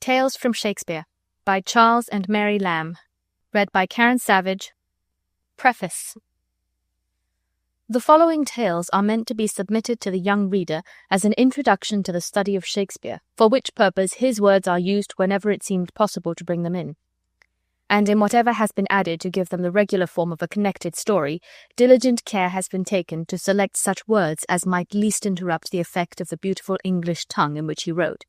Tales from Shakespeare by Charles and Mary Lamb. Read by Karen Savage. Preface. The following tales are meant to be submitted to the young reader as an introduction to the study of Shakespeare, for which purpose his words are used whenever it seemed possible to bring them in. And in whatever has been added to give them the regular form of a connected story, diligent care has been taken to select such words as might least interrupt the effect of the beautiful English tongue in which he wrote.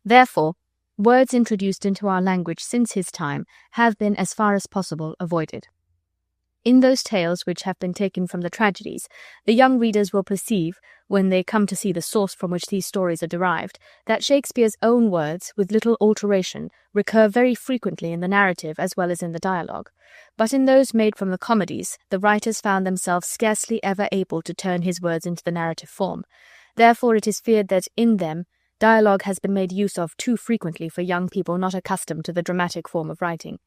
Therefore, words introduced into our language since his time have been as far as possible avoided. In those tales which have been taken from the tragedies, the young readers will perceive, when they come to see the source from which these stories are derived, that Shakespeare's own words, with little alteration, recur very frequently in the narrative as well as in the dialogue. But in those made from the comedies, the writers found themselves scarcely ever able to turn his words into the narrative form. Therefore it is feared that in them dialogue has been made use of too frequently for young people not accustomed to the dramatic form of writing.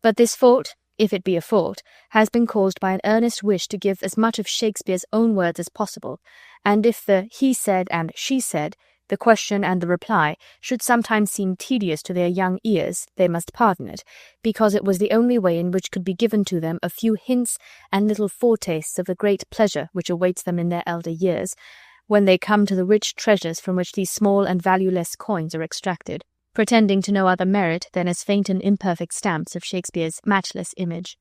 But this fault, if it be a fault, has been caused by an earnest wish to give as much of Shakespeare's own words as possible, and if the he said and she said, the question and the reply, should sometimes seem tedious to their young ears, they must pardon it, because it was the only way in which could be given to them a few hints and little foretastes of the great pleasure which awaits them in their elder years, when they come to the rich treasures from which these small and valueless coins are extracted, pretending to no other merit than as faint and imperfect stamps of Shakespeare's matchless image.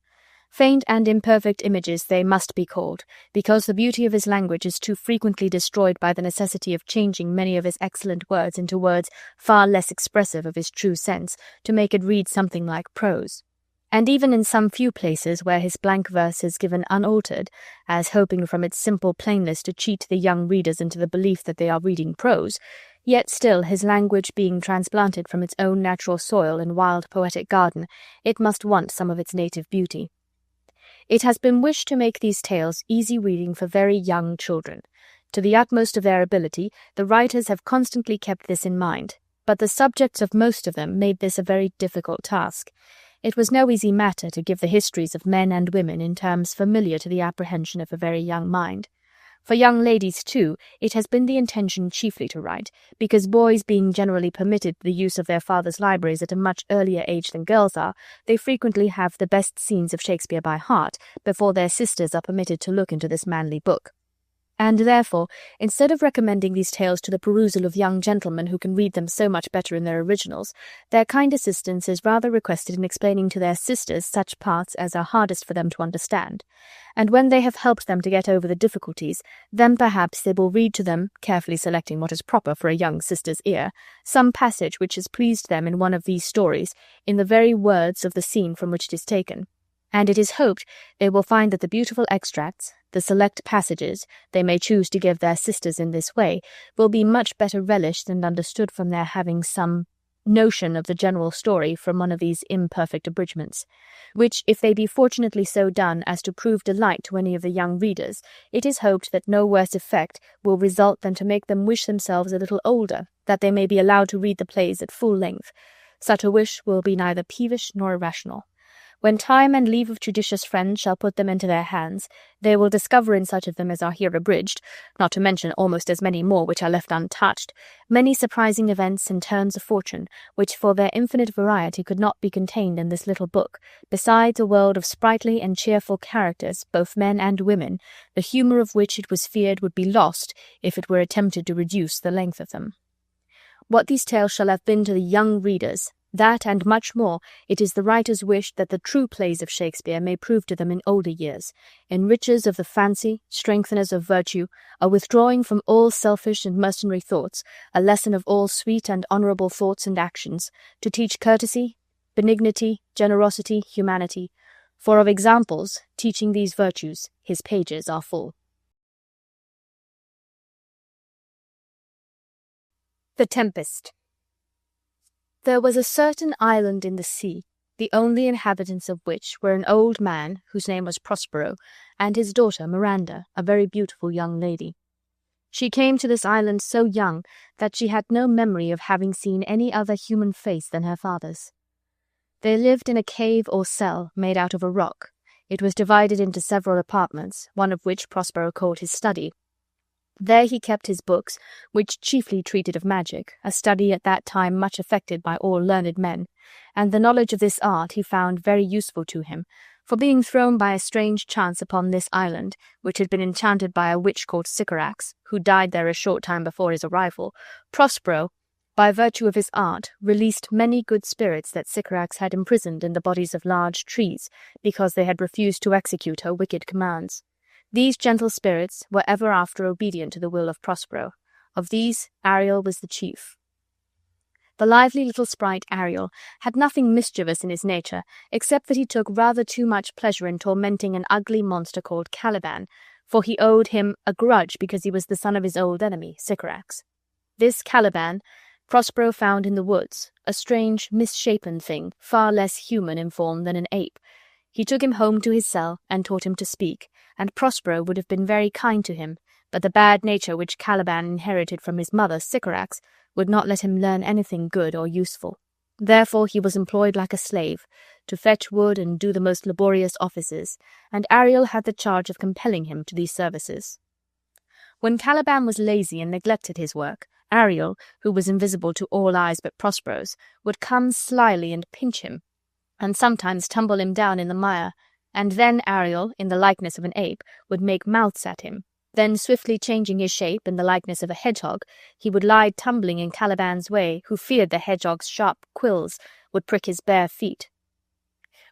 Faint and imperfect images they must be called, because the beauty of his language is too frequently destroyed by the necessity of changing many of his excellent words into words far less expressive of his true sense, to make it read something like prose. And even in some few places where his blank verse is given unaltered, as hoping from its simple plainness to cheat the young readers into the belief that they are reading prose, yet still his language being transplanted from its own natural soil and wild poetic garden, it must want some of its native beauty. It has been wished to make these tales easy reading for very young children. To the utmost of their ability, the writers have constantly kept this in mind, but the subjects of most of them made this a very difficult task. It was no easy matter to give the histories of men and women in terms familiar to the apprehension of a very young mind. For young ladies, too, it has been the intention chiefly to write, because boys being generally permitted the use of their fathers' libraries at a much earlier age than girls are, they frequently have the best scenes of Shakespeare by heart before their sisters are permitted to look into this manly book. And therefore, instead of recommending these tales to the perusal of young gentlemen who can read them so much better in their originals, their kind assistance is rather requested in explaining to their sisters such parts as are hardest for them to understand. And when they have helped them to get over the difficulties, then perhaps they will read to them, carefully selecting what is proper for a young sister's ear, some passage which has pleased them in one of these stories, in the very words of the scene from which it is taken. And it is hoped they will find that the beautiful extracts, the select passages they may choose to give their sisters in this way, will be much better relished and understood from their having some notion of the general story from one of these imperfect abridgments, which, if they be fortunately so done as to prove delight to any of the young readers, it is hoped that no worse effect will result than to make them wish themselves a little older, that they may be allowed to read the plays at full length. Such a wish will be neither peevish nor irrational. When time and leave of judicious friends shall put them into their hands, they will discover in such of them as are here abridged, not to mention almost as many more which are left untouched, many surprising events and turns of fortune, which for their infinite variety could not be contained in this little book, besides a world of sprightly and cheerful characters, both men and women, the humour of which it was feared would be lost if it were attempted to reduce the length of them. What these tales shall have been to the young readers, that and much more, it is the writer's wish that the true plays of Shakespeare may prove to them in older years, enrichers of the fancy, strengtheners of virtue, a withdrawing from all selfish and mercenary thoughts, a lesson of all sweet and honourable thoughts and actions, to teach courtesy, benignity, generosity, humanity. For of examples, teaching these virtues, his pages are full. The Tempest. There was a certain island in the sea, the only inhabitants of which were an old man, whose name was Prospero, and his daughter Miranda, a very beautiful young lady. She came to this island so young that she had no memory of having seen any other human face than her father's. They lived in a cave or cell made out of a rock. It was divided into several apartments, one of which Prospero called his study. There he kept his books, which chiefly treated of magic, a study at that time much affected by all learned men, and the knowledge of this art he found very useful to him, for being thrown by a strange chance upon this island, which had been enchanted by a witch called Sycorax, who died there a short time before his arrival, Prospero, by virtue of his art, released many good spirits that Sycorax had imprisoned in the bodies of large trees, because they had refused to execute her wicked commands. These gentle spirits were ever after obedient to the will of Prospero. Of these, Ariel was the chief. The lively little sprite Ariel had nothing mischievous in his nature, except that he took rather too much pleasure in tormenting an ugly monster called Caliban, for he owed him a grudge because he was the son of his old enemy, Sycorax. This Caliban Prospero found in the woods, a strange, misshapen thing, far less human in form than an ape. He took him home to his cell and taught him to speak, and Prospero would have been very kind to him, but the bad nature which Caliban inherited from his mother, Sycorax, would not let him learn anything good or useful. Therefore he was employed like a slave, to fetch wood and do the most laborious offices, and Ariel had the charge of compelling him to these services. When Caliban was lazy and neglected his work, Ariel, who was invisible to all eyes but Prospero's, would come slyly and pinch him, and sometimes tumble him down in the mire, and then Ariel, in the likeness of an ape, would make mouths at him. Then, swiftly changing his shape in the likeness of a hedgehog, he would lie tumbling in Caliban's way, who feared the hedgehog's sharp quills would prick his bare feet.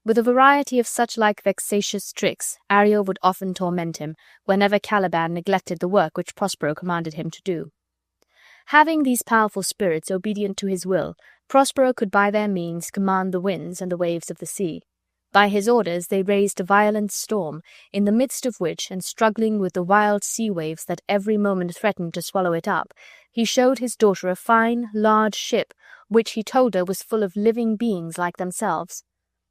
With a variety of such-like vexatious tricks, Ariel would often torment him, whenever Caliban neglected the work which Prospero commanded him to do. Having these powerful spirits obedient to his will, Prospero could by their means command the winds and the waves of the sea. By his orders they raised a violent storm, in the midst of which, and struggling with the wild sea waves that every moment threatened to swallow it up, he showed his daughter a fine, large ship, which he told her was full of living beings like themselves.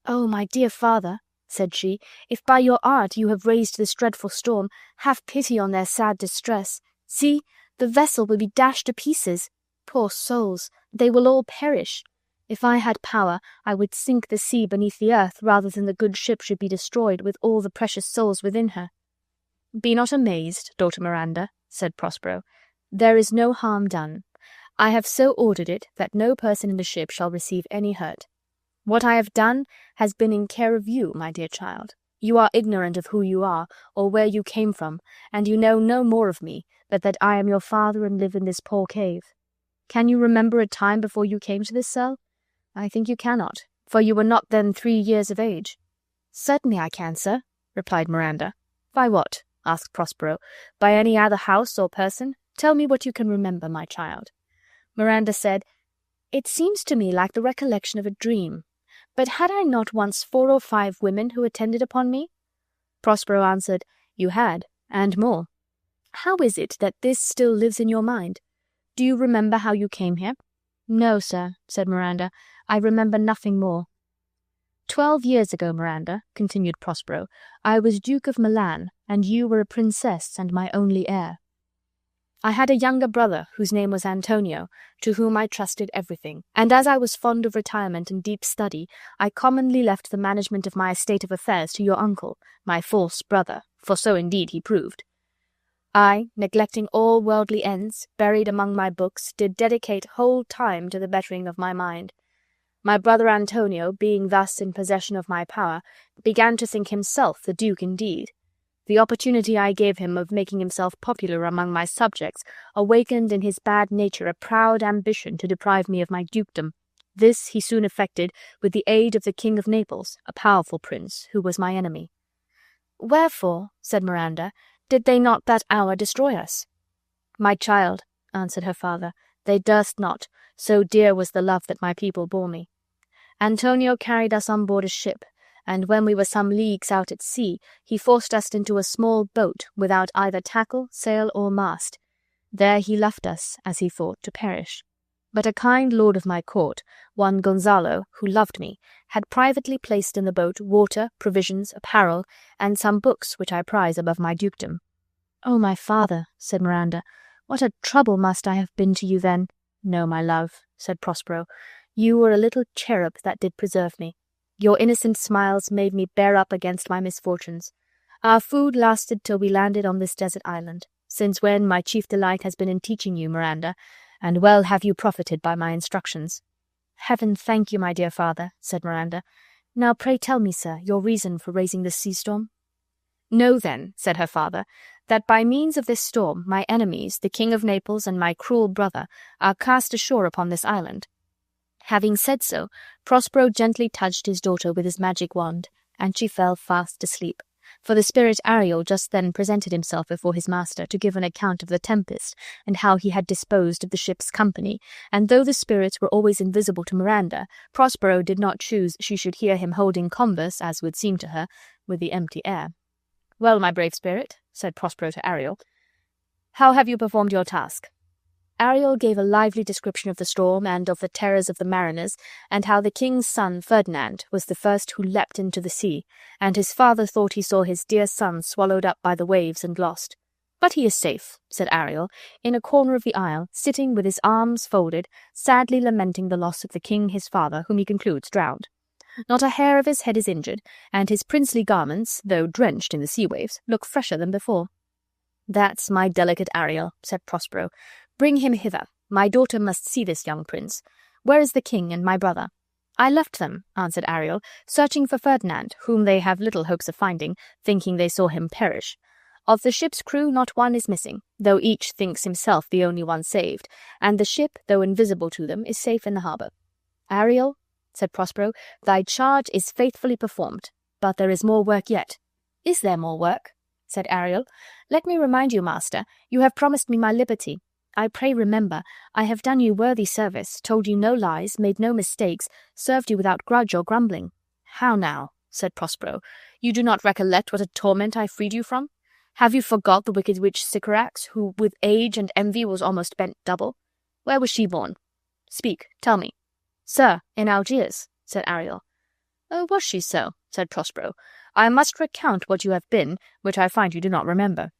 "Oh, my dear father," said she, "if by your art you have raised this dreadful storm, have pity on their sad distress. See, the vessel will be dashed to pieces. Poor souls, they will all perish. If I had power, I would sink the sea beneath the earth rather than the good ship should be destroyed with all the precious souls within her." "Be not amazed, daughter Miranda," said Prospero. "There is no harm done. I have so ordered it that no person in the ship shall receive any hurt. What I have done has been in care of you, my dear child. You are ignorant of who you are, or where you came from, and you know no more of me but that I am your father and live in this poor cave. Can you remember a time before you came to this cell? I think you cannot, for you were not then 3 years of age." "Certainly I can, sir," replied Miranda. "By what?" asked Prospero. "By any other house or person? Tell me what you can remember, my child." Miranda said, "It seems to me like the recollection of a dream. But had I not once 4 or 5 women who attended upon me?" Prospero answered, "You had, and more. How is it that this still lives in your mind? Do you remember how you came here?" "No, sir," said Miranda. "I remember nothing more." 12 years ago, Miranda," continued Prospero, "I was Duke of Milan, and you were a princess and my only heir. I had a younger brother whose name was Antonio, to whom I trusted everything, and as I was fond of retirement and deep study, I commonly left the management of my state of affairs to your uncle, my false brother, for so indeed he proved. I, neglecting all worldly ends, buried among my books, did dedicate whole time to the bettering of my mind. My brother Antonio, being thus in possession of my power, began to think himself the duke indeed. The opportunity I gave him of making himself popular among my subjects awakened in his bad nature a proud ambition to deprive me of my dukedom. This he soon effected with the aid of the King of Naples, a powerful prince, who was my enemy." "Wherefore," said Miranda, "did they not that hour destroy us?" "My child," answered her father, "they durst not, so dear was the love that my people bore me. Antonio carried us on board a ship, and when we were some leagues out at sea, he forced us into a small boat without either tackle, sail, or mast. There he left us, as he thought, to perish. But a kind lord of my court, one Gonzalo, who loved me, had privately placed in the boat water, provisions, apparel, and some books which I prize above my dukedom." "Oh, my father," said Miranda, "what a trouble must I have been to you then!" "No, my love," said Prospero, "you were a little cherub that did preserve me. Your innocent smiles made me bear up against my misfortunes. Our food lasted till we landed on this desert island. since when my chief delight has been in teaching you, Miranda, and well have you profited by my instructions." "Heaven thank you, my dear father," said Miranda. "Now pray tell me, sir, your reason for raising this sea-storm." "Know, then," said her father, "that by means of this storm my enemies, the King of Naples and my cruel brother, are cast ashore upon this island." Having said so, Prospero gently touched his daughter with his magic wand, and she fell fast asleep, for the spirit Ariel just then presented himself before his master to give an account of the Tempest, and how he had disposed of the ship's company, and though the spirits were always invisible to Miranda, Prospero did not choose she should hear him holding converse, as would seem to her, with the empty air. "Well, my brave spirit," said Prospero to Ariel, "how have you performed your task?" Ariel gave a lively description of the storm and of the terrors of the mariners, and how the king's son, Ferdinand, was the first who leapt into the sea, and his father thought he saw his dear son swallowed up by the waves and lost. "But he is safe," said Ariel, "in a corner of the isle, sitting with his arms folded, sadly lamenting the loss of the king his father, whom he concludes drowned. Not a hair of his head is injured, and his princely garments, though drenched in the sea waves, look fresher than before." "That's my delicate Ariel," said Prospero. "Bring him hither. My daughter must see this young prince. Where is the king and my brother?" "I left them," answered Ariel, "searching for Ferdinand, whom they have little hopes of finding, thinking they saw him perish. Of the ship's crew not one is missing, though each thinks himself the only one saved, and the ship, though invisible to them, is safe in the harbour." "Ariel," said Prospero, "thy charge is faithfully performed, but there is more work yet." "Is there more work?" said Ariel. "Let me remind you, master, you have promised me my liberty. I pray remember, I have done you worthy service, told you no lies, made no mistakes, served you without grudge or grumbling." "How now?" said Prospero. "You do not recollect what a torment I freed you from? Have you forgot the wicked witch Sycorax, who with age and envy was almost bent double? Where was she born? Speak, tell me." "Sir, in Algiers," said Ariel. "Oh, was she so?" said Prospero. "I must recount what you have been, which I find you do not remember.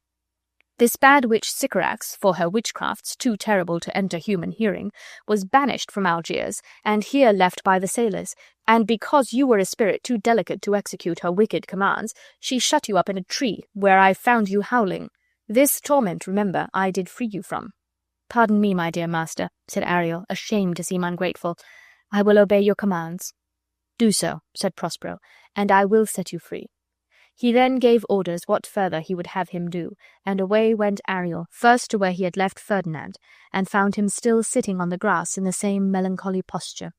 This bad witch Sycorax, for her witchcrafts too terrible to enter human hearing, was banished from Algiers, and here left by the sailors, and because you were a spirit too delicate to execute her wicked commands, she shut you up in a tree, where I found you howling. This torment, remember, I did free you from." "Pardon me, my dear master," said Ariel, ashamed to seem ungrateful. "I will obey your commands." "Do so," said Prospero, "and I will set you free." He then gave orders what further he would have him do, and away went Ariel, first to where he had left Ferdinand, and found him still sitting on the grass in the same melancholy posture.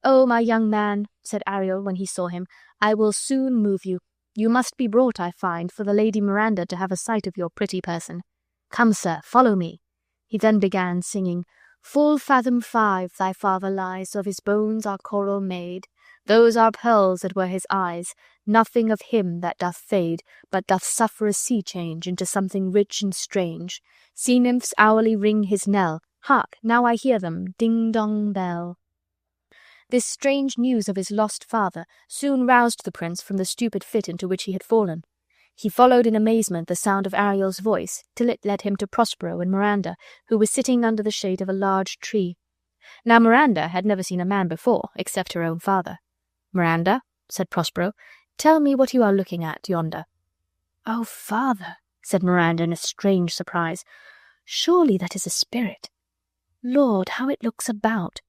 "Oh, my young man," said Ariel when he saw him, "I will soon move you. You must be brought, I find, for the Lady Miranda to have a sight of your pretty person. Come, sir, follow me." He then began singing, "Full fathom 5 thy father lies, of his bones are coral made. Those are pearls that were his eyes, nothing of him that doth fade, but doth suffer a sea change into something rich and strange. Sea nymphs hourly ring his knell, hark, now I hear them, ding-dong bell." This strange news of his lost father soon roused the prince from the stupid fit into which he had fallen. He followed in amazement the sound of Ariel's voice, till it led him to Prospero and Miranda, who was sitting under the shade of a large tree. Now Miranda had never seen a man before, except her own father. "Miranda," said Prospero, "tell me what you are looking at yonder." "Oh, father," said Miranda in a strange surprise, "surely that is a spirit. Lord, how it looks about!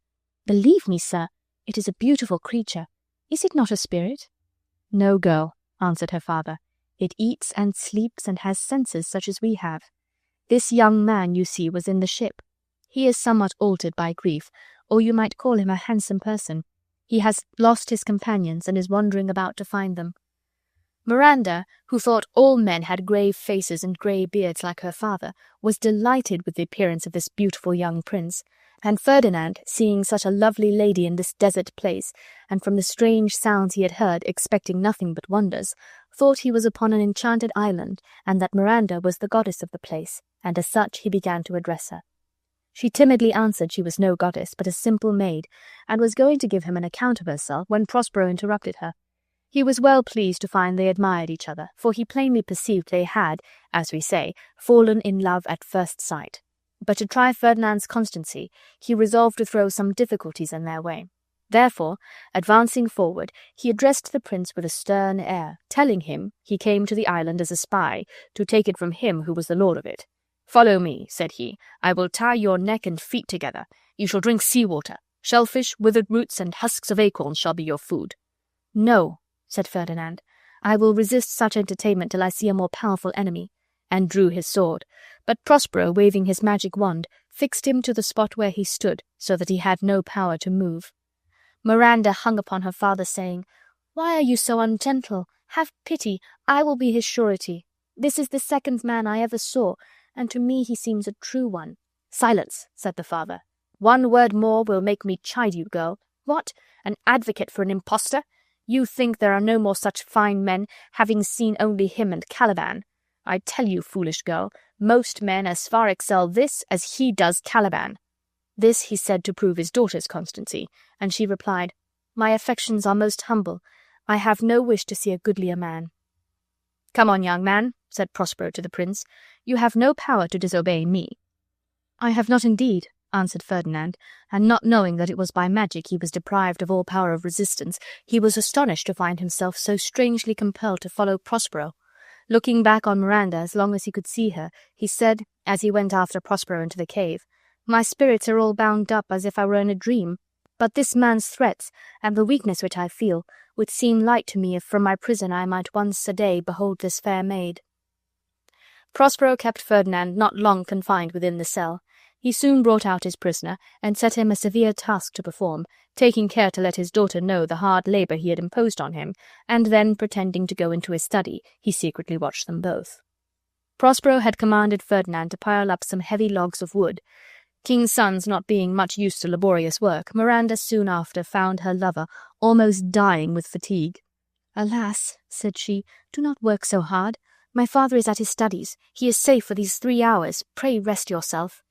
Believe me, sir, it is a beautiful creature. Is it not a spirit?" "No, girl," answered her father. "It eats and sleeps and has senses such as we have. This young man you see was in the ship. He is somewhat altered by grief, or you might call him a handsome person. He has lost his companions and is wandering about to find them." Miranda, who thought all men had grave faces and grey beards like her father, was delighted with the appearance of this beautiful young prince, and Ferdinand, seeing such a lovely lady in this desert place, and from the strange sounds he had heard expecting nothing but wonders, thought he was upon an enchanted island, and that Miranda was the goddess of the place, and as such he began to address her. She timidly answered she was no goddess, but a simple maid, and was going to give him an account of herself when Prospero interrupted her. He was well pleased to find they admired each other, for he plainly perceived they had, as we say, fallen in love at first sight. But to try Ferdinand's constancy, he resolved to throw some difficulties in their way. Therefore, advancing forward, he addressed the prince with a stern air, telling him he came to the island as a spy, to take it from him who was the lord of it. "Follow me," said he. "I will tie your neck and feet together. You shall drink sea-water. Shellfish, withered roots, and husks of acorns shall be your food." "No," said Ferdinand. "I will resist such entertainment till I see a more powerful enemy," and drew his sword. But Prospero, waving his magic wand, fixed him to the spot where he stood, so that he had no power to move. Miranda hung upon her father, saying, "Why are you so ungentle? Have pity. I will be his surety. This is the second man I ever saw, and to me he seems a true one." "Silence," said the father. "One word more will make me chide you, girl. What? An advocate for an impostor? You think there are no more such fine men, having seen only him and Caliban. I tell you, foolish girl, most men as far excel this as he does Caliban." This he said to prove his daughter's constancy, and she replied, "My affections are most humble. I have no wish to see a goodlier man." "Come on, young man," said Prospero to the prince. "You have no power to disobey me." "I have not indeed," answered Ferdinand, and not knowing that it was by magic he was deprived of all power of resistance, he was astonished to find himself so strangely compelled to follow Prospero. Looking back on Miranda as long as he could see her, he said, as he went after Prospero into the cave, "My spirits are all bound up as if I were in a dream, but this man's threats, and the weakness which I feel, would seem light to me if from my prison I might once a day behold this fair maid." Prospero kept Ferdinand not long confined within the cell. He soon brought out his prisoner, and set him a severe task to perform, taking care to let his daughter know the hard labour he had imposed on him, and then, pretending to go into his study, he secretly watched them both. Prospero had commanded Ferdinand to pile up some heavy logs of wood. King's sons not being much used to laborious work, Miranda soon after found her lover almost dying with fatigue. "Alas," said she, "do not work so hard. My father is at his studies. He is safe for these 3 hours. Pray rest yourself."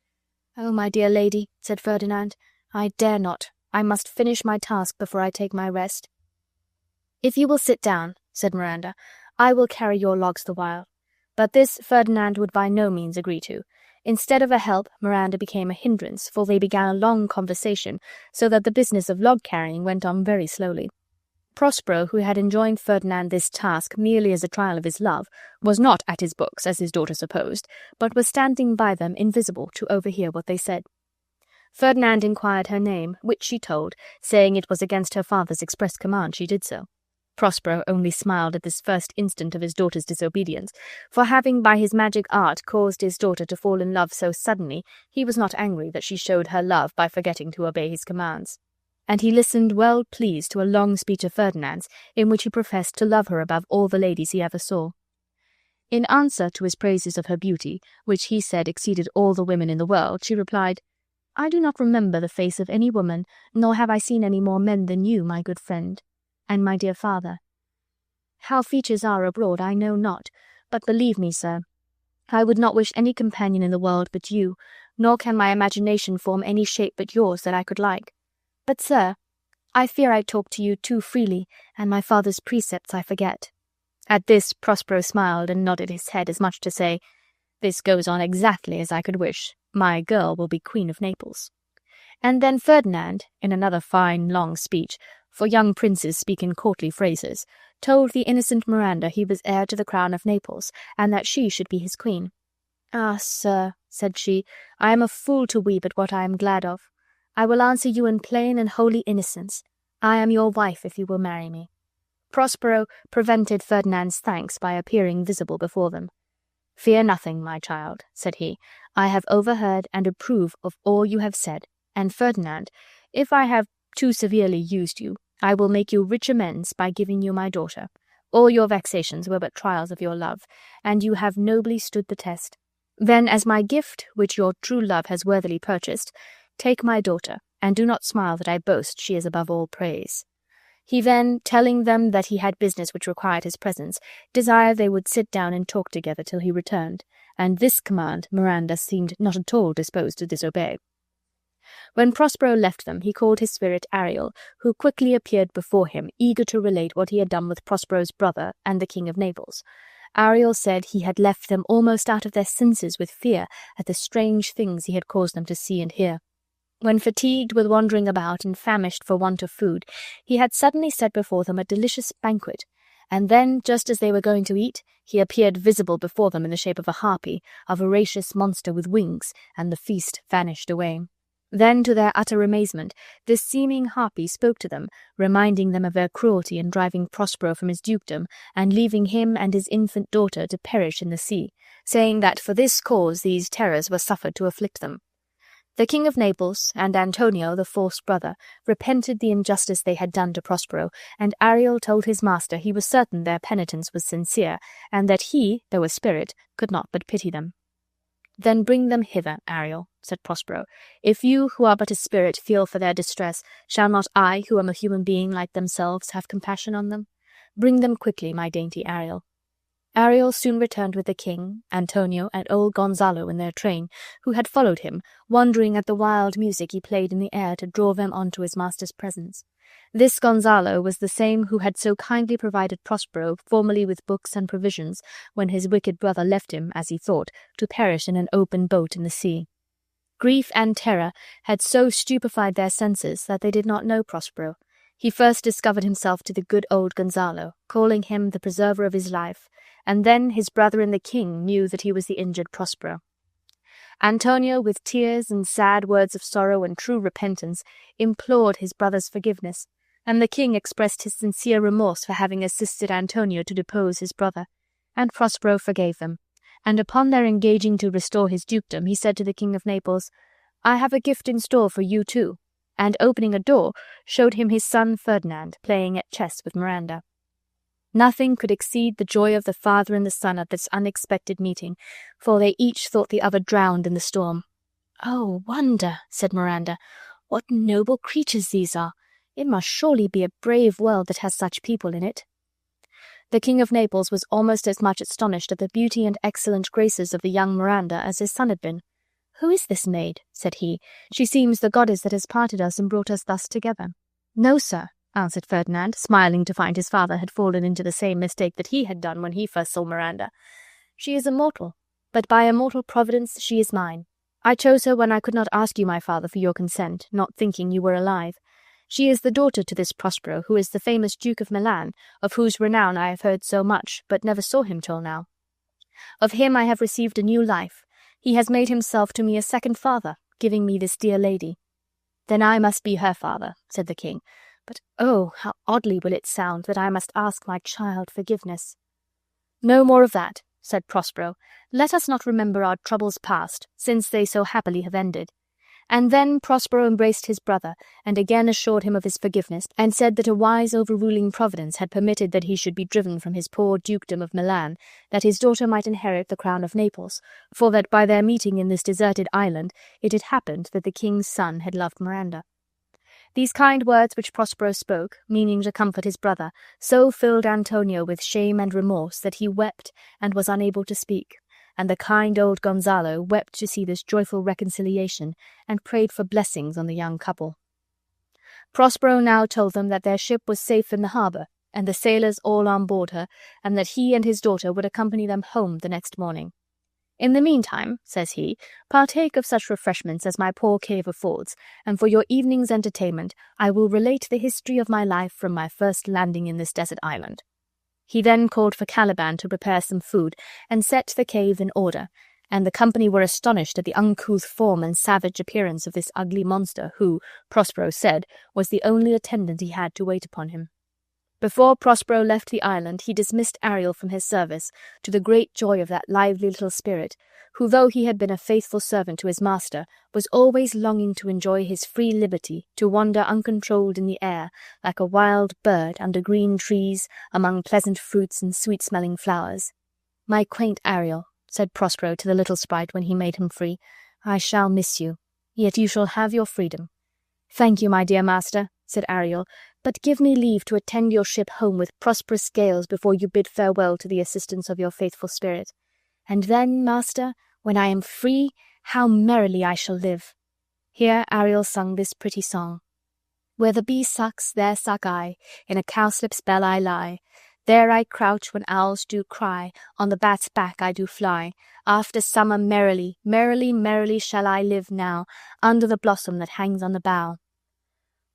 "Oh, my dear lady," said Ferdinand, "I dare not. I must finish my task before I take my rest." "If you will sit down," said Miranda, "I will carry your logs the while." But this Ferdinand would by no means agree to. Instead of a help, Miranda became a hindrance, for they began a long conversation, so that the business of log-carrying went on very slowly. Prospero, who had enjoined Ferdinand this task merely as a trial of his love, was not at his books, as his daughter supposed, but was standing by them invisible to overhear what they said. Ferdinand inquired her name, which she told, saying it was against her father's express command she did so. Prospero only smiled at this first instant of his daughter's disobedience, for having by his magic art caused his daughter to fall in love so suddenly, he was not angry that she showed her love by forgetting to obey his commands. And he listened well pleased to a long speech of Ferdinand's, in which he professed to love her above all the ladies he ever saw. In answer to his praises of her beauty, which he said exceeded all the women in the world, she replied, "I do not remember the face of any woman, nor have I seen any more men than you, my good friend, and my dear father. How features are abroad I know not, but believe me, sir, I would not wish any companion in the world but you, nor can my imagination form any shape but yours that I could like. But, sir, I fear I talk to you too freely, and my father's precepts I forget." At this Prospero smiled and nodded his head, as much to say, "This goes on exactly as I could wish. My girl will be Queen of Naples." And then Ferdinand, in another fine long speech, for young princes speak in courtly phrases, told the innocent Miranda he was heir to the crown of Naples, and that she should be his queen. "Ah, sir," said she, "I am a fool to weep at what I am glad of. I will answer you in plain and holy innocence. I am your wife if you will marry me." Prospero prevented Ferdinand's thanks by appearing visible before them. "Fear nothing, my child," said he. "I have overheard and approve of all you have said, and Ferdinand, if I have too severely used you, I will make you rich amends by giving you my daughter. All your vexations were but trials of your love, and you have nobly stood the test. Then, as my gift, which your true love has worthily purchased, take my daughter, and do not smile that I boast she is above all praise." He then, telling them that he had business which required his presence, desired they would sit down and talk together till he returned, and this command Miranda seemed not at all disposed to disobey. When Prospero left them, he called his spirit Ariel, who quickly appeared before him, eager to relate what he had done with Prospero's brother and the King of Naples. Ariel said he had left them almost out of their senses with fear at the strange things he had caused them to see and hear. When fatigued with wandering about and famished for want of food, he had suddenly set before them a delicious banquet, and then, just as they were going to eat, he appeared visible before them in the shape of a harpy, a voracious monster with wings, and the feast vanished away. Then, to their utter amazement, this seeming harpy spoke to them, reminding them of their cruelty in driving Prospero from his dukedom and leaving him and his infant daughter to perish in the sea, saying that for this cause these terrors were suffered to afflict them. The King of Naples and Antonio, the false brother, repented the injustice they had done to Prospero, and Ariel told his master he was certain their penitence was sincere, and that he, though a spirit, could not but pity them. "Then bring them hither, Ariel," said Prospero. "If you, who are but a spirit, feel for their distress, shall not I, who am a human being like themselves, have compassion on them? Bring them quickly, my dainty Ariel." Ariel soon returned with the king, Antonio, and old Gonzalo in their train, who had followed him, wondering at the wild music he played in the air to draw them on to his master's presence. This Gonzalo was the same who had so kindly provided Prospero formerly with books and provisions when his wicked brother left him, as he thought, to perish in an open boat in the sea. Grief and terror had so stupefied their senses that they did not know Prospero. He first discovered himself to the good old Gonzalo, calling him the preserver of his life, and then his brother and the king knew that he was the injured Prospero. Antonio, with tears and sad words of sorrow and true repentance, implored his brother's forgiveness, and the king expressed his sincere remorse for having assisted Antonio to depose his brother, and Prospero forgave them, and upon their engaging to restore his dukedom, he said to the King of Naples, "I have a gift in store for you too," and opening a door, showed him his son Ferdinand playing at chess with Miranda. Nothing could exceed the joy of the father and the son at this unexpected meeting, for they each thought the other drowned in the storm. "Oh, wonder," said Miranda, "what noble creatures these are! It must surely be a brave world that has such people in it." The King of Naples was almost as much astonished at the beauty and excellent graces of the young Miranda as his son had been. "Who is this maid?" said he. "She seems the goddess that has parted us and brought us thus together." "No, sir," answered Ferdinand, smiling to find his father had fallen into the same mistake that he had done when he first saw Miranda. "She is a mortal, but by a mortal providence she is mine. I chose her when I could not ask you, my father, for your consent, not thinking you were alive. She is the daughter to this Prospero, who is the famous Duke of Milan, of whose renown I have heard so much, but never saw him till now. Of him I have received a new life. He has made himself to me a second father, giving me this dear lady." "Then I must be her father," said the king. "But oh, how oddly will it sound that I must ask my child forgiveness." "No more of that," said Prospero. "Let us not remember our troubles past, since they so happily have ended." And then Prospero embraced his brother, and again assured him of his forgiveness, and said that a wise overruling Providence had permitted that he should be driven from his poor dukedom of Milan, that his daughter might inherit the crown of Naples, for that by their meeting in this deserted island it had happened that the king's son had loved Miranda. These kind words which Prospero spoke, meaning to comfort his brother, so filled Antonio with shame and remorse that he wept and was unable to speak, and the kind old Gonzalo wept to see this joyful reconciliation, and prayed for blessings on the young couple. Prospero now told them that their ship was safe in the harbour, and the sailors all on board her, and that he and his daughter would accompany them home the next morning. "In the meantime," says he, "partake of such refreshments as my poor cave affords, and for your evening's entertainment I will relate the history of my life from my first landing in this desert island." He then called for Caliban to prepare some food, and set the cave in order, and the company were astonished at the uncouth form and savage appearance of this ugly monster who, Prospero said, was the only attendant he had to wait upon him. Before Prospero left the island, he dismissed Ariel from his service, to the great joy of that lively little spirit, who, though he had been a faithful servant to his master, was always longing to enjoy his free liberty, to wander uncontrolled in the air, like a wild bird, under green trees, among pleasant fruits and sweet-smelling flowers. "My quaint Ariel," said Prospero to the little sprite when he made him free, "I shall miss you, yet you shall have your freedom." "Thank you, my dear master," said Ariel, "but give me leave to attend your ship home with prosperous gales before you bid farewell to the assistance of your faithful spirit. And then, master, when I am free, how merrily I shall live." Here Ariel sung this pretty song: "Where the bee sucks, there suck I, in a cowslip's bell I lie. There I crouch when owls do cry, on the bat's back I do fly. After summer merrily, merrily, merrily shall I live now, under the blossom that hangs on the bough.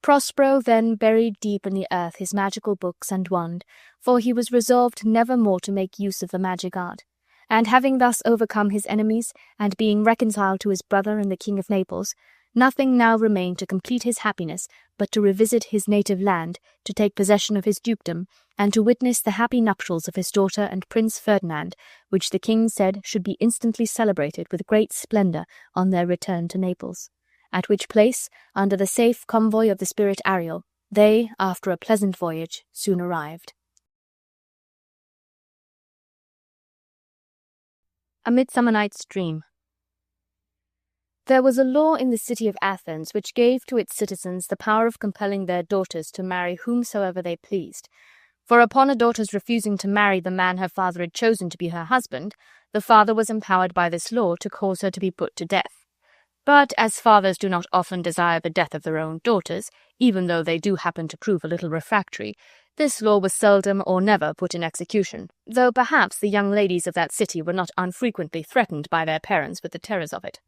Prospero then buried deep in the earth his magical books and wand, for he was resolved never more to make use of the magic art. And having thus overcome his enemies, and being reconciled to his brother and the King of Naples, nothing now remained to complete his happiness but to revisit his native land, to take possession of his dukedom, and to witness the happy nuptials of his daughter and Prince Ferdinand, which the king said should be instantly celebrated with great splendour on their return to Naples. At which place, under the safe convoy of the spirit Ariel, they, after a pleasant voyage, soon arrived. A Midsummer Night's Dream. There was a law in the city of Athens which gave to its citizens the power of compelling their daughters to marry whomsoever they pleased. For upon a daughter's refusing to marry the man her father had chosen to be her husband, the father was empowered by this law to cause her to be put to death. But as fathers do not often desire the death of their own daughters, even though they do happen to prove a little refractory, this law was seldom or never put in execution, though perhaps the young ladies of that city were not unfrequently threatened by their parents with the terrors of it.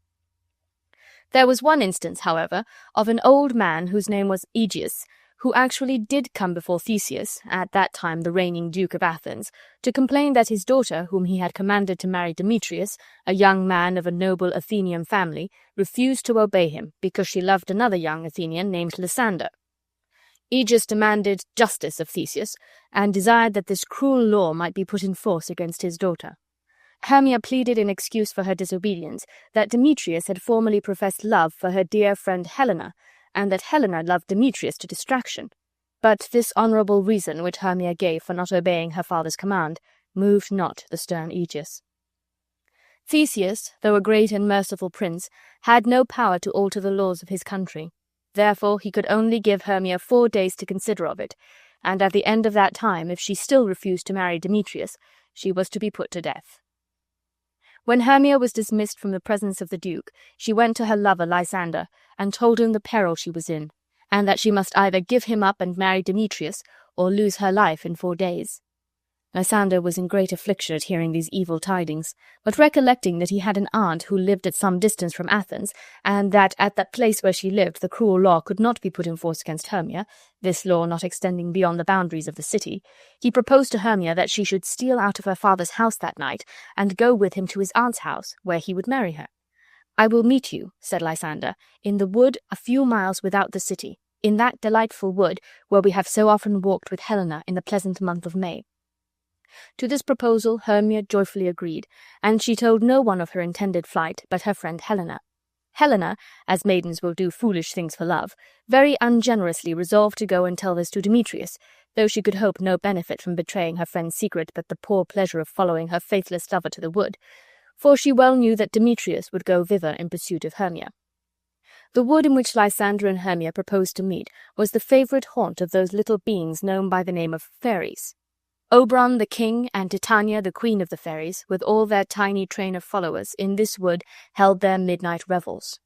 There was one instance, however, of an old man whose name was Aegeus, who actually did come before Theseus, at that time the reigning Duke of Athens, to complain that his daughter, whom he had commanded to marry Demetrius, a young man of a noble Athenian family, refused to obey him because she loved another young Athenian named Lysander. Aegeus demanded justice of Theseus, and desired that this cruel law might be put in force against his daughter. Hermia pleaded in excuse for her disobedience that Demetrius had formerly professed love for her dear friend Helena, and that Helena loved Demetrius to distraction. But this honourable reason which Hermia gave for not obeying her father's command moved not the stern Aegeus. Theseus, though a great and merciful prince, had no power to alter the laws of his country. Therefore he could only give Hermia 4 days to consider of it, and at the end of that time, if she still refused to marry Demetrius, she was to be put to death. When Hermia was dismissed from the presence of the Duke, she went to her lover Lysander, and told him the peril she was in, and that she must either give him up and marry Demetrius, or lose her life in 4 days. Lysander was in great affliction at hearing these evil tidings, but recollecting that he had an aunt who lived at some distance from Athens, and that at that place where she lived the cruel law could not be put in force against Hermia, this law not extending beyond the boundaries of the city, he proposed to Hermia that she should steal out of her father's house that night, and go with him to his aunt's house, where he would marry her. "I will meet you," said Lysander, "in the wood a few miles without the city, in that delightful wood where we have so often walked with Helena in the pleasant month of May." To this proposal Hermia joyfully agreed, and she told no one of her intended flight but her friend Helena. Helena, as maidens will do foolish things for love, very ungenerously resolved to go and tell this to Demetrius, though she could hope no benefit from betraying her friend's secret but the poor pleasure of following her faithless lover to the wood, for she well knew that Demetrius would go thither in pursuit of Hermia. The wood in which Lysander and Hermia proposed to meet was the favourite haunt of those little beings known by the name of fairies. Oberon the king and Titania the queen of the fairies, with all their tiny train of followers, in this wood held their midnight revels.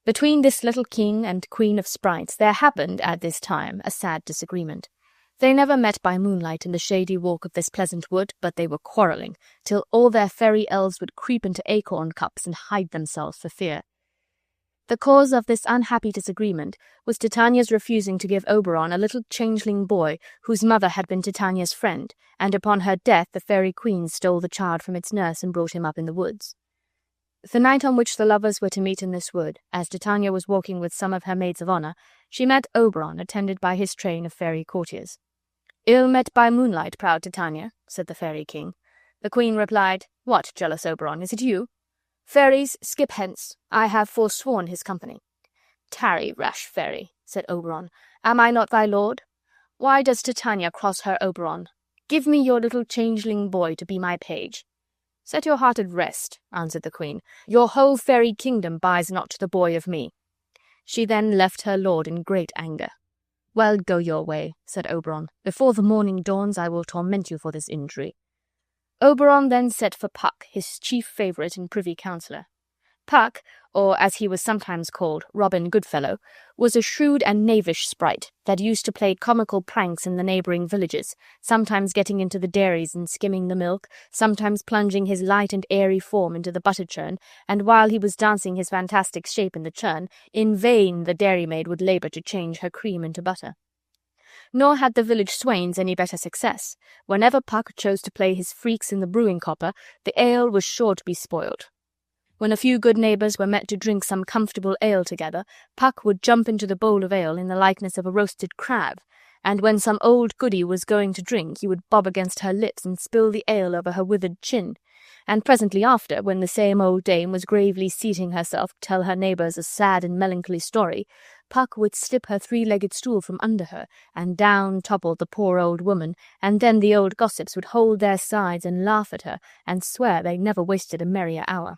Between this little king and queen of sprites there happened at this time a sad disagreement. They never met by moonlight in the shady walk of this pleasant wood, but they were quarrelling, till all their fairy elves would creep into acorn cups and hide themselves for fear. The cause of this unhappy disagreement was Titania's refusing to give Oberon a little changeling boy whose mother had been Titania's friend, and upon her death the fairy queen stole the child from its nurse and brought him up in the woods. The night on which the lovers were to meet in this wood, as Titania was walking with some of her maids of honour, she met Oberon attended by his train of fairy courtiers. "Ill met by moonlight, proud Titania," said the fairy king. The queen replied, "What, jealous Oberon, is it you? Fairies, skip hence, I have forsworn his company." "Tarry, rash fairy," said Oberon. "Am I not thy lord? Why does Titania cross her Oberon? Give me your little changeling boy to be my page." "Set your heart at rest," answered the queen. "Your whole fairy kingdom buys not the boy of me." She then left her lord in great anger. "Well, go your way," said Oberon. "Before the morning dawns I will torment you for this injury." Oberon then sent for Puck, his chief favourite and privy councillor. Puck, or as he was sometimes called, Robin Goodfellow, was a shrewd and knavish sprite that used to play comical pranks in the neighbouring villages, sometimes getting into the dairies and skimming the milk, sometimes plunging his light and airy form into the butter churn, and while he was dancing his fantastic shape in the churn, in vain the dairymaid would labour to change her cream into butter. Nor had the village swains any better success. Whenever Puck chose to play his freaks in the brewing copper, the ale was sure to be spoiled. When a few good neighbours were met to drink some comfortable ale together, Puck would jump into the bowl of ale in the likeness of a roasted crab, and when some old goody was going to drink, he would bob against her lips and spill the ale over her withered chin. And presently after, when the same old dame was gravely seating herself to tell her neighbours a sad and melancholy story, Puck would slip her three-legged stool from under her, and down toppled the poor old woman, and then the old gossips would hold their sides and laugh at her, and swear they never wasted a merrier hour.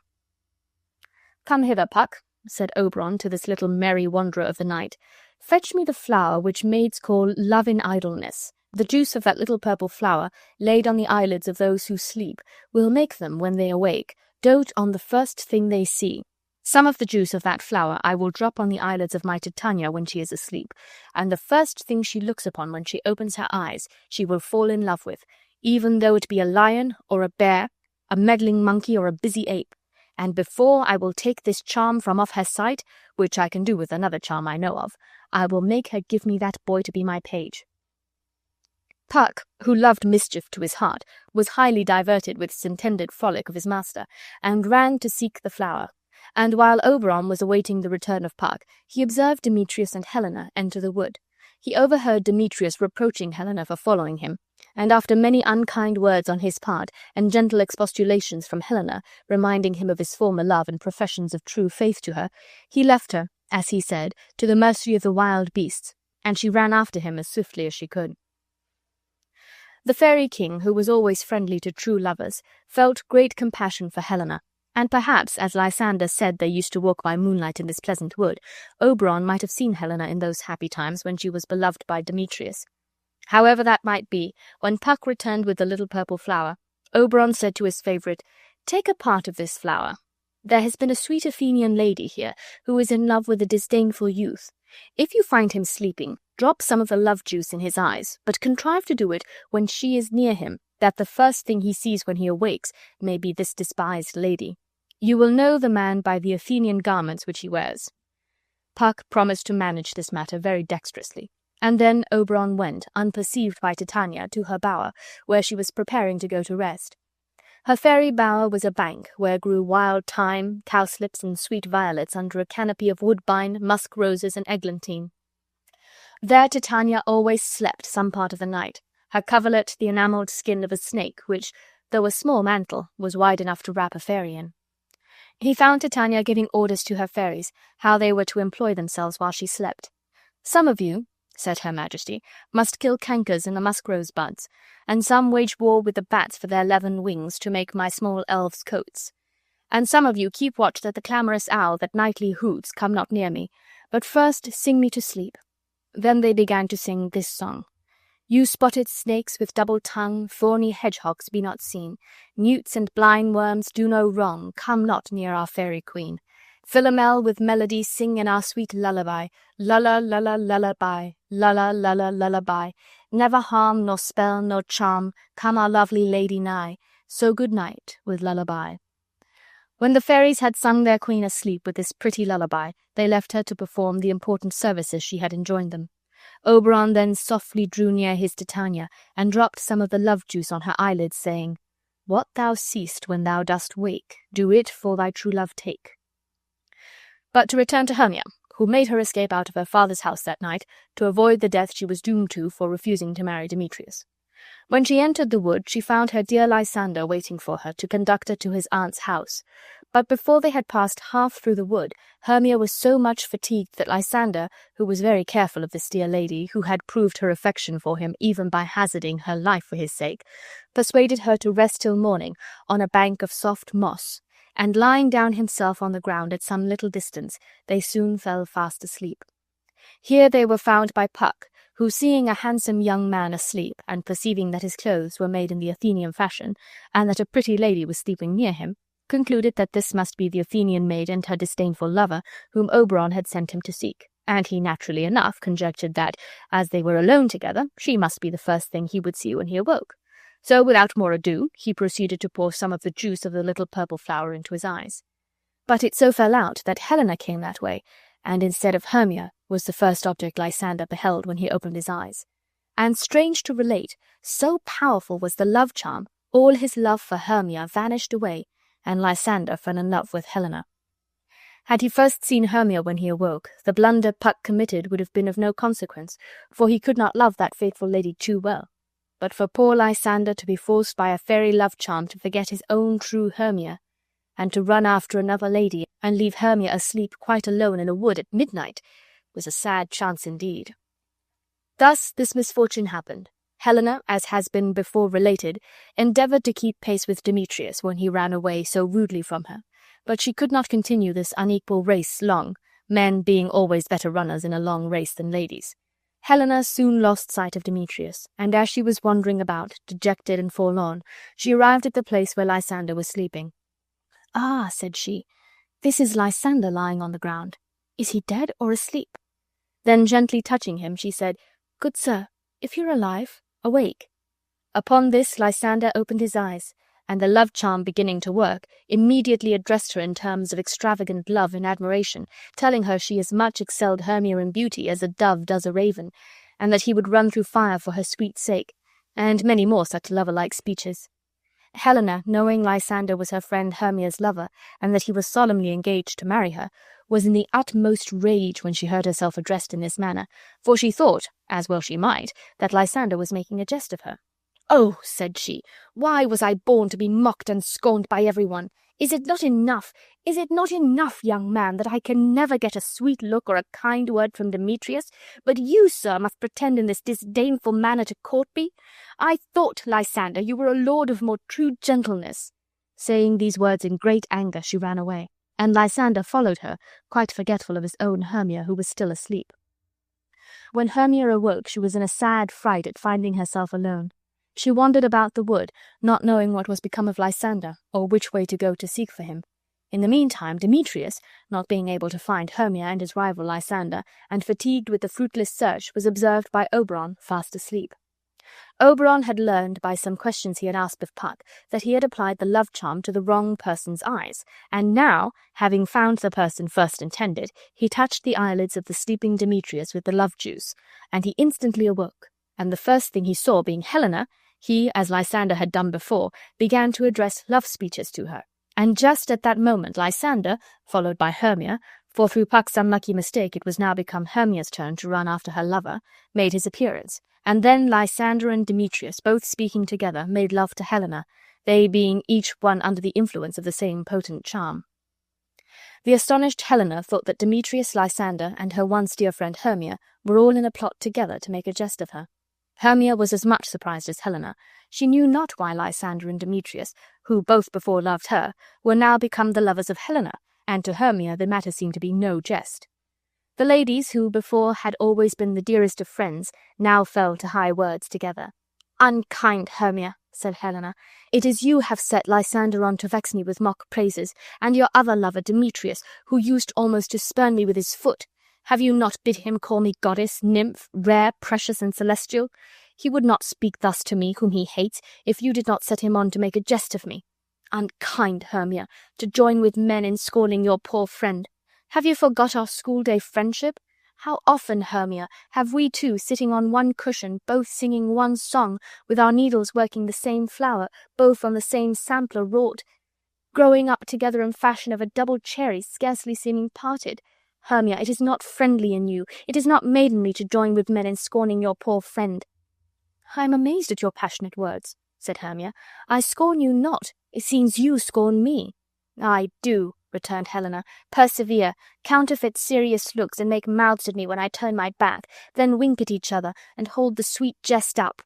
"Come hither, Puck," said Oberon to this little merry wanderer of the night. "Fetch me the flower which maids call love in idleness. The juice of that little purple flower, laid on the eyelids of those who sleep, will make them, when they awake, dote on the first thing they see. Some of the juice of that flower I will drop on the eyelids of my Titania when she is asleep, and the first thing she looks upon when she opens her eyes she will fall in love with, even though it be a lion or a bear, a meddling monkey or a busy ape. And before I will take this charm from off her sight, which I can do with another charm I know of, I will make her give me that boy to be my page." Puck, who loved mischief to his heart, was highly diverted with this intended frolic of his master, and ran to seek the flower. And while Oberon was awaiting the return of Puck, he observed Demetrius and Helena enter the wood. He overheard Demetrius reproaching Helena for following him, and after many unkind words on his part, and gentle expostulations from Helena, reminding him of his former love and professions of true faith to her, he left her, as he said, to the mercy of the wild beasts, and she ran after him as swiftly as she could. The fairy king, who was always friendly to true lovers, felt great compassion for Helena, and perhaps, as Lysander said they used to walk by moonlight in this pleasant wood, Oberon might have seen Helena in those happy times when she was beloved by Demetrius. However that might be, when Puck returned with the little purple flower, Oberon said to his favourite, "Take a part of this flower. There has been a sweet Athenian lady here, who is in love with a disdainful youth. If you find him sleeping, drop some of the love juice in his eyes, but contrive to do it when she is near him, that the first thing he sees when he awakes may be this despised lady. You will know the man by the Athenian garments which he wears." Puck promised to manage this matter very dexterously, and then Oberon went, unperceived by Titania, to her bower, where she was preparing to go to rest. Her fairy bower was a bank where grew wild thyme, cowslips, and sweet violets under a canopy of woodbine, musk roses, and eglantine. There Titania always slept some part of the night, her coverlet the enamelled skin of a snake, which, though a small mantle, was wide enough to wrap a fairy in. He found Titania giving orders to her fairies, how they were to employ themselves while she slept. "Some of you," said Her Majesty, "must kill cankers in the musk-rose buds, and some wage war with the bats for their leathern wings to make my small elves' coats. And some of you keep watch that the clamorous owl that nightly hoots come not near me, but first sing me to sleep." Then they began to sing this song. "You spotted snakes with double tongue, thorny hedgehogs be not seen. Newts and blind worms do no wrong, come not near our fairy queen. Philomel with melody sing in our sweet lullaby, lulla lulla lullaby, lulla lulla lullaby. Never harm nor spell nor charm come our lovely lady nigh, so good night with lullaby." When the fairies had sung their queen asleep with this pretty lullaby, they left her to perform the important services she had enjoined them. Oberon then softly drew near his Titania, and dropped some of the love-juice on her eyelids, saying, "What thou seest when thou dost wake, do it for thy true love take." But to return to Hermia, who made her escape out of her father's house that night, to avoid the death she was doomed to for refusing to marry Demetrius. When she entered the wood, she found her dear Lysander waiting for her to conduct her to his aunt's house. But before they had passed half through the wood, Hermia was so much fatigued that Lysander, who was very careful of this dear lady, who had proved her affection for him even by hazarding her life for his sake, persuaded her to rest till morning on a bank of soft moss, and lying down himself on the ground at some little distance, they soon fell fast asleep. Here they were found by Puck, who, seeing a handsome young man asleep, and perceiving that his clothes were made in the Athenian fashion, and that a pretty lady was sleeping near him, concluded that this must be the Athenian maid and her disdainful lover, whom Oberon had sent him to seek, and he naturally enough conjectured that, as they were alone together, she must be the first thing he would see when he awoke. So, without more ado, he proceeded to pour some of the juice of the little purple flower into his eyes. But it so fell out that Helena came that way, and instead of Hermia was the first object Lysander beheld when he opened his eyes. And strange to relate, so powerful was the love charm, all his love for Hermia vanished away, and Lysander fell in love with Helena. Had he first seen Hermia when he awoke, the blunder Puck committed would have been of no consequence, for he could not love that faithful lady too well. But for poor Lysander to be forced by a fairy love charm to forget his own true Hermia, and to run after another lady and leave Hermia asleep quite alone in a wood at midnight, was a sad chance indeed. Thus this misfortune happened. Helena, as has been before related, endeavoured to keep pace with Demetrius when he ran away so rudely from her, but she could not continue this unequal race long, men being always better runners in a long race than ladies. Helena soon lost sight of Demetrius, and as she was wandering about, dejected and forlorn, she arrived at the place where Lysander was sleeping. "Ah," said she, "this is Lysander lying on the ground. Is he dead or asleep?" Then gently touching him, she said, "Good sir, if you're alive, awake." Upon this Lysander opened his eyes, and the love charm beginning to work, immediately addressed her in terms of extravagant love and admiration, telling her she as much excelled Hermia in beauty as a dove does a raven, and that he would run through fire for her sweet sake, and many more such lover-like speeches. Helena, knowing Lysander was her friend Hermia's lover, and that he was solemnly engaged to marry her, was in the utmost rage when she heard herself addressed in this manner, for she thought, as well she might, that Lysander was making a jest of her. "Oh," said she, "why was I born to be mocked and scorned by everyone? Is it not enough, young man, that I can never get a sweet look or a kind word from Demetrius, but you, sir, must pretend in this disdainful manner to court me? I thought, Lysander, you were a lord of more true gentleness." Saying these words in great anger, she ran away, and Lysander followed her, quite forgetful of his own Hermia, who was still asleep. When Hermia awoke, she was in a sad fright at finding herself alone. She wandered about the wood, not knowing what was become of Lysander, or which way to go to seek for him. In the meantime, Demetrius, not being able to find Hermia and his rival Lysander, and fatigued with the fruitless search, was observed by Oberon fast asleep. Oberon had learned by some questions he had asked of Puck that he had applied the love charm to the wrong person's eyes, and now, having found the person first intended, he touched the eyelids of the sleeping Demetrius with the love juice, and he instantly awoke, and the first thing he saw being Helena, he, as Lysander had done before, began to address love speeches to her, and just at that moment Lysander, followed by Hermia, for through Puck's unlucky mistake it was now become Hermia's turn to run after her lover, made his appearance, and then Lysander and Demetrius, both speaking together, made love to Helena, they being each one under the influence of the same potent charm. The astonished Helena thought that Demetrius, Lysander, and her once dear friend Hermia were all in a plot together to make a jest of her. Hermia was as much surprised as Helena. She knew not why Lysander and Demetrius, who both before loved her, were now become the lovers of Helena, and to Hermia the matter seemed to be no jest. The ladies, who before had always been the dearest of friends, now fell to high words together. "Unkind Hermia," said Helena, "it is you have set Lysander on to vex me with mock praises, and your other lover Demetrius, who used almost to spurn me with his foot. Have you not bid him call me goddess, nymph, rare, precious, and celestial? He would not speak thus to me, whom he hates, if you did not set him on to make a jest of me. Unkind Hermia, to join with men in scorning your poor friend. Have you forgot our school-day friendship? How often, Hermia, have we two, sitting on one cushion, both singing one song, with our needles working the same flower, both on the same sampler wrought, growing up together in fashion of a double cherry, scarcely seeming parted? Hermia, it is not friendly in you, it is not maidenly to join with men in scorning your poor friend." "I am amazed at your passionate words," said Hermia. "I scorn you not, it seems you scorn me." "I do," returned Helena. "Persevere, counterfeit serious looks, and make mouths at me when I turn my back, then wink at each other, and hold the sweet jest up.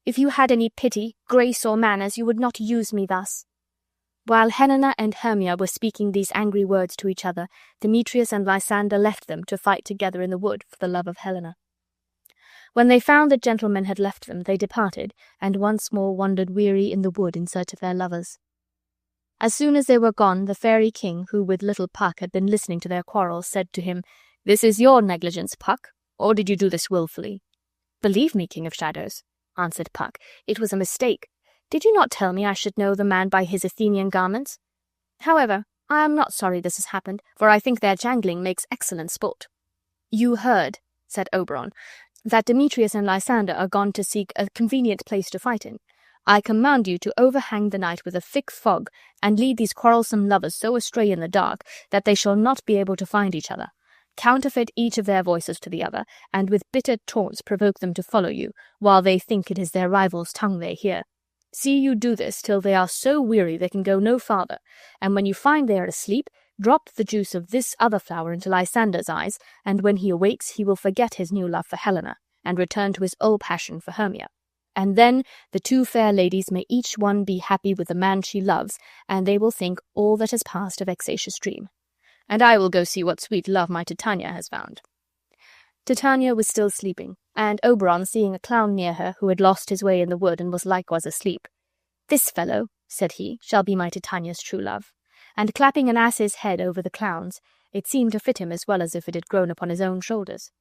If you had any pity, grace, or manners, you would not use me thus." While Helena and Hermia were speaking these angry words to each other, Demetrius and Lysander left them to fight together in the wood for the love of Helena. When they found the gentlemen had left them, they departed, and once more wandered weary in the wood in search of their lovers. As soon as they were gone, the fairy king, who with little Puck had been listening to their quarrel, said to him, "This is your negligence, Puck, or did you do this wilfully?" "Believe me, King of Shadows," answered Puck, "it was a mistake. Did you not tell me I should know the man by his Athenian garments? However, I am not sorry this has happened, for I think their jangling makes excellent sport." "You heard," said Oberon, "that Demetrius and Lysander are gone to seek a convenient place to fight in. I command you to overhang the night with a thick fog, and lead these quarrelsome lovers so astray in the dark that they shall not be able to find each other. Counterfeit each of their voices to the other, and with bitter taunts provoke them to follow you, while they think it is their rival's tongue they hear. See you do this till they are so weary they can go no farther, and when you find they are asleep, drop the juice of this other flower into Lysander's eyes, and when he awakes he will forget his new love for Helena, and return to his old passion for Hermia. And then the two fair ladies may each one be happy with the man she loves, and they will think all that has passed a vexatious dream. And I will go see what sweet love my Titania has found." Titania was still sleeping, and Oberon, seeing a clown near her who had lost his way in the wood and was likewise asleep, "This fellow," said he, "shall be my Titania's true love." And clapping an ass's head over the clown's, it seemed to fit him as well as if it had grown upon his own shoulders.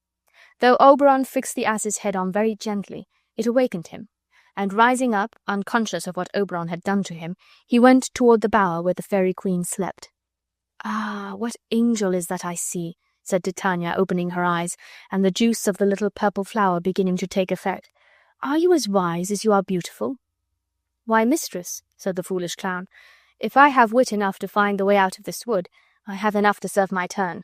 Though Oberon fixed the ass's head on very gently, it awakened him, and rising up, unconscious of what Oberon had done to him, he went toward the bower where the fairy queen slept. "Ah, what angel is that I see?" said Titania, opening her eyes, and the juice of the little purple flower beginning to take effect. "Are you as wise as you are beautiful?" "Why, mistress," said the foolish clown, "if I have wit enough to find the way out of this wood, I have enough to serve my turn."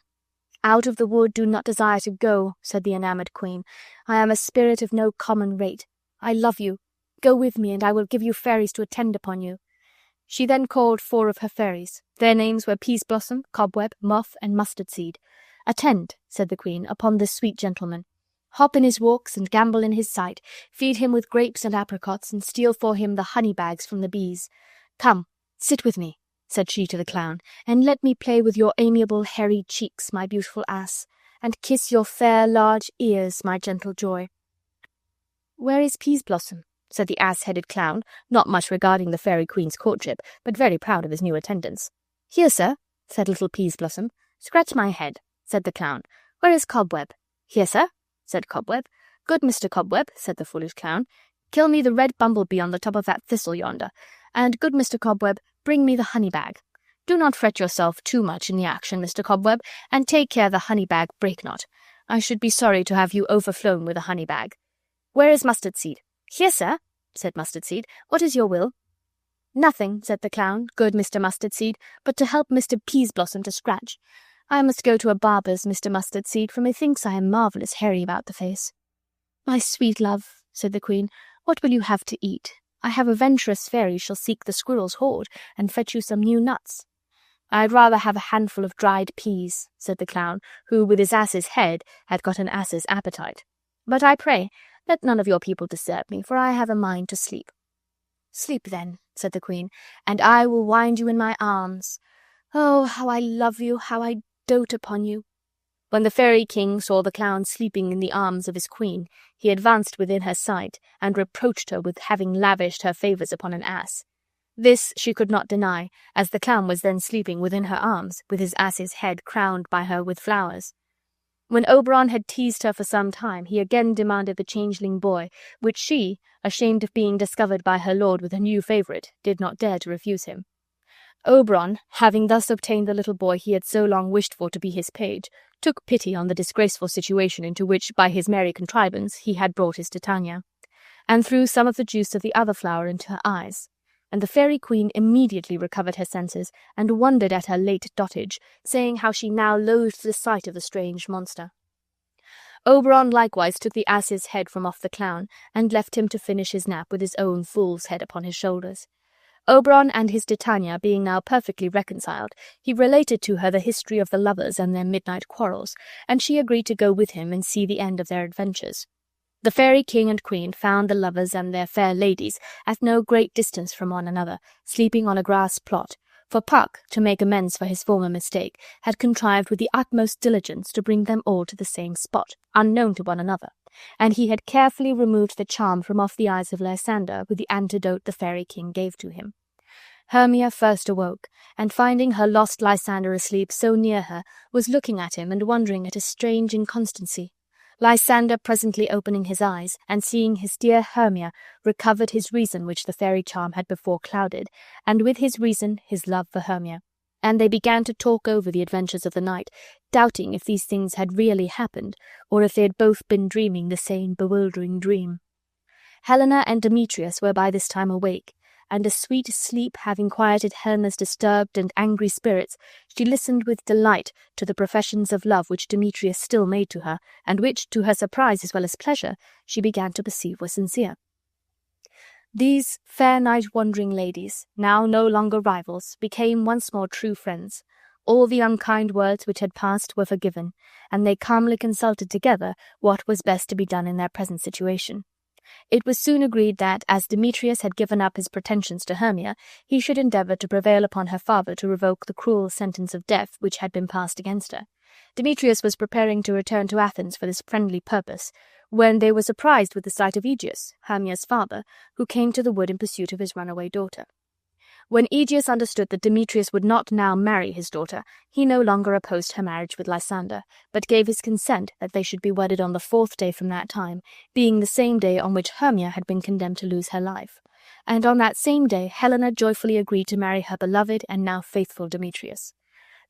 "Out of the wood do not desire to go," said the enamoured queen. "I am a spirit of no common rate. I love you. Go with me, and I will give you fairies to attend upon you." She then called 4 of her fairies. Their names were Peaseblossom, Cobweb, Moth, and Mustard Seed. "Attend," said the queen, "upon this sweet gentleman. Hop in his walks, and gambol in his sight, feed him with grapes and apricots, and steal for him the honey bags from the bees. Come, sit with me," said she to the clown, "and let me play with your amiable hairy cheeks, my beautiful ass, and kiss your fair large ears, my gentle joy." "Where is Peaseblossom?" said the ass-headed clown, not much regarding the fairy queen's courtship, but very proud of his new attendants. "Here, sir," said little Peaseblossom. "Scratch my head," said the clown. "Where is Cobweb?" "Here, sir," said Cobweb. "Good Mr. Cobweb," said the foolish clown, "kill me the red bumblebee on the top of that thistle yonder, and good Mr. Cobweb, bring me the honey bag. Do not fret yourself too much in the action, Mr. Cobweb, and take care the honey bag break not. I should be sorry to have you overflown with a honey bag. Where is Mustard Seed?" "Here, sir," said Mustard Seed. "What is your will?" "Nothing," said the clown, good Mr. Mustard Seed, "but to help Mr. Peaseblossom to scratch. I must go to a barber's, Mr. Mustard Seed, for methinks I am marvellous hairy about the face." "My sweet love," said the queen, "what will you have to eat? I have a venturous fairy shall seek the squirrel's hoard, and fetch you some new nuts." "I'd rather have a handful of dried peas," said the clown, who with his ass's head had got an ass's appetite. "But I pray, let none of your people disturb me, for I have a mind to sleep." "Sleep then," said the queen, "and I will wind you in my arms. Oh, how I love you, how I dote upon you." When the fairy king saw the clown sleeping in the arms of his queen, he advanced within her sight, and reproached her with having lavished her favours upon an ass. This she could not deny, as the clown was then sleeping within her arms, with his ass's head crowned by her with flowers. When Oberon had teased her for some time, he again demanded the changeling boy, which she, ashamed of being discovered by her lord with a new favourite, did not dare to refuse him. Oberon, having thus obtained the little boy he had so long wished for to be his page, took pity on the disgraceful situation into which, by his merry contrivance, he had brought his Titania, and threw some of the juice of the other flower into her eyes. And the fairy queen immediately recovered her senses, and wondered at her late dotage, saying how she now loathed the sight of the strange monster. Oberon likewise took the ass's head from off the clown, and left him to finish his nap with his own fool's head upon his shoulders. Oberon and his Titania being now perfectly reconciled, he related to her the history of the lovers and their midnight quarrels, and she agreed to go with him and see the end of their adventures. The fairy king and queen found the lovers and their fair ladies at no great distance from one another, sleeping on a grass plot, for Puck, to make amends for his former mistake, had contrived with the utmost diligence to bring them all to the same spot, unknown to one another, and he had carefully removed the charm from off the eyes of Lysander with the antidote the fairy king gave to him. Hermia first awoke, and finding her lost Lysander asleep so near her, was looking at him and wondering at his strange inconstancy. Lysander presently opening his eyes, and seeing his dear Hermia, recovered his reason which the fairy charm had before clouded, and with his reason his love for Hermia. And they began to talk over the adventures of the night, doubting if these things had really happened, or if they had both been dreaming the same bewildering dream. Helena and Demetrius were by this time awake, and a sweet sleep having quieted Helena's disturbed and angry spirits, she listened with delight to the professions of love which Demetrius still made to her, and which, to her surprise as well as pleasure, she began to perceive were sincere. These fair night-wandering ladies, now no longer rivals, became once more true friends. All the unkind words which had passed were forgiven, and they calmly consulted together what was best to be done in their present situation. It was soon agreed that, as Demetrius had given up his pretensions to Hermia, he should endeavour to prevail upon her father to revoke the cruel sentence of death which had been passed against her. Demetrius was preparing to return to Athens for this friendly purpose, when they were surprised with the sight of Aegeus, Hermia's father, who came to the wood in pursuit of his runaway daughter. When Aegeus understood that Demetrius would not now marry his daughter, he no longer opposed her marriage with Lysander, but gave his consent that they should be wedded on the 4th day from that time, being the same day on which Hermia had been condemned to lose her life. And on that same day Helena joyfully agreed to marry her beloved and now faithful Demetrius.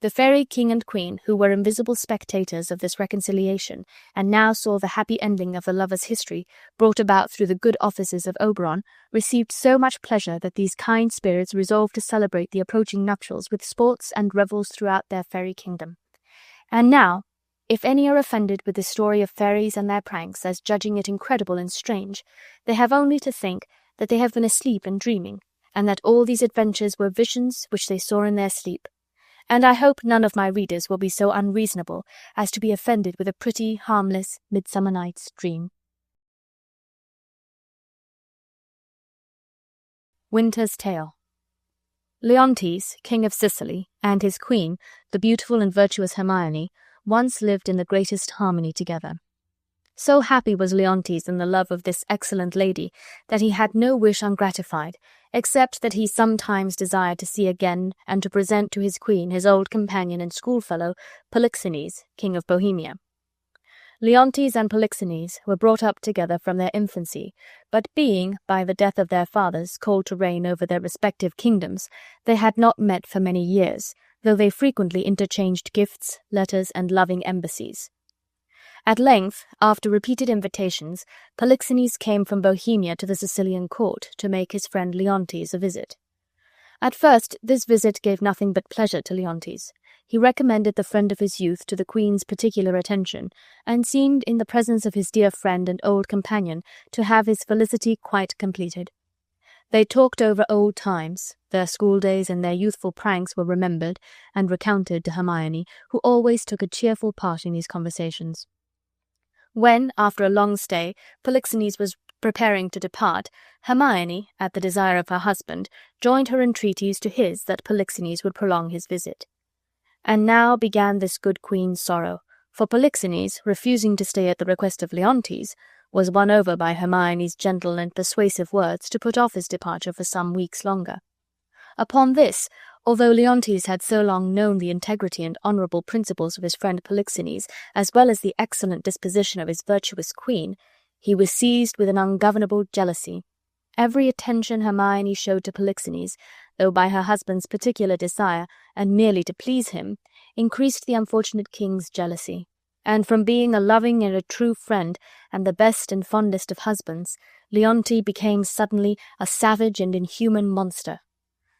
The fairy king and queen, who were invisible spectators of this reconciliation, and now saw the happy ending of the lovers' history, brought about through the good offices of Oberon, received so much pleasure that these kind spirits resolved to celebrate the approaching nuptials with sports and revels throughout their fairy kingdom. And now, if any are offended with the story of fairies and their pranks, as judging it incredible and strange, they have only to think that they have been asleep and dreaming, and that all these adventures were visions which they saw in their sleep. And I hope none of my readers will be so unreasonable as to be offended with a pretty, harmless Midsummer Night's Dream. Winter's Tale. Leontes, king of Sicily, and his queen, the beautiful and virtuous Hermione, once lived in the greatest harmony together. So happy was Leontes in the love of this excellent lady that he had no wish ungratified, except that he sometimes desired to see again and to present to his queen his old companion and schoolfellow, Polixenes, king of Bohemia. Leontes and Polixenes were brought up together from their infancy, but being, by the death of their fathers, called to reign over their respective kingdoms, they had not met for many years, though they frequently interchanged gifts, letters, and loving embassies. At length, after repeated invitations, Polixenes came from Bohemia to the Sicilian court to make his friend Leontes a visit. At first this visit gave nothing but pleasure to Leontes. He recommended the friend of his youth to the queen's particular attention, and seemed, in the presence of his dear friend and old companion, to have his felicity quite completed. They talked over old times, their schooldays and their youthful pranks were remembered and recounted to Hermione, who always took a cheerful part in these conversations. When, after a long stay, Polixenes was preparing to depart, Hermione, at the desire of her husband, joined her entreaties to his that Polixenes would prolong his visit. And now began this good queen's sorrow, for Polixenes, refusing to stay at the request of Leontes, was won over by Hermione's gentle and persuasive words to put off his departure for some weeks longer. Upon this, although Leontes had so long known the integrity and honourable principles of his friend Polixenes, as well as the excellent disposition of his virtuous queen, he was seized with an ungovernable jealousy. Every attention Hermione showed to Polixenes, though by her husband's particular desire, and merely to please him, increased the unfortunate king's jealousy, and from being a loving and a true friend, and the best and fondest of husbands, Leontes became suddenly a savage and inhuman monster.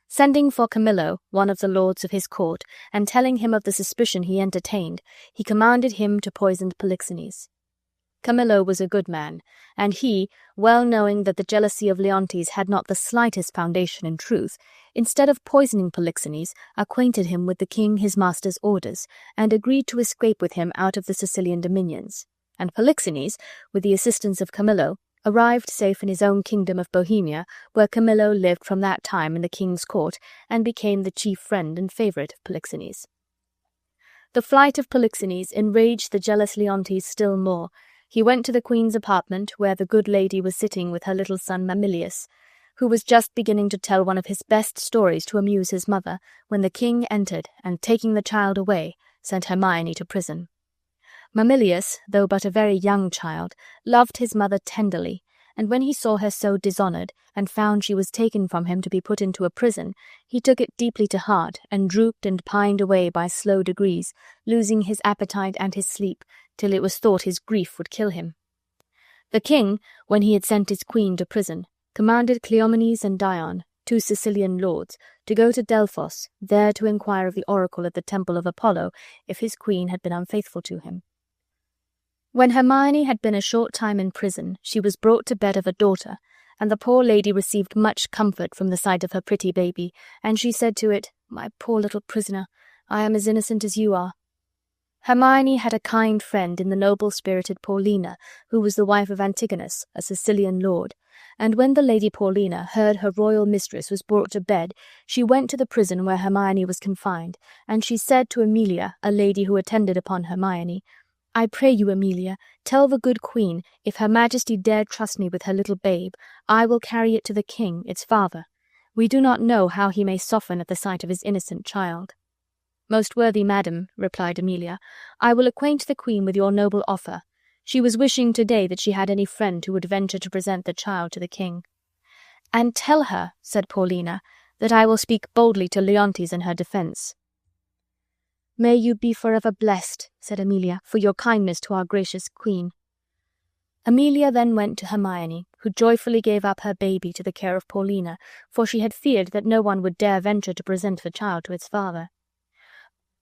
Sending for Camillo, one of the lords of his court, and telling him of the suspicion he entertained, he commanded him to poison Polixenes. Camillo was a good man, and he, well knowing that the jealousy of Leontes had not the slightest foundation in truth, instead of poisoning Polixenes, acquainted him with the king his master's orders, and agreed to escape with him out of the Sicilian dominions. And Polixenes, with the assistance of Camillo, arrived safe in his own kingdom of Bohemia, where Camillo lived from that time in the king's court, and became the chief friend and favourite of Polixenes. The flight of Polixenes enraged the jealous Leontes still more. He went to the queen's apartment, where the good lady was sitting with her little son Mamillius. who was just beginning to tell one of his best stories to amuse his mother, when the king entered and, taking the child away, sent Hermione to prison. Mamillius, though but a very young child, loved his mother tenderly, and when he saw her so dishonoured, and found she was taken from him to be put into a prison, he took it deeply to heart, and drooped and pined away by slow degrees, losing his appetite and his sleep, till it was thought his grief would kill him. The king, when he had sent his queen to prison, commanded Cleomenes and Dion, 2 Sicilian lords, to go to Delphos, there to inquire of the oracle at the temple of Apollo if his queen had been unfaithful to him. When Hermione had been a short time in prison, she was brought to bed of a daughter, and the poor lady received much comfort from the sight of her pretty baby, and she said to it, "My poor little prisoner, I am as innocent as you are." Hermione had a kind friend in the noble-spirited Paulina, who was the wife of Antigonus, a Sicilian lord, and when the Lady Paulina heard her royal mistress was brought to bed, she went to the prison where Hermione was confined, and she said to Emilia, a lady who attended upon Hermione, "I pray you, Emilia, tell the good queen, if her majesty dare trust me with her little babe, I will carry it to the king, its father. We do not know how he may soften at the sight of his innocent child." "Most worthy madam," replied Emilia, "I will acquaint the queen with your noble offer. She was wishing today that she had any friend who would venture to present the child to the king." "And tell her," said Paulina, "that I will speak boldly to Leontes in her defence." "May you be forever blessed," said Emilia, "for your kindness to our gracious queen." Emilia then went to Hermione, who joyfully gave up her baby to the care of Paulina, for she had feared that no one would dare venture to present the child to its father.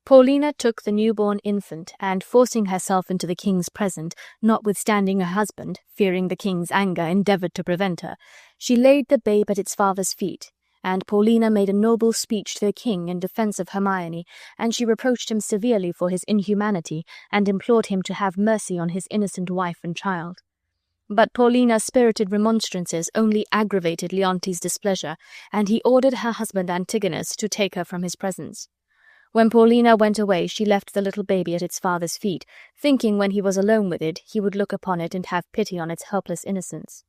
Paulina took the newborn infant, and, forcing herself into the king's presence, notwithstanding her husband, fearing the king's anger, endeavoured to prevent her, she laid the babe at its father's feet, and Paulina made a noble speech to the king in defence of Hermione, and she reproached him severely for his inhumanity, and implored him to have mercy on his innocent wife and child. But Paulina's spirited remonstrances only aggravated Leontes' displeasure, and he ordered her husband Antigonus to take her from his presence. When Paulina went away, she left the little baby at its father's feet, thinking when he was alone with it he would look upon it and have pity on its helpless innocence.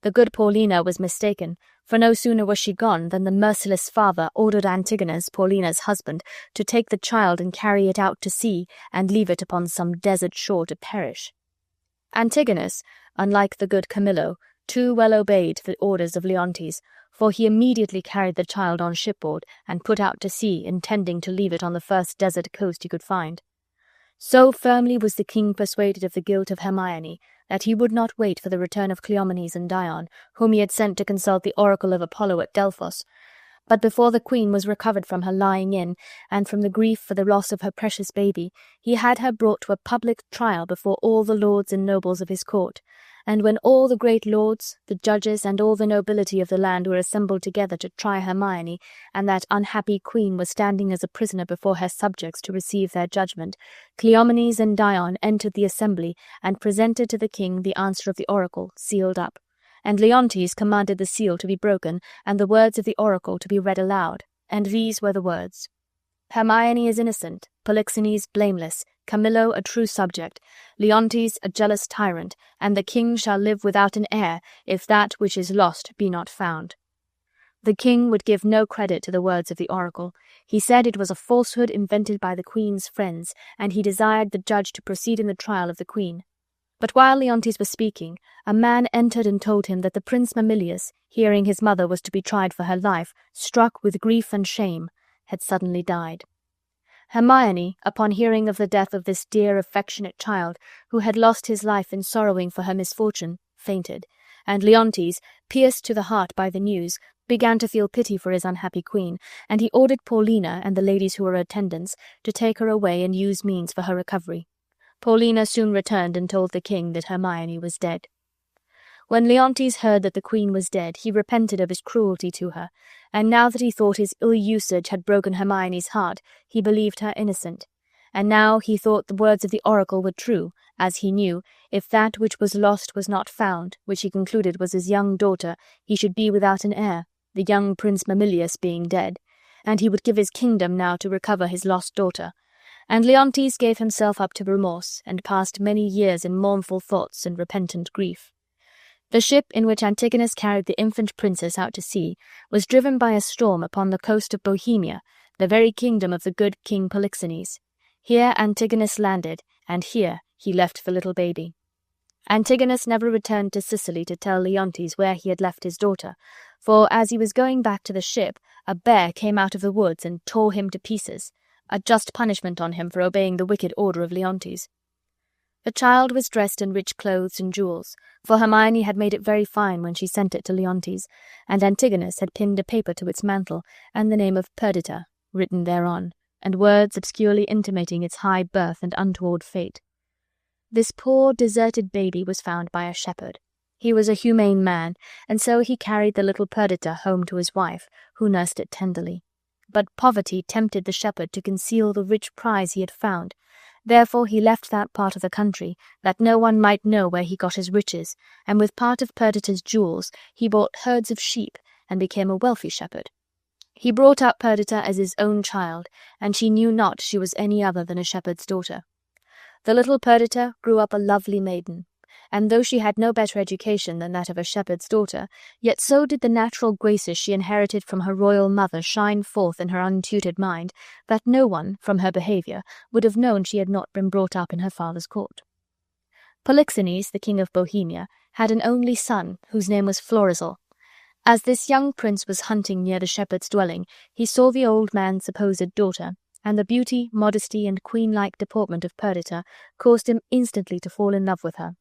The good Paulina was mistaken, for no sooner was she gone than the merciless father ordered Antigonus, Paulina's husband, to take the child and carry it out to sea, and leave it upon some desert shore to perish. Antigonus, unlike the good Camillo, too well obeyed the orders of Leontes, for he immediately carried the child on shipboard and put out to sea, intending to leave it on the first desert coast he could find. So firmly was the king persuaded of the guilt of Hermione that he would not wait for the return of Cleomenes and Dion, whom he had sent to consult the oracle of Apollo at Delphos. But before the queen was recovered from her lying in, and from the grief for the loss of her precious baby, he had her brought to a public trial before all the lords and nobles of his court. And when all the great lords, the judges, and all the nobility of the land were assembled together to try Hermione, and that unhappy queen was standing as a prisoner before her subjects to receive their judgment, Cleomenes and Dion entered the assembly and presented to the king the answer of the oracle, sealed up. And Leontes commanded the seal to be broken, and the words of the oracle to be read aloud. And these were the words: "Hermione is innocent, Polixenes blameless, Camillo a true subject, Leontes a jealous tyrant, and the king shall live without an heir, if that which is lost be not found." The king would give no credit to the words of the oracle. He said it was a falsehood invented by the queen's friends, and he desired the judge to proceed in the trial of the queen. But while Leontes was speaking, a man entered and told him that the Prince Mamillius, hearing his mother was to be tried for her life, struck with grief and shame, had suddenly died. Hermione, upon hearing of the death of this dear, affectionate child, who had lost his life in sorrowing for her misfortune, fainted, and Leontes, pierced to the heart by the news, began to feel pity for his unhappy queen, and he ordered Paulina and the ladies who were attendants to take her away and use means for her recovery. Paulina soon returned and told the king that Hermione was dead. When Leontes heard that the queen was dead, he repented of his cruelty to her, and now that he thought his ill usage had broken Hermione's heart, he believed her innocent. And now he thought the words of the oracle were true, as he knew, if that which was lost was not found, which he concluded was his young daughter, he should be without an heir, the young Prince Mamillius being dead, and he would give his kingdom now to recover his lost daughter. And Leontes gave himself up to remorse, and passed many years in mournful thoughts and repentant grief. The ship in which Antigonus carried the infant princess out to sea was driven by a storm upon the coast of Bohemia, the very kingdom of the good King Polixenes. Here Antigonus landed, and here he left the little baby. Antigonus never returned to Sicily to tell Leontes where he had left his daughter, for as he was going back to the ship, a bear came out of the woods and tore him to pieces, a just punishment on him for obeying the wicked order of Leontes. The child was dressed in rich clothes and jewels, for Hermione had made it very fine when she sent it to Leontes, and Antigonus had pinned a paper to its mantle, and the name of Perdita written thereon, and words obscurely intimating its high birth and untoward fate. This poor deserted baby was found by a shepherd. He was a humane man, and so he carried the little Perdita home to his wife, who nursed it tenderly. But poverty tempted the shepherd to conceal the rich prize he had found. Therefore he left that part of the country, that no one might know where he got his riches, and with part of Perdita's jewels he bought herds of sheep, and became a wealthy shepherd. He brought up Perdita as his own child, and she knew not she was any other than a shepherd's daughter. The little Perdita grew up a lovely maiden, and though she had no better education than that of a shepherd's daughter, yet so did the natural graces she inherited from her royal mother shine forth in her untutored mind, that no one, from her behaviour, would have known she had not been brought up in her father's court. Polixenes, the king of Bohemia, had an only son, whose name was Florizel. As this young prince was hunting near the shepherd's dwelling, he saw the old man's supposed daughter, and the beauty, modesty, and queen-like deportment of Perdita caused him instantly to fall in love with her.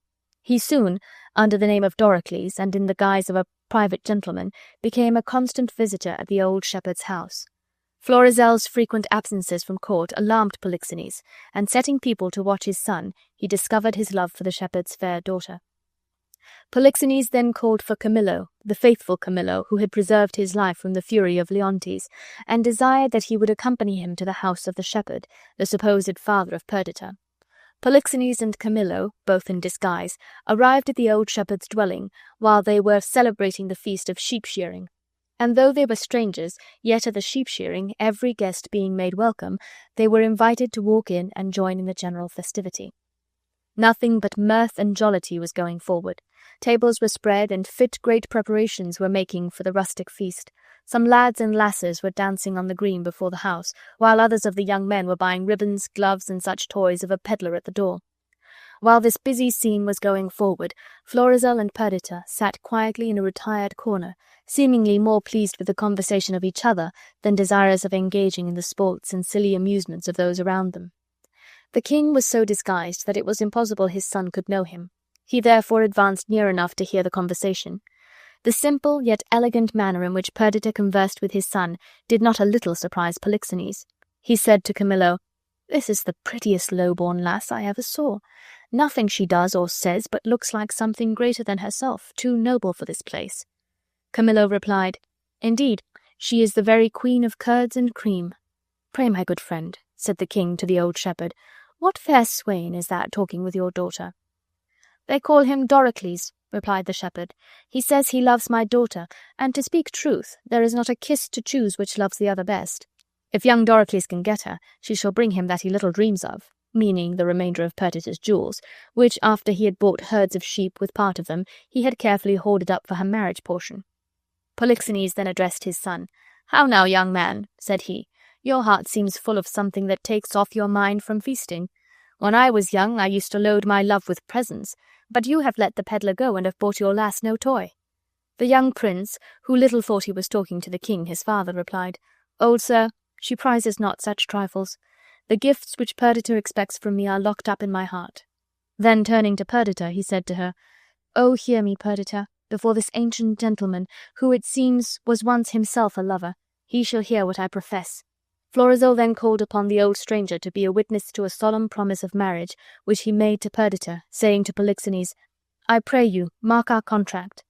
He soon, under the name of Doricles, and in the guise of a private gentleman, became a constant visitor at the old shepherd's house. Florizel's frequent absences from court alarmed Polixenes, and setting people to watch his son, he discovered his love for the shepherd's fair daughter. Polixenes then called for Camillo, the faithful Camillo, who had preserved his life from the fury of Leontes, and desired that he would accompany him to the house of the shepherd, the supposed father of Perdita. Polixenes and Camillo, both in disguise, arrived at the old shepherd's dwelling while they were celebrating the feast of sheep-shearing. And though they were strangers, yet at the sheep-shearing, every guest being made welcome, they were invited to walk in and join in the general festivity. Nothing but mirth and jollity was going forward. Tables were spread, and fit great preparations were making for the rustic feast. Some lads and lasses were dancing on the green before the house, while others of the young men were buying ribbons, gloves, and such toys of a pedlar at the door. While this busy scene was going forward, Florizel and Perdita sat quietly in a retired corner, seemingly more pleased with the conversation of each other than desirous of engaging in the sports and silly amusements of those around them. The king was so disguised that it was impossible his son could know him. He therefore advanced near enough to hear the conversation. The simple yet elegant manner in which Perdita conversed with his son did not a little surprise Polixenes. He said to Camillo, "This is the prettiest low-born lass I ever saw. Nothing she does or says but looks like something greater than herself, too noble for this place." Camillo replied, "Indeed, she is the very queen of curds and cream." "Pray, my good friend," said the king to the old shepherd, "what fair swain is that talking with your daughter?" "They call him Doricles," replied the shepherd. "He says he loves my daughter, and to speak truth, there is not a kiss to choose which loves the other best. If young Doricles can get her, she shall bring him that he little dreams of," meaning the remainder of Perdita's jewels, which, after he had bought herds of sheep with part of them, he had carefully hoarded up for her marriage portion. Polixenes then addressed his son. "How now, young man," said he, "your heart seems full of something that takes off your mind from feasting. When I was young, I used to load my love with presents, but you have let the pedlar go and have bought your lass no toy." The young prince, who little thought he was talking to the king his father, replied, "Old sir, she prizes not such trifles. The gifts which Perdita expects from me are locked up in my heart." Then turning to Perdita, he said to her, "Oh, hear me, Perdita, before this ancient gentleman, who it seems was once himself a lover. He shall hear what I profess." Florizel then called upon the old stranger to be a witness to a solemn promise of marriage, which he made to Perdita, saying to Polixenes, "I pray you, mark our contract."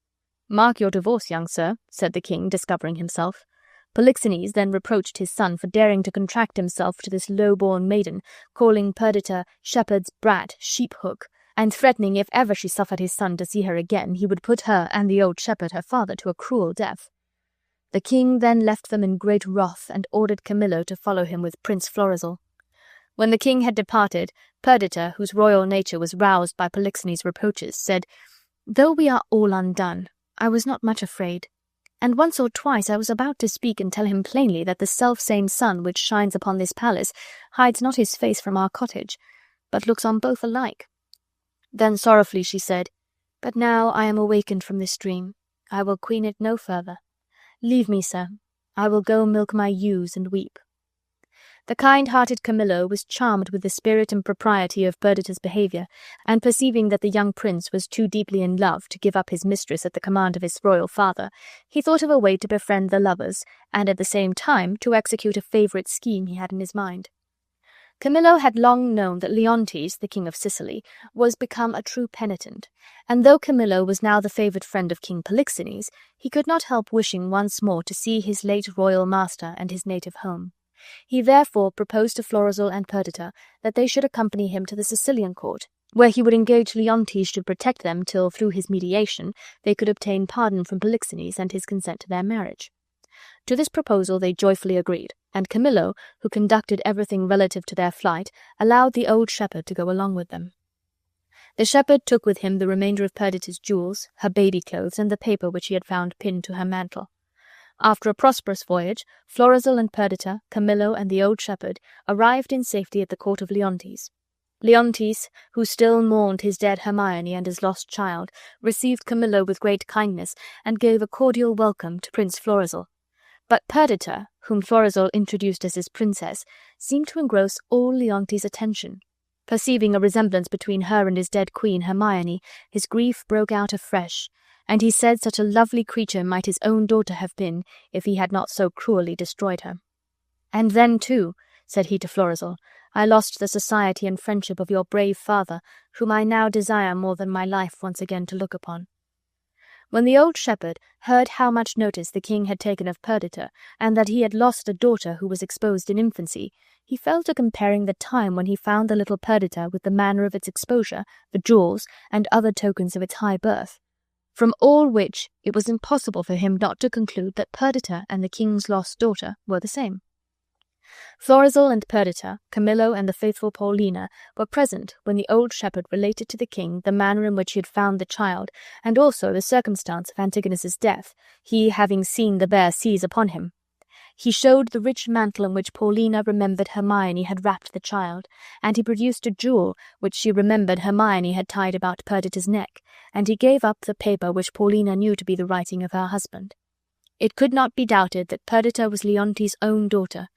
"Mark your divorce, young sir," said the king, discovering himself. Polixenes then reproached his son for daring to contract himself to this low-born maiden, calling Perdita shepherd's brat, sheep-hook, and threatening if ever she suffered his son to see her again, he would put her and the old shepherd her father to a cruel death. The king then left them in great wrath, and ordered Camillo to follow him with Prince Florizel. When the king had departed, Perdita, whose royal nature was roused by Polixenes' reproaches, said, Though we are all undone, I was not much afraid, and once or twice I was about to speak and tell him plainly that the self-same sun which shines upon this palace hides not his face from our cottage, but looks on both alike. Then sorrowfully she said, But now I am awakened from this dream. I will queen it no further. Leave me, sir. I will go milk my ewes and weep. The kind-hearted Camillo was charmed with the spirit and propriety of Perdita's behaviour, and perceiving that the young prince was too deeply in love to give up his mistress at the command of his royal father, he thought of a way to befriend the lovers, and at the same time to execute a favourite scheme he had in his mind. Camillo had long known that Leontes, the king of Sicily, was become a true penitent, and though Camillo was now the favoured friend of King Polixenes, he could not help wishing once more to see his late royal master and his native home. He therefore proposed to Florizel and Perdita that they should accompany him to the Sicilian court, where he would engage Leontes to protect them till, through his mediation, they could obtain pardon from Polixenes and his consent to their marriage. To this proposal they joyfully agreed, and Camillo, who conducted everything relative to their flight, allowed the old shepherd to go along with them. The shepherd took with him the remainder of Perdita's jewels, her baby clothes, and the paper which he had found pinned to her mantle. After a prosperous voyage, Florizel and Perdita, Camillo, and the old shepherd arrived in safety at the court of Leontes. Leontes, who still mourned his dead Hermione and his lost child, received Camillo with great kindness, and gave a cordial welcome to Prince Florizel. But Perdita, whom Florizel introduced as his princess, seemed to engross all Leontes' attention. Perceiving a resemblance between her and his dead queen Hermione, his grief broke out afresh, and he said such a lovely creature might his own daughter have been, if he had not so cruelly destroyed her. And then, too, said he to Florizel, I lost the society and friendship of your brave father, whom I now desire more than my life once again to look upon. When the old shepherd heard how much notice the king had taken of Perdita, and that he had lost a daughter who was exposed in infancy, he fell to comparing the time when he found the little Perdita with the manner of its exposure, the jewels, and other tokens of its high birth. From all which it was impossible for him not to conclude that Perdita and the king's lost daughter were the same. Florizel and Perdita, Camillo and the faithful Paulina were present when the old shepherd related to the king the manner in which he had found the child, and also the circumstance of Antigonus's death, he having seen the bear seize upon him. He showed the rich mantle in which Paulina remembered Hermione had wrapped the child, and he produced a jewel which she remembered Hermione had tied about Perdita's neck, and he gave up the paper which Paulina knew to be the writing of her husband. It could not be doubted that Perdita was Leontes' own daughter,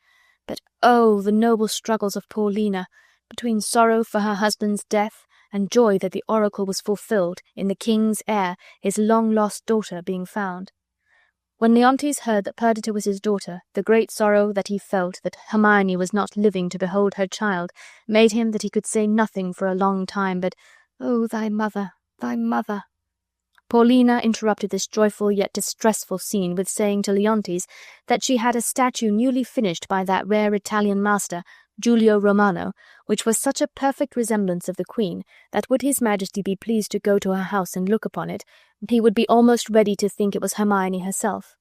but oh, the noble struggles of Paulina, between sorrow for her husband's death and joy that the oracle was fulfilled in the king's heir, his long-lost daughter being found. When Leontes heard that Perdita was his daughter, the great sorrow that he felt that Hermione was not living to behold her child made him that he could say nothing for a long time but, "Oh, thy mother, thy mother." Paulina interrupted this joyful yet distressful scene with saying to Leontes that she had a statue newly finished by that rare Italian master, Giulio Romano, which was such a perfect resemblance of the queen that would his majesty be pleased to go to her house and look upon it, he would be almost ready to think it was Hermione herself.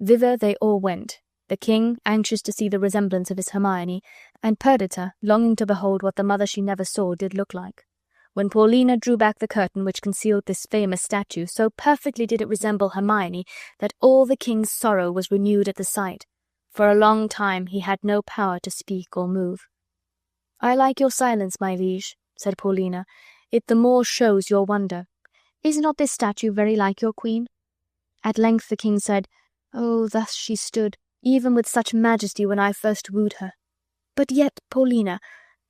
Thither they all went, the king anxious to see the resemblance of his Hermione, and Perdita longing to behold what the mother she never saw did look like. When Paulina drew back the curtain which concealed this famous statue, so perfectly did it resemble Hermione that all the king's sorrow was renewed at the sight. For a long time he had no power to speak or move. "I like your silence, my liege," said Paulina. "It the more shows your wonder. Is not this statue very like your queen?" At length the king said, "Oh, thus she stood, even with such majesty when I first wooed her. But yet, Paulina,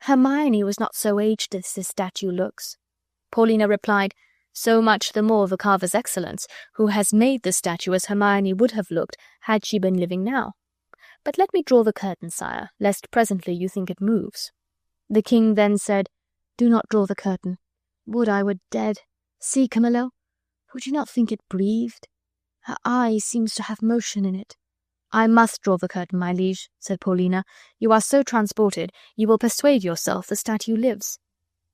Hermione was not so aged as this statue looks." Paulina replied, "So much the more the carver's excellence, who has made the statue as Hermione would have looked had she been living now. But let me draw the curtain, sire, lest presently you think it moves." The king then said, "Do not draw the curtain. Would I were dead. See, Camillo, would you not think it breathed? Her eye seems to have motion in it." "I must draw the curtain, my liege," said Paulina. "You are so transported, you will persuade yourself the statue lives."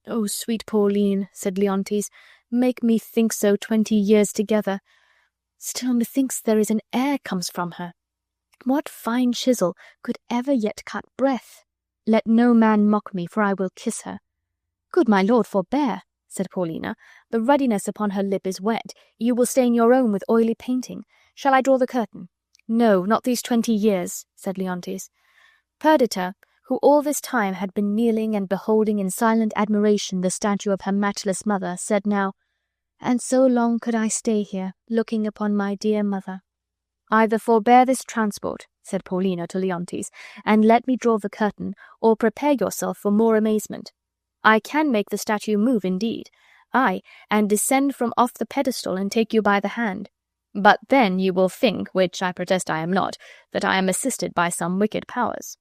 "Oh, sweet Pauline," said Leontes, "make me think so 20 years together. Still methinks there is an air comes from her. What fine chisel could ever yet cut breath? Let no man mock me, for I will kiss her." "Good my lord, forbear," said Paulina. "The ruddiness upon her lip is wet. You will stain your own with oily painting. Shall I draw the curtain?" "No, not these 20 years," said Leontes. Perdita, who all this time had been kneeling and beholding in silent admiration the statue of her matchless mother, said now, "And so long could I stay here, looking upon my dear mother." "Either forbear this transport," said Paulina to Leontes, "and let me draw the curtain, or prepare yourself for more amazement. I can make the statue move indeed, ay, and descend from off the pedestal and take you by the hand. But then you will think, which I protest I am not, that I am assisted by some wicked powers."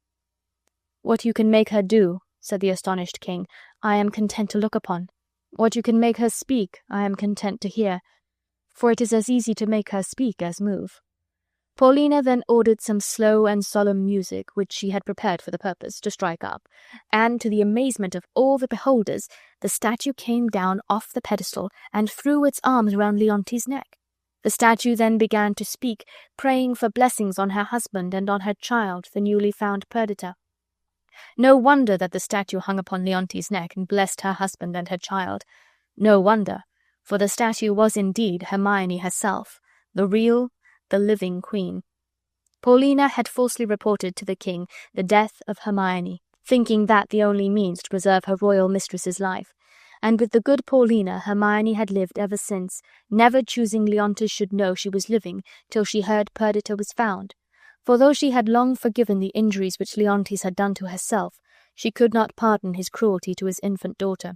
"What you can make her do," said the astonished king, "I am content to look upon. What you can make her speak, I am content to hear. For it is as easy to make her speak as move." Paulina then ordered some slow and solemn music, which she had prepared for the purpose, to strike up, and, to the amazement of all the beholders, the statue came down off the pedestal and threw its arms round Leontes' neck. The statue then began to speak, praying for blessings on her husband and on her child, the newly found Perdita. No wonder that the statue hung upon Leontes' neck and blessed her husband and her child. No wonder, for the statue was indeed Hermione herself, the real, the living queen. Paulina had falsely reported to the king the death of Hermione, thinking that the only means to preserve her royal mistress's life, and with the good Paulina Hermione had lived ever since, never choosing Leontes should know she was living till she heard Perdita was found. For though she had long forgiven the injuries which Leontes had done to herself, she could not pardon his cruelty to his infant daughter.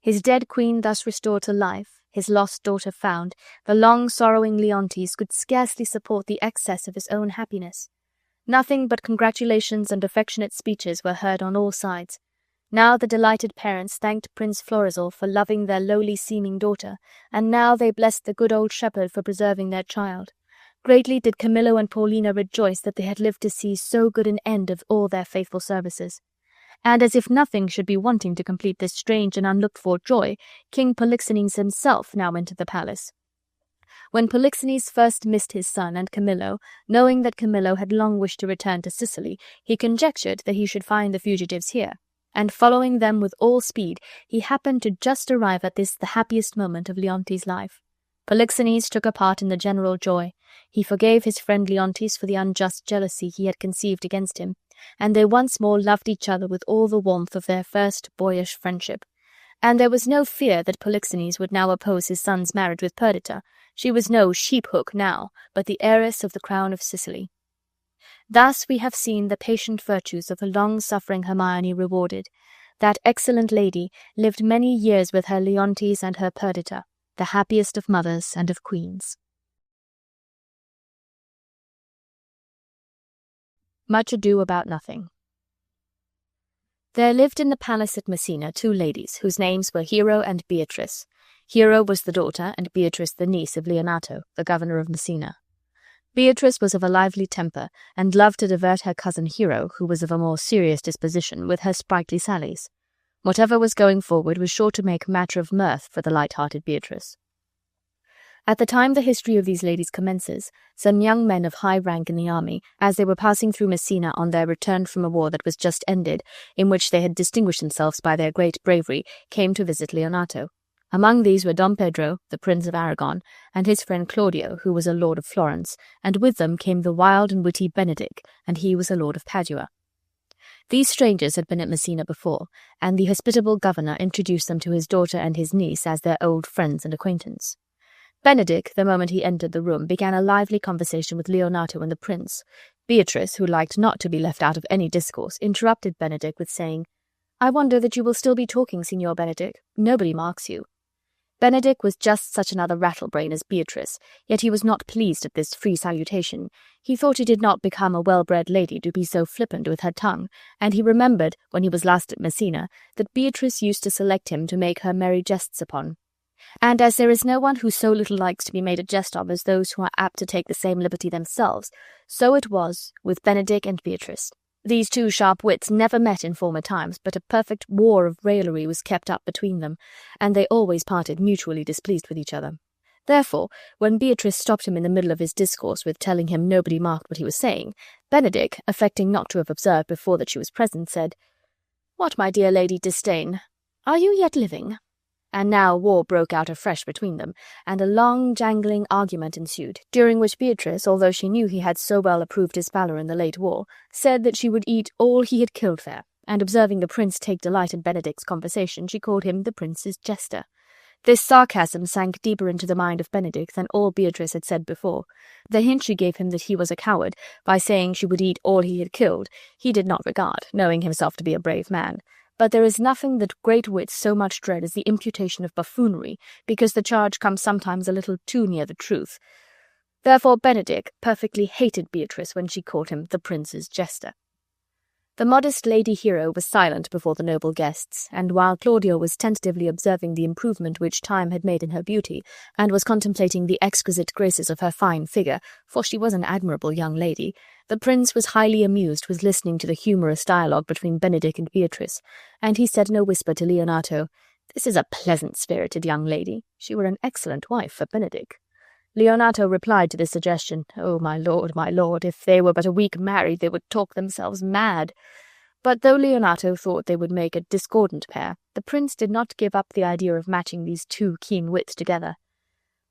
His dead queen thus restored to life, his lost daughter found, the long-sorrowing Leontes could scarcely support the excess of his own happiness. Nothing but congratulations and affectionate speeches were heard on all sides. Now the delighted parents thanked Prince Florizel for loving their lowly-seeming daughter, and now they blessed the good old shepherd for preserving their child. Greatly did Camillo and Paulina rejoice that they had lived to see so good an end of all their faithful services. And as if nothing should be wanting to complete this strange and unlooked-for joy, King Polixenes himself now entered the palace. When Polixenes first missed his son and Camillo, knowing that Camillo had long wished to return to Sicily, he conjectured that he should find the fugitives here, and following them with all speed, he happened to just arrive at this the happiest moment of Leontes' life. Polixenes took a part in the general joy. He forgave his friend Leontes for the unjust jealousy he had conceived against him, and they once more loved each other with all the warmth of their first boyish friendship. And there was no fear that Polixenes would now oppose his son's marriage with Perdita. She was no sheep-hook now, but the heiress of the crown of Sicily. Thus we have seen the patient virtues of the long-suffering Hermione rewarded. That excellent lady lived many years with her Leontes and her Perdita, the happiest of mothers and of queens. Much Ado About Nothing. There lived in the palace at Messina 2 ladies, whose names were Hero and Beatrice. Hero was the daughter, and Beatrice the niece of Leonato, the governor of Messina. Beatrice was of a lively temper, and loved to divert her cousin Hero, who was of a more serious disposition, with her sprightly sallies. Whatever was going forward was sure to make matter of mirth for the light-hearted Beatrice. At the time the history of these ladies commences, some young men of high rank in the army, as they were passing through Messina on their return from a war that was just ended, in which they had distinguished themselves by their great bravery, came to visit Leonato. Among these were Don Pedro, the Prince of Aragon, and his friend Claudio, who was a lord of Florence, and with them came the wild and witty Benedick, and he was a lord of Padua. These strangers had been at Messina before, and the hospitable governor introduced them to his daughter and his niece as their old friends and acquaintance. Benedick, the moment he entered the room, began a lively conversation with Leonato and the prince. Beatrice, who liked not to be left out of any discourse, interrupted Benedick with saying, "I wonder that you will still be talking, Signor Benedick. Nobody marks you." Benedick was just such another rattlebrain as Beatrice, yet he was not pleased at this free salutation. He thought it did not become a well-bred lady to be so flippant with her tongue, and he remembered, when he was last at Messina, that Beatrice used to select him to make her merry jests upon. And as there is no one who so little likes to be made a jest of as those who are apt to take the same liberty themselves, so it was with Benedick and Beatrice. These 2 sharp wits never met in former times, but a perfect war of raillery was kept up between them, and they always parted mutually displeased with each other. Therefore, when Beatrice stopped him in the middle of his discourse with telling him nobody marked what he was saying, Benedick, affecting not to have observed before that she was present, said, "What, my dear Lady Disdain, are you yet living?" And now war broke out afresh between them, and a long, jangling argument ensued, during which Beatrice, although she knew he had so well approved his valour in the late war, said that she would eat all he had killed there, and observing the prince take delight in Benedict's conversation, she called him the prince's jester. This sarcasm sank deeper into the mind of Benedict than all Beatrice had said before. The hint she gave him that he was a coward, by saying she would eat all he had killed, he did not regard, knowing himself to be a brave man. But there is nothing that great wits so much dread as the imputation of buffoonery, because the charge comes sometimes a little too near the truth. Therefore Benedict perfectly hated Beatrice when she called him the prince's jester. The modest Lady Hero was silent before the noble guests, and while Claudio was tentatively observing the improvement which time had made in her beauty, and was contemplating the exquisite graces of her fine figure, for she was an admirable young lady, the prince was highly amused with listening to the humorous dialogue between Benedict and Beatrice, and he said in a whisper to Leonato, "This is a pleasant-spirited young lady. She were an excellent wife for Benedict." Leonato replied to this suggestion, "Oh, my lord, if they were but a week married, they would talk themselves mad." But though Leonato thought they would make a discordant pair, the prince did not give up the idea of matching these two keen wits together.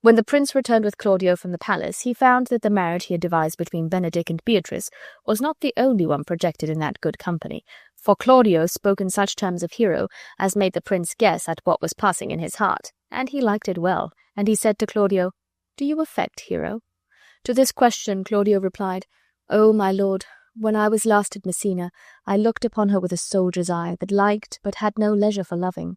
When the prince returned with Claudio from the palace, he found that the marriage he had devised between Benedict and Beatrice was not the only one projected in that good company, for Claudio spoke in such terms of Hero as made the prince guess at what was passing in his heart, and he liked it well, and he said to Claudio, "Do you affect Hero?" To this question Claudio replied, "Oh, my lord, when I was last at Messina, I looked upon her with a soldier's eye, that liked, but had no leisure for loving.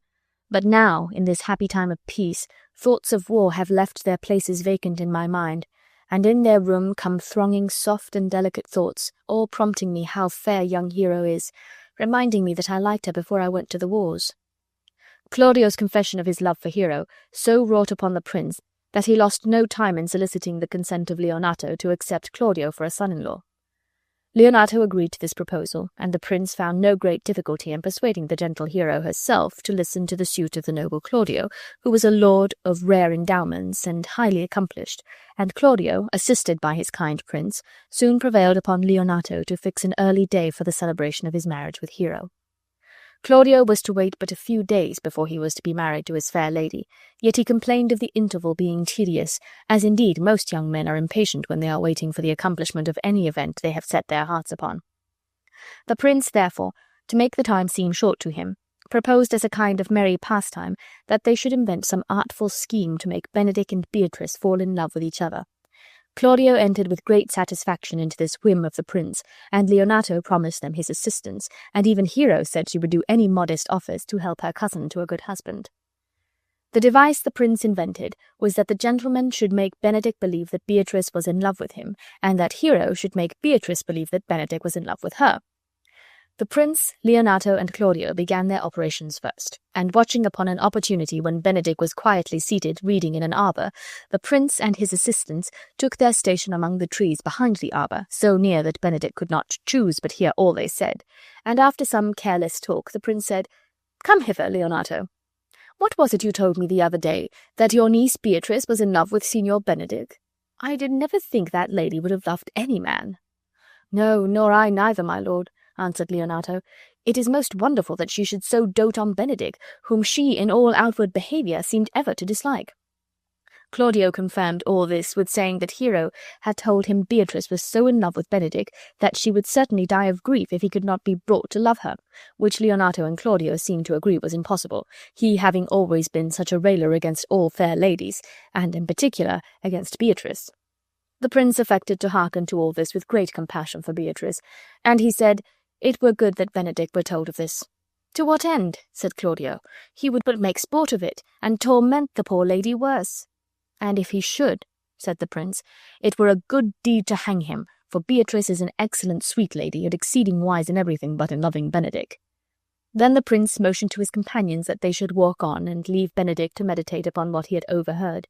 But now, in this happy time of peace, thoughts of war have left their places vacant in my mind, and in their room come thronging soft and delicate thoughts, all prompting me how fair young Hero is, reminding me that I liked her before I went to the wars." Claudio's confession of his love for Hero so wrought upon the prince that he lost no time in soliciting the consent of Leonato to accept Claudio for a son-in-law. Leonato agreed to this proposal, and the prince found no great difficulty in persuading the gentle Hero herself to listen to the suit of the noble Claudio, who was a lord of rare endowments and highly accomplished, and Claudio, assisted by his kind prince, soon prevailed upon Leonato to fix an early day for the celebration of his marriage with Hero. Claudio was to wait but a few days before he was to be married to his fair lady, yet he complained of the interval being tedious, as indeed most young men are impatient when they are waiting for the accomplishment of any event they have set their hearts upon. The prince, therefore, to make the time seem short to him, proposed as a kind of merry pastime that they should invent some artful scheme to make Benedict and Beatrice fall in love with each other. Claudio entered with great satisfaction into this whim of the prince, and Leonato promised them his assistance, and even Hero said she would do any modest office to help her cousin to a good husband. The device the prince invented was that the gentleman should make Benedict believe that Beatrice was in love with him, and that Hero should make Beatrice believe that Benedict was in love with her. The prince, Leonato, and Claudio began their operations first, and watching upon an opportunity when Benedict was quietly seated reading in an arbour, the prince and his assistants took their station among the trees behind the arbour, so near that Benedict could not choose but hear all they said, and after some careless talk the prince said, "Come hither, Leonato. What was it you told me the other day, that your niece Beatrice was in love with Signor Benedict? I did never think that lady would have loved any man." "No, nor I neither, my lord," answered Leonato. "It is most wonderful that she should so dote on Benedict, whom she in all outward behaviour seemed ever to dislike." Claudio confirmed all this with saying that Hero had told him Beatrice was so in love with Benedict that she would certainly die of grief if he could not be brought to love her, which Leonato and Claudio seemed to agree was impossible, he having always been such a railer against all fair ladies, and in particular against Beatrice. The prince affected to hearken to all this with great compassion for Beatrice, and he said, it were good that Benedict were told of this. "To what end?" said Claudio. "He would but make sport of it, and torment the poor lady worse." "And if he should," said the prince, "it were a good deed to hang him, for Beatrice is an excellent sweet lady, and exceeding wise in everything but in loving Benedict." Then the prince motioned to his companions that they should walk on, and leave Benedict to meditate upon what he had overheard.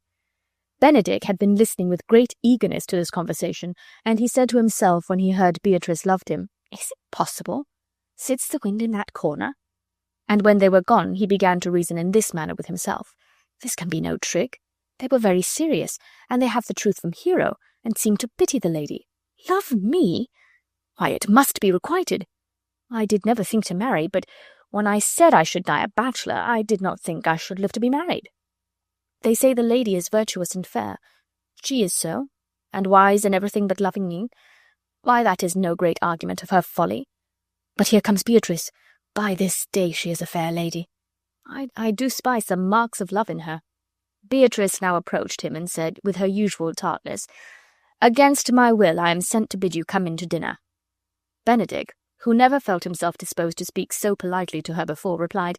Benedict had been listening with great eagerness to this conversation, and he said to himself when he heard Beatrice loved him, "Is it possible? Sits the wind in that corner?" And when they were gone, he began to reason in this manner with himself. "This can be no trick. They were very serious, and they have the truth from Hero, and seem to pity the lady. Love me? Why, it must be requited. I did never think to marry, but When I said I should die a bachelor, I did not think I should live to be married. They say the lady is virtuous and fair. She is so, and wise in everything but loving me. Why, that is no great argument of her folly. But here comes Beatrice. By this day she is a fair lady. I do spy some marks of love in her." Beatrice now approached him and said, with her usual tartness, "Against my will I am sent to bid you come in to dinner." Benedick, who never felt himself disposed to speak so politely to her before, replied,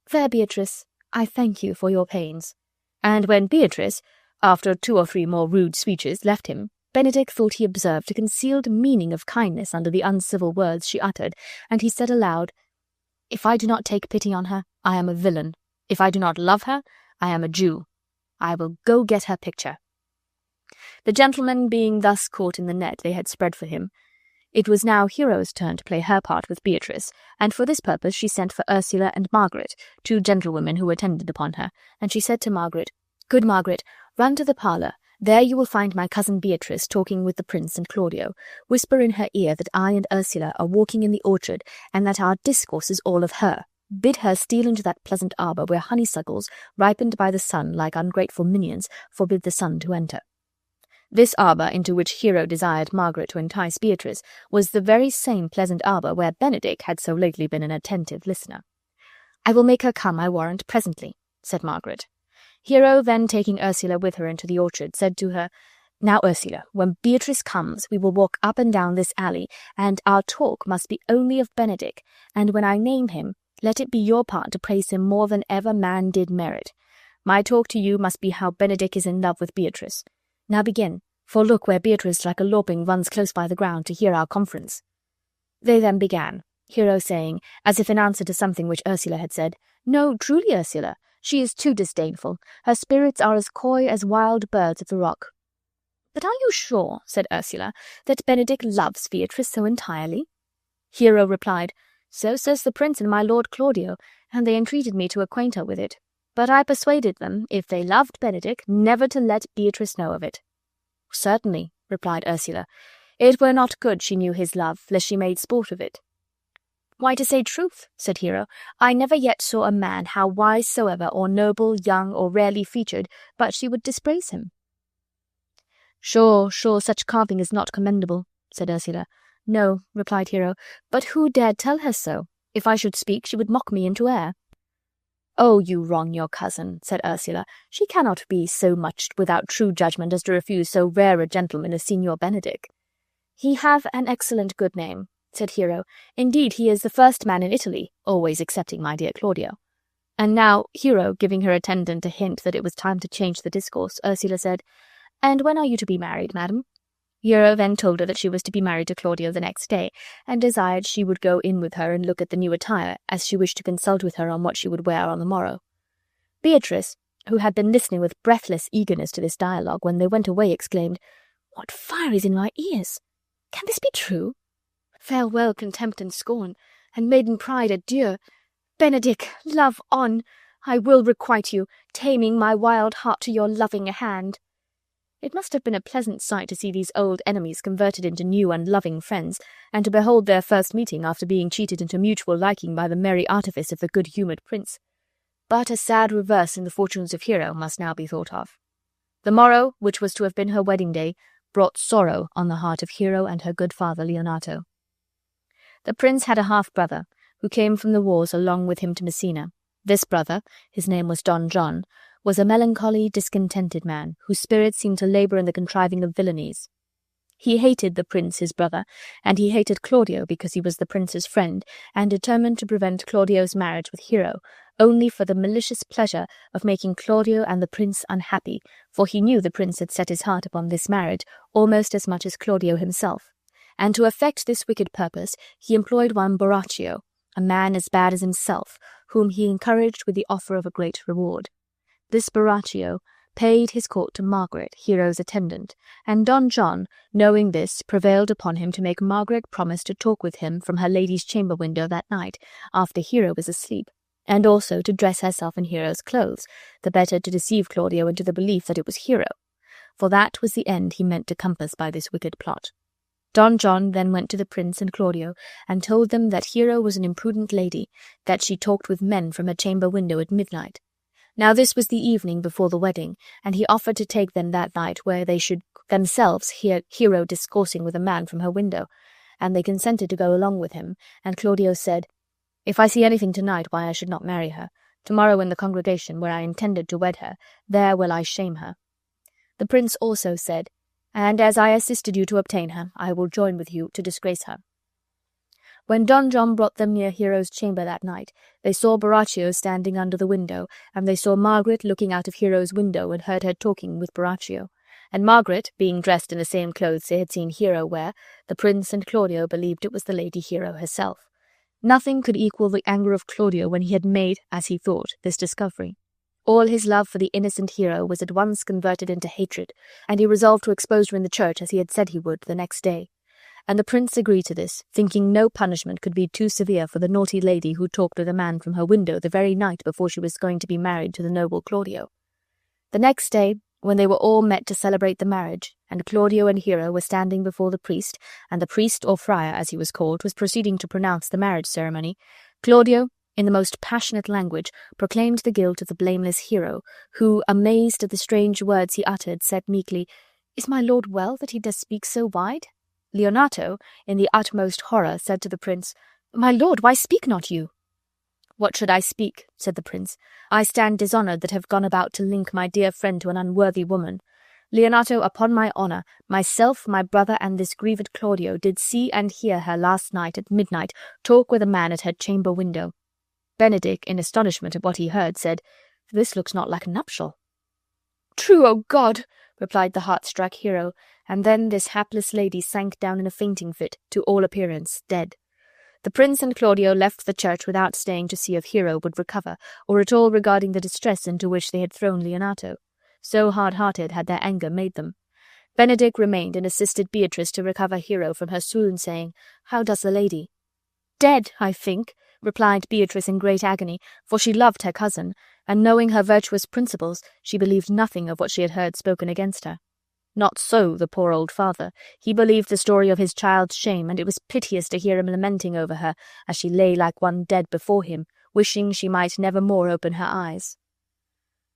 "Fair Beatrice, I thank you for your pains." And when Beatrice, after 2 or 3 more rude speeches, left him, Benedick thought he observed a concealed meaning of kindness under the uncivil words she uttered, and he said aloud, "If I do not take pity on her, I am a villain. If I do not love her, I am a Jew. I will go get her picture." The gentleman being thus caught in the net they had spread for him, it was now Hero's turn to play her part with Beatrice, and for this purpose she sent for Ursula and Margaret, 2 gentlewomen who attended upon her, and she said to Margaret, "Good Margaret, run to the parlour. There you will find my cousin Beatrice talking with the prince and Claudio. Whisper in her ear that I and Ursula are walking in the orchard, and that our discourse is all of her. Bid her steal into that pleasant arbour where honeysuckles, ripened by the sun like ungrateful minions, forbid the sun to enter." This arbour into which Hero desired Margaret to entice Beatrice was the very same pleasant arbour where Benedick had so lately been an attentive listener. "I will make her come, I warrant, presently," said Margaret. Hero, then taking Ursula with her into the orchard, said to her, "Now, Ursula, when Beatrice comes, we will walk up and down this alley, and our talk must be only of Benedick, and when I name him, let it be your part to praise him more than ever man did merit. My talk to you must be how Benedick is in love with Beatrice. Now begin, for look where Beatrice like a lapwing runs close by the ground to hear our conference." They then began, Hero saying, as if in answer to something which Ursula had said, "No, truly, Ursula, she is too disdainful. Her spirits are as coy as wild birds of the rock." "But are you sure," said Ursula, "that Benedick loves Beatrice so entirely?" Hero replied, "So says the prince and my lord Claudio, and they entreated me to acquaint her with it. But I persuaded them, if they loved Benedick, never to let Beatrice know of it." "Certainly," replied Ursula, "it were not good she knew his love, lest she made sport of it." "Why, to say truth," said Hero, "I never yet saw a man, how wise soever, or noble, young, or rarely featured, but she would dispraise him." Sure, such carping is not commendable," said Ursula. "No," replied Hero, "but who dared tell her so? If I should speak, she would mock me into air." "Oh, you wrong your cousin," said Ursula. "She cannot be so much without true judgment as to refuse so rare a gentleman as Signor Benedick." "He have an excellent good name," said Hero. "Indeed, he is the first man in Italy, always excepting my dear Claudio." And now, Hero giving her attendant a hint that it was time to change the discourse, Ursula said, "And when are you to be married, madam?" Hero then told her that she was to be married to Claudio the next day, and desired she would go in with her and look at the new attire, as she wished to consult with her on what she would wear on the morrow. Beatrice, who had been listening with breathless eagerness to this dialogue, when they went away, exclaimed, "What fire is in my ears? Can this be true? Farewell, contempt and scorn, and maiden pride, adieu. Benedick, love on! I will requite you, taming my wild heart to your loving hand." It must have been a pleasant sight to see these old enemies converted into new and loving friends, and to behold their first meeting after being cheated into mutual liking by the merry artifice of the good-humoured prince. But a sad reverse in the fortunes of Hero must now be thought of. The morrow, which was to have been her wedding day, brought sorrow on the heart of Hero and her good father Leonato. The prince had a half-brother, who came from the wars along with him to Messina. This brother, his name was Don John, was a melancholy, discontented man, whose spirits seemed to labour in the contriving of villainies. He hated the prince his brother, and he hated Claudio because he was the prince's friend, and determined to prevent Claudio's marriage with Hero, only for the malicious pleasure of making Claudio and the prince unhappy, for he knew the prince had set his heart upon this marriage almost as much as Claudio himself. And to effect this wicked purpose he employed one Borachio, a man as bad as himself, whom he encouraged with the offer of a great reward. This Borachio paid his court to Margaret, Hero's attendant, and Don John, knowing this, prevailed upon him to make Margaret promise to talk with him from her lady's chamber window that night, after Hero was asleep, and also to dress herself in Hero's clothes, the better to deceive Claudio into the belief that it was Hero, for that was the end he meant to compass by this wicked plot. Don John then went to the prince and Claudio, and told them that Hero was an imprudent lady, that she talked with men from her chamber window at midnight. Now this was the evening before the wedding, and he offered to take them that night where they should themselves hear Hero discoursing with a man from her window, and they consented to go along with him, and Claudio said, "If I see anything tonight why I should not marry her, tomorrow in the congregation where I intended to wed her, there will I shame her." The prince also said, "And as I assisted you to obtain her, I will join with you to disgrace her." When Don John brought them near Hero's chamber that night, they saw Borachio standing under the window, and they saw Margaret looking out of Hero's window and heard her talking with Borachio. And Margaret, being dressed in the same clothes they had seen Hero wear, the prince and Claudio believed it was the lady Hero herself. Nothing could equal the anger of Claudio when he had made, as he thought, this discovery. All his love for the innocent Hero was at once converted into hatred, and he resolved to expose her in the church as he had said he would the next day. And the prince agreed to this, thinking no punishment could be too severe for the naughty lady who talked with a man from her window the very night before she was going to be married to the noble Claudio. The next day, when they were all met to celebrate the marriage, and Claudio and Hero were standing before the priest, and the priest, or friar as he was called, was proceeding to pronounce the marriage ceremony, Claudio, in the most passionate language, proclaimed the guilt of the blameless Hero, who, amazed at the strange words he uttered, said meekly, "Is my lord well that he does speak so wide?" Leonato, in the utmost horror, said to the prince, "My lord, why speak not you?" "What should I speak?" said the prince. "I stand dishonoured that have gone about to link my dear friend to an unworthy woman. Leonato, upon my honour, myself, my brother, and this grieved Claudio did see and hear her last night at midnight talk with a man at her chamber window." Benedick, in astonishment at what he heard, said, "This looks not like a nuptial." "True, O God!" replied the heart-struck Hero, and then this hapless lady sank down in a fainting fit, to all appearance dead. The prince and Claudio left the church without staying to see if Hero would recover, or at all regarding the distress into which they had thrown Leonato. So hard-hearted had their anger made them. Benedick remained and assisted Beatrice to recover Hero from her swoon, saying, "How does the lady?" "Dead, I think," replied Beatrice in great agony, for she loved her cousin, and knowing her virtuous principles, she believed nothing of what she had heard spoken against her. Not so the poor old father. He believed the story of his child's shame, and it was piteous to hear him lamenting over her as she lay like one dead before him, wishing she might never more open her eyes.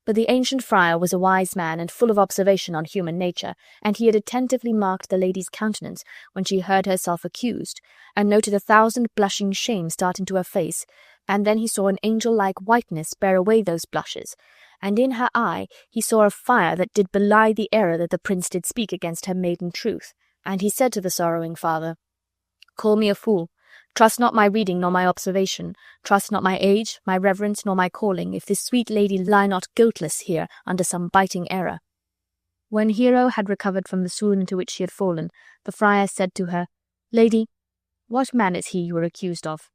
But the ancient friar was a wise man and full of observation on human nature, and he had attentively marked the lady's countenance when she heard herself accused, and noted 1,000 blushing shames start into her face, and then he saw an angel-like whiteness bear away those blushes, and in her eye he saw a fire that did belie the error that the prince did speak against her maiden truth, and he said to the sorrowing father, "Call me a fool. Trust not my reading nor my observation, trust not my age, my reverence, nor my calling, if this sweet lady lie not guiltless here under some biting error." When Hero had recovered from the swoon into which she had fallen, the friar said to her, "Lady, what man is he you are accused of?"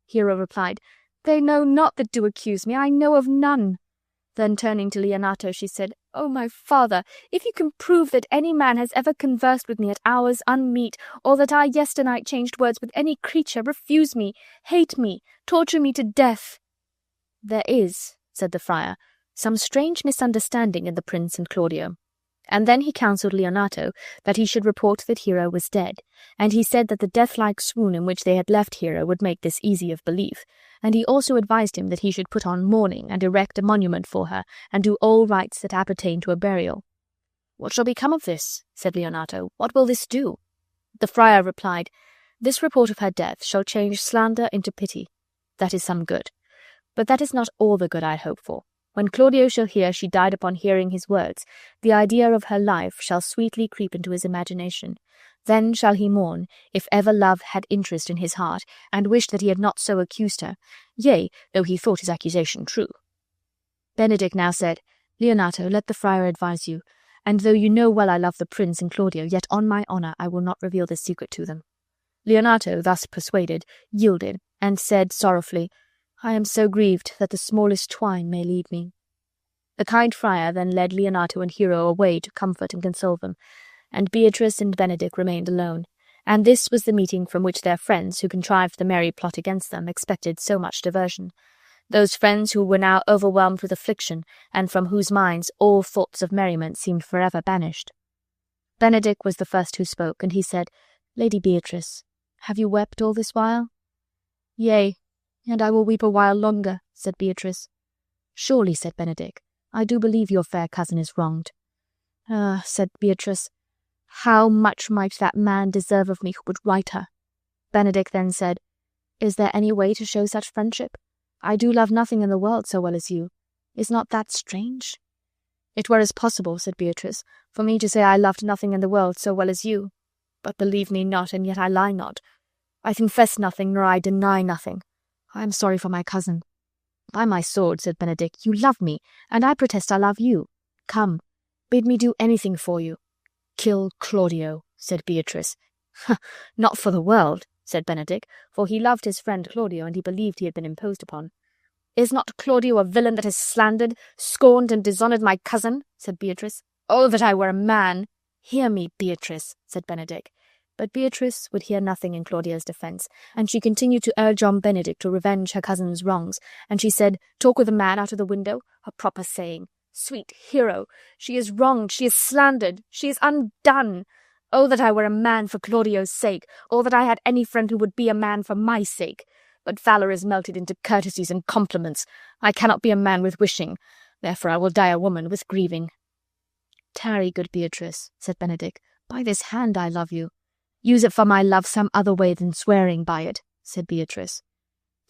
Hero replied, "They know not that do accuse me, I know of none." Then turning to Leonato, she said, "O my father, if you can prove that any man has ever conversed with me at hours unmeet, or that I yesternight changed words with any creature, refuse me, hate me, torture me to death." "There is," said the friar, "some strange misunderstanding in the prince and Claudio." And then he counselled Leonato that he should report that Hero was dead, and he said that the death-like swoon in which they had left Hero would make this easy of belief, and he also advised him that he should put on mourning and erect a monument for her, and do all rites that appertain to a burial. "What shall become of this?" said Leonato. "What will this do?" The friar replied, "This report of her death shall change slander into pity. That is some good. But that is not all the good I hope for. When Claudio shall hear she died upon hearing his words, the idea of her life shall sweetly creep into his imagination. Then shall he mourn, if ever love had interest in his heart, and wish that he had not so accused her, yea, though he thought his accusation true." Benedick now said, "Leonato, let the friar advise you, and though you know well I love the prince and Claudio, yet on my honour I will not reveal this secret to them." Leonato, thus persuaded, yielded, and said sorrowfully, "I am so grieved that the smallest twine may lead me." The kind friar then led Leonato and Hero away to comfort and console them, and Beatrice and Benedick remained alone, and this was the meeting from which their friends, who contrived the merry plot against them, expected so much diversion. Those friends who were now overwhelmed with affliction, and from whose minds all thoughts of merriment seemed forever banished. Benedick was the first who spoke, and he said, Lady Beatrice, have you wept all this while? Yea, and I will weep a while longer, said Beatrice. Surely, said Benedick, I do believe your fair cousin is wronged. Ah, said Beatrice, how much might that man deserve of me who would right her? Benedick then said, Is there any way to show such friendship? I do love nothing in the world so well as you. Is not that strange? It were as possible, said Beatrice, for me to say I loved nothing in the world so well as you. But believe me not, and yet I lie not. I confess nothing, nor I deny nothing. I am sorry for my cousin. By my sword, said Benedick, you love me, and I protest I love you. Come, bid me do anything for you. Kill Claudio, said Beatrice. Not for the world, said Benedick, for he loved his friend Claudio, and he believed he had been imposed upon. Is not Claudio a villain that has slandered, scorned, and dishonoured my cousin? Said Beatrice. Oh, that I were a man! Hear me, Beatrice, said Benedick. But Beatrice would hear nothing in Claudio's defence, and she continued to urge on Benedick to revenge her cousin's wrongs, and she said, Talk with a man out of the window? A proper saying. Sweet hero, she is wronged, she is slandered, she is undone. Oh, that I were a man for Claudio's sake, or that I had any friend who would be a man for my sake. But valour is melted into courtesies and compliments. I cannot be a man with wishing, therefore I will die a woman with grieving. Tarry, good Beatrice, said Benedick, by this hand I love you. Use it for my love some other way than swearing by it, said Beatrice.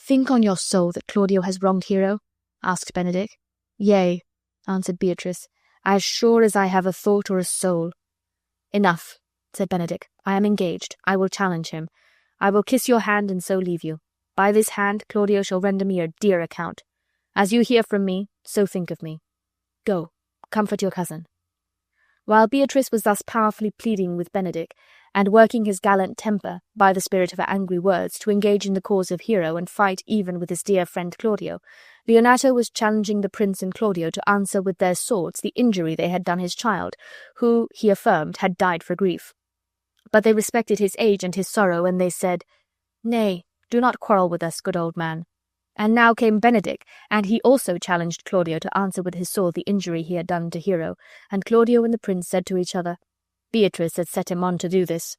Think on your soul that Claudio has wronged Hero? Asked Benedick. Yea, answered Beatrice, as sure as I have a thought or a soul. Enough, said Benedick. I am engaged. I will challenge him. I will kiss your hand and so leave you. By this hand Claudio shall render me a dear account. As you hear from me, so think of me. Go, comfort your cousin. While Beatrice was thus powerfully pleading with Benedick, and working his gallant temper, by the spirit of her angry words, to engage in the cause of Hero and fight even with his dear friend Claudio, Leonato was challenging the prince and Claudio to answer with their swords the injury they had done his child, who, he affirmed, had died for grief. But they respected his age and his sorrow, and they said, Nay, do not quarrel with us, good old man. And now came Benedick, and he also challenged Claudio to answer with his sword the injury he had done to Hero, and Claudio and the prince said to each other, Beatrice had set him on to do this.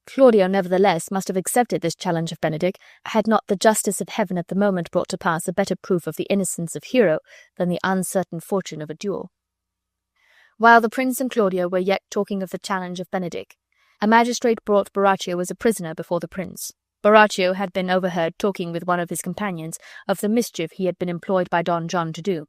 Claudio, nevertheless, must have accepted this challenge of Benedick, had not the justice of heaven at the moment brought to pass a better proof of the innocence of Hero than the uncertain fortune of a duel. While the prince and Claudio were yet talking of the challenge of Benedick, a magistrate brought Borachio as a prisoner before the prince. Borachio had been overheard talking with one of his companions of the mischief he had been employed by Don John to do.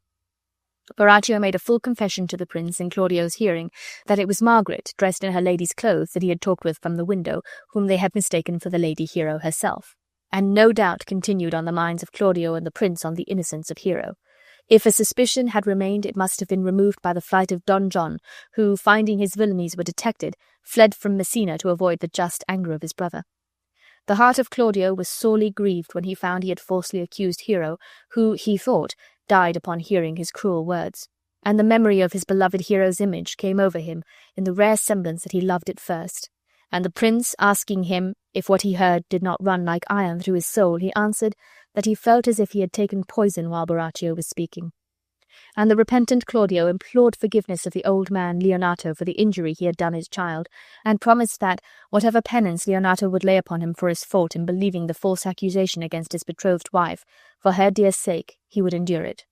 Borachio made a full confession to the prince in Claudio's hearing that it was Margaret, dressed in her lady's clothes, that he had talked with from the window, whom they had mistaken for the Lady Hero herself. And no doubt continued on the minds of Claudio and the prince on the innocence of Hero. If a suspicion had remained, it must have been removed by the flight of Don John, who, finding his villainies were detected, fled from Messina to avoid the just anger of his brother. The heart of Claudio was sorely grieved when he found he had falsely accused Hero, who, he thought, died upon hearing his cruel words, and the memory of his beloved Hero's image came over him in the rare semblance that he loved at first. And the prince, asking him if what he heard did not run like iron through his soul, he answered that he felt as if he had taken poison while Borachio was speaking. And the repentant Claudio implored forgiveness of the old man Leonato for the injury he had done his child, and promised that, whatever penance Leonato would lay upon him for his fault in believing the false accusation against his betrothed wife, for her dear sake he would endure it.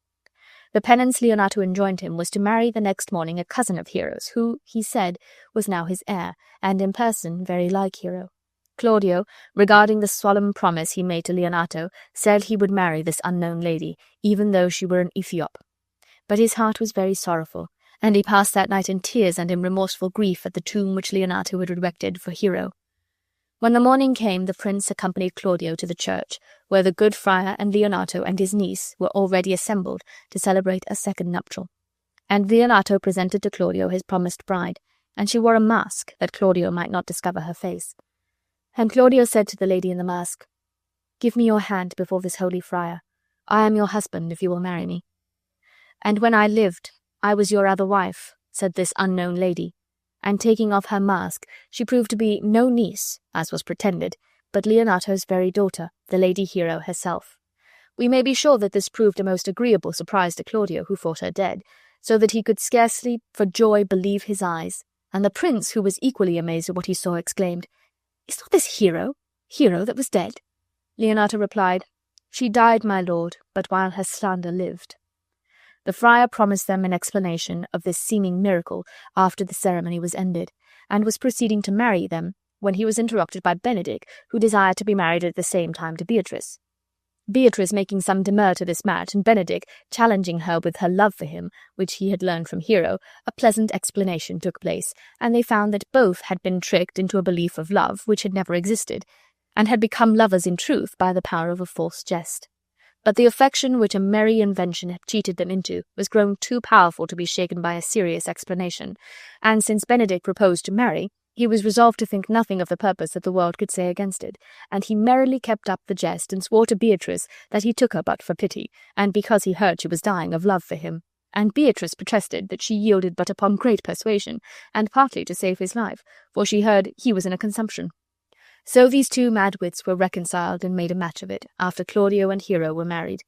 The penance Leonato enjoined him was to marry the next morning a cousin of Hero's, who, he said, was now his heir, and in person very like Hero. Claudio, regarding the solemn promise he made to Leonato, said he would marry this unknown lady, even though she were an Ethiop. But his heart was very sorrowful, and he passed that night in tears and in remorseful grief at the tomb which Leonato had erected for Hero. When the morning came, the prince accompanied Claudio to the church, where the good friar and Leonato and his niece were already assembled to celebrate a second nuptial. And Leonato presented to Claudio his promised bride, and she wore a mask that Claudio might not discover her face. And Claudio said to the lady in the mask, Give me your hand before this holy friar. I am your husband if you will marry me. And when I lived, I was your other wife, said this unknown lady, and taking off her mask, she proved to be no niece, as was pretended, but Leonato's very daughter, the Lady Hero herself. We may be sure that this proved a most agreeable surprise to Claudio, who thought her dead, so that he could scarcely for joy believe his eyes, and the prince, who was equally amazed at what he saw, exclaimed, "Is not this Hero that was dead?" Leonata replied, "She died, my lord, but while her slander lived." The friar promised them an explanation of this seeming miracle after the ceremony was ended, and was proceeding to marry them when he was interrupted by Benedick, who desired to be married at the same time to Beatrice. Beatrice making some demur to this match, and Benedick challenging her with her love for him, which he had learned from Hero, a pleasant explanation took place, and they found that both had been tricked into a belief of love which had never existed, and had become lovers in truth by the power of a false jest. But the affection which a merry invention had cheated them into was grown too powerful to be shaken by a serious explanation, and since Benedick proposed to marry, he was resolved to think nothing of the purpose that the world could say against it, and he merrily kept up the jest, and swore to Beatrice that he took her but for pity, and because he heard she was dying of love for him. And Beatrice protested that she yielded but upon great persuasion, and partly to save his life, for she heard he was in a consumption. So these two mad wits were reconciled and made a match of it, after Claudio and Hero were married.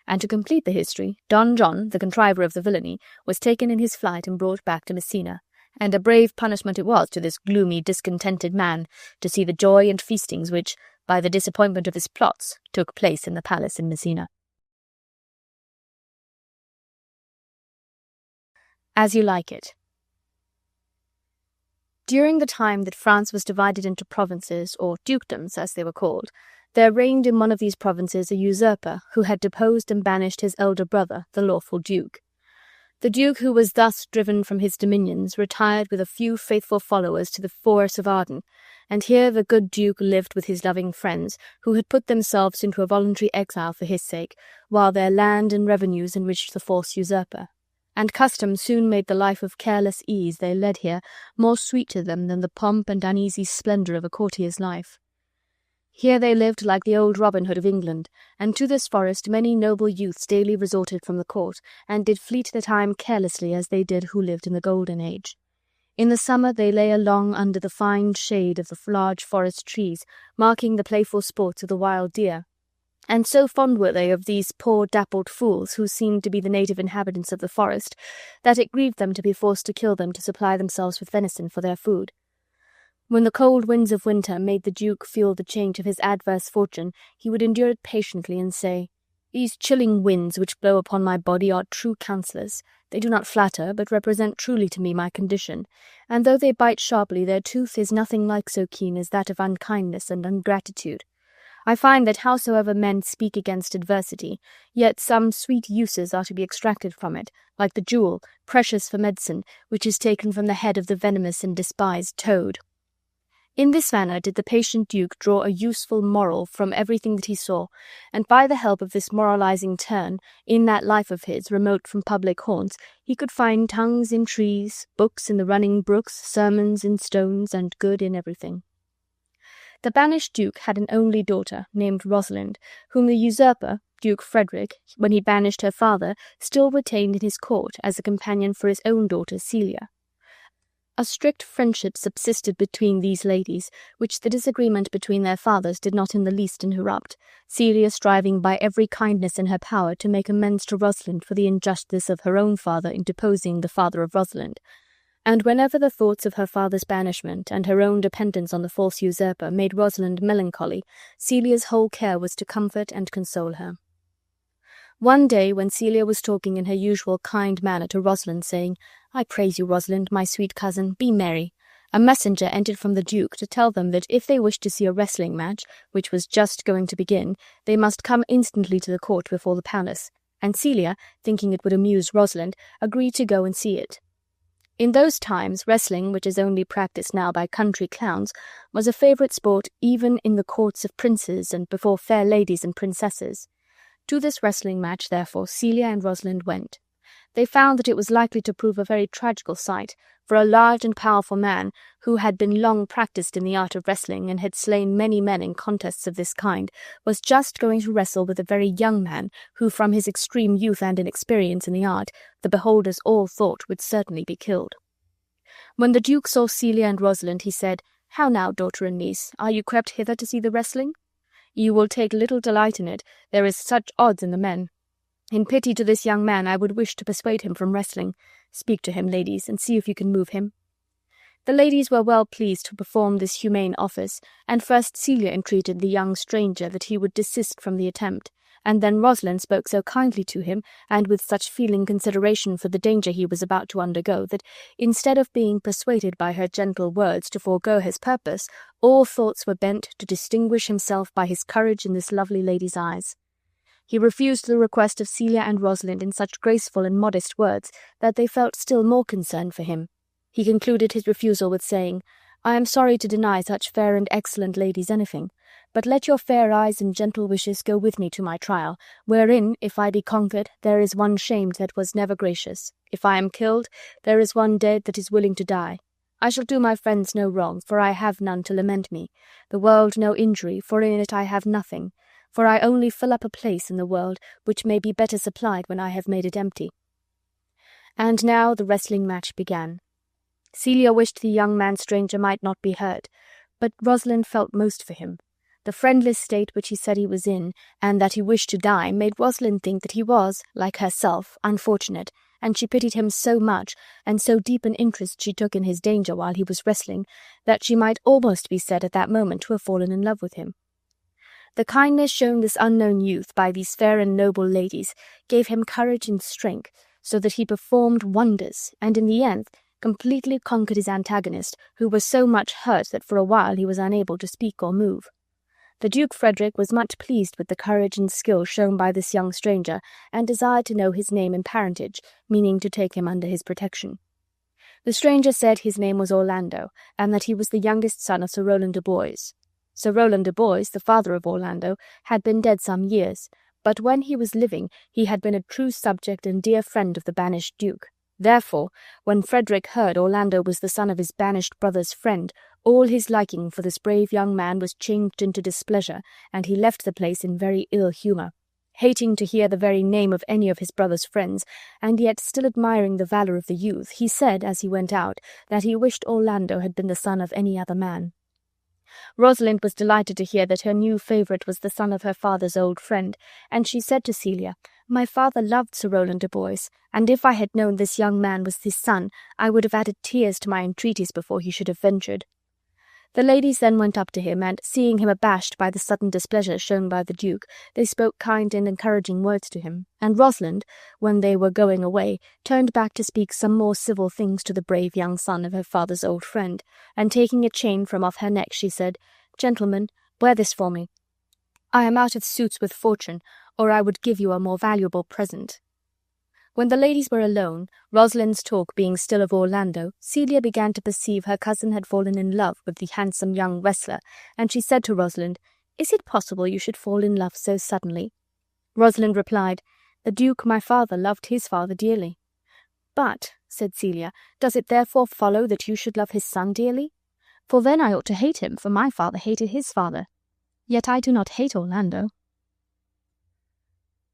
And to complete the history, Don John, the contriver of the villainy, was taken in his flight and brought back to Messina, and a brave punishment it was to this gloomy, discontented man to see the joy and feastings which, by the disappointment of his plots, took place in the palace in Messina. As You Like It. During the time that France was divided into provinces, or dukedoms as they were called, there reigned in one of these provinces a usurper who had deposed and banished his elder brother, the lawful duke. The duke, who was thus driven from his dominions, retired with a few faithful followers to the forest of Arden, and here the good duke lived with his loving friends, who had put themselves into a voluntary exile for his sake, while their land and revenues enriched the false usurper. And custom soon made the life of careless ease they led here more sweet to them than the pomp and uneasy splendour of a courtier's life. Here they lived like the old Robin Hood of England, and to this forest many noble youths daily resorted from the court, and did fleet the time carelessly as they did who lived in the golden age. In the summer they lay along under the fine shade of the large forest trees, marking the playful sports of the wild deer. And so fond were they of these poor dappled fools, who seemed to be the native inhabitants of the forest, that it grieved them to be forced to kill them to supply themselves with venison for their food. When the cold winds of winter made the duke feel the change of his adverse fortune, he would endure it patiently and say, "These chilling winds which blow upon my body are true counsellors. They do not flatter, but represent truly to me my condition, and though they bite sharply, their tooth is nothing like so keen as that of unkindness and ingratitude. I find that howsoever men speak against adversity, yet some sweet uses are to be extracted from it, like the jewel, precious for medicine, which is taken from the head of the venomous and despised toad." In this manner did the patient duke draw a useful moral from everything that he saw, and by the help of this moralizing turn, in that life of his, remote from public haunts, he could find tongues in trees, books in the running brooks, sermons in stones, and good in everything. The banished duke had an only daughter, named Rosalind, whom the usurper, Duke Frederick, when he banished her father, still retained in his court as a companion for his own daughter Celia. A strict friendship subsisted between these ladies, which the disagreement between their fathers did not in the least interrupt, Celia striving by every kindness in her power to make amends to Rosalind for the injustice of her own father in deposing the father of Rosalind. And whenever the thoughts of her father's banishment and her own dependence on the false usurper made Rosalind melancholy, Celia's whole care was to comfort and console her. One day, when Celia was talking in her usual kind manner to Rosalind, saying, "I praise you, Rosalind, my sweet cousin, be merry," a messenger entered from the Duke to tell them that if they wished to see a wrestling match, which was just going to begin, they must come instantly to the court before the palace, and Celia, thinking it would amuse Rosalind, agreed to go and see it. In those times, wrestling, which is only practised now by country clowns, was a favourite sport even in the courts of princes and before fair ladies and princesses. To this wrestling match, therefore, Celia and Rosalind went. They found that it was likely to prove a very tragical sight, for a large and powerful man, who had been long practised in the art of wrestling and had slain many men in contests of this kind, was just going to wrestle with a very young man, who from his extreme youth and inexperience in the art, the beholders all thought would certainly be killed. When the Duke saw Celia and Rosalind, he said, "How now, daughter and niece, are you crept hither to see the wrestling? You will take little delight in it, there is such odds in the men. In pity to this young man I would wish to persuade him from wrestling. Speak to him, ladies, and see if you can move him." The ladies were well pleased to perform this humane office, and first Celia entreated the young stranger that he would desist from the attempt, and then Rosalind spoke so kindly to him, and with such feeling consideration for the danger he was about to undergo, that, instead of being persuaded by her gentle words to forego his purpose, all thoughts were bent to distinguish himself by his courage in this lovely lady's eyes. He refused the request of Celia and Rosalind in such graceful and modest words that they felt still more concern for him. He concluded his refusal with saying, "I am sorry to deny such fair and excellent ladies anything, but let your fair eyes and gentle wishes go with me to my trial, wherein, if I be conquered, there is one shamed that was never gracious. If I am killed, there is one dead that is willing to die. I shall do my friends no wrong, for I have none to lament me, the world no injury, for in it I have nothing, for I only fill up a place in the world which may be better supplied when I have made it empty." And now the wrestling match began. Celia wished the young man-stranger might not be hurt, but Rosalind felt most for him. The friendless state which he said he was in, and that he wished to die, made Rosalind think that he was, like herself, unfortunate, and she pitied him so much, and so deep an interest she took in his danger while he was wrestling, that she might almost be said at that moment to have fallen in love with him. The kindness shown this unknown youth by these fair and noble ladies gave him courage and strength, so that he performed wonders, and in the end completely conquered his antagonist, who was so much hurt that for a while he was unable to speak or move. The Duke Frederick was much pleased with the courage and skill shown by this young stranger, and desired to know his name and parentage, meaning to take him under his protection. The stranger said his name was Orlando, and that he was the youngest son of Sir Rowland de Boys. Sir Rowland de Boys, the father of Orlando, had been dead some years, but when he was living he had been a true subject and dear friend of the banished Duke. Therefore, when Frederick heard Orlando was the son of his banished brother's friend, all his liking for this brave young man was changed into displeasure, and he left the place in very ill humour, hating to hear the very name of any of his brother's friends, and yet still admiring the valour of the youth. He said, as he went out, that he wished Orlando had been the son of any other man. Rosalind was delighted to hear that her new favourite was the son of her father's old friend, and she said to Celia, "My father loved Sir Rowland de Boys, and if I had known this young man was his son, I would have added tears to my entreaties before he should have ventured." The ladies then went up to him, and, seeing him abashed by the sudden displeasure shown by the Duke, they spoke kind and encouraging words to him, and Rosalind, when they were going away, turned back to speak some more civil things to the brave young son of her father's old friend, and taking a chain from off her neck, she said, "Gentlemen, wear this for me. I am out of suits with fortune, or I would give you a more valuable present." When the ladies were alone, Rosalind's talk being still of Orlando, Celia began to perceive her cousin had fallen in love with the handsome young wrestler, and she said to Rosalind, "Is it possible you should fall in love so suddenly?" Rosalind replied, "The Duke, my father, loved his father dearly." "But," said Celia, "does it therefore follow that you should love his son dearly? For then I ought to hate him, for my father hated his father. Yet I do not hate Orlando."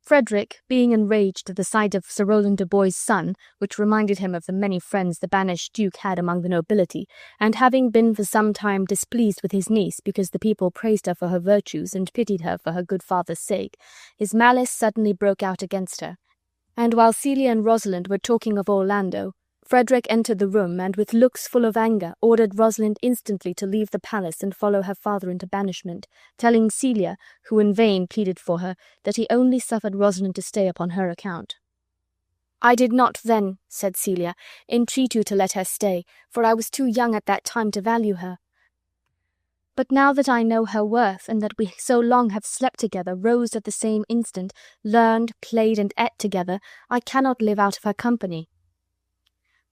Frederick, being enraged at the sight of Sir Rowland de Boys' son, which reminded him of the many friends the banished Duke had among the nobility, and having been for some time displeased with his niece because the people praised her for her virtues and pitied her for her good father's sake, his malice suddenly broke out against her, and while Celia and Rosalind were talking of Orlando, Frederick entered the room, and with looks full of anger ordered Rosalind instantly to leave the palace and follow her father into banishment, telling Celia, who in vain pleaded for her, that he only suffered Rosalind to stay upon her account. "I did not then," said Celia, "entreat you to let her stay, for I was too young at that time to value her. But now that I know her worth, and that we so long have slept together, rose at the same instant, learned, played, and ate together, I cannot live out of her company."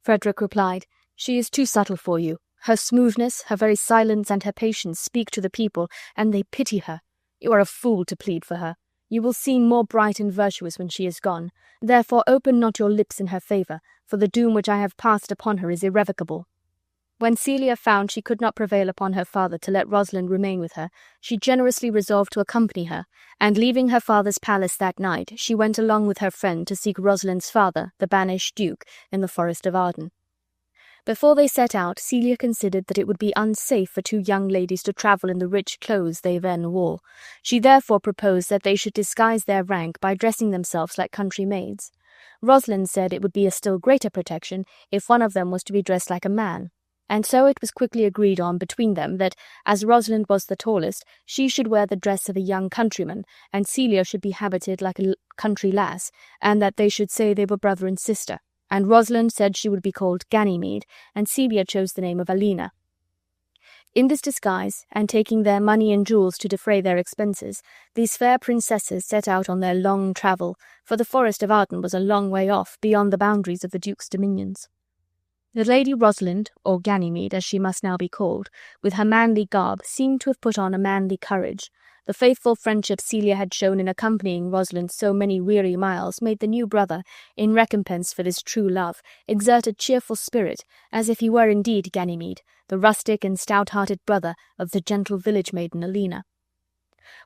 Frederick replied, "She is too subtle for you. Her smoothness, her very silence, and her patience speak to the people, and they pity her. You are a fool to plead for her. You will seem more bright and virtuous when she is gone. Therefore open not your lips in her favour, for the doom which I have passed upon her is irrevocable." When Celia found she could not prevail upon her father to let Rosalind remain with her, she generously resolved to accompany her, and leaving her father's palace that night, she went along with her friend to seek Rosalind's father, the banished Duke, in the forest of Arden. Before they set out, Celia considered that it would be unsafe for two young ladies to travel in the rich clothes they then wore. She therefore proposed that they should disguise their rank by dressing themselves like country maids. Rosalind said it would be a still greater protection if one of them was to be dressed like a man, and so it was quickly agreed on between them that, as Rosalind was the tallest, she should wear the dress of a young countryman, and Celia should be habited like a country lass, and that they should say they were brother and sister. And Rosalind said she would be called Ganymede, and Celia chose the name of Alina. In this disguise, and taking their money and jewels to defray their expenses, these fair princesses set out on their long travel, for the forest of Arden was a long way off, beyond the boundaries of the Duke's dominions. The Lady Rosalind, or Ganymede, as she must now be called, with her manly garb, seemed to have put on a manly courage. The faithful friendship Celia had shown in accompanying Rosalind so many weary miles made the new brother, in recompense for this true love, exert a cheerful spirit, as if he were indeed Ganymede, the rustic and stout-hearted brother of the gentle village maiden Alina.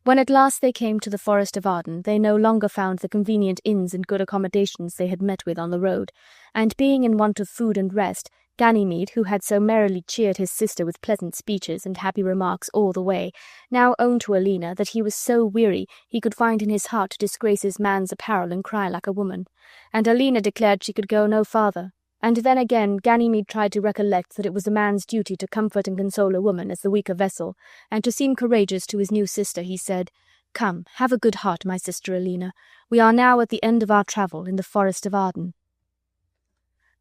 When at last they came to the forest of Arden, they no longer found the convenient inns and good accommodations they had met with on the road, and being in want of food and rest, Ganymede, who had so merrily cheered his sister with pleasant speeches and happy remarks all the way, now owned to Alina that he was so weary he could find in his heart to disgrace his man's apparel and cry like a woman, and Alina declared she could go no farther. And then again Ganymede tried to recollect that it was a man's duty to comfort and console a woman as the weaker vessel, and to seem courageous to his new sister he said, "Come, have a good heart, my sister Alina. We are now at the end of our travel in the forest of Arden."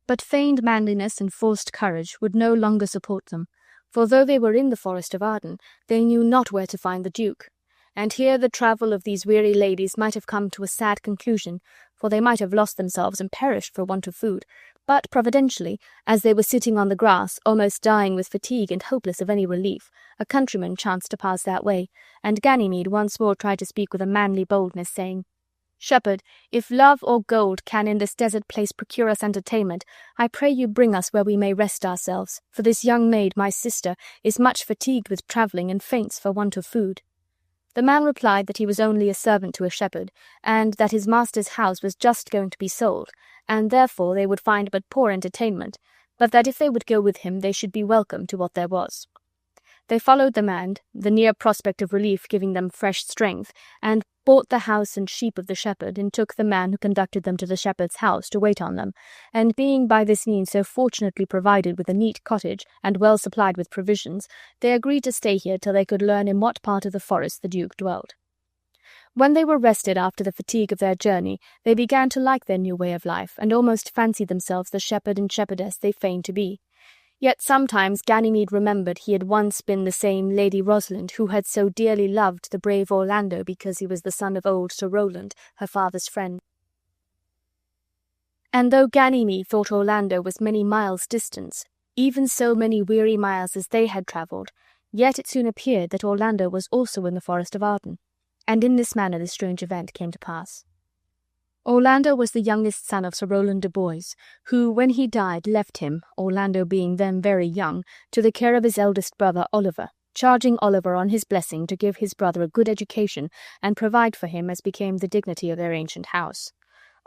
But feigned manliness and forced courage would no longer support them, for though they were in the forest of Arden, they knew not where to find the Duke. And here the travel of these weary ladies might have come to a sad conclusion, for they might have lost themselves and perished for want of food. But providentially, as they were sitting on the grass, almost dying with fatigue and hopeless of any relief, a countryman chanced to pass that way, and Ganymede once more tried to speak with a manly boldness, saying, "Shepherd, if love or gold can in this desert place procure us entertainment, I pray you bring us where we may rest ourselves, for this young maid, my sister, is much fatigued with travelling and faints for want of food." The man replied that he was only a servant to a shepherd, and that his master's house was just going to be sold, and therefore they would find but poor entertainment, but that if they would go with him they should be welcome to what there was. They followed the man, the near prospect of relief giving them fresh strength, and bought the house and sheep of the shepherd, and took the man who conducted them to the shepherd's house to wait on them, and being by this means so fortunately provided with a neat cottage, and well supplied with provisions, they agreed to stay here till they could learn in what part of the forest the Duke dwelt. When they were rested after the fatigue of their journey, they began to like their new way of life, and almost fancied themselves the shepherd and shepherdess they feigned to be. Yet sometimes Ganymede remembered he had once been the same Lady Rosalind who had so dearly loved the brave Orlando because he was the son of old Sir Rowland, her father's friend. And though Ganymede thought Orlando was many miles distant, even so many weary miles as they had travelled, yet it soon appeared that Orlando was also in the forest of Arden, and in this manner the strange event came to pass. Orlando was the youngest son of Sir Rowland de Boys, who, when he died, left him, Orlando being then very young, to the care of his eldest brother Oliver, charging Oliver on his blessing to give his brother a good education and provide for him as became the dignity of their ancient house.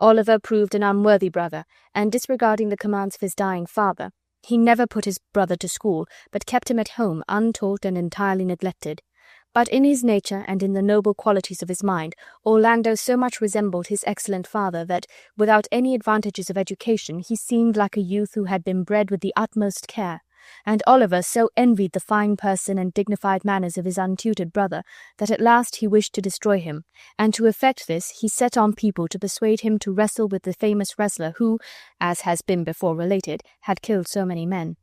Oliver proved an unworthy brother, and disregarding the commands of his dying father, he never put his brother to school, but kept him at home untaught and entirely neglected. But in his nature and in the noble qualities of his mind, Orlando so much resembled his excellent father that, without any advantages of education, he seemed like a youth who had been bred with the utmost care, and Oliver so envied the fine person and dignified manners of his untutored brother that at last he wished to destroy him, and to effect this he set on people to persuade him to wrestle with the famous wrestler who, as has been before related, had killed so many men.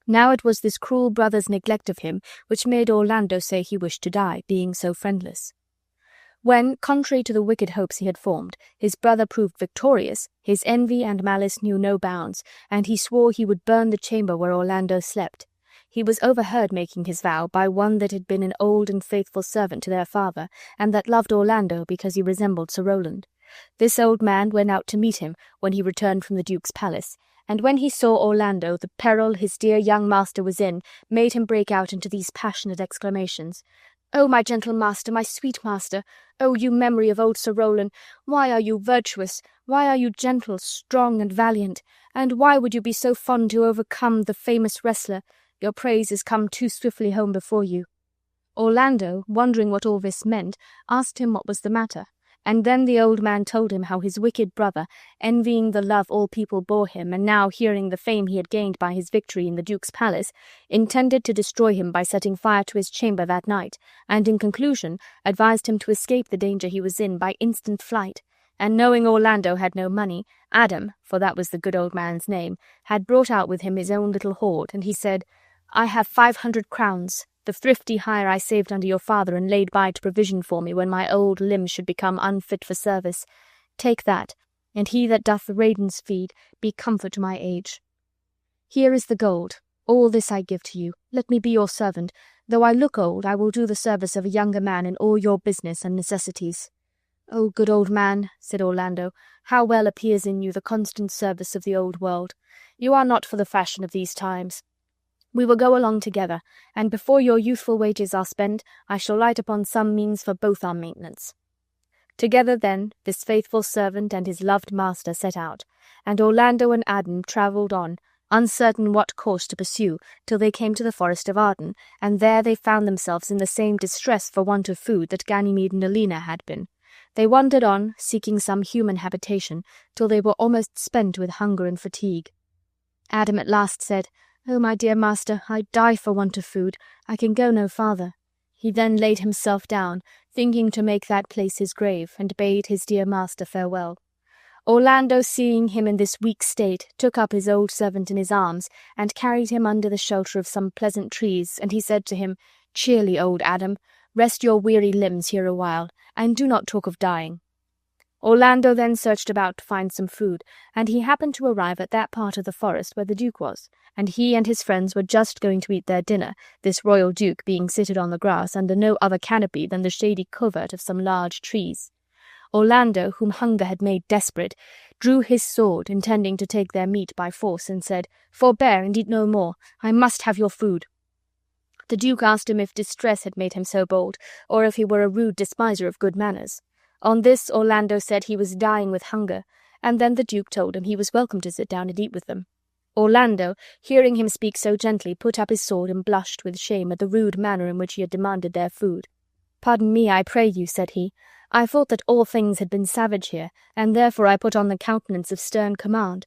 Now it was this cruel brother's neglect of him which made Orlando say he wished to die, being so friendless. When, contrary to the wicked hopes he had formed, his brother proved victorious, his envy and malice knew no bounds, and he swore he would burn the chamber where Orlando slept. He was overheard making his vow by one that had been an old and faithful servant to their father, and that loved Orlando because he resembled Sir Rowland. This old man went out to meet him when he returned from the Duke's palace, and when he saw Orlando, the peril his dear young master was in made him break out into these passionate exclamations. "Oh, my gentle master, my sweet master! Oh, you memory of old Sir Rowland! Why are you virtuous? Why are you gentle, strong, and valiant? And why would you be so fond to overcome the famous wrestler? Your praise is come too swiftly home before you." Orlando, wondering what all this meant, asked him what was the matter, And then the old man told him how his wicked brother, envying the love all people bore him, and now hearing the fame he had gained by his victory in the Duke's palace, intended to destroy him by setting fire to his chamber that night, and in conclusion advised him to escape the danger he was in by instant flight. And knowing Orlando had no money, Adam, for that was the good old man's name, had brought out with him his own little hoard, and he said, "I have 500 crowns, the thrifty hire I saved under your father and laid by to provision for me when my old limbs should become unfit for service. Take that, and he that doth the ravens feed, be comfort to my age. Here is the gold, all this I give to you. Let me be your servant. Though I look old, I will do the service of a younger man in all your business and necessities." "O good old man," said Orlando, "how well appears in you the constant service of the old world. You are not for the fashion of these times. We will go along together, and before your youthful wages are spent, I shall light upon some means for both our maintenance." Together then this faithful servant and his loved master set out, and Orlando and Adam travelled on, uncertain what course to pursue, till they came to the forest of Arden, and there they found themselves in the same distress for want of food that Ganymede and Alina had been. They wandered on, seeking some human habitation, till they were almost spent with hunger and fatigue. Adam at last said, "Oh, my dear master, I die for want of food. I can go no farther." He then laid himself down, thinking to make that place his grave, and bade his dear master farewell. Orlando, seeing him in this weak state, took up his old servant in his arms, and carried him under the shelter of some pleasant trees, and he said to him, "Cheerly, old Adam, rest your weary limbs here a while, and do not talk of dying." Orlando then searched about to find some food, and he happened to arrive at that part of the forest where the Duke was, and he and his friends were just going to eat their dinner, this royal Duke being seated on the grass under no other canopy than the shady covert of some large trees. Orlando, whom hunger had made desperate, drew his sword, intending to take their meat by force, and said, "Forbear, and eat no more. I must have your food." The Duke asked him if distress had made him so bold, or if he were a rude despiser of good manners. On this Orlando said he was dying with hunger, and then the Duke told him he was welcome to sit down and eat with them. Orlando, hearing him speak so gently, put up his sword and blushed with shame at the rude manner in which he had demanded their food. "Pardon me, I pray you," said he. "I thought that all things had been savage here, and therefore I put on the countenance of stern command.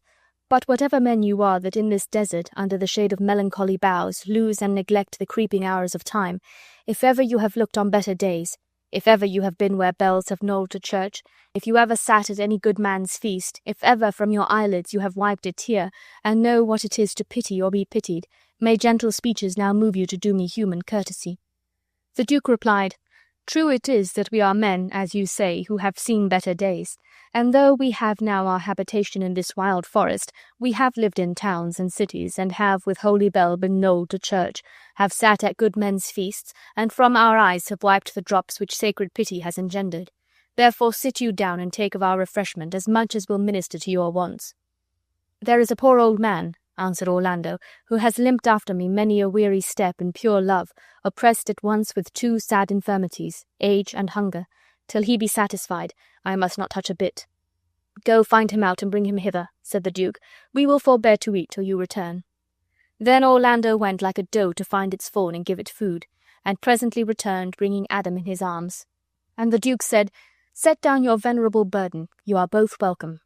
But whatever men you are that in this desert, under the shade of melancholy boughs, lose and neglect the creeping hours of time, if ever you have looked on better days, if ever you have been where bells have knolled to church, if you ever sat at any good man's feast, if ever from your eyelids you have wiped a tear, and know what it is to pity or be pitied, may gentle speeches now move you to do me human courtesy." The Duke replied, "True it is that we are men, as you say, who have seen better days, and though we have now our habitation in this wild forest, we have lived in towns and cities, and have with holy bell been knolled to church, have sat at good men's feasts, and from our eyes have wiped the drops which sacred pity has engendered. Therefore sit you down and take of our refreshment as much as will minister to your wants." "There is a poor old man," answered Orlando, "who has limped after me many a weary step in pure love, oppressed at once with two sad infirmities, age and hunger. Till he be satisfied, I must not touch a bit." "Go find him out and bring him hither," said the Duke. "We will forbear to eat till you return." Then Orlando went like a doe to find its fawn and give it food, and presently returned, bringing Adam in his arms. And the Duke said, "Set down your venerable burden, you are both welcome."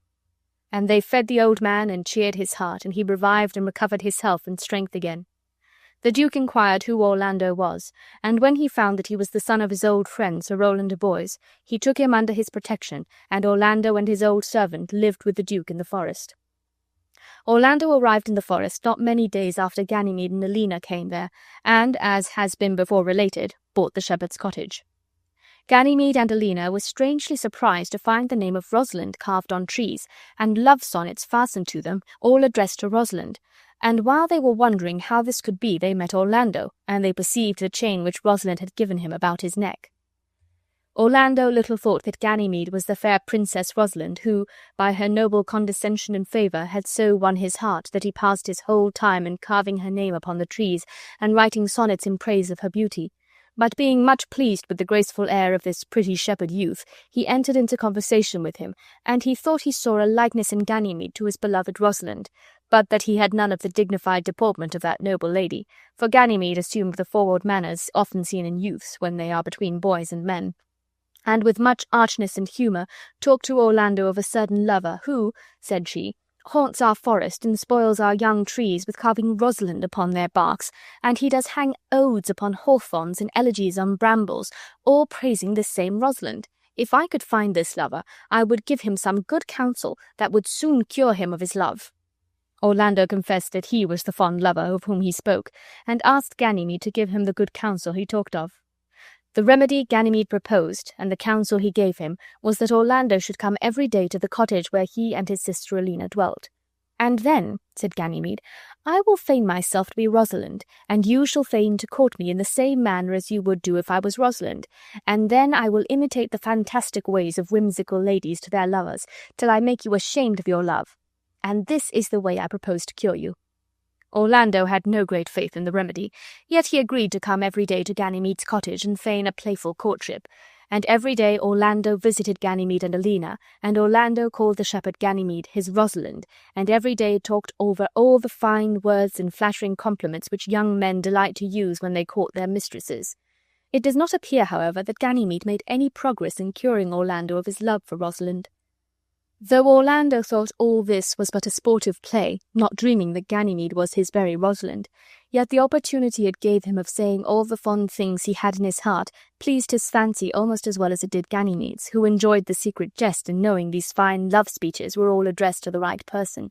And they fed the old man and cheered his heart, and he revived and recovered his health and strength again. The Duke inquired who Orlando was, and when he found that he was the son of his old friend Sir Rowland de Boys, he took him under his protection, and Orlando and his old servant lived with the Duke in the forest. Orlando arrived in the forest not many days after Ganymede and Alina came there, and, as has been before related, bought the shepherd's cottage. Ganymede and Alina were strangely surprised to find the name of Rosalind carved on trees, and love sonnets fastened to them, all addressed to Rosalind. And while they were wondering how this could be, they met Orlando, and they perceived the chain which Rosalind had given him about his neck. Orlando little thought that Ganymede was the fair Princess Rosalind, who, by her noble condescension and favour, had so won his heart that he passed his whole time in carving her name upon the trees, and writing sonnets in praise of her beauty. But being much pleased with the graceful air of this pretty shepherd youth, he entered into conversation with him, and he thought he saw a likeness in Ganymede to his beloved Rosalind, but that he had none of the dignified deportment of that noble lady, for Ganymede assumed the forward manners often seen in youths when they are between boys and men. and with much archness and humour talked to Orlando of a certain lover who, said she, haunts our forest and spoils our young trees with carving Rosalind upon their barks, and he does hang odes upon hawthorns and elegies on brambles, all praising this same Rosalind. If I could find this lover, I would give him some good counsel that would soon cure him of his love. Orlando confessed that he was the fond lover of whom he spoke, and asked Ganymede to give him the good counsel he talked of. The remedy Ganymede proposed, and the counsel he gave him, was that Orlando should come every day to the cottage where he and his sister Alina dwelt. And then, said Ganymede, I will feign myself to be Rosalind, and you shall feign to court me in the same manner as you would do if I was Rosalind, and then I will imitate the fantastic ways of whimsical ladies to their lovers, till I make you ashamed of your love. And this is the way I propose to cure you. Orlando had no great faith in the remedy, yet he agreed to come every day to Ganymede's cottage and feign a playful courtship. And every day Orlando visited Ganymede and Alina, and Orlando called the shepherd Ganymede his Rosalind, and every day talked over all the fine words and flattering compliments which young men delight to use when they court their mistresses. It does not appear, however, that Ganymede made any progress in curing Orlando of his love for Rosalind. Though Orlando thought all this was but a sportive play, not dreaming that Ganymede was his very Rosalind, yet the opportunity it gave him of saying all the fond things he had in his heart pleased his fancy almost as well as it did Ganymede's, who enjoyed the secret jest in knowing these fine love speeches were all addressed to the right person.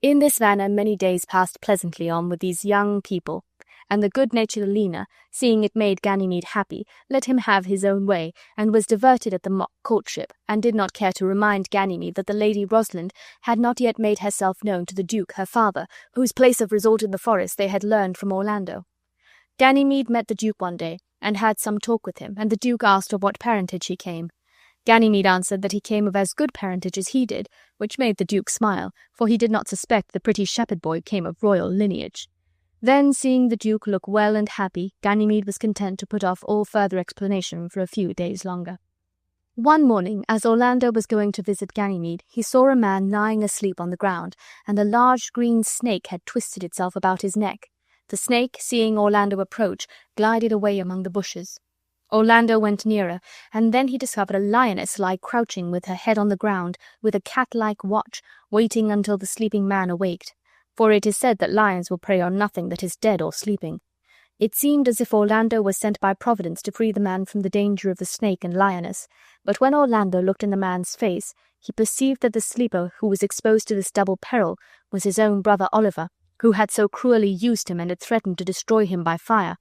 In this manner many days passed pleasantly on with these young people, and the good-natured Alina, seeing it made Ganymede happy, let him have his own way, and was diverted at the mock courtship, and did not care to remind Ganymede that the Lady Rosalind had not yet made herself known to the Duke, her father, whose place of resort in the forest they had learned from Orlando. Ganymede met the Duke one day, and had some talk with him, and the Duke asked of what parentage he came. Ganymede answered that he came of as good parentage as he did, which made the Duke smile, for he did not suspect the pretty shepherd boy came of royal lineage. Then, seeing the Duke look well and happy, Ganymede was content to put off all further explanation for a few days longer. One morning, as Orlando was going to visit Ganymede, he saw a man lying asleep on the ground, and a large green snake had twisted itself about his neck. The snake, seeing Orlando approach, glided away among the bushes. Orlando went nearer, and then he discovered a lioness lie crouching with her head on the ground, with a cat-like watch, waiting until the sleeping man awaked. For it is said that lions will prey on nothing that is dead or sleeping. It seemed as if Orlando was sent by Providence to free the man from the danger of the snake and lioness, but when Orlando looked in the man's face, he perceived that the sleeper who was exposed to this double peril was his own brother Oliver, who had so cruelly used him and had threatened to destroy him by fire,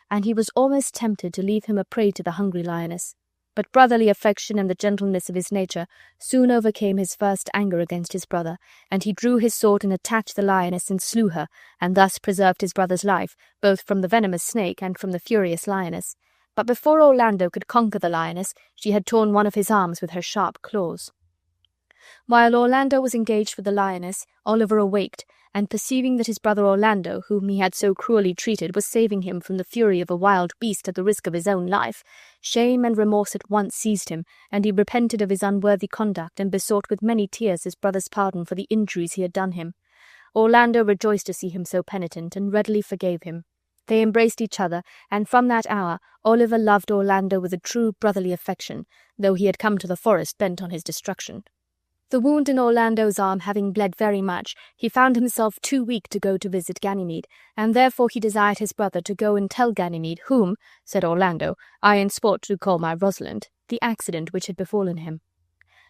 and he was almost tempted to leave him a prey to the hungry lioness. But brotherly affection and the gentleness of his nature soon overcame his first anger against his brother, and he drew his sword and attacked the lioness and slew her, and thus preserved his brother's life, both from the venomous snake and from the furious lioness. But before Orlando could conquer the lioness, she had torn one of his arms with her sharp claws. While Orlando was engaged with the lioness, Oliver awaked, and perceiving that his brother Orlando, whom he had so cruelly treated, was saving him from the fury of a wild beast at the risk of his own life, shame and remorse at once seized him, and he repented of his unworthy conduct and besought with many tears his brother's pardon for the injuries he had done him. Orlando rejoiced to see him so penitent, and readily forgave him. They embraced each other, and from that hour Oliver loved Orlando with a true brotherly affection, though he had come to the forest bent on his destruction. The wound in Orlando's arm having bled very much, he found himself too weak to go to visit Ganymede, and therefore he desired his brother to go and tell Ganymede, whom, said Orlando, I in sport do call my Rosalind, the accident which had befallen him.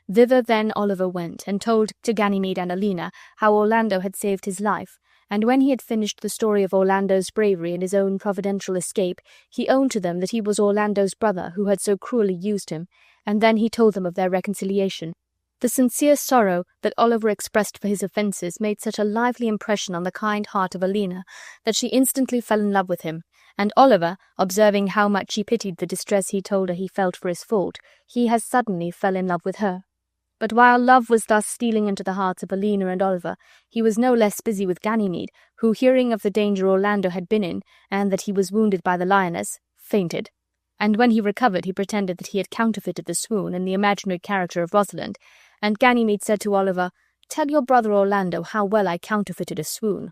Thither then Oliver went, and told to Ganymede and Alina how Orlando had saved his life, and when he had finished the story of Orlando's bravery and his own providential escape, he owned to them that he was Orlando's brother who had so cruelly used him, and then he told them of their reconciliation. The sincere sorrow that Oliver expressed for his offences made such a lively impression on the kind heart of Alina that she instantly fell in love with him, and Oliver, observing how much she pitied the distress he told her he felt for his fault, he as suddenly fell in love with her. But while love was thus stealing into the hearts of Alina and Oliver, he was no less busy with Ganymede, who, hearing of the danger Orlando had been in, and that he was wounded by the lioness, fainted. And when he recovered he pretended that he had counterfeited the swoon in the imaginary character of Rosalind, and Ganymede said to Oliver, Tell your brother Orlando how well I counterfeited a swoon.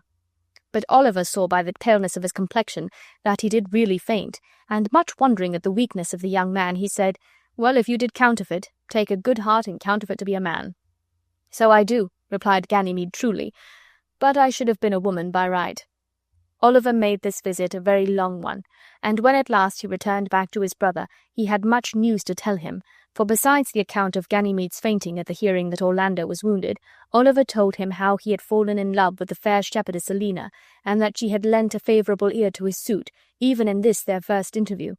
But Oliver saw by the paleness of his complexion that he did really faint, and much wondering at the weakness of the young man, he said, Well, if you did counterfeit, take a good heart and counterfeit to be a man. So I do, replied Ganymede truly, but I should have been a woman by right. Oliver made this visit a very long one, and when at last he returned back to his brother, he had much news to tell him, for besides the account of Ganymede's fainting at the hearing that Orlando was wounded, Oliver told him how he had fallen in love with the fair shepherdess Alina, and that she had lent a favourable ear to his suit, even in this their first interview.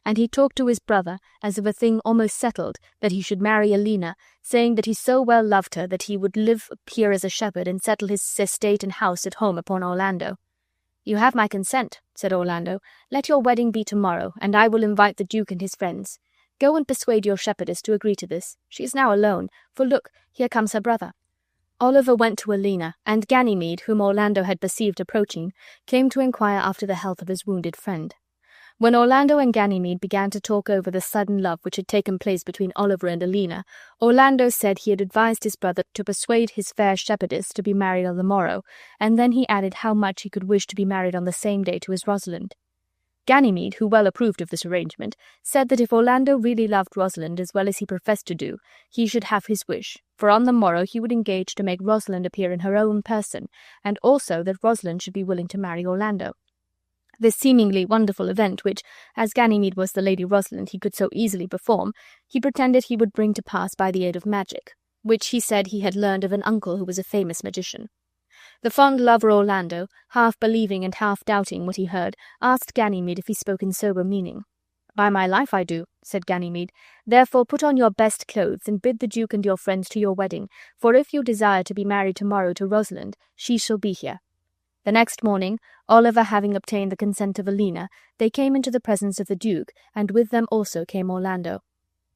And he talked to his brother as of a thing almost settled that he should marry Alina, saying that he so well loved her that he would live here as a shepherd and settle his estate and house at home upon Orlando. You have my consent, said Orlando. Let your wedding be tomorrow, and I will invite the Duke and his friends. Go and persuade your shepherdess to agree to this. She is now alone, for look, here comes her brother. Oliver went to Alina, and Ganymede, whom Orlando had perceived approaching, came to inquire after the health of his wounded friend. When Orlando and Ganymede began to talk over the sudden love which had taken place between Oliver and Alina, Orlando said he had advised his brother to persuade his fair shepherdess to be married on the morrow, and then he added how much he could wish to be married on the same day to his Rosalind. Ganymede, who well approved of this arrangement, said that if Orlando really loved Rosalind as well as he professed to do, he should have his wish, for on the morrow he would engage to make Rosalind appear in her own person, and also that Rosalind should be willing to marry Orlando. This seemingly wonderful event which, as Ganymede was the Lady Rosalind, he could so easily perform, he pretended he would bring to pass by the aid of magic, which he said he had learned of an uncle who was a famous magician. The fond lover Orlando, half believing and half doubting what he heard, asked Ganymede if he spoke in sober meaning. By my life I do, said Ganymede. Therefore put on your best clothes, and bid the Duke and your friends to your wedding, for if you desire to be married tomorrow to Rosalind, she shall be here. The next morning, Oliver having obtained the consent of Alina, they came into the presence of the Duke, and with them also came Orlando.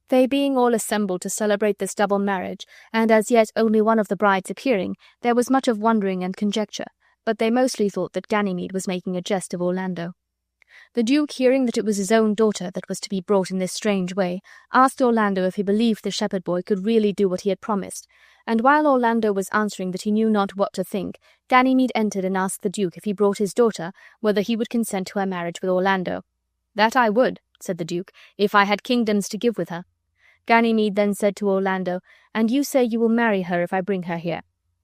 They being all assembled to celebrate this double marriage, and as yet only one of the brides appearing, there was much of wondering and conjecture, but they mostly thought that Ganymede was making a jest of Orlando. The Duke, hearing that it was his own daughter that was to be brought in this strange way, asked Orlando if he believed the shepherd boy could really do what he had promised, and while Orlando was answering that he knew not what to think, Ganymede entered and asked the Duke if he brought his daughter, whether he would consent to her marriage with Orlando. That I would, said the Duke, if I had kingdoms to give with her. Ganymede then said to Orlando, And you say you will marry her if I bring her here.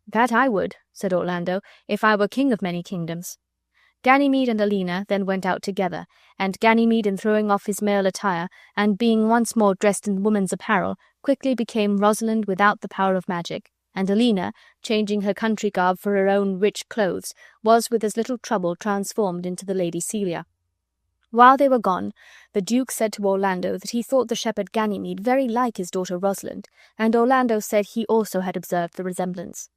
That I would, said Orlando, if I were king of many kingdoms. Ganymede and Alina then went out together, and Ganymede, in throwing off his male attire, and being once more dressed in woman's apparel, quickly became Rosalind without the power of magic, and Alina, changing her country garb for her own rich clothes, was with as little trouble transformed into the Lady Celia. While they were gone, the Duke said to Orlando that he thought the shepherd Ganymede very like his daughter Rosalind, and Orlando said he also had observed the resemblance.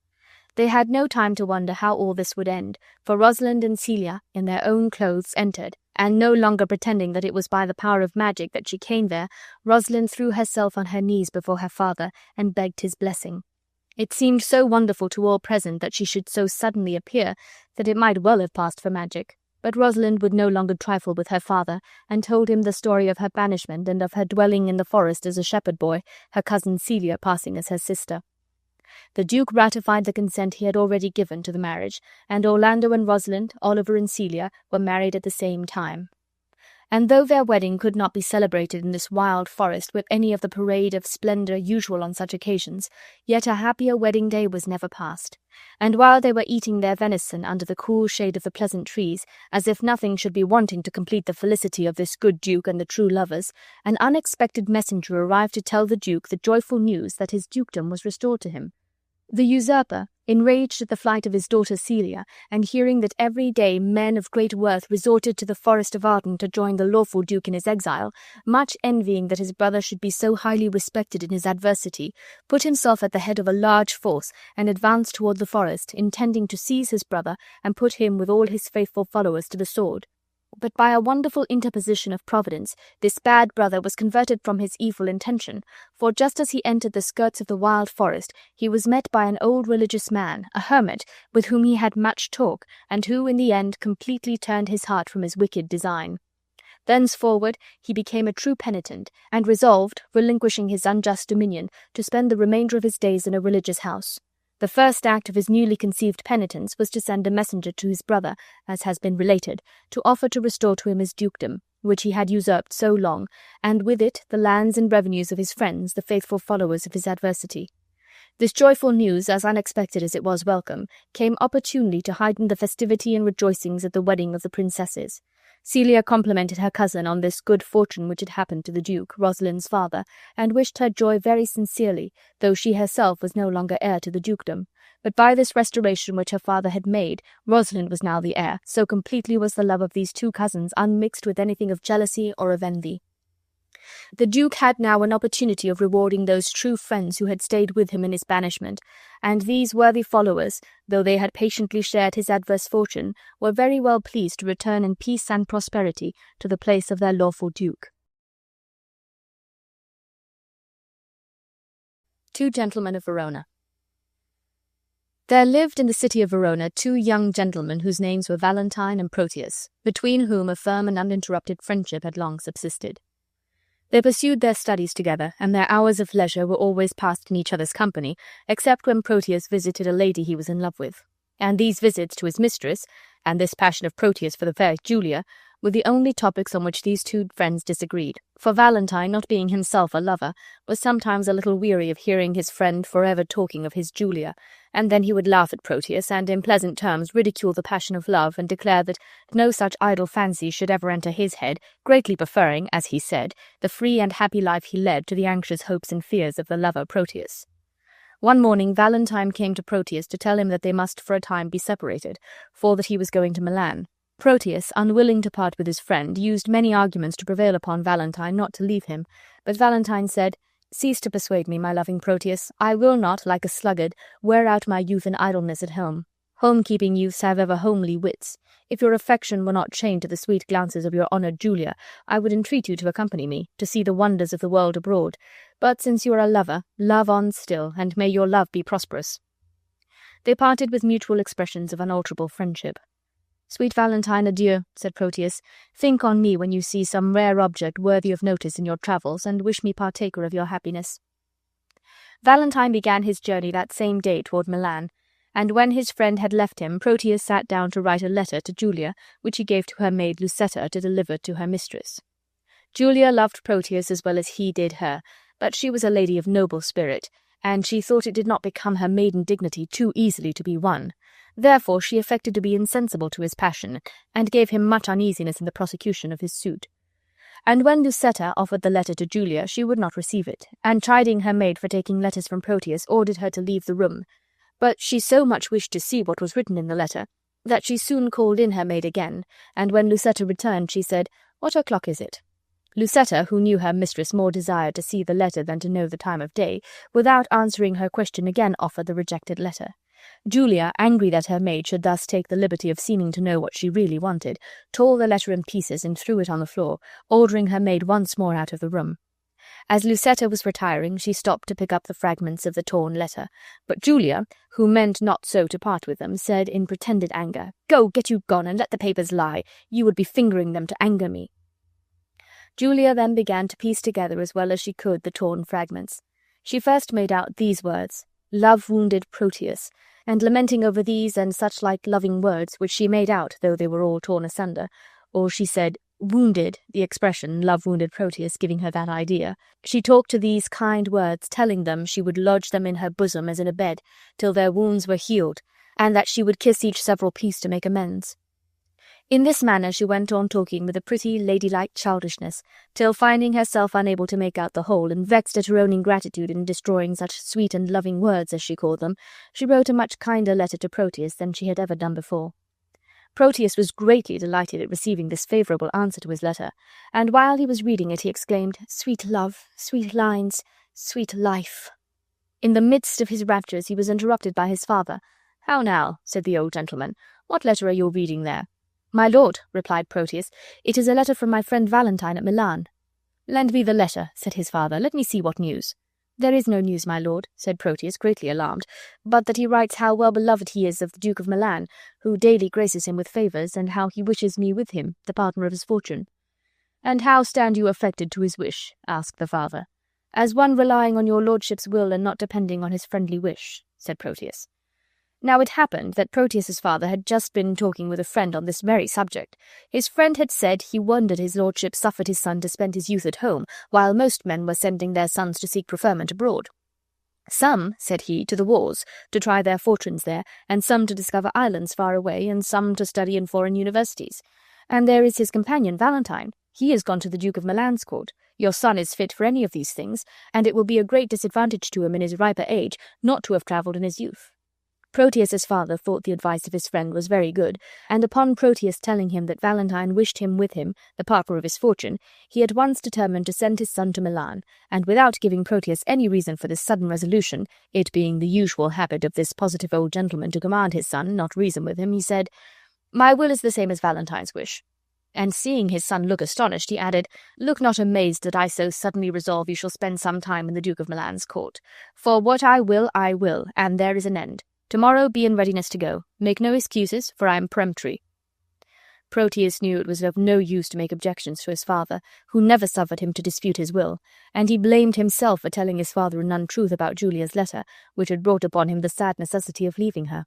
They had no time to wonder how all this would end, for Rosalind and Celia, in their own clothes, entered, and no longer pretending that it was by the power of magic that she came there, Rosalind threw herself on her knees before her father, and begged his blessing. It seemed so wonderful to all present that she should so suddenly appear, that it might well have passed for magic. But Rosalind would no longer trifle with her father, and told him the story of her banishment and of her dwelling in the forest as a shepherd boy, her cousin Celia passing as her sister. The Duke ratified the consent he had already given to the marriage, and Orlando and Rosalind, Oliver and Celia, were married at the same time. And though their wedding could not be celebrated in this wild forest with any of the parade of splendour usual on such occasions, yet a happier wedding day was never passed. And while they were eating their venison under the cool shade of the pleasant trees, as if nothing should be wanting to complete the felicity of this good Duke and the true lovers, an unexpected messenger arrived to tell the Duke the joyful news that his dukedom was restored to him. The usurper, enraged at the flight of his daughter Celia, and hearing that every day men of great worth resorted to the forest of Arden to join the lawful Duke in his exile, much envying that his brother should be so highly respected in his adversity, put himself at the head of a large force, and advanced toward the forest, intending to seize his brother, and put him with all his faithful followers to the sword. But by a wonderful interposition of Providence, this bad brother was converted from his evil intention, for just as he entered the skirts of the wild forest, he was met by an old religious man, a hermit, with whom he had much talk, and who in the end completely turned his heart from his wicked design. Thenceforward he became a true penitent, and resolved, relinquishing his unjust dominion, to spend the remainder of his days in a religious house. The first act of his newly conceived penitence was to send a messenger to his brother, as has been related, to offer to restore to him his dukedom, which he had usurped so long, and with it the lands and revenues of his friends, the faithful followers of his adversity. This joyful news, as unexpected as it was welcome, came opportunely to heighten the festivity and rejoicings at the wedding of the princesses. Celia complimented her cousin on this good fortune which had happened to the Duke, Rosalind's father, and wished her joy very sincerely, though she herself was no longer heir to the dukedom. But by this restoration which her father had made, Rosalind was now the heir, so completely was the love of these two cousins unmixed with anything of jealousy or of envy. The Duke had now an opportunity of rewarding those true friends who had stayed with him in his banishment, and these worthy followers, though they had patiently shared his adverse fortune, were very well pleased to return in peace and prosperity to the place of their lawful Duke. 2 Gentlemen of Verona. There lived in the city of Verona 2 young gentlemen whose names were Valentine and Proteus, between whom a firm and uninterrupted friendship had long subsisted. They pursued their studies together, and their hours of leisure were always passed in each other's company, except when Proteus visited a lady he was in love with. And these visits to his mistress, and this passion of Proteus for the fair Julia, were the only topics on which these 2 friends disagreed, for Valentine, not being himself a lover, was sometimes a little weary of hearing his friend forever talking of his Julia, and then he would laugh at Proteus, and in pleasant terms ridicule the passion of love, and declare that no such idle fancies should ever enter his head, greatly preferring, as he said, the free and happy life he led to the anxious hopes and fears of the lover Proteus. One morning Valentine came to Proteus to tell him that they must for a time be separated, for that he was going to Milan. Proteus, unwilling to part with his friend, used many arguments to prevail upon Valentine not to leave him, but Valentine said, "Cease to persuade me, my loving Proteus. I will not, like a sluggard, wear out my youth in idleness at home. Home-keeping youths have ever homely wits. If your affection were not chained to the sweet glances of your honoured Julia, I would entreat you to accompany me, to see the wonders of the world abroad. But since you are a lover, love on still, and may your love be prosperous." They parted with mutual expressions of unalterable friendship. "Sweet Valentine, adieu," said Proteus. "Think on me when you see some rare object worthy of notice in your travels, and wish me partaker of your happiness." Valentine began his journey that same day toward Milan, and when his friend had left him, Proteus sat down to write a letter to Julia, which he gave to her maid Lucetta to deliver to her mistress. Julia loved Proteus as well as he did her, but she was a lady of noble spirit, and she thought it did not become her maiden dignity too easily to be won. Therefore she affected to be insensible to his passion, and gave him much uneasiness in the prosecution of his suit. And when Lucetta offered the letter to Julia, she would not receive it, and chiding her maid for taking letters from Proteus, ordered her to leave the room. But she so much wished to see what was written in the letter, that she soon called in her maid again, and when Lucetta returned, she said, "What o'clock is it?" Lucetta, who knew her mistress more desired to see the letter than to know the time of day, without answering her question again offered the rejected letter. Julia, angry that her maid should thus take the liberty of seeming to know what she really wanted, tore the letter in pieces and threw it on the floor, ordering her maid once more out of the room. As Lucetta was retiring, she stopped to pick up the fragments of the torn letter, but Julia, who meant not so to part with them, said in pretended anger, "Go, get you gone, and let the papers lie. You would be fingering them to anger me." Julia then began to piece together as well as she could the torn fragments. She first made out these words, "Love-wounded Proteus," and lamenting over these and such like loving words, which she made out, though they were all torn asunder, or she said, "wounded," the expression "love-wounded Proteus" giving her that idea, she talked to these kind words, telling them she would lodge them in her bosom as in a bed, till their wounds were healed, and that she would kiss each several piece to make amends. In this manner she went on talking with a pretty, ladylike childishness, till finding herself unable to make out the whole, and vexed at her own ingratitude in destroying such sweet and loving words, as she called them, she wrote a much kinder letter to Proteus than she had ever done before. Proteus was greatly delighted at receiving this favourable answer to his letter, and while he was reading it he exclaimed, "Sweet love, sweet lines, sweet life." In the midst of his raptures he was interrupted by his father. "How now?" said the old gentleman. "What letter are you reading there?" "My lord," replied Proteus, "it is a letter from my friend Valentine at Milan." "Lend me the letter," said his father. "Let me see what news." "There is no news, my lord," said Proteus, greatly alarmed, "but that he writes how well beloved he is of the Duke of Milan, who daily graces him with favours, and how he wishes me with him, the partner of his fortune." "And how stand you affected to his wish?" asked the father. "As one relying on your lordship's will and not depending on his friendly wish," said Proteus. Now it happened that Proteus's father had just been talking with a friend on this very subject. His friend had said he wondered his lordship suffered his son to spend his youth at home, while most men were sending their sons to seek preferment abroad. Some, said he, to the wars, to try their fortunes there, and some to discover islands far away, and some to study in foreign universities. And there is his companion Valentine. He is gone to the Duke of Milan's court. Your son is fit for any of these things, and it will be a great disadvantage to him in his riper age not to have travelled in his youth. Proteus's father thought the advice of his friend was very good, and upon Proteus telling him that Valentine wished him with him, the partner of his fortune, he at once determined to send his son to Milan, and without giving Proteus any reason for this sudden resolution, it being the usual habit of this positive old gentleman to command his son, not reason with him, he said, "My will is the same as Valentine's wish." And seeing his son look astonished, he added, "Look not amazed that I so suddenly resolve you shall spend some time in the Duke of Milan's court. For what I will, and there is an end. Tomorrow be in readiness to go. Make no excuses, for I am peremptory." Proteus knew it was of no use to make objections to his father, who never suffered him to dispute his will, and he blamed himself for telling his father an untruth about Julia's letter, which had brought upon him the sad necessity of leaving her.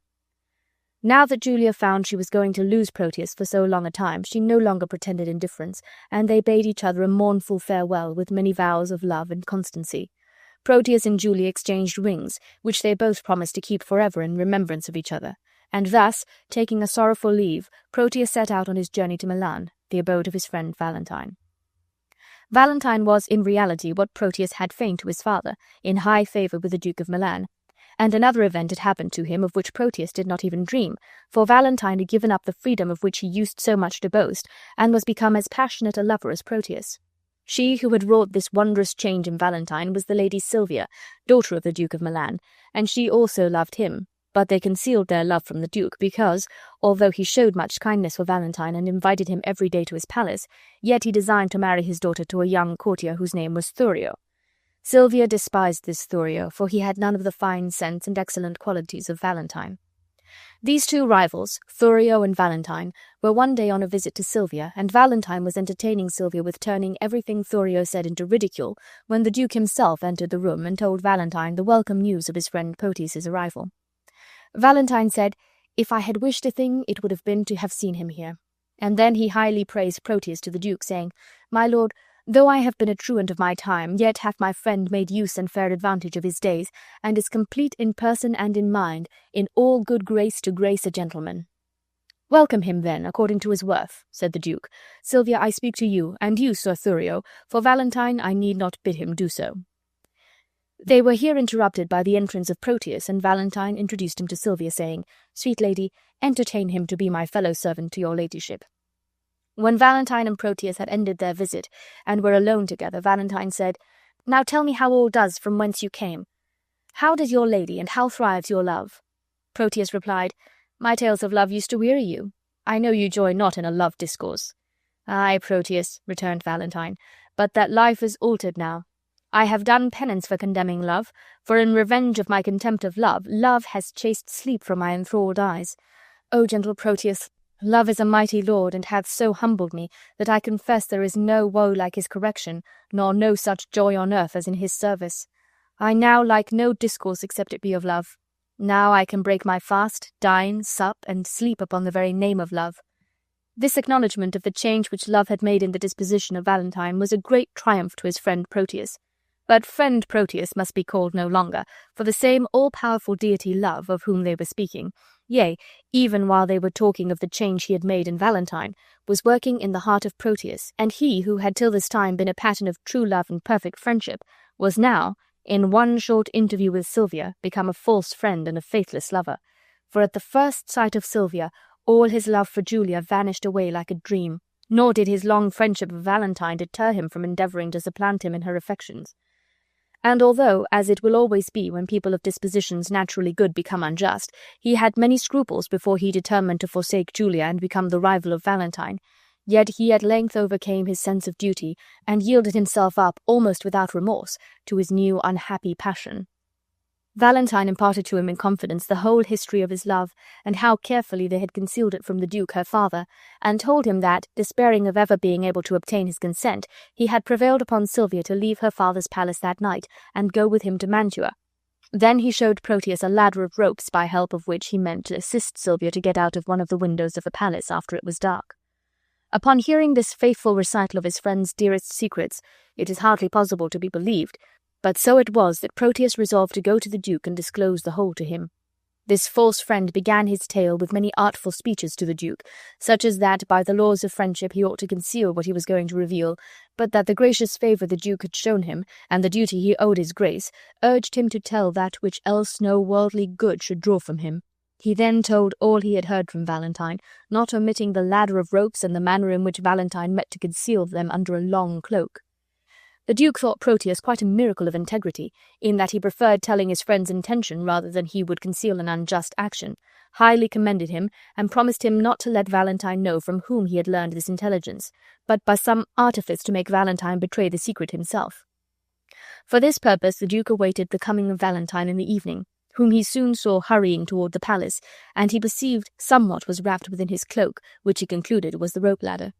Now that Julia found she was going to lose Proteus for so long a time, she no longer pretended indifference, and they bade each other a mournful farewell with many vows of love and constancy. Proteus and Julia exchanged rings, which they both promised to keep forever in remembrance of each other, and thus, taking a sorrowful leave, Proteus set out on his journey to Milan, the abode of his friend Valentine. Valentine was in reality what Proteus had feigned to his father, in high favour with the Duke of Milan, and another event had happened to him of which Proteus did not even dream, for Valentine had given up the freedom of which he used so much to boast, and was become as passionate a lover as Proteus. She who had wrought this wondrous change in Valentine was the Lady Silvia, daughter of the Duke of Milan, and she also loved him, but they concealed their love from the Duke because, although he showed much kindness for Valentine and invited him every day to his palace, yet he designed to marry his daughter to a young courtier whose name was Thurio. Silvia despised this Thurio, for he had none of the fine sense and excellent qualities of Valentine. These two rivals, Thurio and Valentine, were one day on a visit to Silvia, and Valentine was entertaining Silvia with turning everything Thurio said into ridicule, when the Duke himself entered the room and told Valentine the welcome news of his friend Proteus's arrival. Valentine said, "If I had wished a thing, it would have been to have seen him here." And then he highly praised Proteus to the Duke, saying, "My lord, though I have been a truant of my time, yet hath my friend made use and fair advantage of his days, and is complete in person and in mind, in all good grace to grace a gentleman." "Welcome him, then, according to his worth," said the Duke. "Silvia, I speak to you, and you, Sir Thurio, for Valentine I need not bid him do so." They were here interrupted by the entrance of Proteus, and Valentine introduced him to Silvia, saying, "Sweet lady, entertain him to be my fellow-servant to your ladyship." When Valentine and Proteus had ended their visit, and were alone together, Valentine said, "Now tell me how all does from whence you came. How does your lady, and how thrives your love?" Proteus replied, "My tales of love used to weary you. I know you joy not in a love discourse." "Ay, Proteus," returned Valentine, "but that life is altered now. I have done penance for condemning love, for in revenge of my contempt of love, love has chased sleep from my enthralled eyes. O gentle Proteus, love is a mighty lord, and hath so humbled me that I confess there is no woe like his correction, nor no such joy on earth as in his service. I now like no discourse except it be of love. Now I can break my fast, dine, sup, and sleep upon the very name of love." This acknowledgment of the change which love had made in the disposition of Valentine was a great triumph to his friend Proteus. But friend Proteus must be called no longer, for the same all-powerful deity Love, of whom they were speaking, yea, even while they were talking of the change he had made in Valentine, was working in the heart of Proteus, and he, who had till this time been a pattern of true love and perfect friendship, was now, in one short interview with Silvia, become a false friend and a faithless lover. For at the first sight of Silvia, all his love for Julia vanished away like a dream, nor did his long friendship of Valentine deter him from endeavouring to supplant him in her affections. And although, as it will always be when people of dispositions naturally good become unjust, he had many scruples before he determined to forsake Julia and become the rival of Valentine, yet he at length overcame his sense of duty, and yielded himself up, almost without remorse, to his new unhappy passion. Valentine imparted to him in confidence the whole history of his love, and how carefully they had concealed it from the Duke her father, and told him that, despairing of ever being able to obtain his consent, he had prevailed upon Silvia to leave her father's palace that night, and go with him to Mantua. Then he showed Proteus a ladder of ropes by help of which he meant to assist Sylvia to get out of one of the windows of the palace after it was dark. Upon hearing this faithful recital of his friend's dearest secrets, it is hardly possible to be believed, but so it was that Proteus resolved to go to the Duke and disclose the whole to him. This false friend began his tale with many artful speeches to the Duke, such as that by the laws of friendship he ought to conceal what he was going to reveal, but that the gracious favour the Duke had shown him, and the duty he owed his grace, urged him to tell that which else no worldly good should draw from him. He then told all he had heard from Valentine, not omitting the ladder of ropes and the manner in which Valentine meant to conceal them under a long cloak. The Duke thought Proteus quite a miracle of integrity, in that he preferred telling his friend's intention rather than he would conceal an unjust action, highly commended him, and promised him not to let Valentine know from whom he had learned this intelligence, but by some artifice to make Valentine betray the secret himself. For this purpose the Duke awaited the coming of Valentine in the evening, whom he soon saw hurrying toward the palace, and he perceived somewhat was wrapped within his cloak, which he concluded was the rope-ladder.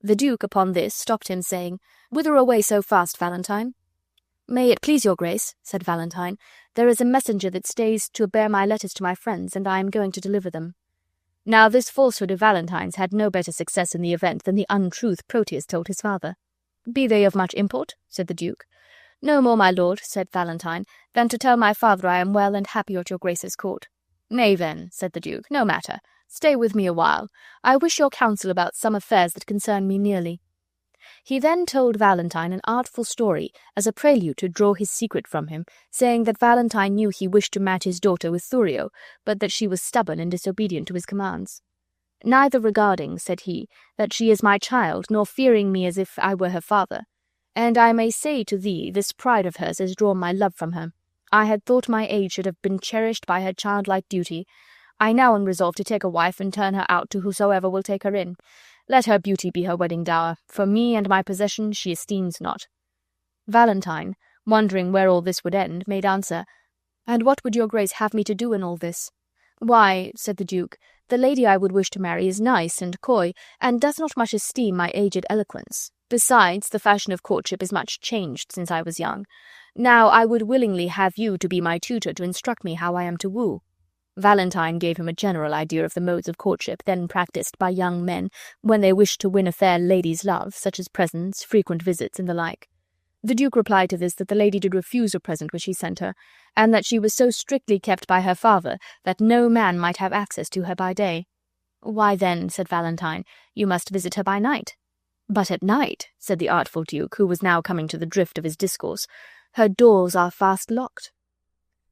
The Duke, upon this, stopped him, saying, "Whither away so fast, Valentine?" "May it please your grace," said Valentine, "there is a messenger that stays to bear my letters to my friends, and I am going to deliver them." Now this falsehood of Valentine's had no better success in the event than the untruth Proteus told his father. "Be they of much import?" said the Duke. "No more, my lord," said Valentine, "than to tell my father I am well and happy at your grace's court." "Nay, then," said the Duke, "no matter. Stay with me a while. I wish your counsel about some affairs that concern me nearly." He then told Valentine an artful story as a prelude to draw his secret from him, saying that Valentine knew he wished to match his daughter with Thurio, but that she was stubborn and disobedient to his commands. "Neither regarding," said he, "that she is my child, nor fearing me as if I were her father. And I may say to thee, this pride of hers has drawn my love from her. I had thought my age should have been cherished by her childlike duty. I now am resolved to take a wife and turn her out to whosoever will take her in. Let her beauty be her wedding dower. For me and my possession she esteems not." Valentine, wondering where all this would end, made answer, "And what would your grace have me to do in all this?" "Why," said the Duke, "the lady I would wish to marry is nice and coy, and does not much esteem my aged eloquence. Besides, the fashion of courtship is much changed since I was young. Now I would willingly have you to be my tutor to instruct me how I am to woo." Valentine gave him a general idea of the modes of courtship then practised by young men when they wished to win a fair lady's love, such as presents, frequent visits, and the like. The Duke replied to this that the lady did refuse a present which he sent her, and that she was so strictly kept by her father that no man might have access to her by day. "Why then," said Valentine, "you must visit her by night." "But at night," said the artful Duke, who was now coming to the drift of his discourse, "her doors are fast locked."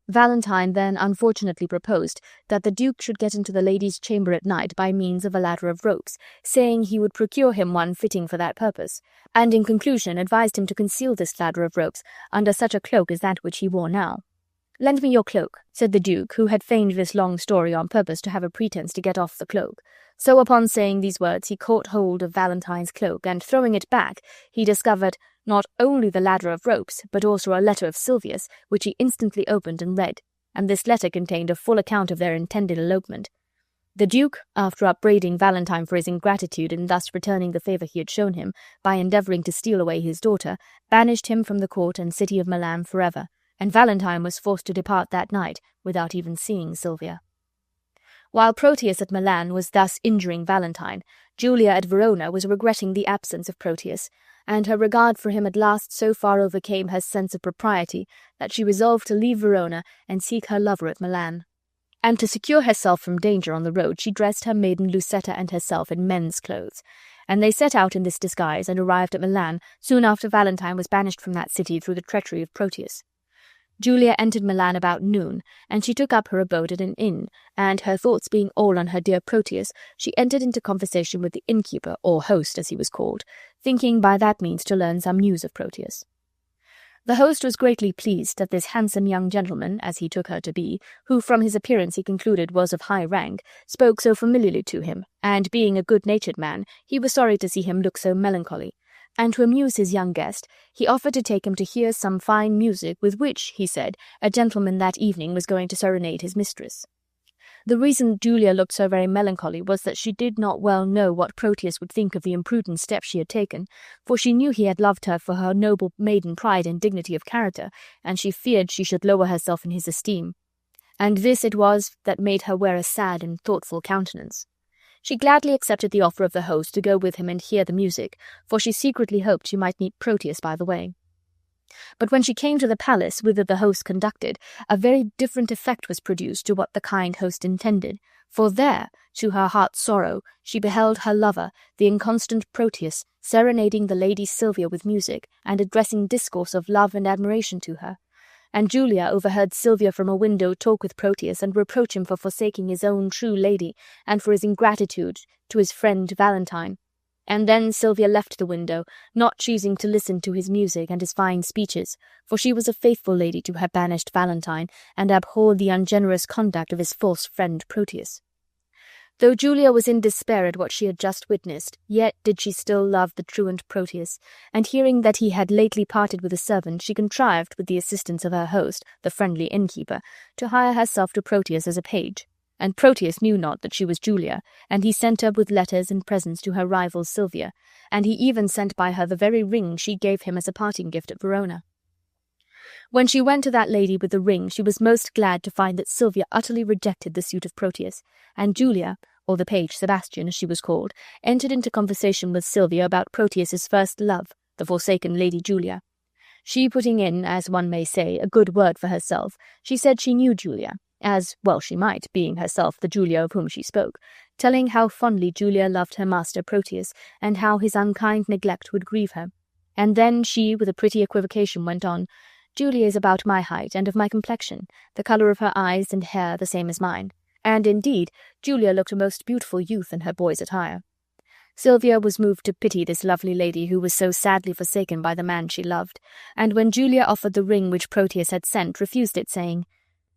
Valentine then unfortunately proposed that the Duke should get into the lady's chamber at night by means of a ladder of ropes, saying he would procure him one fitting for that purpose, and in conclusion advised him to conceal this ladder of ropes under such a cloak as that which he wore now. "Lend me your cloak," said the Duke, who had feigned this long story on purpose to have a pretence to get off the cloak. So upon saying these words he caught hold of Valentine's cloak, and throwing it back, he discovered not only the ladder of ropes, but also a letter of Silvia's, which he instantly opened and read, and this letter contained a full account of their intended elopement. The Duke, after upbraiding Valentine for his ingratitude in thus returning the favour he had shown him, by endeavouring to steal away his daughter, banished him from the court and city of Milan forever, and Valentine was forced to depart that night without even seeing Sylvia. While Proteus at Milan was thus injuring Valentine, Julia at Verona was regretting the absence of Proteus, and her regard for him at last so far overcame her sense of propriety that she resolved to leave Verona and seek her lover at Milan. And to secure herself from danger on the road she dressed her maiden Lucetta and herself in men's clothes, and they set out in this disguise and arrived at Milan soon after Valentine was banished from that city through the treachery of Proteus. Julia entered Milan about noon, and she took up her abode at an inn, and her thoughts being all on her dear Proteus, she entered into conversation with the innkeeper, or host as he was called, thinking by that means to learn some news of Proteus. The host was greatly pleased that this handsome young gentleman, as he took her to be, who from his appearance he concluded was of high rank, spoke so familiarly to him, and being a good-natured man, he was sorry to see him look so melancholy, and to amuse his young guest, he offered to take him to hear some fine music with which, he said, a gentleman that evening was going to serenade his mistress. The reason Julia looked so very melancholy was that she did not well know what Proteus would think of the imprudent step she had taken, for she knew he had loved her for her noble maiden pride and dignity of character, and she feared she should lower herself in his esteem. And this it was that made her wear a sad and thoughtful countenance. She gladly accepted the offer of the host to go with him and hear the music, for she secretly hoped she might meet Proteus by the way. But when she came to the palace whither the host conducted, a very different effect was produced to what the kind host intended, for there, to her heart's sorrow, she beheld her lover, the inconstant Proteus, serenading the lady Sylvia with music, and addressing discourse of love and admiration to her. And Julia overheard Sylvia from a window talk with Proteus and reproach him for forsaking his own true lady, and for his ingratitude to his friend Valentine. And then Sylvia left the window, not choosing to listen to his music and his fine speeches, for she was a faithful lady to her banished Valentine, and abhorred the ungenerous conduct of his false friend Proteus. Though Julia was in despair at what she had just witnessed, yet did she still love the truant Proteus, and hearing that he had lately parted with a servant, she contrived, with the assistance of her host, the friendly innkeeper, to hire herself to Proteus as a page. And Proteus knew not that she was Julia, and he sent her with letters and presents to her rival Sylvia, and he even sent by her the very ring she gave him as a parting gift at Verona. When she went to that lady with the ring, she was most glad to find that Sylvia utterly rejected the suit of Proteus, and Julia, or the page Sebastian as she was called, entered into conversation with Sylvia about Proteus's first love, the forsaken Lady Julia. She putting in, as one may say, a good word for herself, she said she knew Julia, as well she might, being herself the Julia of whom she spoke, telling how fondly Julia loved her master Proteus, and how his unkind neglect would grieve her. And then she, with a pretty equivocation, went on, Julia is about my height, and of my complexion, the colour of her eyes and hair the same as mine. And, indeed, Julia looked a most beautiful youth in her boy's attire. Sylvia was moved to pity this lovely lady who was so sadly forsaken by the man she loved, and when Julia offered the ring which Proteus had sent, refused it, saying,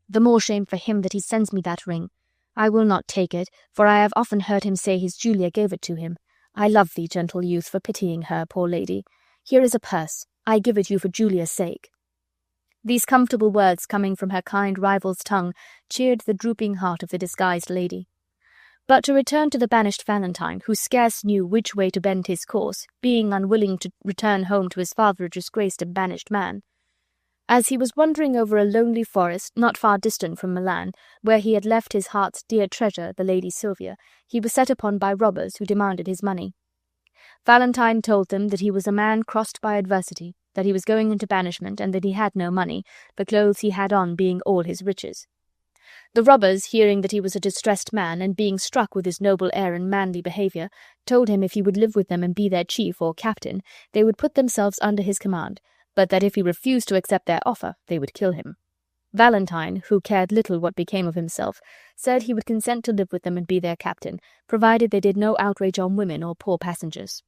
The more shame for him that he sends me that ring. I will not take it, for I have often heard him say his Julia gave it to him. I love thee, gentle youth, for pitying her, poor lady. Here is a purse. I give it you for Julia's sake. These comfortable words coming from her kind rival's tongue cheered the drooping heart of the disguised lady. But to return to the banished Valentine, who scarce knew which way to bend his course, being unwilling to return home to his father a disgraced and banished man. As he was wandering over a lonely forest not far distant from Milan, where he had left his heart's dear treasure, the Lady Sylvia, he was set upon by robbers who demanded his money. Valentine told them that he was a man crossed by adversity, that he was going into banishment, and that he had no money, the clothes he had on being all his riches. The robbers, hearing that he was a distressed man, and being struck with his noble air and manly behaviour, told him if he would live with them and be their chief or captain, they would put themselves under his command, but that if he refused to accept their offer, they would kill him. Valentine, who cared little what became of himself, said he would consent to live with them and be their captain, provided they did no outrage on women or poor passengers.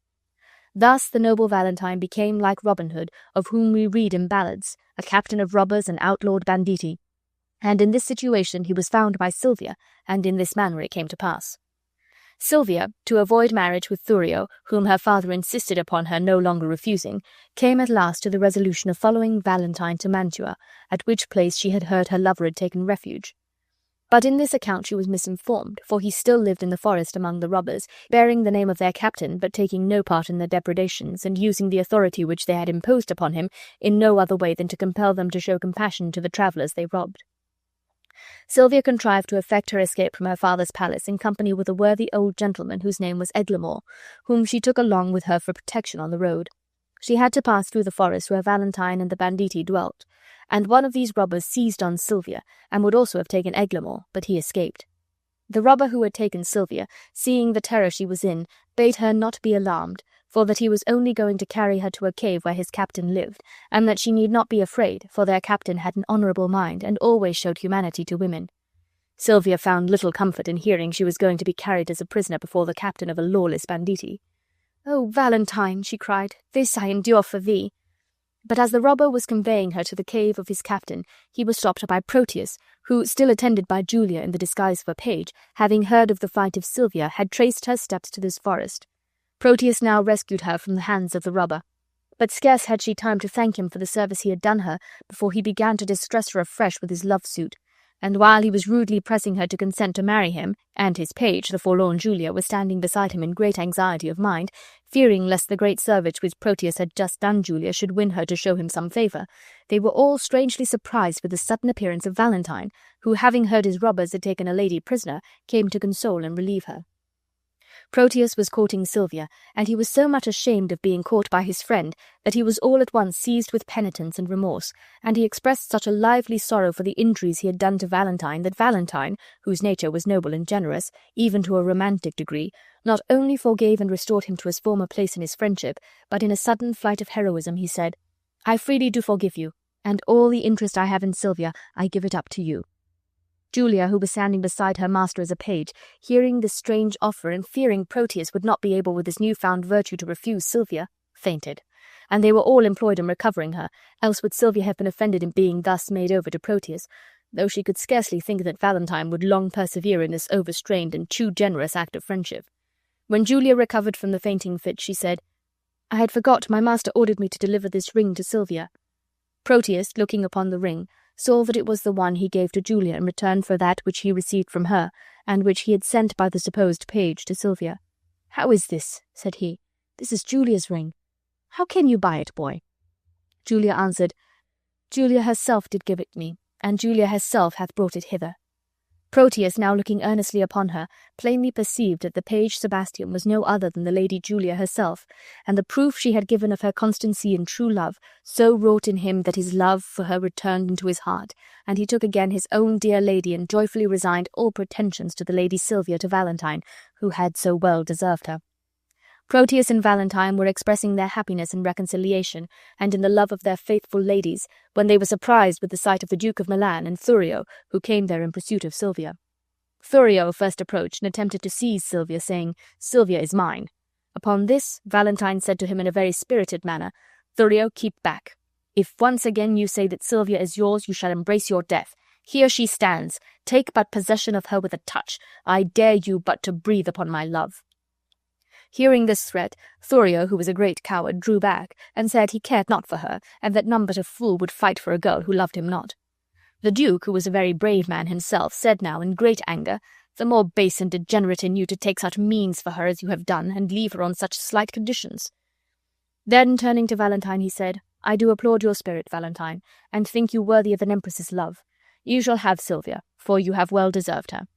Thus the noble Valentine became like Robin Hood, of whom we read in ballads, a captain of robbers and outlawed banditti. And in this situation he was found by Sylvia, and in this manner it came to pass. Sylvia, to avoid marriage with Thurio, whom her father insisted upon her no longer refusing, came at last to the resolution of following Valentine to Mantua, at which place she had heard her lover had taken refuge. But in this account she was misinformed, for he still lived in the forest among the robbers, bearing the name of their captain, but taking no part in their depredations, and using the authority which they had imposed upon him in no other way than to compel them to show compassion to the travellers they robbed. Sylvia contrived to effect her escape from her father's palace in company with a worthy old gentleman whose name was Eglamour, whom she took along with her for protection on the road. She had to pass through the forest where Valentine and the banditti dwelt, and one of these robbers seized on Sylvia, and would also have taken Eglamour, but he escaped. The robber who had taken Sylvia, seeing the terror she was in, bade her not be alarmed, for that he was only going to carry her to a cave where his captain lived, and that she need not be afraid, for their captain had an honourable mind, and always showed humanity to women. Sylvia found little comfort in hearing she was going to be carried as a prisoner before the captain of a lawless banditti. "Oh, Valentine," she cried, "this I endure for thee." But as the robber was conveying her to the cave of his captain, he was stopped by Proteus, who, still attended by Julia in the disguise of a page, having heard of the flight of Sylvia, had traced her steps to this forest. Proteus now rescued her from the hands of the robber. But scarce had she time to thank him for the service he had done her, before he began to distress her afresh with his love-suit, and while he was rudely pressing her to consent to marry him, and his page, the forlorn Julia, was standing beside him in great anxiety of mind, fearing lest the great service which Proteus had just done Julia should win her to show him some favour, they were all strangely surprised with the sudden appearance of Valentine, who, having heard his robbers had taken a lady prisoner, came to console and relieve her. Proteus was courting Sylvia, and he was so much ashamed of being caught by his friend that he was all at once seized with penitence and remorse, and he expressed such a lively sorrow for the injuries he had done to Valentine that Valentine, whose nature was noble and generous, even to a romantic degree, not only forgave and restored him to his former place in his friendship, but in a sudden flight of heroism he said, "I freely do forgive you, and all the interest I have in Sylvia I give it up to you." Julia, who was standing beside her master as a page, hearing this strange offer and fearing Proteus would not be able with his new-found virtue to refuse Sylvia, fainted, and they were all employed in recovering her, else would Sylvia have been offended in being thus made over to Proteus, though she could scarcely think that Valentine would long persevere in this overstrained and too generous act of friendship. When Julia recovered from the fainting fit, she said, "I had forgot my master ordered me to deliver this ring to Sylvia." Proteus, looking upon the ring, saw that it was the one he gave to Julia in return for that which he received from her, and which he had sent by the supposed page to Sylvia. "How is this?" said he. "This is Julia's ring. How came you by it, boy?" Julia answered, "Julia herself did give it me, and Julia herself hath brought it hither." Proteus, now looking earnestly upon her, plainly perceived that the page Sebastian was no other than the Lady Julia herself, and the proof she had given of her constancy and true love so wrought in him that his love for her returned into his heart, and he took again his own dear lady and joyfully resigned all pretensions to the Lady Sylvia to Valentine, who had so well deserved her. Proteus and Valentine were expressing their happiness in reconciliation and in the love of their faithful ladies, when they were surprised with the sight of the Duke of Milan and Thurio, who came there in pursuit of Sylvia. Thurio first approached and attempted to seize Sylvia, saying, "Sylvia is mine." Upon this, Valentine said to him in a very spirited manner, "Thurio, keep back. If once again you say that Sylvia is yours, you shall embrace your death. Here she stands. Take but possession of her with a touch. I dare you but to breathe upon my love." Hearing this threat, Thurio, who was a great coward, drew back, and said he cared not for her, and that none but a fool would fight for a girl who loved him not. The Duke, who was a very brave man himself, said now in great anger, "The more base and degenerate in you to take such means for her as you have done, and leave her on such slight conditions." Then, turning to Valentine, he said, "I do applaud your spirit, Valentine, and think you worthy of an empress's love. You shall have Sylvia, for you have well deserved her."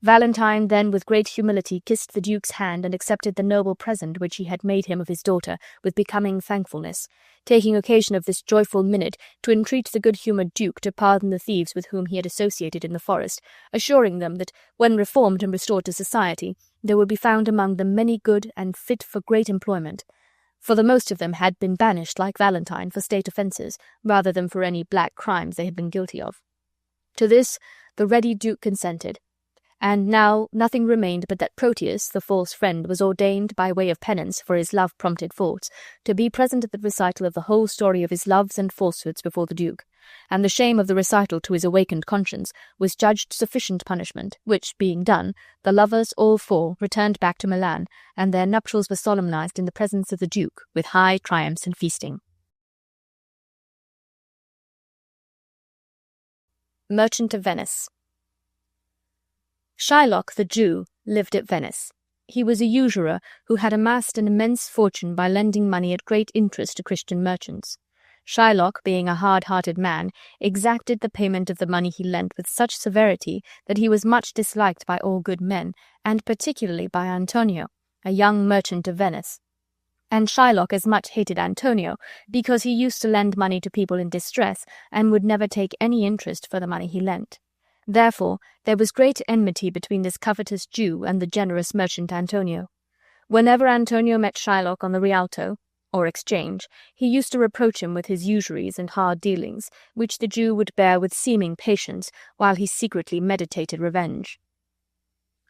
Valentine then with great humility kissed the Duke's hand and accepted the noble present which he had made him of his daughter with becoming thankfulness, taking occasion of this joyful minute to entreat the good-humoured Duke to pardon the thieves with whom he had associated in the forest, assuring them that, when reformed and restored to society, there would be found among them many good and fit for great employment, for the most of them had been banished, like Valentine, for state offences, rather than for any black crimes they had been guilty of. To this the ready Duke consented, and now nothing remained but that Proteus, the false friend, was ordained, by way of penance for his love-prompted faults, to be present at the recital of the whole story of his loves and falsehoods before the Duke, and the shame of the recital to his awakened conscience was judged sufficient punishment, which, being done, the lovers, all four, returned back to Milan, and their nuptials were solemnized in the presence of the Duke, with high triumphs and feasting. Merchant of Venice. Shylock the Jew lived at Venice. He was a usurer who had amassed an immense fortune by lending money at great interest to Christian merchants. Shylock, being a hard-hearted man, exacted the payment of the money he lent with such severity that he was much disliked by all good men, and particularly by Antonio, a young merchant of Venice. And Shylock as much hated Antonio, because he used to lend money to people in distress, and would never take any interest for the money he lent. Therefore there was great enmity between this covetous Jew and the generous merchant Antonio. Whenever Antonio met Shylock on the Rialto, or exchange, he used to reproach him with his usuries and hard dealings, which the Jew would bear with seeming patience, while he secretly meditated revenge.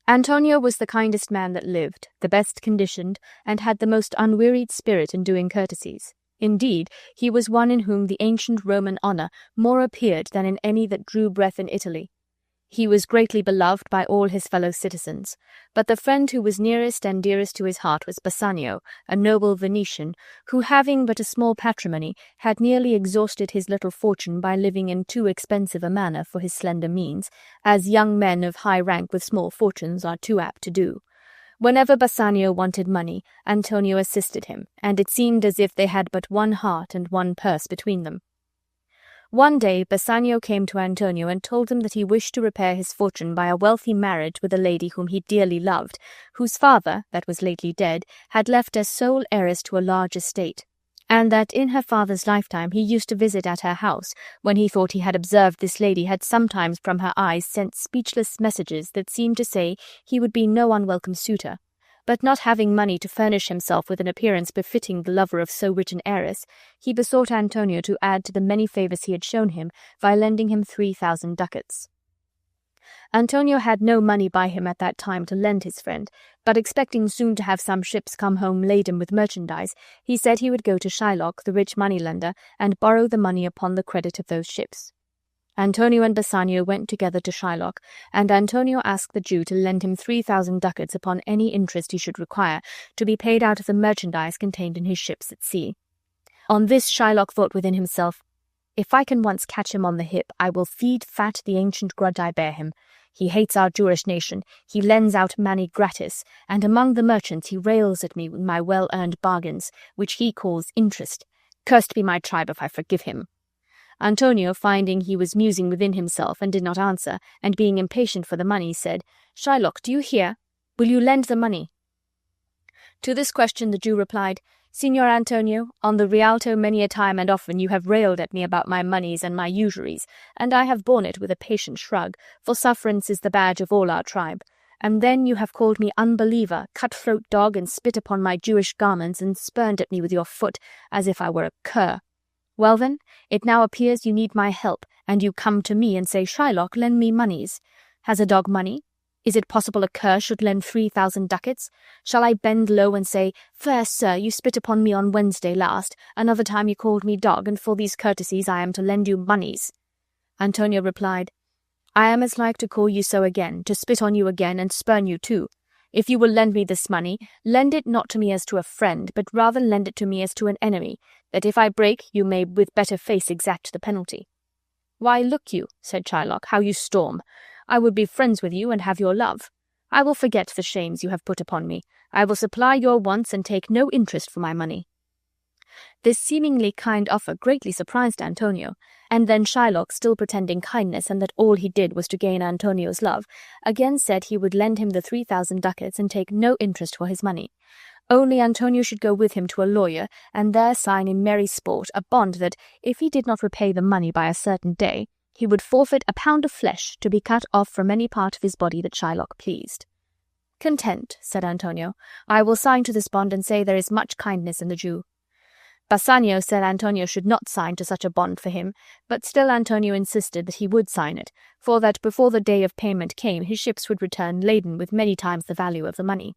Antonio was the kindest man that lived, the best conditioned, and had the most unwearied spirit in doing courtesies. Indeed, he was one in whom the ancient Roman honour more appeared than in any that drew breath in Italy. He was greatly beloved by all his fellow citizens, but the friend who was nearest and dearest to his heart was Bassanio, a noble Venetian, who, having but a small patrimony, had nearly exhausted his little fortune by living in too expensive a manner for his slender means, as young men of high rank with small fortunes are too apt to do. Whenever Bassanio wanted money, Antonio assisted him, and it seemed as if they had but one heart and one purse between them. One day Bassanio came to Antonio and told him that he wished to repair his fortune by a wealthy marriage with a lady whom he dearly loved, whose father, that was lately dead, had left as sole heiress to a large estate, and that in her father's lifetime he used to visit at her house, when he thought he had observed this lady had sometimes from her eyes sent speechless messages that seemed to say he would be no unwelcome suitor. But not having money to furnish himself with an appearance befitting the lover of so rich an heiress, he besought Antonio to add to the many favours he had shown him by lending him 3,000 ducats. Antonio had no money by him at that time to lend his friend, but expecting soon to have some ships come home laden with merchandise, he said he would go to Shylock, the rich moneylender, and borrow the money upon the credit of those ships. Antonio and Bassanio went together to Shylock, and Antonio asked the Jew to lend him 3,000 ducats upon any interest he should require, to be paid out of the merchandise contained in his ships at sea. On this Shylock thought within himself, "If I can once catch him on the hip, I will feed fat the ancient grudge I bear him. He hates our Jewish nation, he lends out money gratis, and among the merchants he rails at me with my well-earned bargains, which he calls interest. Cursed be my tribe if I forgive him." Antonio, finding he was musing within himself and did not answer, and being impatient for the money, said, "Shylock, do you hear? Will you lend the money?" To this question the Jew replied, "Signor Antonio, on the Rialto many a time and often you have railed at me about my moneys and my usuries, and I have borne it with a patient shrug, for sufferance is the badge of all our tribe. And then you have called me unbeliever, cut-throat dog, and spit upon my Jewish garments, and spurned at me with your foot, as if I were a cur. Well then, it now appears you need my help, and you come to me and say, 'Shylock, lend me moneys.' Has a dog money? Is it possible a cur should lend 3,000 ducats? Shall I bend low and say, 'Fair sir, you spit upon me on Wednesday last, another time you called me dog, and for these courtesies I am to lend you moneys?" Antonio replied, "I am as like to call you so again, to spit on you again, and spurn you too. If you will lend me this money, lend it not to me as to a friend, but rather lend it to me as to an enemy, that if I break, you may with better face exact the penalty." "Why, look you," said Shylock, "how you storm. I would be friends with you and have your love. I will forget the shames you have put upon me. I will supply your wants and take no interest for my money." This seemingly kind offer greatly surprised Antonio, and then Shylock, still pretending kindness and that all he did was to gain Antonio's love, again said he would lend him the 3,000 ducats and take no interest for his money. Only Antonio should go with him to a lawyer, and there sign in merry sport a bond that, if he did not repay the money by a certain day, he would forfeit a pound of flesh to be cut off from any part of his body that Shylock pleased. "Content," said Antonio, "I will sign to this bond and say there is much kindness in the Jew." Bassanio said Antonio should not sign to such a bond for him, but still Antonio insisted that he would sign it, for that before the day of payment came his ships would return laden with many times the value of the money.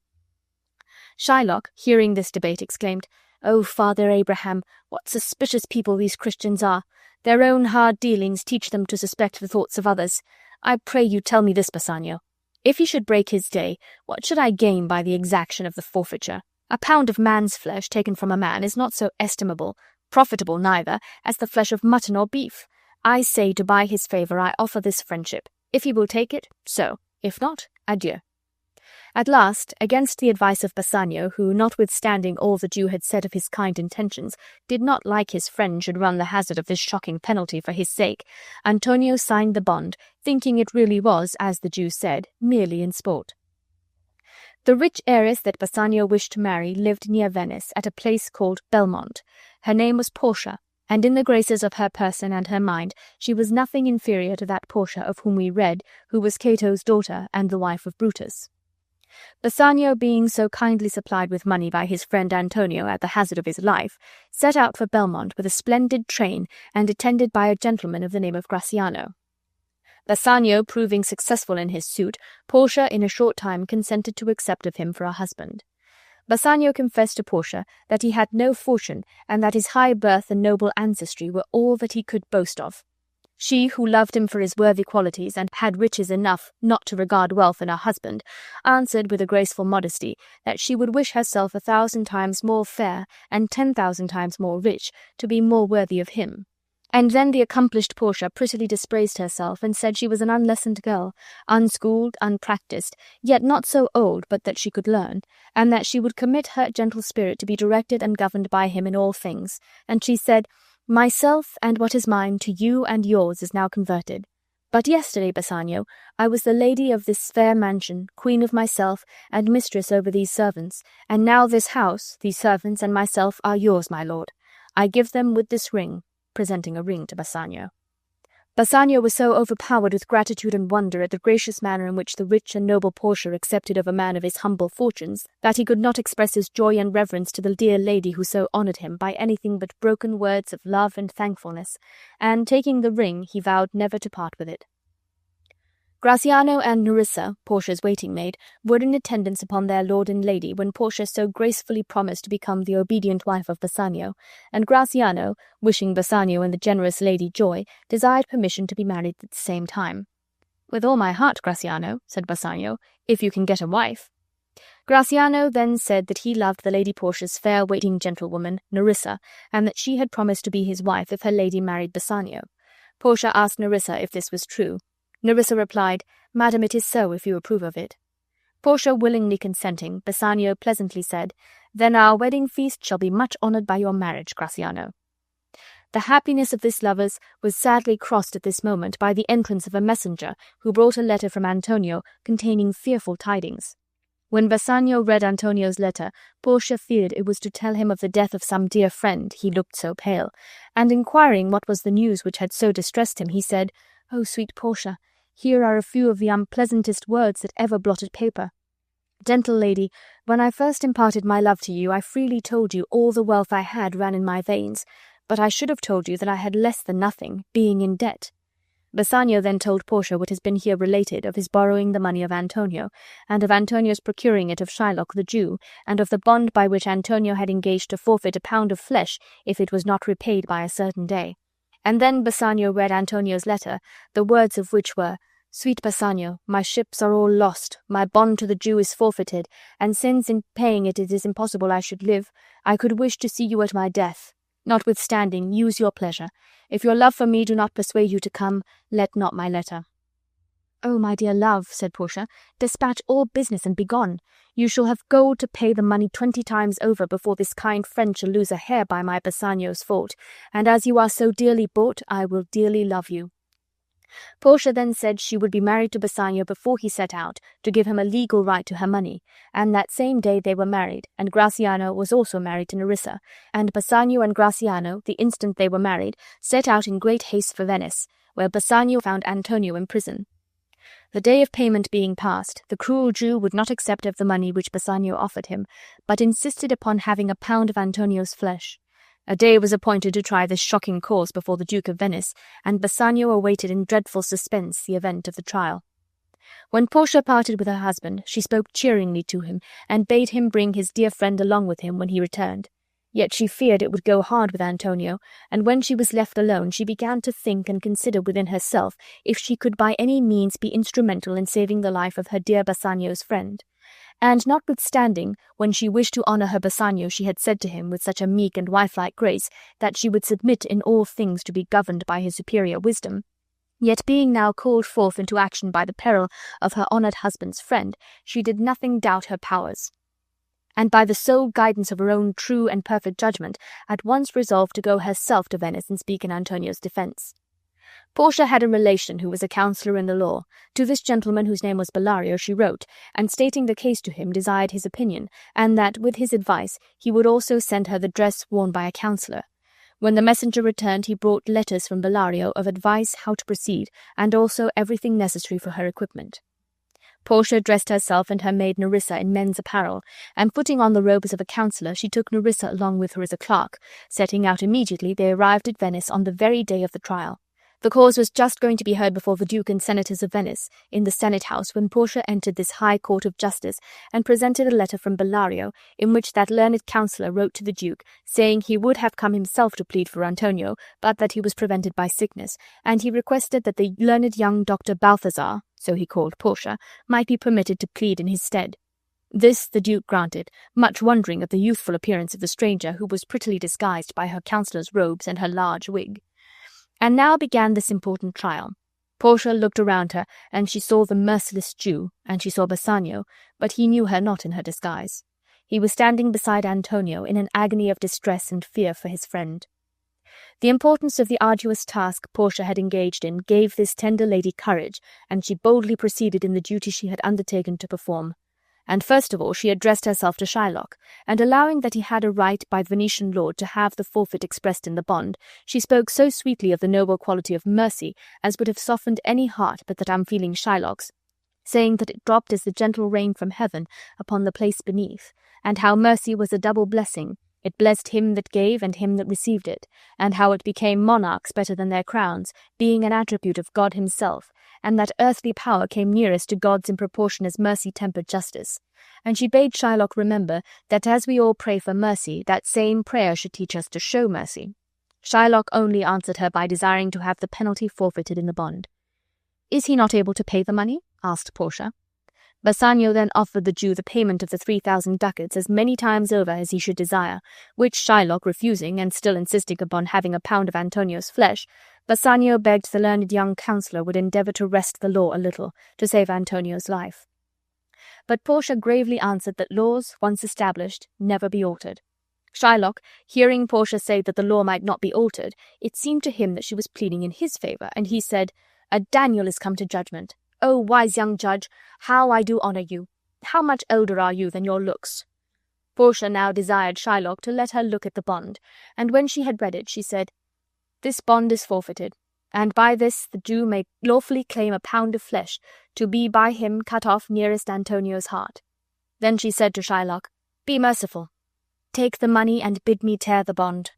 Shylock, hearing this debate, exclaimed, "O Father Abraham, what suspicious people these Christians are! Their own hard dealings teach them to suspect the thoughts of others. I pray you tell me this, Bassanio. If he should break his day, what should I gain by the exaction of the forfeiture? A pound of man's flesh taken from a man is not so estimable, profitable neither, as the flesh of mutton or beef. I say to buy his favour I offer this friendship. If he will take it, so. If not, adieu." At last, against the advice of Bassanio, who, notwithstanding all the Jew had said of his kind intentions, did not like his friend should run the hazard of this shocking penalty for his sake, Antonio signed the bond, thinking it really was, as the Jew said, merely in sport. The rich heiress that Bassanio wished to marry lived near Venice, at a place called Belmont. Her name was Portia, and in the graces of her person and her mind she was nothing inferior to that Portia of whom we read, who was Cato's daughter and the wife of Brutus. Bassanio, being so kindly supplied with money by his friend Antonio at the hazard of his life, set out for Belmont with a splendid train and attended by a gentleman of the name of Gratiano. Bassanio proving successful in his suit, Portia in a short time consented to accept of him for a husband. Bassanio confessed to Portia that he had no fortune, and that his high birth and noble ancestry were all that he could boast of. She, who loved him for his worthy qualities and had riches enough not to regard wealth in her husband, answered with a graceful modesty that she would wish herself 1,000 times more fair and 10,000 times more rich to be more worthy of him. And then the accomplished Portia prettily dispraised herself and said she was an unlessoned girl, unschooled, unpractised, yet not so old but that she could learn, and that she would commit her gentle spirit to be directed and governed by him in all things. And she said, "Myself and what is mine to you and yours is now converted. But yesterday, Bassanio, I was the lady of this fair mansion, queen of myself, and mistress over these servants, and now this house, these servants, and myself are yours, my lord. I give them with this ring," presenting a ring to Bassanio. Bassanio was so overpowered with gratitude and wonder at the gracious manner in which the rich and noble Portia accepted of a man of his humble fortunes, that he could not express his joy and reverence to the dear lady who so honoured him by anything but broken words of love and thankfulness, and, taking the ring, he vowed never to part with it. Gratiano and Nerissa, Portia's waiting-maid, were in attendance upon their lord and lady when Portia so gracefully promised to become the obedient wife of Bassanio, and Gratiano, wishing Bassanio and the generous lady joy, desired permission to be married at the same time. "With all my heart, Gratiano," said Bassanio, "if you can get a wife." Gratiano then said that he loved the Lady Portia's fair waiting gentlewoman, Nerissa, and that she had promised to be his wife if her lady married Bassanio. Portia asked Nerissa if this was true. Nerissa replied, "Madam, it is so, if you approve of it." Portia willingly consenting, Bassanio pleasantly said, "Then our wedding feast shall be much honoured by your marriage, Gratiano." The happiness of this lovers was sadly crossed at this moment by the entrance of a messenger who brought a letter from Antonio containing fearful tidings. When Bassanio read Antonio's letter, Portia feared it was to tell him of the death of some dear friend, he looked so pale, and inquiring what was the news which had so distressed him, he said, "Oh, sweet Portia, here are a few of the unpleasantest words that ever blotted paper. Gentle lady, when I first imparted my love to you, I freely told you all the wealth I had ran in my veins, but I should have told you that I had less than nothing, being in debt." Bassanio then told Portia what has been here related of his borrowing the money of Antonio, and of Antonio's procuring it of Shylock the Jew, and of the bond by which Antonio had engaged to forfeit a pound of flesh if it was not repaid by a certain day. And then Bassanio read Antonio's letter, the words of which were, "Sweet Bassanio, my ships are all lost, my bond to the Jew is forfeited, and since in paying it is impossible I should live, I could wish to see you at my death. Notwithstanding, use your pleasure. If your love for me do not persuade you to come, let not my letter." "Oh, my dear love," said Portia, "dispatch all business and begone. You shall have gold to pay the money 20 times over before this kind friend shall lose a hair by my Bassanio's fault, and as you are so dearly bought, I will dearly love you." Portia then said she would be married to Bassanio before he set out, to give him a legal right to her money, and that same day they were married, and Gratiano was also married to Nerissa, and Bassanio and Gratiano, the instant they were married, set out in great haste for Venice, where Bassanio found Antonio in prison. The day of payment being past, the cruel Jew would not accept of the money which Bassanio offered him, but insisted upon having a pound of Antonio's flesh. A day was appointed to try this shocking cause before the Duke of Venice, and Bassanio awaited in dreadful suspense the event of the trial. When Portia parted with her husband, she spoke cheeringly to him, and bade him bring his dear friend along with him when he returned. Yet she feared it would go hard with Antonio, and when she was left alone she began to think and consider within herself if she could by any means be instrumental in saving the life of her dear Bassanio's friend. And notwithstanding, when she wished to honour her Bassanio, she had said to him with such a meek and wifelike grace that she would submit in all things to be governed by his superior wisdom, yet being now called forth into action by the peril of her honoured husband's friend, she did nothing doubt her powers, and by the sole guidance of her own true and perfect judgment, at once resolved to go herself to Venice and speak in Antonio's defence. Portia had a relation who was a counsellor in the law. To this gentleman, whose name was Bellario, she wrote, and stating the case to him, desired his opinion, and that, with his advice, he would also send her the dress worn by a counsellor. When the messenger returned, he brought letters from Bellario of advice how to proceed, and also everything necessary for her equipment. Portia dressed herself and her maid Nerissa in men's apparel, and putting on the robes of a counsellor, she took Nerissa along with her as a clerk. Setting out immediately, they arrived at Venice on the very day of the trial. The cause was just going to be heard before the Duke and Senators of Venice, in the Senate House, when Portia entered this high court of justice and presented a letter from Bellario, in which that learned counsellor wrote to the Duke, saying he would have come himself to plead for Antonio, but that he was prevented by sickness, and he requested that the learned young Dr. Balthazar, so he called Portia, might be permitted to plead in his stead. This the Duke granted, much wondering at the youthful appearance of the stranger, who was prettily disguised by her counsellor's robes and her large wig. And now began this important trial. Portia looked around her, and she saw the merciless Jew, and she saw Bassanio, but he knew her not in her disguise. He was standing beside Antonio in an agony of distress and fear for his friend. The importance of the arduous task Portia had engaged in gave this tender lady courage, and she boldly proceeded in the duty she had undertaken to perform. And first of all she addressed herself to Shylock, and allowing that he had a right by Venetian law to have the forfeit expressed in the bond, she spoke so sweetly of the noble quality of mercy as would have softened any heart but that unfeeling Shylock's, saying that it dropped as the gentle rain from heaven upon the place beneath, and how mercy was a double blessing. It blessed him that gave and him that received it, and how it became monarchs better than their crowns, being an attribute of God himself, and that earthly power came nearest to God's in proportion as mercy tempered justice. And she bade Shylock remember that as we all pray for mercy, that same prayer should teach us to show mercy. Shylock only answered her by desiring to have the penalty forfeited in the bond. "Is he not able to pay the money?" asked Portia. Bassanio then offered the Jew the payment of the 3,000 ducats as many times over as he should desire, which Shylock refusing, and still insisting upon having a pound of Antonio's flesh, Bassanio begged the learned young counsellor would endeavour to wrest the law a little, to save Antonio's life. But Portia gravely answered that laws, once established, never be altered. Shylock, hearing Portia say that the law might not be altered, it seemed to him that she was pleading in his favour, and he said, "A Daniel is come to judgment. O wise young judge, how I do honour you! How much elder are you than your looks?" Portia now desired Shylock to let her look at the bond, and when she had read it, she said, "This bond is forfeited, and by this the Jew may lawfully claim a pound of flesh, to be by him cut off nearest Antonio's heart." Then she said to Shylock, "Be merciful. Take the money and bid me tear the bond."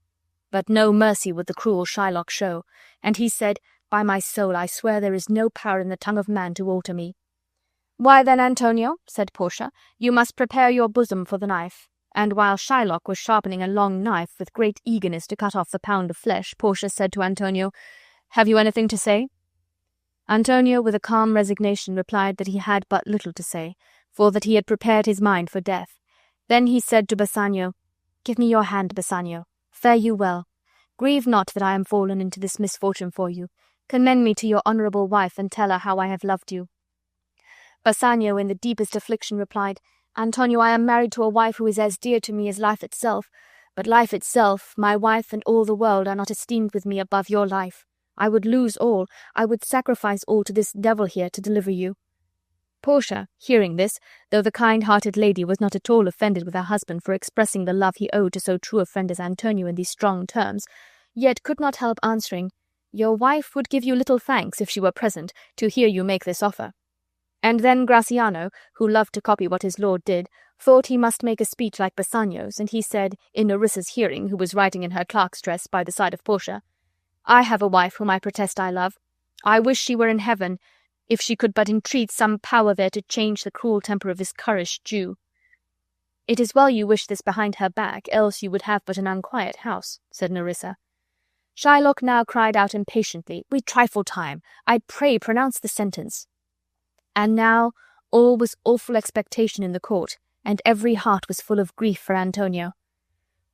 But no mercy would the cruel Shylock show, and he said, "By my soul, I swear there is no power in the tongue of man to alter me." "Why then, Antonio," said Portia, "you must prepare your bosom for the knife." And while Shylock was sharpening a long knife with great eagerness to cut off the pound of flesh, Portia said to Antonio, "Have you anything to say?" Antonio, with a calm resignation, replied that he had but little to say, for that he had prepared his mind for death. Then he said to Bassanio, "Give me your hand, Bassanio. Fare you well. Grieve not that I am fallen into this misfortune for you. Commend me to your honourable wife, and tell her how I have loved you." Bassanio, in the deepest affliction, replied, "Antonio, I am married to a wife who is as dear to me as life itself, but life itself, my wife and all the world are not esteemed with me above your life. I would lose all, I would sacrifice all to this devil here to deliver you." Portia, hearing this, though the kind-hearted lady was not at all offended with her husband for expressing the love he owed to so true a friend as Antonio in these strong terms, yet could not help answering, "Your wife would give you little thanks, if she were present, to hear you make this offer." And then Gratiano, who loved to copy what his lord did, thought he must make a speech like Bassanio's, and he said, in Nerissa's hearing, who was writing in her clerk's dress by the side of Portia, "I have a wife whom I protest I love. I wish she were in heaven, if she could but entreat some power there to change the cruel temper of this currish Jew." "It is well you wish this behind her back, else you would have but an unquiet house," said Nerissa. Shylock now cried out impatiently, "We trifle time. I pray pronounce the sentence." And now all was awful expectation in the court, and every heart was full of grief for Antonio.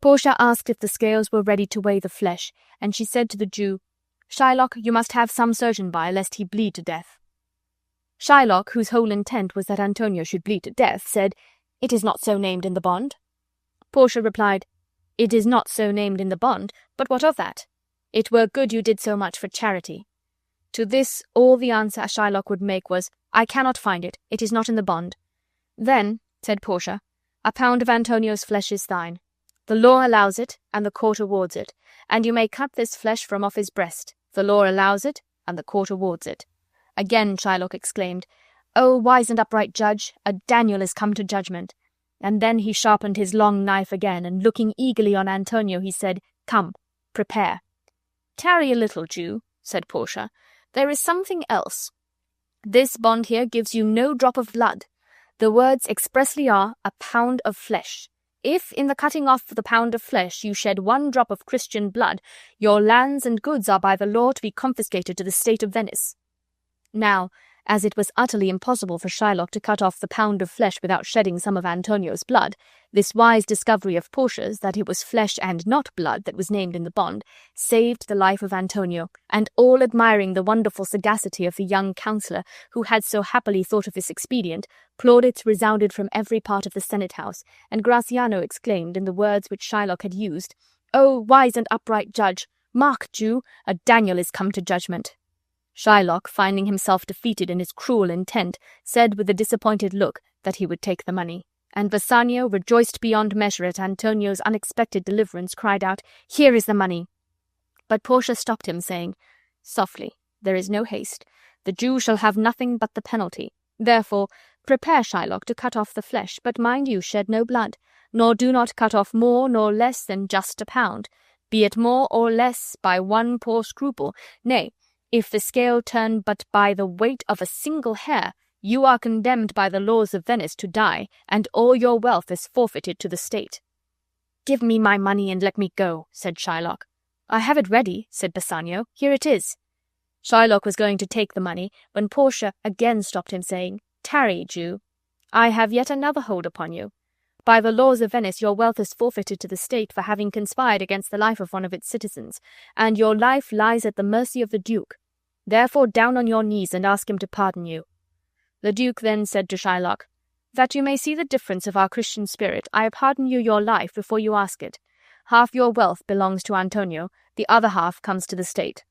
Portia asked if the scales were ready to weigh the flesh, and she said to the Jew, "Shylock, you must have some surgeon by, lest he bleed to death." Shylock, whose whole intent was that Antonio should bleed to death, said, "It is not so named in the bond." Portia replied, "It is not so named in the bond, but what of that? It were good you did so much for charity." To this all the answer Shylock would make was, "I cannot find it. It is not in the bond." "Then," said Portia, "a pound of Antonio's flesh is thine. The law allows it, and the court awards it, and you may cut this flesh from off his breast. The law allows it, and the court awards it." Again Shylock exclaimed, "O wise and upright judge, a Daniel is come to judgment." And then he sharpened his long knife again, and looking eagerly on Antonio, he said, "Come, prepare." "Tarry a little, Jew. said Portia. "There is something else. This bond here gives you no drop of blood. The words expressly are, a pound of flesh. If, in the cutting off the pound of flesh, you shed one drop of Christian blood, your lands and goods are by the law to be confiscated to the state of Venice." Now, as it was utterly impossible for Shylock to cut off the pound of flesh without shedding some of Antonio's blood, this wise discovery of Portia's, that it was flesh and not blood that was named in the bond, saved the life of Antonio, and all admiring the wonderful sagacity of the young counsellor who had so happily thought of this expedient, plaudits resounded from every part of the Senate house, and Gratiano exclaimed in the words which Shylock had used, "O wise and upright judge! Mark, Jew, a Daniel is come to judgment." Shylock, finding himself defeated in his cruel intent, said with a disappointed look that he would take the money, and Bassanio, rejoiced beyond measure at Antonio's unexpected deliverance, cried out, "Here is the money." But Portia stopped him, saying, "Softly, there is no haste. The Jew shall have nothing but the penalty. Therefore, prepare, Shylock, to cut off the flesh, but mind you shed no blood, nor do not cut off more nor less than just a pound, be it more or less by one poor scruple. Nay, if the scale turn but by the weight of a single hair, you are condemned by the laws of Venice to die, and all your wealth is forfeited to the state." "Give me my money and let me go," said Shylock. "I have it ready," said Bassanio. "Here it is." Shylock was going to take the money, when Portia again stopped him, saying, "Tarry, Jew. I have yet another hold upon you. By the laws of Venice your wealth is forfeited to the state for having conspired against the life of one of its citizens, and your life lies at the mercy of the Duke. Therefore down on your knees and ask him to pardon you." The Duke then said to Shylock, "That you may see the difference of our Christian spirit, I pardon you your life before you ask it. Half your wealth belongs to Antonio, the other half comes to the state."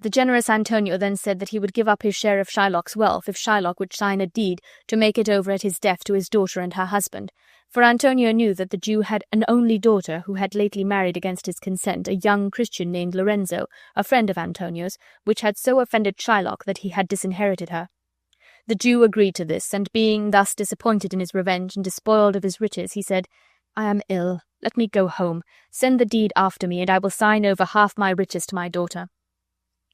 The generous Antonio then said that he would give up his share of Shylock's wealth if Shylock would sign a deed to make it over at his death to his daughter and her husband, for Antonio knew that the Jew had an only daughter who had lately married against his consent a young Christian named Lorenzo, a friend of Antonio's, which had so offended Shylock that he had disinherited her. The Jew agreed to this, and being thus disappointed in his revenge and despoiled of his riches, he said, "I am ill. Let me go home. Send the deed after me, and I will sign over half my riches to my daughter."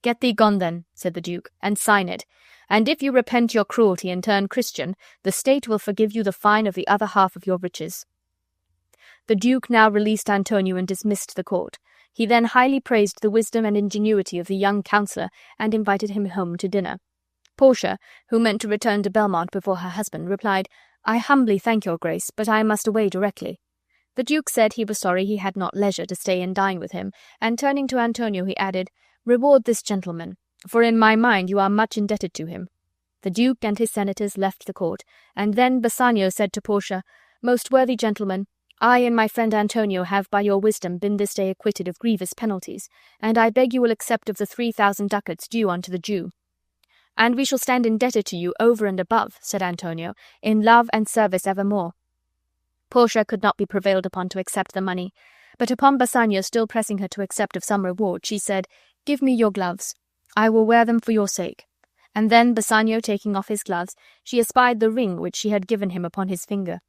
"Get thee gone, then," said the Duke, "and sign it. And if you repent your cruelty and turn Christian, the state will forgive you the fine of the other half of your riches." The Duke now released Antonio and dismissed the court. He then highly praised the wisdom and ingenuity of the young counsellor, and invited him home to dinner. Portia, who meant to return to Belmont before her husband, replied, "I humbly thank your grace, but I must away directly." The Duke said he was sorry he had not leisure to stay and dine with him, and turning to Antonio he added, "Reward this gentleman, for in my mind you are much indebted to him." The Duke and his senators left the court, and then Bassanio said to Portia, "Most worthy gentleman, I and my friend Antonio have by your wisdom been this day acquitted of grievous penalties, and I beg you will accept of the 3,000 ducats due unto the Jew." "And we shall stand indebted to you over and above," said Antonio, "in love and service evermore." Portia could not be prevailed upon to accept the money, but upon Bassanio still pressing her to accept of some reward, she said, "Give me your gloves. I will wear them for your sake." And then Bassanio taking off his gloves, she espied the ring which she had given him upon his finger.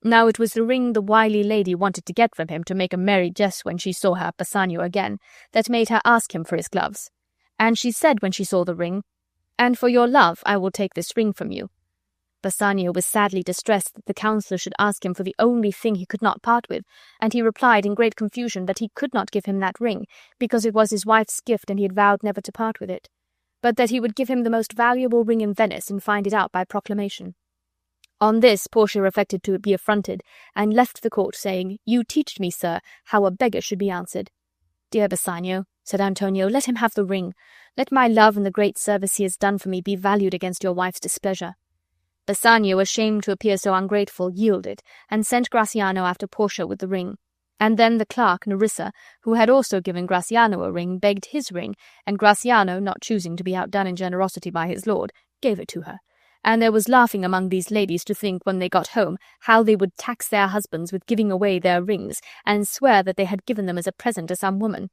Now it was the ring the wily lady wanted to get from him to make a merry jest when she saw her Bassanio again, that made her ask him for his gloves. And she said when she saw the ring, "And for your love I will take this ring from you." Bassanio was sadly distressed that the counsellor should ask him for the only thing he could not part with, and he replied in great confusion that he could not give him that ring, because it was his wife's gift and he had vowed never to part with it, but that he would give him the most valuable ring in Venice and find it out by proclamation. On this Portia affected to be affronted, and left the court, saying, "You teached me, sir, how a beggar should be answered." "Dear Bassanio," said Antonio, "let him have the ring. Let my love and the great service he has done for me be valued against your wife's displeasure." Bassanio, ashamed to appear so ungrateful, yielded, and sent Gratiano after Portia with the ring. And then the clerk, Nerissa, who had also given Gratiano a ring, begged his ring, and Gratiano, not choosing to be outdone in generosity by his lord, gave it to her. And there was laughing among these ladies to think, when they got home, how they would tax their husbands with giving away their rings, and swear that they had given them as a present to some woman.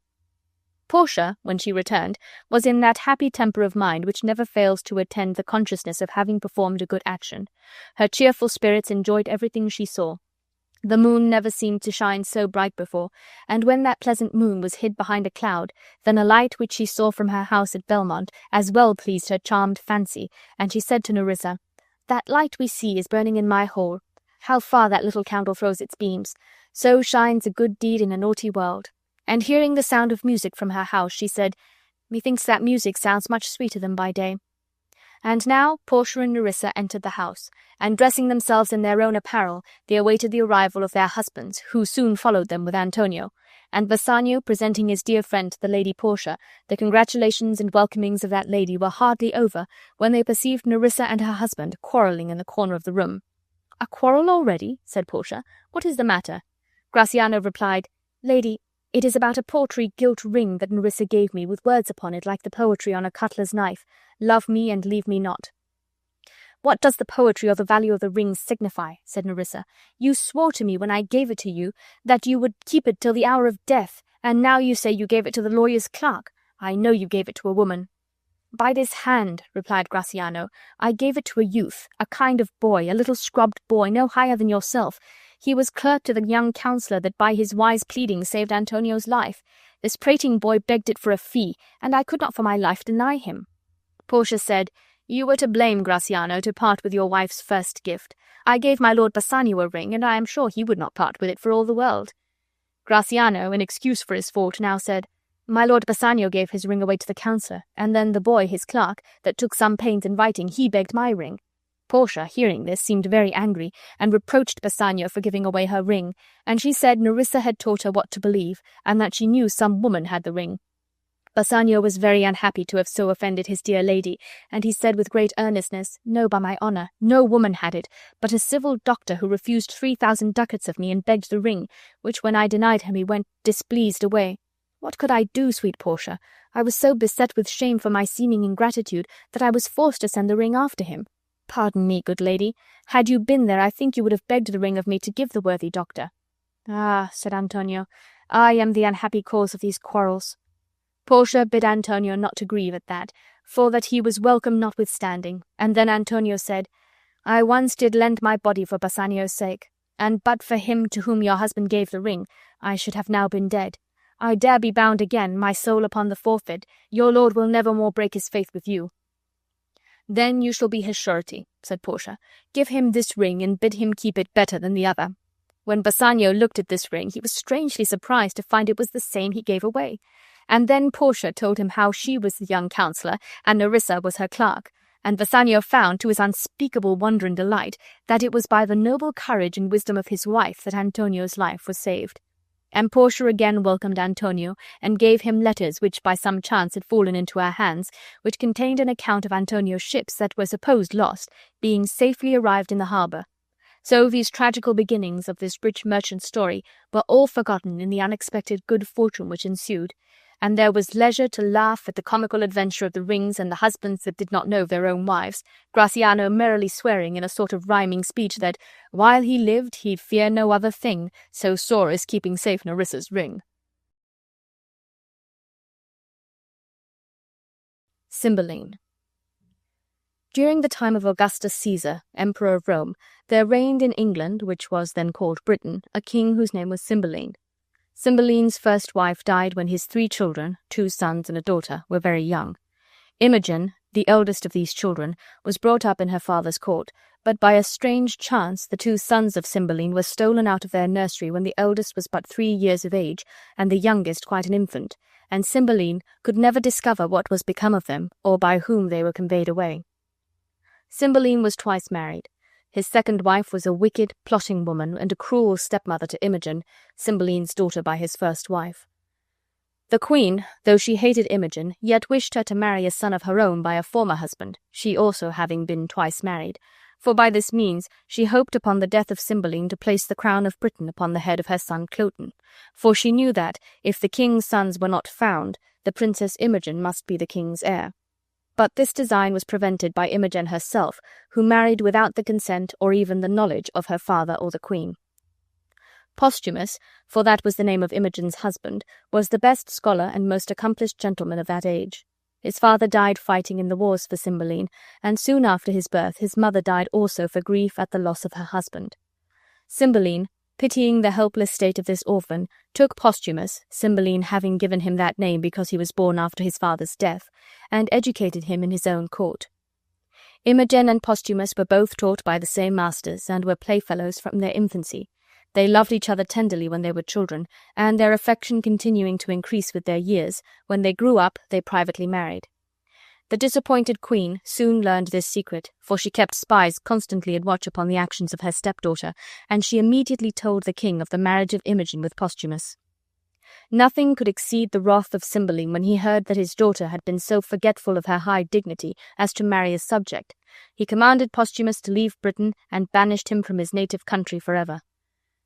Portia, when she returned, was in that happy temper of mind which never fails to attend the consciousness of having performed a good action. Her cheerful spirits enjoyed everything she saw. The moon never seemed to shine so bright before, and when that pleasant moon was hid behind a cloud, then a light which she saw from her house at Belmont as well pleased her charmed fancy, and she said to Nerissa, "That light we see is burning in my hall. How far that little candle throws its beams! So shines a good deed in a naughty world." And hearing the sound of music from her house, she said, "Methinks that music sounds much sweeter than by day." And now Portia and Nerissa entered the house, and dressing themselves in their own apparel, they awaited the arrival of their husbands, who soon followed them with Antonio. And Bassanio, presenting his dear friend to the Lady Portia, the congratulations and welcomings of that lady were hardly over when they perceived Nerissa and her husband quarrelling in the corner of the room. "A quarrel already?" said Portia. "What is the matter?" Gratiano replied, "Lady, it is about a paltry gilt ring that Nerissa gave me, with words upon it like the poetry on a cutler's knife, 'Love me and leave me not.'" "What does the poetry or the value of the ring signify?" said Nerissa. "You swore to me when I gave it to you that you would keep it till the hour of death, and now you say you gave it to the lawyer's clerk. I know you gave it to a woman." "By this hand," replied Gratiano, "I gave it to a youth, a kind of boy, a little scrubbed boy, no higher than yourself. He was clerk to the young counsellor that by his wise pleading saved Antonio's life. This prating boy begged it for a fee, and I could not for my life deny him." Portia said, "You were to blame, Gratiano, to part with your wife's first gift. I gave my lord Bassanio a ring, and I am sure he would not part with it for all the world." Gratiano, in excuse for his fault, now said, "My lord Bassanio gave his ring away to the counsellor, and then the boy, his clerk, that took some pains in writing, he begged my ring." Portia, hearing this, seemed very angry, and reproached Bassanio for giving away her ring, and she said Nerissa had taught her what to believe, and that she knew some woman had the ring. Bassanio was very unhappy to have so offended his dear lady, and he said with great earnestness, "No, by my honour, no woman had it, but a civil doctor who refused 3,000 ducats of me and begged the ring, which when I denied him he went displeased away. What could I do, sweet Portia? I was so beset with shame for my seeming ingratitude that I was forced to send the ring after him. Pardon me, good lady. Had you been there, I think you would have begged the ring of me to give the worthy doctor." "Ah," said Antonio, "I am the unhappy cause of these quarrels." Portia bid Antonio not to grieve at that, for that he was welcome notwithstanding, and then Antonio said, "I once did lend my body for Bassanio's sake, and but for him to whom your husband gave the ring, I should have now been dead. I dare be bound again, my soul upon the forfeit, your lord will never more break his faith with you." "Then you shall be his surety," said Portia. "Give him this ring, and bid him keep it better than the other." When Bassanio looked at this ring, he was strangely surprised to find it was the same he gave away. And then Portia told him how she was the young counsellor, and Nerissa was her clerk, and Bassanio found, to his unspeakable wonder and delight, that it was by the noble courage and wisdom of his wife that Antonio's life was saved. And Portia again welcomed Antonio, and gave him letters which by some chance had fallen into her hands, which contained an account of Antonio's ships that were supposed lost, being safely arrived in the harbour. So these tragical beginnings of this rich merchant's story were all forgotten in the unexpected good fortune which ensued, and there was leisure to laugh at the comical adventure of the rings and the husbands that did not know their own wives, Gratiano merrily swearing in a sort of rhyming speech that, while he lived, he'd fear no other thing, so sore as keeping safe Nerissa's ring. Cymbeline. During the time of Augustus Caesar, Emperor of Rome, there reigned in England, which was then called Britain, a king whose name was Cymbeline. Cymbeline's first wife died when his 3 children, 2 sons and a daughter, were very young. Imogen, the eldest of these children, was brought up in her father's court, but by a strange chance the 2 sons of Cymbeline were stolen out of their nursery when the eldest was but 3 years of age, and the youngest quite an infant, and Cymbeline could never discover what was become of them, or by whom they were conveyed away. Cymbeline was twice married. His second wife was a wicked, plotting woman and a cruel stepmother to Imogen, Cymbeline's daughter by his first wife. The queen, though she hated Imogen, yet wished her to marry a son of her own by a former husband, she also having been twice married, for by this means she hoped upon the death of Cymbeline to place the crown of Britain upon the head of her son Cloten, for she knew that, if the king's sons were not found, the Princess Imogen must be the king's heir. But this design was prevented by Imogen herself, who married without the consent or even the knowledge of her father or the queen. Posthumus, for that was the name of Imogen's husband, was the best scholar and most accomplished gentleman of that age. His father died fighting in the wars for Cymbeline, and soon after his birth his mother died also for grief at the loss of her husband. Cymbeline, pitying the helpless state of this orphan, took Posthumus, Cymbeline having given him that name because he was born after his father's death, and educated him in his own court. Imogen and Posthumus were both taught by the same masters, and were playfellows from their infancy. They loved each other tenderly when they were children, and their affection continuing to increase with their years, when they grew up they privately married. The disappointed queen soon learned this secret, for she kept spies constantly at watch upon the actions of her stepdaughter, and she immediately told the king of the marriage of Imogen with Posthumus. Nothing could exceed the wrath of Cymbeline when he heard that his daughter had been so forgetful of her high dignity as to marry a subject. He commanded Posthumus to leave Britain and banished him from his native country forever.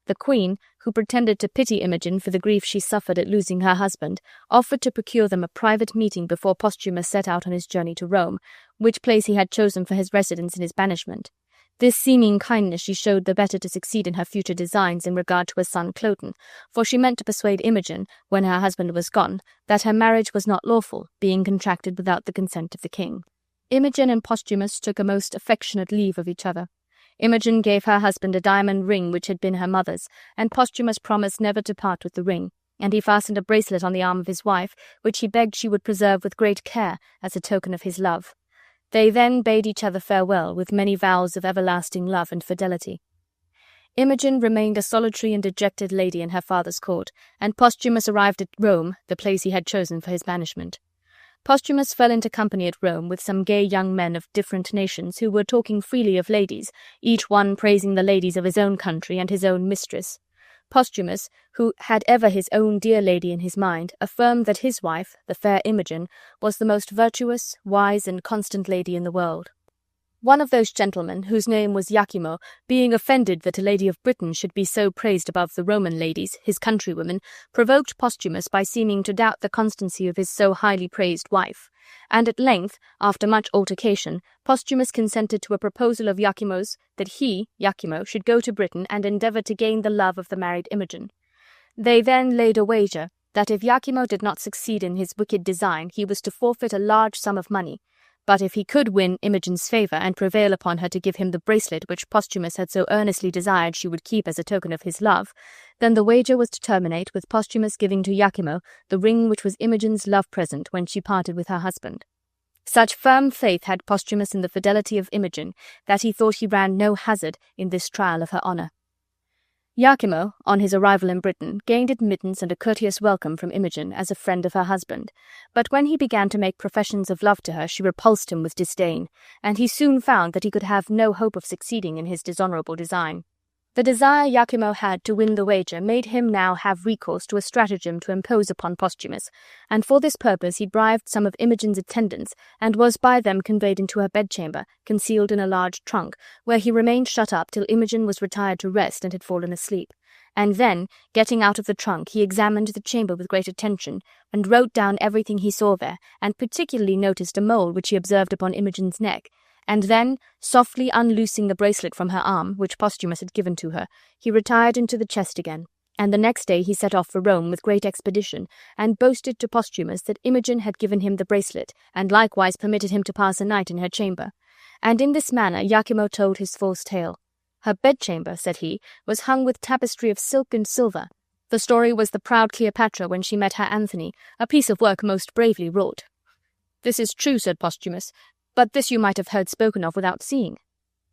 The queen, who pretended to pity Imogen for the grief she suffered at losing her husband, offered to procure them a private meeting before Posthumus set out on his journey to Rome, which place he had chosen for his residence in his banishment. This seeming kindness she showed the better to succeed in her future designs in regard to her son Cloten, for she meant to persuade Imogen, when her husband was gone, that her marriage was not lawful, being contracted without the consent of the king. Imogen and Posthumus took a most affectionate leave of each other. Imogen gave her husband a diamond ring which had been her mother's, and Posthumus promised never to part with the ring, and he fastened a bracelet on the arm of his wife, which he begged she would preserve with great care as a token of his love. They then bade each other farewell, with many vows of everlasting love and fidelity. Imogen remained a solitary and dejected lady in her father's court, and Posthumus arrived at Rome, the place he had chosen for his banishment. Posthumus fell into company at Rome with some gay young men of different nations who were talking freely of ladies, each one praising the ladies of his own country and his own mistress. Posthumus, who had ever his own dear lady in his mind, affirmed that his wife, the fair Imogen, was the most virtuous, wise, and constant lady in the world. One of those gentlemen, whose name was Iachimo, being offended that a lady of Britain should be so praised above the Roman ladies, his countrywomen, provoked Posthumus by seeming to doubt the constancy of his so highly praised wife, and at length, after much altercation, Posthumus consented to a proposal of Iachimo's that he, Iachimo, should go to Britain and endeavour to gain the love of the married Imogen. They then laid a wager that if Iachimo did not succeed in his wicked design, he was to forfeit a large sum of money. But if he could win Imogen's favour and prevail upon her to give him the bracelet which Posthumus had so earnestly desired she would keep as a token of his love, then the wager was to terminate with Posthumus giving to Iachimo the ring which was Imogen's love present when she parted with her husband. Such firm faith had Posthumus in the fidelity of Imogen that he thought he ran no hazard in this trial of her honour. Iachimo, on his arrival in Britain, gained admittance and a courteous welcome from Imogen as a friend of her husband, but when he began to make professions of love to her she repulsed him with disdain, and he soon found that he could have no hope of succeeding in his dishonourable design. The desire Iachimo had to win the wager made him now have recourse to a stratagem to impose upon Posthumus, and for this purpose he bribed some of Imogen's attendants, and was by them conveyed into her bedchamber, concealed in a large trunk, where he remained shut up till Imogen was retired to rest and had fallen asleep. And then, getting out of the trunk, he examined the chamber with great attention, and wrote down everything he saw there, and particularly noticed a mole which he observed upon Imogen's neck. And then, softly unloosing the bracelet from her arm, which Posthumus had given to her, he retired into the chest again, and the next day he set off for Rome with great expedition, and boasted to Posthumus that Imogen had given him the bracelet, and likewise permitted him to pass a night in her chamber. And in this manner Iachimo told his false tale. Her bedchamber, said he, was hung with tapestry of silk and silver. The story was the proud Cleopatra when she met her Anthony, a piece of work most bravely wrought. This is true, said Posthumus, but this you might have heard spoken of without seeing.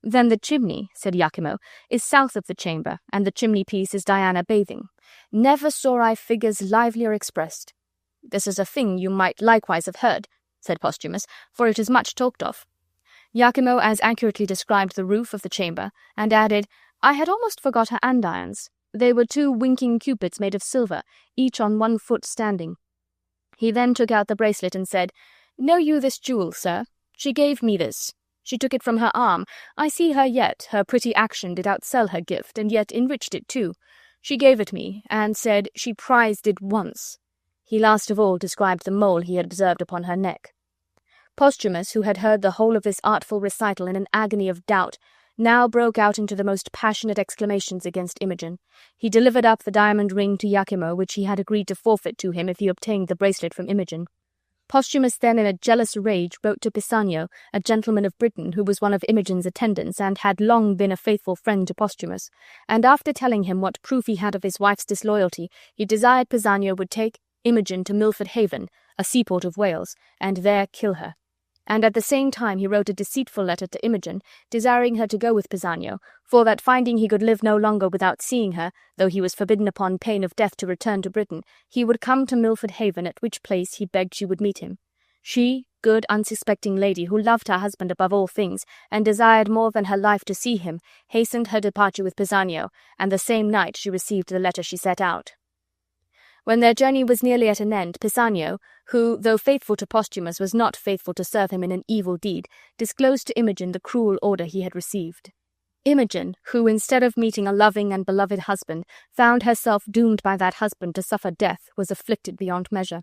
Then the chimney, said Iachimo, is south of the chamber, and the chimney-piece is Diana bathing. Never saw I figures livelier expressed. This is a thing you might likewise have heard, said Posthumus, for it is much talked of. Iachimo as accurately described the roof of the chamber, and added, I had almost forgot her andirons. They were 2 winking cupids made of silver, each on 1 foot standing. He then took out the bracelet and said, Know you this jewel, sir? She gave me this. She took it from her arm. I see her yet. Her pretty action did outsell her gift, and yet enriched it too. She gave it me, and said she prized it once. He last of all described the mole he had observed upon her neck. Posthumus, who had heard the whole of this artful recital in an agony of doubt, now broke out into the most passionate exclamations against Imogen. He delivered up the diamond ring to Iachimo, which he had agreed to forfeit to him if he obtained the bracelet from Imogen. Posthumus then in a jealous rage wrote to Pisanio, a gentleman of Britain who was one of Imogen's attendants and had long been a faithful friend to Posthumus, and after telling him what proof he had of his wife's disloyalty, he desired Pisanio would take Imogen to Milford Haven, a seaport of Wales, and there kill her. And at the same time he wrote a deceitful letter to Imogen, desiring her to go with Pisanio, for that finding he could live no longer without seeing her, though he was forbidden upon pain of death to return to Britain, he would come to Milford Haven, at which place he begged she would meet him. She, good unsuspecting lady, who loved her husband above all things, and desired more than her life to see him, hastened her departure with Pisanio, and the same night she received the letter she set out. When their journey was nearly at an end, Pisanio, who, though faithful to Posthumus, was not faithful to serve him in an evil deed, disclosed to Imogen the cruel order he had received. Imogen, who, instead of meeting a loving and beloved husband, found herself doomed by that husband to suffer death, was afflicted beyond measure.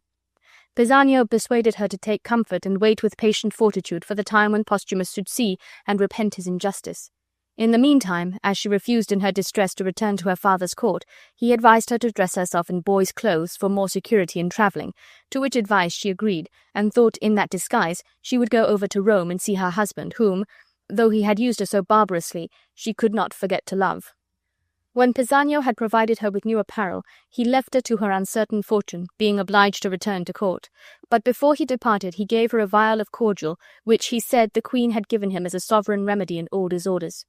Pisanio persuaded her to take comfort and wait with patient fortitude for the time when Posthumus should see and repent his injustice. In the meantime, as she refused in her distress to return to her father's court, he advised her to dress herself in boy's clothes for more security in travelling, to which advice she agreed, and thought in that disguise she would go over to Rome and see her husband, whom, though he had used her so barbarously, she could not forget to love. When Pisanio had provided her with new apparel, he left her to her uncertain fortune, being obliged to return to court. But before he departed he gave her a vial of cordial, which he said the queen had given him as a sovereign remedy in all disorders.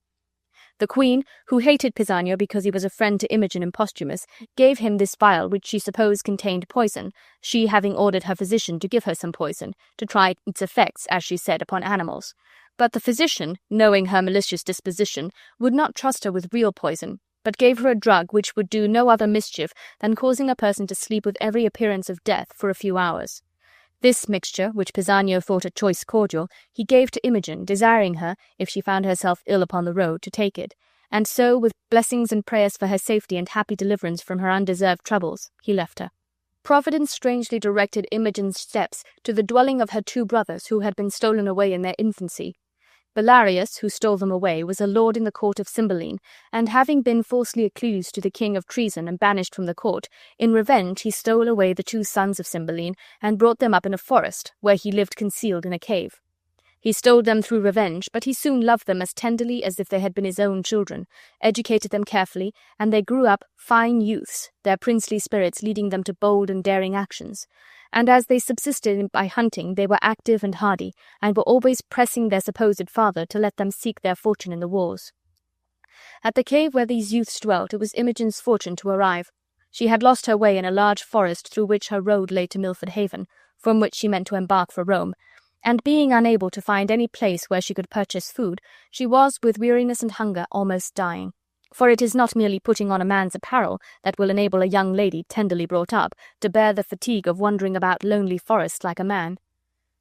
The queen, who hated Pisanio because he was a friend to Imogen and Posthumus, gave him this vial which she supposed contained poison, she having ordered her physician to give her some poison, to try its effects, as she said, upon animals. But the physician, knowing her malicious disposition, would not trust her with real poison, but gave her a drug which would do no other mischief than causing a person to sleep with every appearance of death for a few hours. This mixture, which Pisanio thought a choice cordial, he gave to Imogen, desiring her, if she found herself ill upon the road, to take it, and so, with blessings and prayers for her safety and happy deliverance from her undeserved troubles, he left her. Providence strangely directed Imogen's steps to the dwelling of her two brothers who had been stolen away in their infancy. Belarius, who stole them away, was a lord in the court of Cymbeline, and having been falsely accused to the king of treason and banished from the court, in revenge he stole away the two sons of Cymbeline and brought them up in a forest, where he lived concealed in a cave. He stole them through revenge, but he soon loved them as tenderly as if they had been his own children, educated them carefully, and they grew up fine youths, their princely spirits leading them to bold and daring actions. And as they subsisted by hunting, they were active and hardy, and were always pressing their supposed father to let them seek their fortune in the wars. At the cave where these youths dwelt, it was Imogen's fortune to arrive. She had lost her way in a large forest through which her road lay to Milford Haven, from which she meant to embark for Rome, and being unable to find any place where she could purchase food, she was, with weariness and hunger, almost dying. For it is not merely putting on a man's apparel that will enable a young lady tenderly brought up to bear the fatigue of wandering about lonely forests like a man.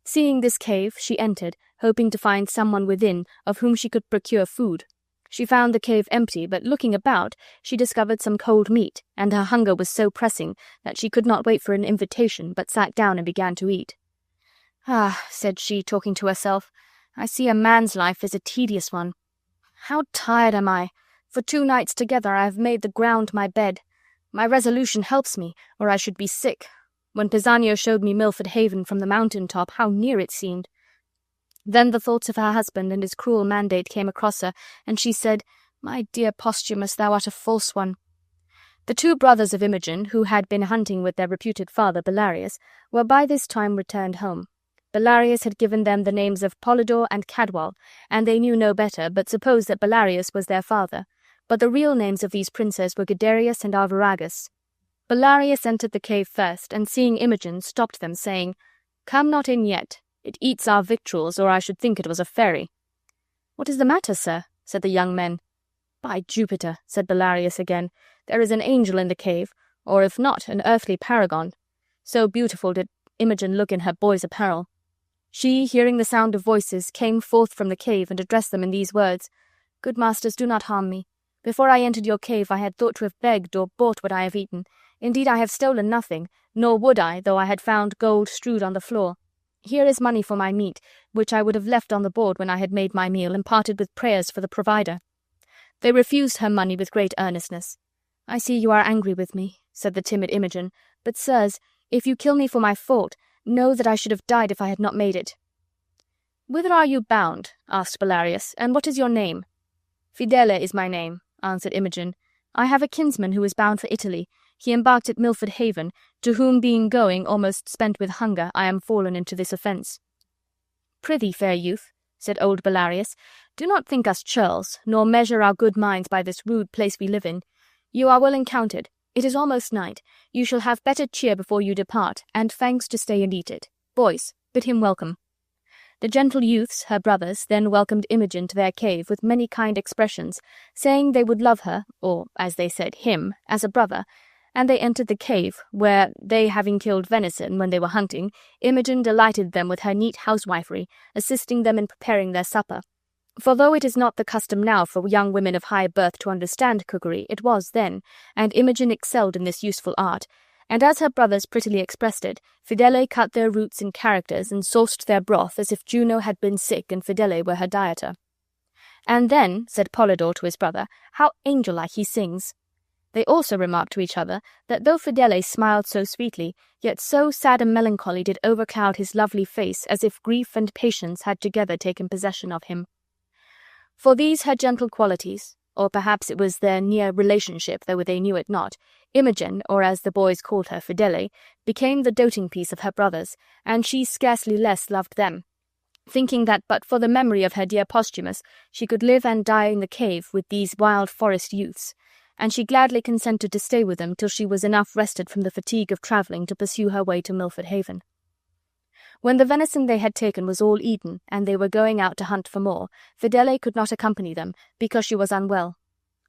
Seeing this cave, she entered, hoping to find someone within of whom she could procure food. She found the cave empty, but looking about, she discovered some cold meat, and her hunger was so pressing that she could not wait for an invitation, but sat down and began to eat. "Ah," said she, talking to herself, "I see a man's life is a tedious one. How tired am I! For 2 nights together I have made the ground my bed. My resolution helps me, or I should be sick. When Pisanio showed me Milford Haven from the mountain-top, how near it seemed." Then the thoughts of her husband and his cruel mandate came across her, and she said, "My dear Posthumus, thou art a false one." The two brothers of Imogen, who had been hunting with their reputed father Belarius, were by this time returned home. Belarius had given them the names of Polydore and Cadwal, and they knew no better, but supposed that Belarius was their father. But the real names of these princes were Guiderius and Arviragus. Belarius entered the cave first, and seeing Imogen, stopped them, saying, "Come not in yet. It eats our victuals, or I should think it was a fairy." "What is the matter, sir?" said the young men. "By Jupiter," said Belarius again, "there is an angel in the cave, or if not, an earthly paragon." So beautiful did Imogen look in her boy's apparel. She, hearing the sound of voices, came forth from the cave and addressed them in these words, "Good masters, do not harm me. Before I entered your cave I had thought to have begged or bought what I have eaten. Indeed, I have stolen nothing, nor would I, though I had found gold strewed on the floor. Here is money for my meat, which I would have left on the board when I had made my meal, and parted with prayers for the provider." They refused her money with great earnestness. "I see you are angry with me," said the timid Imogen, "but, sirs, if you kill me for my fault, Know that I should have died if I had not made it." "Whither are you bound?" asked Belarius, "and what is your name?" "Fidele is my name," answered Imogen. "I have a kinsman who is bound for Italy. He embarked at Milford Haven, to whom being going, almost spent with hunger, I am fallen into this offence." "Prithee, fair youth," said old Belarius, "do not think us churls, nor measure our good minds by this rude place we live in. You are well encountered. It is almost night. You shall have better cheer before you depart, and thanks to stay and eat it. Boys, bid him welcome." The gentle youths, her brothers, then welcomed Imogen to their cave with many kind expressions, saying they would love her, or, as they said, him, as a brother, and they entered the cave, where, they having killed venison when they were hunting, Imogen delighted them with her neat housewifery, assisting them in preparing their supper. For though it is not the custom now for young women of high birth to understand cookery, it was then, and Imogen excelled in this useful art, and as her brothers prettily expressed it, Fidele cut their roots in characters and sauced their broth as if Juno had been sick and Fidele were her dieter. "And then," said Polydore to his brother, "how angel-like he sings." They also remarked to each other that though Fidele smiled so sweetly, yet so sad a melancholy did overcloud his lovely face, as if grief and patience had together taken possession of him. For these her gentle qualities, or perhaps it was their near relationship, though they knew it not, Imogen, or as the boys called her, Fidele, became the doting piece of her brothers, and she scarcely less loved them, thinking that but for the memory of her dear Posthumus she could live and die in the cave with these wild forest youths, and she gladly consented to stay with them till she was enough rested from the fatigue of travelling to pursue her way to Milford Haven. When the venison they had taken was all eaten, and they were going out to hunt for more, Fidele could not accompany them, because she was unwell.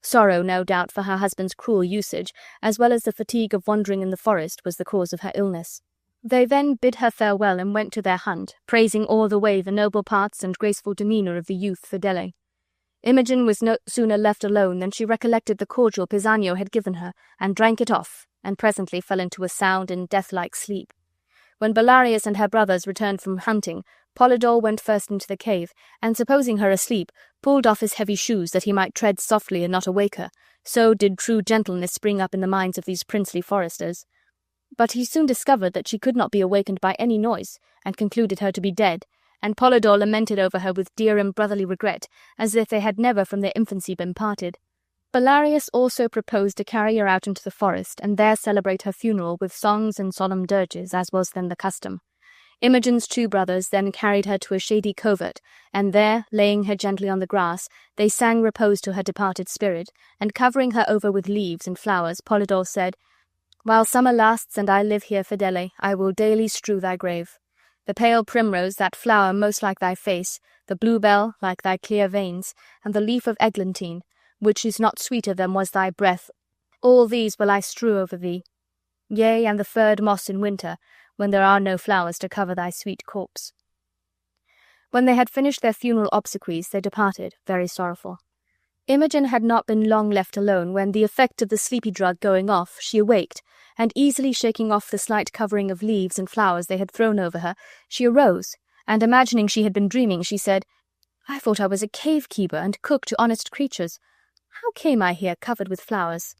Sorrow, no doubt, for her husband's cruel usage, as well as the fatigue of wandering in the forest, was the cause of her illness. They then bid her farewell and went to their hunt, praising all the way the noble parts and graceful demeanour of the youth Fidele. Imogen was no sooner left alone than she recollected the cordial Pisanio had given her, and drank it off, and presently fell into a sound and death-like sleep. When Belarius and her brothers returned from hunting, Polydore went first into the cave, and supposing her asleep, pulled off his heavy shoes that he might tread softly and not awake her. So did true gentleness spring up in the minds of these princely foresters. But he soon discovered that she could not be awakened by any noise, and concluded her to be dead, and Polydore lamented over her with dear and brotherly regret, as if they had never from their infancy been parted. Belarius also proposed to carry her out into the forest, and there celebrate her funeral with songs and solemn dirges, as was then the custom. Imogen's two brothers then carried her to a shady covert, and there, laying her gently on the grass, they sang repose to her departed spirit, and covering her over with leaves and flowers, Polydore said, "While summer lasts and I live here, Fidele, I will daily strew thy grave. The pale primrose, that flower most like thy face, the bluebell, like thy clear veins, and the leaf of eglantine, which is not sweeter than was thy breath, all these will I strew over thee. Yea, and the furred moss in winter, when there are no flowers to cover thy sweet corpse." When they had finished their funeral obsequies, they departed, very sorrowful. Imogen had not been long left alone when, the effect of the sleepy drug going off, she awaked, and easily shaking off the slight covering of leaves and flowers they had thrown over her, she arose, and imagining she had been dreaming, she said, "I thought I was a cave-keeper and cook to honest creatures. How came I here covered with flowers?"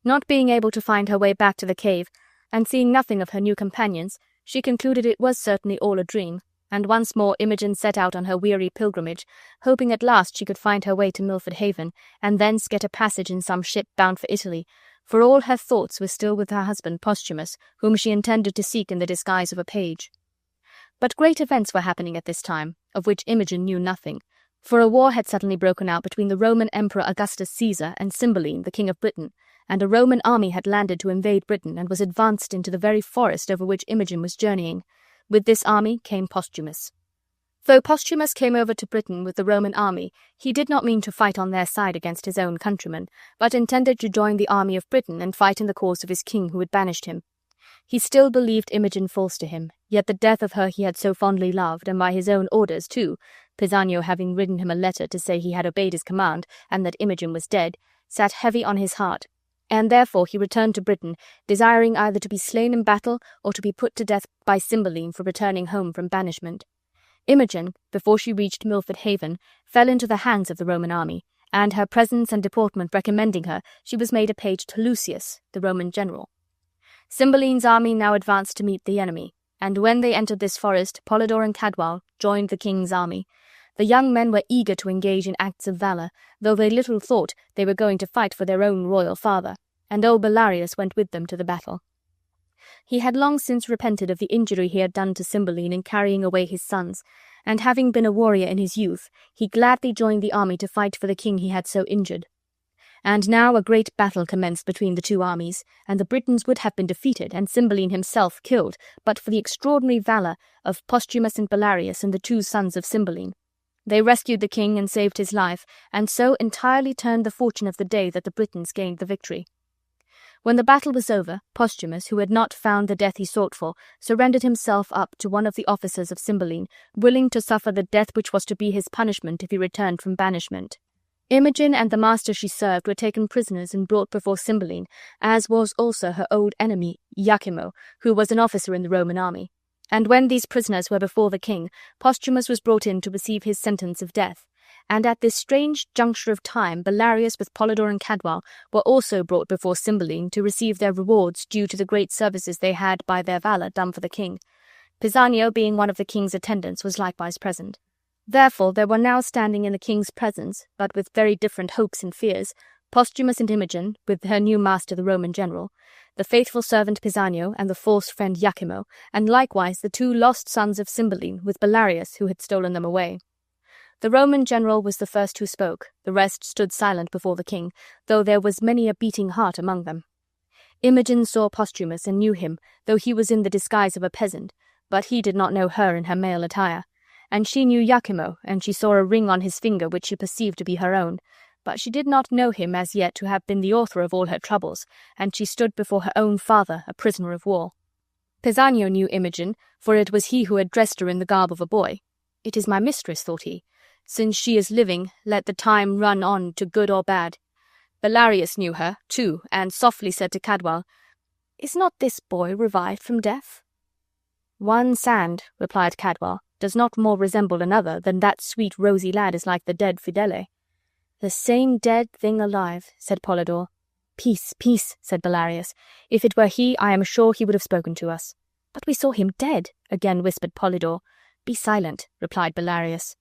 Not being able to find her way back to the cave, and seeing nothing of her new companions, she concluded it was certainly all a dream, and once more Imogen set out on her weary pilgrimage, hoping at last she could find her way to Milford Haven, and thence get a passage in some ship bound for Italy, for all her thoughts were still with her husband Posthumus, whom she intended to seek in the disguise of a page. But great events were happening at this time, of which Imogen knew nothing, for a war had suddenly broken out between the Roman Emperor Augustus Caesar and Cymbeline, the King of Britain, and a Roman army had landed to invade Britain and was advanced into the very forest over which Imogen was journeying. With this army came Posthumus. Though Posthumus came over to Britain with the Roman army, he did not mean to fight on their side against his own countrymen, but intended to join the army of Britain and fight in the cause of his king who had banished him. He still believed Imogen false to him, yet the death of her he had so fondly loved, and by his own orders too, Pisanio having written him a letter to say he had obeyed his command, and that Imogen was dead, sat heavy on his heart, and therefore he returned to Britain, desiring either to be slain in battle or to be put to death by Cymbeline for returning home from banishment. Imogen, before she reached Milford Haven, fell into the hands of the Roman army, and her presence and deportment recommending her, she was made a page to Lucius, the Roman general. Cymbeline's army now advanced to meet the enemy. And when they entered this forest, Polydore and Cadwal joined the king's army. The young men were eager to engage in acts of valor, though they little thought they were going to fight for their own royal father, and old Belarius went with them to the battle. He had long since repented of the injury he had done to Cymbeline in carrying away his sons, and having been a warrior in his youth, he gladly joined the army to fight for the king he had so injured. And now a great battle commenced between the two armies, and the Britons would have been defeated and Cymbeline himself killed but for the extraordinary valor of Posthumus and Belarius and the two sons of Cymbeline. They rescued the king and saved his life, and so entirely turned the fortune of the day that the Britons gained the victory. When the battle was over, Posthumus, who had not found the death he sought for, surrendered himself up to one of the officers of Cymbeline, willing to suffer the death which was to be his punishment if he returned from banishment. Imogen and the master she served were taken prisoners and brought before Cymbeline, as was also her old enemy, Iachimo, who was an officer in the Roman army. And when these prisoners were before the king, Posthumus was brought in to receive his sentence of death. And at this strange juncture of time, Belarius with Polydore and Cadwal were also brought before Cymbeline to receive their rewards due to the great services they had by their valor done for the king. Pisanio, being one of the king's attendants, was likewise present. Therefore there were now standing in the king's presence, but with very different hopes and fears, Posthumus and Imogen, with her new master the Roman general, the faithful servant Pisanio, and the false friend Iachimo, and likewise the two lost sons of Cymbeline, with Belarius, who had stolen them away. The Roman general was the first who spoke, the rest stood silent before the king, though there was many a beating heart among them. Imogen saw Posthumus and knew him, though he was in the disguise of a peasant, but he did not know her in her male attire. And she knew Iachimo, and she saw a ring on his finger which she perceived to be her own, but she did not know him as yet to have been the author of all her troubles, and she stood before her own father, a prisoner of war. Pisanio knew Imogen, for it was he who had dressed her in the garb of a boy. "It is my mistress," thought he. "Since she is living, let the time run on to good or bad." Belarius knew her, too, and softly said to Cadwal, "Is not this boy revived from death?" "One sand," replied Cadwal, "does not more resemble another than that sweet rosy lad is like the dead Fidele." "The same dead thing alive," said Polydore. "Peace, peace," said Belarius. "If it were he, I am sure he would have spoken to us." "But we saw him dead," again whispered Polydore. "Be silent," replied Belarius.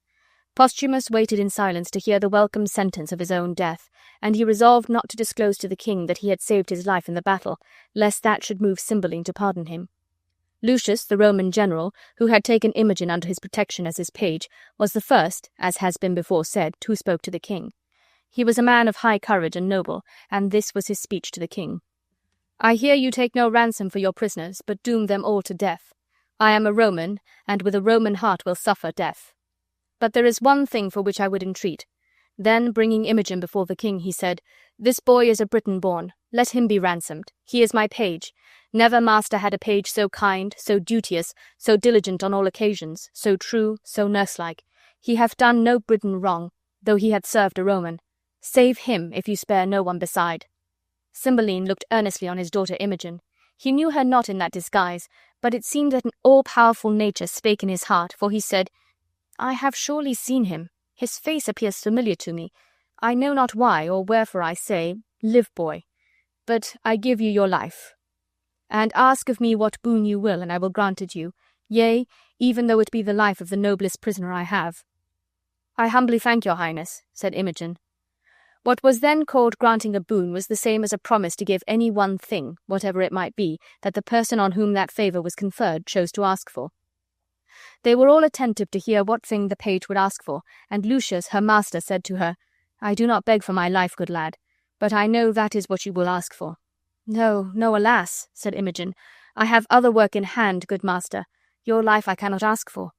Posthumus waited in silence to hear the welcome sentence of his own death, and he resolved not to disclose to the king that he had saved his life in the battle, lest that should move Cymbeline to pardon him. Lucius, the Roman general, who had taken Imogen under his protection as his page, was the first, as has been before said, who spoke to the king. He was a man of high courage and noble, and this was his speech to the king. "I hear you take no ransom for your prisoners, but doom them all to death. I am a Roman, and with a Roman heart will suffer death. But there is one thing for which I would entreat." Then, bringing Imogen before the king, he said, "This boy is a Briton born. Let him be ransomed. He is my page. Never master had a page so kind, so duteous, so diligent on all occasions, so true, so nurse-like. He hath done no Briton wrong, though he hath served a Roman. Save him, if you spare no one beside." Cymbeline looked earnestly on his daughter Imogen. He knew her not in that disguise, but it seemed that an all-powerful nature spake in his heart, for he said, "I have surely seen him. His face appears familiar to me. I know not why or wherefore I say, live, boy. But I give you your life. And ask of me what boon you will, and I will grant it you, yea, even though it be the life of the noblest prisoner I have." "I humbly thank your highness," said Imogen. What was then called granting a boon was the same as a promise to give any one thing, whatever it might be, that the person on whom that favour was conferred chose to ask for. They were all attentive to hear what thing the page would ask for, and Lucius, her master, said to her, "I do not beg for my life, good lad, but I know that is what you will ask for." "No, no, alas," said Imogen. "I have other work in hand, good master. Your life I cannot ask for."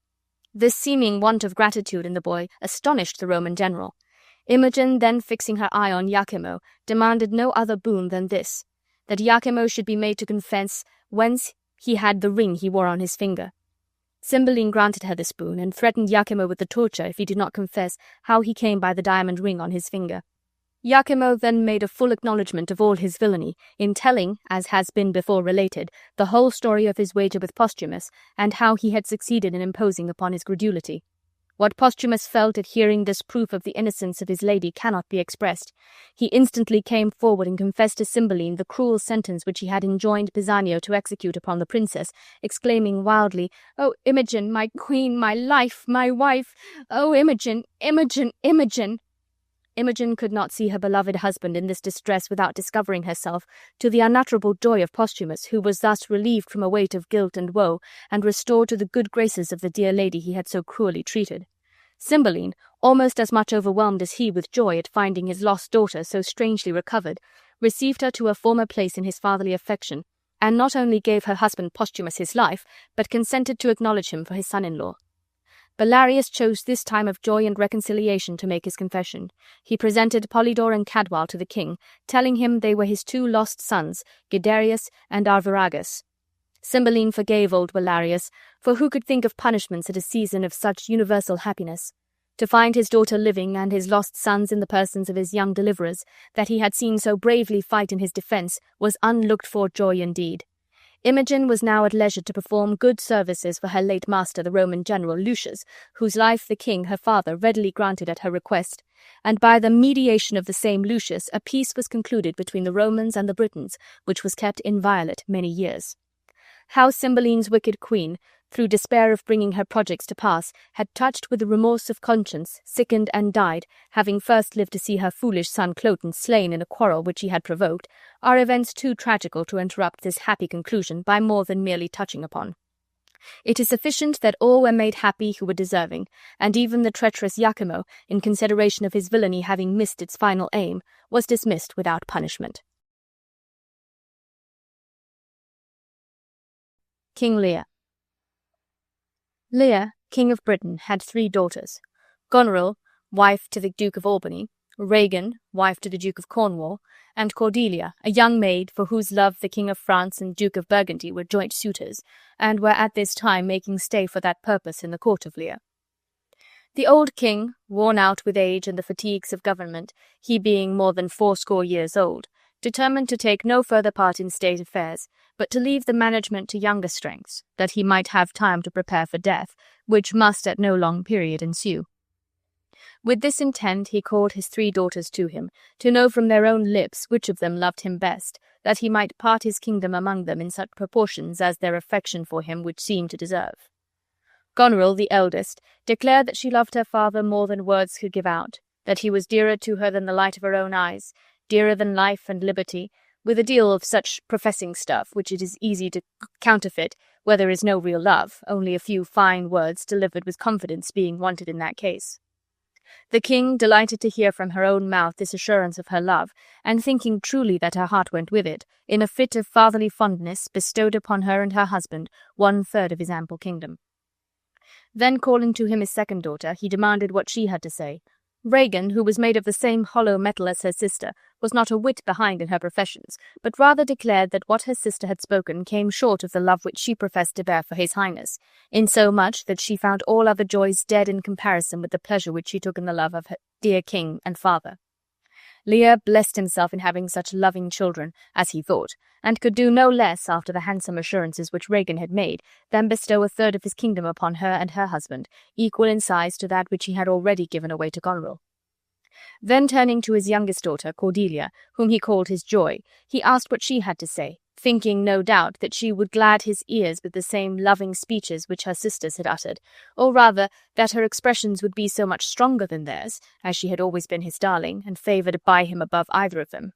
This seeming want of gratitude in the boy astonished the Roman general. Imogen, then fixing her eye on Iachimo, demanded no other boon than this, that Iachimo should be made to confess whence he had the ring he wore on his finger. Cymbeline granted her this boon, and threatened Iachimo with the torture if he did not confess how he came by the diamond ring on his finger. Iachimo then made a full acknowledgment of all his villainy, in telling, as has been before related, the whole story of his wager with Posthumus, and how he had succeeded in imposing upon his credulity. What Posthumus felt at hearing this proof of the innocence of his lady cannot be expressed. He instantly came forward and confessed to Cymbeline the cruel sentence which he had enjoined Pisanio to execute upon the princess, exclaiming wildly, "O Imogen, my queen, my life, my wife! O Imogen, Imogen, Imogen!" Imogen could not see her beloved husband in this distress without discovering herself, to the unutterable joy of Posthumus, who was thus relieved from a weight of guilt and woe, and restored to the good graces of the dear lady he had so cruelly treated. Cymbeline, almost as much overwhelmed as he with joy at finding his lost daughter so strangely recovered, received her to her former place in his fatherly affection, and not only gave her husband Posthumus his life, but consented to acknowledge him for his son-in-law. Belarius chose this time of joy and reconciliation to make his confession. He presented Polydore and Cadwal to the king, telling him they were his 2 lost sons, Guiderius and Arviragus. Cymbeline forgave old Belarius, for who could think of punishments at a season of such universal happiness? To find his daughter living and his lost sons in the persons of his young deliverers, that he had seen so bravely fight in his defence, was unlooked-for joy indeed. Imogen was now at leisure to perform good services for her late master, the Roman general Lucius, whose life the king, her father, readily granted at her request, and by the mediation of the same Lucius a peace was concluded between the Romans and the Britons, which was kept inviolate many years. How Cymbeline's wicked queen, through despair of bringing her projects to pass, had touched with the remorse of conscience, sickened and died, having first lived to see her foolish son Cloten slain in a quarrel which he had provoked, are events too tragical to interrupt this happy conclusion by more than merely touching upon. It is sufficient that all were made happy who were deserving, and even the treacherous Iachimo, in consideration of his villainy having missed its final aim, was dismissed without punishment. King Lear. Lear, king of Britain, had 3 daughters: Goneril, wife to the Duke of Albany, Regan, wife to the Duke of Cornwall, and Cordelia, a young maid for whose love the King of France and Duke of Burgundy were joint suitors, and were at this time making stay for that purpose in the court of Lear. The old king, worn out with age and the fatigues of government, he being more than 80 years old, determined to take no further part in state affairs, but to leave the management to younger strengths, that he might have time to prepare for death, which must at no long period ensue. With this intent he called his 3 daughters to him, to know from their own lips which of them loved him best, that he might part his kingdom among them in such proportions as their affection for him would seem to deserve. Goneril, the eldest, declared that she loved her father more than words could give out, that he was dearer to her than the light of her own eyes, dearer than life and liberty, with a deal of such professing stuff which it is easy to counterfeit where there is no real love, only a few fine words delivered with confidence being wanted in that case. The king, delighted to hear from her own mouth this assurance of her love, and thinking truly that her heart went with it, in a fit of fatherly fondness bestowed upon her and her husband 1/3 of his ample kingdom. Then calling to him his second daughter, he demanded what she had to say. Regan, who was made of the same hollow metal as her sister, was not a whit behind in her professions, but rather declared that what her sister had spoken came short of the love which she professed to bear for his highness, insomuch that she found all other joys dead in comparison with the pleasure which she took in the love of her dear king and father. Lear blessed himself in having such loving children, as he thought, and could do no less, after the handsome assurances which Regan had made, than bestow 1/3 of his kingdom upon her and her husband, equal in size to that which he had already given away to Goneril. Then turning to his youngest daughter, Cordelia, whom he called his joy, he asked what she had to say, thinking, no doubt, that she would glad his ears with the same loving speeches which her sisters had uttered, or rather that her expressions would be so much stronger than theirs, as she had always been his darling, and favoured by him above either of them.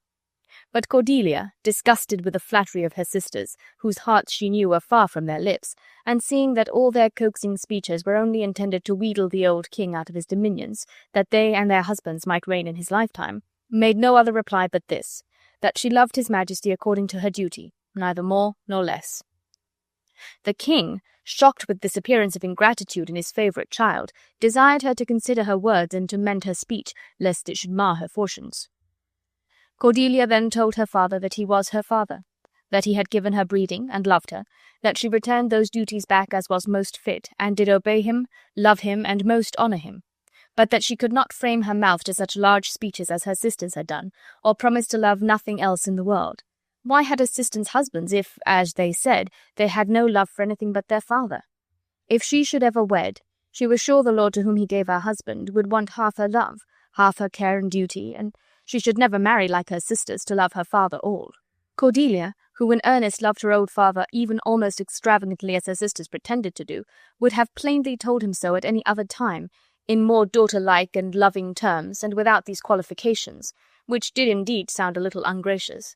But Cordelia, disgusted with the flattery of her sisters, whose hearts she knew were far from their lips, and seeing that all their coaxing speeches were only intended to wheedle the old king out of his dominions, that they and their husbands might reign in his lifetime, made no other reply but this, that she loved his majesty according to her duty, neither more nor less. The king, shocked with this appearance of ingratitude in his favourite child, desired her to consider her words and to mend her speech, lest it should mar her fortunes. Cordelia then told her father that he was her father, that he had given her breeding and loved her, that she returned those duties back as was most fit, and did obey him, love him, and most honour him, but that she could not frame her mouth to such large speeches as her sisters had done, or promise to love nothing else in the world. Why had her sisters husbands if, as they said, they had no love for anything but their father? If she should ever wed, She was sure the lord to whom he gave her husband would want half her love, half her care and duty, and she should never marry like her sisters to love her father all. Cordelia, who in earnest loved her old father even almost extravagantly as her sisters pretended to do, would have plainly told him so at any other time, in more daughter-like and loving terms, and without these qualifications, which did indeed sound a little ungracious.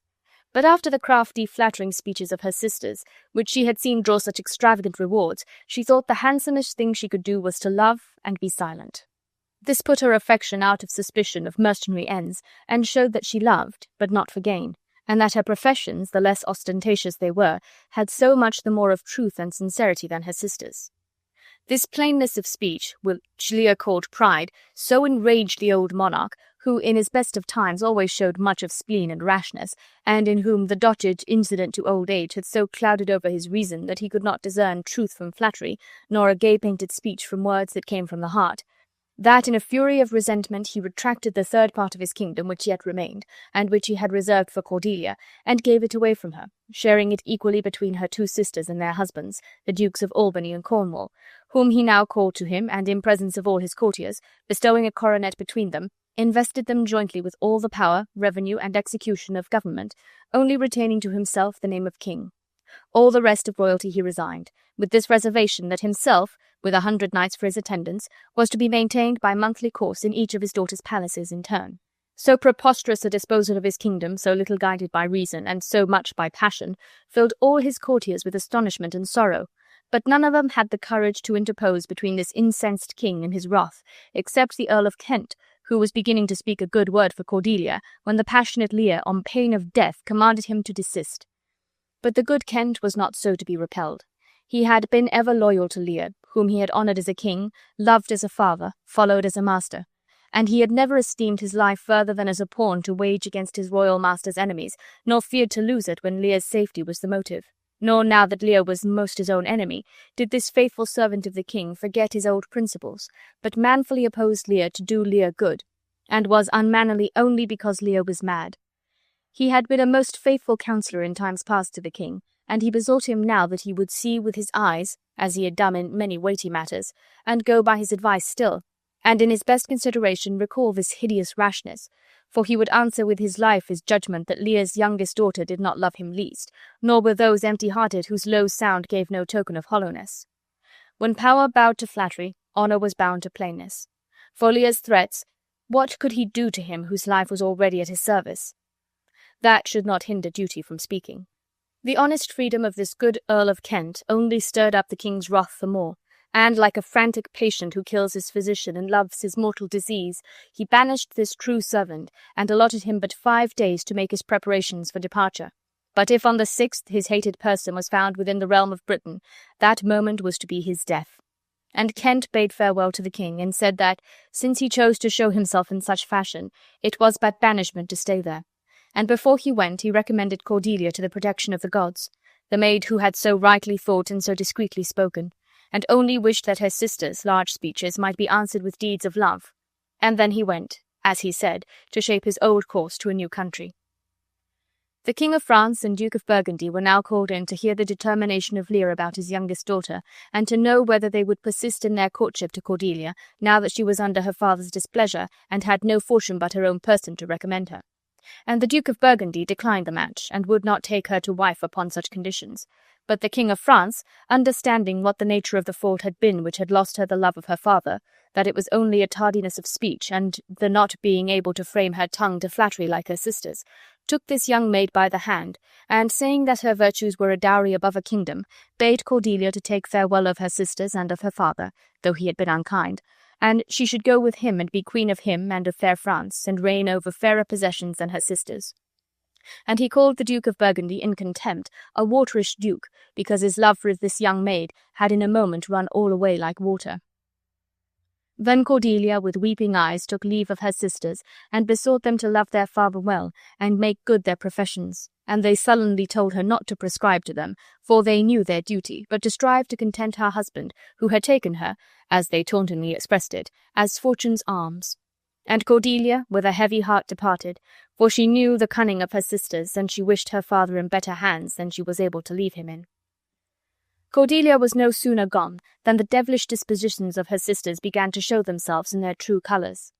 But after the crafty, flattering speeches of her sisters, which she had seen draw such extravagant rewards, she thought the handsomest thing she could do was to love and be silent. This put her affection out of suspicion of mercenary ends, and showed that she loved, but not for gain, and that her professions, the less ostentatious they were, had so much the more of truth and sincerity than her sisters. This plainness of speech, which Lear called pride, so enraged the old monarch, who in his best of times always showed much of spleen and rashness, and in whom the dotage incident to old age had so clouded over his reason that he could not discern truth from flattery, nor a gay-painted speech from words that came from the heart, that in a fury of resentment he retracted the third part of his kingdom which yet remained, and which he had reserved for Cordelia, and gave it away from her, sharing it equally between her two sisters and their husbands, the Dukes of Albany and Cornwall, whom he now called to him, and in presence of all his courtiers, bestowing a coronet between them, invested them jointly with all the power, revenue, and execution of government, only retaining to himself the name of king. All the rest of royalty he resigned, with this reservation that himself, with 100 knights for his attendants, was to be maintained by monthly course in each of his daughters' palaces in turn. So preposterous a disposal of his kingdom, so little guided by reason, and so much by passion, filled all his courtiers with astonishment and sorrow, but none of them had the courage to interpose between this incensed king and his wrath, except the Earl of Kent, who was beginning to speak a good word for Cordelia, when the passionate Lear, on pain of death, commanded him to desist. But the good Kent was not so to be repelled. He had been ever loyal to Lear, whom he had honoured as a king, loved as a father, followed as a master, and he had never esteemed his life further than as a pawn to wage against his royal master's enemies, nor feared to lose it when Lear's safety was the motive. Nor, now that Lear was most his own enemy, did this faithful servant of the king forget his old principles, but manfully opposed Lear to do Lear good, and was unmannerly only because Lear was mad. He had been a most faithful counsellor in times past to the king, and he besought him now that he would see with his eyes, as he had done in many weighty matters, and go by his advice still, and in his best consideration recall this hideous rashness, for he would answer with his life his judgment that Lear's youngest daughter did not love him least, nor were those empty-hearted whose low sound gave no token of hollowness. When power bowed to flattery, honour was bound to plainness. For Lear's threats, what could he do to him whose life was already at his service? That should not hinder duty from speaking. The honest freedom of this good Earl of Kent only stirred up the king's wrath the more, and, like a frantic patient who kills his physician and loves his mortal disease, he banished this true servant, and allotted him but 5 days to make his preparations for departure. But if on the 6th his hated person was found within the realm of Britain, that moment was to be his death. And Kent bade farewell to the king, and said that, since he chose to show himself in such fashion, it was but banishment to stay there. And before he went, he recommended Cordelia to the protection of the gods, the maid who had so rightly thought and so discreetly spoken, and only wished that her sister's large speeches might be answered with deeds of love. And then he went, as he said, to shape his old course to a new country. The King of France and Duke of Burgundy were now called in to hear the determination of Lear about his youngest daughter, and to know whether they would persist in their courtship to Cordelia, now that she was under her father's displeasure, and had no fortune but her own person to recommend her. And the Duke of Burgundy declined the match, and would not take her to wife upon such conditions. But the King of France, understanding what the nature of the fault had been which had lost her the love of her father, that it was only a tardiness of speech, and the not being able to frame her tongue to flattery like her sisters, took this young maid by the hand, and saying that her virtues were a dowry above a kingdom, bade Cordelia to take farewell of her sisters and of her father, though he had been unkind, and she should go with him and be queen of him and of fair France, and reign over fairer possessions than her sisters. And he called the Duke of Burgundy in contempt a waterish duke, because his love for this young maid had in a moment run all away like water. Then Cordelia, with weeping eyes, took leave of her sisters, and besought them to love their father well, and make good their professions, and they sullenly told her not to prescribe to them, for they knew their duty, but to strive to content her husband, who had taken her, as they tauntingly expressed it, as fortune's alms. And Cordelia, with a heavy heart, departed, for she knew the cunning of her sisters, and she wished her father in better hands than she was able to leave him in. Cordelia was no sooner gone than the devilish dispositions of her sisters began to show themselves in their true colours.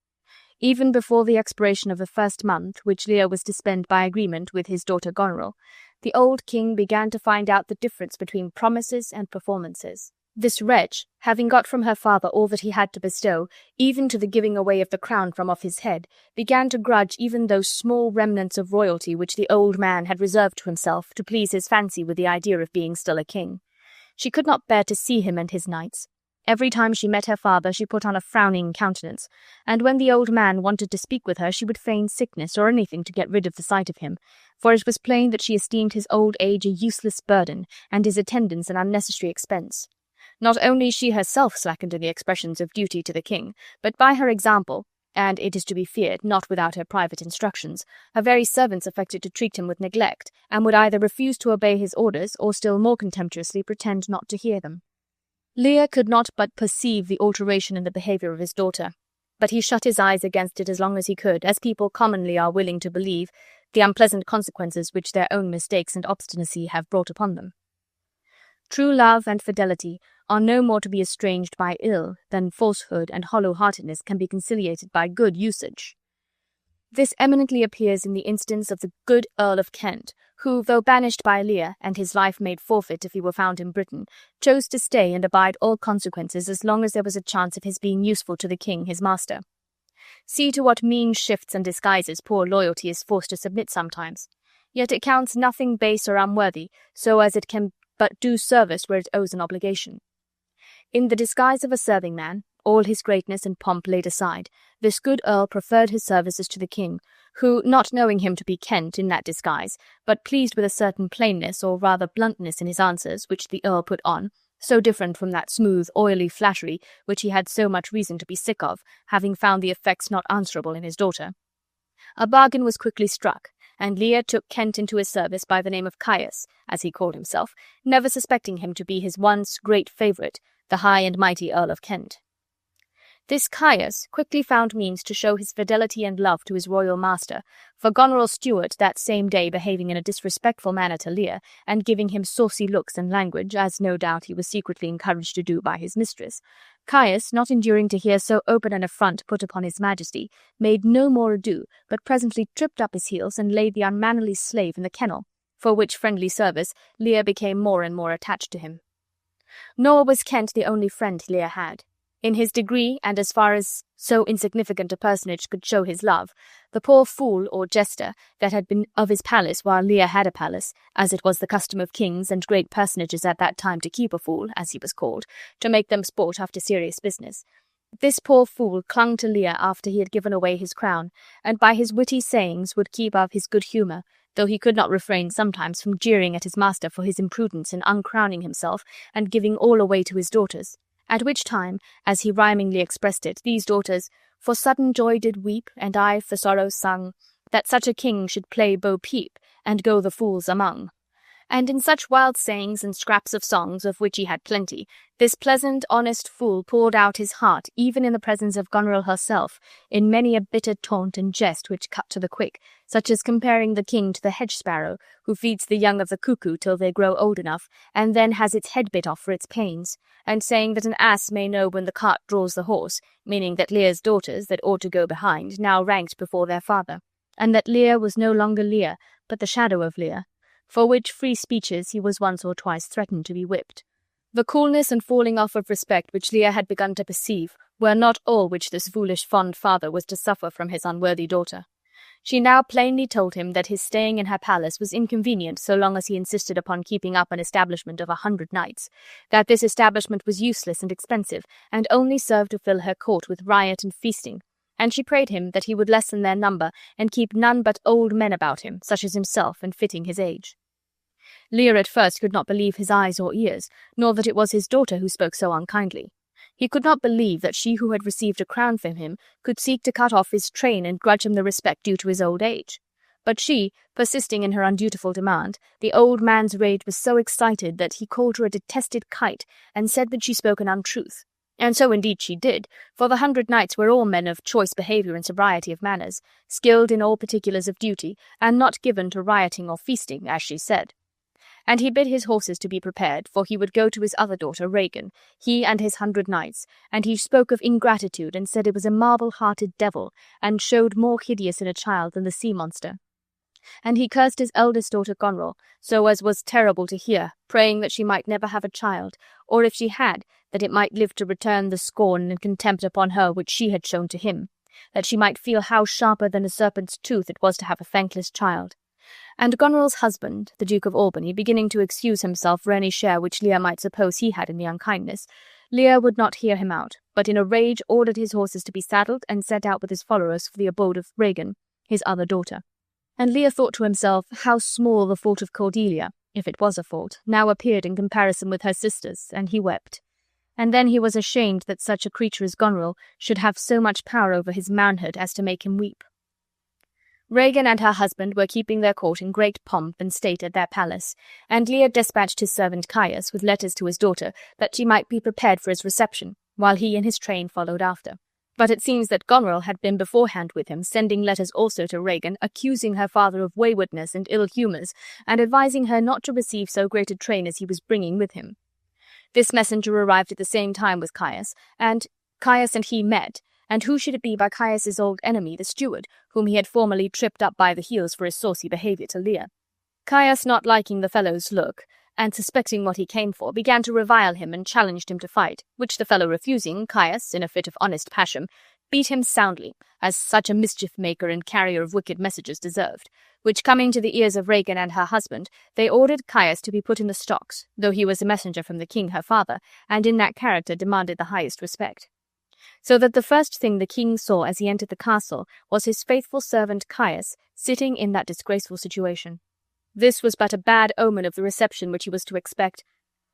Even before the expiration of the first month, which Lear was to spend by agreement with his daughter Goneril, the old king began to find out the difference between promises and performances. This wretch, having got from her father all that he had to bestow, even to the giving away of the crown from off his head, began to grudge even those small remnants of royalty which the old man had reserved to himself to please his fancy with the idea of being still a king. She could not bear to see him and his knights. Every time she met her father she put on a frowning countenance, and when the old man wanted to speak with her she would feign sickness or anything to get rid of the sight of him, for it was plain that she esteemed his old age a useless burden, and his attendance an unnecessary expense. Not only she herself slackened in the expressions of duty to the king, but by her example, and it is to be feared not without her private instructions, her very servants affected to treat him with neglect, and would either refuse to obey his orders or still more contemptuously pretend not to hear them. Lear could not but perceive the alteration in the behaviour of his daughter, but he shut his eyes against it as long as he could, as people commonly are willing to believe the unpleasant consequences which their own mistakes and obstinacy have brought upon them. True love and fidelity are no more to be estranged by ill than falsehood and hollow-heartedness can be conciliated by good usage. This eminently appears in the instance of the good Earl of Kent, who, though banished by Lear, and his life made forfeit if he were found in Britain, chose to stay and abide all consequences as long as there was a chance of his being useful to the king his master. See to what mean shifts and disguises poor loyalty is forced to submit sometimes. Yet it counts nothing base or unworthy, so as it can but do service where it owes an obligation. In the disguise of a serving man, all his greatness and pomp laid aside, this good earl preferred his services to the king, who, not knowing him to be Kent in that disguise, but pleased with a certain plainness or rather bluntness in his answers which the earl put on, so different from that smooth, oily flattery which he had so much reason to be sick of, having found the effects not answerable in his daughter. A bargain was quickly struck, and Lear took Kent into his service by the name of Caius, as he called himself, never suspecting him to be his once great favourite, the high and mighty Earl of Kent. This Caius quickly found means to show his fidelity and love to his royal master, for Goneril's steward that same day behaving in a disrespectful manner to Lear, and giving him saucy looks and language, as no doubt he was secretly encouraged to do by his mistress, Caius, not enduring to hear so open an affront put upon his majesty, made no more ado, but presently tripped up his heels and laid the unmannerly slave in the kennel, for which friendly service Lear became more and more attached to him. Nor was Kent the only friend Lear had. In his degree, and as far as so insignificant a personage could show his love, the poor fool or jester that had been of his palace while Lear had a palace, as it was the custom of kings and great personages at that time to keep a fool, as he was called, to make them sport after serious business. This poor fool clung to Lear after he had given away his crown, and by his witty sayings would keep up his good humour, though he could not refrain sometimes from jeering at his master for his imprudence in uncrowning himself and giving all away to his daughters. At which time, as he rhymingly expressed it, these daughters for sudden joy did weep, and I for sorrow sung, that such a king should play Bo Peep, and go the fools among. And in such wild sayings and scraps of songs, of which he had plenty, this pleasant, honest fool poured out his heart, even in the presence of Goneril herself, in many a bitter taunt and jest which cut to the quick, such as comparing the king to the hedge-sparrow, who feeds the young of the cuckoo till they grow old enough, and then has its head bit off for its pains, and saying that an ass may know when the cart draws the horse, meaning that Lear's daughters, that ought to go behind, now ranked before their father, and that Lear was no longer Lear, but the shadow of Lear, for which free speeches he was once or twice threatened to be whipped. The coolness and falling off of respect which Lear had begun to perceive were not all which this foolish fond father was to suffer from his unworthy daughter. She now plainly told him that his staying in her palace was inconvenient so long as he insisted upon keeping up an establishment of 100 knights, that this establishment was useless and expensive, and only served to fill her court with riot and feasting, and she prayed him that he would lessen their number and keep none but old men about him, such as himself, and fitting his age. Lear at first could not believe his eyes or ears, nor that it was his daughter who spoke so unkindly. He could not believe that she who had received a crown from him could seek to cut off his train and grudge him the respect due to his old age. But she, persisting in her undutiful demand, the old man's rage was so excited that he called her a detested kite, and said that she spoke an untruth. And so indeed she did, for the 100 knights were all men of choice behaviour and sobriety of manners, skilled in all particulars of duty, and not given to rioting or feasting, as she said. And he bid his horses to be prepared, for he would go to his other daughter Regan, he and his 100 knights, and he spoke of ingratitude, and said it was a marble-hearted devil, and showed more hideous in a child than the sea monster. And he cursed his eldest daughter Goneril, so as was terrible to hear, praying that she might never have a child, or if she had, that it might live to return the scorn and contempt upon her which she had shown to him, that she might feel how sharper than a serpent's tooth it was to have a thankless child. And Goneril's husband, the Duke of Albany, beginning to excuse himself for any share which Lear might suppose he had in the unkindness, Lear would not hear him out, but in a rage ordered his horses to be saddled and set out with his followers for the abode of Regan, his other daughter. And Lear thought to himself how small the fault of Cordelia, if it was a fault, now appeared in comparison with her sisters, and he wept. And then he was ashamed that such a creature as Goneril should have so much power over his manhood as to make him weep. Regan and her husband were keeping their court in great pomp and state at their palace, and Lear despatched his servant Caius with letters to his daughter that she might be prepared for his reception, while he and his train followed after. But it seems that Goneril had been beforehand with him, sending letters also to Regan, accusing her father of waywardness and ill humours, and advising her not to receive so great a train as he was bringing with him. This messenger arrived at the same time with Caius, and Caius and he met, and who should it be but Caius's old enemy, the steward, whom he had formerly tripped up by the heels for his saucy behaviour to Lear. Caius, not liking the fellow's look, and suspecting what he came for, began to revile him and challenged him to fight, which the fellow refusing, Caius, in a fit of honest passion, beat him soundly, as such a mischief-maker and carrier of wicked messages deserved, which coming to the ears of Regan and her husband, they ordered Caius to be put in the stocks, though he was a messenger from the king her father, and in that character demanded the highest respect. So that the first thing the king saw as he entered the castle was his faithful servant Caius sitting in that disgraceful situation. This was but a bad omen of the reception which he was to expect,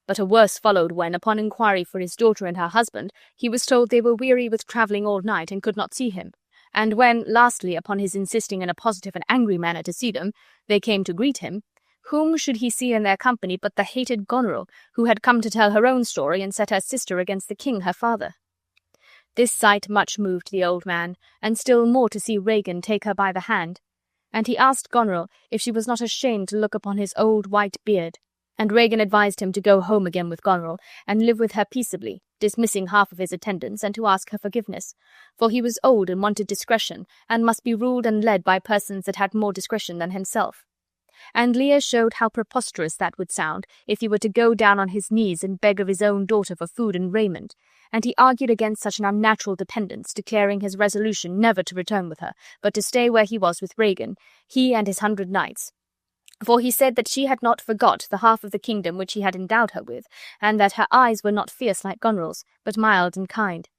but a worse followed when, upon inquiry for his daughter and her husband, he was told they were weary with travelling all night and could not see him, and when, lastly, upon his insisting in a positive and angry manner to see them, they came to greet him, whom should he see in their company but the hated Goneril, who had come to tell her own story and set her sister against the king her father. This sight much moved the old man, and still more to see Regan take her by the hand, and he asked Goneril if she was not ashamed to look upon his old white beard, and Regan advised him to go home again with Goneril, and live with her peaceably, dismissing half of his attendants, and to ask her forgiveness, for he was old and wanted discretion, and must be ruled and led by persons that had more discretion than himself. And Lear showed how preposterous that would sound if he were to go down on his knees and beg of his own daughter for food and raiment, and he argued against such an unnatural dependence, declaring his resolution never to return with her, but to stay where he was with Regan, he and his 100 knights. For he said that she had not forgot the half of the kingdom which he had endowed her with, and that her eyes were not fierce like Goneril's, but mild and kind.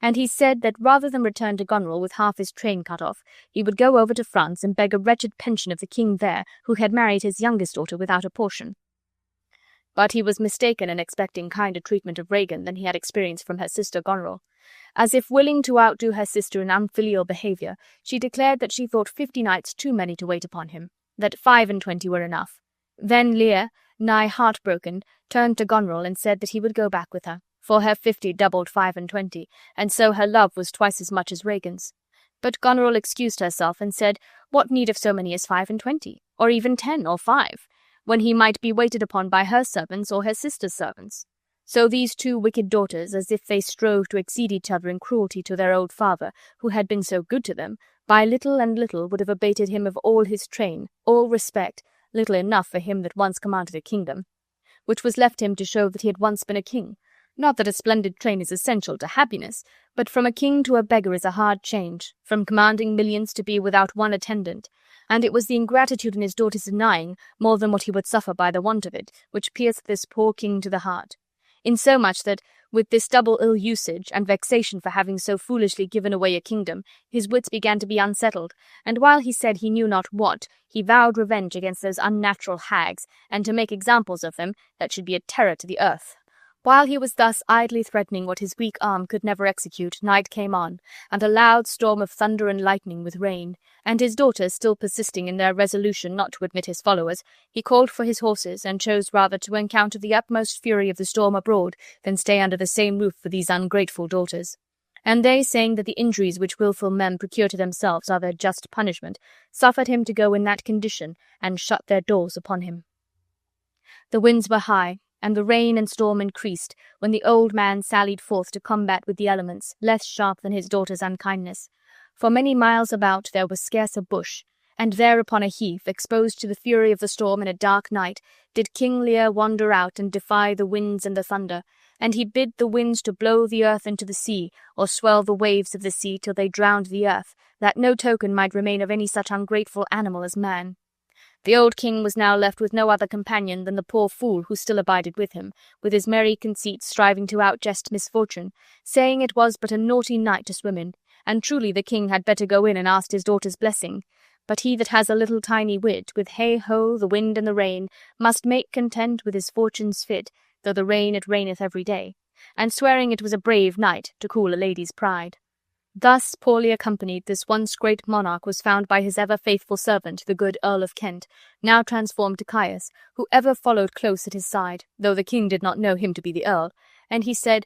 And he said that rather than return to Goneril with half his train cut off, he would go over to France and beg a wretched pension of the king there, who had married his youngest daughter without a portion. But he was mistaken in expecting kinder treatment of Regan than he had experienced from her sister Goneril. As if willing to outdo her sister in unfilial behaviour, she declared that she thought 50 knights too many to wait upon him, that 25 were enough. Then Lear, nigh heartbroken, turned to Goneril and said that he would go back with her, for her 50 doubled 25, and so her love was twice as much as Regan's. But Goneril excused herself and said, what need of so many as 25, or even 10 or 5, when he might be waited upon by her servants or her sister's servants? So these two wicked daughters, as if they strove to exceed each other in cruelty to their old father, who had been so good to them, by little and little would have abated him of all his train, all respect, little enough for him that once commanded a kingdom, which was left him to show that he had once been a king. Not that a splendid train is essential to happiness, but from a king to a beggar is a hard change, from commanding millions to be without one attendant, and it was the ingratitude in his daughter's denying, more than what he would suffer by the want of it, which pierced this poor king to the heart, insomuch that, with this double ill-usage and vexation for having so foolishly given away a kingdom, his wits began to be unsettled, and while he said he knew not what, he vowed revenge against those unnatural hags, and to make examples of them that should be a terror to the earth. While he was thus idly threatening what his weak arm could never execute, night came on, and a loud storm of thunder and lightning with rain, and his daughters still persisting in their resolution not to admit his followers, he called for his horses, and chose rather to encounter the utmost fury of the storm abroad than stay under the same roof with these ungrateful daughters. And they, saying that the injuries which wilful men procure to themselves are their just punishment, suffered him to go in that condition, and shut their doors upon him. The winds were high, and the rain and storm increased, when the old man sallied forth to combat with the elements, less sharp than his daughter's unkindness. For many miles about there was scarce a bush, and there upon a heath, exposed to the fury of the storm in a dark night, did King Lear wander out and defy the winds and the thunder, and he bid the winds to blow the earth into the sea, or swell the waves of the sea till they drowned the earth, that no token might remain of any such ungrateful animal as man. The old king was now left with no other companion than the poor fool who still abided with him, with his merry conceit striving to outjest misfortune, saying it was but a naughty night to swim in, and truly the king had better go in and ask his daughter's blessing. But he that has a little tiny wit, with hey-ho, the wind and the rain, must make content with his fortunes fit, though the rain it raineth every day, and swearing it was a brave night to cool a lady's pride. Thus poorly accompanied this once great monarch was found by his ever-faithful servant, the good Earl of Kent, now transformed to Caius, who ever followed close at his side, though the king did not know him to be the earl, and he said,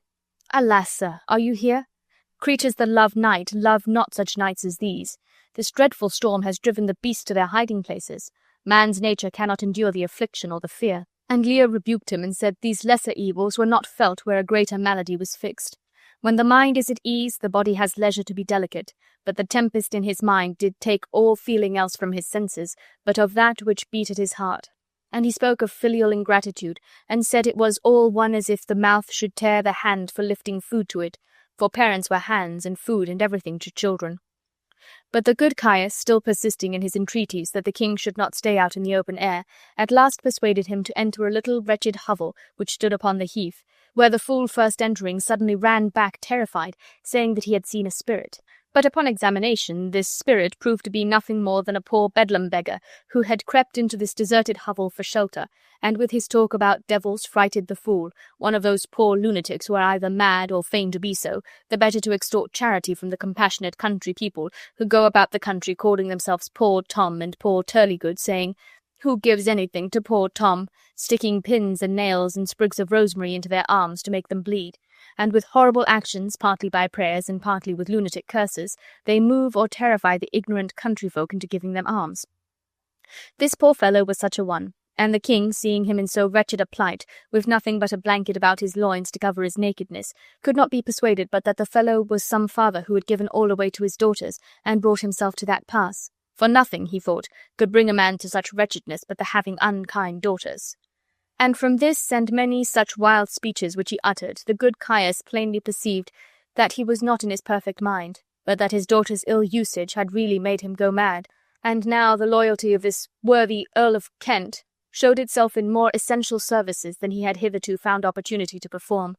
"Alas, sir, are you here? Creatures that love night love not such nights as these. This dreadful storm has driven the beasts to their hiding-places. Man's nature cannot endure the affliction or the fear." And Lear rebuked him and said these lesser evils were not felt where a greater malady was fixed. When the mind is at ease, the body has leisure to be delicate, but the tempest in his mind did take all feeling else from his senses, but of that which beat at his heart. And he spoke of filial ingratitude, and said it was all one as if the mouth should tear the hand for lifting food to it, for parents were hands, and food and everything to children. But the good Caius, still persisting in his entreaties that the king should not stay out in the open air, at last persuaded him to enter a little wretched hovel which stood upon the heath, where the fool first entering suddenly ran back terrified, saying that he had seen a spirit. But upon examination this spirit proved to be nothing more than a poor Bedlam beggar, who had crept into this deserted hovel for shelter, and with his talk about devils frighted the fool, one of those poor lunatics who are either mad or feign to be so, the better to extort charity from the compassionate country people, who go about the country calling themselves Poor Tom and Poor Turlygood, saying, "Who gives anything to poor Tom?" sticking pins and nails and sprigs of rosemary into their arms to make them bleed, and with horrible actions, partly by prayers and partly with lunatic curses, they move or terrify the ignorant country folk into giving them alms. This poor fellow was such a one, and the king, seeing him in so wretched a plight, with nothing but a blanket about his loins to cover his nakedness, could not be persuaded but that the fellow was some father who had given all away to his daughters, and brought himself to that pass. For nothing, he thought, could bring a man to such wretchedness but the having unkind daughters. And from this and many such wild speeches which he uttered, the good Caius plainly perceived that he was not in his perfect mind, but that his daughter's ill usage had really made him go mad, and now the loyalty of this worthy Earl of Kent showed itself in more essential services than he had hitherto found opportunity to perform.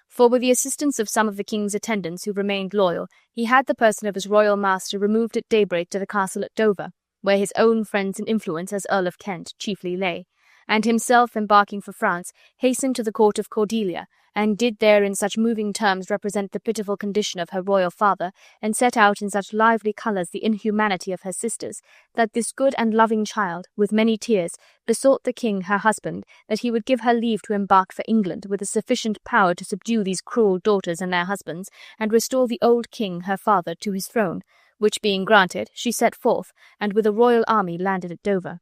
For with the assistance of some of the king's attendants who remained loyal, he had the person of his royal master removed at daybreak to the castle at Dover, where his own friends and influence as Earl of Kent chiefly lay, and himself, embarking for France, hastened to the court of Cordelia, and did there in such moving terms represent the pitiful condition of her royal father, and set out in such lively colours the inhumanity of her sisters, that this good and loving child, with many tears, besought the king her husband that he would give her leave to embark for England with a sufficient power to subdue these cruel daughters and their husbands, and restore the old king her father to his throne, which being granted, she set forth, and with a royal army landed at Dover.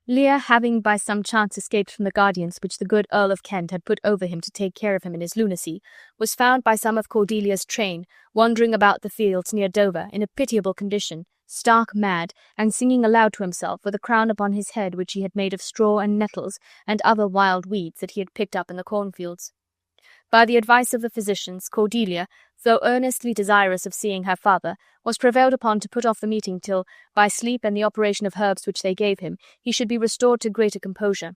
Lear, having by some chance escaped from the guardians which the good Earl of Kent had put over him to take care of him in his lunacy, was found by some of Cordelia's train, wandering about the fields near Dover in a pitiable condition, stark mad, and singing aloud to himself, with a crown upon his head which he had made of straw and nettles and other wild weeds that he had picked up in the cornfields. By the advice of the physicians, Cordelia, though earnestly desirous of seeing her father, was prevailed upon to put off the meeting till, by sleep and the operation of herbs which they gave him, he should be restored to greater composure.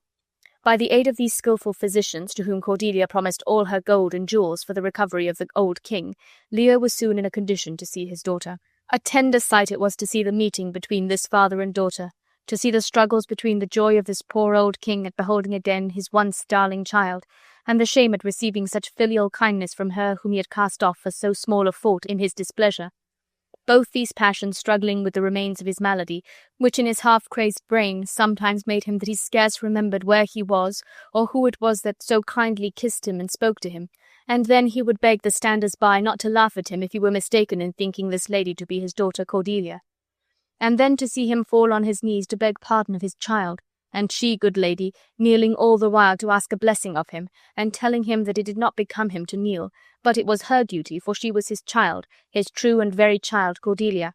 By the aid of these skilful physicians, to whom Cordelia promised all her gold and jewels for the recovery of the old king, Lear was soon in a condition to see his daughter. A tender sight it was to see the meeting between this father and daughter, to see the struggles between the joy of this poor old king at beholding again his once darling child, and the shame at receiving such filial kindness from her whom he had cast off for so small a fault in his displeasure. Both these passions struggling with the remains of his malady, which in his half-crazed brain sometimes made him that he scarce remembered where he was, or who it was that so kindly kissed him and spoke to him, and then he would beg the standers-by not to laugh at him if he were mistaken in thinking this lady to be his daughter Cordelia. And then to see him fall on his knees to beg pardon of his child, and she, good lady, kneeling all the while to ask a blessing of him, and telling him that it did not become him to kneel, but it was her duty, for she was his child, his true and very child, Cordelia.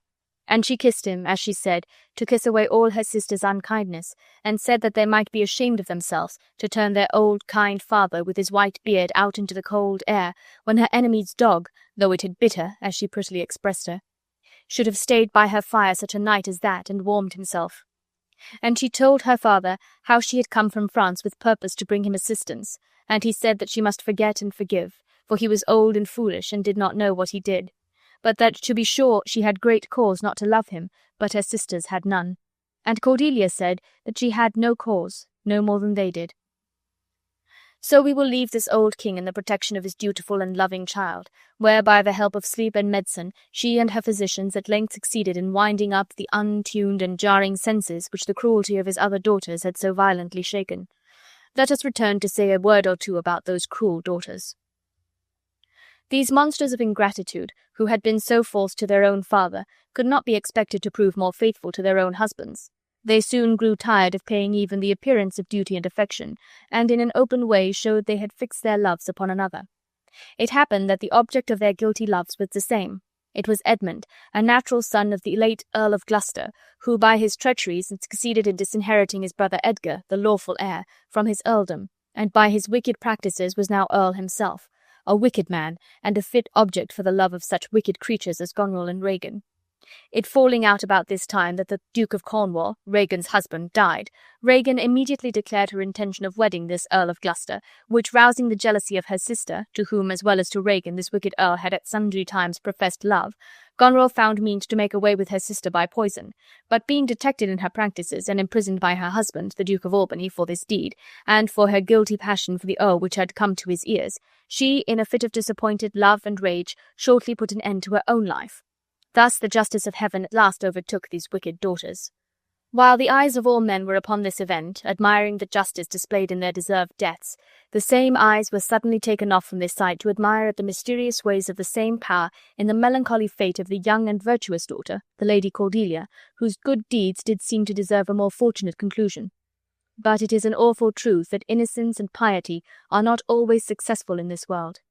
And she kissed him, as she said, to kiss away all her sister's unkindness, and said that they might be ashamed of themselves to turn their old kind father with his white beard out into the cold air, when her enemy's dog, though it had bit her, as she prettily expressed her, should have stayed by her fire such a night as that, and warmed himself. And she told her father how she had come from France with purpose to bring him assistance, and he said that she must forget and forgive, for he was old and foolish, and did not know what he did, but that to be sure she had great cause not to love him, but her sisters had none. And Cordelia said that she had no cause, no more than they did. So we will leave this old king in the protection of his dutiful and loving child, where by the help of sleep and medicine she and her physicians at length succeeded in winding up the untuned and jarring senses which the cruelty of his other daughters had so violently shaken. Let us return to say a word or two about those cruel daughters. These monsters of ingratitude, who had been so false to their own father, could not be expected to prove more faithful to their own husbands. They soon grew tired of paying even the appearance of duty and affection, and in an open way showed they had fixed their loves upon another. It happened that the object of their guilty loves was the same. It was Edmund, a natural son of the late Earl of Gloucester, who by his treacheries had succeeded in disinheriting his brother Edgar, the lawful heir, from his earldom, and by his wicked practices was now Earl himself, a wicked man, and a fit object for the love of such wicked creatures as Goneril and Regan. It falling out about this time that the Duke of Cornwall, Regan's husband, died, Regan immediately declared her intention of wedding this Earl of Gloucester, which, rousing the jealousy of her sister, to whom as well as to Regan this wicked earl had at sundry times professed love, Goneril found means to make away with her sister by poison, but being detected in her practices and imprisoned by her husband, the Duke of Albany, for this deed, and for her guilty passion for the earl which had come to his ears, she, in a fit of disappointed love and rage, shortly put an end to her own life. Thus the justice of heaven at last overtook these wicked daughters. While the eyes of all men were upon this event, admiring the justice displayed in their deserved deaths, the same eyes were suddenly taken off from this sight to admire at the mysterious ways of the same power in the melancholy fate of the young and virtuous daughter, the Lady Cordelia, whose good deeds did seem to deserve a more fortunate conclusion. But it is an awful truth that innocence and piety are not always successful in this world.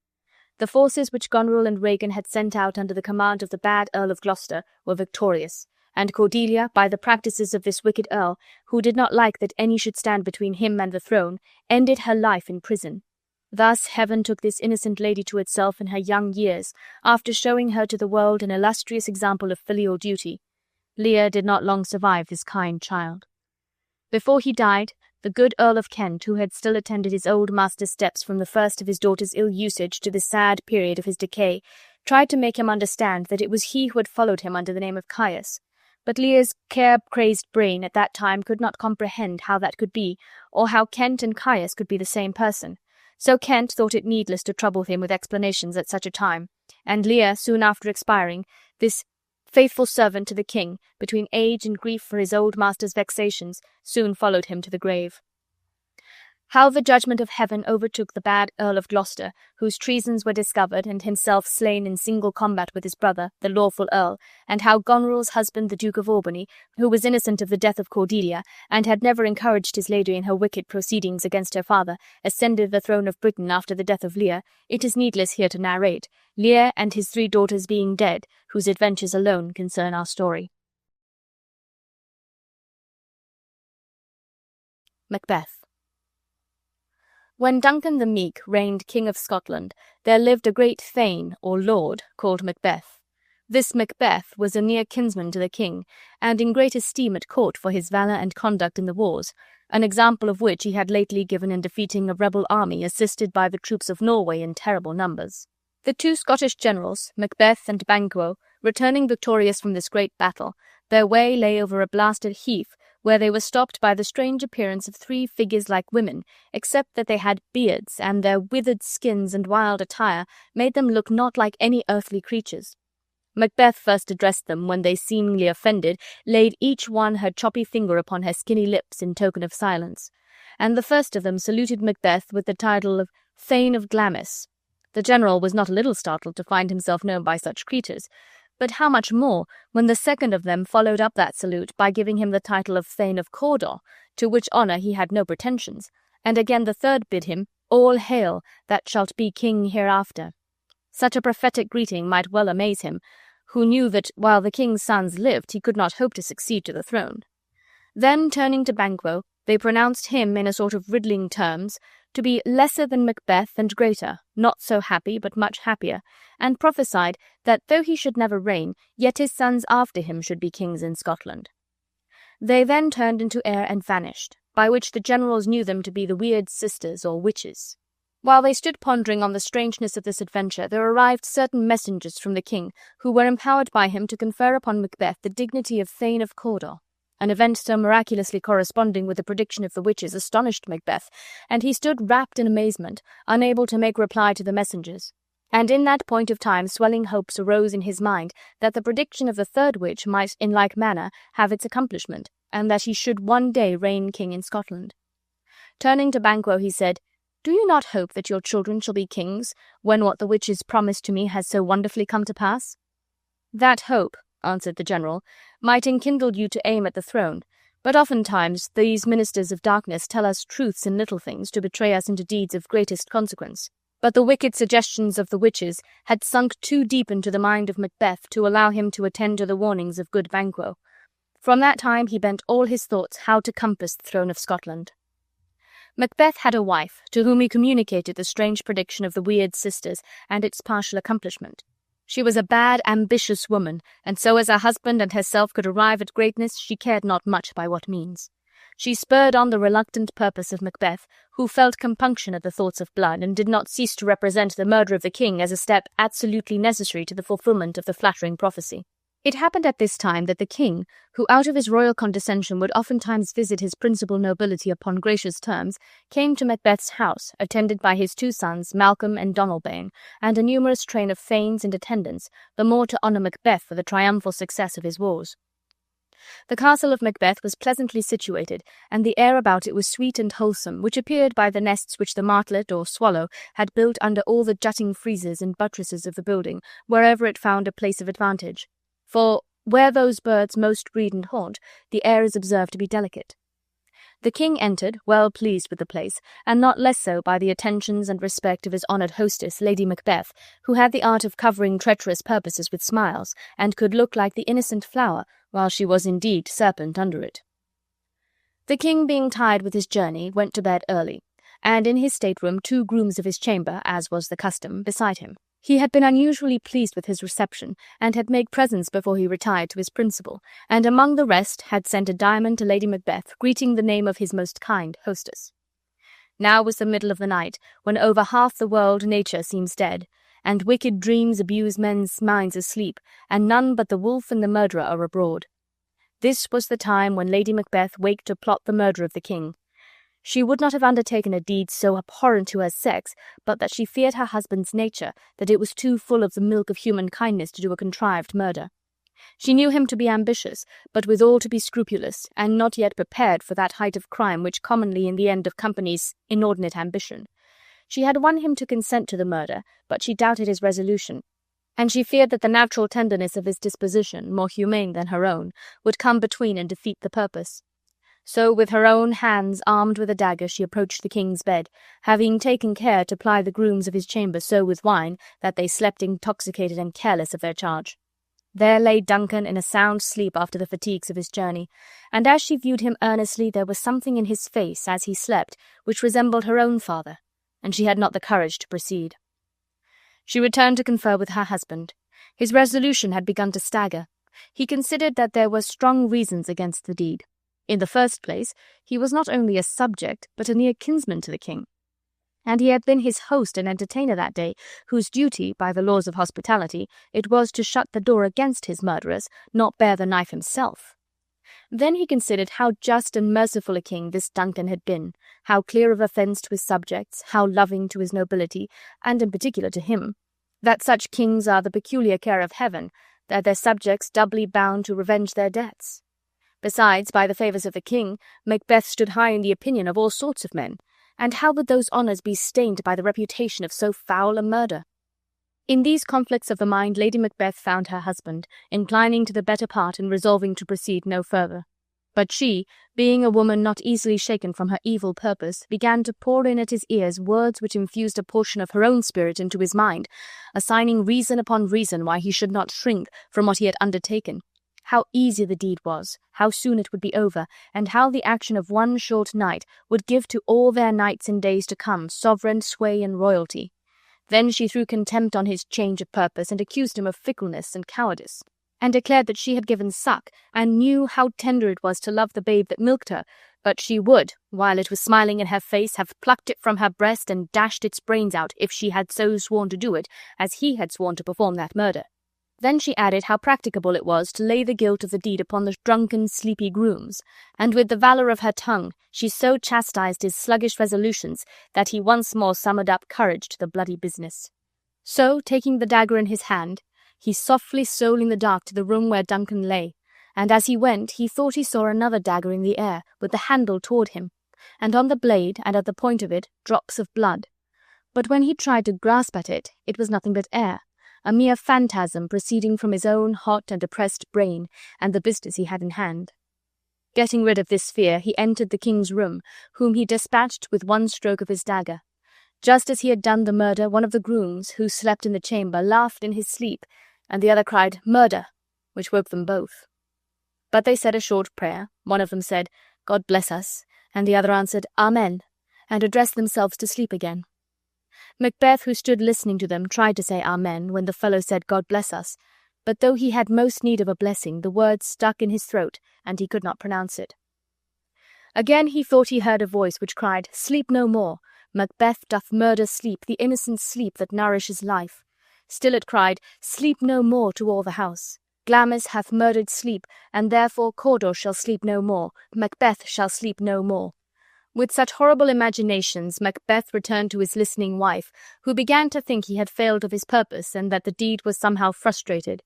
The forces which Goneril and Regan had sent out under the command of the bad Earl of Gloucester were victorious, and Cordelia, by the practices of this wicked earl, who did not like that any should stand between him and the throne, ended her life in prison. Thus heaven took this innocent lady to itself in her young years, after showing her to the world an illustrious example of filial duty. Lear did not long survive this kind child. Before he died, the good Earl of Kent, who had still attended his old master's steps from the first of his daughter's ill usage to the sad period of his decay, tried to make him understand that it was he who had followed him under the name of Caius. But Lear's care-crazed brain at that time could not comprehend how that could be, or how Kent and Caius could be the same person. So Kent thought it needless to trouble him with explanations at such a time, and Lear, soon after expiring, this faithful servant to the king, between age and grief for his old master's vexations, soon followed him to the grave. How the judgment of heaven overtook the bad Earl of Gloucester, whose treasons were discovered, and himself slain in single combat with his brother, the lawful earl, and how Goneril's husband, the Duke of Albany, who was innocent of the death of Cordelia, and had never encouraged his lady in her wicked proceedings against her father, ascended the throne of Britain after the death of Lear, it is needless here to narrate, Lear and his 3 daughters being dead, whose adventures alone concern our story. Macbeth. When Duncan the Meek reigned King of Scotland, there lived a great thane, or lord, called Macbeth. This Macbeth was a near kinsman to the king, and in great esteem at court for his valour and conduct in the wars, an example of which he had lately given in defeating a rebel army assisted by the troops of Norway in terrible numbers. The 2 Scottish generals, Macbeth and Banquo, returning victorious from this great battle, their way lay over a blasted heath, where they were stopped by the strange appearance of 3 figures like women, except that they had beards, and their withered skins and wild attire made them look not like any earthly creatures. Macbeth first addressed them, when they, seemingly offended, laid each one her choppy finger upon her skinny lips in token of silence, and the first of them saluted Macbeth with the title of Thane of Glamis. The general was not a little startled to find himself known by such creatures, But how much more when the second of them followed up that salute by giving him the title of Thane of Cawdor, to which honour he had no pretensions, and again the third bid him, All hail, that shalt be king hereafter. Such a prophetic greeting might well amaze him, who knew that while the king's sons lived he could not hope to succeed to the throne. Then, turning to Banquo, they pronounced him in a sort of riddling terms to be lesser than Macbeth and greater, not so happy but much happier, and prophesied that though he should never reign, yet his sons after him should be kings in Scotland. They then turned into air and vanished, by which the generals knew them to be the weird sisters or witches. While they stood pondering on the strangeness of this adventure, there arrived certain messengers from the king, who were empowered by him to confer upon Macbeth the dignity of Thane of Cawdor. An event so miraculously corresponding with the prediction of the witches astonished Macbeth, and he stood wrapped in amazement, unable to make reply to the messengers. And in that point of time swelling hopes arose in his mind that the prediction of the third witch might in like manner have its accomplishment, and that he should one day reign king in Scotland. Turning to Banquo, he said, Do you not hope that your children shall be kings, when what the witches promised to me has so wonderfully come to pass? That hope, answered the general, might enkindle you to aim at the throne, but oftentimes these ministers of darkness tell us truths in little things to betray us into deeds of greatest consequence. But the wicked suggestions of the witches had sunk too deep into the mind of Macbeth to allow him to attend to the warnings of good Banquo. From that time he bent all his thoughts how to compass the throne of Scotland. Macbeth had a wife, to whom he communicated the strange prediction of the weird sisters and its partial accomplishment. She was a bad, ambitious woman, and so as her husband and herself could arrive at greatness, she cared not much by what means. She spurred on the reluctant purpose of Macbeth, who felt compunction at the thoughts of blood, and did not cease to represent the murder of the king as a step absolutely necessary to the fulfilment of the flattering prophecy. It happened at this time that the king, who out of his royal condescension would oftentimes visit his principal nobility upon gracious terms, came to Macbeth's house, attended by his two sons, Malcolm and Donalbain, and a numerous train of thanes and attendants, the more to honour Macbeth for the triumphal success of his wars. The castle of Macbeth was pleasantly situated, and the air about it was sweet and wholesome, which appeared by the nests which the martlet or swallow had built under all the jutting friezes and buttresses of the building, wherever it found a place of advantage. For where those birds most breed and haunt, the air is observed to be delicate. The king entered, well pleased with the place, and not less so by the attentions and respect of his honoured hostess, Lady Macbeth, who had the art of covering treacherous purposes with smiles, and could look like the innocent flower, while she was indeed serpent under it. The king, being tired with his journey, went to bed early, and in his stateroom 2 grooms of his chamber, as was the custom, beside him. He had been unusually pleased with his reception, and had made presents before he retired to his principal, and among the rest had sent a diamond to Lady Macbeth, greeting the name of his most kind hostess. Now was the middle of the night, when over half the world nature seems dead, and wicked dreams abuse men's minds asleep, and none but the wolf and the murderer are abroad. This was the time when Lady Macbeth waked to plot the murder of the king. She would not have undertaken a deed so abhorrent to her sex, but that she feared her husband's nature, that it was too full of the milk of human kindness to do a contrived murder. She knew him to be ambitious, but withal to be scrupulous, and not yet prepared for that height of crime which commonly in the end accompanies inordinate ambition. She had won him to consent to the murder, but she doubted his resolution, and she feared that the natural tenderness of his disposition, more humane than her own, would come between and defeat the purpose. So with her own hands armed with a dagger she approached the king's bed, having taken care to ply the grooms of his chamber so with wine that they slept intoxicated and careless of their charge. There lay Duncan in a sound sleep after the fatigues of his journey, and as she viewed him earnestly there was something in his face as he slept which resembled her own father, and she had not the courage to proceed. She returned to confer with her husband. His resolution had begun to stagger. He considered that there were strong reasons against the deed. In the first place, he was not only a subject, but a near kinsman to the king, and he had been his host and entertainer that day, whose duty, by the laws of hospitality, it was to shut the door against his murderers, not bear the knife himself. Then he considered how just and merciful a king this Duncan had been, how clear of offence to his subjects, how loving to his nobility, and in particular to him, that such kings are the peculiar care of heaven, that their subjects doubly bound to revenge their debts. Besides, by the favours of the king, Macbeth stood high in the opinion of all sorts of men, and how would those honours be stained by the reputation of so foul a murder? In these conflicts of the mind, Lady Macbeth found her husband, inclining to the better part and resolving to proceed no further. But she, being a woman not easily shaken from her evil purpose, began to pour in at his ears words which infused a portion of her own spirit into his mind, assigning reason upon reason why he should not shrink from what he had undertaken. How easy the deed was, how soon it would be over, and how the action of one short night would give to all their nights and days to come sovereign sway and royalty. Then she threw contempt on his change of purpose and accused him of fickleness and cowardice, and declared that she had given suck, and knew how tender it was to love the babe that milked her, but she would, while it was smiling in her face, have plucked it from her breast and dashed its brains out if she had so sworn to do it, as he had sworn to perform that murder. Then she added how practicable it was to lay the guilt of the deed upon the drunken, sleepy grooms, and with the valour of her tongue she so chastised his sluggish resolutions that he once more summoned up courage to the bloody business. So, taking the dagger in his hand, he softly stole in the dark to the room where Duncan lay, and as he went he thought he saw another dagger in the air, with the handle toward him, and on the blade and at the point of it drops of blood. But when he tried to grasp at it, it was nothing but air, a mere phantasm proceeding from his own hot and oppressed brain and the business he had in hand. Getting rid of this fear, he entered the king's room, whom he despatched with one stroke of his dagger. Just as he had done the murder, one of the grooms, who slept in the chamber, laughed in his sleep, and the other cried, "Murder!" which woke them both. But they said a short prayer. One of them said, "God bless us," and the other answered, "Amen," and addressed themselves to sleep again. Macbeth, who stood listening to them, tried to say Amen when the fellow said God bless us, but though he had most need of a blessing, the word stuck in his throat, and he could not pronounce it. Again he thought he heard a voice which cried, "Sleep no more. Macbeth doth murder sleep, the innocent sleep that nourishes life." Still it cried, "Sleep no more," to all the house. "Glamis hath murdered sleep, and therefore Cawdor shall sleep no more, Macbeth shall sleep no more." With such horrible imaginations, Macbeth returned to his listening wife, who began to think he had failed of his purpose and that the deed was somehow frustrated.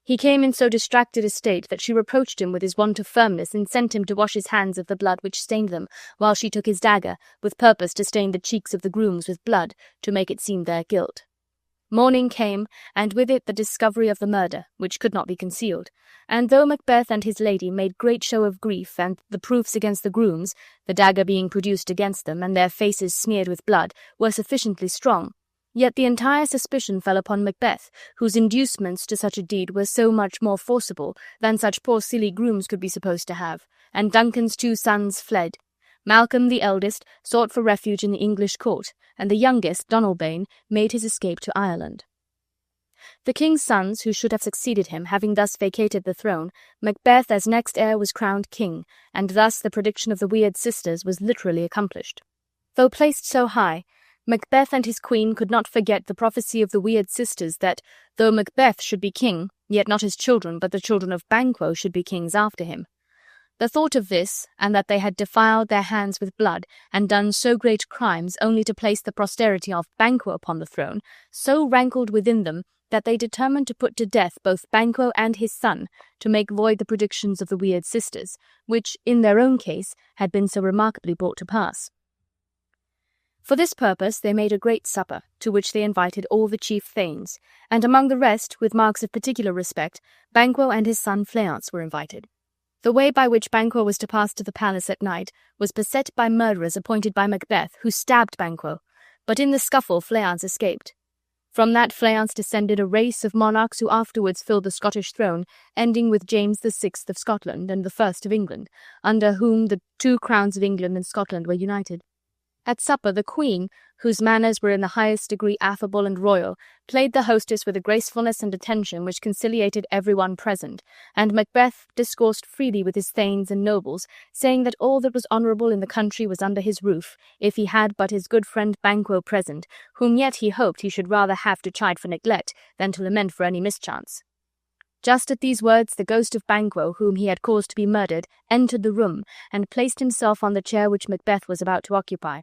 He came in so distracted a state that she reproached him with his want of firmness and sent him to wash his hands of the blood which stained them, while she took his dagger, with purpose to stain the cheeks of the grooms with blood, to make it seem their guilt. Morning came, and with it the discovery of the murder, which could not be concealed, and though Macbeth and his lady made great show of grief, and the proofs against the grooms, the dagger being produced against them, and their faces smeared with blood, were sufficiently strong, yet the entire suspicion fell upon Macbeth, whose inducements to such a deed were so much more forcible than such poor silly grooms could be supposed to have, and Duncan's 2 sons fled. Malcolm, the eldest, sought for refuge in the English court, and the youngest, Donalbain, made his escape to Ireland. The king's sons, who should have succeeded him, having thus vacated the throne, Macbeth as next heir was crowned king, and thus the prediction of the weird sisters was literally accomplished. Though placed so high, Macbeth and his queen could not forget the prophecy of the weird sisters that, though Macbeth should be king, yet not his children, but the children of Banquo should be kings after him. The thought of this, and that they had defiled their hands with blood, and done so great crimes only to place the posterity of Banquo upon the throne, so rankled within them that they determined to put to death both Banquo and his son, to make void the predictions of the weird sisters, which, in their own case, had been so remarkably brought to pass. For this purpose they made a great supper, to which they invited all the chief thanes, and among the rest, with marks of particular respect, Banquo and his son Fleance were invited. The way by which Banquo was to pass to the palace at night was beset by murderers appointed by Macbeth, who stabbed Banquo, but in the scuffle Fleance escaped. From that Fleance descended a race of monarchs who afterwards filled the Scottish throne, ending with James VI of Scotland and the First of England, under whom the 2 crowns of England and Scotland were united. At supper the Queen, whose manners were in the highest degree affable and royal, played the hostess with a gracefulness and attention which conciliated everyone present, and Macbeth discoursed freely with his thanes and nobles, saying that all that was honourable in the country was under his roof, if he had but his good friend Banquo present, whom yet he hoped he should rather have to chide for neglect than to lament for any mischance. Just at these words the ghost of Banquo, whom he had caused to be murdered, entered the room, and placed himself on the chair which Macbeth was about to occupy.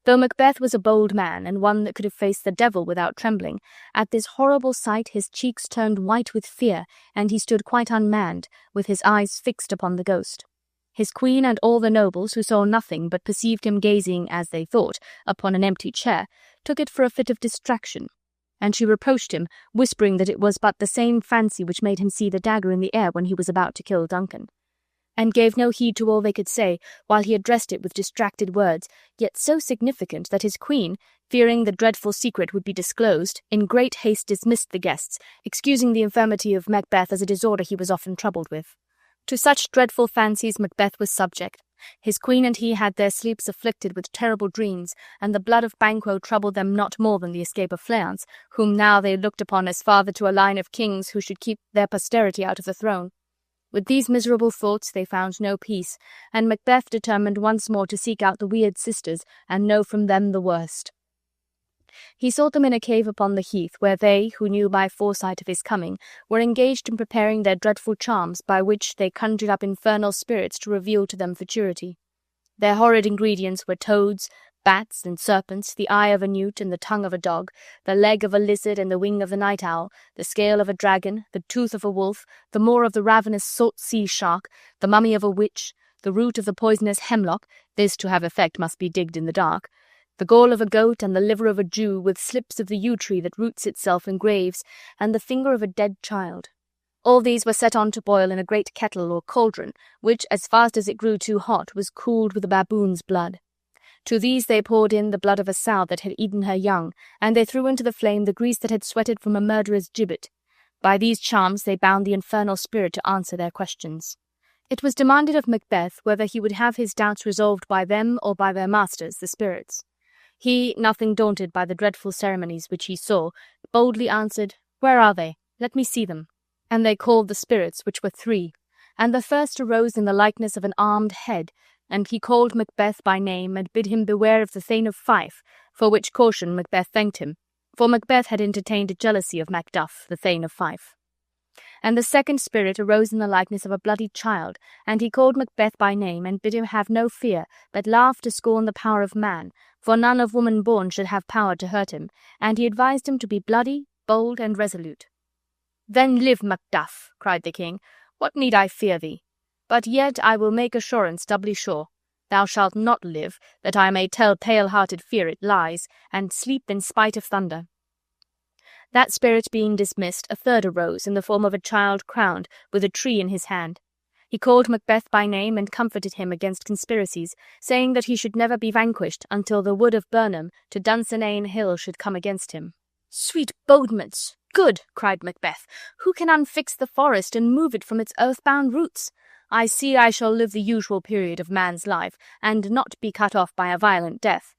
Though Macbeth was a bold man, and one that could have faced the devil without trembling, at this horrible sight his cheeks turned white with fear, and he stood quite unmanned, with his eyes fixed upon the ghost. His queen and all the nobles, who saw nothing but perceived him gazing, as they thought, upon an empty chair, took it for a fit of distraction, and she reproached him, whispering that it was but the same fancy which made him see the dagger in the air when he was about to kill Duncan, and gave no heed to all they could say, while he addressed it with distracted words, yet so significant that his queen, fearing the dreadful secret would be disclosed, in great haste dismissed the guests, excusing the infirmity of Macbeth as a disorder he was often troubled with. To such dreadful fancies Macbeth was subject. His queen and he had their sleeps afflicted with terrible dreams, and the blood of Banquo troubled them not more than the escape of Fleance, whom now they looked upon as father to a line of kings who should keep their posterity out of the throne. With these miserable thoughts they found no peace, and Macbeth determined once more to seek out the weird sisters and know from them the worst. He sought them in a cave upon the heath, where they, who knew by foresight of his coming, were engaged in preparing their dreadful charms, by which they conjured up infernal spirits to reveal to them futurity. Their horrid ingredients were toads, bats, and serpents, the eye of a newt and the tongue of a dog, the leg of a lizard and the wing of the night owl, the scale of a dragon, the tooth of a wolf, the maw of the ravenous salt-sea shark, the mummy of a witch, the root of the poisonous hemlock, this to have effect must be digged in the dark, the gall of a goat and the liver of a Jew, with slips of the yew tree that roots itself in graves, and the finger of a dead child. All these were set on to boil in a great kettle or cauldron, which, as fast as it grew too hot, was cooled with a baboon's blood. To these they poured in the blood of a sow that had eaten her young, and they threw into the flame the grease that had sweated from a murderer's gibbet. By these charms they bound the infernal spirit to answer their questions. It was demanded of Macbeth whether he would have his doubts resolved by them or by their masters, the spirits. He, nothing daunted by the dreadful ceremonies which he saw, boldly answered, "Where are they? Let me see them." And they called the spirits, which were three. And the first arose in the likeness of an armed head, and he called Macbeth by name, and bid him beware of the Thane of Fife, for which caution Macbeth thanked him, for Macbeth had entertained a jealousy of Macduff, the Thane of Fife. And the second spirit arose in the likeness of a bloody child, and he called Macbeth by name, and bid him have no fear, but laugh to scorn the power of man, for none of woman born should have power to hurt him, and he advised him to be bloody, bold, and resolute. "Then live, Macduff," cried the king. "What need I fear thee? But yet I will make assurance doubly sure. Thou shalt not live, that I may tell pale-hearted fear it lies, and sleep in spite of thunder." That spirit being dismissed, a third arose, in the form of a child crowned, with a tree in his hand. He called Macbeth by name and comforted him against conspiracies, saying that he should never be vanquished until the wood of Burnham to Dunsinane Hill should come against him. "Sweet bodements! Good!" cried Macbeth. "Who can unfix the forest and move it from its earth-bound roots? I see I shall live the usual period of man's life, and not be cut off by a violent death.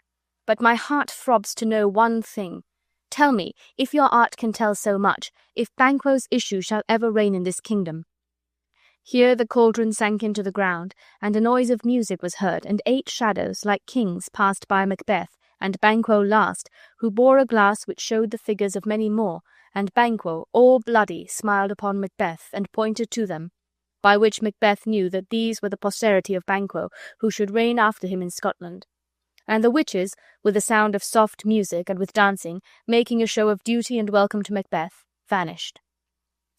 But my heart throbs to know one thing. Tell me, if your art can tell so much, if Banquo's issue shall ever reign in this kingdom." Here the cauldron sank into the ground, and a noise of music was heard, and 8 shadows, like kings, passed by Macbeth, and Banquo last, who bore a glass which showed the figures of many more, and Banquo, all bloody, smiled upon Macbeth, and pointed to them, by which Macbeth knew that these were the posterity of Banquo, who should reign after him in Scotland. And the witches, with the sound of soft music and with dancing, making a show of duty and welcome to Macbeth, vanished.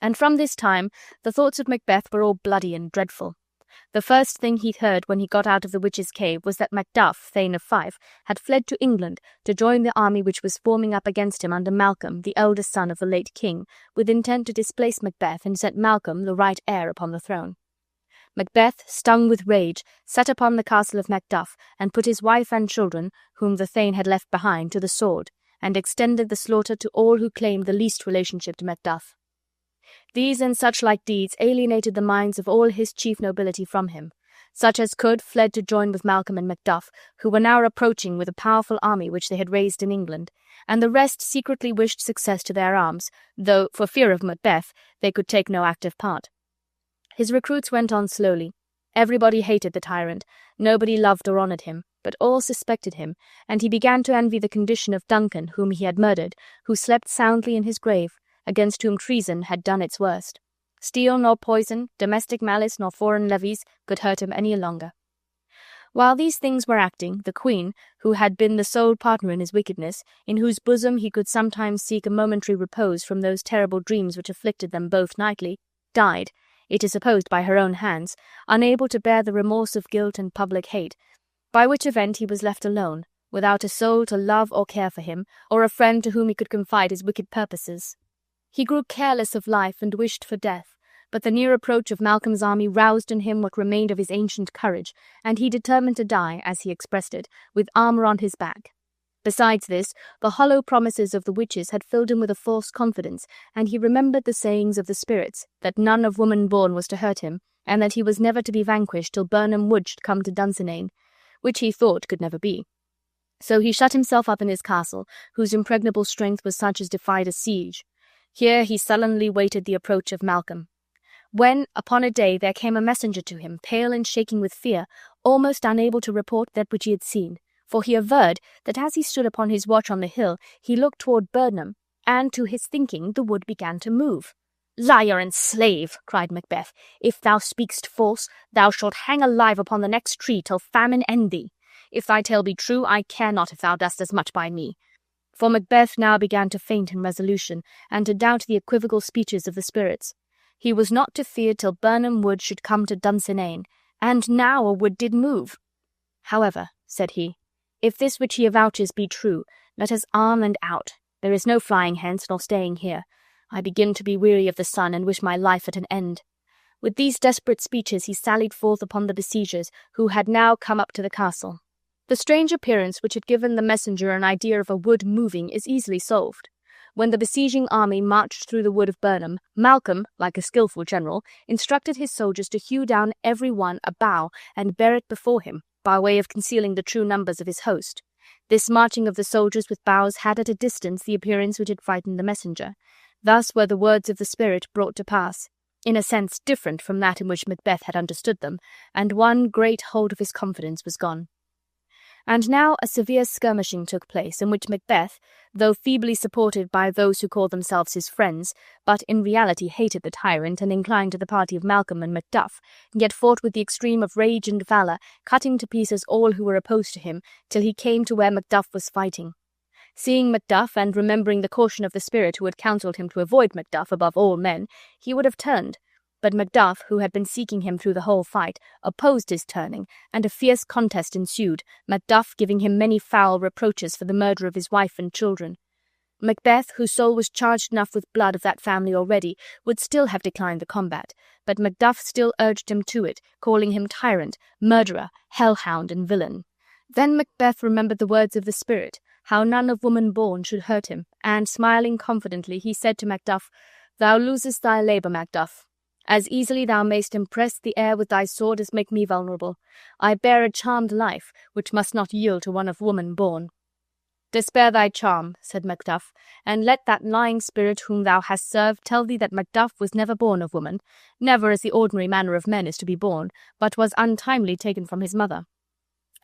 And from this time the thoughts of Macbeth were all bloody and dreadful. The first thing he heard when he got out of the witches' cave was that Macduff, Thane of Fife, had fled to England to join the army which was forming up against him under Malcolm, the eldest son of the late king, with intent to displace Macbeth and set Malcolm, the right heir, upon the throne. Macbeth, stung with rage, set upon the castle of Macduff, and put his wife and children, whom the Thane had left behind, to the sword, and extended the slaughter to all who claimed the least relationship to Macduff. These and such like deeds alienated the minds of all his chief nobility from him. Such as could fled to join with Malcolm and Macduff, who were now approaching with a powerful army which they had raised in England, and the rest secretly wished success to their arms, though, for fear of Macbeth, they could take no active part. His recruits went on slowly. Everybody hated the tyrant, nobody loved or honoured him, but all suspected him, and he began to envy the condition of Duncan, whom he had murdered, who slept soundly in his grave, against whom treason had done its worst. Steel nor poison, domestic malice nor foreign levies could hurt him any longer. While these things were acting, the queen, who had been the sole partner in his wickedness, in whose bosom he could sometimes seek a momentary repose from those terrible dreams which afflicted them both nightly, died, it is supposed by her own hands, unable to bear the remorse of guilt and public hate, by which event he was left alone, without a soul to love or care for him, or a friend to whom he could confide his wicked purposes. He grew careless of life and wished for death, but the near approach of Malcolm's army roused in him what remained of his ancient courage, and he determined to die, as he expressed it, with armour on his back. Besides this, the hollow promises of the witches had filled him with a false confidence, and he remembered the sayings of the spirits, that none of woman born was to hurt him, and that he was never to be vanquished till Birnam Wood should come to Dunsinane, which he thought could never be. So he shut himself up in his castle, whose impregnable strength was such as defied a siege. Here he sullenly waited the approach of Malcolm. When, upon a day, there came a messenger to him, pale and shaking with fear, almost unable to report that which he had seen, for he averred that as he stood upon his watch on the hill, he looked toward Birnam, and to his thinking the wood began to move. "Liar and slave!" cried Macbeth. "If thou speakst false, thou shalt hang alive upon the next tree till famine end thee. If thy tale be true, I care not if thou dost as much by me." For Macbeth now began to faint in resolution, and to doubt the equivocal speeches of the spirits. He was not to fear till Birnam Wood should come to Dunsinane, and now a wood did move. "However," said he, "if this which he avouches be true, let us arm and out. There is no flying hence nor staying here. I begin to be weary of the sun, and wish my life at an end." With these desperate speeches he sallied forth upon the besiegers, who had now come up to the castle. The strange appearance which had given the messenger an idea of a wood moving is easily solved. When the besieging army marched through the wood of Birnam, Malcolm, like a skilful general, instructed his soldiers to hew down every one a bough and bear it before him, by way of concealing the true numbers of his host. This marching of the soldiers with boughs had at a distance the appearance which had frightened the messenger. Thus were the words of the spirit brought to pass, in a sense different from that in which Macbeth had understood them, and one great hold of his confidence was gone. And now a severe skirmishing took place, in which Macbeth, though feebly supported by those who called themselves his friends, but in reality hated the tyrant and inclined to the party of Malcolm and Macduff, yet fought with the extreme of rage and valour, cutting to pieces all who were opposed to him, till he came to where Macduff was fighting. Seeing Macduff, and remembering the caution of the spirit who had counselled him to avoid Macduff above all men, he would have turned, but Macduff, who had been seeking him through the whole fight, opposed his turning, and a fierce contest ensued, Macduff giving him many foul reproaches for the murder of his wife and children. Macbeth, whose soul was charged enough with blood of that family already, would still have declined the combat, but Macduff still urged him to it, calling him tyrant, murderer, hell-hound, and villain. Then Macbeth remembered the words of the spirit, how none of woman born should hurt him, and, smiling confidently, he said to Macduff, "Thou losest thy labour, Macduff. As easily thou mayst impress the air with thy sword as make me vulnerable. I bear a charmed life, which must not yield to one of woman born." "Despair thy charm," said Macduff, "and let that lying spirit whom thou hast served tell thee that Macduff was never born of woman, never as the ordinary manner of men is to be born, but was untimely taken from his mother."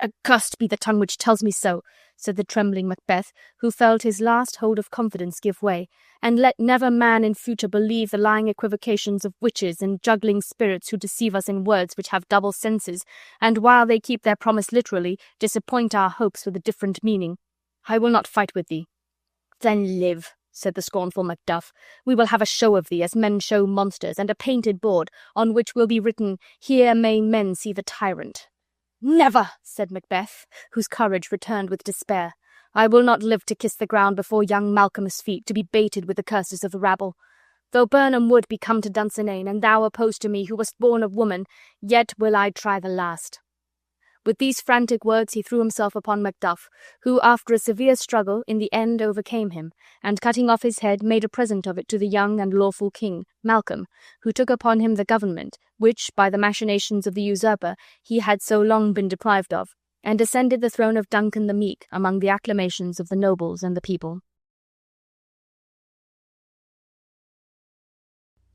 "Accursed be the tongue which tells me so," said the trembling Macbeth, who felt his last hold of confidence give way, "and let never man in future believe the lying equivocations of witches and juggling spirits who deceive us in words which have double senses, and while they keep their promise literally, disappoint our hopes with a different meaning. I will not fight with thee." "Then live," said the scornful Macduff. "We will have a show of thee, as men show monsters, and a painted board, on which will be written, 'Here may men see the tyrant.'" "Never," said Macbeth, whose courage returned with despair. "I will not live to kiss the ground before young Malcolm's feet, to be baited with the curses of the rabble. Though Birnam Wood be come to Dunsinane, and thou opposed to me, who wast born of woman, yet will I try the last." With these frantic words he threw himself upon Macduff, who, after a severe struggle, in the end overcame him, and cutting off his head, made a present of it to the young and lawful king, Malcolm, who took upon him the government, which, by the machinations of the usurper, he had so long been deprived of, and ascended the throne of Duncan the Meek among the acclamations of the nobles and the people.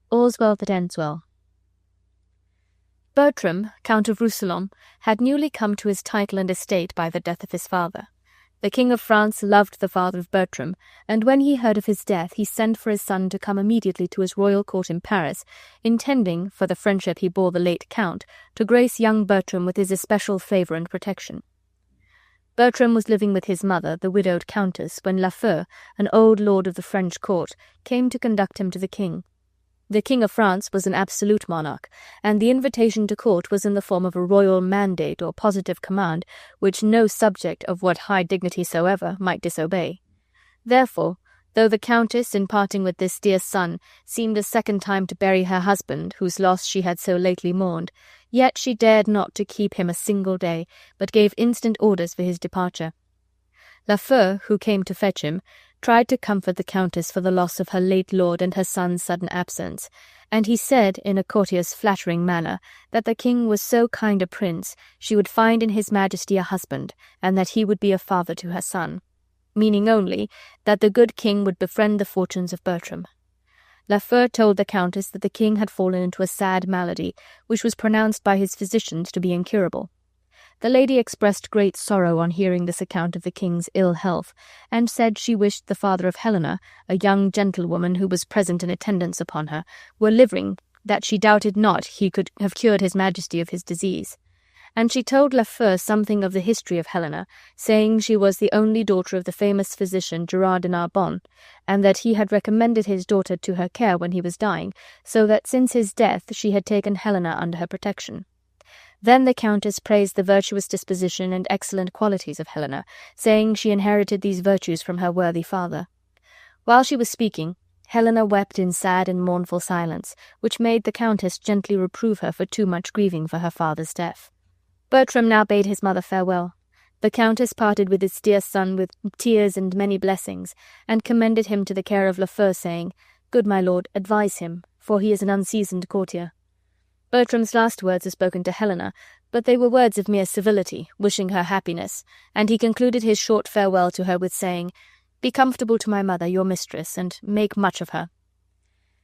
All's well that ends well. Bertram, Count of Roussillon, had newly come to his title and estate by the death of his father. The King of France loved the father of Bertram, and when he heard of his death he sent for his son to come immediately to his royal court in Paris, intending, for the friendship he bore the late Count, to grace young Bertram with his especial favour and protection. Bertram was living with his mother, the widowed Countess, when Lafeu, an old lord of the French court, came to conduct him to the king. The King of France was an absolute monarch, and the invitation to court was in the form of a royal mandate or positive command, which no subject of what high dignity soever might disobey. Therefore, though the Countess, in parting with this dear son, seemed a second time to bury her husband, whose loss she had so lately mourned, yet she dared not to keep him a single day, but gave instant orders for his departure. Lafeu, who came to fetch him, tried to comfort the Countess for the loss of her late lord and her son's sudden absence, and he said, in a courtier's flattering manner, that the king was so kind a prince she would find in his majesty a husband, and that he would be a father to her son, meaning only that the good king would befriend the fortunes of Bertram. Lafeu told the Countess that the king had fallen into a sad malady, which was pronounced by his physicians to be incurable. The lady expressed great sorrow on hearing this account of the king's ill health, and said she wished the father of Helena, a young gentlewoman who was present in attendance upon her, were living, that she doubted not he could have cured his majesty of his disease. And she told Lafeu something of the history of Helena, saying she was the only daughter of the famous physician Gerard de Narbonne, and that he had recommended his daughter to her care when he was dying, so that since his death she had taken Helena under her protection. Then the Countess praised the virtuous disposition and excellent qualities of Helena, saying she inherited these virtues from her worthy father. While she was speaking, Helena wept in sad and mournful silence, which made the Countess gently reprove her for too much grieving for her father's death. Bertram now bade his mother farewell. The Countess parted with his dear son with tears and many blessings, and commended him to the care of Lafeu, saying, "Good my lord, advise him, for he is an unseasoned courtier." Bertram's last words were spoken to Helena, but they were words of mere civility, wishing her happiness, and he concluded his short farewell to her with saying, "Be comfortable to my mother, your mistress, and make much of her."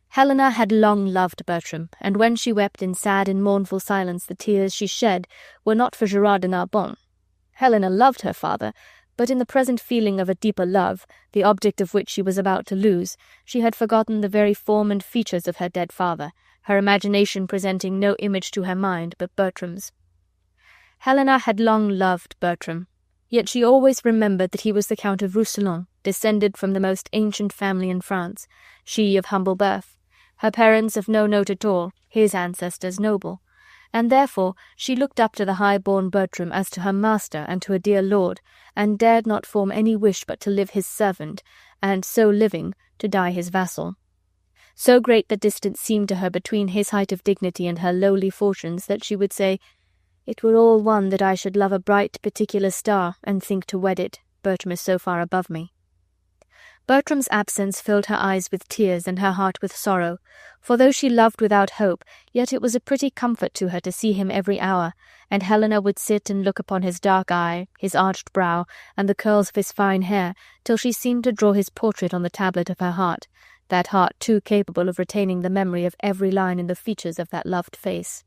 Helena had long loved Bertram, and when she wept in sad and mournful silence the tears she shed were not for Gerard de Narbonne. Helena loved her father, but in the present feeling of a deeper love, the object of which she was about to lose, she had forgotten the very form and features of her dead father, her imagination presenting no image to her mind but Bertram's. Helena had long loved Bertram, yet she always remembered that he was the Count of Roussillon, descended from the most ancient family in France, she of humble birth, her parents of no note at all, his ancestors noble, and therefore she looked up to the high-born Bertram as to her master and to a dear lord, and dared not form any wish but to live his servant, and, so living, to die his vassal. So great the distance seemed to her between his height of dignity and her lowly fortunes that she would say, "It were all one that I should love a bright particular star, and think to wed it, Bertram is so far above me." Bertram's absence filled her eyes with tears and her heart with sorrow, for though she loved without hope, yet it was a pretty comfort to her to see him every hour, and Helena would sit and look upon his dark eye, his arched brow, and the curls of his fine hair, till she seemed to draw his portrait on the tablet of her heart, that heart too capable of retaining the memory of every line in the features of that loved face.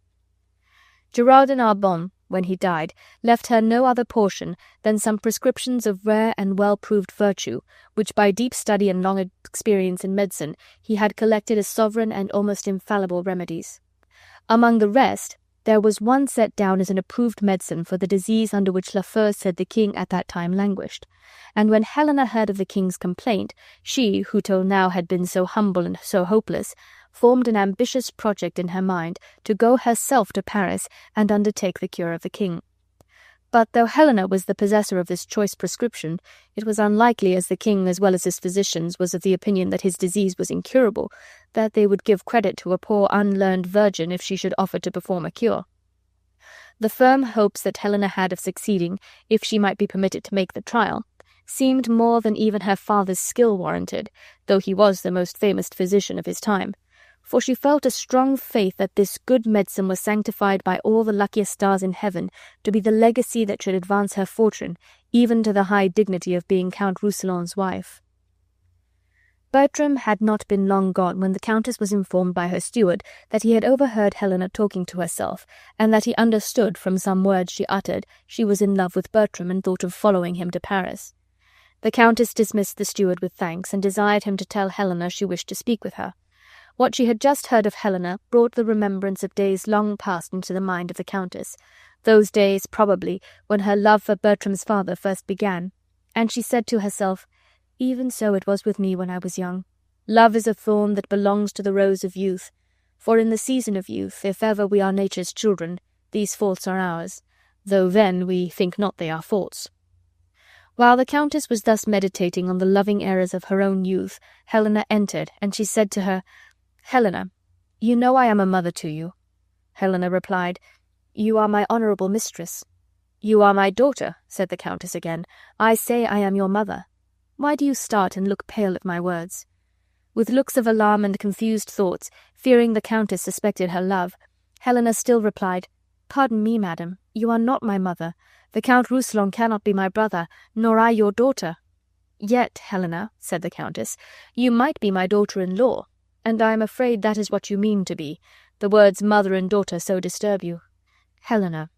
Gerard de Narbonne, when he died, left her no other portion than some prescriptions of rare and well-proved virtue, which by deep study and long experience in medicine he had collected as sovereign and almost infallible remedies. Among the rest, there was one set down as an approved medicine for the disease under which Lafeu said the king at that time languished, and when Helena heard of the king's complaint, she, who till now had been so humble and so hopeless, formed an ambitious project in her mind to go herself to Paris and undertake the cure of the king. But though Helena was the possessor of this choice prescription, it was unlikely, as the king as well as his physicians was of the opinion that his disease was incurable, that they would give credit to a poor unlearned virgin if she should offer to perform a cure. The firm hopes that Helena had of succeeding, if she might be permitted to make the trial, seemed more than even her father's skill warranted, though he was the most famous physician of his time, for she felt a strong faith that this good medicine was sanctified by all the luckiest stars in heaven to be the legacy that should advance her fortune, even to the high dignity of being Count Roussillon's wife. Bertram had not been long gone when the Countess was informed by her steward that he had overheard Helena talking to herself, and that he understood from some words she uttered she was in love with Bertram and thought of following him to Paris. The Countess dismissed the steward with thanks, and desired him to tell Helena she wished to speak with her. What she had just heard of Helena brought the remembrance of days long past into the mind of the Countess, those days, probably, when her love for Bertram's father first began, and she said to herself, "Even so it was with me when I was young. Love is a thorn that belongs to the rose of youth. For in the season of youth, if ever we are nature's children, these faults are ours, though then we think not they are faults. While the Countess was thus meditating on the loving errors of her own youth, Helena entered, and she said to her, "Helena, you know I am a mother to you." Helena replied, "You are my honourable mistress." "You are my daughter," said the Countess again. "I say I am your mother. Why do you start and look pale at my words?" With looks of alarm and confused thoughts, fearing the Countess suspected her love, Helena still replied, "Pardon me, madam, you are not my mother. The Count Rousillon cannot be my brother, nor I your daughter." "Yet, Helena," said the Countess, "you might be my daughter-in-law, and I am afraid that is what you mean to be. The words mother and daughter so disturb you. Helena,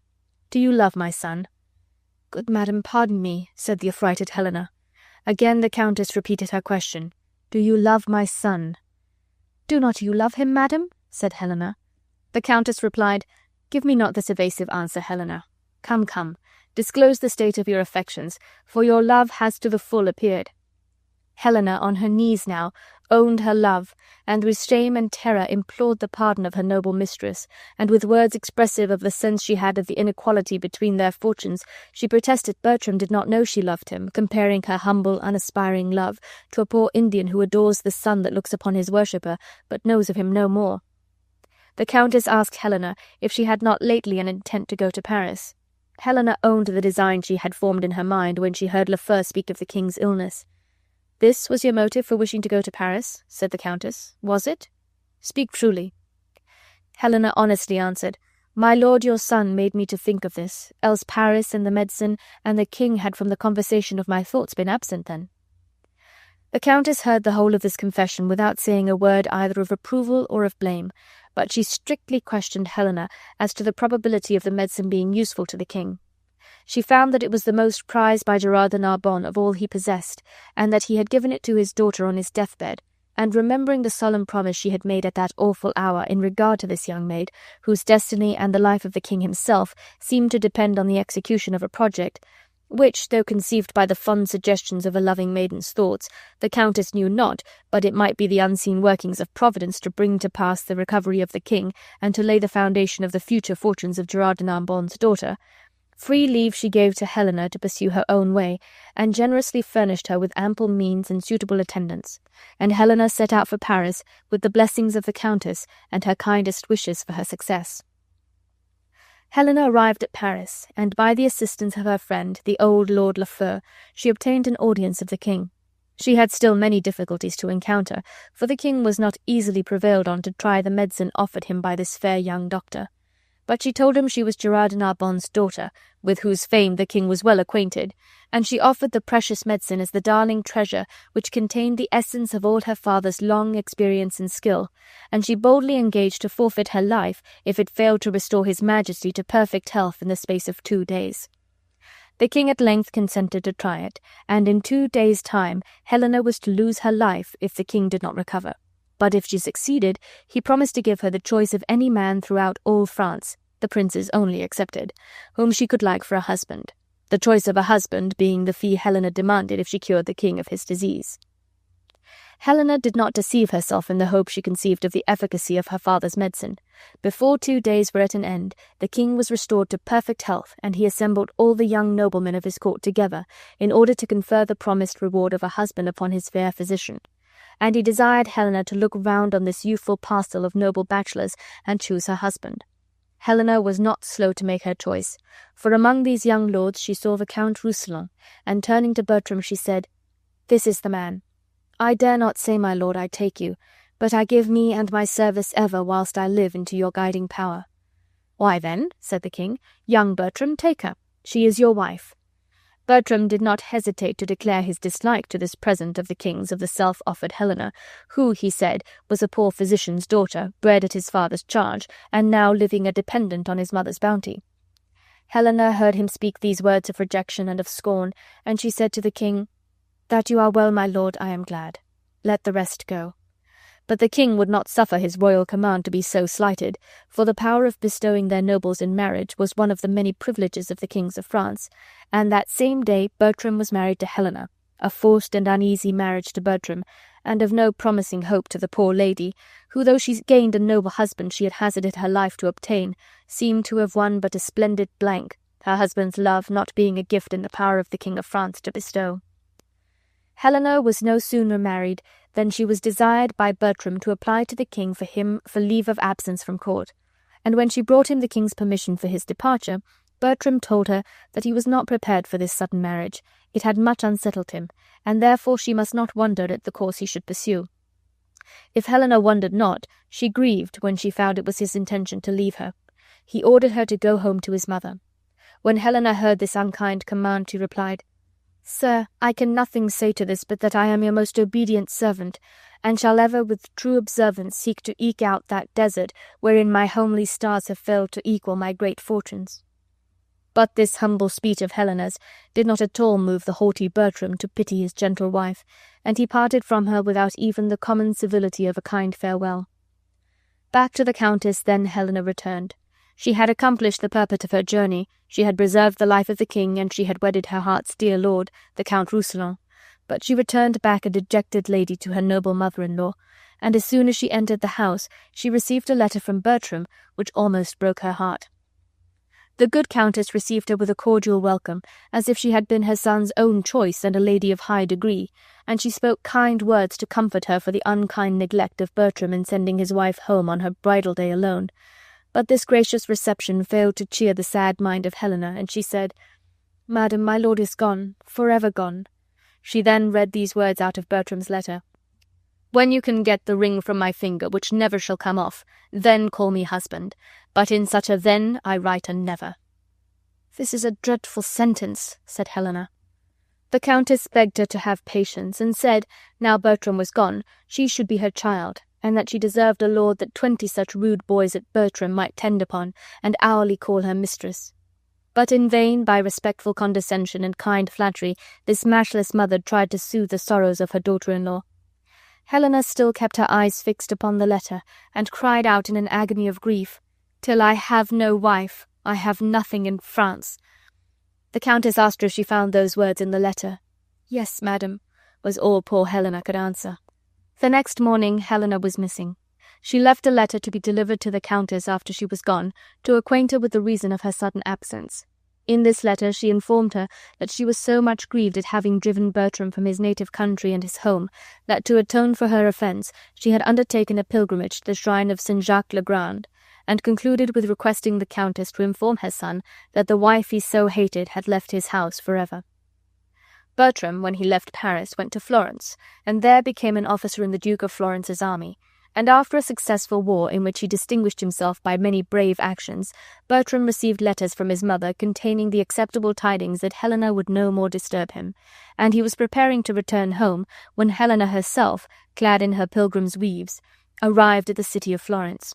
do you love my son?" "Good madam, pardon me," said the affrighted Helena. Again the Countess repeated her question. "Do you love my son?" "Do not you love him, madam?" said Helena. The Countess replied, "Give me not this evasive answer, Helena. Come, come, disclose the state of your affections, for your love has to the full appeared." Helena, on her knees now, owned her love, and with shame and terror implored the pardon of her noble mistress, and with words expressive of the sense she had of the inequality between their fortunes, she protested Bertram did not know she loved him, comparing her humble, unaspiring love to a poor Indian who adores the sun that looks upon his worshipper, but knows of him no more. The Countess asked Helena if she had not lately an intent to go to Paris. Helena owned the design she had formed in her mind when she heard Lafeu speak of the king's illness. "This was your motive for wishing to go to Paris?" said the Countess. "Was it? Speak truly." Helena honestly answered, "My lord your son made me to think of this, else Paris and the medicine and the king had from the conversation of my thoughts been absent then." The Countess heard the whole of this confession without saying a word either of approval or of blame, but she strictly questioned Helena as to the probability of the medicine being useful to the king. She found that it was the most prized by Gerard de Narbon of all he possessed, and that he had given it to his daughter on his deathbed, and remembering the solemn promise she had made at that awful hour in regard to this young maid, whose destiny and the life of the king himself seemed to depend on the execution of a project, which, though conceived by the fond suggestions of a loving maiden's thoughts, the Countess knew not, but it might be the unseen workings of Providence to bring to pass the recovery of the king, and to lay the foundation of the future fortunes of Gerard de Narbon's daughter, free leave she gave to Helena to pursue her own way, and generously furnished her with ample means and suitable attendants, and Helena set out for Paris with the blessings of the Countess and her kindest wishes for her success. Helena arrived at Paris, and by the assistance of her friend, the old Lord Lafeu, she obtained an audience of the king. She had still many difficulties to encounter, for the king was not easily prevailed on to try the medicine offered him by this fair young doctor. But she told him she was Gerard de Narbon's daughter, with whose fame the king was well acquainted, and she offered the precious medicine as the darling treasure which contained the essence of all her father's long experience and skill, and she boldly engaged to forfeit her life if it failed to restore his majesty to perfect health in the space of 2 days. The king at length consented to try it, and in 2 days' time Helena was to lose her life if the king did not recover. But if she succeeded, he promised to give her the choice of any man throughout all France, the princes only excepted, whom she could like for a husband, the choice of a husband being the fee Helena demanded if she cured the king of his disease. Helena did not deceive herself in the hope she conceived of the efficacy of her father's medicine. Before 2 days were at an end, the king was restored to perfect health, and he assembled all the young noblemen of his court together, in order to confer the promised reward of a husband upon his fair physician. And he desired Helena to look round on this youthful parcel of noble bachelors and choose her husband. Helena was not slow to make her choice, for among these young lords she saw the Count Rousillon, and turning to Bertram she said, "This is the man. I dare not say, my lord, I take you, but I give me and my service ever whilst I live into your guiding power." "Why then," said the king, "young Bertram, take her. She is your wife." Bertram did not hesitate to declare his dislike to this present of the king's of the self-offered Helena, who, he said, was a poor physician's daughter, bred at his father's charge, and now living a dependent on his mother's bounty. Helena heard him speak these words of rejection and of scorn, and she said to the king, "That you are well, my lord, I am glad. Let the rest go." But the king would not suffer his royal command to be so slighted, for the power of bestowing their nobles in marriage was one of the many privileges of the kings of France, and that same day Bertram was married to Helena, a forced and uneasy marriage to Bertram, and of no promising hope to the poor lady, who, though she gained a noble husband she had hazarded her life to obtain, seemed to have won but a splendid blank, her husband's love not being a gift in the power of the King of France to bestow. Helena was no sooner married than she was desired by Bertram to apply to the king for leave of absence from court, and when she brought him the king's permission for his departure, Bertram told her that he was not prepared for this sudden marriage. It had much unsettled him, and therefore she must not wonder at the course he should pursue. If Helena wondered not, she grieved when she found it was his intention to leave her. He ordered her to go home to his mother. When Helena heard this unkind command, she replied, "Sir, I can nothing say to this but that I am your most obedient servant, and shall ever with true observance seek to eke out that desert wherein my homely stars have failed to equal my great fortunes." But this humble speech of Helena's did not at all move the haughty Bertram to pity his gentle wife, and he parted from her without even the common civility of a kind farewell. Back to the Countess then Helena returned. She had accomplished the purport of her journey, she had preserved the life of the king, and she had wedded her heart's dear lord, the Count Rousillon. But she returned back a dejected lady to her noble mother-in-law, and as soon as she entered the house she received a letter from Bertram which almost broke her heart. The good Countess received her with a cordial welcome, as if she had been her son's own choice and a lady of high degree, and she spoke kind words to comfort her for the unkind neglect of Bertram in sending his wife home on her bridal day alone. But this gracious reception failed to cheer the sad mind of Helena, and she said, "Madam, my lord is gone, forever gone." She then read these words out of Bertram's letter: "When you can get the ring from my finger, which never shall come off, then call me husband, but in such a then I write a never." "This is a dreadful sentence," said Helena. The Countess begged her to have patience, and said, now Bertram was gone, she should be her child, and that she deserved a lord that 20 such rude boys as Bertram might tend upon, and hourly call her mistress. But in vain, by respectful condescension and kind flattery, this matchless mother tried to soothe the sorrows of her daughter-in-law. Helena still kept her eyes fixed upon the letter, and cried out in an agony of grief, "Till I have no wife, I have nothing in France." The Countess asked her if she found those words in the letter. "Yes, madam," was all poor Helena could answer. The next morning Helena was missing. She left a letter to be delivered to the Countess after she was gone, to acquaint her with the reason of her sudden absence. In this letter she informed her that she was so much grieved at having driven Bertram from his native country and his home, that to atone for her offence she had undertaken a pilgrimage to the shrine of St. Jacques le Grand, and concluded with requesting the Countess to inform her son that the wife he so hated had left his house forever. Bertram, when he left Paris, went to Florence, and there became an officer in the Duke of Florence's army, and after a successful war in which he distinguished himself by many brave actions, Bertram received letters from his mother containing the acceptable tidings that Helena would no more disturb him, and he was preparing to return home when Helena herself, clad in her pilgrim's weeds, arrived at the city of Florence.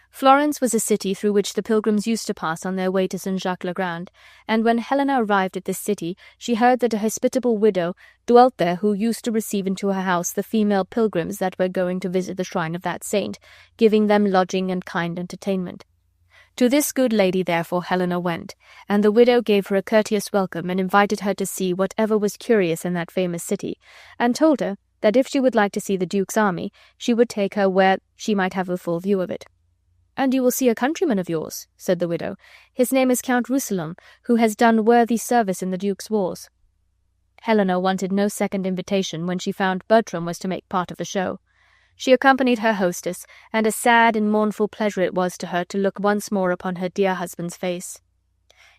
Florence was a city through which the pilgrims used to pass on their way to St. Jacques le Grand, and when Helena arrived at this city she heard that a hospitable widow dwelt there who used to receive into her house the female pilgrims that were going to visit the shrine of that saint, giving them lodging and kind entertainment. To this good lady therefore Helena went, and the widow gave her a courteous welcome and invited her to see whatever was curious in that famous city, and told her that if she would like to see the Duke's army, she would take her where she might have a full view of it. "And you will see a countryman of yours," said the widow. "His name is Count Rousillon, who has done worthy service in the Duke's wars." Helena wanted no second invitation when she found Bertram was to make part of the show. She accompanied her hostess, and a sad and mournful pleasure it was to her to look once more upon her dear husband's face.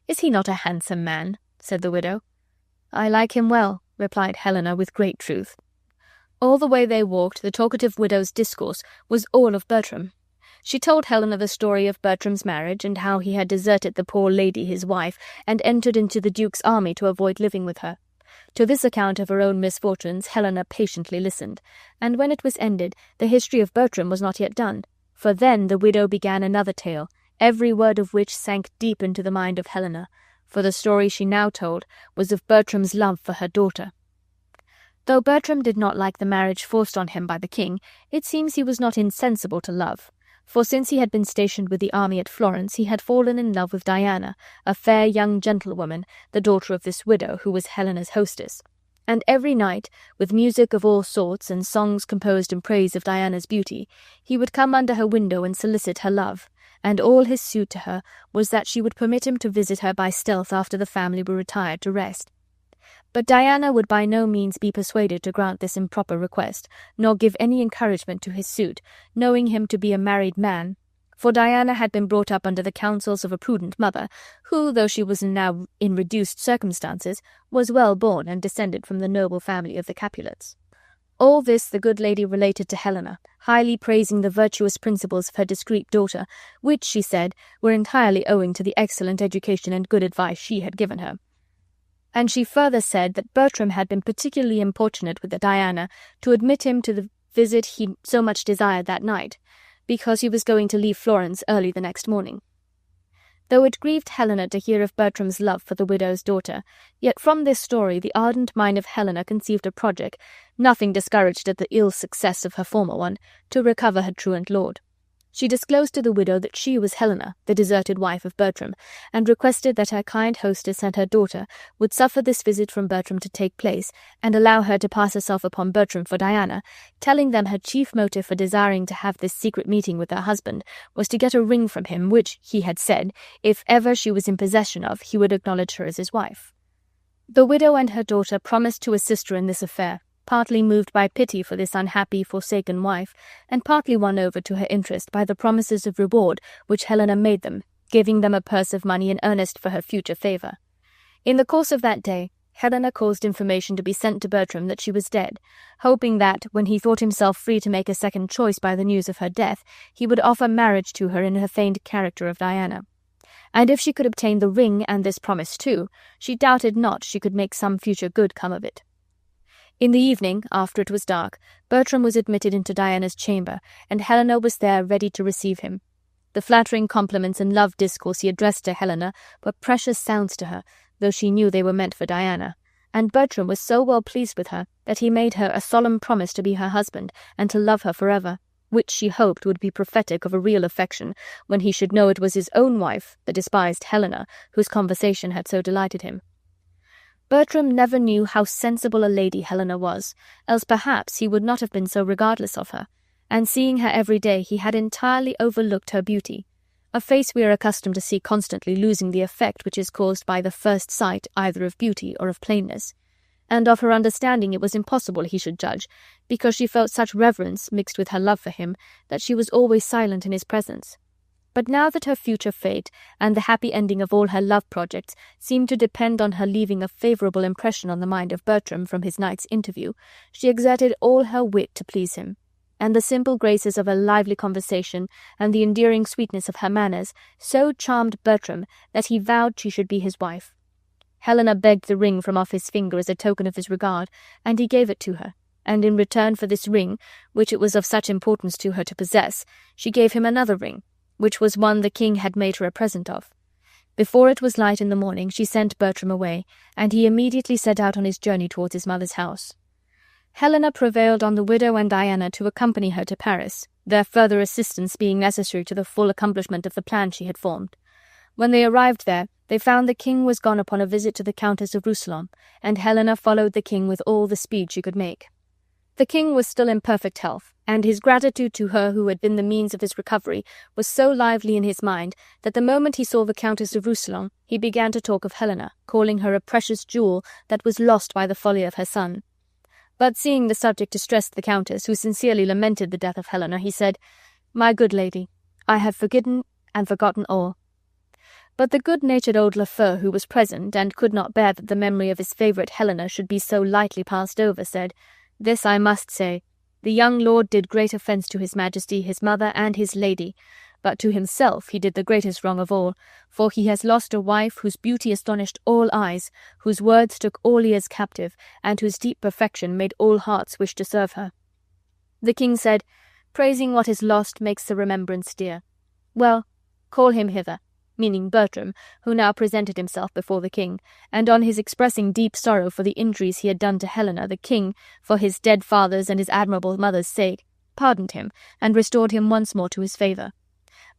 "Is he not a handsome man?" said the widow. "I like him well," replied Helena with great truth. All the way they walked, the talkative widow's discourse was all of Bertram. She told Helena the story of Bertram's marriage, and how he had deserted the poor lady his wife, and entered into the Duke's army to avoid living with her. To this account of her own misfortunes Helena patiently listened, and when it was ended, the history of Bertram was not yet done, for then the widow began another tale, every word of which sank deep into the mind of Helena, for the story she now told was of Bertram's love for her daughter. Though Bertram did not like the marriage forced on him by the king, it seems he was not insensible to love. For since he had been stationed with the army at Florence, he had fallen in love with Diana, a fair young gentlewoman, the daughter of this widow, who was Helena's hostess. And every night, with music of all sorts and songs composed in praise of Diana's beauty, he would come under her window and solicit her love, and all his suit to her was that she would permit him to visit her by stealth after the family were retired to rest. But Diana would by no means be persuaded to grant this improper request, nor give any encouragement to his suit, knowing him to be a married man, for Diana had been brought up under the counsels of a prudent mother, who, though she was now in reduced circumstances, was well born and descended from the noble family of the Capulets. All this the good lady related to Helena, highly praising the virtuous principles of her discreet daughter, which, she said, were entirely owing to the excellent education and good advice she had given her. And she further said that Bertram had been particularly importunate with Diana to admit him to the visit he so much desired that night, because he was going to leave Florence early the next morning. Though it grieved Helena to hear of Bertram's love for the widow's daughter, yet from this story the ardent mind of Helena conceived a project, nothing discouraged at the ill success of her former one, to recover her truant lord. She disclosed to the widow that she was Helena, the deserted wife of Bertram, and requested that her kind hostess and her daughter would suffer this visit from Bertram to take place, and allow her to pass herself upon Bertram for Diana, telling them her chief motive for desiring to have this secret meeting with her husband was to get a ring from him which, he had said, if ever she was in possession of, he would acknowledge her as his wife. The widow and her daughter promised to assist her in this affair, partly moved by pity for this unhappy, forsaken wife, and partly won over to her interest by the promises of reward which Helena made them, giving them a purse of money in earnest for her future favour. In the course of that day, Helena caused information to be sent to Bertram that she was dead, hoping that, when he thought himself free to make a second choice by the news of her death, he would offer marriage to her in her feigned character of Diana. And if she could obtain the ring and this promise too, she doubted not she could make some future good come of it. In the evening, after it was dark, Bertram was admitted into Diana's chamber, and Helena was there ready to receive him. The flattering compliments and love discourse he addressed to Helena were precious sounds to her, though she knew they were meant for Diana, and Bertram was so well pleased with her that he made her a solemn promise to be her husband and to love her forever, which she hoped would be prophetic of a real affection when he should know it was his own wife, the despised Helena, whose conversation had so delighted him. Bertram never knew how sensible a lady Helena was, else perhaps he would not have been so regardless of her, and seeing her every day he had entirely overlooked her beauty, a face we are accustomed to see constantly losing the effect which is caused by the first sight either of beauty or of plainness, and of her understanding it was impossible he should judge, because she felt such reverence mixed with her love for him that she was always silent in his presence. But now that her future fate and the happy ending of all her love projects seemed to depend on her leaving a favourable impression on the mind of Bertram from his night's interview, she exerted all her wit to please him, and the simple graces of her lively conversation and the endearing sweetness of her manners so charmed Bertram that he vowed she should be his wife. Helena begged the ring from off his finger as a token of his regard, and he gave it to her, and in return for this ring, which it was of such importance to her to possess, she gave him another ring, which was one the king had made her a present of. Before it was light in the morning she sent Bertram away, and he immediately set out on his journey towards his mother's house. Helena prevailed on the widow and Diana to accompany her to Paris, their further assistance being necessary to the full accomplishment of the plan she had formed. When they arrived there, they found the king was gone upon a visit to the Countess of Rousillon, and Helena followed the king with all the speed she could make. The king was still in perfect health, and his gratitude to her who had been the means of his recovery was so lively in his mind that the moment he saw the Countess of Rousillon he began to talk of Helena, calling her a precious jewel that was lost by the folly of her son. But seeing the subject distressed the Countess, who sincerely lamented the death of Helena, he said, "My good lady, I have forgiven and forgotten all." But the good-natured old Lafeu, who was present, and could not bear that the memory of his favourite Helena should be so lightly passed over, said, "This I must say, the young lord did great offence to his Majesty, his mother, and his lady, but to himself he did the greatest wrong of all, for he has lost a wife whose beauty astonished all eyes, whose words took all ears captive, and whose deep perfection made all hearts wish to serve her." The king said, "Praising what is lost makes the remembrance dear. Well, call him hither," meaning Bertram, who now presented himself before the king, and on his expressing deep sorrow for the injuries he had done to Helena, the king, for his dead father's and his admirable mother's sake, pardoned him, and restored him once more to his favour.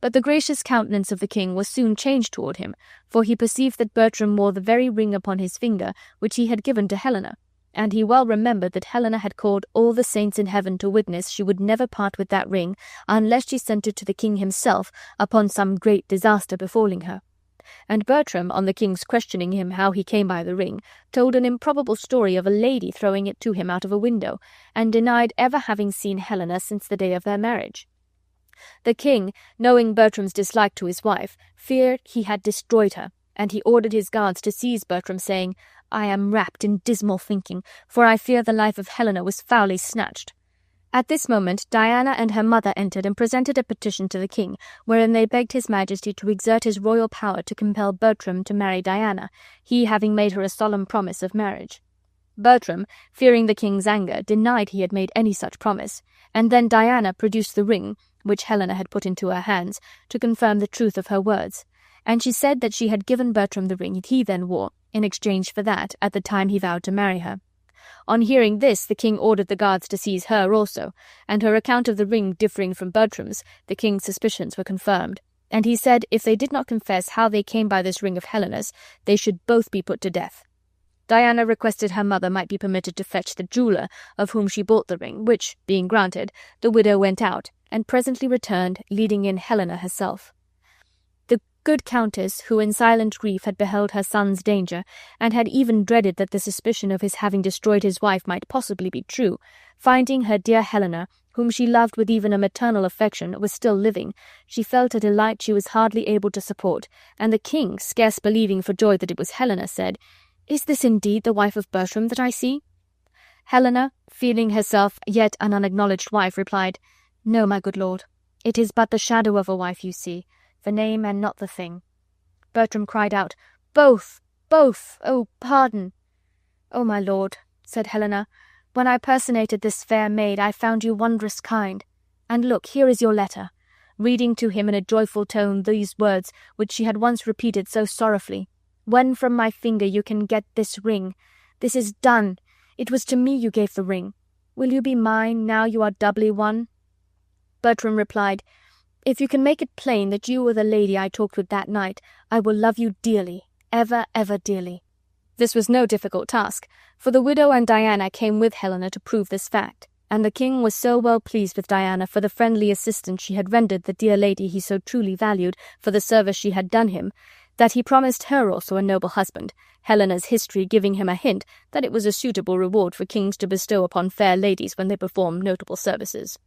But the gracious countenance of the king was soon changed toward him, for he perceived that Bertram wore the very ring upon his finger which he had given to Helena, and he well remembered that Helena had called all the saints in heaven to witness she would never part with that ring unless she sent it to the king himself upon some great disaster befalling her. And Bertram, on the king's questioning him how he came by the ring, told an improbable story of a lady throwing it to him out of a window, and denied ever having seen Helena since the day of their marriage. The king, knowing Bertram's dislike to his wife, feared he had destroyed her, and he ordered his guards to seize Bertram, saying, "I am wrapped in dismal thinking, for I fear the life of Helena was foully snatched." At this moment Diana and her mother entered and presented a petition to the king, wherein they begged his majesty to exert his royal power to compel Bertram to marry Diana, he having made her a solemn promise of marriage. Bertram, fearing the king's anger, denied he had made any such promise, and then Diana produced the ring, which Helena had put into her hands, to confirm the truth of her words, and she said that she had given Bertram the ring he then wore, in exchange for that, at the time he vowed to marry her. On hearing this, the king ordered the guards to seize her also, and her account of the ring differing from Bertram's, the king's suspicions were confirmed, and he said if they did not confess how they came by this ring of Helena's, they should both be put to death. Diana requested her mother might be permitted to fetch the jeweller of whom she bought the ring, which, being granted, the widow went out, and presently returned, leading in Helena herself. The good countess, who in silent grief had beheld her son's danger, and had even dreaded that the suspicion of his having destroyed his wife might possibly be true, finding her dear Helena, whom she loved with even a maternal affection, was still living, she felt a delight she was hardly able to support, and the king, scarce believing for joy that it was Helena, said, "Is this indeed the wife of Bertram that I see?" Helena, feeling herself yet an unacknowledged wife, replied, "No, my good lord, it is but the shadow of a wife you see, the name and not the thing." Bertram cried out, "Both, both! Oh, pardon!" "Oh, my lord," said Helena, "when I personated this fair maid, I found you wondrous kind. And look, here is your letter," reading to him in a joyful tone these words which she had once repeated so sorrowfully. "When from my finger you can get this ring. This is done. It was to me you gave the ring. Will you be mine, now you are doubly won?" Bertram replied, "If you can make it plain that you were the lady I talked with that night, I will love you dearly, ever, ever dearly." This was no difficult task, for the widow and Diana came with Helena to prove this fact, and the king was so well pleased with Diana for the friendly assistance she had rendered the dear lady he so truly valued for the service she had done him, that he promised her also a noble husband, Helena's history giving him a hint that it was a suitable reward for kings to bestow upon fair ladies when they perform notable services.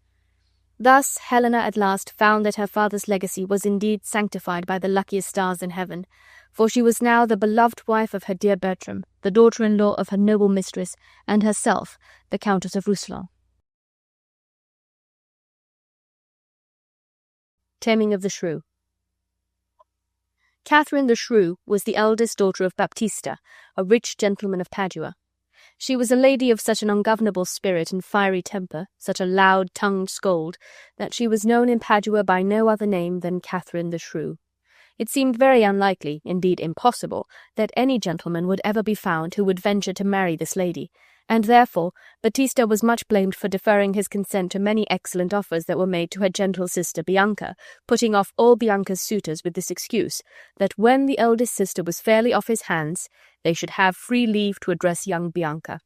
Thus Helena at last found that her father's legacy was indeed sanctified by the luckiest stars in heaven, for she was now the beloved wife of her dear Bertram, the daughter-in-law of her noble mistress, and herself the Countess of Rousillon. Taming of the Shrew. Catherine the Shrew was the eldest daughter of Baptista, a rich gentleman of Padua. She was a lady of such an ungovernable spirit and fiery temper, such a loud-tongued scold, that she was known in Padua by no other name than Catherine the Shrew. It seemed very unlikely, indeed impossible, that any gentleman would ever be found who would venture to marry this lady, and therefore Baptista was much blamed for deferring his consent to many excellent offers that were made to her gentle sister Bianca, putting off all Bianca's suitors with this excuse, that when the eldest sister was fairly off his hands, they should have free leave to address young Bianca.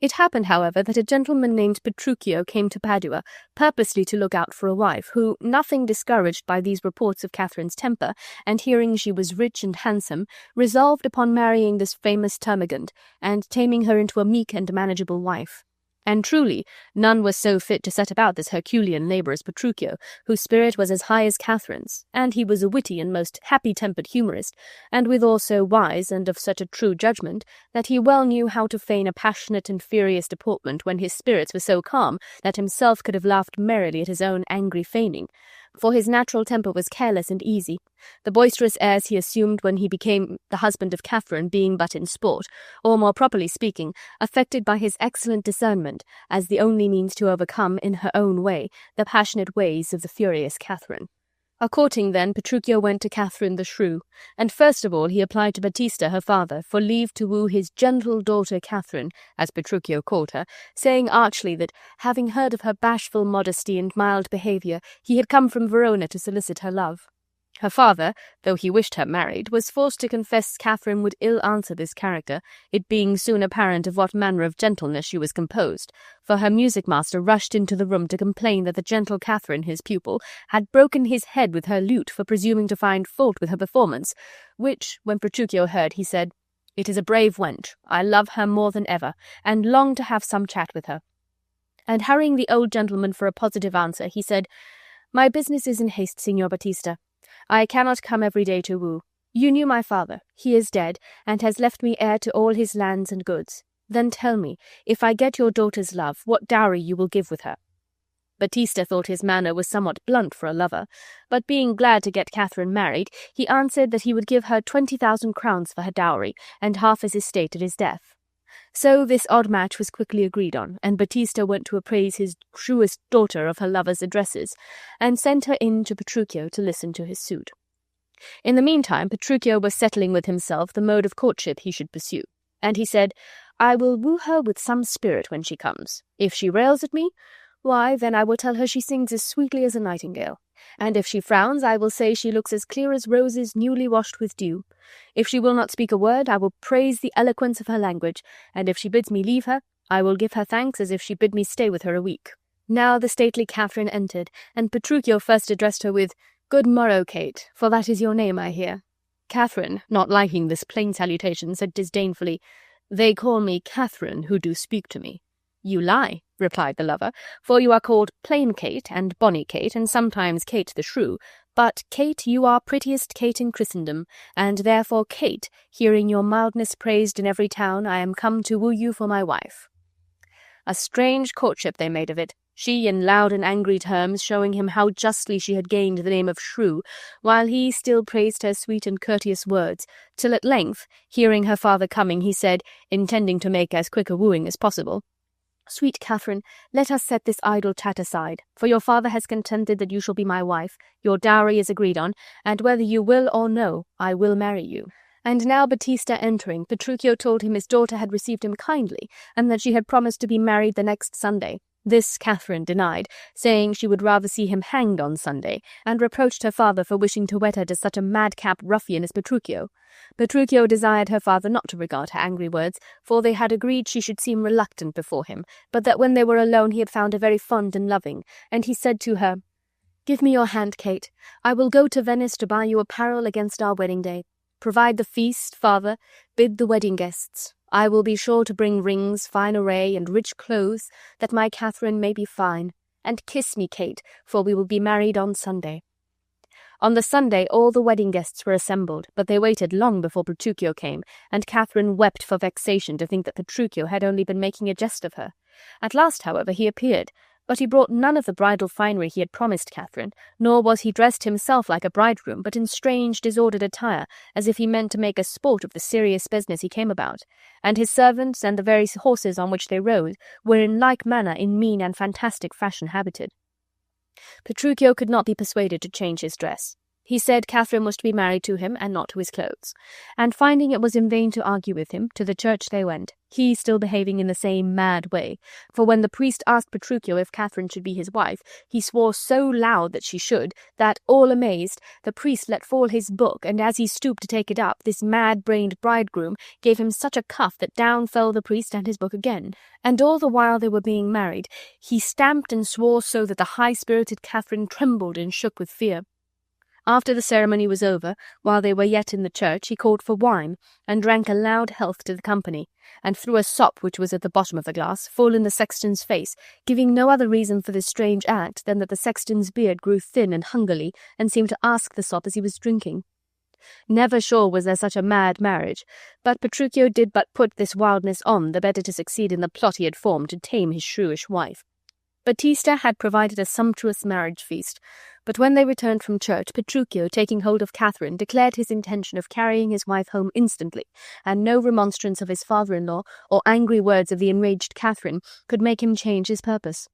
It happened, however, that a gentleman named Petruchio came to Padua, purposely to look out for a wife, who, nothing discouraged by these reports of Catherine's temper, and hearing she was rich and handsome, resolved upon marrying this famous termagant, and taming her into a meek and manageable wife. And truly, none was so fit to set about this Herculean labour as Petruchio, whose spirit was as high as Catherine's, and he was a witty and most happy-tempered humourist, and withal so wise and of such a true judgment that he well knew how to feign a passionate and furious deportment when his spirits were so calm that himself could have laughed merrily at his own angry feigning, for his natural temper was careless and easy, the boisterous airs he assumed when he became the husband of Catherine being but in sport, or more properly speaking, affected by his excellent discernment as the only means to overcome, in her own way, the passionate ways of the furious Catherine. A courting, then, Petruchio went to Catherine the Shrew, and first of all he applied to Baptista her father for leave to woo his gentle daughter Catherine, as Petruchio called her, saying archly that, having heard of her bashful modesty and mild behaviour, he had come from Verona to solicit her love. Her father, though he wished her married, was forced to confess Catherine would ill answer this character, it being soon apparent of what manner of gentleness she was composed, for her music-master rushed into the room to complain that the gentle Catherine, his pupil, had broken his head with her lute for presuming to find fault with her performance, which, when Petruchio heard, he said, "It is a brave wench. I love her more than ever, and long to have some chat with her." And hurrying the old gentleman for a positive answer, he said, "My business is in haste, Signor Battista. I cannot come every day to woo. You knew my father. He is dead, and has left me heir to all his lands and goods. Then tell me, if I get your daughter's love, what dowry you will give with her." Battista thought his manner was somewhat blunt for a lover, but being glad to get Catherine married, he answered that he would give her 20,000 crowns for her dowry, and half his estate at his death. So this odd match was quickly agreed on, and Battista went to appraise his truest daughter of her lover's addresses, and sent her in to Petruchio to listen to his suit. In the meantime, Petruchio was settling with himself the mode of courtship he should pursue, and he said, "I will woo her with some spirit when she comes. If she rails at me, why, then I will tell her she sings as sweetly as a nightingale. And if she frowns, I will say she looks as clear as roses newly washed with dew. If she will not speak a word, I will praise the eloquence of her language, and if she bids me leave her, I will give her thanks as if she bid me stay with her a week." Now the stately Catherine entered, and Petruchio first addressed her with, "Good morrow, Kate, for that is your name, I hear." Catherine, not liking this plain salutation, said disdainfully, "They call me Catherine who do speak to me." "You lie," replied the lover, "for you are called plain Kate and bonny Kate, and sometimes Kate the Shrew. But, Kate, you are prettiest Kate in Christendom, and therefore, Kate, hearing your mildness praised in every town, I am come to woo you for my wife." A strange courtship they made of it, she in loud and angry terms, showing him how justly she had gained the name of Shrew, while he still praised her sweet and courteous words, till at length, hearing her father coming, he said, intending to make as quick a wooing as possible, "Sweet Catherine, let us set this idle chat aside, for your father has consented that you shall be my wife, your dowry is agreed on, and whether you will or no, I will marry you." And now Battista entering, Petruchio told him his daughter had received him kindly, and that she had promised to be married the next Sunday. This Catherine denied, saying she would rather see him hanged on Sunday, and reproached her father for wishing to wed her to such a madcap ruffian as Petruchio. Petruchio desired her father not to regard her angry words, for they had agreed she should seem reluctant before him, but that when they were alone he had found her very fond and loving, and he said to her, "Give me your hand, Kate. I will go to Venice to buy you apparel against our wedding day. Provide the feast, father, bid the wedding guests. I will be sure to bring rings, fine array, and rich clothes, that my Catherine may be fine. And kiss me, Kate, for we will be married on Sunday." On the Sunday all the wedding guests were assembled, but they waited long before Petruchio came, and Catherine wept for vexation to think that Petruchio had only been making a jest of her. At last, however, he appeared, but he brought none of the bridal finery he had promised Catherine, nor was he dressed himself like a bridegroom, but in strange disordered attire, as if he meant to make a sport of the serious business he came about, and his servants and the very horses on which they rode were in like manner in mean and fantastic fashion habited. Petruchio could not be persuaded to change his dress. He said Catherine was to be married to him, and not to his clothes. And finding it was in vain to argue with him, to the church they went, he still behaving in the same mad way. For when the priest asked Petruchio if Catherine should be his wife, he swore so loud that she should, that, all amazed, the priest let fall his book, and as he stooped to take it up, this mad-brained bridegroom gave him such a cuff that down fell the priest and his book again. And all the while they were being married, he stamped and swore so that the high-spirited Catherine trembled and shook with fear. After the ceremony was over, while they were yet in the church, he called for wine, and drank a loud health to the company, and threw a sop which was at the bottom of the glass full in the sexton's face, giving no other reason for this strange act than that the sexton's beard grew thin and hungerly, and seemed to ask the sop as he was drinking. Never sure was there such a mad marriage, but Petruchio did but put this wildness on the better to succeed in the plot he had formed to tame his shrewish wife. Battista had provided a sumptuous marriage feast, but when they returned from church, Petruchio, taking hold of Catherine, declared his intention of carrying his wife home instantly, and no remonstrance of his father-in-law or angry words of the enraged Catherine could make him change his purpose.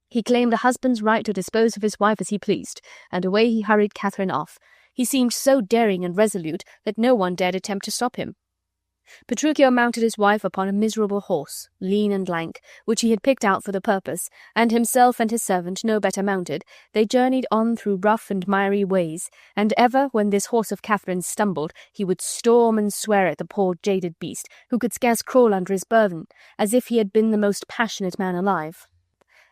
He claimed a husband's right to dispose of his wife as he pleased, and away he hurried Catherine off. He seemed so daring and resolute that no one dared attempt to stop him. Petruchio mounted his wife upon a miserable horse, lean and lank, which he had picked out for the purpose, and himself and his servant, no better mounted, they journeyed on through rough and miry ways, and ever, when this horse of Catherine's stumbled, he would storm and swear at the poor jaded beast, who could scarce crawl under his burthen, as if he had been the most passionate man alive.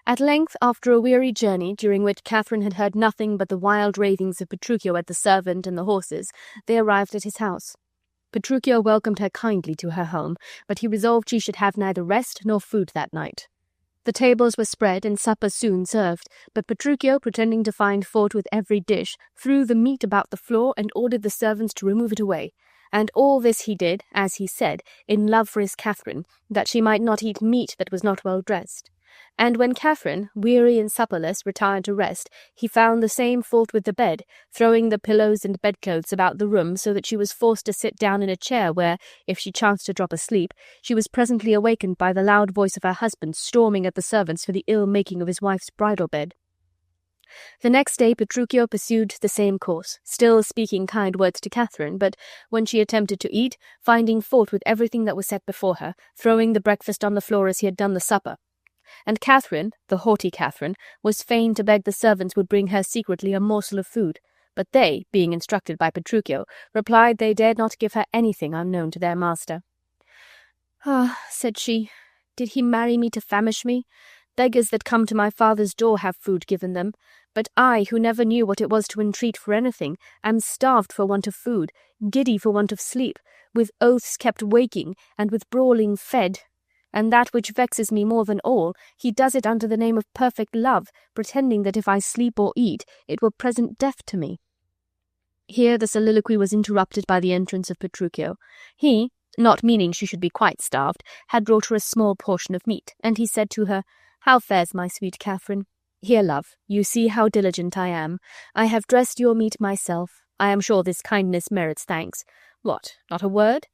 At length, after a weary journey, during which Catherine had heard nothing but the wild ravings of Petruchio at the servant and the horses, they arrived at his house. Petruchio welcomed her kindly to her home, but he resolved she should have neither rest nor food that night. The tables were spread and supper soon served, but Petruchio, pretending to find fault with every dish, threw the meat about the floor and ordered the servants to remove it away. And all this he did, as he said, in love for his Catherine, that she might not eat meat that was not well dressed. And when Catherine, weary and supperless, retired to rest, he found the same fault with the bed, throwing the pillows and bedclothes about the room so that she was forced to sit down in a chair where, if she chanced to drop asleep, she was presently awakened by the loud voice of her husband storming at the servants for the ill-making of his wife's bridal bed. The next day Petruchio pursued the same course, still speaking kind words to Catherine, but when she attempted to eat, finding fault with everything that was set before her, throwing the breakfast on the floor as he had done the supper. And Catherine, the haughty Catherine, was fain to beg the servants would bring her secretly a morsel of food, but they, being instructed by Petruchio, replied they dared not give her anything unknown to their master. "Ah," said she, "did he marry me to famish me? Beggars that come to my father's door have food given them, but I, who never knew what it was to entreat for anything, am starved for want of food, giddy for want of sleep, with oaths kept waking, and with brawling fed. And that which vexes me more than all, he does it under the name of perfect love, pretending that if I sleep or eat, it will present death to me." Here the soliloquy was interrupted by the entrance of Petruchio. He, not meaning she should be quite starved, had brought her a small portion of meat, and he said to her, "How fares my sweet Catherine? Here, love, you see how diligent I am. I have dressed your meat myself. I am sure this kindness merits thanks. What, not a word?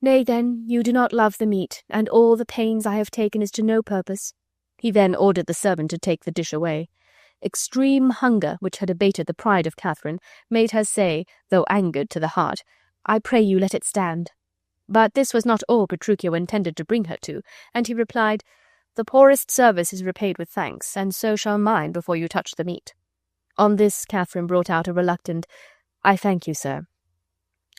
Nay, then, you do not love the meat, and all the pains I have taken is to no purpose." He then ordered the servant to take the dish away. Extreme hunger, which had abated the pride of Catherine, made her say, though angered to the heart, "I pray you let it stand." But this was not all Petruchio intended to bring her to, and he replied, "The poorest service is repaid with thanks, and so shall mine before you touch the meat." On this Catherine brought out a reluctant, "I thank you, sir."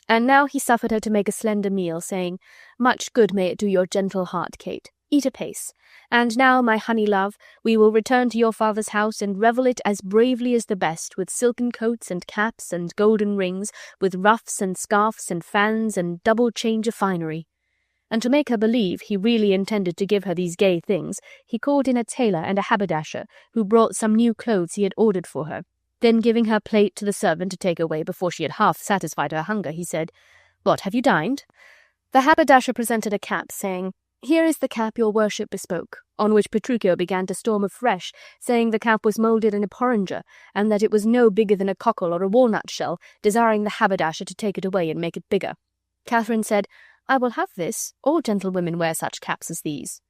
And now he suffered her to make a slender meal, saying, "Much good may it do your gentle heart, Kate. Eat apace. And now, my honey love, we will return to your father's house and revel it as bravely as the best, with silken coats and caps and golden rings, with ruffs and scarfs and fans and double change of finery." And to make her believe he really intended to give her these gay things, he called in a tailor and a haberdasher, who brought some new clothes he had ordered for her. Then giving her plate to the servant to take away before she had half satisfied her hunger, he said, "What, have you dined?" The haberdasher presented a cap, saying, "Here is the cap your worship bespoke," on which Petruchio began to storm afresh, saying the cap was moulded in a porringer, and that it was no bigger than a cockle or a walnut shell, desiring the haberdasher to take it away and make it bigger. Catherine said, "I will have this. All gentlewomen wear such caps as these."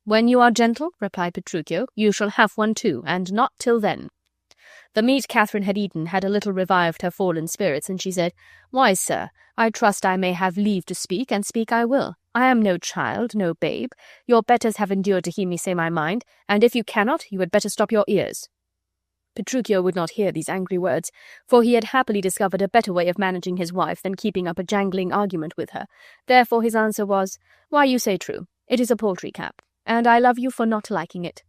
"When you are gentle," replied Petruchio, "you shall have one too, and not till then." The meat Catherine had eaten had a little revived her fallen spirits, and she said, "Why, sir, I trust I may have leave to speak, and speak I will. I am no child, no babe. Your betters have endured to hear me say my mind, and if you cannot, you had better stop your ears." Petruchio would not hear these angry words, for he had happily discovered a better way of managing his wife than keeping up a jangling argument with her. Therefore his answer was, "Why, you say true. It is a paltry cap, and I love you for not liking it."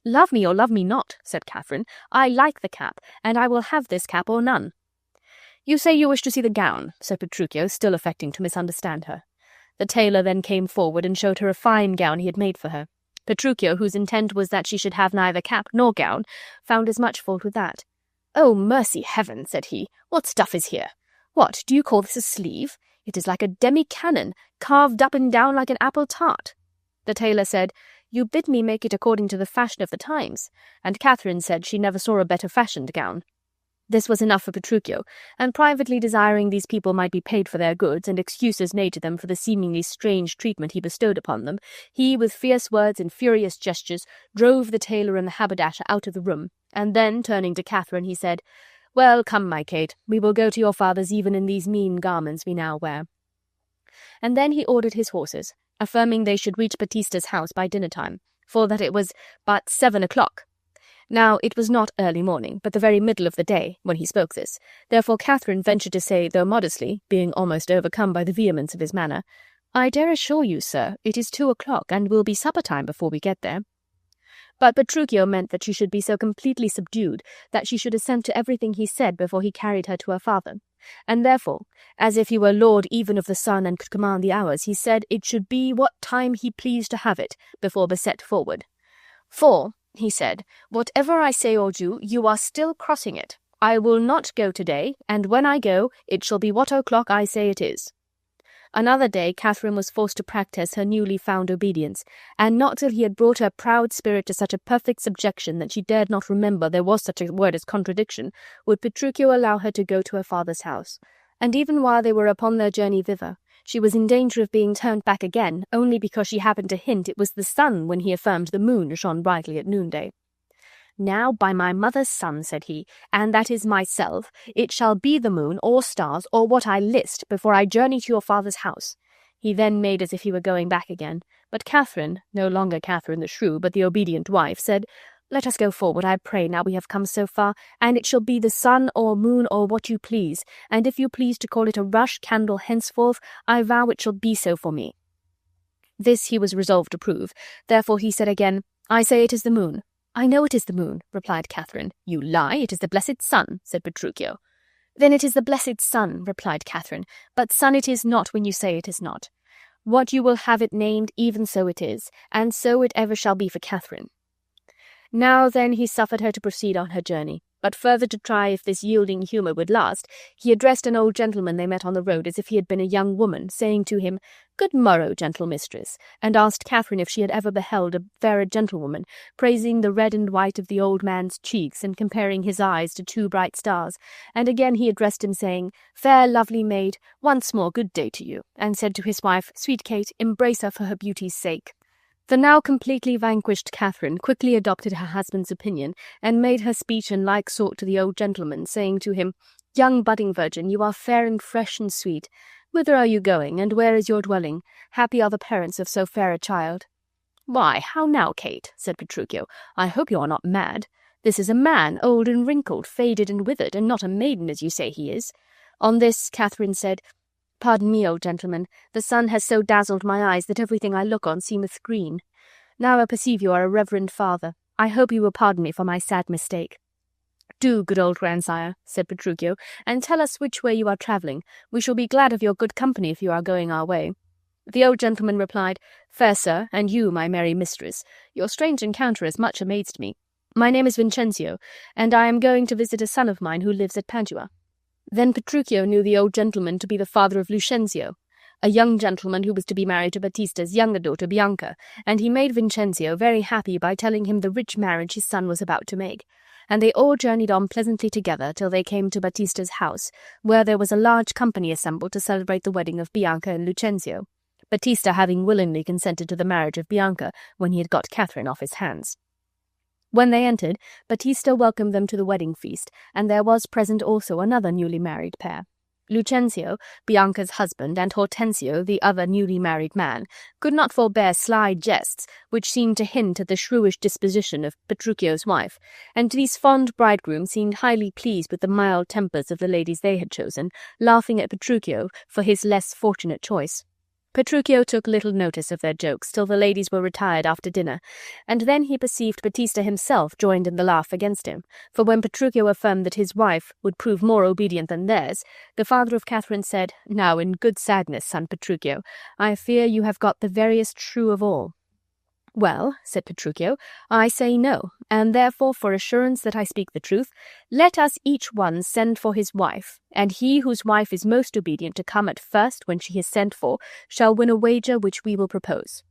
"Love me or love me not," said Catherine, "I like the cap, and I will have this cap or none." "You say you wish to see the gown," said Petruchio, still affecting to misunderstand her. The tailor then came forward and showed her a fine gown he had made for her. Petruchio, whose intent was that she should have neither cap nor gown, found as much fault with that. "Oh, mercy heaven," said he, "what stuff is here? What, do you call this a sleeve? It is like a demi-cannon, carved up and down like an apple tart." The tailor said, "You bid me make it according to the fashion of the times," and Catherine said she never saw a better fashioned gown. This was enough for Petruchio, and privately desiring these people might be paid for their goods, and excuses made to them for the seemingly strange treatment he bestowed upon them, he, with fierce words and furious gestures, drove the tailor and the haberdasher out of the room, and then, turning to Catherine, he said, "Well, come, my Kate, we will go to your father's even in these mean garments we now wear." and then he ordered his horses, affirming they should reach Batista's house by dinner-time, for that it was but 7 o'clock. Now it was not early morning, but the very middle of the day, when he spoke this. Therefore Catherine ventured to say, though modestly, being almost overcome by the vehemence of his manner, "I dare assure you, sir, it is 2 o'clock, and will be supper-time before we get there." But Petruchio meant that she should be so completely subdued that she should assent to everything he said before he carried her to her father, and therefore, as if he were lord even of the sun and could command the hours, he said it should be what time he pleased to have it, before the set forward. "For," he said, "whatever I say or do, you are still crossing it. I will not go today, and when I go, it shall be what o'clock I say it is." Another day Catherine was forced to practise her newly found obedience, and not till he had brought her proud spirit to such a perfect subjection that she dared not remember there was such a word as contradiction, would Petruchio allow her to go to her father's house. And even while they were upon their journey thither, she was in danger of being turned back again, only because she happened to hint it was the sun when he affirmed the moon shone brightly at noonday. "Now, by my mother's son," said he, "and that is myself, it shall be the moon, or stars, or what I list, before I journey to your father's house." He then made as if he were going back again, but Catherine, no longer Catherine the Shrew, but the obedient wife, said, "Let us go forward, I pray, now we have come so far, and it shall be the sun or moon or what you please, and if you please to call it a rush candle henceforth, I vow it shall be so for me." This he was resolved to prove, therefore he said again, "I say it is the moon." "I know it is the moon," replied Catherine. "You lie, it is the blessed sun," said Petruchio. "Then it is the blessed sun," replied Catherine, "but sun it is not when you say it is not. What you will have it named, even so it is, and so it ever shall be for Catherine." Now then he suffered her to proceed on her journey, but further to try if this yielding humour would last, he addressed an old gentleman they met on the road as if he had been a young woman, saying to him, "Good morrow, gentle mistress," and asked Catherine if she had ever beheld a fairer gentlewoman, praising the red and white of the old man's cheeks, and comparing his eyes to 2 bright stars, and again he addressed him, saying, "Fair lovely maid, once more good day to you," and said to his wife, "Sweet Kate, embrace her for her beauty's sake." The now completely vanquished Catherine quickly adopted her husband's opinion, and made her speech in like sort to the old gentleman, saying to him, "Young budding virgin, you are fair and fresh and sweet. Whither are you going, and where is your dwelling? Happy are the parents of so fair a child." "Why, how now, Kate?" said Petruchio. "I hope you are not mad. This is a man, old and wrinkled, faded and withered, and not a maiden, as you say he is." On this Catherine said, "Pardon me, old gentleman, the sun has so dazzled my eyes that everything I look on seemeth green. Now I perceive you are a reverend father. I hope you will pardon me for my sad mistake." "Do, good old grandsire," said Petruchio, "and tell us which way you are travelling. We shall be glad of your good company if you are going our way." The old gentleman replied, "Fair sir, and you, my merry mistress, your strange encounter has much amazed me. My name is Vincenzio, and I am going to visit a son of mine who lives at Padua." Then Petruchio knew the old gentleman to be the father of Lucentio, a young gentleman who was to be married to Batista's younger daughter Bianca, and he made Vincenzio very happy by telling him the rich marriage his son was about to make, and they all journeyed on pleasantly together till they came to Batista's house, where there was a large company assembled to celebrate the wedding of Bianca and Lucentio, Batista having willingly consented to the marriage of Bianca when he had got Catherine off his hands. When they entered, Batista welcomed them to the wedding feast, and there was present also another newly married pair. Lucentio, Bianca's husband, and Hortensio, the other newly married man, could not forbear sly jests, which seemed to hint at the shrewish disposition of Petruchio's wife, and these fond bridegrooms seemed highly pleased with the mild tempers of the ladies they had chosen, laughing at Petruchio for his less fortunate choice. Petruchio took little notice of their jokes till the ladies were retired after dinner, and then he perceived Batista himself joined in the laugh against him, for when Petruchio affirmed that his wife would prove more obedient than theirs, the father of Catherine said, "Now, in good sadness, son Petruchio, I fear you have got the veriest shrew of all." "Well," said Petruchio, "I say no, and therefore, for assurance that I speak the truth, let us each one send for his wife, and he whose wife is most obedient to come at first when she is sent for shall win a wager which we will propose."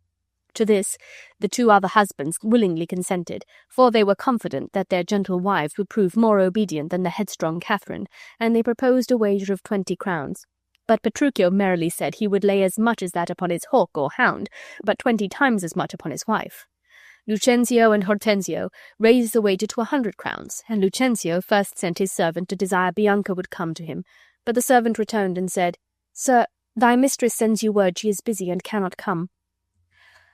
To this the 2 other husbands willingly consented, for they were confident that their gentle wives would prove more obedient than the headstrong Catherine, and they proposed a wager of 20 crowns. But Petruchio merrily said he would lay as much as that upon his hawk or hound, but 20 times as much upon his wife. Lucentio and Hortensio raised the wager to 100 crowns, and Lucentio first sent his servant to desire Bianca would come to him. But the servant returned and said, "Sir, Thy mistress sends you word she is busy and cannot come.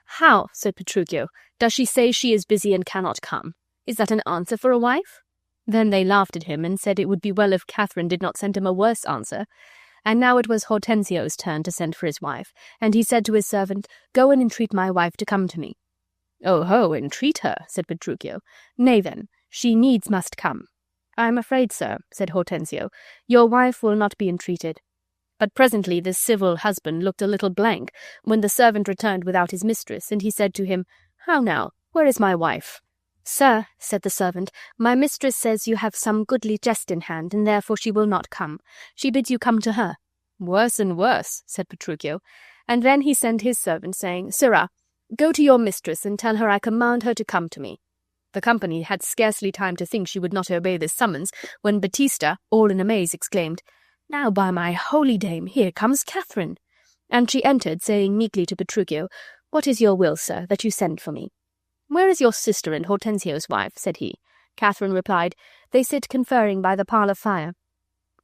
How, said Petruchio, does she say she is busy and cannot come? Is that an answer for a wife? Then they laughed at him and said it would be well if Catherine did not send him a worse answer. And now it was Hortensio's turn to send for his wife, and he said to his servant, Go and entreat my wife to come to me. Oh ho, entreat her, said Petruchio. Nay then, she needs must come. I am afraid, sir, said Hortensio, your wife will not be entreated. But presently this civil husband looked a little blank when the servant returned without his mistress, and he said to him, How now, where is my wife? Sir, said the servant, my mistress says you have some goodly jest in hand, and therefore she will not come. She bids you come to her. Worse and worse, said Petruchio. And then he sent his servant, saying, Sirrah, go to your mistress, and tell her I command her to come to me. The company had scarcely time to think she would not obey this summons, when Baptista, all in amaze, exclaimed, Now by my holy dame, here comes Catherine. And she entered, saying meekly to Petruchio, What is your will, sir, that you send for me? Where is your sister and Hortensio's wife? Said he. Catherine replied, They sit conferring by the parlour fire.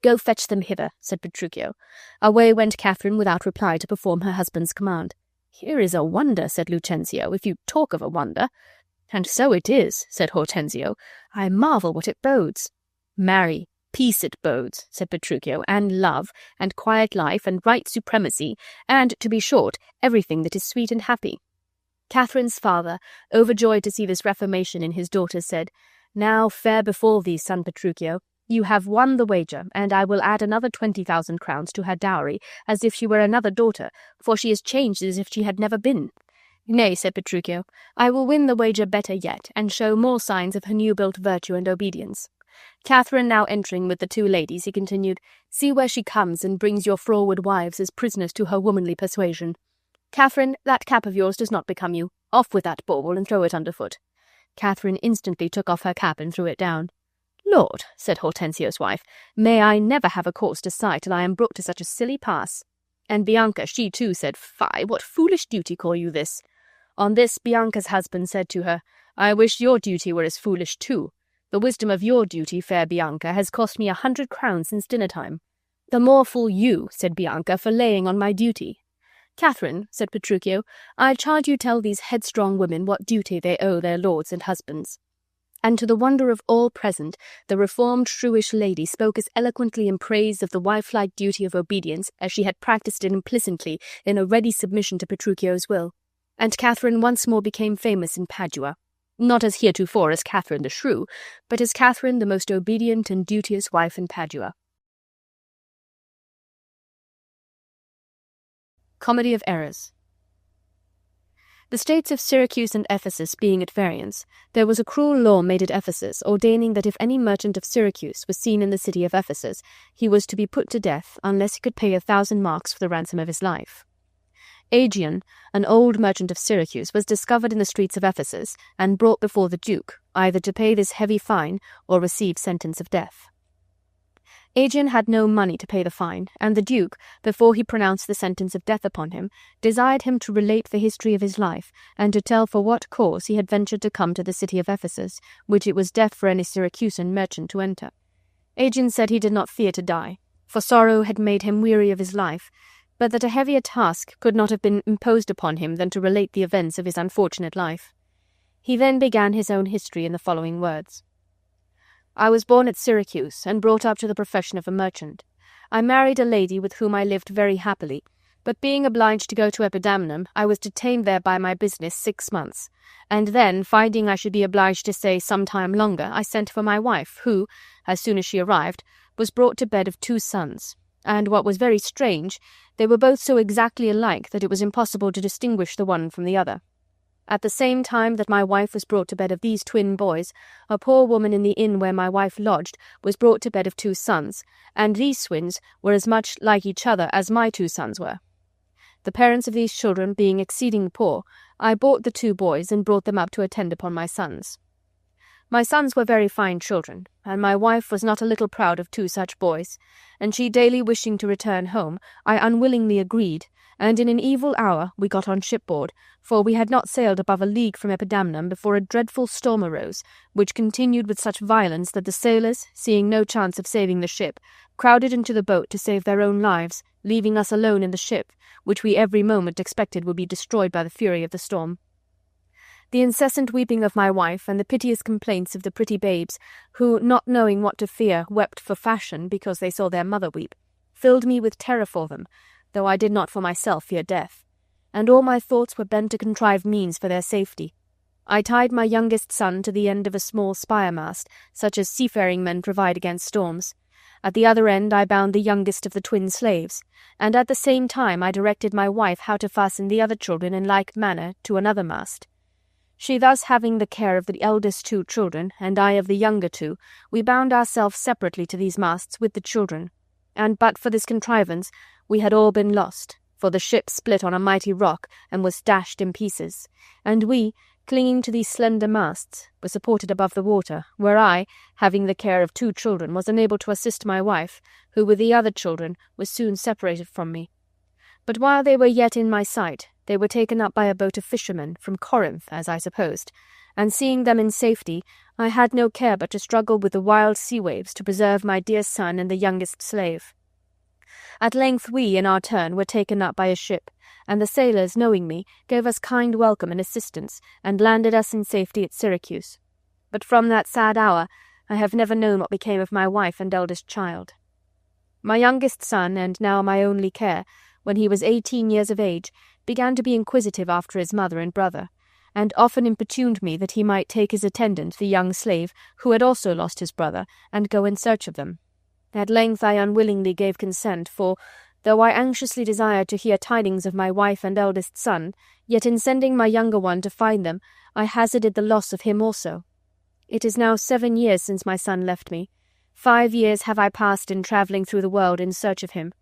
Go fetch them hither, said Petruchio. Away went Catherine without reply to perform her husband's command. Here is a wonder, said Lucentio, if you talk of a wonder. And so it is, said Hortensio. I marvel what it bodes. Marry, peace it bodes, said Petruchio, and love, and quiet life, and right supremacy, and, to be short, everything that is sweet and happy. Catherine's father, overjoyed to see this reformation in his daughter, said, Now fair befall thee, son Petruchio. You have won the wager, and I will add another 20,000 crowns to her dowry, as if she were another daughter, for she is changed as if she had never been. Nay, said Petruchio, I will win the wager better yet, and show more signs of her new-built virtue and obedience. Catherine now entering with the two ladies, he continued, See where she comes, and brings your froward wives as prisoners to her womanly persuasion. Catherine, that cap of yours does not become you. Off with that bauble, and throw it underfoot. Catherine instantly took off her cap and threw it down. Lord, said Hortensio's wife, may I never have a cause to sigh till I am brought to such a silly pass. And Bianca, she too, said, Fie, what foolish duty call you this? On this Bianca's husband said to her, I wish your duty were as foolish too. The wisdom of your duty, fair Bianca, has cost me 100 crowns since dinner-time. The more fool you, said Bianca, for laying on my duty. Catherine, said Petruchio, I charge you tell these headstrong women what duty they owe their lords and husbands. And to the wonder of all present, the reformed shrewish lady spoke as eloquently in praise of the wife-like duty of obedience as she had practised it implicitly in a ready submission to Petruchio's will. And Catherine once more became famous in Padua, not as heretofore as Catherine the Shrew, but as Catherine the most obedient and duteous wife in Padua. Comedy of Errors. The states of Syracuse and Ephesus being at variance, there was a cruel law made at Ephesus, ordaining that if any merchant of Syracuse was seen in the city of Ephesus, he was to be put to death, unless he could pay 1,000 marks for the ransom of his life. Aegeon, an old merchant of Syracuse, was discovered in the streets of Ephesus, and brought before the Duke, either to pay this heavy fine, or receive sentence of death. Aegeon had no money to pay the fine, and the Duke, before he pronounced the sentence of death upon him, desired him to relate the history of his life, and to tell for what cause he had ventured to come to the city of Ephesus, which it was death for any Syracusan merchant to enter. Aegeon said he did not fear to die, for sorrow had made him weary of his life, but that a heavier task could not have been imposed upon him than to relate the events of his unfortunate life. He then began his own history in the following words. I was born at Syracuse, and brought up to the profession of a merchant. I married a lady with whom I lived very happily, but being obliged to go to Epidamnum, I was detained there by my business 6 months, and then, finding I should be obliged to stay some time longer, I sent for my wife, who, as soon as she arrived, was brought to bed of 2 sons, and what was very strange, they were both so exactly alike that it was impossible to distinguish the one from the other. At the same time that my wife was brought to bed of these twin boys, a poor woman in the inn where my wife lodged was brought to bed of 2 sons, and these twins were as much like each other as my 2 sons were. The parents of these children being exceeding poor, I bought the 2 boys and brought them up to attend upon my sons. My sons were very fine children, and my wife was not a little proud of 2 such boys, and she daily wishing to return home, I unwillingly agreed, and in an evil hour we got on shipboard, for we had not sailed above a league from Epidamnum before a dreadful storm arose, which continued with such violence that the sailors, seeing no chance of saving the ship, crowded into the boat to save their own lives, leaving us alone in the ship, which we every moment expected would be destroyed by the fury of the storm. The incessant weeping of my wife, and the piteous complaints of the pretty babes, who, not knowing what to fear, wept for fashion because they saw their mother weep, filled me with terror for them, though I did not for myself fear death, and all my thoughts were bent to contrive means for their safety. I tied my youngest son to the end of a small spire-mast, such as seafaring men provide against storms. At the other end I bound the youngest of the twin slaves, and at the same time I directed my wife how to fasten the other children in like manner to another mast. She thus having the care of the eldest 2 children, and I of the younger 2, we bound ourselves separately to these masts with the children, and but for this contrivance we had all been lost, for the ship split on a mighty rock and was dashed in pieces, and we, clinging to these slender masts, were supported above the water, where I, having the care of 2 children, was unable to assist my wife, who with the other children was soon separated from me. But while they were yet in my sight, they were taken up by a boat of fishermen, from Corinth, as I supposed, and seeing them in safety, I had no care but to struggle with the wild sea waves to preserve my dear son and the youngest slave. At length we, in our turn, were taken up by a ship, and the sailors, knowing me, gave us kind welcome and assistance, and landed us in safety at Syracuse. But from that sad hour I have never known what became of my wife and eldest child. My youngest son, and now my only care, when he was 18 years of age, began to be inquisitive after his mother and brother, and often importuned me that he might take his attendant, the young slave, who had also lost his brother, and go in search of them. At length I unwillingly gave consent, for, though I anxiously desired to hear tidings of my wife and eldest son, yet in sending my younger one to find them, I hazarded the loss of him also. It is now 7 years since my son left me. 5 years have I passed in travelling through the world in search of him.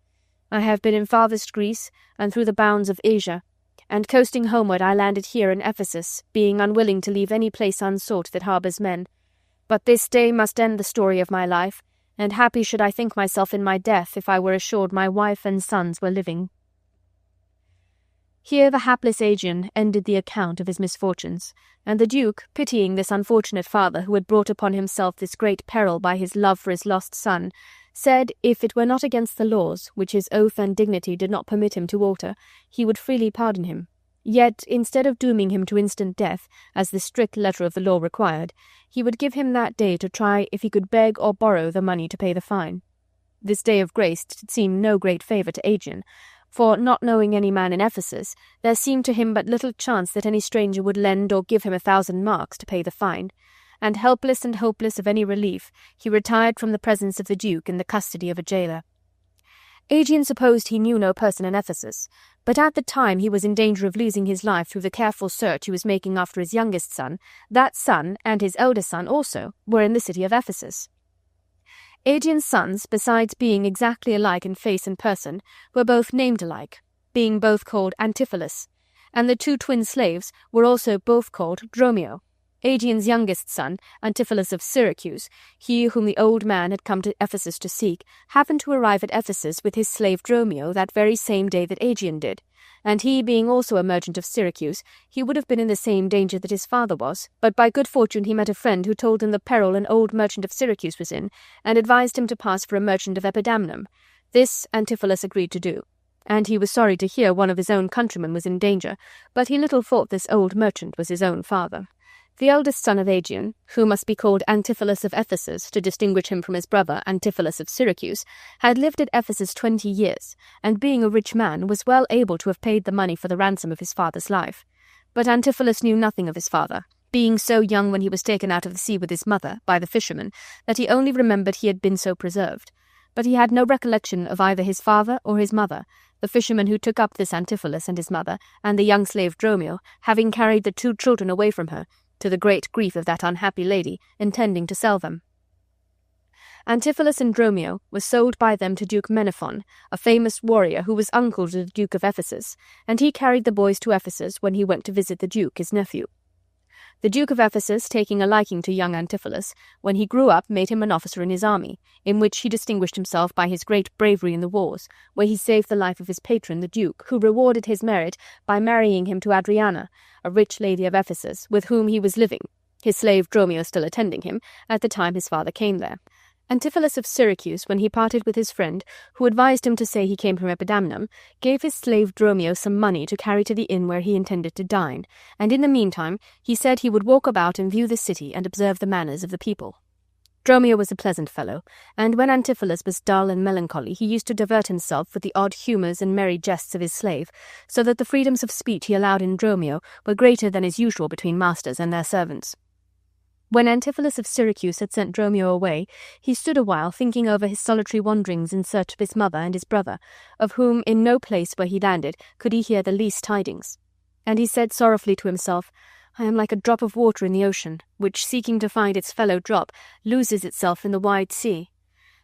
I have been in farthest Greece, and through the bounds of Asia, and coasting homeward I landed here in Ephesus, being unwilling to leave any place unsought that harbours men. But this day must end the story of my life, and happy should I think myself in my death if I were assured my wife and sons were living. Here the hapless Aegeon ended the account of his misfortunes, and the Duke, pitying this unfortunate father who had brought upon himself this great peril by his love for his lost son, said if it were not against the laws, which his oath and dignity did not permit him to alter, he would freely pardon him. Yet, instead of dooming him to instant death, as the strict letter of the law required, he would give him that day to try if he could beg or borrow the money to pay the fine. This day of grace did seem no great favour to Aegeon, for, not knowing any man in Ephesus, there seemed to him but little chance that any stranger would lend or give him 1,000 marks to pay the fine, and helpless and hopeless of any relief, he retired from the presence of the Duke in the custody of a jailer. Aegeon supposed he knew no person in Ephesus, but at the time he was in danger of losing his life through the careful search he was making after his youngest son. That son, and his eldest son also, were in the city of Ephesus. Aegeon's sons, besides being exactly alike in face and person, were both named alike, being both called Antipholus, and the 2 twin slaves were also both called Romeo. Aegeon's youngest son, Antipholus of Syracuse, he whom the old man had come to Ephesus to seek, happened to arrive at Ephesus with his slave Romeo that very same day that Aegeon did, and he being also a merchant of Syracuse, he would have been in the same danger that his father was, but by good fortune he met a friend who told him the peril an old merchant of Syracuse was in, and advised him to pass for a merchant of Epidamnum. This Antipholus agreed to do, and he was sorry to hear one of his own countrymen was in danger, but he little thought this old merchant was his own father. The eldest son of Aegeon, who must be called Antipholus of Ephesus to distinguish him from his brother Antipholus of Syracuse, had lived at Ephesus 20 years, and being a rich man, was well able to have paid the money for the ransom of his father's life. But Antipholus knew nothing of his father, being so young when he was taken out of the sea with his mother by the fishermen, that he only remembered he had been so preserved. But he had no recollection of either his father or his mother, the fisherman who took up this Antipholus and his mother, and the young slave Romeo, having carried the 2 children away from her, to the great grief of that unhappy lady, intending to sell them. Antipholus and Romeo were sold by them to Duke Menaphon, a famous warrior who was uncle to the Duke of Ephesus, and he carried the boys to Ephesus when he went to visit the Duke, his nephew. The Duke of Ephesus, taking a liking to young Antipholus, when he grew up made him an officer in his army, in which he distinguished himself by his great bravery in the wars, where he saved the life of his patron the Duke, who rewarded his merit by marrying him to Adriana, a rich lady of Ephesus, with whom he was living, his slave Romeo still attending him, at the time his father came there. Antipholus of Syracuse, when he parted with his friend, who advised him to say he came from Epidamnum, gave his slave Dromio some money to carry to the inn where he intended to dine, and in the meantime he said he would walk about and view the city and observe the manners of the people. Dromio was a pleasant fellow, and when Antipholus was dull and melancholy he used to divert himself with the odd humours and merry jests of his slave, so that the freedoms of speech he allowed in Dromio were greater than is usual between masters and their servants. When Antipholus of Syracuse had sent Dromio away, he stood a while thinking over his solitary wanderings in search of his mother and his brother, of whom in no place where he landed could he hear the least tidings. And he said sorrowfully to himself, "I am like a drop of water in the ocean, which, seeking to find its fellow drop, loses itself in the wide sea.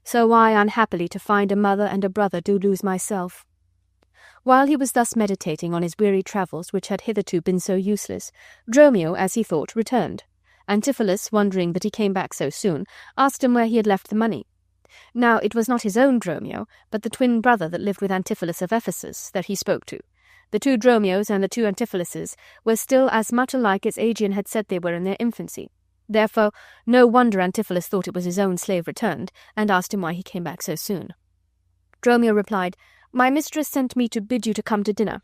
So I, unhappily, to find a mother and a brother, do lose myself." While he was thus meditating on his weary travels, which had hitherto been so useless, Dromio, as he thought, returned. Antipholus, wondering that he came back so soon, asked him where he had left the money. Now it was not his own Dromio, but the twin brother that lived with Antipholus of Ephesus, that he spoke to. The two Dromios and the two Antipholuses were still as much alike as Aegeon had said they were in their infancy. Therefore, no wonder Antipholus thought it was his own slave returned, and asked him why he came back so soon. Dromio replied, "My mistress sent me to bid you to come to dinner.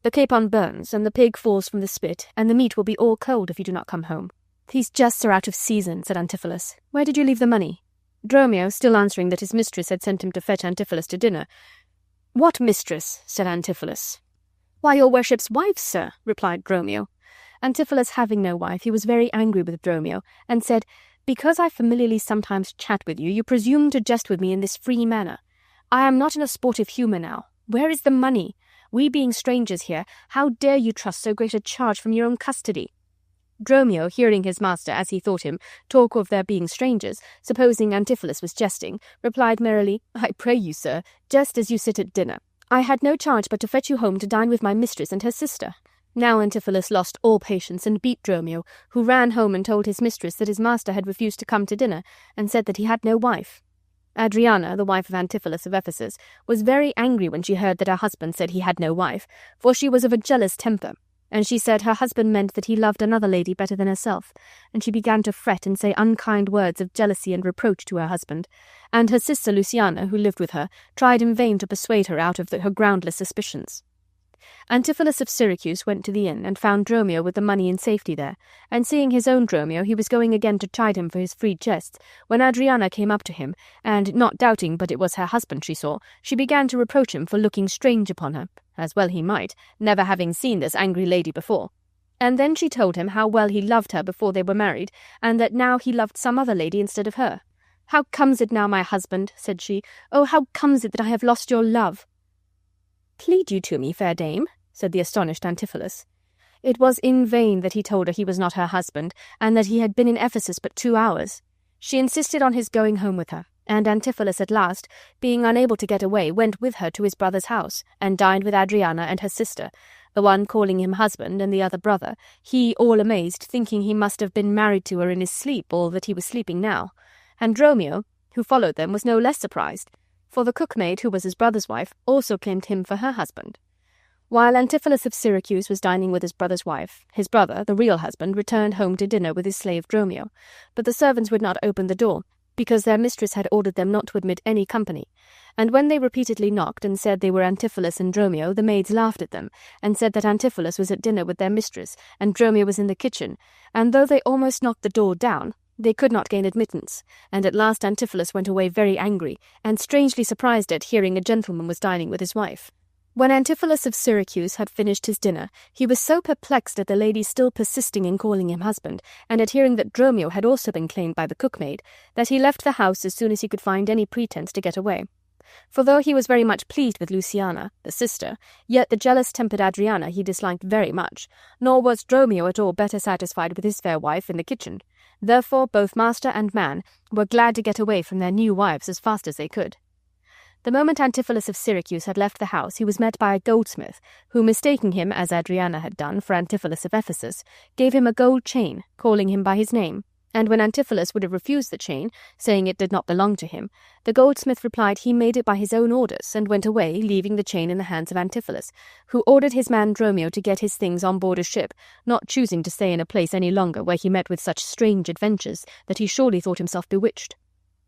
The capon burns, and the pig falls from the spit, and the meat will be all cold if you do not come home." "These jests are out of season," said Antipholus. "Where did you leave the money?" Dromio, still answering that his mistress had sent him to fetch Antipholus to dinner. "What mistress?" said Antipholus. "Why, your worship's wife, sir," replied Dromio. Antipholus having no wife, he was very angry with Dromio, and said, "Because I familiarly sometimes chat with you, you presume to jest with me in this free manner. I am not in a sportive humour now. Where is the money? We being strangers here, how dare you trust so great a charge from your own custody?" Dromio, hearing his master, as he thought him, talk of their being strangers, supposing Antipholus was jesting, replied merrily, "I pray you, sir, jest as you sit at dinner. I had no charge but to fetch you home to dine with my mistress and her sister." Now Antipholus lost all patience and beat Dromio, who ran home and told his mistress that his master had refused to come to dinner, and said that he had no wife. Adriana, the wife of Antipholus of Ephesus, was very angry when she heard that her husband said he had no wife, for she was of a jealous temper, and she said her husband meant that he loved another lady better than herself, and she began to fret and say unkind words of jealousy and reproach to her husband, and her sister Luciana, who lived with her, tried in vain to persuade her out of her groundless suspicions. Antipholus of Syracuse went to the inn, and found Dromio with the money in safety there, and seeing his own Dromio, he was going again to chide him for his free jests, when Adriana came up to him, and, not doubting but it was her husband she saw, she began to reproach him for looking strange upon her, as well he might, never having seen this angry lady before. And then she told him how well he loved her before they were married, and that now he loved some other lady instead of her. "How comes it now, my husband," said she, "oh, how comes it that I have lost your love?" "Plead you to me, fair dame?" said the astonished Antipholus. It was in vain that he told her he was not her husband, and that he had been in Ephesus but 2 hours. She insisted on his going home with her, and Antipholus at last, being unable to get away, went with her to his brother's house, and dined with Adriana and her sister, the one calling him husband and the other brother, he all amazed, thinking he must have been married to her in his sleep, or that he was sleeping now. And Dromio, who followed them, was no less surprised, for the cookmaid, who was his brother's wife, also claimed him for her husband. While Antipholus of Syracuse was dining with his brother's wife, his brother, the real husband, returned home to dinner with his slave Dromio, but the servants would not open the door, because their mistress had ordered them not to admit any company, and when they repeatedly knocked and said they were Antipholus and Dromio, the maids laughed at them, and said that Antipholus was at dinner with their mistress, and Dromio was in the kitchen, and though they almost knocked the door down, they could not gain admittance, and at last Antipholus went away very angry, and strangely surprised at hearing a gentleman was dining with his wife. When Antipholus of Syracuse had finished his dinner, he was so perplexed at the lady still persisting in calling him husband, and at hearing that Dromio had also been claimed by the cookmaid, that he left the house as soon as he could find any pretence to get away. For though he was very much pleased with Luciana, the sister, yet the jealous-tempered Adriana he disliked very much, nor was Dromio at all better satisfied with his fair wife in the kitchen. Therefore both master and man were glad to get away from their new wives as fast as they could. The moment Antipholus of Syracuse had left the house, he was met by a goldsmith, who, mistaking him, as Adriana had done, for Antipholus of Ephesus, gave him a gold chain, calling him by his name, and when Antipholus would have refused the chain, saying it did not belong to him, the goldsmith replied he made it by his own orders, and went away, leaving the chain in the hands of Antipholus, who ordered his man Dromio to get his things on board a ship, not choosing to stay in a place any longer where he met with such strange adventures that he surely thought himself bewitched.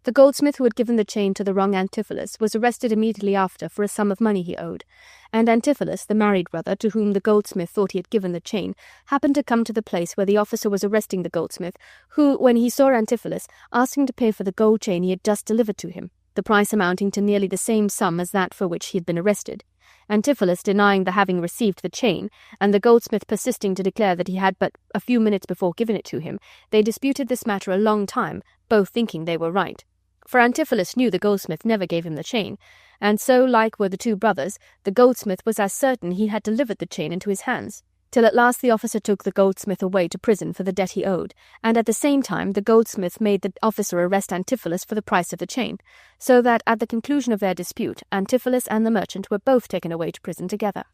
The goldsmith who had given the chain to the wrong Antipholus was arrested immediately after for a sum of money he owed, and Antipholus, the married brother to whom the goldsmith thought he had given the chain, happened to come to the place where the officer was arresting the goldsmith, who, when he saw Antipholus, asked him to pay for the gold chain he had just delivered to him, the price amounting to nearly the same sum as that for which he had been arrested. Antipholus denying the having received the chain, and the goldsmith persisting to declare that he had but a few minutes before given it to him, they disputed this matter a long time, both thinking they were right. For Antipholus knew the goldsmith never gave him the chain, and so like were the two brothers, the goldsmith was as certain he had delivered the chain into his hands, till at last the officer took the goldsmith away to prison for the debt he owed, and at the same time the goldsmith made the officer arrest Antipholus for the price of the chain, so that at the conclusion of their dispute Antipholus and the merchant were both taken away to prison together.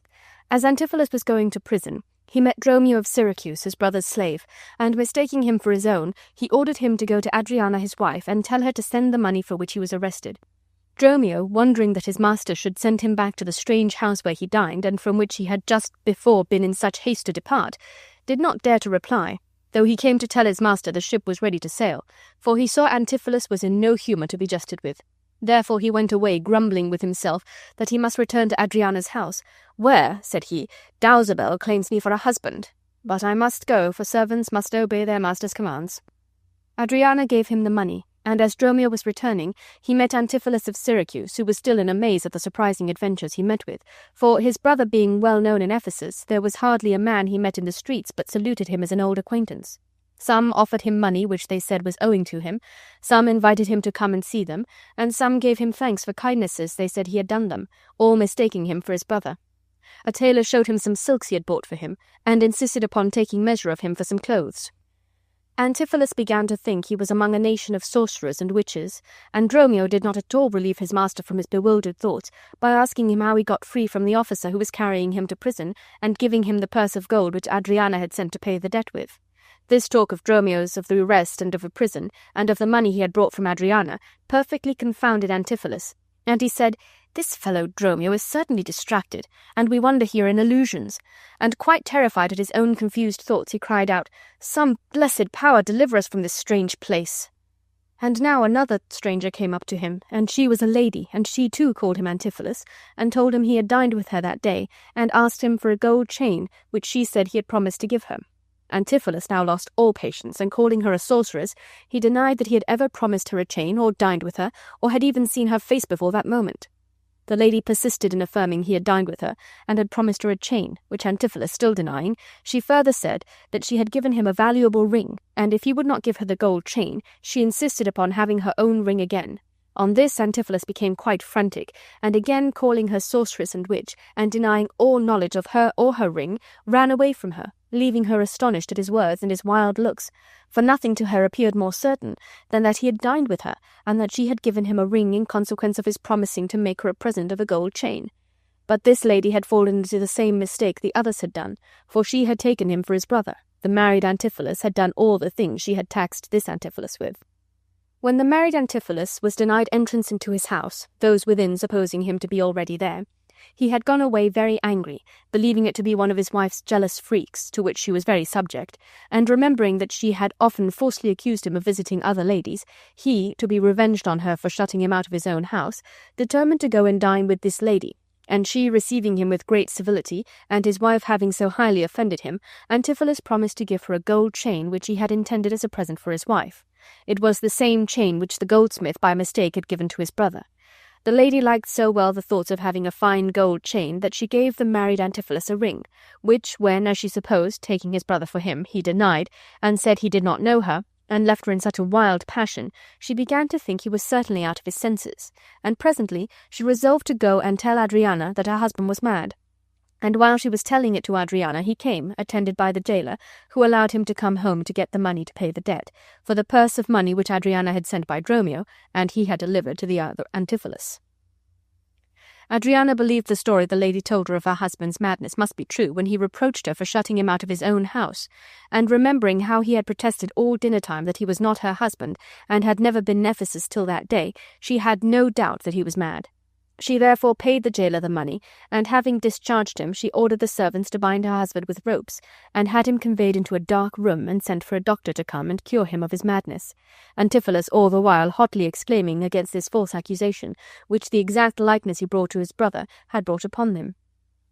As Antipholus was going to prison, he met Romeo of Syracuse, his brother's slave, and mistaking him for his own, he ordered him to go to Adriana his wife and tell her to send the money for which he was arrested. Dromio, wondering that his master should send him back to the strange house where he dined, and from which he had just before been in such haste to depart, did not dare to reply, though he came to tell his master the ship was ready to sail, for he saw Antipholus was in no humour to be jested with. Therefore he went away, grumbling with himself that he must return to Adriana's house, where, said he, Dowsabel claims me for a husband. But I must go, for servants must obey their master's commands. Adriana gave him the money, and as Dromio was returning, he met Antipholus of Syracuse, who was still in amaze at the surprising adventures he met with, for, his brother being well known in Ephesus, there was hardly a man he met in the streets but saluted him as an old acquaintance. Some offered him money which they said was owing to him, some invited him to come and see them, and some gave him thanks for kindnesses they said he had done them, all mistaking him for his brother. A tailor showed him some silks he had bought for him, and insisted upon taking measure of him for some clothes. Antipholus began to think he was among a nation of sorcerers and witches, and Dromio did not at all relieve his master from his bewildered thoughts by asking him how he got free from the officer who was carrying him to prison and giving him the purse of gold which Adriana had sent to pay the debt with. This talk of Dromio's, of the arrest and of the prison, and of the money he had brought from Adriana, perfectly confounded Antipholus, and he said, "This fellow Dromio is certainly distracted, and we wonder here in illusions." And quite terrified at his own confused thoughts, he cried out, "Some blessed power deliver us from this strange place!" And now another stranger came up to him, and she was a lady, and she too called him Antipholus, and told him he had dined with her that day, and asked him for a gold chain, which she said he had promised to give her. Antipholus now lost all patience, and calling her a sorceress, he denied that he had ever promised her a chain, or dined with her, or had even seen her face before that moment. The lady persisted in affirming he had dined with her, and had promised her a chain, which Antipholus still denying, she further said that she had given him a valuable ring, and if he would not give her the gold chain, she insisted upon having her own ring again. On this Antipholus became quite frantic, and again calling her sorceress and witch, and denying all knowledge of her or her ring, ran away from her, leaving her astonished at his words and his wild looks, for nothing to her appeared more certain than that he had dined with her, and that she had given him a ring in consequence of his promising to make her a present of a gold chain. But this lady had fallen into the same mistake the others had done, for she had taken him for his brother. The married Antipholus had done all the things she had taxed this Antipholus with. When the married Antipholus was denied entrance into his house, those within supposing him to be already there, he had gone away very angry, believing it to be one of his wife's jealous freaks, to which she was very subject, and remembering that she had often falsely accused him of visiting other ladies, he, to be revenged on her for shutting him out of his own house, determined to go and dine with this lady, and she receiving him with great civility, and his wife having so highly offended him, Antipholus promised to give her a gold chain which he had intended as a present for his wife. It was the same chain which the goldsmith by mistake had given to his brother. The lady liked so well the thoughts of having a fine gold chain that she gave the married Antipholus a ring, which when, as she supposed, taking his brother for him, he denied, and said he did not know her, and left her in such a wild passion, she began to think he was certainly out of his senses, and presently she resolved to go and tell Adriana that her husband was mad. And while she was telling it to Adriana, he came, attended by the jailer, who allowed him to come home to get the money to pay the debt, for the purse of money which Adriana had sent by Dromio, and he had delivered to the other Antipholus. Adriana believed the story the lady told her of her husband's madness must be true when he reproached her for shutting him out of his own house, and remembering how he had protested all dinner-time that he was not her husband, and had never been in Ephesus till that day, she had no doubt that he was mad. She therefore paid the jailer the money, and having discharged him, she ordered the servants to bind her husband with ropes, and had him conveyed into a dark room, and sent for a doctor to come and cure him of his madness, Antipholus all the while hotly exclaiming against this false accusation, which the exact likeness he brought to his brother had brought upon him.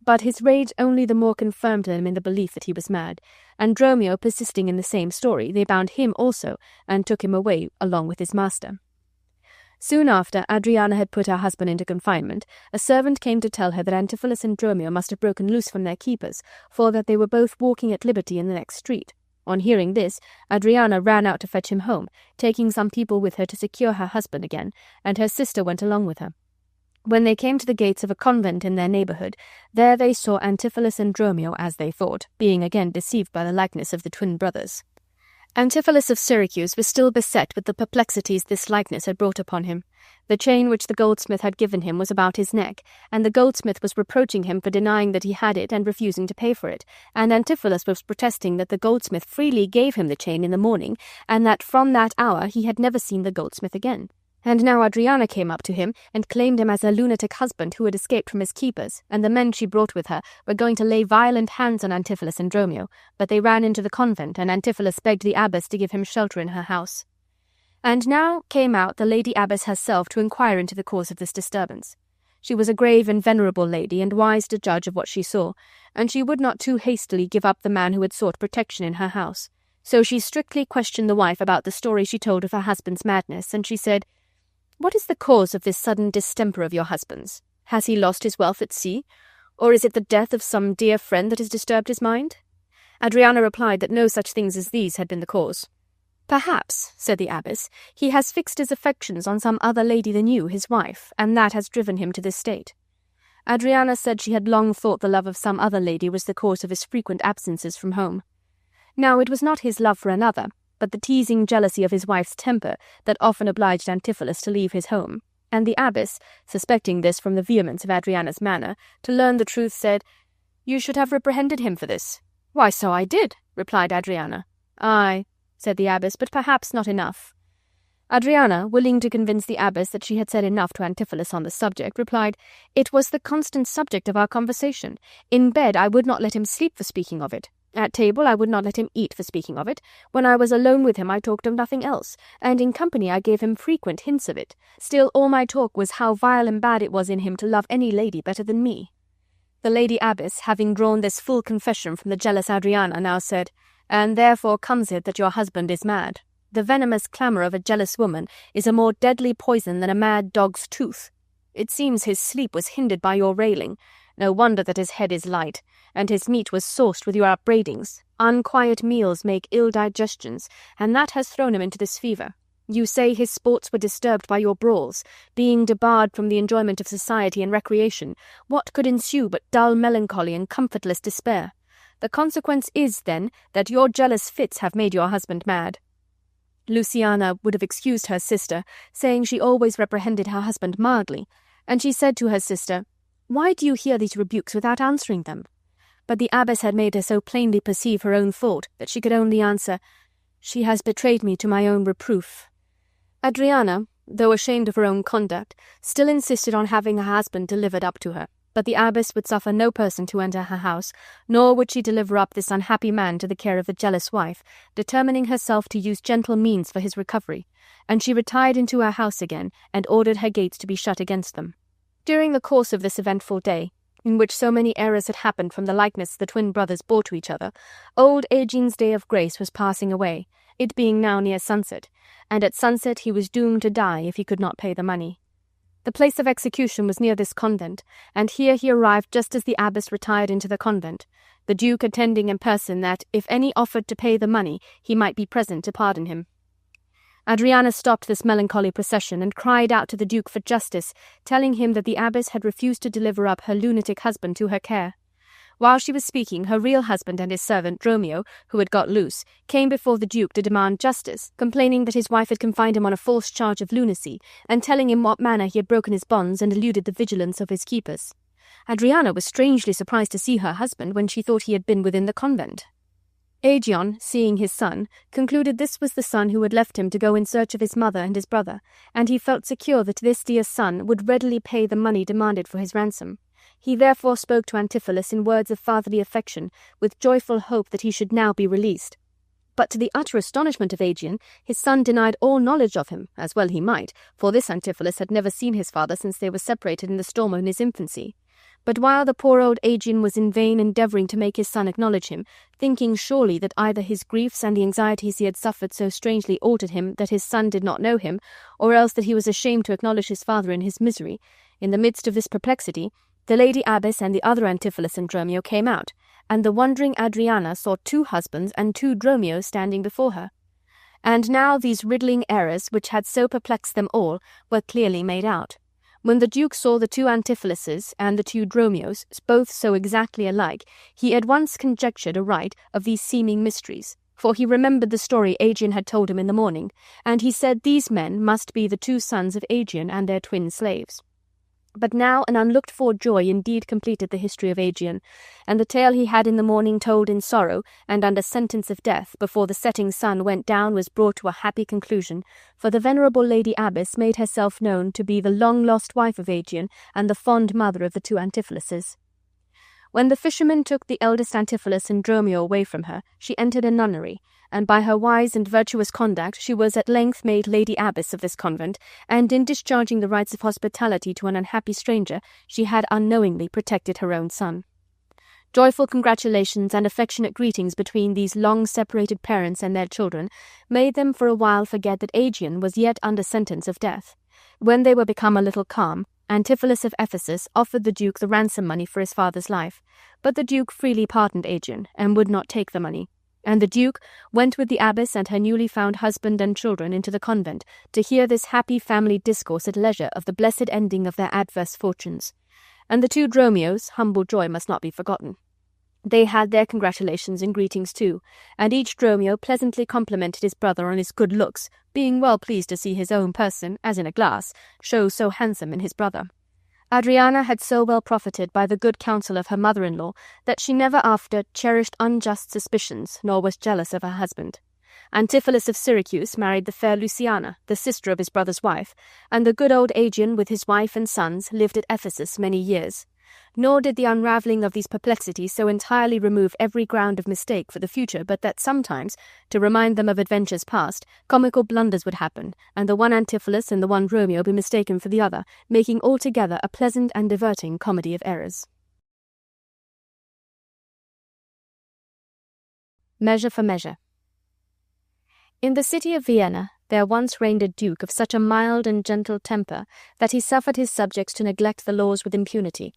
But his rage only the more confirmed him in the belief that he was mad, and Romeo persisting in the same story, they bound him also, and took him away along with his master. Soon after Adriana had put her husband into confinement, a servant came to tell her that Antipholus and Romeo must have broken loose from their keepers, for that they were both walking at liberty in the next street. On hearing this, Adriana ran out to fetch him home, taking some people with her to secure her husband again, and her sister went along with her. When they came to the gates of a convent in their neighbourhood, there they saw Antipholus and Romeo, as they thought, being again deceived by the likeness of the twin brothers. Antipholus of Syracuse was still beset with the perplexities this likeness had brought upon him. The chain which the goldsmith had given him was about his neck, and the goldsmith was reproaching him for denying that he had it and refusing to pay for it, and Antipholus was protesting that the goldsmith freely gave him the chain in the morning, and that from that hour he had never seen the goldsmith again. And now Adriana came up to him and claimed him as her lunatic husband who had escaped from his keepers, and the men she brought with her were going to lay violent hands on Antipholus and Romeo, but they ran into the convent, and Antipholus begged the abbess to give him shelter in her house. And now came out the lady abbess herself to inquire into the cause of this disturbance. She was a grave and venerable lady, and wise to judge of what she saw, and she would not too hastily give up the man who had sought protection in her house. So she strictly questioned the wife about the story she told of her husband's madness, and she said, "What is the cause of this sudden distemper of your husband's? Has he lost his wealth at sea? Or is it the death of some dear friend that has disturbed his mind?" Adriana replied that no such things as these had been the cause. "Perhaps," said the abbess, "he has fixed his affections on some other lady than you, his wife, and that has driven him to this state." Adriana said she had long thought the love of some other lady was the cause of his frequent absences from home. Now it was not his love for another, but the teasing jealousy of his wife's temper that often obliged Antipholus to leave his home, and the abbess, suspecting this from the vehemence of Adriana's manner, to learn the truth said, "You should have reprehended him for this." "Why, so I did," replied Adriana. "Aye," said the abbess, "but perhaps not enough." Adriana, willing to convince the abbess that she had said enough to Antipholus on the subject, replied, "It was the constant subject of our conversation. In bed I would not let him sleep for speaking of it. At table I would not let him eat for speaking of it. When I was alone with him I talked of nothing else, and in company I gave him frequent hints of it. Still all my talk was how vile and bad it was in him to love any lady better than me." The lady abbess, having drawn this full confession from the jealous Adriana, now said, "And therefore comes it that your husband is mad. The venomous clamour of a jealous woman is a more deadly poison than a mad dog's tooth. It seems his sleep was hindered by your railing. No wonder that his head is light, and his meat was sauced with your upbraidings. Unquiet meals make ill digestions, and that has thrown him into this fever. You say his sports were disturbed by your brawls. Being debarred from the enjoyment of society and recreation, what could ensue but dull melancholy and comfortless despair? The consequence is, then, that your jealous fits have made your husband mad." Luciana would have excused her sister, saying she always reprehended her husband mildly, and she said to her sister, "Why do you hear these rebukes without answering them?" But the abbess had made her so plainly perceive her own fault that she could only answer, "She has betrayed me to my own reproof." Adriana, though ashamed of her own conduct, still insisted on having her husband delivered up to her, but the abbess would suffer no person to enter her house, nor would she deliver up this unhappy man to the care of the jealous wife, determining herself to use gentle means for his recovery, and she retired into her house again, and ordered her gates to be shut against them. During the course of this eventful day, in which so many errors had happened from the likeness the twin brothers bore to each other, old Aegeon's day of grace was passing away, it being now near sunset, and at sunset he was doomed to die if he could not pay the money. The place of execution was near this convent, and here he arrived just as the abbess retired into the convent, the Duke attending in person that, if any offered to pay the money, he might be present to pardon him. Adriana stopped this melancholy procession and cried out to the Duke for justice, telling him that the abbess had refused to deliver up her lunatic husband to her care. While she was speaking, her real husband and his servant, Romeo, who had got loose, came before the Duke to demand justice, complaining that his wife had confined him on a false charge of lunacy, and telling him what manner he had broken his bonds and eluded the vigilance of his keepers. Adriana was strangely surprised to see her husband when she thought he had been within the convent. Aegeon, seeing his son, concluded this was the son who had left him to go in search of his mother and his brother, and he felt secure that this dear son would readily pay the money demanded for his ransom. He therefore spoke to Antipholus in words of fatherly affection, with joyful hope that he should now be released. But to the utter astonishment of Aegeon, his son denied all knowledge of him, as well he might, for this Antipholus had never seen his father since they were separated in the storm in his infancy. But while the poor old Aegeon was in vain endeavouring to make his son acknowledge him, thinking surely that either his griefs and the anxieties he had suffered so strangely altered him that his son did not know him, or else that he was ashamed to acknowledge his father in his misery, in the midst of this perplexity, the lady abbess and the other Antipholus and Dromio came out, and the wondering Adriana saw 2 husbands and 2 Dromios standing before her. And now these riddling errors, which had so perplexed them all, were clearly made out. When the Duke saw the 2 Antipholuses and the 2 Dromios, both so exactly alike, he at once conjectured aright of these seeming mysteries, for he remembered the story Aegeon had told him in the morning, and he said these men must be the 2 sons of Aegeon and their twin slaves. But now an unlooked-for joy indeed completed the history of Aegeon, and the tale he had in the morning told in sorrow and under sentence of death before the setting sun went down was brought to a happy conclusion, for the venerable lady abbess made herself known to be the long-lost wife of Aegeon and the fond mother of the 2 Antipholuses. When the fisherman took the eldest Antipholus and Dromio away from her, she entered a nunnery, and by her wise and virtuous conduct she was at length made lady abbess of this convent, and in discharging the rites of hospitality to an unhappy stranger, she had unknowingly protected her own son. Joyful congratulations and affectionate greetings between these long-separated parents and their children made them for a while forget that Aegeon was yet under sentence of death. When they were become a little calm, Antipholus of Ephesus offered the Duke the ransom money for his father's life, but the Duke freely pardoned Aegeon, and would not take the money. And the Duke went with the abbess and her newly found husband and children into the convent to hear this happy family discourse at leisure of the blessed ending of their adverse fortunes. And the 2 Dromios' humble joy must not be forgotten. They had their congratulations and greetings too, and each Dromio pleasantly complimented his brother on his good looks, being well pleased to see his own person, as in a glass, show so handsome in his brother. Adriana had so well profited by the good counsel of her mother-in-law that she never after cherished unjust suspicions, nor was jealous of her husband. Antipholus of Syracuse married the fair Luciana, the sister of his brother's wife, and the good old Aegeon with his wife and sons lived at Ephesus many years. Nor did the unravelling of these perplexities so entirely remove every ground of mistake for the future, but that sometimes, to remind them of adventures past, comical blunders would happen, and the one Antipholus and the one Romeo be mistaken for the other, making altogether a pleasant and diverting comedy of errors. Measure for measure. In the city of Vienna there once reigned a duke of such a mild and gentle temper that he suffered his subjects to neglect the laws with impunity.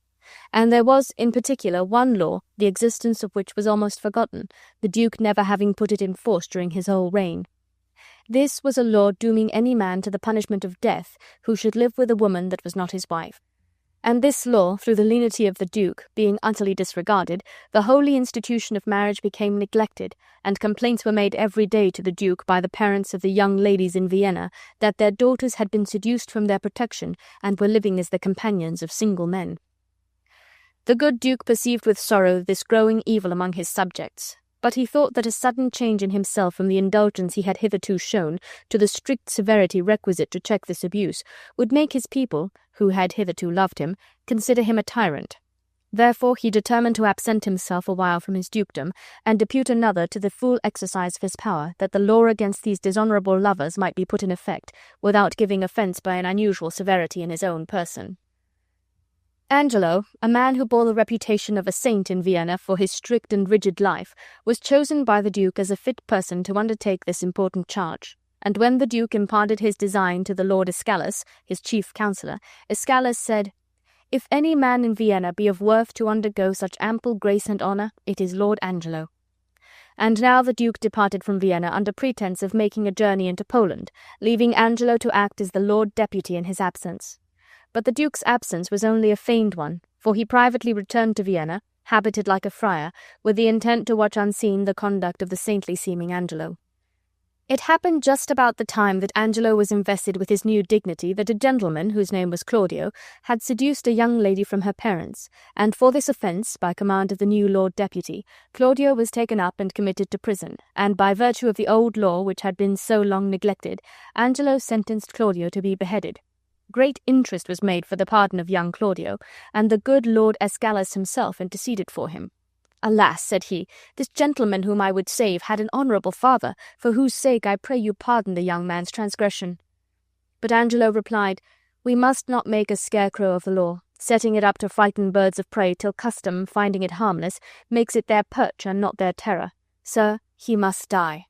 And there was, in particular, one law, the existence of which was almost forgotten, the Duke never having put it in force during his whole reign. This was a law dooming any man to the punishment of death who should live with a woman that was not his wife. And this law, through the lenity of the Duke, being utterly disregarded, the holy institution of marriage became neglected, and complaints were made every day to the Duke by the parents of the young ladies in Vienna that their daughters had been seduced from their protection and were living as the companions of single men. The good Duke perceived with sorrow this growing evil among his subjects, but he thought that a sudden change in himself from the indulgence he had hitherto shown to the strict severity requisite to check this abuse would make his people, who had hitherto loved him, consider him a tyrant. Therefore he determined to absent himself a while from his dukedom, and depute another to the full exercise of his power, that the law against these dishonourable lovers might be put in effect, without giving offence by an unusual severity in his own person. Angelo, a man who bore the reputation of a saint in Vienna for his strict and rigid life, was chosen by the Duke as a fit person to undertake this important charge, and when the Duke imparted his design to the Lord Escalus, his chief counsellor, Escalus said, "If any man in Vienna be of worth to undergo such ample grace and honour, it is Lord Angelo." And now the Duke departed from Vienna under pretence of making a journey into Poland, leaving Angelo to act as the Lord Deputy in his absence. But the Duke's absence was only a feigned one, for he privately returned to Vienna, habited like a friar, with the intent to watch unseen the conduct of the saintly-seeming Angelo. It happened just about the time that Angelo was invested with his new dignity that a gentleman, whose name was Claudio, had seduced a young lady from her parents, and for this offence, by command of the new Lord Deputy, Claudio was taken up and committed to prison, and by virtue of the old law which had been so long neglected, Angelo sentenced Claudio to be beheaded. Great interest was made for the pardon of young Claudio, and the good Lord Escalus himself interceded for him. Alas, said he, this gentleman whom I would save had an honourable father, for whose sake I pray you pardon the young man's transgression. But Angelo replied, We must not make a scarecrow of the law, setting it up to frighten birds of prey till custom, finding it harmless, makes it their perch and not their terror. Sir, he must die.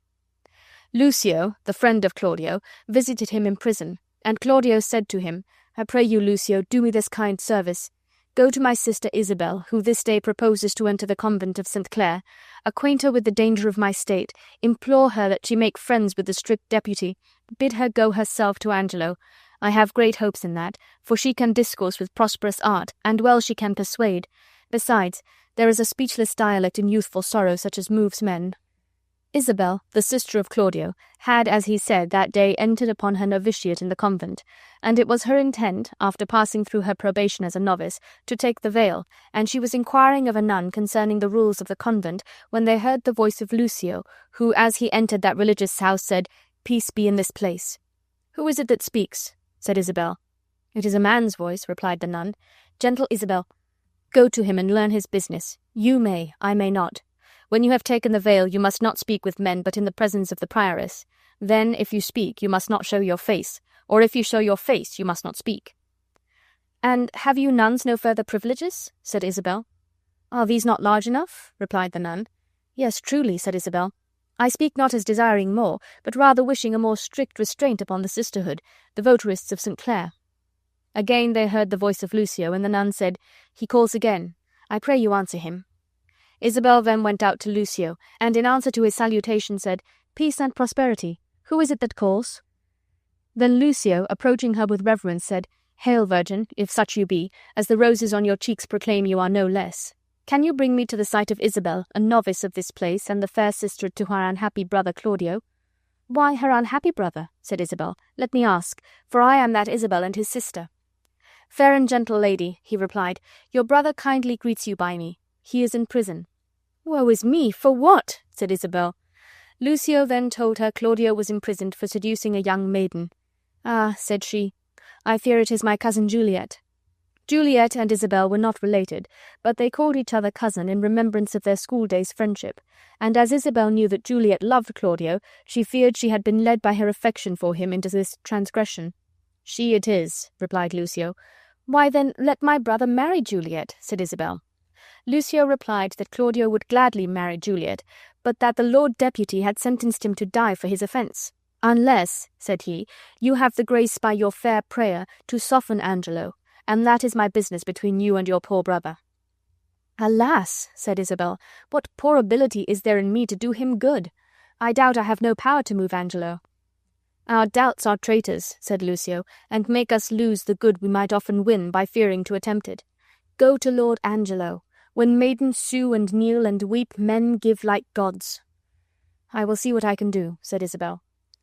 Lucio, the friend of Claudio, visited him in prison, and Claudio said to him, I pray you, Lucio, do me this kind service. Go to my sister Isabel, who this day proposes to enter the convent of St. Clare, acquaint her with the danger of my state, implore her that she make friends with the strict deputy, bid her go herself to Angelo. I have great hopes in that, for she can discourse with prosperous art, and well she can persuade. Besides, there is a speechless dialect in youthful sorrow such as moves men. Isabel, the sister of Claudio, had, as he said, that day entered upon her novitiate in the convent, and it was her intent, after passing through her probation as a novice, to take the veil, and she was inquiring of a nun concerning the rules of the convent, when they heard the voice of Lucio, who, as he entered that religious house, said, Peace be in this place. Who is it that speaks? Said Isabel. It is a man's voice, replied the nun. Gentle Isabel, go to him and learn his business. You may, I may not. When you have taken the veil, you must not speak with men but in the presence of the prioress. Then, if you speak, you must not show your face, or if you show your face, you must not speak. And have you nuns no further privileges? Said Isabel. Are these not large enough? Replied the nun. Yes, truly, said Isabel. I speak not as desiring more, but rather wishing a more strict restraint upon the sisterhood, the votarists of St. Clare. Again they heard the voice of Lucio, and the nun said, He calls again. I pray you answer him. Isabel then went out to Lucio, and in answer to his salutation said, Peace and prosperity. Who is it that calls? Then Lucio, approaching her with reverence, said, Hail, Virgin, if such you be, as the roses on your cheeks proclaim you are no less. Can you bring me to the sight of Isabel, a novice of this place, and the fair sister to her unhappy brother Claudio? Why her unhappy brother? Said Isabel. Let me ask, for I am that Isabel and his sister. Fair and gentle lady, he replied, your brother kindly greets you by me. He is in prison. Woe is me, for what? Said Isabel. Lucio then told her Claudio was imprisoned for seducing a young maiden. Ah, said she, I fear it is my cousin Juliet. Juliet and Isabel were not related, but they called each other cousin in remembrance of their school-days' friendship, and as Isabel knew that Juliet loved Claudio, she feared she had been led by her affection for him into this transgression. She it is, replied Lucio. Why then let my brother marry Juliet, said Isabel. Lucio replied that Claudio would gladly marry Juliet, but that the Lord Deputy had sentenced him to die for his offence. Unless, said he, you have the grace by your fair prayer to soften Angelo, and that is my business between you and your poor brother. Alas, said Isabel, what poor ability is there in me to do him good? I doubt I have no power to move Angelo. Our doubts are traitors, said Lucio, and make us lose the good we might often win by fearing to attempt it. Go to Lord Angelo. When maidens sue and kneel and weep, men give like gods. I will see what I can do, said Isabel.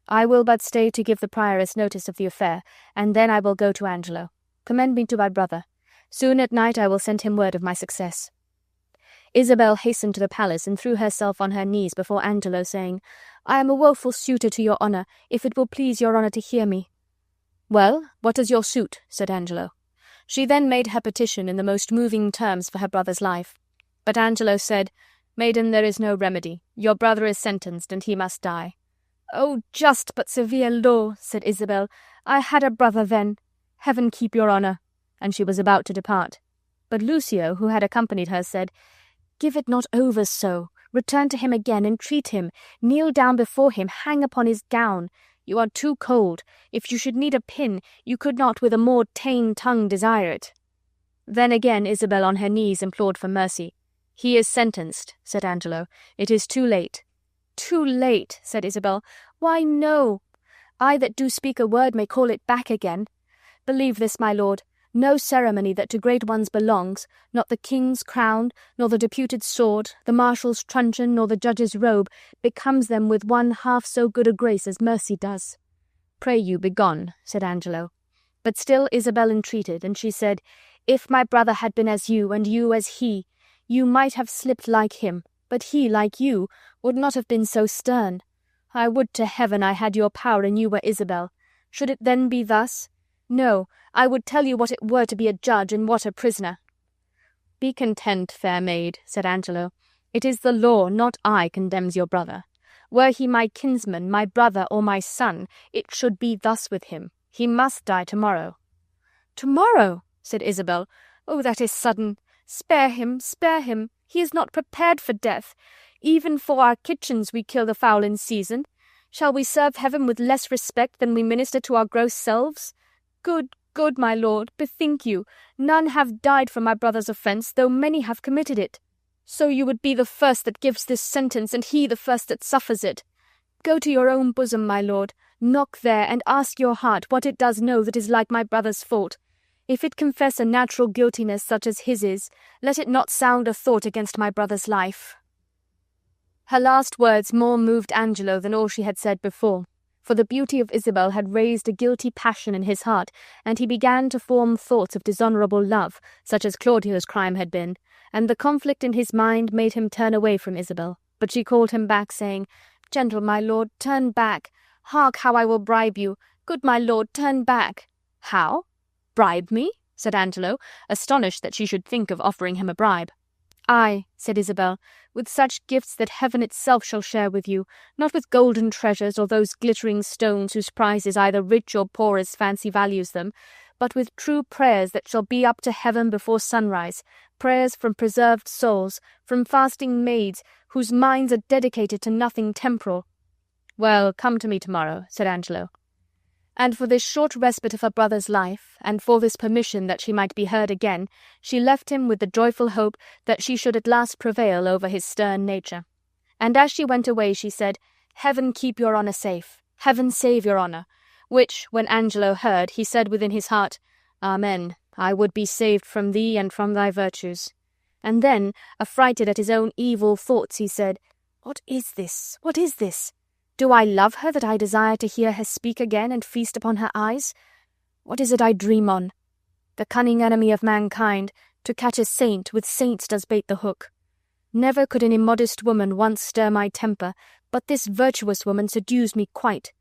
I will but stay to give the prioress notice of the affair, and then I will go to Angelo. Commend me to my brother. Soon at night I will send him word of my success. Isabel hastened to the palace and threw herself on her knees before Angelo, saying, I am a woeful suitor to your honour, if it will please your honour to hear me. Well, what is your suit? Said Angelo. She then made her petition in the most moving terms for her brother's life. But Angelo said, Maiden, there is no remedy. Your brother is sentenced, and he must die. Oh, just but severe law, said Isabel. I had a brother then. Heaven keep your honour. And she was about to depart. But Lucio, who had accompanied her, said, Give it not over so. Return to him again, entreat him. Kneel down before him, hang upon his gown. You are too cold. If you should need a pin, you could not with a more tame tongue desire it. Then again Isabel on her knees implored for mercy. He is sentenced, said Angelo. It is too late. Too late, said Isabel. Why, no. I that do speak a word may call it back again. Believe this, my lord. No ceremony that to great ones belongs, not the king's crown, nor the deputed sword, the marshal's truncheon, nor the judge's robe, becomes them with one half so good a grace as mercy does. Pray you, begone, said Angelo. But still Isabel entreated, and she said, If my brother had been as you, and you as he, you might have slipped like him, but he, like you, would not have been so stern. I would to heaven I had your power and you were Isabel. Should it then be thus? No, I would tell you what it were to be a judge and what a prisoner. Be content, fair maid, said Angelo. It is the law, not I, condemns your brother. Were he my kinsman, my brother, or my son, it should be thus with him. He must die tomorrow. Tomorrow, said Isabel. Oh, that is sudden. Spare him, spare him. He is not prepared for death. Even for our kitchens we kill the fowl in season. Shall we serve heaven with less respect than we minister to our gross selves? Good, good, my lord, bethink you. None have died for my brother's offence, though many have committed it. So you would be the first that gives this sentence, and he the first that suffers it. Go to your own bosom, my lord, knock there, and ask your heart what it does know that is like my brother's fault. If it confess a natural guiltiness such as his is, let it not sound a thought against my brother's life. Her last words more moved Angelo than all she had said before, for the beauty of Isabel had raised a guilty passion in his heart, and he began to form thoughts of dishonourable love, such as Claudio's crime had been, and the conflict in his mind made him turn away from Isabel. But she called him back, saying, Gentle my lord, turn back. Hark how I will bribe you. Good my lord, turn back. How? Bribe me? Said Angelo, astonished that she should think of offering him a bribe. Ay, said Isabel, with such gifts that heaven itself shall share with you, not with golden treasures or those glittering stones whose price is either rich or poor as fancy values them, but with true prayers that shall be up to heaven before sunrise, prayers from preserved souls, from fasting maids, whose minds are dedicated to nothing temporal. Well, come to me tomorrow, said Angelo. And for this short respite of her brother's life, and for this permission that she might be heard again, she left him with the joyful hope that she should at last prevail over his stern nature. And as she went away she said, Heaven keep your honour safe, heaven save your honour, which, when Angelo heard, he said within his heart, Amen, I would be saved from thee and from thy virtues. And then, affrighted at his own evil thoughts, he said, What is this? What is this? Do I love her that I desire to hear her speak again and feast upon her eyes? What is it I dream on? The cunning enemy of mankind, to catch a saint with saints does bait the hook. Never could an immodest woman once stir my temper, but this virtuous woman seduced me quite.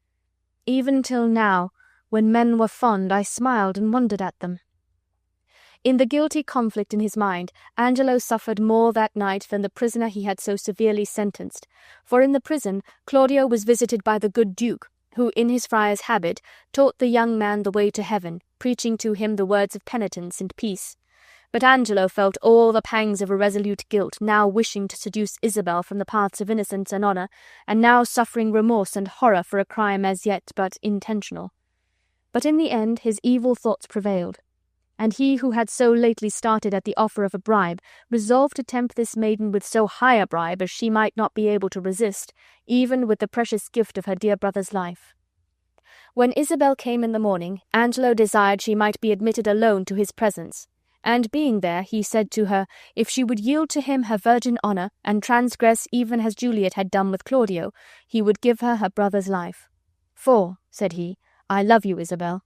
Even till now, when men were fond, I smiled and wondered at them. In the guilty conflict in his mind, Angelo suffered more that night than the prisoner he had so severely sentenced, for in the prison Claudio was visited by the good Duke, who, in his friar's habit, taught the young man the way to heaven, preaching to him the words of penitence and peace. But Angelo felt all the pangs of irresolute guilt, now wishing to seduce Isabel from the paths of innocence and honour, and now suffering remorse and horror for a crime as yet but intentional. But in the end his evil thoughts prevailed, and he who had so lately started at the offer of a bribe resolved to tempt this maiden with so high a bribe as she might not be able to resist, even with the precious gift of her dear brother's life. When Isabel came in the morning, Angelo desired she might be admitted alone to his presence, and being there, he said to her, if she would yield to him her virgin honour, and transgress even as Juliet had done with Claudio, he would give her brother's life. For, said he, I love you, Isabel.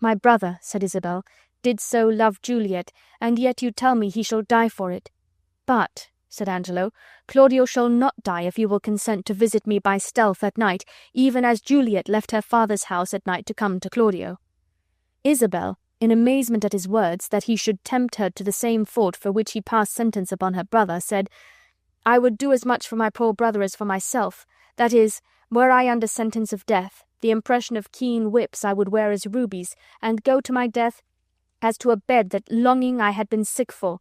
My brother, said Isabel, did so love Juliet, and yet you tell me he shall die for it. But, said Angelo, Claudio shall not die if you will consent to visit me by stealth at night, even as Juliet left her father's house at night to come to Claudio. Isabel, in amazement at his words, that he should tempt her to the same fault for which he passed sentence upon her brother, said, I would do as much for my poor brother as for myself. That is, were I under sentence of death, the impression of keen whips I would wear as rubies, and go to my death as to a bed that longing I had been sick for,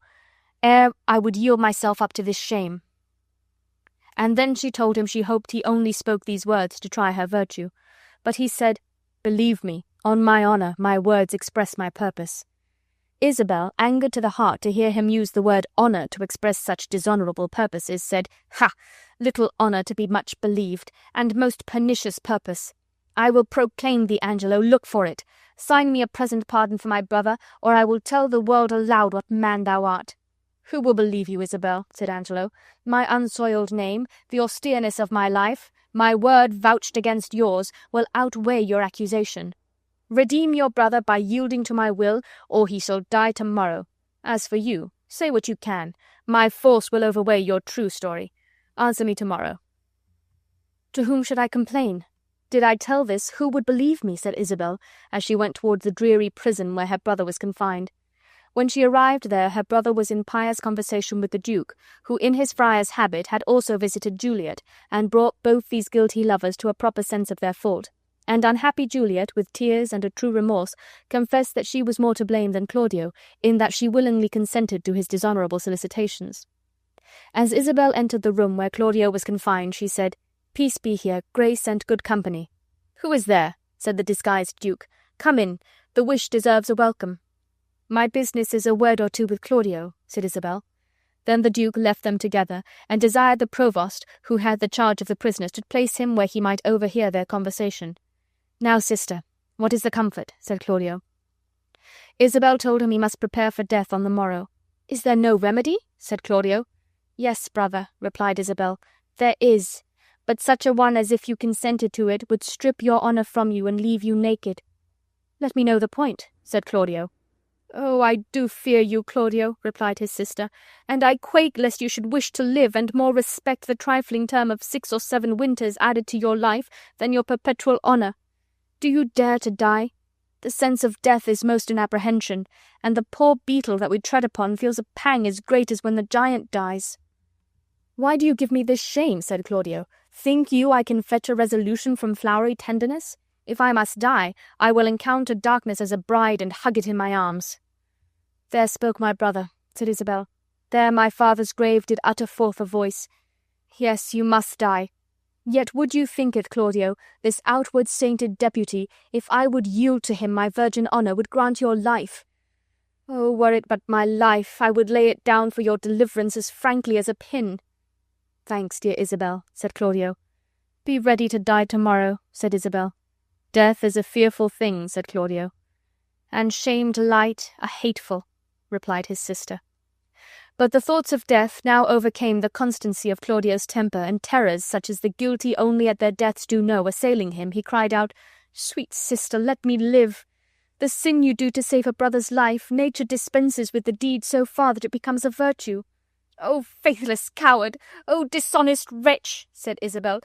ere I would yield myself up to this shame. And then she told him she hoped he only spoke these words to try her virtue. But he said, Believe me, on my honour, my words express my purpose. Isabel, angered to the heart to hear him use the word honour to express such dishonourable purposes, said, Ha! Little honour to be much believed, and most pernicious purpose. I will proclaim thee, Angelo, look for it. Sign me a present pardon for my brother, or I will tell the world aloud what man thou art." "Who will believe you, Isabel?" said Angelo. "My unsoiled name, the austereness of my life, my word vouched against yours, will outweigh your accusation. Redeem your brother by yielding to my will, or he shall die tomorrow. As for you, say what you can. My force will overweigh your true story. Answer me tomorrow." "To whom should I complain? Did I tell this, who would believe me?" said Isabel, as she went towards the dreary prison where her brother was confined. When she arrived there, her brother was in pious conversation with the Duke, who in his friar's habit had also visited Juliet, and brought both these guilty lovers to a proper sense of their fault. And unhappy Juliet, with tears and a true remorse, confessed that she was more to blame than Claudio, in that she willingly consented to his dishonourable solicitations. As Isabel entered the room where Claudio was confined, she said, "Peace be here, grace and good company." "Who is there?" said the disguised Duke. "Come in, the wish deserves a welcome." "My business is a word or two with Claudio," said Isabel. Then the Duke left them together, and desired the provost, who had the charge of the prisoners, to place him where he might overhear their conversation. "Now, sister, what is the comfort?" said Claudio. Isabel told him he must prepare for death on the morrow. "Is there no remedy?" said Claudio. "Yes, brother," replied Isabel, "there is, but such a one as, if you consented to it, would strip your honour from you and leave you naked." "Let me know the point," said Claudio. "Oh, I do fear you, Claudio," replied his sister, "and I quake lest you should wish to live and more respect the trifling term of 6 or 7 winters added to your life than your perpetual honour. Do you dare to die? The sense of death is most in apprehension, and the poor beetle that we tread upon feels a pang as great as when the giant dies." "Why do you give me this shame?" said Claudio. "Think you I can fetch a resolution from flowery tenderness? If I must die, I will encounter darkness as a bride and hug it in my arms." "There spoke my brother," said Isabel. "There my father's grave did utter forth a voice. Yes, you must die. Yet would you think it, Claudio, this outward sainted deputy, if I would yield to him my virgin honour, would grant your life? Oh, were it but my life, I would lay it down for your deliverance as frankly as a pin." "Thanks, dear Isabel," said Claudio. "Be ready to die tomorrow," said Isabel. "Death is a fearful thing," said Claudio. "And shamed light a hateful," replied his sister. But the thoughts of death now overcame the constancy of Claudio's temper, and terrors such as the guilty only at their deaths do know assailing him, he cried out, "Sweet sister, let me live. The sin you do to save a brother's life, nature dispenses with the deed so far that it becomes a virtue." "O faithless coward! O dishonest wretch!" said Isabel.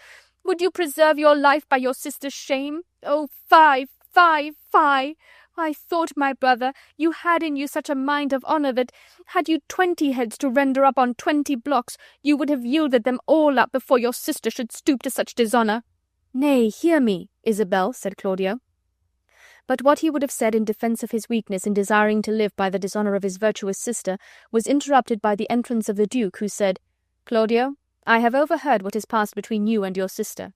"Would you preserve your life by your sister's shame? Oh, fie, fie, fie! I thought, my brother, you had in you such a mind of honour that, had you 20 heads to render up on 20 blocks, you would have yielded them all up before your sister should stoop to such dishonour." "Nay, hear me, Isabel," said Claudio. But what he would have said in defence of his weakness in desiring to live by the dishonour of his virtuous sister was interrupted by the entrance of the Duke, who said, "Claudio, I have overheard what has passed between you and your sister.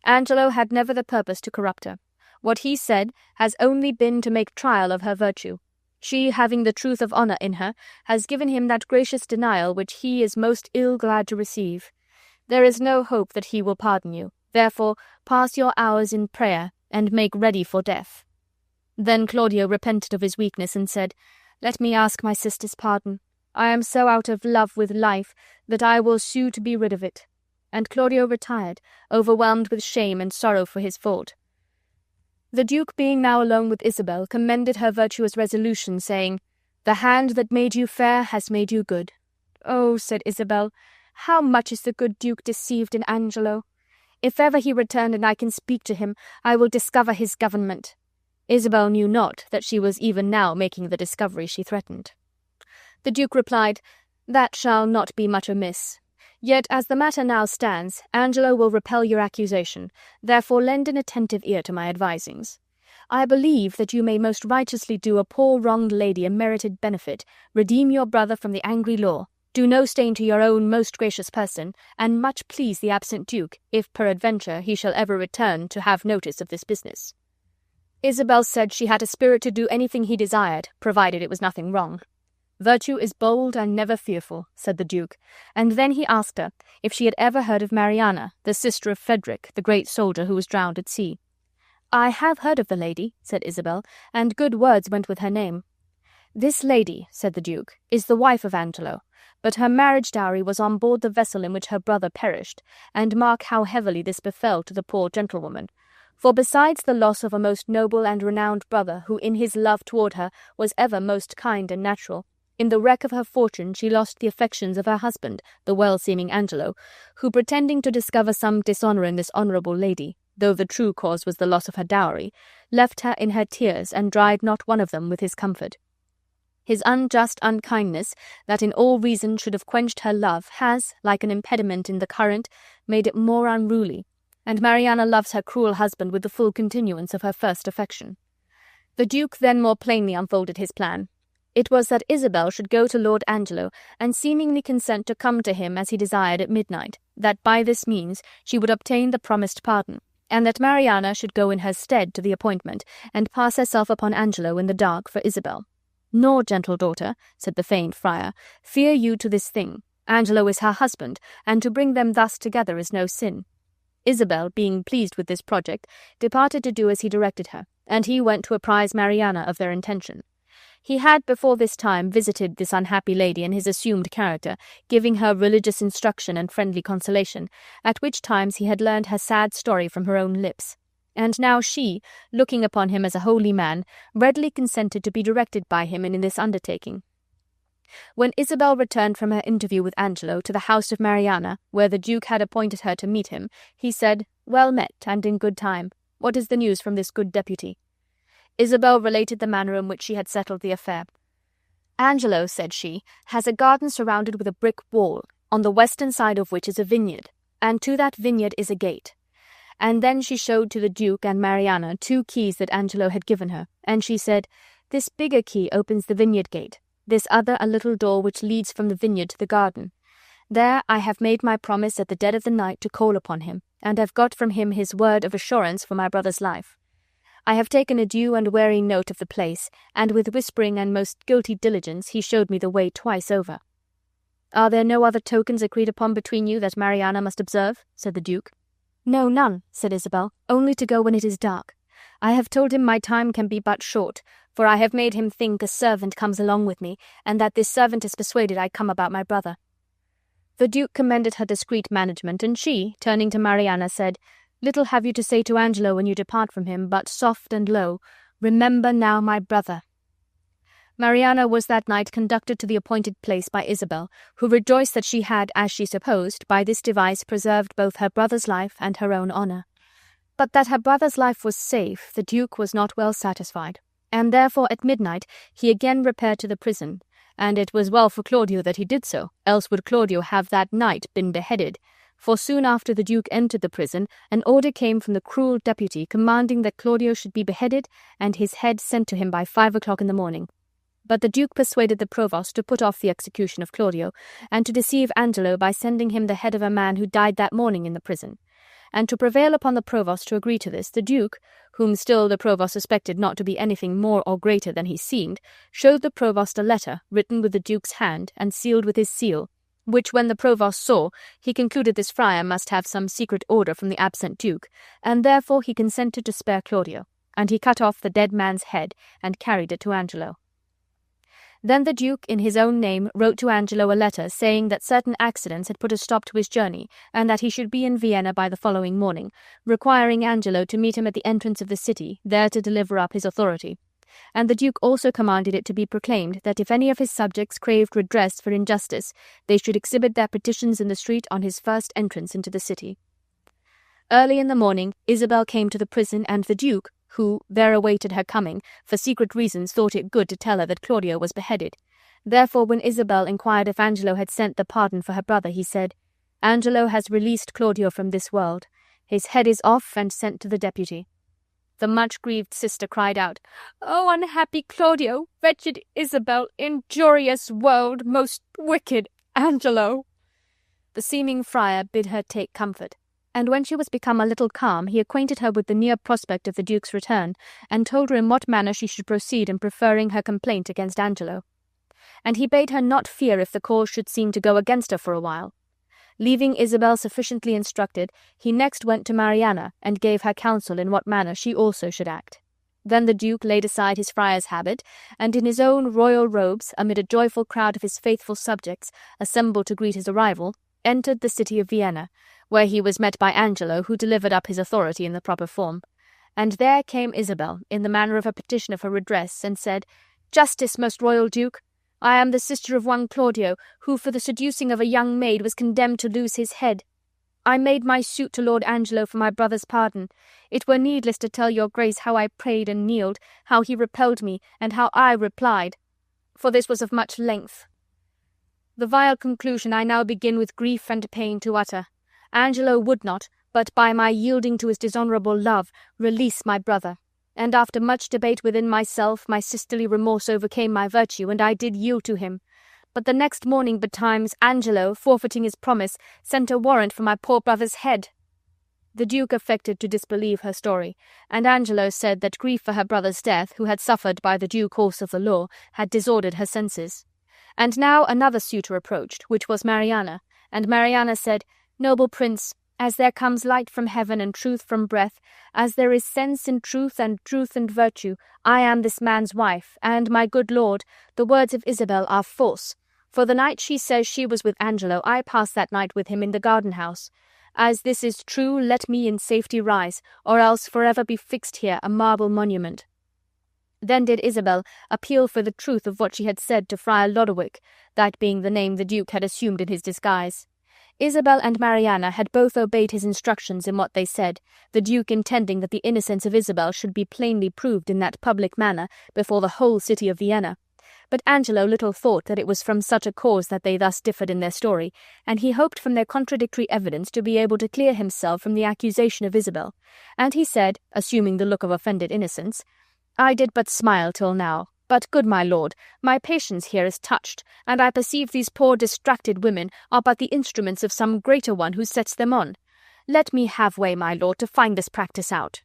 Angelo had never the purpose to corrupt her. What he said has only been to make trial of her virtue. She, having the truth of honour in her, has given him that gracious denial which he is most ill glad to receive. There is no hope that he will pardon you. Therefore pass your hours in prayer, and make ready for death." Then Claudio repented of his weakness, and said, "Let me ask my sister's pardon. I am so out of love with life that I will sue to be rid of it." And Claudio retired, overwhelmed with shame and sorrow for his fault. The Duke, being now alone with Isabel, commended her virtuous resolution, saying, "The hand that made you fair has made you good." "Oh," said Isabel, "how much is the good Duke deceived in Angelo! If ever he return and I can speak to him, I will discover his government." Isabel knew not that she was even now making the discovery she threatened. The Duke replied, "That shall not be much amiss. Yet, as the matter now stands, Angelo will repel your accusation, therefore lend an attentive ear to my advisings. I believe that you may most righteously do a poor wronged lady a merited benefit, redeem your brother from the angry law, do no stain to your own most gracious person, and much please the absent Duke, if peradventure he shall ever return to have notice of this business." Isabel said she had a spirit to do anything he desired, provided it was nothing wrong. "Virtue is bold and never fearful," said the Duke, and then he asked her if she had ever heard of Mariana, the sister of Frederick, the great soldier who was drowned at sea. "I have heard of the lady," said Isabel, "and good words went with her name." "This lady," said the Duke, "is the wife of Angelo, but her marriage dowry was on board the vessel in which her brother perished, and mark how heavily this befell to the poor gentlewoman. For besides the loss of a most noble and renowned brother, who in his love toward her was ever most kind and natural, in the wreck of her fortune she lost the affections of her husband, the well-seeming Angelo, who, pretending to discover some dishonour in this honourable lady, though the true cause was the loss of her dowry, left her in her tears, and dried not one of them with his comfort. His unjust unkindness, that in all reason should have quenched her love, has, like an impediment in the current, made it more unruly, and Mariana loves her cruel husband with the full continuance of her first affection." The Duke then more plainly unfolded his plan. It was that Isabel should go to Lord Angelo, and seemingly consent to come to him as he desired at midnight, that by this means she would obtain the promised pardon, and that Mariana should go in her stead to the appointment, and pass herself upon Angelo in the dark for Isabel. "Nor, gentle daughter," said the feigned friar, "fear you to this thing. Angelo is her husband, and to bring them thus together is no sin." Isabel, being pleased with this project, departed to do as he directed her, and he went to apprise Mariana of their intention. He had before this time visited this unhappy lady in his assumed character, giving her religious instruction and friendly consolation, at which times he had learned her sad story from her own lips. And now she, looking upon him as a holy man, readily consented to be directed by him in this undertaking. When Isabel returned from her interview with Angelo to the house of Mariana, where the Duke had appointed her to meet him, he said, "Well met, and in good time. What is the news from this good deputy?" Isabel related the manner in which she had settled the affair. "Angelo," said she, "has a garden surrounded with a brick wall, on the western side of which is a vineyard, and to that vineyard is a gate." And then she showed to the Duke and Mariana 2 keys that Angelo had given her, and she said, "This bigger key opens the vineyard gate, this other a little door which leads from the vineyard to the garden. There I have made my promise at the dead of the night to call upon him, and have got from him his word of assurance for my brother's life. I have taken a due and wary note of the place, and with whispering and most guilty diligence he showed me the way twice over." "Are there no other tokens agreed upon between you that Mariana must observe?" said the Duke. "No, none," said Isabel, "only to go when it is dark. I have told him my time can be but short, for I have made him think a servant comes along with me, and that this servant is persuaded I come about my brother." The Duke commended her discreet management, and she, turning to Mariana, said, "Little have you to say to Angelo when you depart from him, but soft and low, 'Remember now my brother.'" Mariana was that night conducted to the appointed place by Isabel, who rejoiced that she had, as she supposed, by this device preserved both her brother's life and her own honour. But that her brother's life was safe, the Duke was not well satisfied, and therefore at midnight he again repaired to the prison, and it was well for Claudio that he did so, else would Claudio have that night been beheaded. For soon after the Duke entered the prison, an order came from the cruel deputy commanding that Claudio should be beheaded and his head sent to him by 5 o'clock in the morning. But the Duke persuaded the provost to put off the execution of Claudio, and to deceive Angelo by sending him the head of a man who died that morning in the prison. And to prevail upon the provost to agree to this, the Duke, whom still the provost suspected not to be anything more or greater than he seemed, showed the provost a letter written with the Duke's hand and sealed with his seal, which when the provost saw, he concluded this friar must have some secret order from the absent Duke, and therefore he consented to spare Claudio, and he cut off the dead man's head and carried it to Angelo. Then the Duke, in his own name, wrote to Angelo a letter saying that certain accidents had put a stop to his journey, and that he should be in Vienna by the following morning, requiring Angelo to meet him at the entrance of the city, there to deliver up his authority. And the Duke also commanded it to be proclaimed that if any of his subjects craved redress for injustice, they should exhibit their petitions in the street on his first entrance into the city. Early in the morning, Isabel came to the prison, and the Duke, who there awaited her coming, for secret reasons thought it good to tell her that Claudio was beheaded. Therefore, when Isabel inquired if Angelo had sent the pardon for her brother, he said, "Angelo has released Claudio from this world. His head is off and sent to the deputy." The much-grieved sister cried out, "O unhappy Claudio, wretched Isabel, injurious world, most wicked Angelo!" The seeming friar bid her take comfort, and when she was become a little calm, he acquainted her with the near prospect of the Duke's return, and told her in what manner she should proceed in preferring her complaint against Angelo. And he bade her not fear if the cause should seem to go against her for a while. Leaving Isabel sufficiently instructed, he next went to Mariana and gave her counsel in what manner she also should act. Then the Duke laid aside his friar's habit, and in his own royal robes, amid a joyful crowd of his faithful subjects assembled to greet his arrival, entered the city of Vienna, where he was met by Angelo, who delivered up his authority in the proper form. And there came Isabel, in the manner of a petitioner for redress, and said, "Justice, most royal Duke! I am the sister of one Claudio, who for the seducing of a young maid was condemned to lose his head. I made my suit to Lord Angelo for my brother's pardon. It were needless to tell your grace how I prayed and kneeled, how he repelled me, and how I replied, for this was of much length. The vile conclusion I now begin with grief and pain to utter. Angelo would not, but by my yielding to his dishonourable love, release my brother. And after much debate within myself, my sisterly remorse overcame my virtue, and I did yield to him. But the next morning betimes, Angelo, forfeiting his promise, sent a warrant for my poor brother's head." The Duke affected to disbelieve her story, and Angelo said that grief for her brother's death, who had suffered by the due course of the law, had disordered her senses. And now another suitor approached, which was Mariana, and Mariana said, "Noble prince, as there comes light from heaven and truth from breath, as there is sense in truth and virtue, I am this man's wife, and, my good lord, the words of Isabel are false. For the night she says she was with Angelo, I passed that night with him in the garden-house. As this is true, let me in safety rise, or else forever be fixed here a marble monument." Then did Isabel appeal for the truth of what she had said to Friar Lodowick, that being the name the Duke had assumed in his disguise. Isabel and Mariana had both obeyed his instructions in what they said, the Duke intending that the innocence of Isabel should be plainly proved in that public manner before the whole city of Vienna. But Angelo little thought that it was from such a cause that they thus differed in their story, and he hoped from their contradictory evidence to be able to clear himself from the accusation of Isabel. And he said, assuming the look of offended innocence, "I did but smile till now. But, good my lord, my patience here is touched, and I perceive these poor distracted women are but the instruments of some greater one who sets them on. Let me have way, my lord, to find this practice out."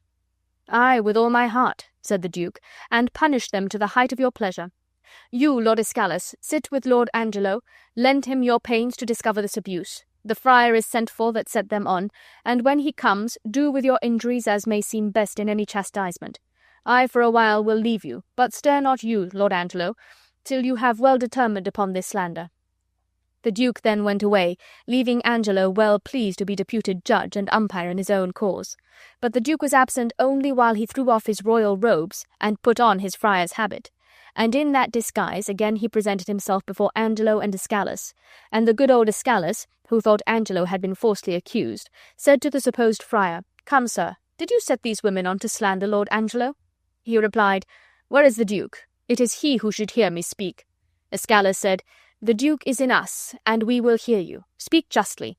"Ay, with all my heart," said the Duke, "and punish them to the height of your pleasure. You, Lord Escalus, sit with Lord Angelo, lend him your pains to discover this abuse. The friar is sent for that set them on, and when he comes, do with your injuries as may seem best in any chastisement. I for a while will leave you, but stir not you, Lord Angelo, till you have well determined upon this slander." The Duke then went away, leaving Angelo well pleased to be deputed judge and umpire in his own cause. But the Duke was absent only while he threw off his royal robes and put on his friar's habit. And in that disguise again he presented himself before Angelo and Escalus, and the good old Escalus, who thought Angelo had been falsely accused, said to the supposed friar, "Come, sir, did you set these women on to slander Lord Angelo?" He replied, "Where is the Duke? It is he who should hear me speak." Escalus said, "The Duke is in us, and we will hear you. Speak justly."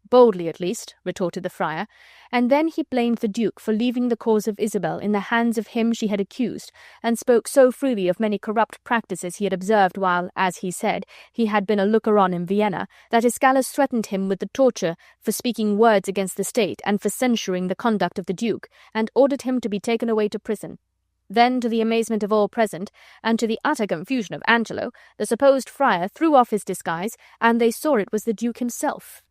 "Boldly, at least," retorted the friar, and then he blamed the Duke for leaving the cause of Isabel in the hands of him she had accused, and spoke so freely of many corrupt practices he had observed while, as he said, he had been a looker-on in Vienna, that Escalus threatened him with the torture for speaking words against the state and for censuring the conduct of the Duke, and ordered him to be taken away to prison. Then, to the amazement of all present, and to the utter confusion of Angelo, the supposed friar threw off his disguise, and they saw it was the Duke himself.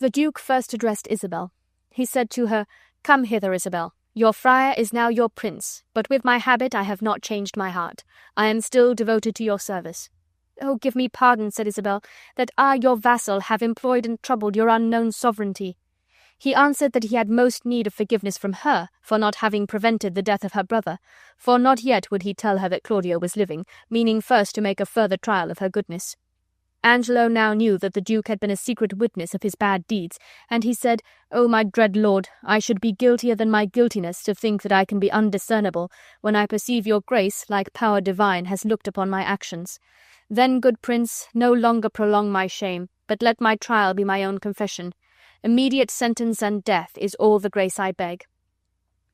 The Duke first addressed Isabel. He said to her, "Come hither, Isabel. Your friar is now your prince, but with my habit I have not changed my heart. I am still devoted to your service." "Oh, give me pardon," said Isabel, "that I, your vassal, have employed and troubled your unknown sovereignty." He answered that he had most need of forgiveness from her for not having prevented the death of her brother, for not yet would he tell her that Claudio was living, meaning first to make a further trial of her goodness. Angelo now knew that the Duke had been a secret witness of his bad deeds, and he said, "O my dread lord, I should be guiltier than my guiltiness to think that I can be undiscernible, when I perceive your grace, like power divine, has looked upon my actions. Then, good prince, no longer prolong my shame, but let my trial be my own confession. Immediate sentence and death is all the grace I beg."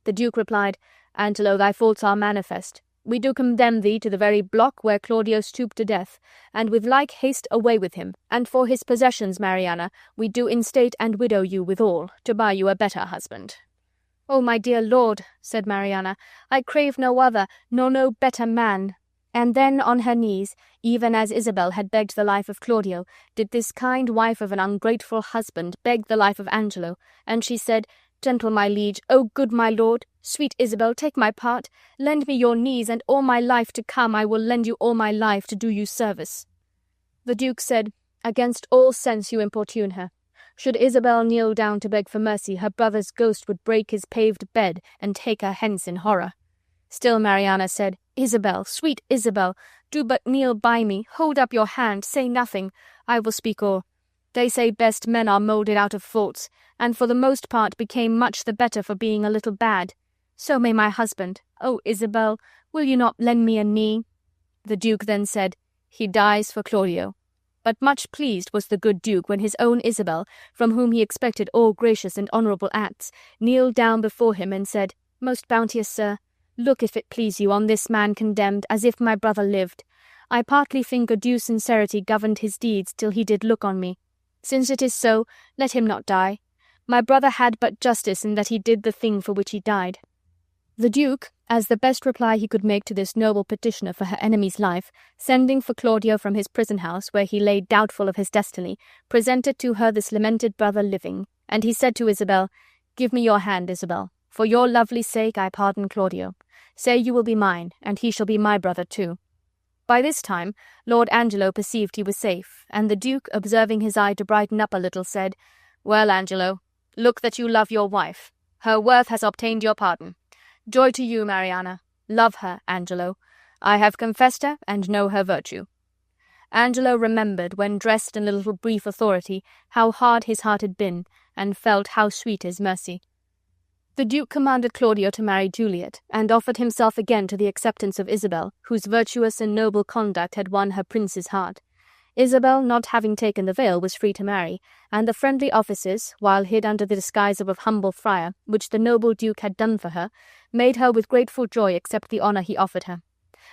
The Duke replied, "Angelo, thy faults are manifest. We do condemn thee to the very block where Claudio stooped to death, and with like haste away with him, and for his possessions, Mariana, we do instate and widow you withal, to buy you a better husband." "Oh, my dear lord," said Mariana, "I crave no other, nor no better man. And then on her knees, even as Isabel had begged the life of Claudio, did this kind wife of an ungrateful husband beg the life of Angelo, and she said, Gentle my liege, O good my lord, sweet Isabel, take my part, lend me your knees, and all my life to come I will lend you all my life to do you service. The Duke said, Against all sense you importune her. Should Isabel kneel down to beg for mercy, her brother's ghost would break his paved bed and take her hence in horror. Still Mariana said, Isabel, sweet Isabel, do but kneel by me, hold up your hand, say nothing, I will speak all. They say best men are moulded out of faults, and for the most part became much the better for being a little bad. So may my husband. Oh, Isabel, will you not lend me a knee? The Duke then said, He dies for Claudio. But much pleased was the good Duke when his own Isabel, from whom he expected all gracious and honourable acts, kneeled down before him and said, Most bounteous sir, look, if it please you, on this man condemned, as if my brother lived. I partly think a due sincerity governed his deeds till he did look on me. Since it is so, let him not die. My brother had but justice in that he did the thing for which he died. The Duke, as the best reply he could make to this noble petitioner for her enemy's life, sending for Claudio from his prison-house, where he lay doubtful of his destiny, presented to her this lamented brother living, and he said to Isabel, Give me your hand, Isabel. For your lovely sake I pardon Claudio. Say you will be mine, and he shall be my brother too. By this time Lord Angelo perceived he was safe, and the Duke, observing his eye to brighten up a little, said, Well, Angelo, look that you love your wife. Her worth has obtained your pardon. Joy to you, Mariana. Love her, Angelo. I have confessed her, and know her virtue. Angelo remembered, when dressed in a little brief authority, how hard his heart had been, and felt how sweet his mercy. The Duke commanded Claudio to marry Juliet, and offered himself again to the acceptance of Isabel, whose virtuous and noble conduct had won her prince's heart. Isabel, not having taken the veil, was free to marry, and the friendly offices, while hid under the disguise of a humble friar, which the noble Duke had done for her, made her with grateful joy accept the honour he offered her.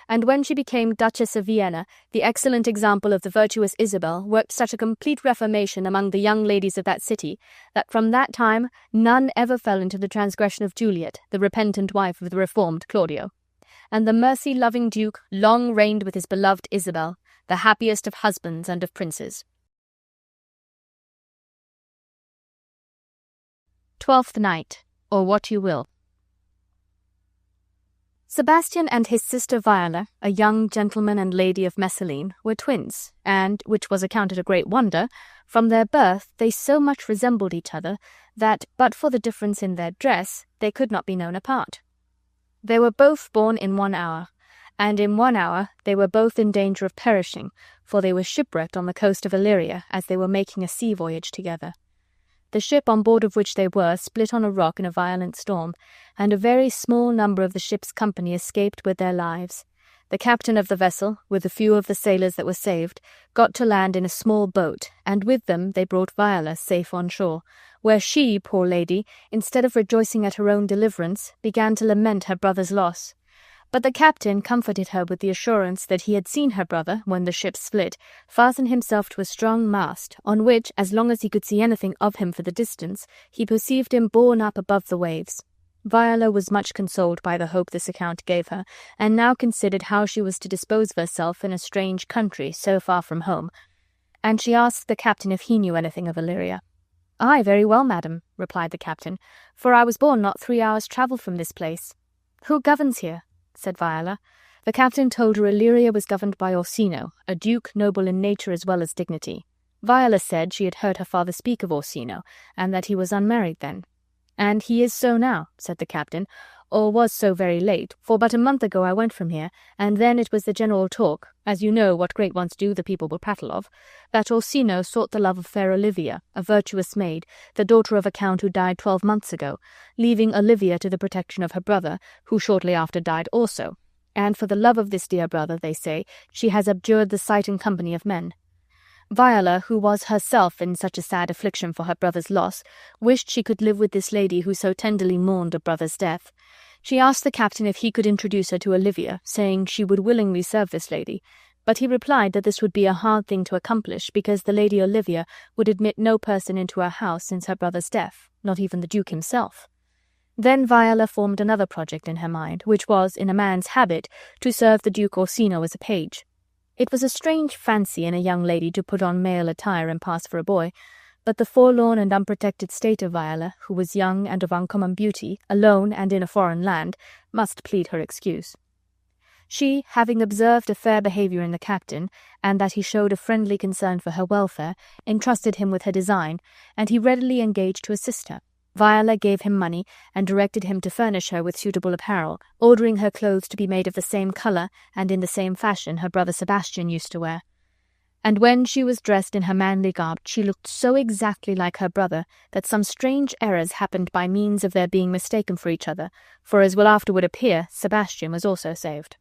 And when she became Duchess of Vienna, the excellent example of the virtuous Isabel worked such a complete reformation among the young ladies of that city, that from that time none ever fell into the transgression of Juliet, the repentant wife of the reformed Claudio. And the mercy-loving Duke long reigned with his beloved Isabel, the happiest of husbands and of princes. 12th Night, or What You Will. Sebastian and his sister Viola, a young gentleman and lady of Messaline, were twins, and, which was accounted a great wonder, from their birth they so much resembled each other that, but for the difference in their dress, they could not be known apart. They were both born in 1 hour, and in 1 hour they were both in danger of perishing, for they were shipwrecked on the coast of Illyria as they were making a sea voyage together. The ship on board of which they were split on a rock in a violent storm, and a very small number of the ship's company escaped with their lives. The captain of the vessel, with a few of the sailors that were saved, got to land in a small boat, and with them they brought Viola safe on shore, where she, poor lady, instead of rejoicing at her own deliverance, began to lament her brother's loss. But the captain comforted her with the assurance that he had seen her brother, when the ship split, fasten himself to a strong mast, on which, as long as he could see anything of him for the distance, he perceived him borne up above the waves. Viola was much consoled by the hope this account gave her, and now considered how she was to dispose of herself in a strange country so far from home, and she asked the captain if he knew anything of Illyria. "Ay, very well, madam," replied the captain, "for I was born not 3 hours' travel from this place." "Who governs here?" said Viola. The captain told her Illyria was governed by Orsino, a duke noble in nature as well as dignity. Viola said she had heard her father speak of Orsino, and that he was unmarried then. "And he is so now," said the captain, "or was so very late, for but a month ago I went from here, and then it was the general talk, as you know what great ones do the people will prattle of, that Orsino sought the love of fair Olivia, a virtuous maid, the daughter of a count who died 12 months ago, leaving Olivia to the protection of her brother, who shortly after died also, and for the love of this dear brother, they say, she has abjured the sight and company of men." Viola, who was herself in such a sad affliction for her brother's loss, wished she could live with this lady who so tenderly mourned a brother's death. She asked the captain if he could introduce her to Olivia, saying she would willingly serve this lady, but he replied that this would be a hard thing to accomplish, because the lady Olivia would admit no person into her house since her brother's death, not even the Duke himself. Then Viola formed another project in her mind, which was, in a man's habit, to serve the Duke Orsino as a page. It was a strange fancy in a young lady to put on male attire and pass for a boy, but the forlorn and unprotected state of Viola, who was young and of uncommon beauty, alone and in a foreign land, must plead her excuse. She, having observed a fair behaviour in the captain, and that he showed a friendly concern for her welfare, entrusted him with her design, and he readily engaged to assist her. Viola gave him money, and directed him to furnish her with suitable apparel, ordering her clothes to be made of the same colour and in the same fashion her brother Sebastian used to wear. And when she was dressed in her manly garb, she looked so exactly like her brother that some strange errors happened by means of their being mistaken for each other, for as will afterward appear, Sebastian was also saved.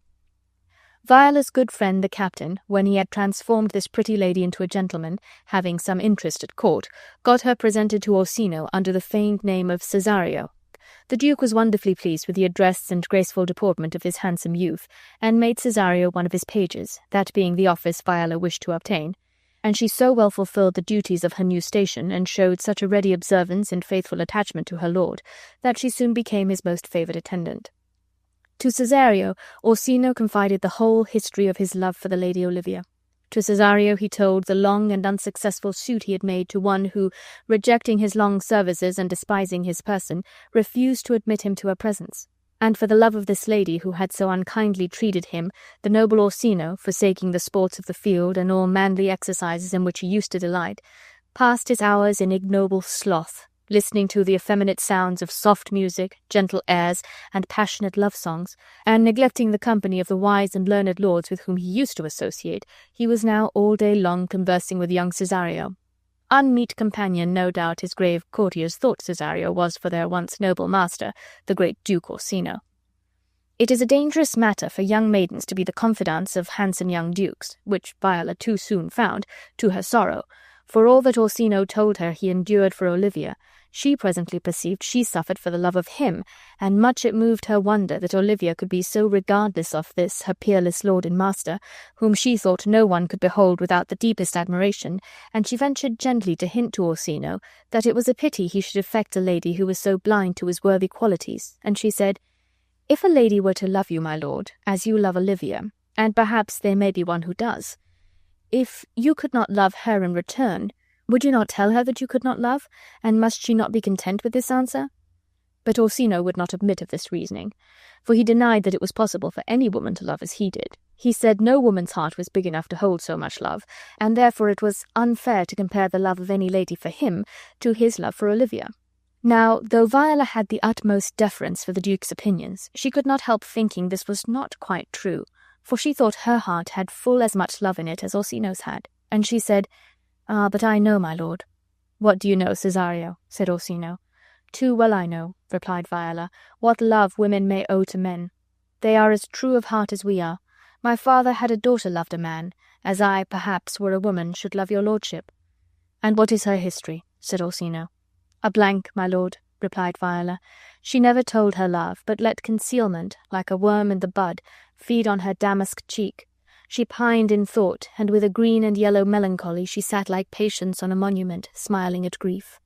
Viola's good friend the captain, when he had transformed this pretty lady into a gentleman, having some interest at court, got her presented to Orsino under the feigned name of Cesario. The Duke was wonderfully pleased with the address and graceful deportment of this handsome youth, and made Cesario one of his pages, that being the office Viola wished to obtain, and she so well fulfilled the duties of her new station, and showed such a ready observance and faithful attachment to her lord, that she soon became his most favoured attendant. To Cesario, Orsino confided the whole history of his love for the Lady Olivia. To Cesario he told the long and unsuccessful suit he had made to one who, rejecting his long services and despising his person, refused to admit him to her presence. And for the love of this lady who had so unkindly treated him, the noble Orsino, forsaking the sports of the field and all manly exercises in which he used to delight, passed his hours in ignoble sloth, listening to the effeminate sounds of soft music, gentle airs, and passionate love songs, and neglecting the company of the wise and learned lords with whom he used to associate, he was now all day long conversing with young Cesario. Unmeet companion, no doubt, his grave courtiers thought Cesario was for their once noble master, the great Duke Orsino. It is a dangerous matter for young maidens to be the confidants of handsome young dukes, which Viola too soon found, to her sorrow, for all that Orsino told her he endured for Olivia, she presently perceived she suffered for the love of him, and much it moved her wonder that Olivia could be so regardless of this her peerless lord and master, whom she thought no one could behold without the deepest admiration, and she ventured gently to hint to Orsino that it was a pity he should affect a lady who was so blind to his worthy qualities, and she said, "If a lady were to love you, my lord, as you love Olivia, and perhaps there may be one who does, if you could not love her in return, would you not tell her that you could not love, and must she not be content with this answer?" But Orsino would not admit of this reasoning, for he denied that it was possible for any woman to love as he did. He said no woman's heart was big enough to hold so much love, and therefore it was unfair to compare the love of any lady for him to his love for Olivia. Now, though Viola had the utmost deference for the Duke's opinions, she could not help thinking this was not quite true, for she thought her heart had full as much love in it as Orsino's had, and she said, "Ah, but I know, my lord." "What do you know, Cesario?" said Orsino. "Too well I know," replied Viola, "what love women may owe to men. They are as true of heart as we are. My father had a daughter loved a man, as I, perhaps, were a woman, should love your lordship." "And what is her history?" said Orsino. "A blank, my lord," replied Viola. "She never told her love, but let concealment, like a worm in the bud, feed on her damask cheek. She pined in thought, and with a green and yellow melancholy she sat like Patience on a monument, smiling at grief."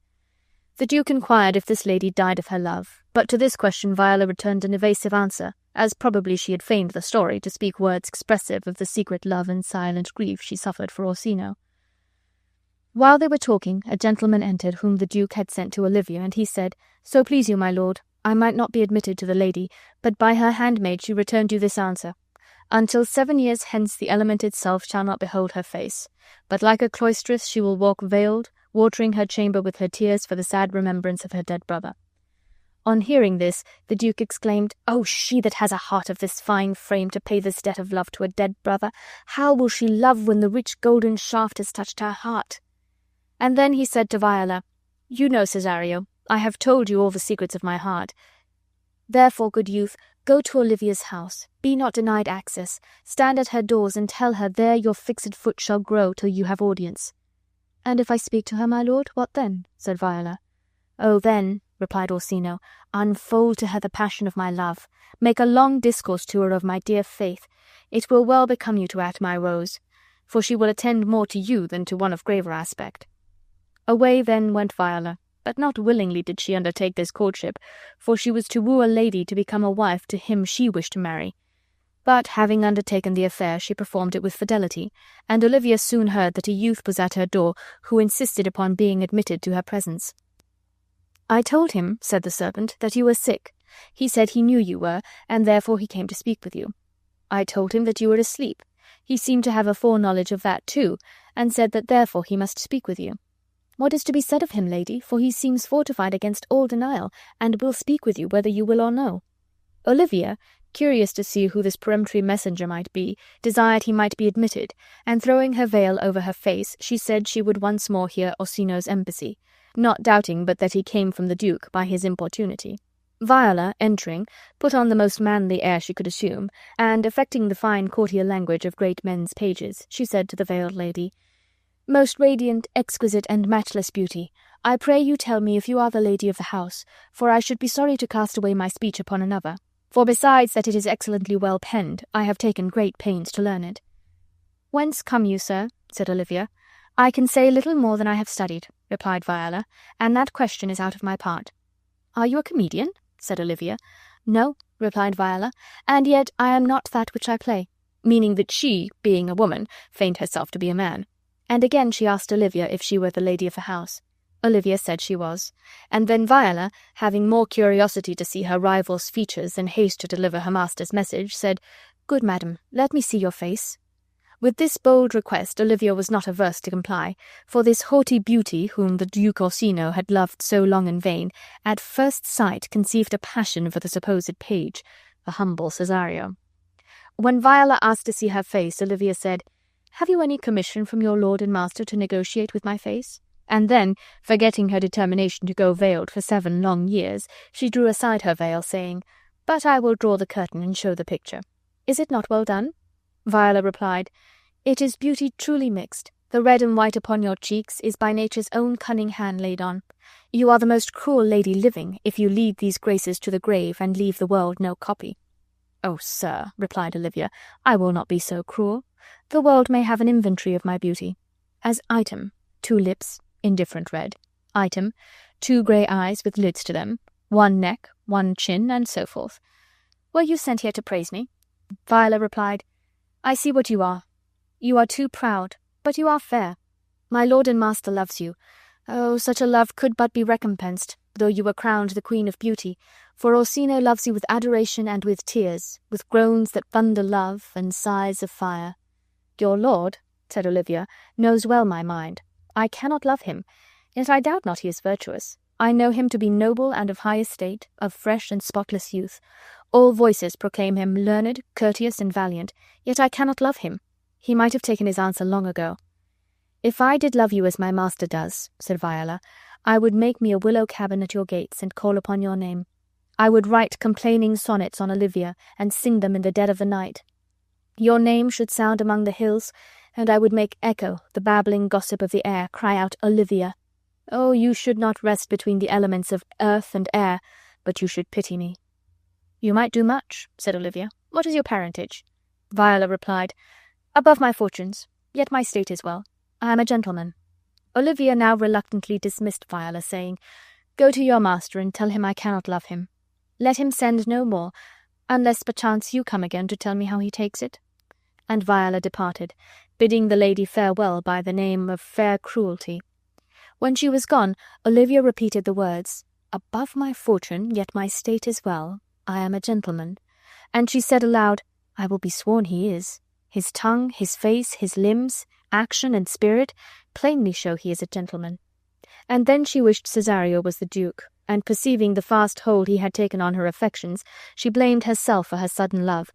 The Duke inquired if this lady died of her love, but to this question Viola returned an evasive answer, as probably she had feigned the story to speak words expressive of the secret love and silent grief she suffered for Orsino. While they were talking, a gentleman entered whom the Duke had sent to Olivia, and he said, "So please you, my lord, I might not be admitted to the lady, but by her handmaid she returned you this answer. Until 7 years hence the element itself shall not behold her face, but like a cloistress she will walk veiled, watering her chamber with her tears for the sad remembrance of her dead brother." On hearing this, the Duke exclaimed, "Oh, she that has a heart of this fine frame to pay this debt of love to a dead brother, how will she love when the rich golden shaft has touched her heart?" And then he said to Viola, "You know, Cesario, I have told you all the secrets of my heart. Therefore, good youth, go to Olivia's house, be not denied access, stand at her doors, and tell her there your fixed foot shall grow till you have audience." "And if I speak to her, my lord, what then?" said Viola. "Oh, then," replied Orsino, "unfold to her the passion of my love, make a long discourse to her of my dear faith. It will well become you to act my rose, for she will attend more to you than to one of graver aspect." Away then went Viola, but not willingly did she undertake this courtship, for she was to woo a lady to become a wife to him she wished to marry. But having undertaken the affair, she performed it with fidelity, and Olivia soon heard that a youth was at her door who insisted upon being admitted to her presence. "I told him," said the servant, "that you were sick. He said he knew you were, and therefore he came to speak with you. I told him that you were asleep. He seemed to have a foreknowledge of that too, and said that therefore he must speak with you. What is to be said of him, lady, for he seems fortified against all denial, and will speak with you whether you will or no." Olivia, curious to see who this peremptory messenger might be, desired he might be admitted, and throwing her veil over her face, she said she would once more hear Orsino's embassy, not doubting but that he came from the Duke by his importunity. Viola, entering, put on the most manly air she could assume, and, affecting the fine courtier language of great men's pages, she said to the veiled lady, "Most radiant, exquisite, and matchless beauty, I pray you tell me if you are the lady of the house, for I should be sorry to cast away my speech upon another. For besides that it is excellently well penned, I have taken great pains to learn it." "Whence come you, sir?" said Olivia. "I can say little more than I have studied," replied Viola, "and that question is out of my part." "Are you a comedian?" said Olivia. "No," replied Viola, "and yet I am not that which I play," meaning that she, being a woman, feigned herself to be a man. And again she asked Olivia if she were the lady of the house. Olivia said she was, and then Viola, having more curiosity to see her rival's features than haste to deliver her master's message, said, "Good madam, let me see your face." With this bold request Olivia was not averse to comply, for this haughty beauty, whom the Duke Orsino had loved so long in vain, at first sight conceived a passion for the supposed page, the humble Cesario. When Viola asked to see her face, Olivia said, "Have you any commission from your lord and master to negotiate with my face?" And then, forgetting her determination to go veiled for 7 long years, she drew aside her veil, saying, "But I will draw the curtain and show the picture. Is it not well done?" Viola replied, "It is beauty truly mixed. The red and white upon your cheeks is by nature's own cunning hand laid on. You are the most cruel lady living, if you lead these graces to the grave and leave the world no copy." "Oh, sir," replied Olivia, "I will not be so cruel. The world may have an inventory of my beauty. As item, 2 lips, indifferent red. Item, 2 grey eyes with lids to them, 1 neck, 1 chin, and so forth. Were you sent here to praise me?" Viola replied, "I see what you are. You are too proud, but you are fair. My lord and master loves you. Oh, such a love could but be recompensed, though you were crowned the Queen of Beauty, for Orsino loves you with adoration and with tears, with groans that thunder love, and sighs of fire." "Your lord," said Olivia, "knows well my mind. I cannot love him, yet I doubt not he is virtuous. I know him to be noble and of high estate, of fresh and spotless youth. All voices proclaim him learned, courteous, and valiant, yet I cannot love him. He might have taken his answer long ago." "If I did love you as my master does," said Viola, "I would make me a willow cabin at your gates, and call upon your name. I would write complaining sonnets on Olivia, and sing them in the dead of the night. Your name should sound among the hills, and I would make echo, the babbling gossip of the air, cry out, Olivia. Oh, you should not rest between the elements of earth and air, but you should pity me." "You might do much," said Olivia. "What is your parentage?" Viola replied, "Above my fortunes, yet my state is well. I am a gentleman." Olivia now reluctantly dismissed Viola, saying, "Go to your master and tell him I cannot love him. Let him send no more, unless perchance you come again to tell me how he takes it." And Viola departed, bidding the lady farewell by the name of fair cruelty. When she was gone, Olivia repeated the words, "Above my fortune, yet my state is well. I am a gentleman." And she said aloud, "I will be sworn he is. His tongue, his face, his limbs, action, and spirit plainly show he is a gentleman." And then she wished Cesario was the Duke, and perceiving the fast hold he had taken on her affections, she blamed herself for her sudden love.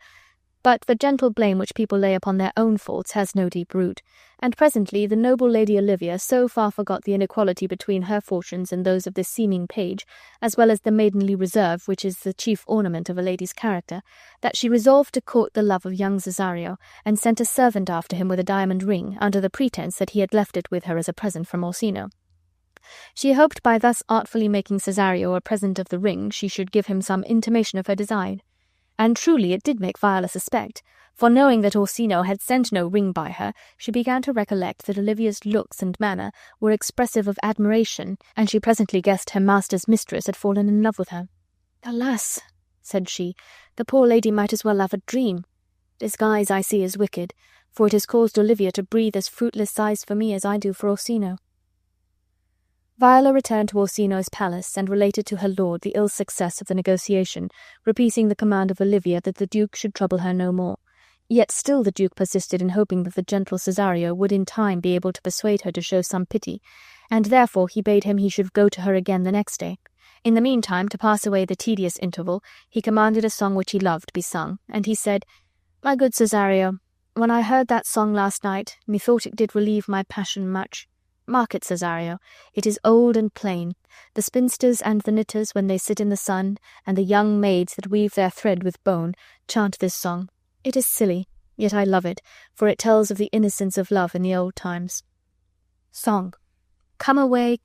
But the gentle blame which people lay upon their own faults has no deep root, and presently the noble Lady Olivia so far forgot the inequality between her fortunes and those of this seeming page, as well as the maidenly reserve which is the chief ornament of a lady's character, that she resolved to court the love of young Cesario, and sent a servant after him with a diamond ring, under the pretence that he had left it with her as a present from Orsino. She hoped by thus artfully making Cesario a present of the ring she should give him some intimation of her design. And truly it did make Viola suspect, for knowing that Orsino had sent no ring by her, she began to recollect that Olivia's looks and manner were expressive of admiration, and she presently guessed her master's mistress had fallen in love with her. "Alas," said she, "the poor lady might as well have a dream. Disguise, I see, is wicked, for it has caused Olivia to breathe as fruitless sighs for me as I do for Orsino." Viola returned to Orsino's palace and related to her lord the ill success of the negotiation, repeating the command of Olivia that the Duke should trouble her no more. Yet still the Duke persisted in hoping that the gentle Cesario would in time be able to persuade her to show some pity, and therefore he bade him he should go to her again the next day. In the meantime, to pass away the tedious interval, he commanded a song which he loved be sung, and he said, "My good Cesario, when I heard that song last night, methought it did relieve my passion much. Mark it, Cesario, it is old and plain. The spinsters and the knitters, when they sit in the sun, and the young maids that weave their thread with bone, chant this song. It is silly, yet I love it, for it tells of the innocence of love in the old times. Song. Come away,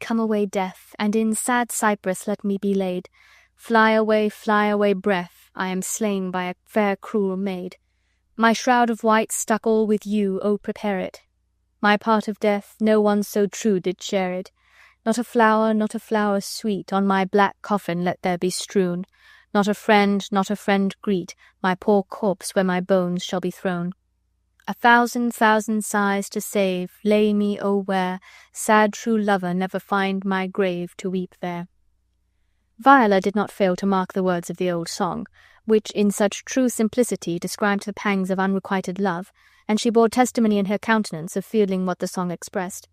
death, and in sad cypress let me be laid. Fly away, breath, I am slain by a fair cruel maid. My shroud of white stuck all with you, oh prepare it. My part of death, no one so true did share it. Not a flower sweet, on my black coffin let there be strewn. Not a friend greet my poor corpse where my bones shall be thrown. 1,000 sighs to save, lay me, oh where, sad true lover never find my grave to weep there." Viola did not fail to mark the words of the old song, which in such true simplicity described the pangs of unrequited love, and she bore testimony in her countenance of feeling what the song expressed.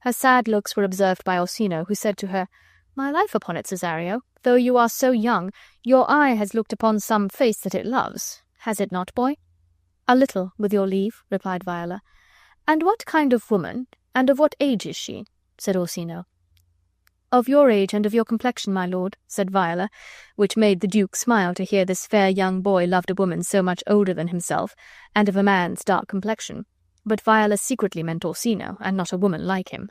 Her sad looks were observed by Orsino, who said to her, "My life upon it, Cesario, though you are so young, your eye has looked upon some face that it loves. Has it not, boy?" "A little, with your leave," replied Viola. "And what kind of woman, and of what age is she?" said Orsino. "Of your age and of your complexion, my lord," said Viola, which made the Duke smile to hear this fair young boy loved a woman so much older than himself, and of a man's dark complexion. But Viola secretly meant Orsino, and not a woman like him.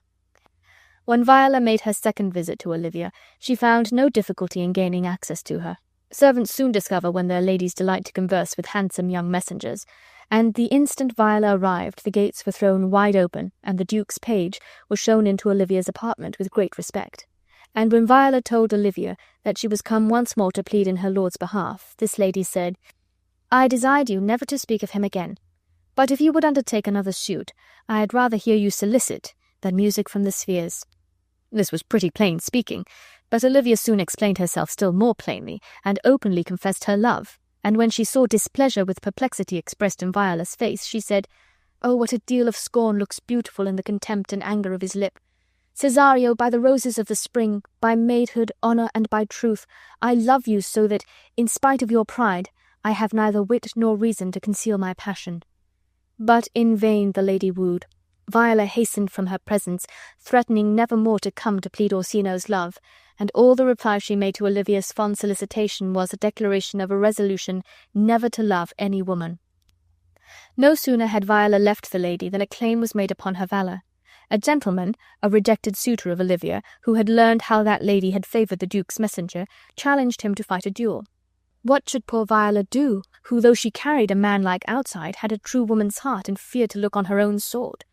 When Viola made her second visit to Olivia, she found no difficulty in gaining access to her. Servants soon discover when their ladies delight to converse with handsome young messengers, and the instant Viola arrived the gates were thrown wide open, and the Duke's page was shown into Olivia's apartment with great respect. And when Viola told Olivia that she was come once more to plead in her lord's behalf, this lady said, "I desired you never to speak of him again. But if you would undertake another suit, I had rather hear you solicit than music from the spheres." This was pretty plain speaking, but Olivia soon explained herself still more plainly, and openly confessed her love, and when she saw displeasure with perplexity expressed in Viola's face, she said, "Oh, what a deal of scorn looks beautiful in the contempt and anger of his lip! Cesario, by the roses of the spring, by maidhood, honour, and by truth, I love you so that, in spite of your pride, I have neither wit nor reason to conceal my passion." But in vain the lady wooed. Viola hastened from her presence, threatening never more to come to plead Orsino's love, and all the reply she made to Olivia's fond solicitation was a declaration of a resolution never to love any woman. No sooner had Viola left the lady than a claim was made upon her valour. A gentleman, a rejected suitor of Olivia, who had learned how that lady had favoured the Duke's messenger, challenged him to fight a duel. What should poor Viola do, who, though she carried a manlike outside, had a true woman's heart and feared to look on her own sword?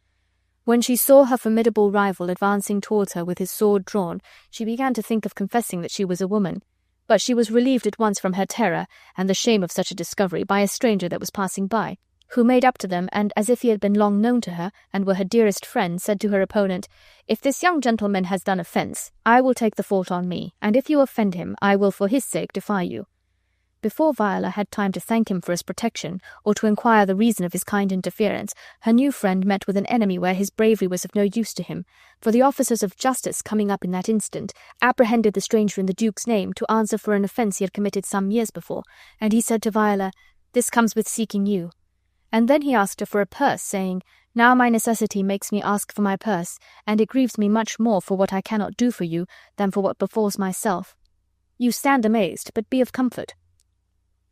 When she saw her formidable rival advancing towards her with his sword drawn, she began to think of confessing that she was a woman, but she was relieved at once from her terror and the shame of such a discovery by a stranger that was passing by, who made up to them, and as if he had been long known to her, and were her dearest friend, said to her opponent, "If this young gentleman has done offence, I will take the fault on me, and if you offend him, I will for his sake defy you." Before Viola had time to thank him for his protection, or to inquire the reason of his kind interference, her new friend met with an enemy where his bravery was of no use to him, for the officers of justice, coming up in that instant, apprehended the stranger in the Duke's name to answer for an offence he had committed some years before, and he said to Viola, "This comes with seeking you." And then he asked her for a purse, saying, "Now my necessity makes me ask for my purse, and it grieves me much more for what I cannot do for you than for what befalls myself. You stand amazed, but be of comfort."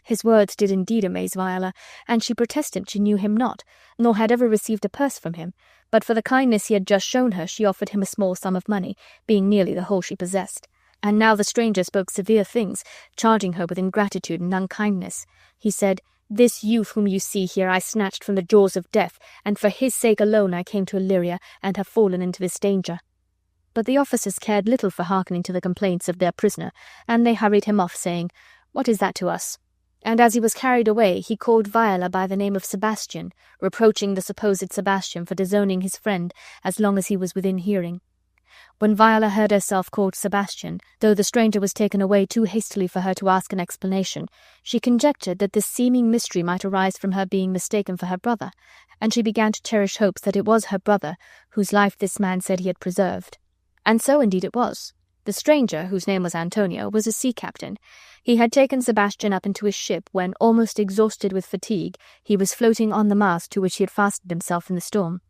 His words did indeed amaze Viola, and she protested she knew him not, nor had ever received a purse from him, but for the kindness he had just shown her she offered him a small sum of money, being nearly the whole she possessed. And now the stranger spoke severe things, charging her with ingratitude and unkindness. He said, "This youth whom you see here I snatched from the jaws of death, and for his sake alone I came to Illyria, and have fallen into this danger." But the officers cared little for hearkening to the complaints of their prisoner, and they hurried him off, saying, "What is that to us?" And as he was carried away, he called Viola by the name of Sebastian, reproaching the supposed Sebastian for disowning his friend as long as he was within hearing. When Viola heard herself called Sebastian, though the stranger was taken away too hastily for her to ask an explanation, she conjectured that this seeming mystery might arise from her being mistaken for her brother, and she began to cherish hopes that it was her brother, whose life this man said he had preserved. And so indeed it was. The stranger, whose name was Antonio, was a sea captain. He had taken Sebastian up into his ship when, almost exhausted with fatigue, he was floating on the mast to which he had fastened himself in the storm.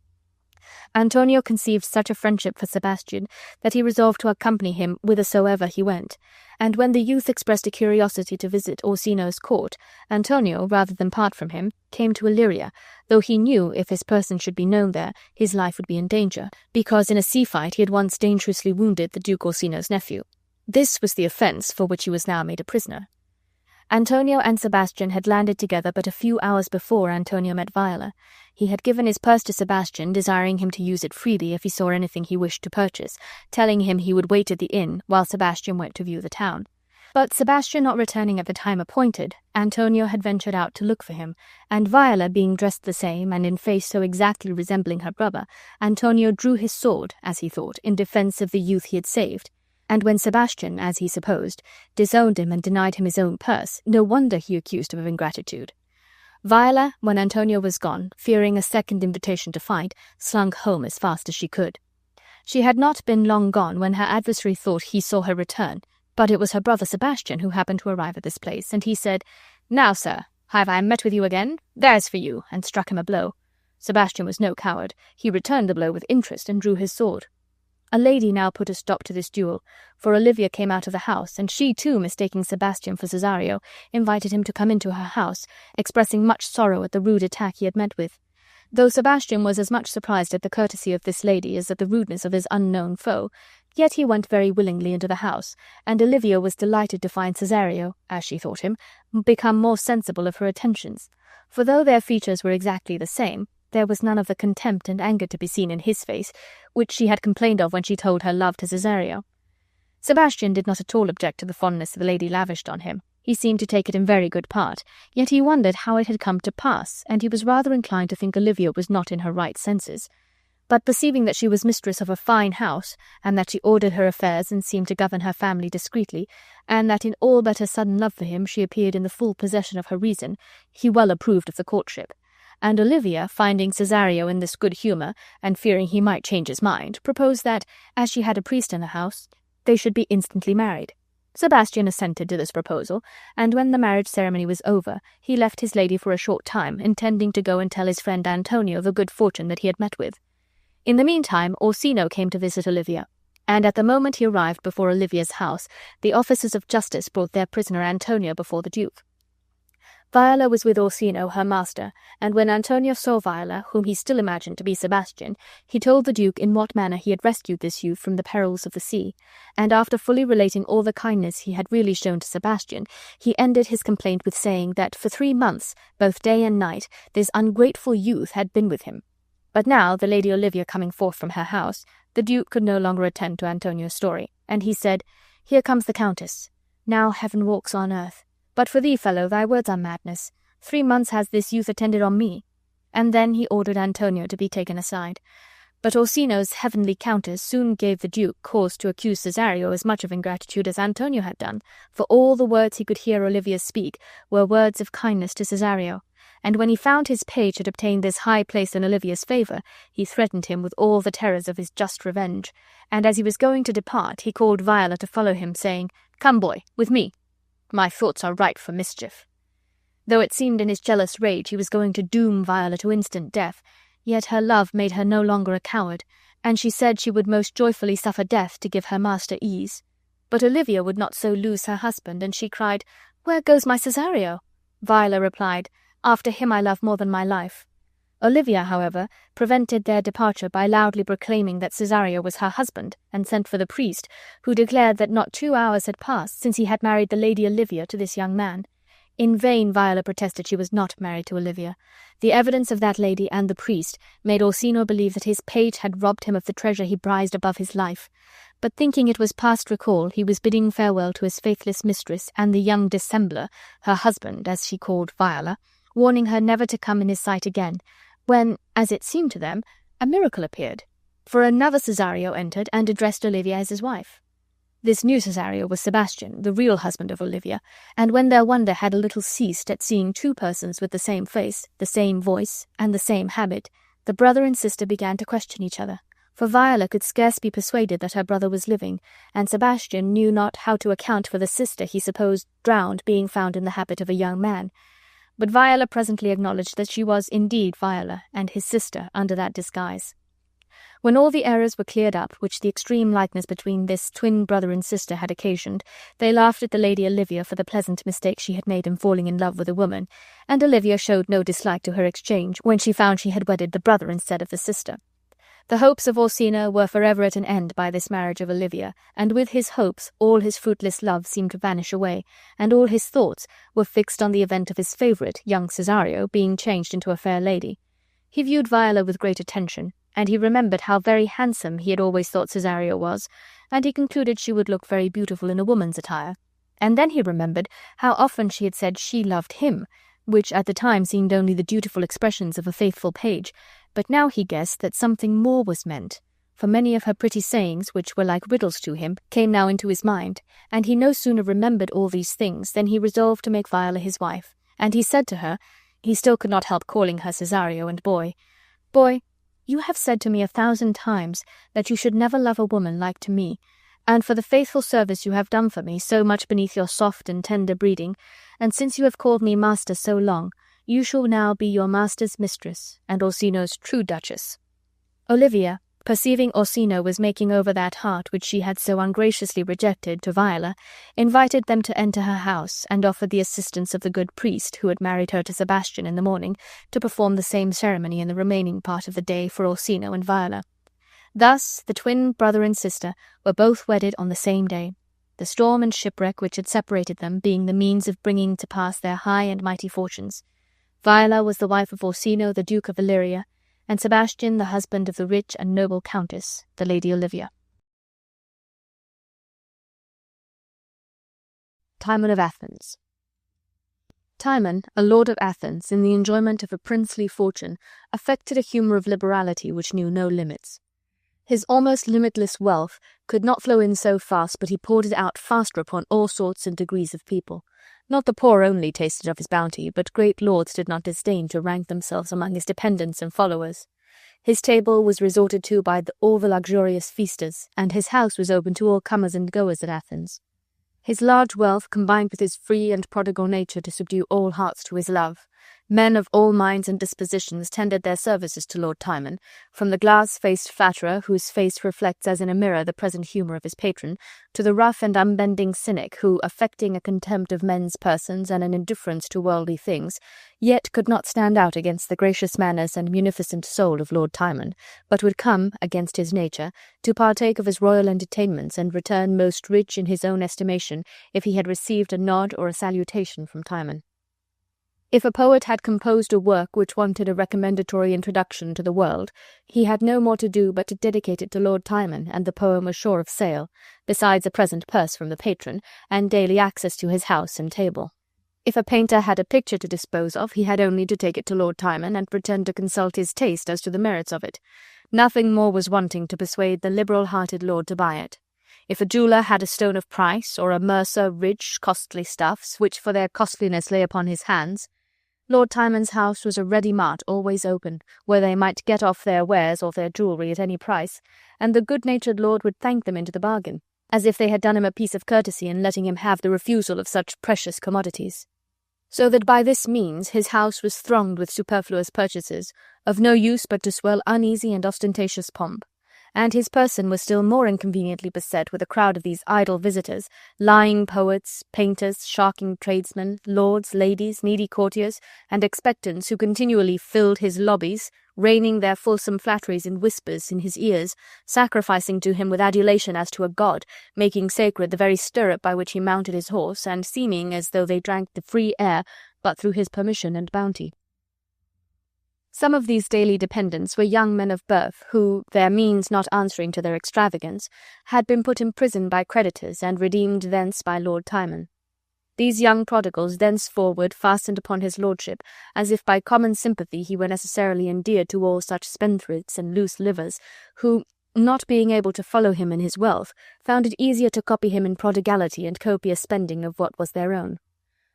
Antonio conceived such a friendship for Sebastian that he resolved to accompany him whithersoever he went, and when the youth expressed a curiosity to visit Orsino's court, Antonio, rather than part from him, came to Illyria, though he knew if his person should be known there, his life would be in danger, because in a sea-fight he had once dangerously wounded the Duke Orsino's nephew. This was the offence for which he was now made a prisoner. Antonio and Sebastian had landed together but a few hours before Antonio met Viola. He had given his purse to Sebastian, desiring him to use it freely if he saw anything he wished to purchase, telling him he would wait at the inn while Sebastian went to view the town. But Sebastian not returning at the time appointed, Antonio had ventured out to look for him, and Viola being dressed the same and in face so exactly resembling her brother, Antonio drew his sword, as he thought, in defence of the youth he had saved. And when Sebastian, as he supposed, disowned him and denied him his own purse, no wonder he accused him of ingratitude. Viola, when Antonio was gone, fearing a second invitation to fight, slunk home as fast as she could. She had not been long gone when her adversary thought he saw her return, but it was her brother Sebastian who happened to arrive at this place, and he said, "Now, sir, have I met with you again? There's for you," and struck him a blow. Sebastian was no coward. He returned the blow with interest and drew his sword. A lady now put a stop to this duel, for Olivia came out of the house, and she too, mistaking Sebastian for Cesario, invited him to come into her house, expressing much sorrow at the rude attack he had met with. Though Sebastian was as much surprised at the courtesy of this lady as at the rudeness of his unknown foe, yet he went very willingly into the house, and Olivia was delighted to find Cesario, as she thought him, become more sensible of her attentions, for though their features were exactly the same, there was none of the contempt and anger to be seen in his face, which she had complained of when she told her love to Cesario. Sebastian did not at all object to the fondness the lady lavished on him. He seemed to take it in very good part, yet he wondered how it had come to pass, and he was rather inclined to think Olivia was not in her right senses. But perceiving that she was mistress of a fine house, and that she ordered her affairs and seemed to govern her family discreetly, and that in all but her sudden love for him she appeared in the full possession of her reason, he well approved of the courtship. And Olivia, finding Cesario in this good humour, and fearing he might change his mind, proposed that, as she had a priest in the house, they should be instantly married. Sebastian assented to this proposal, and when the marriage ceremony was over, he left his lady for a short time, intending to go and tell his friend Antonio the good fortune that he had met with. In the meantime, Orsino came to visit Olivia, and at the moment he arrived before Olivia's house, the officers of justice brought their prisoner Antonio before the Duke. Viola was with Orsino, her master, and when Antonio saw Viola, whom he still imagined to be Sebastian, he told the Duke in what manner he had rescued this youth from the perils of the sea, and after fully relating all the kindness he had really shown to Sebastian, he ended his complaint with saying that for 3 months, both day and night, this ungrateful youth had been with him. But now, the Lady Olivia coming forth from her house, the Duke could no longer attend to Antonio's story, and he said, "Here comes the Countess. Now heaven walks on earth. But for thee, fellow, thy words are madness. 3 months has this youth attended on me." And then he ordered Antonio to be taken aside. But Orsino's heavenly countess soon gave the Duke cause to accuse Cesario as much of ingratitude as Antonio had done, for all the words he could hear Olivia speak were words of kindness to Cesario, and when he found his page had obtained this high place in Olivia's favour, he threatened him with all the terrors of his just revenge, and as he was going to depart, he called Viola to follow him, saying, "Come, boy, with me. My thoughts are ripe for mischief." Though it seemed in his jealous rage he was going to doom Viola to instant death, yet her love made her no longer a coward, and she said she would most joyfully suffer death to give her master ease. But Olivia would not so lose her husband, and she cried, "Where goes my Cesario?" Viola replied, "After him I love more than my life." Olivia, however, prevented their departure by loudly proclaiming that Cesario was her husband, and sent for the priest, who declared that not 2 hours had passed since he had married the Lady Olivia to this young man. In vain Viola protested she was not married to Olivia. The evidence of that lady and the priest made Orsino believe that his page had robbed him of the treasure he prized above his life. But thinking it was past recall, he was bidding farewell to his faithless mistress and the young dissembler, her husband, as she called Viola, warning her never to come in his sight again, when, as it seemed to them, a miracle appeared, for another Cesario entered and addressed Olivia as his wife. This new Cesario was Sebastian, the real husband of Olivia, and when their wonder had a little ceased at seeing two persons with the same face, the same voice, and the same habit, the brother and sister began to question each other, for Viola could scarce be persuaded that her brother was living, and Sebastian knew not how to account for the sister he supposed drowned being found in the habit of a young man. But Viola presently acknowledged that she was indeed Viola, and his sister under that disguise. When all the errors were cleared up which the extreme likeness between this twin brother and sister had occasioned, they laughed at the Lady Olivia for the pleasant mistake she had made in falling in love with a woman, and Olivia showed no dislike to her exchange when she found she had wedded the brother instead of the sister. The hopes of Orsino were forever at an end by this marriage of Olivia, and with his hopes all his fruitless love seemed to vanish away, and all his thoughts were fixed on the event of his favourite, young Cesario, being changed into a fair lady. He viewed Viola with great attention, and he remembered how very handsome he had always thought Cesario was, and he concluded she would look very beautiful in a woman's attire. And then he remembered how often she had said she loved him, which at the time seemed only the dutiful expressions of a faithful page, but now he guessed that something more was meant, for many of her pretty sayings, which were like riddles to him, came now into his mind, and he no sooner remembered all these things than he resolved to make Viola his wife, and he said to her, he still could not help calling her Cesario and boy, "Boy, you have said to me 1,000 times that you should never love a woman like to me, and for the faithful service you have done for me so much beneath your soft and tender breeding, and since you have called me master so long, you shall now be your master's mistress, and Orsino's true duchess." Olivia, perceiving Orsino was making over that heart which she had so ungraciously rejected to Viola, invited them to enter her house, and offered the assistance of the good priest who had married her to Sebastian in the morning, to perform the same ceremony in the remaining part of the day for Orsino and Viola. Thus the twin brother and sister were both wedded on the same day, the storm and shipwreck which had separated them being the means of bringing to pass their high and mighty fortunes. Viola was the wife of Orsino, the Duke of Illyria, and Sebastian the husband of the rich and noble countess, the Lady Olivia. Timon of Athens. Timon, a lord of Athens, in the enjoyment of a princely fortune, affected a humour of liberality which knew no limits. His almost limitless wealth could not flow in so fast, but he poured it out faster upon all sorts and degrees of people. Not the poor only tasted of his bounty, but great lords did not disdain to rank themselves among his dependents and followers. His table was resorted to by all the luxurious feasters, and his house was open to all comers and goers at Athens. His large wealth combined with his free and prodigal nature to subdue all hearts to his love. Men of all minds and dispositions tendered their services to Lord Timon, from the glass-faced flatterer whose face reflects as in a mirror the present humour of his patron, to the rough and unbending cynic who, affecting a contempt of men's persons and an indifference to worldly things, yet could not stand out against the gracious manners and munificent soul of Lord Timon, but would come, against his nature, to partake of his royal entertainments and return most rich in his own estimation if he had received a nod or a salutation from Timon. If a poet had composed a work which wanted a recommendatory introduction to the world, he had no more to do but to dedicate it to Lord Timon, and the poem was sure of sale, besides a present purse from the patron, and daily access to his house and table. If a painter had a picture to dispose of, he had only to take it to Lord Timon, and pretend to consult his taste as to the merits of it. Nothing more was wanting to persuade the liberal-hearted lord to buy it. If a jeweller had a stone of price, or a mercer rich, costly stuffs, which for their costliness lay upon his hands, Lord Timon's house was a ready mart always open, where they might get off their wares or their jewellery at any price, and the good-natured lord would thank them into the bargain, as if they had done him a piece of courtesy in letting him have the refusal of such precious commodities. So that by this means his house was thronged with superfluous purchases, of no use but to swell uneasy and ostentatious pomp, and his person was still more inconveniently beset with a crowd of these idle visitors, lying poets, painters, sharking tradesmen, lords, ladies, needy courtiers, and expectants who continually filled his lobbies, raining their fulsome flatteries in whispers in his ears, sacrificing to him with adulation as to a god, making sacred the very stirrup by which he mounted his horse, and seeming as though they drank the free air but through his permission and bounty. Some of these daily dependents were young men of birth who, their means not answering to their extravagance, had been put in prison by creditors and redeemed thence by Lord Timon. These young prodigals thenceforward fastened upon his lordship, as if by common sympathy he were necessarily endeared to all such spendthrifts and loose livers, who, not being able to follow him in his wealth, found it easier to copy him in prodigality and copious spending of what was their own.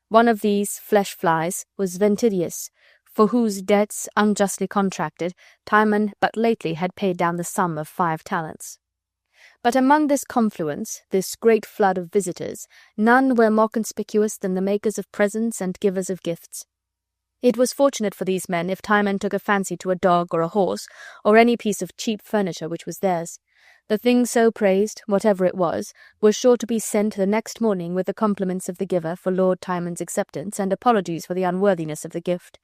One of these flesh-flies was Ventidius, for whose debts, unjustly contracted, Timon but lately had paid down the sum of 5 talents. But among this confluence, this great flood of visitors, none were more conspicuous than the makers of presents and givers of gifts. It was fortunate for these men if Timon took a fancy to a dog or a horse, or any piece of cheap furniture which was theirs. The thing so praised, whatever it was sure to be sent the next morning with the compliments of the giver for Lord Timon's acceptance and apologies for the unworthiness of the gift.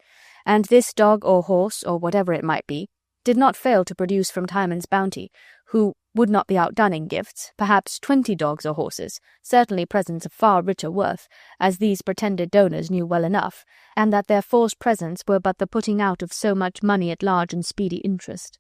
And this dog or horse, or whatever it might be, did not fail to produce from Timon's bounty, who would not be outdone in gifts, perhaps 20 dogs or horses, certainly presents of far richer worth, as these pretended donors knew well enough, and that their false presents were but the putting out of so much money at large and speedy interest.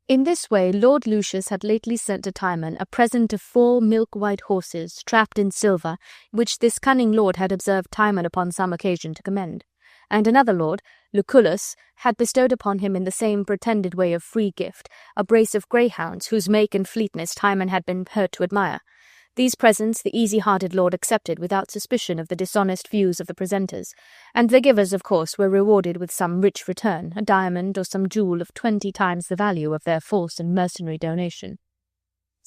In this way Lord Lucius had lately sent to Timon a present of 4 milk-white horses, trapped in silver, which this cunning lord had observed Timon upon some occasion to commend. And another lord, Lucullus, had bestowed upon him in the same pretended way of free gift a brace of greyhounds whose make and fleetness Timon had been heard to admire. These presents the easy-hearted lord accepted without suspicion of the dishonest views of the presenters, and the givers, of course, were rewarded with some rich return, a diamond or some jewel of 20 times the value of their false and mercenary donation.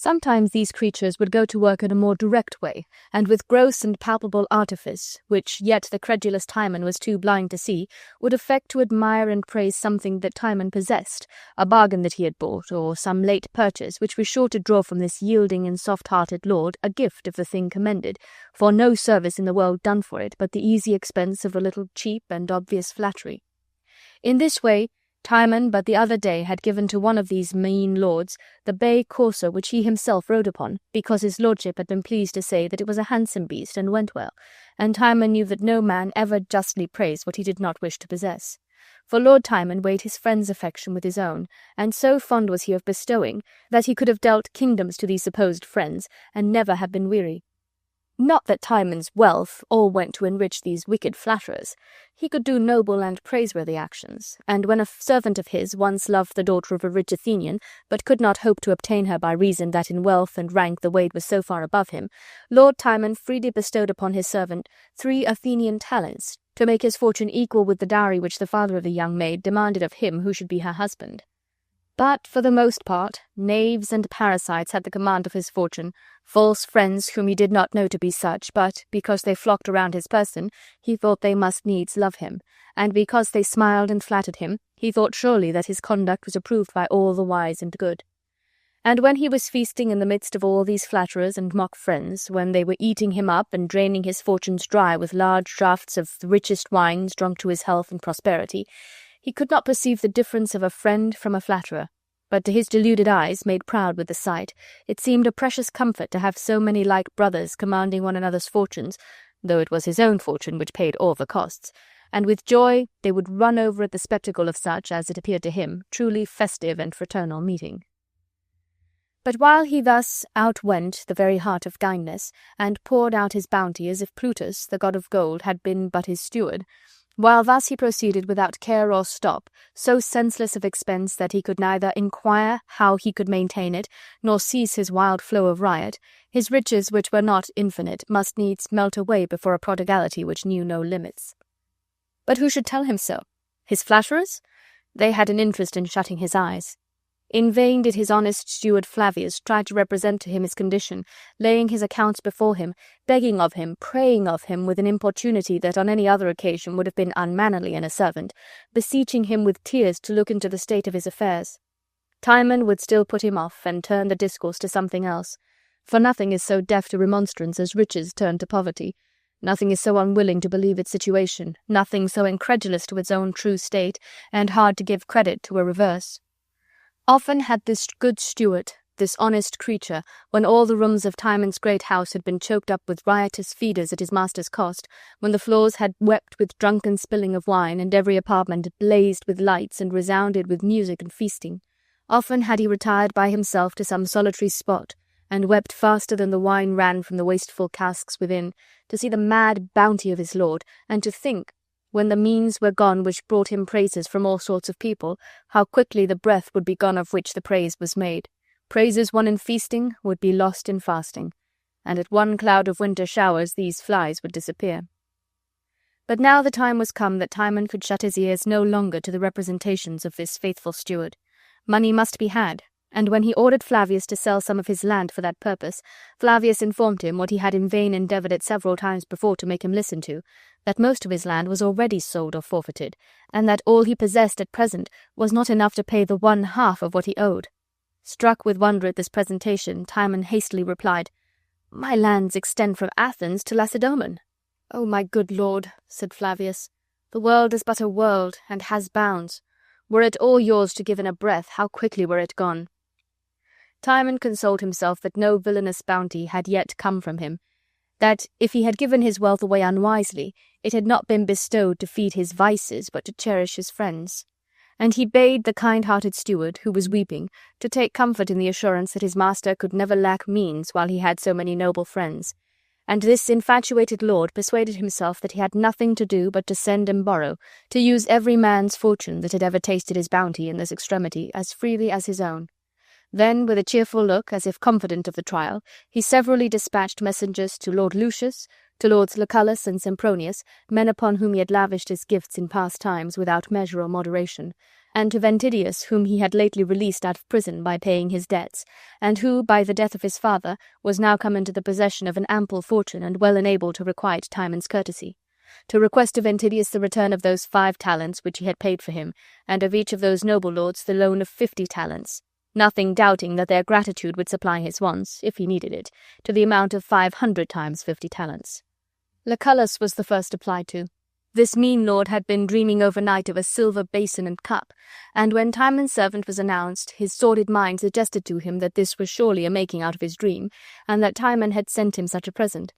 Sometimes these creatures would go to work in a more direct way, and with gross and palpable artifice, which yet the credulous Timon was too blind to see, would affect to admire and praise something that Timon possessed, a bargain that he had bought, or some late purchase which was sure to draw from this yielding and soft-hearted lord a gift of the thing commended, for no service in the world done for it but the easy expense of a little cheap and obvious flattery. In this way Timon but the other day had given to one of these mean lords the bay courser which he himself rode upon, because his lordship had been pleased to say that it was a handsome beast and went well, and Timon knew that no man ever justly praised what he did not wish to possess. For Lord Timon weighed his friend's affection with his own, and so fond was he of bestowing that he could have dealt kingdoms to these supposed friends, and never have been weary. Not that Timon's wealth all went to enrich these wicked flatterers. He could do noble and praiseworthy actions, and when a servant of his once loved the daughter of a rich Athenian, but could not hope to obtain her by reason that in wealth and rank the wage was so far above him, Lord Timon freely bestowed upon his servant 3 Athenian talents, to make his fortune equal with the dowry which the father of the young maid demanded of him who should be her husband. But, for the most part, knaves and parasites had the command of his fortune, false friends whom he did not know to be such, but, because they flocked around his person, he thought they must needs love him, and because they smiled and flattered him, he thought surely that his conduct was approved by all the wise and good. And when he was feasting in the midst of all these flatterers and mock friends, when they were eating him up and draining his fortunes dry with large draughts of the richest wines drunk to his health and prosperity, he could not perceive the difference of a friend from a flatterer, but to his deluded eyes, made proud with the sight, it seemed a precious comfort to have so many like brothers commanding one another's fortunes, though it was his own fortune which paid all the costs, and with joy they would run over at the spectacle of such, as it appeared to him, truly festive and fraternal meeting. But while he thus outwent the very heart of kindness, and poured out his bounty as if Plutus, the god of gold, had been but his steward, while thus he proceeded without care or stop, so senseless of expense that he could neither inquire how he could maintain it, nor cease his wild flow of riot, his riches, which were not infinite, must needs melt away before a prodigality which knew no limits. But who should tell him so? His flatterers? They had an interest in shutting his eyes. In vain did his honest steward Flavius try to represent to him his condition, laying his accounts before him, begging of him, praying of him with an importunity that on any other occasion would have been unmannerly in a servant, beseeching him with tears to look into the state of his affairs. Timon would still put him off and turn the discourse to something else, for nothing is so deaf to remonstrance as riches turned to poverty. Nothing is so unwilling to believe its situation, nothing so incredulous to its own true state, and hard to give credit to a reverse. Often had this good steward, this honest creature, when all the rooms of Timon's great house had been choked up with riotous feeders at his master's cost, when the floors had wept with drunken spilling of wine, and every apartment blazed with lights and resounded with music and feasting, often had he retired by himself to some solitary spot, and wept faster than the wine ran from the wasteful casks within, to see the mad bounty of his lord, and to think, when the means were gone which brought him praises from all sorts of people, how quickly the breath would be gone of which the praise was made. Praises won in feasting would be lost in fasting, and at one cloud of winter showers these flies would disappear. But now the time was come that Timon could shut his ears no longer to the representations of this faithful steward. Money must be had, and when he ordered Flavius to sell some of his land for that purpose, Flavius informed him what he had in vain endeavoured at several times before to make him listen to, that most of his land was already sold or forfeited, and that all he possessed at present was not enough to pay the 1/2 of what he owed. Struck with wonder at this presentation, Timon hastily replied, "My lands extend from Athens to Lacedaemon." "Oh, my good lord," said Flavius, "the world is but a world, and has bounds. Were it all yours to give in a breath, how quickly were it gone." Timon consoled himself that no villainous bounty had yet come from him, that if he had given his wealth away unwisely, it had not been bestowed to feed his vices, but to cherish his friends. And he bade the kind-hearted steward, who was weeping, to take comfort in the assurance that his master could never lack means while he had so many noble friends. And this infatuated lord persuaded himself that he had nothing to do but to send and borrow, to use every man's fortune that had ever tasted his bounty in this extremity as freely as his own. Then, with a cheerful look, as if confident of the trial, he severally dispatched messengers to Lord Lucius, to Lords Lucullus and Sempronius, men upon whom he had lavished his gifts in past times without measure or moderation, and to Ventidius, whom he had lately released out of prison by paying his debts, and who, by the death of his father, was now come into the possession of an ample fortune and well enabled to requite Timon's courtesy, to request of Ventidius the return of those 5 talents which he had paid for him, and of each of those noble lords the loan of 50 talents, nothing doubting that their gratitude would supply his wants, if he needed it, to the amount of 500 times 50 talents. Lucullus was the first applied to. This mean lord had been dreaming overnight of a silver basin and cup, and when Timon's servant was announced, his sordid mind suggested to him that this was surely a making out of his dream, and that Timon had sent him such a present.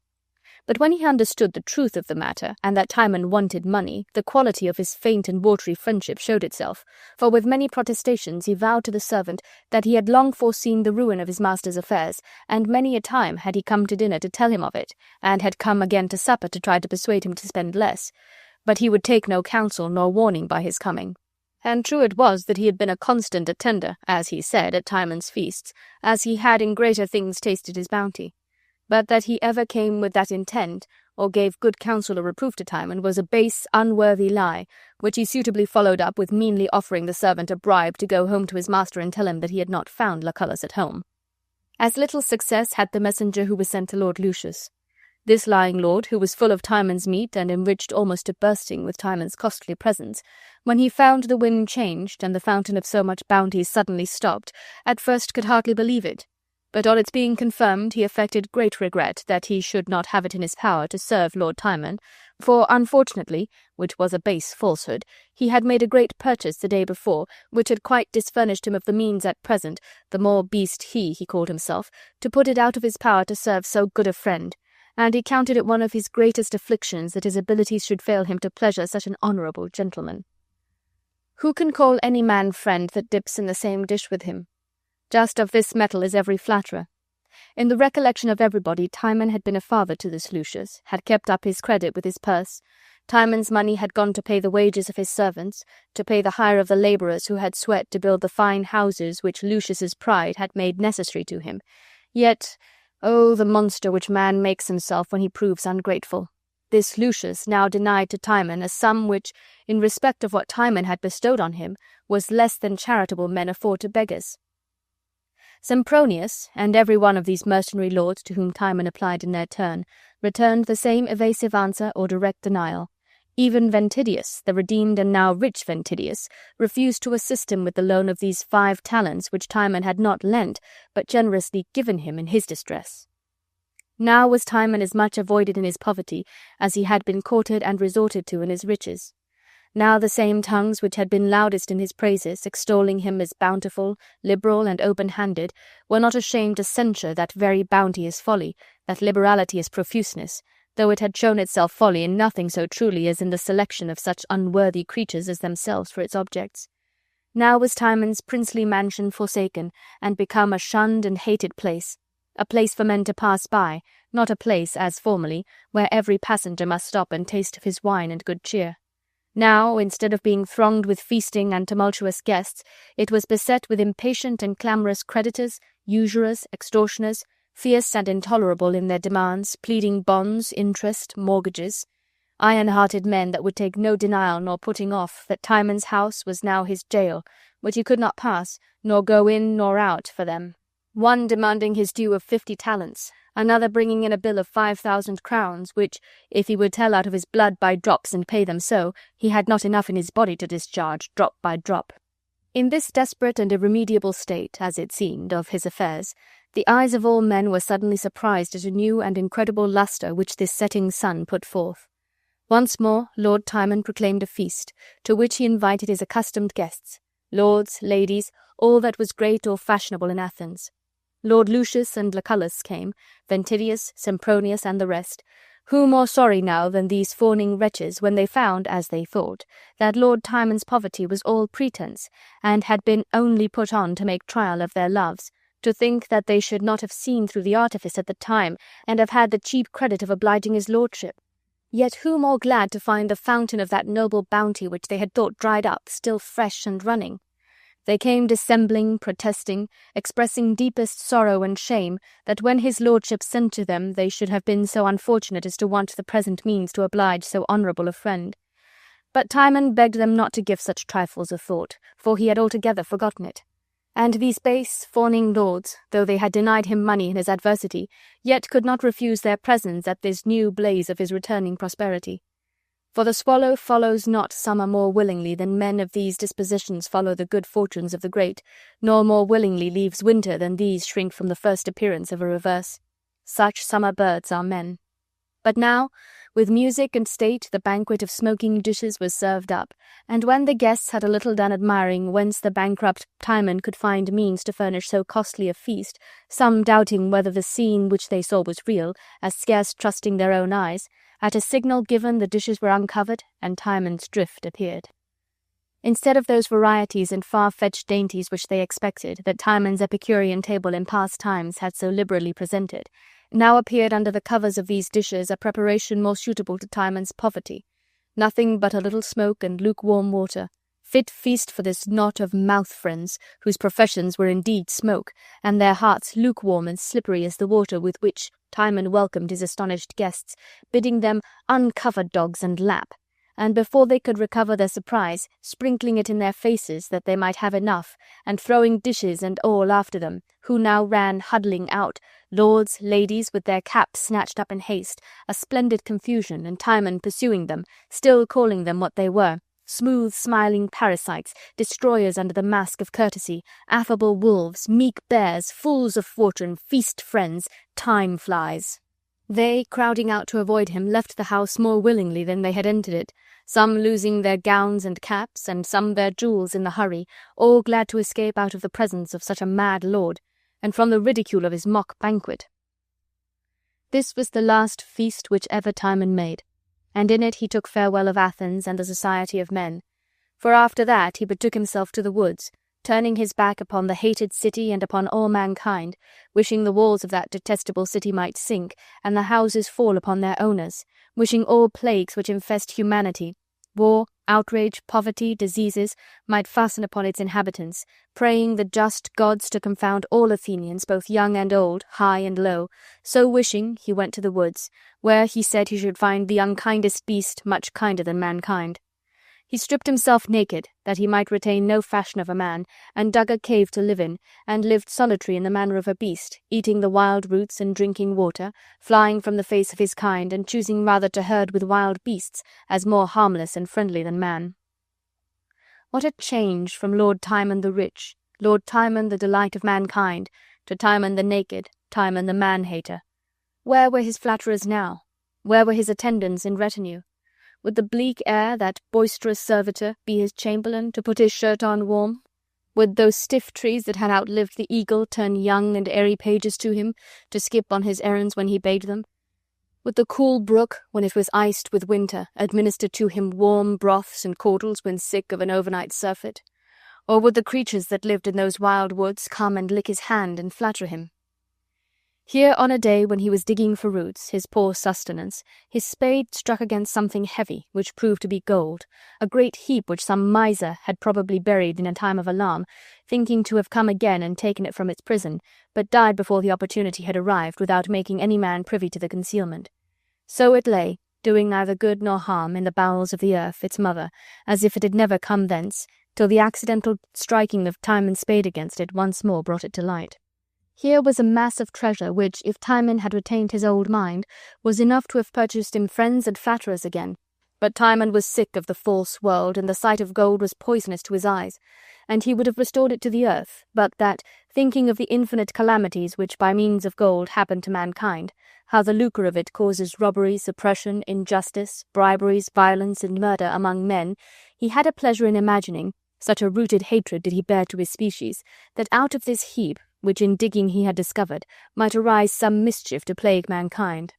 But when he understood the truth of the matter, and that Timon wanted money, the quality of his faint and watery friendship showed itself, for with many protestations he vowed to the servant that he had long foreseen the ruin of his master's affairs, and many a time had he come to dinner to tell him of it, and had come again to supper to try to persuade him to spend less. But he would take no counsel nor warning by his coming. And true it was that he had been a constant attender, as he said, at Timon's feasts, as he had in greater things tasted his bounty. But that he ever came with that intent, or gave good counsel or reproof to Timon, was a base, unworthy lie, which he suitably followed up with meanly offering the servant a bribe to go home to his master and tell him that he had not found Lucullus at home. As little success had the messenger who was sent to Lord Lucius. This lying lord, who was full of Timon's meat and enriched almost to bursting with Timon's costly presents, when he found the wind changed and the fountain of so much bounty suddenly stopped, at first could hardly believe it. But on its being confirmed, he affected great regret that he should not have it in his power to serve Lord Timon, for unfortunately, which was a base falsehood, he had made a great purchase the day before, which had quite disfurnished him of the means at present, the more beast he called himself, to put it out of his power to serve so good a friend, and he counted it one of his greatest afflictions that his abilities should fail him to pleasure such an honourable gentleman. Who can call any man friend that dips in the same dish with him? Just of this metal is every flatterer. In the recollection of everybody, Timon had been a father to this Lucius, had kept up his credit with his purse. Timon's money had gone to pay the wages of his servants, to pay the hire of the labourers who had sweat to build the fine houses which Lucius's pride had made necessary to him. Yet, oh, the monster which man makes himself when he proves ungrateful! This Lucius now denied to Timon a sum which, in respect of what Timon had bestowed on him, was less than charitable men afford to beggars. Sempronius, and every one of these mercenary lords to whom Timon applied in their turn, returned the same evasive answer or direct denial. Even Ventidius, the redeemed and now rich Ventidius, refused to assist him with the loan of these 5 talents which Timon had not lent, but generously given him in his distress. Now was Timon as much avoided in his poverty as he had been courted and resorted to in his riches. Now the same tongues which had been loudest in his praises, extolling him as bountiful, liberal, and open-handed, were not ashamed to censure that very bounty as folly, that liberality as profuseness, though it had shown itself folly in nothing so truly as in the selection of such unworthy creatures as themselves for its objects. Now was Timon's princely mansion forsaken, and become a shunned and hated place, a place for men to pass by, not a place, as formerly, where every passenger must stop and taste of his wine and good cheer. Now, instead of being thronged with feasting and tumultuous guests, it was beset with impatient and clamorous creditors, usurers, extortioners, fierce and intolerable in their demands, pleading bonds, interest, mortgages, iron-hearted men that would take no denial nor putting off that Timon's house was now his jail, which he could not pass, nor go in nor out for them. One demanding his due of 50 talents, another bringing in a bill of 5,000 crowns, which, if he would tell out of his blood by drops and pay them so, he had not enough in his body to discharge, drop by drop. In this desperate and irremediable state, as it seemed, of his affairs, the eyes of all men were suddenly surprised at a new and incredible lustre which this setting sun put forth. Once more Lord Timon proclaimed a feast, to which he invited his accustomed guests, lords, ladies, all that was great or fashionable in Athens. Lord Lucius and Lucullus came, Ventidius, Sempronius, and the rest, who more sorry now than these fawning wretches when they found, as they thought, that Lord Timon's poverty was all pretence, and had been only put on to make trial of their loves, to think that they should not have seen through the artifice at the time, and have had the cheap credit of obliging his lordship. Yet who more glad to find the fountain of that noble bounty which they had thought dried up, still fresh and running? They came dissembling, protesting, expressing deepest sorrow and shame that when his lordship sent to them they should have been so unfortunate as to want the present means to oblige so honourable a friend. But Timon begged them not to give such trifles a thought, for he had altogether forgotten it. And these base, fawning lords, though they had denied him money in his adversity, yet could not refuse their presence at this new blaze of his returning prosperity. For the swallow follows not summer more willingly than men of these dispositions follow the good fortunes of the great, nor more willingly leaves winter than these shrink from the first appearance of a reverse. Such summer birds are men. But now, with music and state, the banquet of smoking dishes was served up, and when the guests had a little done admiring whence the bankrupt Timon could find means to furnish so costly a feast, some doubting whether the scene which they saw was real, as scarce trusting their own eyes, at a signal given the dishes were uncovered, and Timon's drift appeared. Instead of those varieties and far-fetched dainties which they expected, that Timon's Epicurean table in past times had so liberally presented, now appeared under the covers of these dishes a preparation more suitable to Timon's poverty, nothing but a little smoke and lukewarm water, fit feast for this knot of mouth-friends, whose professions were indeed smoke, and their hearts lukewarm and slippery as the water with which Timon welcomed his astonished guests, bidding them uncover dogs and lap, and before they could recover their surprise, sprinkling it in their faces that they might have enough, and throwing dishes and all after them, who now ran huddling out, lords, ladies, with their caps snatched up in haste, a splendid confusion, and Timon pursuing them, still calling them what they were, smooth smiling parasites, destroyers under the mask of courtesy, affable wolves, meek bears, fools of fortune, feast friends, time flies. They, crowding out to avoid him, left the house more willingly than they had entered it, some losing their gowns and caps, and some their jewels in the hurry, all glad to escape out of the presence of such a mad lord, and from the ridicule of his mock banquet. This was the last feast which ever Timon made, and in it he took farewell of Athens and the society of men. For after that he betook himself to the woods, turning his back upon the hated city and upon all mankind, wishing the walls of that detestable city might sink, and the houses fall upon their owners, wishing all plagues which infest humanity, war, outrage, poverty, diseases, might fasten upon its inhabitants, praying the just gods to confound all Athenians, both young and old, high and low. So wishing, he went to the woods, where he said he should find the unkindest beast much kinder than mankind. He stripped himself naked, that he might retain no fashion of a man, and dug a cave to live in, and lived solitary in the manner of a beast, eating the wild roots and drinking water, flying from the face of his kind, and choosing rather to herd with wild beasts, as more harmless and friendly than man. What a change from Lord Timon the rich, Lord Timon the delight of mankind, to Timon the naked, Timon the man-hater! Where were his flatterers now? Where were his attendants in retinue? Would the bleak air, that boisterous servitor, be his chamberlain, to put his shirt on warm? Would those stiff trees that had outlived the eagle turn young and airy pages to him, to skip on his errands when he bade them? Would the cool brook, when it was iced with winter, administer to him warm broths and caudles when sick of an overnight surfeit? Or would the creatures that lived in those wild woods come and lick his hand and flatter him? Here on a day when he was digging for roots, his poor sustenance, his spade struck against something heavy, which proved to be gold, a great heap which some miser had probably buried in a time of alarm, thinking to have come again and taken it from its prison, but died before the opportunity had arrived, without making any man privy to the concealment. So it lay, doing neither good nor harm, in the bowels of the earth, its mother, as if it had never come thence, till the accidental striking of Timon's spade against it once more brought it to light. Here was a mass of treasure which, if Timon had retained his old mind, was enough to have purchased him friends and flatterers again. But Timon was sick of the false world, and the sight of gold was poisonous to his eyes, and he would have restored it to the earth, but that, thinking of the infinite calamities which by means of gold happen to mankind, how the lucre of it causes robberies, oppression, injustice, briberies, violence, and murder among men, he had a pleasure in imagining, such a rooted hatred did he bear to his species, that out of this heap, which in digging he had discovered, might arise some mischief to plague mankind.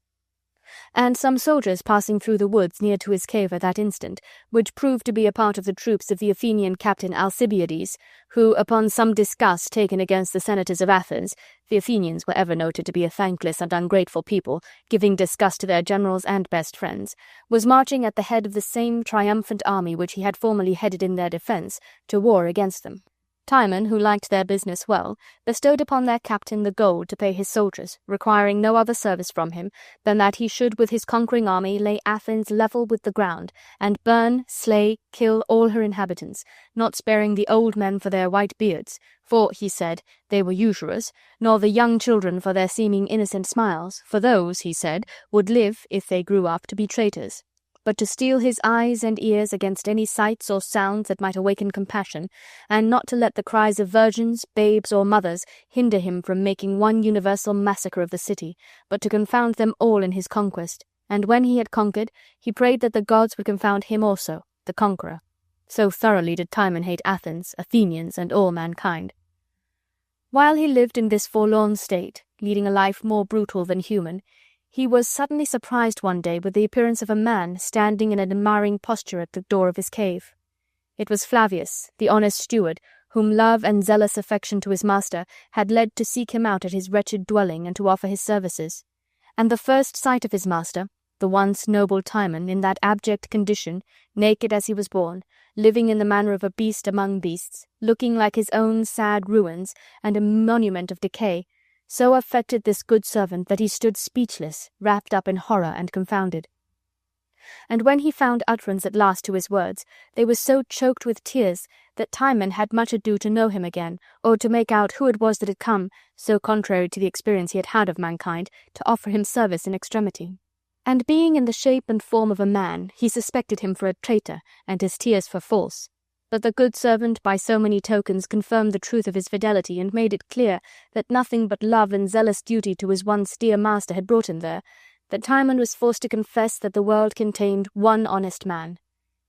And some soldiers passing through the woods near to his cave at that instant, which proved to be a part of the troops of the Athenian captain Alcibiades, who, upon some disgust taken against the senators of Athens, the Athenians were ever noted to be a thankless and ungrateful people, giving disgust to their generals and best friends, was marching at the head of the same triumphant army which he had formerly headed in their defence, to war against them. Timon, who liked their business well, bestowed upon their captain the gold to pay his soldiers, requiring no other service from him than that he should with his conquering army lay Athens level with the ground, and burn, slay, kill all her inhabitants, not sparing the old men for their white beards, for, he said, they were usurers, nor the young children for their seeming innocent smiles, for those, he said, would live, if they grew up, to be traitors. But to steel his eyes and ears against any sights or sounds that might awaken compassion, and not to let the cries of virgins, babes, or mothers hinder him from making one universal massacre of the city, but to confound them all in his conquest, and when he had conquered, he prayed that the gods would confound him also, the conqueror. So thoroughly did Timon hate Athens, Athenians, and all mankind. While he lived in this forlorn state, leading a life more brutal than human, he was suddenly surprised one day with the appearance of a man standing in an admiring posture at the door of his cave. It was Flavius, the honest steward, whom love and zealous affection to his master had led to seek him out at his wretched dwelling and to offer his services. And the first sight of his master, the once noble Timon, in that abject condition, naked as he was born, living in the manner of a beast among beasts, looking like his own sad ruins and a monument of decay, so affected this good servant that he stood speechless, wrapped up in horror and confounded. And when he found utterance at last to his words, they were so choked with tears that Timon had much ado to know him again, or to make out who it was that had come, so contrary to the experience he had had of mankind, to offer him service in extremity. And being in the shape and form of a man, he suspected him for a traitor, and his tears for false. But the good servant by so many tokens confirmed the truth of his fidelity, and made it clear that nothing but love and zealous duty to his once dear master had brought him there, that Timon was forced to confess that the world contained one honest man.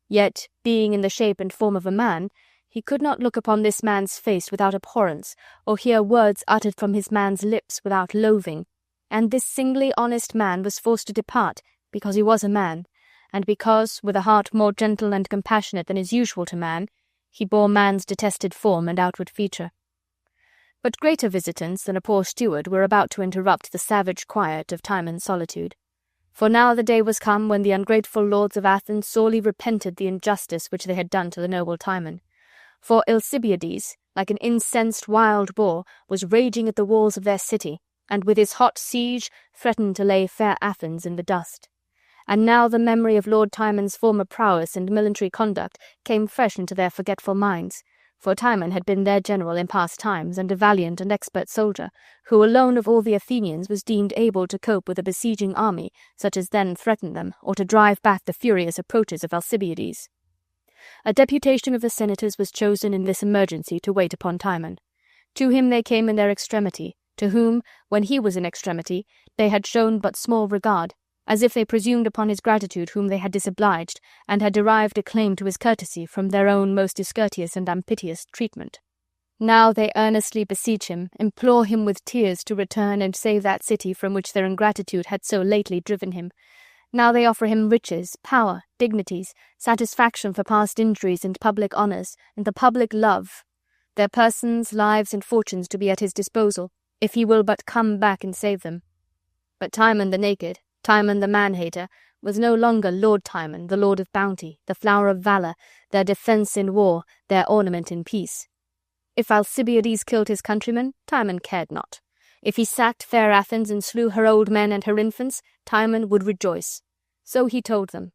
Yet, being in the shape and form of a man, he could not look upon this man's face without abhorrence, or hear words uttered from his man's lips without loathing, and this singly honest man was forced to depart, because he was a man, and because, with a heart more gentle and compassionate than is usual to man, he bore man's detested form and outward feature. But greater visitants than a poor steward were about to interrupt the savage quiet of Timon's solitude. For now the day was come when the ungrateful lords of Athens sorely repented the injustice which they had done to the noble Timon. For Alcibiades, like an incensed wild boar, was raging at the walls of their city, and with his hot siege threatened to lay fair Athens in the dust. and now the memory of Lord Timon's former prowess and military conduct came fresh into their forgetful minds, for Timon had been their general in past times, and a valiant and expert soldier, who alone of all the Athenians was deemed able to cope with a besieging army such as then threatened them, or to drive back the furious approaches of Alcibiades. A deputation of the senators was chosen in this emergency to wait upon Timon. To him they came in their extremity, to whom, when he was in extremity, they had shown but small regard, as if they presumed upon his gratitude whom they had disobliged, and had derived a claim to his courtesy from their own most discourteous and unpiteous treatment. Now they earnestly beseech him, implore him with tears to return and save that city from which their ingratitude had so lately driven him. Now they offer him riches, power, dignities, satisfaction for past injuries and public honours, and the public love, their persons, lives, and fortunes to be at his disposal, if he will but come back and save them. But Timon the naked, Timon the man-hater, was no longer Lord Timon, the lord of bounty, the flower of valour, their defence in war, their ornament in peace. If Alcibiades killed his countrymen, Timon cared not. If he sacked fair Athens and slew her old men and her infants, Timon would rejoice. So he told them,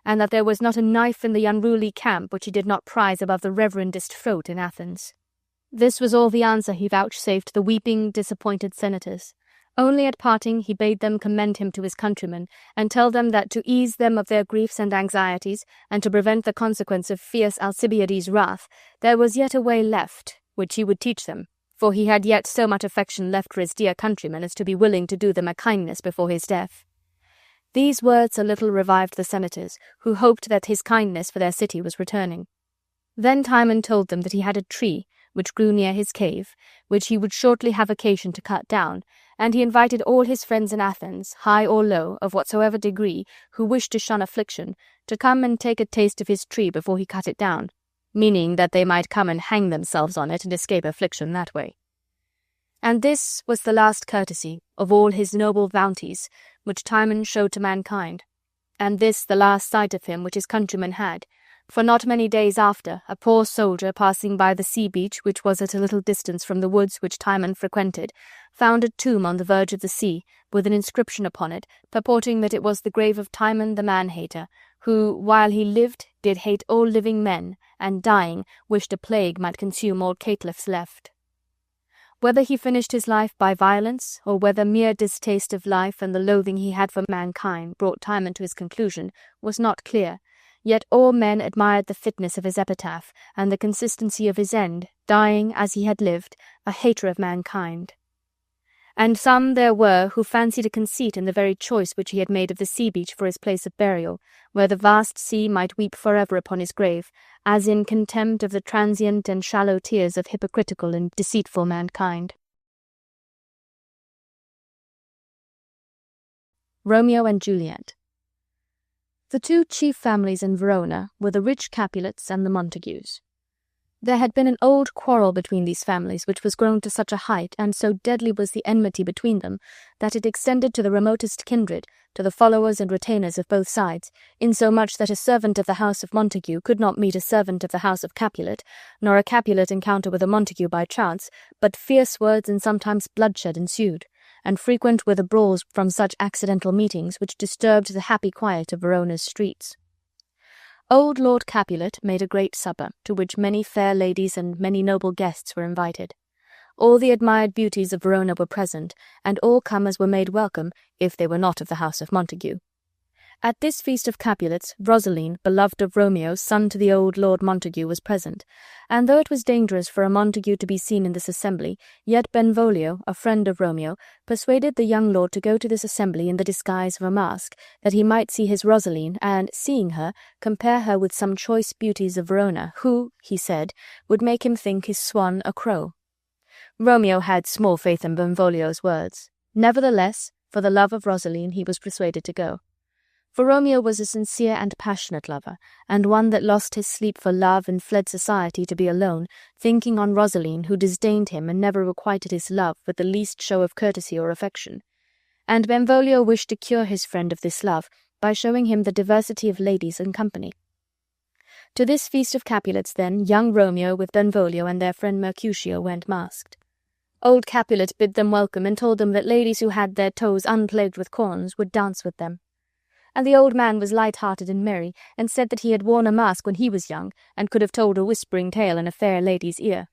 and that there was not a knife in the unruly camp which he did not prize above the reverendest throat in Athens. This was all the answer he vouchsafed the weeping, disappointed senators. Only at parting he bade them commend him to his countrymen, and tell them that to ease them of their griefs and anxieties, and to prevent the consequence of fierce Alcibiades' wrath, there was yet a way left, which he would teach them, for he had yet so much affection left for his dear countrymen as to be willing to do them a kindness before his death. These words a little revived the senators, who hoped that his kindness for their city was returning. Then Timon told them that he had a tree, which grew near his cave, which he would shortly have occasion to cut down, and he invited all his friends in Athens, high or low, of whatsoever degree, who wished to shun affliction, to come and take a taste of his tree before he cut it down, meaning that they might come and hang themselves on it and escape affliction that way. And this was the last courtesy of all his noble bounties which Timon showed to mankind, and this the last sight of him which his countrymen had, for not many days after, a poor soldier passing by the sea-beach, which was at a little distance from the woods which Timon frequented, found a tomb on the verge of the sea, with an inscription upon it, purporting that it was the grave of Timon the man-hater, who, while he lived, did hate all living men, and dying, wished a plague might consume all caitiffs left. Whether he finished his life by violence, or whether mere distaste of life and the loathing he had for mankind brought Timon to his conclusion, was not clear, yet all men admired the fitness of his epitaph, and the consistency of his end, dying, as he had lived, a hater of mankind. And some there were who fancied a conceit in the very choice which he had made of the sea-beach for his place of burial, where the vast sea might weep forever upon his grave, as in contempt of the transient and shallow tears of hypocritical and deceitful mankind. Romeo and Juliet. The two chief families in Verona were the rich Capulets and the Montagues. There had been an old quarrel between these families which was grown to such a height, and so deadly was the enmity between them, that it extended to the remotest kindred, to the followers and retainers of both sides, insomuch that a servant of the house of Montague could not meet a servant of the house of Capulet, nor a Capulet encounter with a Montague by chance, but fierce words and sometimes bloodshed ensued, and frequent were the brawls from such accidental meetings which disturbed the happy quiet of Verona's streets. Old Lord Capulet made a great supper, to which many fair ladies and many noble guests were invited. All the admired beauties of Verona were present, and all comers were made welcome, if they were not of the house of Montague. At this feast of Capulets, Rosaline, beloved of Romeo, son to the old Lord Montague, was present, and though it was dangerous for a Montague to be seen in this assembly, yet Benvolio, a friend of Romeo, persuaded the young lord to go to this assembly in the disguise of a mask, that he might see his Rosaline, and, seeing her, compare her with some choice beauties of Verona, who, he said, would make him think his swan a crow. Romeo had small faith in Benvolio's words. Nevertheless, for the love of Rosaline, he was persuaded to go. For Romeo was a sincere and passionate lover, and one that lost his sleep for love and fled society to be alone, thinking on Rosaline, who disdained him and never requited his love with the least show of courtesy or affection. And Benvolio wished to cure his friend of this love by showing him the diversity of ladies in company. To this feast of Capulets, then, young Romeo with Benvolio and their friend Mercutio went masked. Old Capulet bid them welcome, and told them that ladies who had their toes unplagued with corns would dance with them. and the old man was light-hearted and merry, and said that he had worn a mask when he was young, and could have told a whispering tale in a fair lady's ear.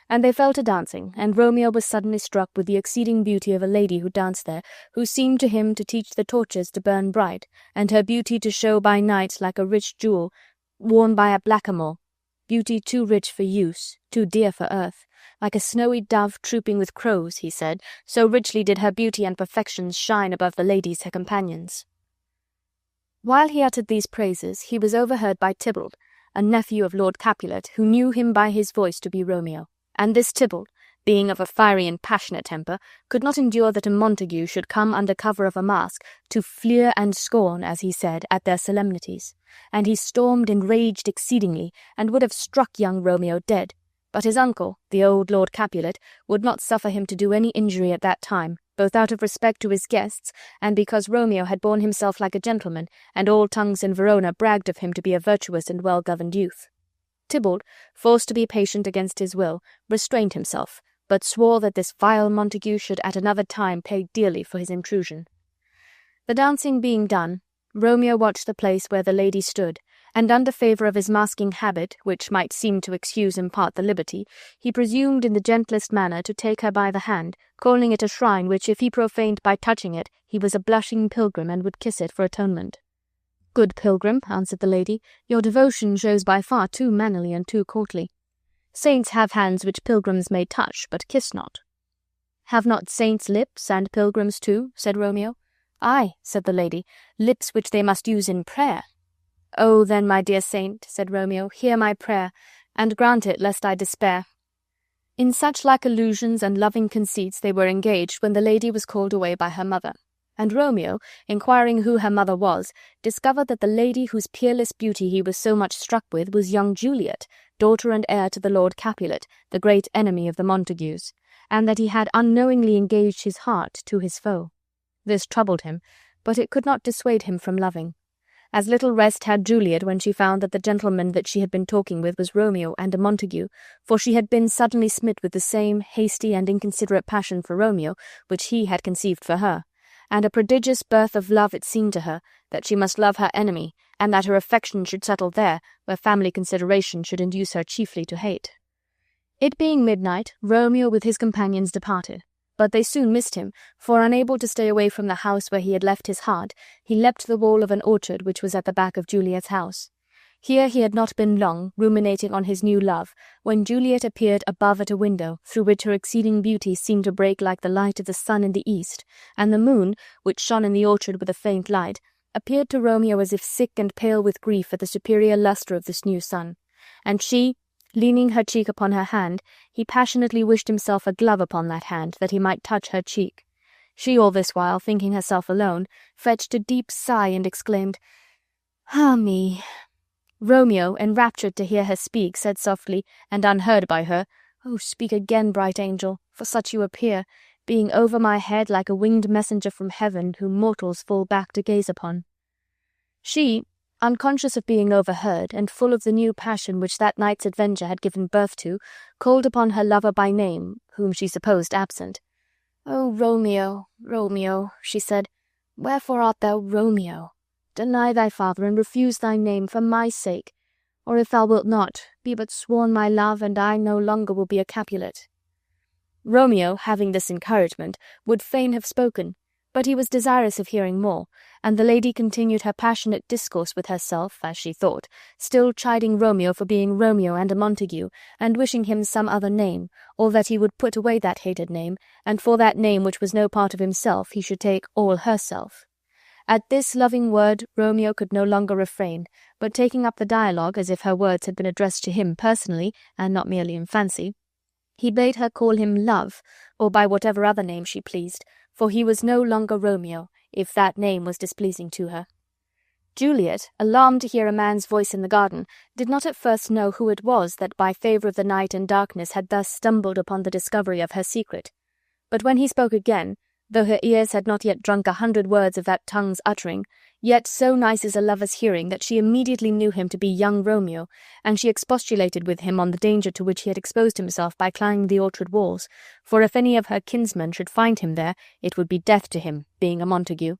And they fell to dancing, and Romeo was suddenly struck with the exceeding beauty of a lady who danced there, who seemed to him to teach the torches to burn bright, and her beauty to show by night like a rich jewel worn by a blackamoor, beauty too rich for use, too dear for earth, like a snowy dove trooping with crows, he said, so richly did her beauty and perfections shine above the ladies her companions. While he uttered these praises, he was overheard by Tybalt, a nephew of Lord Capulet, who knew him by his voice to be Romeo. And this Tybalt, being of a fiery and passionate temper, could not endure that a Montague should come under cover of a mask to fleer and scorn, as he said, at their solemnities. And he stormed and raged exceedingly, and would have struck young Romeo dead. But his uncle, the old Lord Capulet, would not suffer him to do any injury at that time, both out of respect to his guests, and because Romeo had borne himself like a gentleman, and all tongues in Verona bragged of him to be a virtuous and well-governed youth. Tybalt, forced to be patient against his will, restrained himself, but swore that this vile Montague should at another time pay dearly for his intrusion. The dancing being done, Romeo watched the place where the lady stood, and under favour of his masking habit, which might seem to excuse in part the liberty, he presumed in the gentlest manner to take her by the hand, calling it a shrine which if he profaned by touching it, he was a blushing pilgrim and would kiss it for atonement. "Good pilgrim," answered the lady, "your devotion shows by far too mannerly and too courtly. Saints have hands which pilgrims may touch, but kiss not." "Have not saints lips, and pilgrims too?" said Romeo. "Ay," said the lady, "lips which they must use in prayer." "Oh, then, my dear saint," said Romeo, "hear my prayer, and grant it lest I despair." In such like allusions and loving conceits they were engaged when the lady was called away by her mother. And Romeo, inquiring who her mother was, discovered that the lady whose peerless beauty he was so much struck with was young Juliet, daughter and heir to the Lord Capulet, the great enemy of the Montagues, and that he had unknowingly engaged his heart to his foe. This troubled him, but it could not dissuade him from loving. As little rest had Juliet when she found that the gentleman that she had been talking with was Romeo and a Montague, for she had been suddenly smit with the same hasty and inconsiderate passion for Romeo which he had conceived for her, and a prodigious birth of love it seemed to her, that she must love her enemy, and that her affection should settle there, where family consideration should induce her chiefly to hate. It being midnight, Romeo with his companions departed, but they soon missed him, for unable to stay away from the house where he had left his heart, he leapt the wall of an orchard which was at the back of Juliet's house. Here he had not been long, ruminating on his new love, when Juliet appeared above at a window, through which her exceeding beauty seemed to break like the light of the sun in the east, and the moon, which shone in the orchard with a faint light, appeared to Romeo as if sick and pale with grief at the superior lustre of this new sun. And she, leaning her cheek upon her hand, he passionately wished himself a glove upon that hand, that he might touch her cheek. She all this while, thinking herself alone, fetched a deep sigh and exclaimed, "Ah me!" Romeo, enraptured to hear her speak, said softly, and unheard by her, "Oh, speak again, bright angel, for such you appear, being over my head like a winged messenger from heaven, whom mortals fall back to gaze upon." She, unconscious of being overheard, and full of the new passion which that night's adventure had given birth to, called upon her lover by name, whom she supposed absent. "Oh, Romeo, Romeo," she said, "wherefore art thou Romeo? Deny thy father, and refuse thy name for my sake, or if thou wilt not, be but sworn my love, and I no longer will be a Capulet." Romeo, having this encouragement, would fain have spoken, but he was desirous of hearing more, and the lady continued her passionate discourse with herself, as she thought, still chiding Romeo for being Romeo and a Montague, and wishing him some other name, or that he would put away that hated name, and for that name which was no part of himself he should take all herself. At this loving word Romeo could no longer refrain, but taking up the dialogue as if her words had been addressed to him personally, and not merely in fancy, he bade her call him Love, or by whatever other name she pleased, for he was no longer Romeo, if that name was displeasing to her. Juliet, alarmed to hear a man's voice in the garden, did not at first know who it was that by favour of the night and darkness had thus stumbled upon the discovery of her secret. But when he spoke again, though her ears had not yet drunk 100 words of that tongue's uttering, yet so nice is a lover's hearing that she immediately knew him to be young Romeo, and she expostulated with him on the danger to which he had exposed himself by climbing the orchard walls, for if any of her kinsmen should find him there, it would be death to him, being a Montague.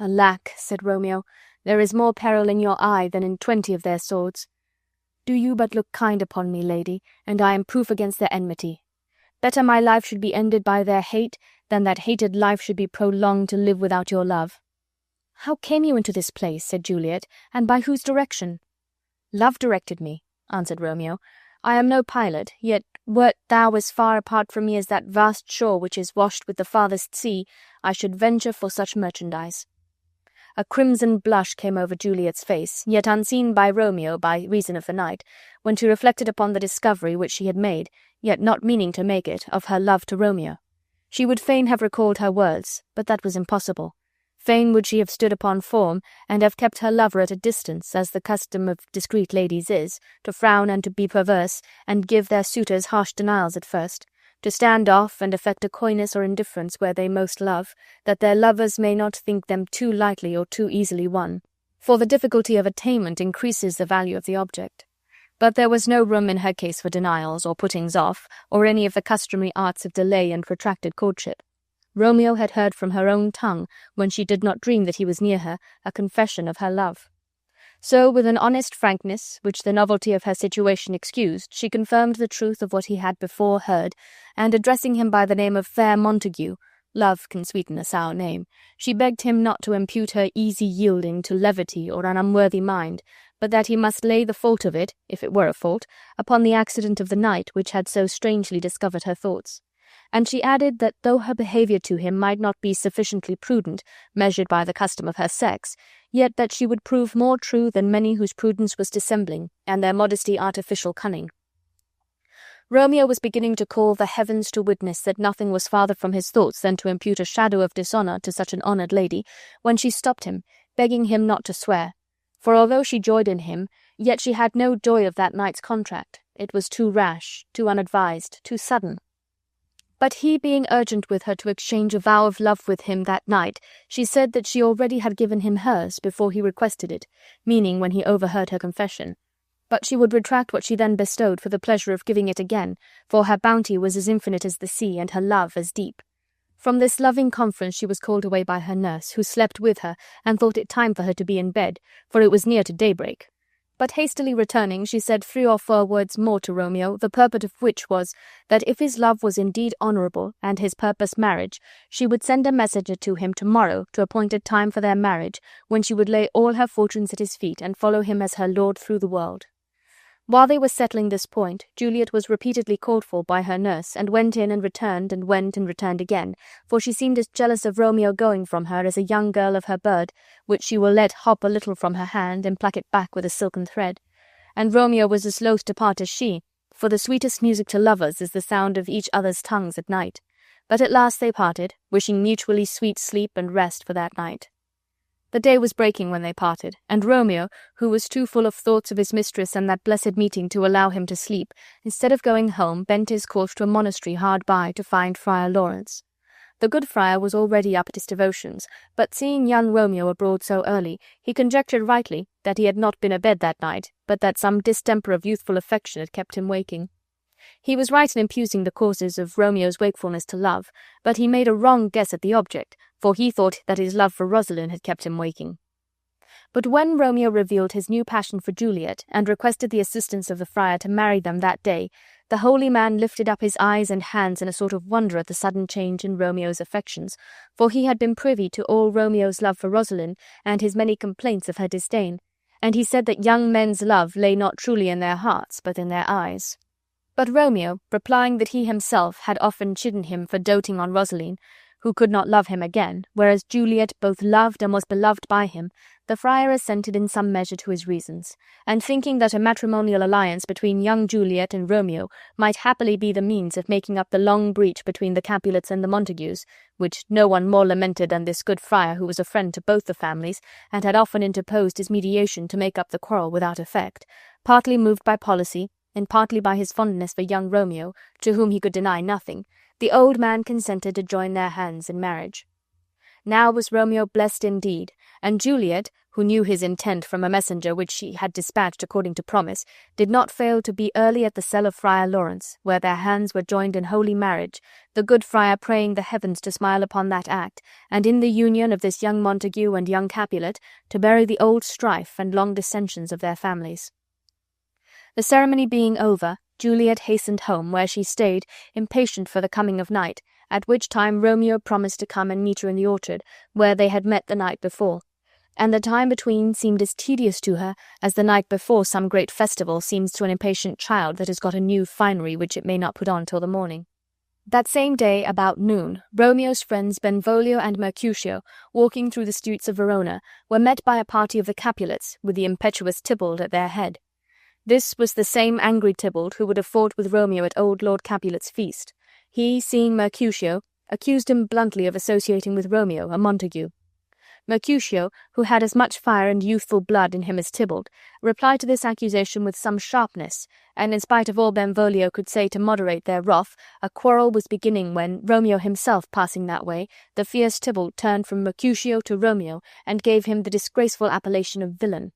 "Alack," said Romeo, "there is more peril in your eye than in 20 of their swords. Do you but look kind upon me, lady, and I am proof against their enmity. Better my life should be ended by their hate than that hated life should be prolonged to live without your love." "How came you into this place," said Juliet, "and by whose direction?" "Love directed me," answered Romeo. "I am no pilot, yet wert thou as far apart from me as that vast shore which is washed with the farthest sea, I should venture for such merchandise." A crimson blush came over Juliet's face, yet unseen by Romeo by reason of the night, when she reflected upon the discovery which she had made, yet not meaning to make it, of her love to Romeo. She would fain have recalled her words, but that was impossible. Fain would she have stood upon form, and have kept her lover at a distance, as the custom of discreet ladies is, to frown and to be perverse, and give their suitors harsh denials at first, to stand off and affect a coyness or indifference where they most love, that their lovers may not think them too lightly or too easily won, for the difficulty of attainment increases the value of the object. But there was no room in her case for denials, or puttings off, or any of the customary arts of delay and protracted courtship. Romeo had heard from her own tongue, when she did not dream that he was near her, a confession of her love. So, with an honest frankness, which the novelty of her situation excused, she confirmed the truth of what he had before heard, and addressing him by the name of fair Montague, love can sweeten a sour name, she begged him not to impute her easy yielding to levity or an unworthy mind, but that he must lay the fault of it, if it were a fault, upon the accident of the night which had so strangely discovered her thoughts. And she added that though her behaviour to him might not be sufficiently prudent, measured by the custom of her sex, yet that she would prove more true than many whose prudence was dissembling, and their modesty artificial cunning. Romeo was beginning to call the heavens to witness that nothing was farther from his thoughts than to impute a shadow of dishonour to such an honoured lady, when she stopped him, begging him not to swear. For although she joyed in him, yet she had no joy of that night's contract. It was too rash, too unadvised, too sudden. But he being urgent with her to exchange a vow of love with him that night, she said that she already had given him hers before he requested it, meaning when he overheard her confession. But she would retract what she then bestowed for the pleasure of giving it again, for her bounty was as infinite as the sea, and her love as deep. From this loving conference she was called away by her nurse, who slept with her, and thought it time for her to be in bed, for it was near to daybreak. But hastily returning, she said 3 or 4 words more to Romeo, the purport of which was, that if his love was indeed honourable, and his purpose marriage, she would send a messenger to him tomorrow to appoint a time for their marriage, when she would lay all her fortunes at his feet, and follow him as her lord through the world. While they were settling this point, Juliet was repeatedly called for by her nurse, and went in and returned, and went and returned again, for she seemed as jealous of Romeo going from her as a young girl of her bird, which she will let hop a little from her hand, and pluck it back with a silken thread. And Romeo was as loath to part as she, for the sweetest music to lovers is the sound of each other's tongues at night. But at last they parted, wishing mutually sweet sleep and rest for that night. The day was breaking when they parted, and Romeo, who was too full of thoughts of his mistress and that blessed meeting to allow him to sleep, instead of going home, bent his course to a monastery hard by to find Friar Lawrence. The good friar was already up at his devotions, but seeing young Romeo abroad so early, he conjectured rightly that he had not been abed that night, but that some distemper of youthful affection had kept him waking. He was right in imputing the causes of Romeo's wakefulness to love, but he made a wrong guess at the object, for he thought that his love for Rosalind had kept him waking. But when Romeo revealed his new passion for Juliet, and requested the assistance of the friar to marry them that day, the holy man lifted up his eyes and hands in a sort of wonder at the sudden change in Romeo's affections, for he had been privy to all Romeo's love for Rosalind, and his many complaints of her disdain, and he said that young men's love lay not truly in their hearts, but in their eyes. But Romeo, replying that he himself had often chidden him for doting on Rosaline, who could not love him again, whereas Juliet both loved and was beloved by him, the friar assented in some measure to his reasons, and thinking that a matrimonial alliance between young Juliet and Romeo might happily be the means of making up the long breach between the Capulets and the Montagues, which no one more lamented than this good friar, who was a friend to both the families, and had often interposed his mediation to make up the quarrel without effect, partly moved by policy, and partly by his fondness for young Romeo, to whom he could deny nothing, the old man consented to join their hands in marriage. Now was Romeo blessed indeed, and Juliet, who knew his intent from a messenger which she had dispatched according to promise, did not fail to be early at the cell of Friar Lawrence, where their hands were joined in holy marriage, the good friar praying the heavens to smile upon that act, and in the union of this young Montague and young Capulet, to bury the old strife and long dissensions of their families. The ceremony being over, Juliet hastened home, where she stayed, impatient for the coming of night, at which time Romeo promised to come and meet her in the orchard, where they had met the night before. And the time between seemed as tedious to her as the night before some great festival seems to an impatient child that has got a new finery which it may not put on till the morning. That same day, about noon, Romeo's friends Benvolio and Mercutio, walking through the streets of Verona, were met by a party of the Capulets, with the impetuous Tybalt at their head. This was the same angry Tybalt who would have fought with Romeo at old Lord Capulet's feast. He, seeing Mercutio, accused him bluntly of associating with Romeo, a Montague. Mercutio, who had as much fire and youthful blood in him as Tybalt, replied to this accusation with some sharpness, and in spite of all Benvolio could say to moderate their wrath, a quarrel was beginning when, Romeo himself passing that way, the fierce Tybalt turned from Mercutio to Romeo, and gave him the disgraceful appellation of villain.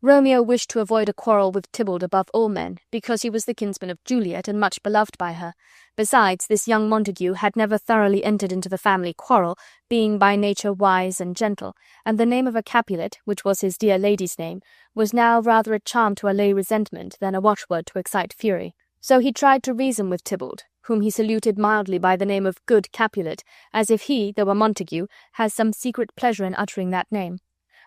Romeo wished to avoid a quarrel with Tybalt above all men, because he was the kinsman of Juliet and much beloved by her. Besides, this young Montague had never thoroughly entered into the family quarrel, being by nature wise and gentle, and the name of a Capulet, which was his dear lady's name, was now rather a charm to allay resentment than a watchword to excite fury. So he tried to reason with Tybalt, whom he saluted mildly by the name of good Capulet, as if he, though a Montague, has some secret pleasure in uttering that name.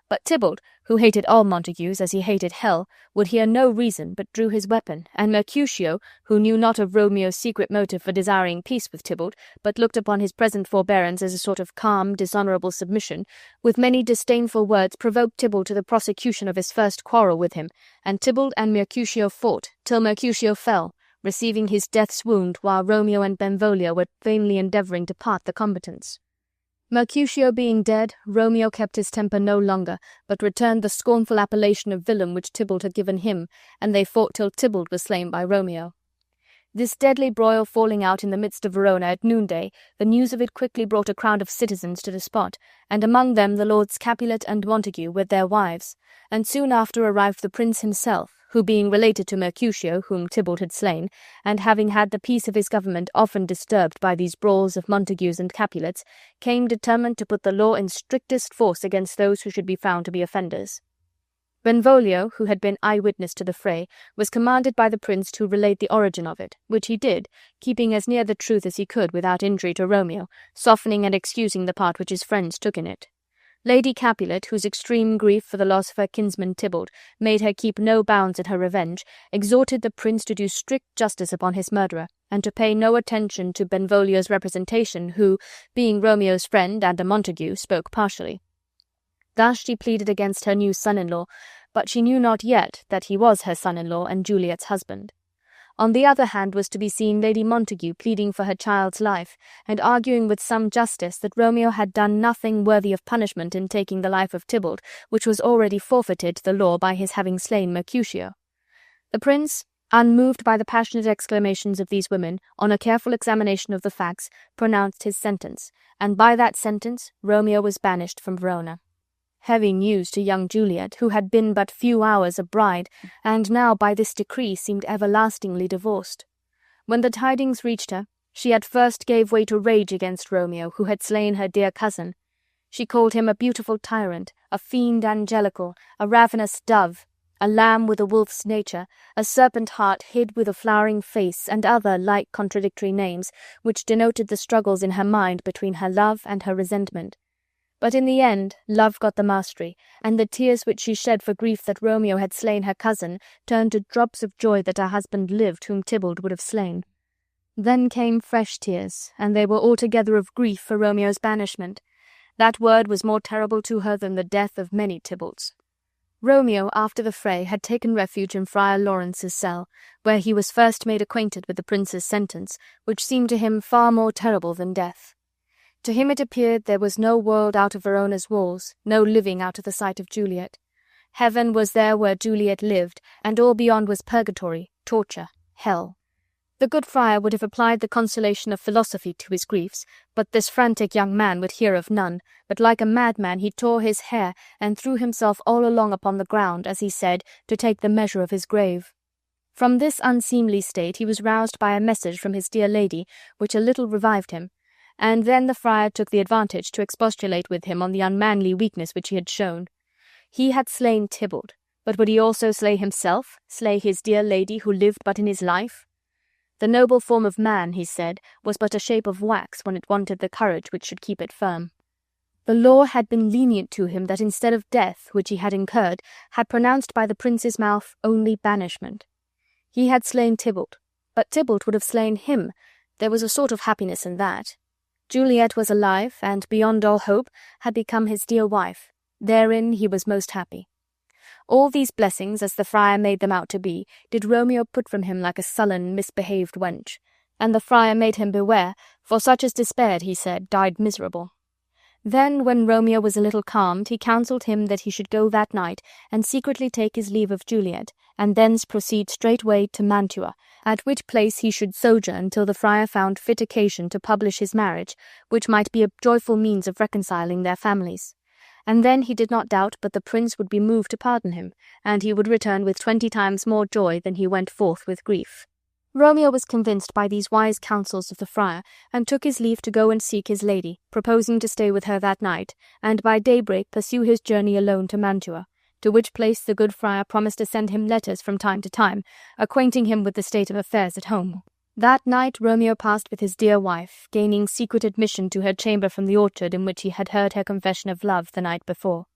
But Tybalt, who hated all Montagues as he hated hell, would hear no reason, but drew his weapon, and Mercutio, who knew not of Romeo's secret motive for desiring peace with Tybalt, but looked upon his present forbearance as a sort of calm, dishonourable submission, with many disdainful words provoked Tybalt to the prosecution of his first quarrel with him, and Tybalt and Mercutio fought, till Mercutio fell, receiving his death's wound, while Romeo and Benvolio were vainly endeavouring to part the combatants. Mercutio being dead, Romeo kept his temper no longer, but returned the scornful appellation of villain which Tybalt had given him, and they fought till Tybalt was slain by Romeo. This deadly broil falling out in the midst of Verona at noonday, the news of it quickly brought a crowd of citizens to the spot, and among them the lords Capulet and Montague with their wives, and soon after arrived the prince himself, who being related to Mercutio, whom Tybalt had slain, and having had the peace of his government often disturbed by these brawls of Montagues and Capulets, came determined to put the law in strictest force against those who should be found to be offenders. Benvolio, who had been eye-witness to the fray, was commanded by the prince to relate the origin of it, which he did, keeping as near the truth as he could without injury to Romeo, softening and excusing the part which his friends took in it. Lady Capulet, whose extreme grief for the loss of her kinsman Tybalt made her keep no bounds in her revenge, exhorted the prince to do strict justice upon his murderer, and to pay no attention to Benvolio's representation, who, being Romeo's friend and a Montague, spoke partially. Thus she pleaded against her new son-in-law, but she knew not yet that he was her son-in-law and Juliet's husband. On the other hand was to be seen Lady Montague pleading for her child's life, and arguing with some justice that Romeo had done nothing worthy of punishment in taking the life of Tybalt, which was already forfeited to the law by his having slain Mercutio. The prince, unmoved by the passionate exclamations of these women, on a careful examination of the facts, pronounced his sentence, and by that sentence Romeo was banished from Verona. Heavy news to young Juliet, who had been but few hours a bride, and now by this decree seemed everlastingly divorced. When the tidings reached her, she at first gave way to rage against Romeo, who had slain her dear cousin. She called him a beautiful tyrant, a fiend angelical, a ravenous dove, a lamb with a wolf's nature, a serpent heart hid with a flowering face, and other like contradictory names, which denoted the struggles in her mind between her love and her resentment. But in the end love got the mastery, and the tears which she shed for grief that Romeo had slain her cousin turned to drops of joy that her husband lived whom Tybalt would have slain. Then came fresh tears, and they were altogether of grief for Romeo's banishment. That word was more terrible to her than the death of many Tybalts. Romeo, after the fray, had taken refuge in Friar Lawrence's cell, where he was first made acquainted with the prince's sentence, which seemed to him far more terrible than death. To him it appeared there was no world out of Verona's walls, no living out of the sight of Juliet. Heaven was there where Juliet lived, and all beyond was purgatory, torture, hell. The good friar would have applied the consolation of philosophy to his griefs, but this frantic young man would hear of none, but like a madman he tore his hair and threw himself all along upon the ground, as he said, to take the measure of his grave. From this unseemly state he was roused by a message from his dear lady, which a little revived him, and then the friar took the advantage to expostulate with him on the unmanly weakness which he had shown. He had slain Tybalt, but would he also slay himself, slay his dear lady who lived but in his life? The noble form of man, he said, was but a shape of wax when it wanted the courage which should keep it firm. The law had been lenient to him that instead of death, which he had incurred, had pronounced by the prince's mouth only banishment. He had slain Tybalt, but Tybalt would have slain him. There was a sort of happiness in that. Juliet was alive, and, beyond all hope, had become his dear wife. Therein he was most happy. All these blessings, as the friar made them out to be, did Romeo put from him like a sullen, misbehaved wench. And the friar made him beware, for such as despaired, he said, died miserable. Then, when Romeo was a little calmed, he counselled him that he should go that night and secretly take his leave of Juliet, and thence proceed straightway to Mantua, at which place he should sojourn till the friar found fit occasion to publish his marriage, which might be a joyful means of reconciling their families. And then he did not doubt but the prince would be moved to pardon him, and he would return with 20 times more joy than he went forth with grief. Romeo was convinced by these wise counsels of the friar, and took his leave to go and seek his lady, proposing to stay with her that night, and by daybreak pursue his journey alone to Mantua, to which place the good friar promised to send him letters from time to time, acquainting him with the state of affairs at home. That night Romeo passed with his dear wife, gaining secret admission to her chamber from the orchard in which he had heard her confession of love the night before.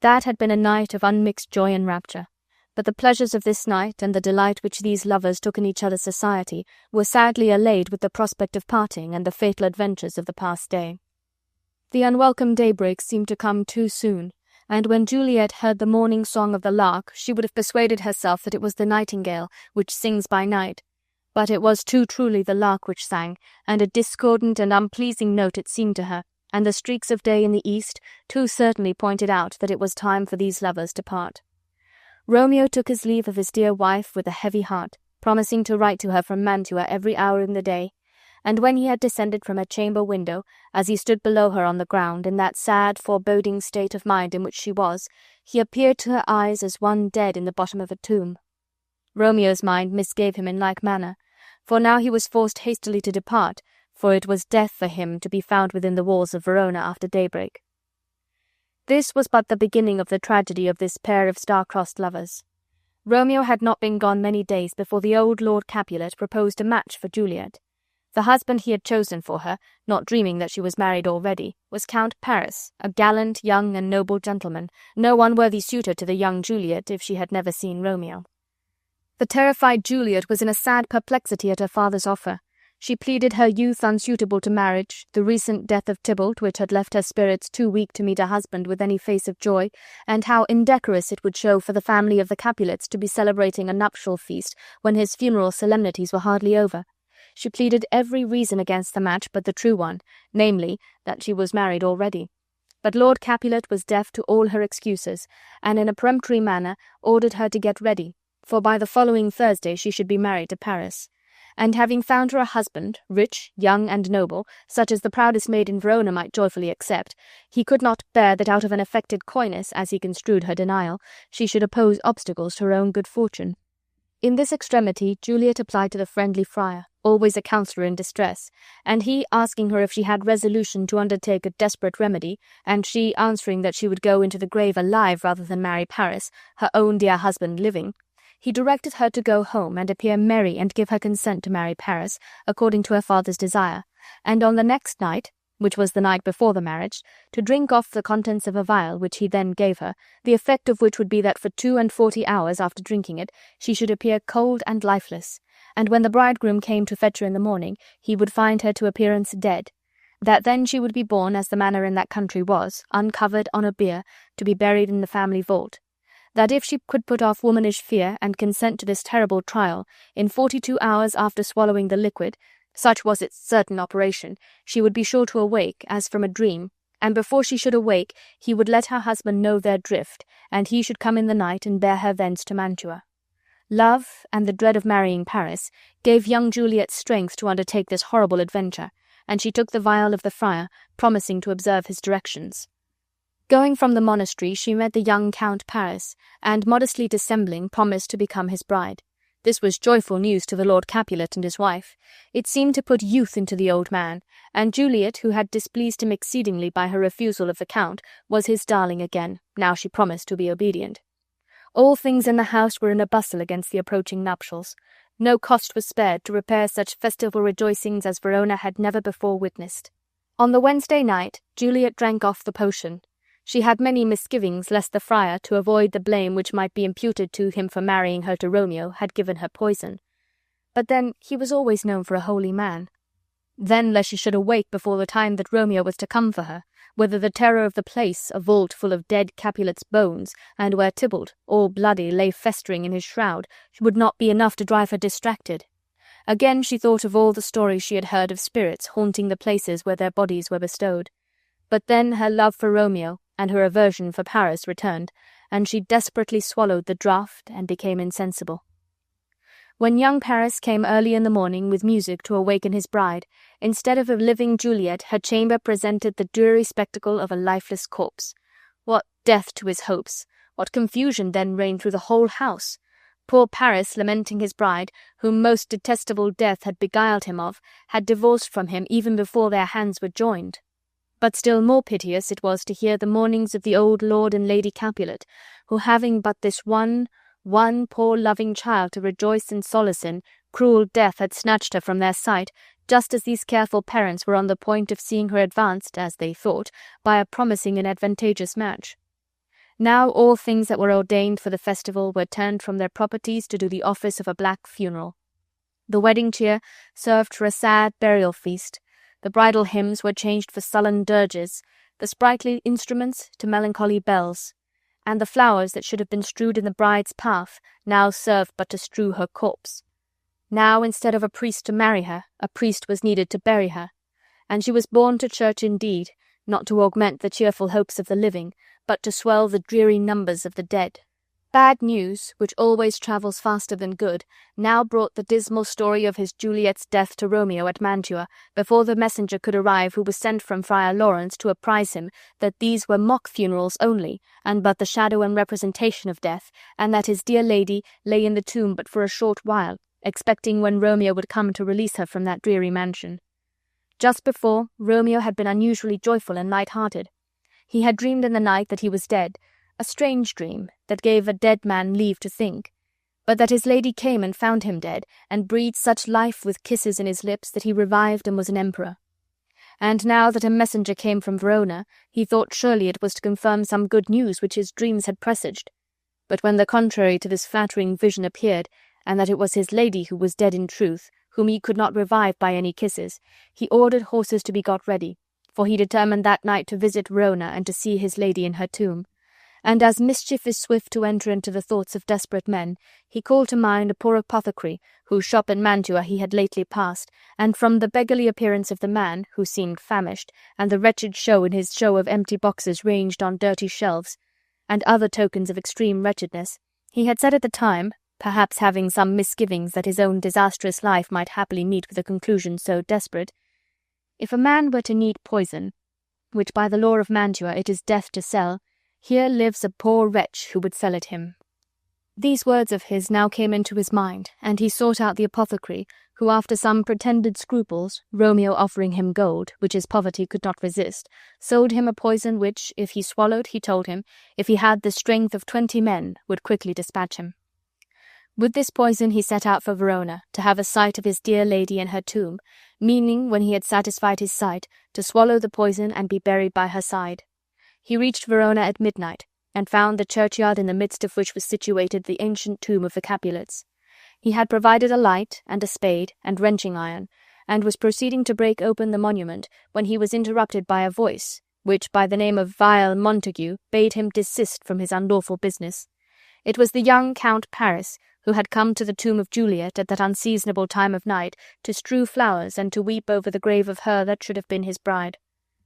That had been a night of unmixed joy and rapture, but the pleasures of this night and the delight which these lovers took in each other's society were sadly allayed with the prospect of parting and the fatal adventures of the past day. The unwelcome daybreak seemed to come too soon, and when Juliet heard the morning song of the lark she would have persuaded herself that it was the nightingale which sings by night. But it was too truly the lark which sang, and a discordant and unpleasing note it seemed to her, and the streaks of day in the east too certainly pointed out that it was time for these lovers to part. Romeo took his leave of his dear wife with a heavy heart, promising to write to her from Mantua every hour in the day, and when he had descended from her chamber window, as he stood below her on the ground, in that sad, foreboding state of mind in which she was, he appeared to her eyes as one dead in the bottom of a tomb. Romeo's mind misgave him in like manner, for now he was forced hastily to depart, for it was death for him to be found within the walls of Verona after daybreak. This was but the beginning of the tragedy of this pair of star-crossed lovers. Romeo had not been gone many days before the old Lord Capulet proposed a match for Juliet. The husband he had chosen for her, not dreaming that she was married already, was Count Paris, a gallant, young, and noble gentleman, no unworthy suitor to the young Juliet if she had never seen Romeo. The terrified Juliet was in a sad perplexity at her father's offer. She pleaded her youth unsuitable to marriage, the recent death of Tybalt, which had left her spirits too weak to meet a husband with any face of joy, and how indecorous it would show for the family of the Capulets to be celebrating a nuptial feast when his funeral solemnities were hardly over. She pleaded every reason against the match but the true one, namely, that she was married already. But Lord Capulet was deaf to all her excuses, and in a peremptory manner ordered her to get ready, for by the following Thursday she should be married to Paris. And having found her a husband, rich, young, and noble, such as the proudest maid in Verona might joyfully accept, he could not bear that out of an affected coyness, as he construed her denial, she should oppose obstacles to her own good fortune. In this extremity Juliet applied to the friendly friar, always a counsellor in distress, and he asking her if she had resolution to undertake a desperate remedy, and she answering that she would go into the grave alive rather than marry Paris, her own dear husband living, he directed her to go home and appear merry and give her consent to marry Paris, according to her father's desire, and on the next night, which was the night before the marriage, to drink off the contents of a vial which he then gave her, the effect of which would be that for 42 hours after drinking it she should appear cold and lifeless, and when the bridegroom came to fetch her in the morning, he would find her to appearance dead, that then she would be borne, as the manner in that country was, uncovered on a bier, to be buried in the family vault, that if she could put off womanish fear and consent to this terrible trial, in 42 hours after swallowing the liquid, such was its certain operation, she would be sure to awake, as from a dream, and before she should awake he would let her husband know their drift, and he should come in the night and bear her thence to Mantua. Love, and the dread of marrying Paris, gave young Juliet strength to undertake this horrible adventure, and she took the vial of the friar, promising to observe his directions. Going from the monastery, she met the young Count Paris, and, modestly dissembling, promised to become his bride. This was joyful news to the Lord Capulet and his wife. It seemed to put youth into the old man, and Juliet, who had displeased him exceedingly by her refusal of the Count, was his darling again, now she promised to be obedient. All things in the house were in a bustle against the approaching nuptials. No cost was spared to prepare such festival rejoicings as Verona had never before witnessed. On the Wednesday night, Juliet drank off the potion. She had many misgivings lest the friar, to avoid the blame which might be imputed to him for marrying her to Romeo, had given her poison. But then he was always known for a holy man. Then lest she should awake before the time that Romeo was to come for her, whether the terror of the place, a vault full of dead Capulet's bones, and where Tybalt, all bloody, lay festering in his shroud, would not be enough to drive her distracted. Again she thought of all the stories she had heard of spirits haunting the places where their bodies were bestowed. But then her love for Romeo and her aversion for Paris returned, and she desperately swallowed the draught and became insensible. When young Paris came early in the morning with music to awaken his bride, instead of a living Juliet, her chamber presented the dreary spectacle of a lifeless corpse. What death to his hopes! What confusion then reigned through the whole house! Poor Paris, lamenting his bride, whom most detestable death had beguiled him of, had divorced from him even before their hands were joined. But still more piteous it was to hear the mournings of the old Lord and Lady Capulet, who, having but this one poor loving child to rejoice and solace in, cruel death had snatched her from their sight, just as these careful parents were on the point of seeing her advanced, as they thought, by a promising and advantageous match. Now all things that were ordained for the festival were turned from their properties to do the office of a black funeral. The wedding cheer served for a sad burial feast, the bridal hymns were changed for sullen dirges, the sprightly instruments to melancholy bells, and the flowers that should have been strewed in the bride's path now served but to strew her corpse. Now, instead of a priest to marry her, a priest was needed to bury her, and she was borne to church indeed, not to augment the cheerful hopes of the living, but to swell the dreary numbers of the dead. Bad news, which always travels faster than good, now brought the dismal story of his Juliet's death to Romeo at Mantua, before the messenger could arrive who was sent from Friar Lawrence to apprise him that these were mock funerals only, and but the shadow and representation of death, and that his dear lady lay in the tomb but for a short while, expecting when Romeo would come to release her from that dreary mansion. Just before, Romeo had been unusually joyful and light-hearted. He had dreamed in the night that he was dead, a strange dream that gave a dead man leave to think, but that his lady came and found him dead, and breathed such life with kisses in his lips that he revived and was an emperor. And now that a messenger came from Verona, he thought surely it was to confirm some good news which his dreams had presaged. But when the contrary to this flattering vision appeared, and that it was his lady who was dead in truth, whom he could not revive by any kisses, he ordered horses to be got ready, for he determined that night to visit Verona and to see his lady in her tomb. And as mischief is swift to enter into the thoughts of desperate men, he called to mind a poor apothecary, whose shop in Mantua he had lately passed, and from the beggarly appearance of the man, who seemed famished, and the wretched show in his show of empty boxes ranged on dirty shelves, and other tokens of extreme wretchedness, he had said at the time, perhaps having some misgivings that his own disastrous life might happily meet with a conclusion so desperate, "If a man were to need poison, which by the law of Mantua it is death to sell, here lives a poor wretch who would sell it him." These words of his now came into his mind, and he sought out the apothecary, who after some pretended scruples, Romeo offering him gold, which his poverty could not resist, sold him a poison which, if he swallowed, he told him, if he had the strength of 20 men, would quickly dispatch him. With this poison he set out for Verona, to have a sight of his dear lady in her tomb, meaning, when he had satisfied his sight, to swallow the poison and be buried by her side. He reached Verona at midnight, and found the churchyard in the midst of which was situated the ancient tomb of the Capulets. He had provided a light, and a spade, and wrenching iron, and was proceeding to break open the monument, when he was interrupted by a voice, which by the name of vile Montague bade him desist from his unlawful business. It was the young Count Paris, who had come to the tomb of Juliet at that unseasonable time of night, to strew flowers and to weep over the grave of her that should have been his bride.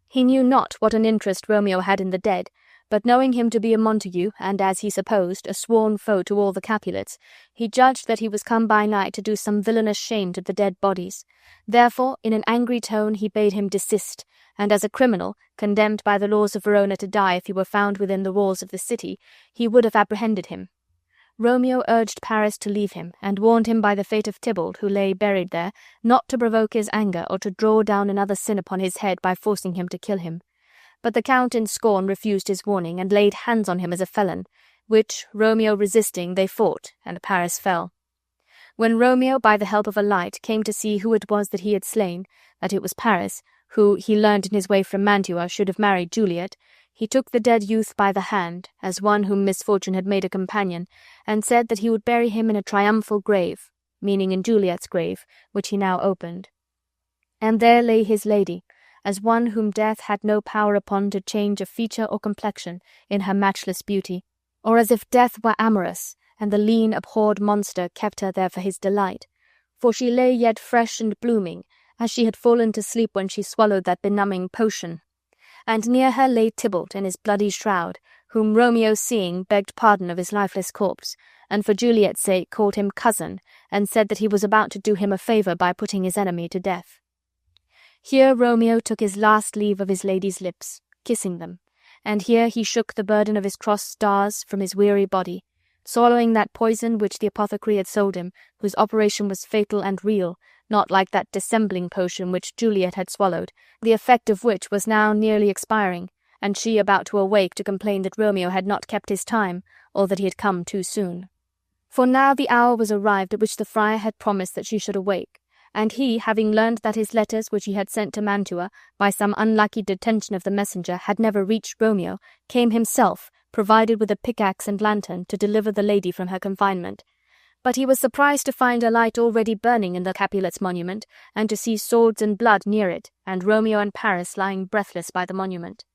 He knew not what an interest Romeo had in the dead, but knowing him to be a Montague, and, as he supposed, a sworn foe to all the Capulets, he judged that he was come by night to do some villainous shame to the dead bodies. Therefore, in an angry tone, he bade him desist, and as a criminal, condemned by the laws of Verona to die if he were found within the walls of the city, he would have apprehended him. Romeo urged Paris to leave him, and warned him by the fate of Tybalt, who lay buried there, not to provoke his anger or to draw down another sin upon his head by forcing him to kill him. But the Count in scorn refused his warning, and laid hands on him as a felon, which, Romeo resisting, they fought, and Paris fell. When Romeo, by the help of a light, came to see who it was that he had slain, that it was Paris, who, he learned in his way from Mantua, should have married Juliet, he took the dead youth by the hand, as one whom misfortune had made a companion, and said that he would bury him in a triumphal grave, meaning in Juliet's grave, which he now opened. And there lay his lady, as one whom death had no power upon to change a feature or complexion in her matchless beauty, or as if death were amorous, and the lean abhorred monster kept her there for his delight, for she lay yet fresh and blooming, as she had fallen to sleep when she swallowed that benumbing potion. And near her lay Tybalt in his bloody shroud, whom Romeo seeing begged pardon of his lifeless corpse, and for Juliet's sake called him cousin, and said that he was about to do him a favour by putting his enemy to death. Here Romeo took his last leave of his lady's lips, kissing them, and here he shook the burden of his crossed stars from his weary body, swallowing that poison which the apothecary had sold him, whose operation was fatal and real, not like that dissembling potion which Juliet had swallowed, the effect of which was now nearly expiring, and she about to awake to complain that Romeo had not kept his time, or that he had come too soon. For now the hour was arrived at which the friar had promised that she should awake, and he, having learned that his letters which he had sent to Mantua, by some unlucky detention of the messenger, had never reached Romeo, came himself, provided with a pickaxe and lantern, to deliver the lady from her confinement. But he was surprised to find a light already burning in the Capulets' monument, and to see swords and blood near it, and Romeo and Paris lying breathless by the monument.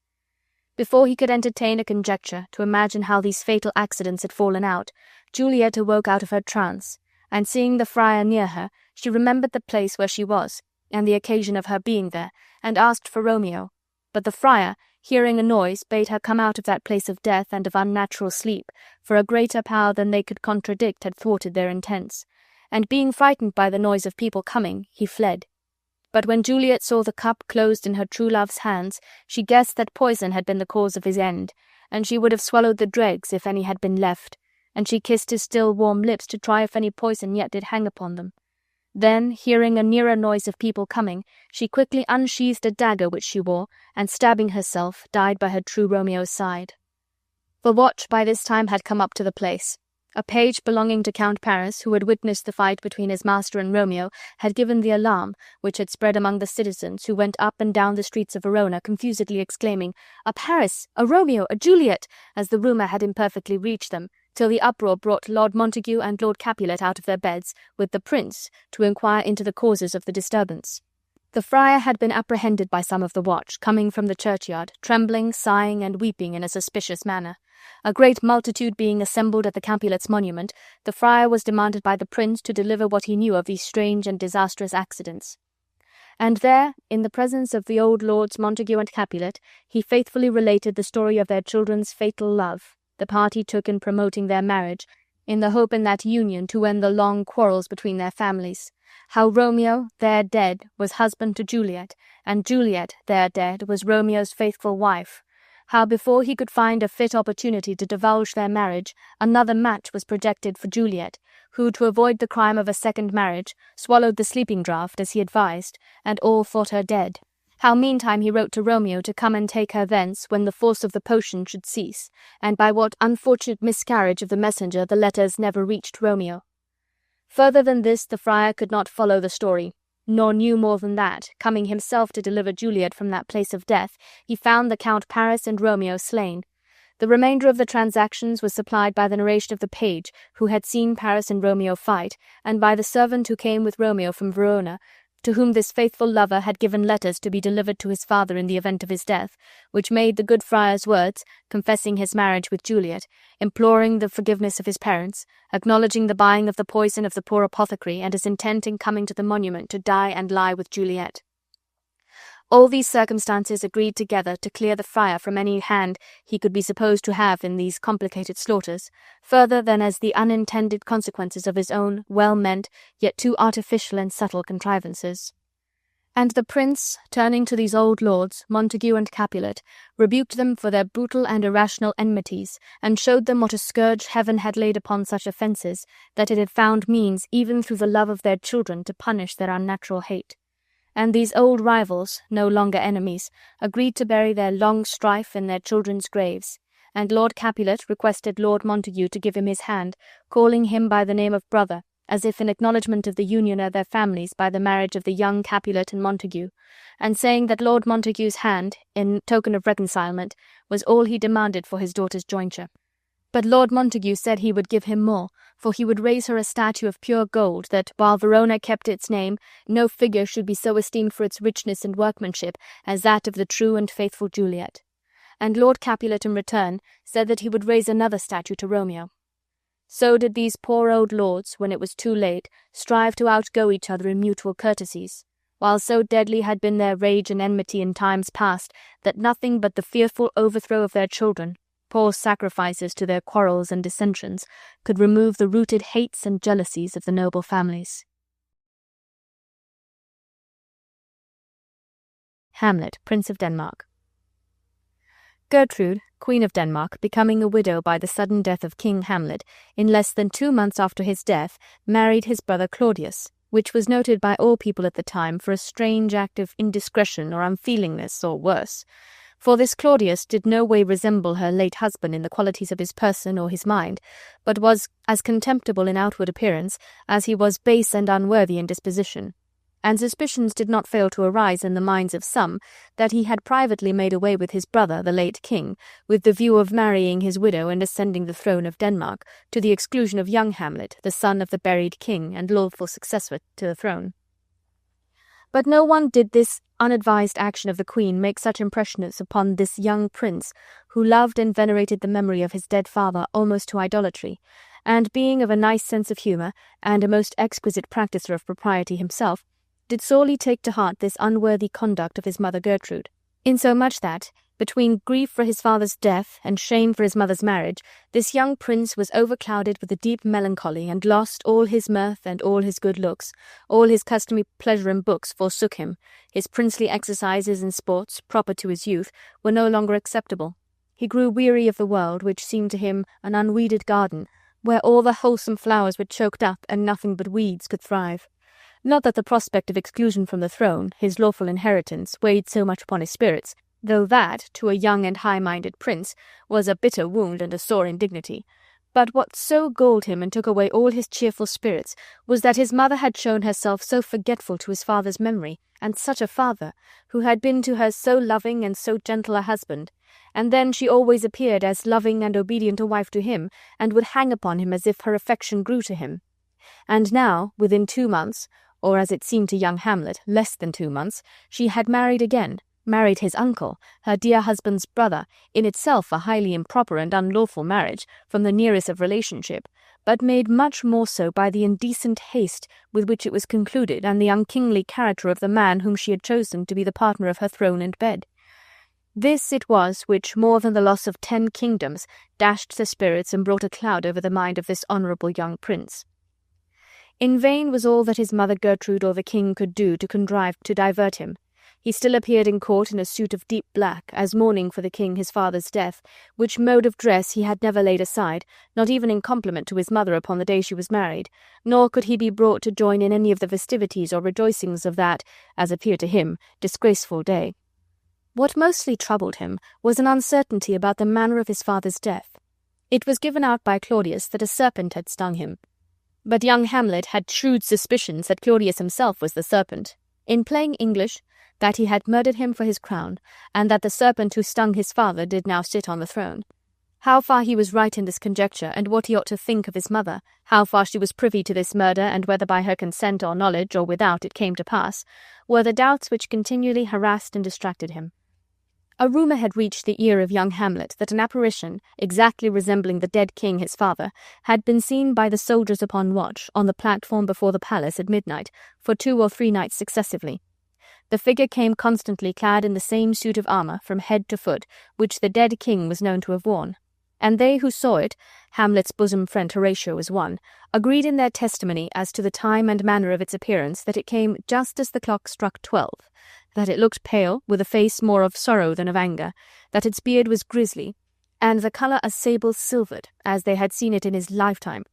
Before he could entertain a conjecture to imagine how these fatal accidents had fallen out, Juliet awoke out of her trance, and seeing the friar near her, she remembered the place where she was, and the occasion of her being there, and asked for Romeo. But the friar, hearing a noise, bade her come out of that place of death and of unnatural sleep, for a greater power than they could contradict had thwarted their intents. And being frightened by the noise of people coming, he fled. But when Juliet saw the cup closed in her true love's hands, she guessed that poison had been the cause of his end, and she would have swallowed the dregs if any had been left, and she kissed his still warm lips to try if any poison yet did hang upon them. Then, hearing a nearer noise of people coming, she quickly unsheathed a dagger which she wore, and stabbing herself, died by her true Romeo's side. The watch by this time had come up to the place. A page belonging to Count Paris, who had witnessed the fight between his master and Romeo, had given the alarm, which had spread among the citizens, who went up and down the streets of Verona, confusedly exclaiming, "A Paris! A Romeo! A Juliet!" as the rumour had imperfectly reached them, till the uproar brought Lord Montague and Lord Capulet out of their beds, with the prince, to inquire into the causes of the disturbance. The friar had been apprehended by some of the watch, coming from the churchyard, trembling, sighing, and weeping in a suspicious manner. A great multitude being assembled at the Capulets' monument, the friar was demanded by the prince to deliver what he knew of these strange and disastrous accidents. And there, in the presence of the old lords Montague and Capulet, he faithfully related the story of their children's fatal love, the part he took in promoting their marriage, in the hope in that union to end the long quarrels between their families. How Romeo, there dead, was husband to Juliet, and Juliet, there dead, was Romeo's faithful wife. How before he could find a fit opportunity to divulge their marriage, another match was projected for Juliet, who, to avoid the crime of a second marriage, swallowed the sleeping draught as he advised, and all thought her dead. How meantime he wrote to Romeo to come and take her thence when the force of the potion should cease, and by what unfortunate miscarriage of the messenger the letters never reached Romeo. Further than this the friar could not follow the story, nor knew more than that, coming himself to deliver Juliet from that place of death, he found the Count Paris and Romeo slain. The remainder of the transactions was supplied by the narration of the page, who had seen Paris and Romeo fight, and by the servant who came with Romeo from Verona, to whom this faithful lover had given letters to be delivered to his father in the event of his death, which made the good friar's words, confessing his marriage with Juliet, imploring the forgiveness of his parents, acknowledging the buying of the poison of the poor apothecary, and his intent in coming to the monument to die and lie with Juliet. All these circumstances agreed together to clear the friar from any hand he could be supposed to have in these complicated slaughters, further than as the unintended consequences of his own well-meant, yet too artificial and subtle contrivances. And the prince, turning to these old lords, Montague and Capulet, rebuked them for their brutal and irrational enmities, and showed them what a scourge heaven had laid upon such offences, that it had found means, even through the love of their children, to punish their unnatural hate. And these old rivals, no longer enemies, agreed to bury their long strife in their children's graves, and Lord Capulet requested Lord Montague to give him his hand, calling him by the name of brother, as if in acknowledgment of the union of their families by the marriage of the young Capulet and Montague, and saying that Lord Montague's hand, in token of reconcilement, was all he demanded for his daughter's jointure. But Lord Montague said he would give him more, for he would raise her a statue of pure gold, that, while Verona kept its name, no figure should be so esteemed for its richness and workmanship as that of the true and faithful Juliet. And Lord Capulet in return said that he would raise another statue to Romeo. So did these poor old lords, when it was too late, strive to outgo each other in mutual courtesies, while so deadly had been their rage and enmity in times past that nothing but the fearful overthrow of their children, poor sacrifices to their quarrels and dissensions, could remove the rooted hates and jealousies of the noble families. Hamlet, Prince of Denmark. Gertrude, Queen of Denmark, becoming a widow by the sudden death of King Hamlet, in less than 2 months after his death, married his brother Claudius, which was noted by all people at the time for a strange act of indiscretion or unfeelingness, or worse. For this Claudius did no way resemble her late husband in the qualities of his person or his mind, but was as contemptible in outward appearance as he was base and unworthy in disposition. And suspicions did not fail to arise in the minds of some that he had privately made away with his brother, the late king, with the view of marrying his widow and ascending the throne of Denmark, to the exclusion of young Hamlet, the son of the buried king and lawful successor to the throne. But no one did this unadvised action of the queen make such impressions upon this young prince, who loved and venerated the memory of his dead father almost to idolatry, and being of a nice sense of humour, and a most exquisite practiser of propriety himself, did sorely take to heart this unworthy conduct of his mother Gertrude, insomuch that, between grief for his father's death and shame for his mother's marriage, this young prince was overclouded with a deep melancholy, and lost all his mirth and all his good looks. All his customary pleasure in books forsook him. His princely exercises and sports, proper to his youth, were no longer acceptable. He grew weary of the world, which seemed to him an unweeded garden, where all the wholesome flowers were choked up and nothing but weeds could thrive. Not that the prospect of exclusion from the throne, his lawful inheritance, weighed so much upon his spirits, though that, to a young and high-minded prince, was a bitter wound and a sore indignity. But what so galled him and took away all his cheerful spirits was that his mother had shown herself so forgetful to his father's memory, and such a father, who had been to her so loving and so gentle a husband, and then she always appeared as loving and obedient a wife to him, and would hang upon him as if her affection grew to him. And now, within 2 months, or as it seemed to young Hamlet, less than 2 months, she had married again, married his uncle, her dear husband's brother, in itself a highly improper and unlawful marriage, from the nearest of relationship, but made much more so by the indecent haste with which it was concluded, and the unkingly character of the man whom she had chosen to be the partner of her throne and bed. This it was which, more than the loss of 10 kingdoms, dashed the spirits and brought a cloud over the mind of this honourable young prince. In vain was all that his mother Gertrude or the king could do to contrive to divert him. He still appeared in court in a suit of deep black, as mourning for the king his father's death, which mode of dress he had never laid aside, not even in compliment to his mother upon the day she was married, nor could he be brought to join in any of the festivities or rejoicings of that, as appeared to him, disgraceful day. What mostly troubled him was an uncertainty about the manner of his father's death. It was given out by Claudius that a serpent had stung him. But young Hamlet had shrewd suspicions that Claudius himself was the serpent. In plain English, that he had murdered him for his crown, and that the serpent who stung his father did now sit on the throne. How far he was right in this conjecture, and what he ought to think of his mother, how far she was privy to this murder, and whether by her consent or knowledge or without it came to pass, were the doubts which continually harassed and distracted him. A rumour had reached the ear of young Hamlet that an apparition, exactly resembling the dead king his father, had been seen by the soldiers upon watch, on the platform before the palace at midnight, for 2 or 3 nights successively. The figure came constantly clad in the same suit of armour from head to foot, which the dead king was known to have worn. And they who saw it, Hamlet's bosom friend Horatio was one, agreed in their testimony as to the time and manner of its appearance that it came just as the clock struck 12, that it looked pale, with a face more of sorrow than of anger, that its beard was grisly, and the colour as sable silvered, as they had seen it in his lifetime,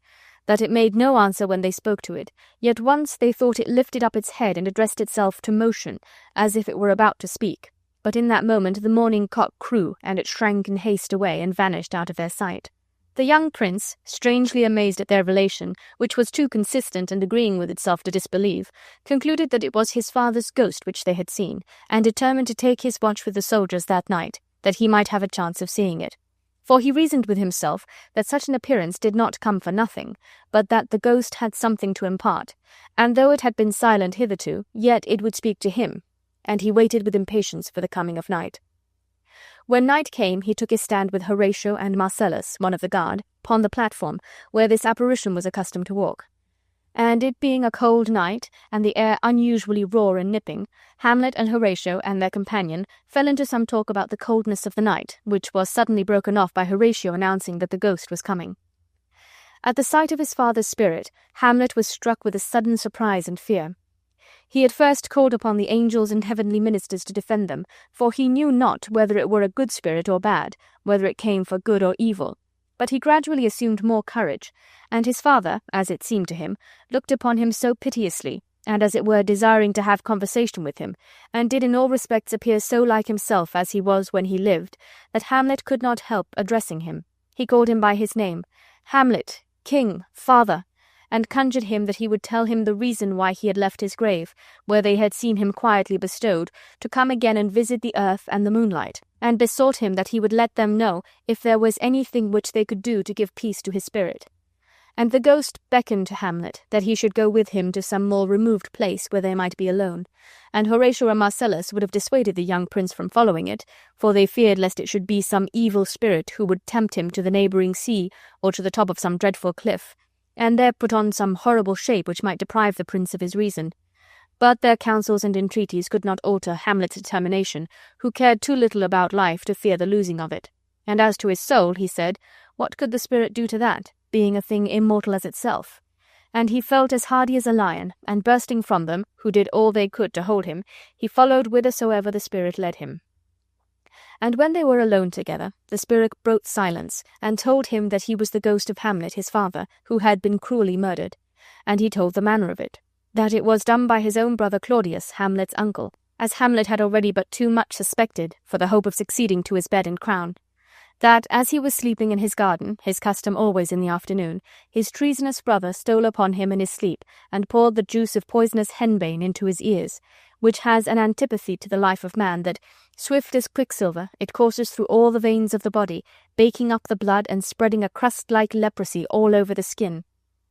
that it made no answer when they spoke to it, yet once they thought it lifted up its head and addressed itself to motion, as if it were about to speak. But in that moment the morning cock crew, and it shrank in haste away and vanished out of their sight. The young prince, strangely amazed at their relation, which was too consistent and agreeing with itself to disbelieve, concluded that it was his father's ghost which they had seen, and determined to take his watch with the soldiers that night, that he might have a chance of seeing it. For he reasoned with himself that such an appearance did not come for nothing, but that the ghost had something to impart, and though it had been silent hitherto, yet it would speak to him, and he waited with impatience for the coming of night. When night came, he took his stand with Horatio and Marcellus, one of the guard, upon the platform, where this apparition was accustomed to walk. And it being a cold night, and the air unusually raw and nipping, Hamlet and Horatio and their companion fell into some talk about the coldness of the night, which was suddenly broken off by Horatio announcing that the ghost was coming. At the sight of his father's spirit, Hamlet was struck with a sudden surprise and fear. He at first called upon the angels and heavenly ministers to defend them, for he knew not whether it were a good spirit or bad, whether it came for good or evil. But he gradually assumed more courage, and his father, as it seemed to him, looked upon him so piteously, and as it were desiring to have conversation with him, and did in all respects appear so like himself as he was when he lived, that Hamlet could not help addressing him. He called him by his name, Hamlet, King, Father, and conjured him that he would tell him the reason why he had left his grave, where they had seen him quietly bestowed, to come again and visit the earth and the moonlight, and besought him that he would let them know if there was anything which they could do to give peace to his spirit. And the ghost beckoned to Hamlet that he should go with him to some more removed place where they might be alone, and Horatio and Marcellus would have dissuaded the young prince from following it, for they feared lest it should be some evil spirit who would tempt him to the neighbouring sea or to the top of some dreadful cliff, and there put on some horrible shape which might deprive the prince of his reason. But their counsels and entreaties could not alter Hamlet's determination, who cared too little about life to fear the losing of it. And as to his soul, he said, what could the spirit do to that, being a thing immortal as itself? And he felt as hardy as a lion, and bursting from them, who did all they could to hold him, he followed whithersoever the spirit led him. And when they were alone together, the spirit broke silence, and told him that he was the ghost of Hamlet his father, who had been cruelly murdered. And he told the manner of it, that it was done by his own brother Claudius, Hamlet's uncle, as Hamlet had already but too much suspected, for the hope of succeeding to his bed and crown. That, as he was sleeping in his garden, his custom always in the afternoon, his treasonous brother stole upon him in his sleep, and poured the juice of poisonous henbane into his ears, which has an antipathy to the life of man, that, swift as quicksilver, it courses through all the veins of the body, baking up the blood and spreading a crust-like leprosy all over the skin.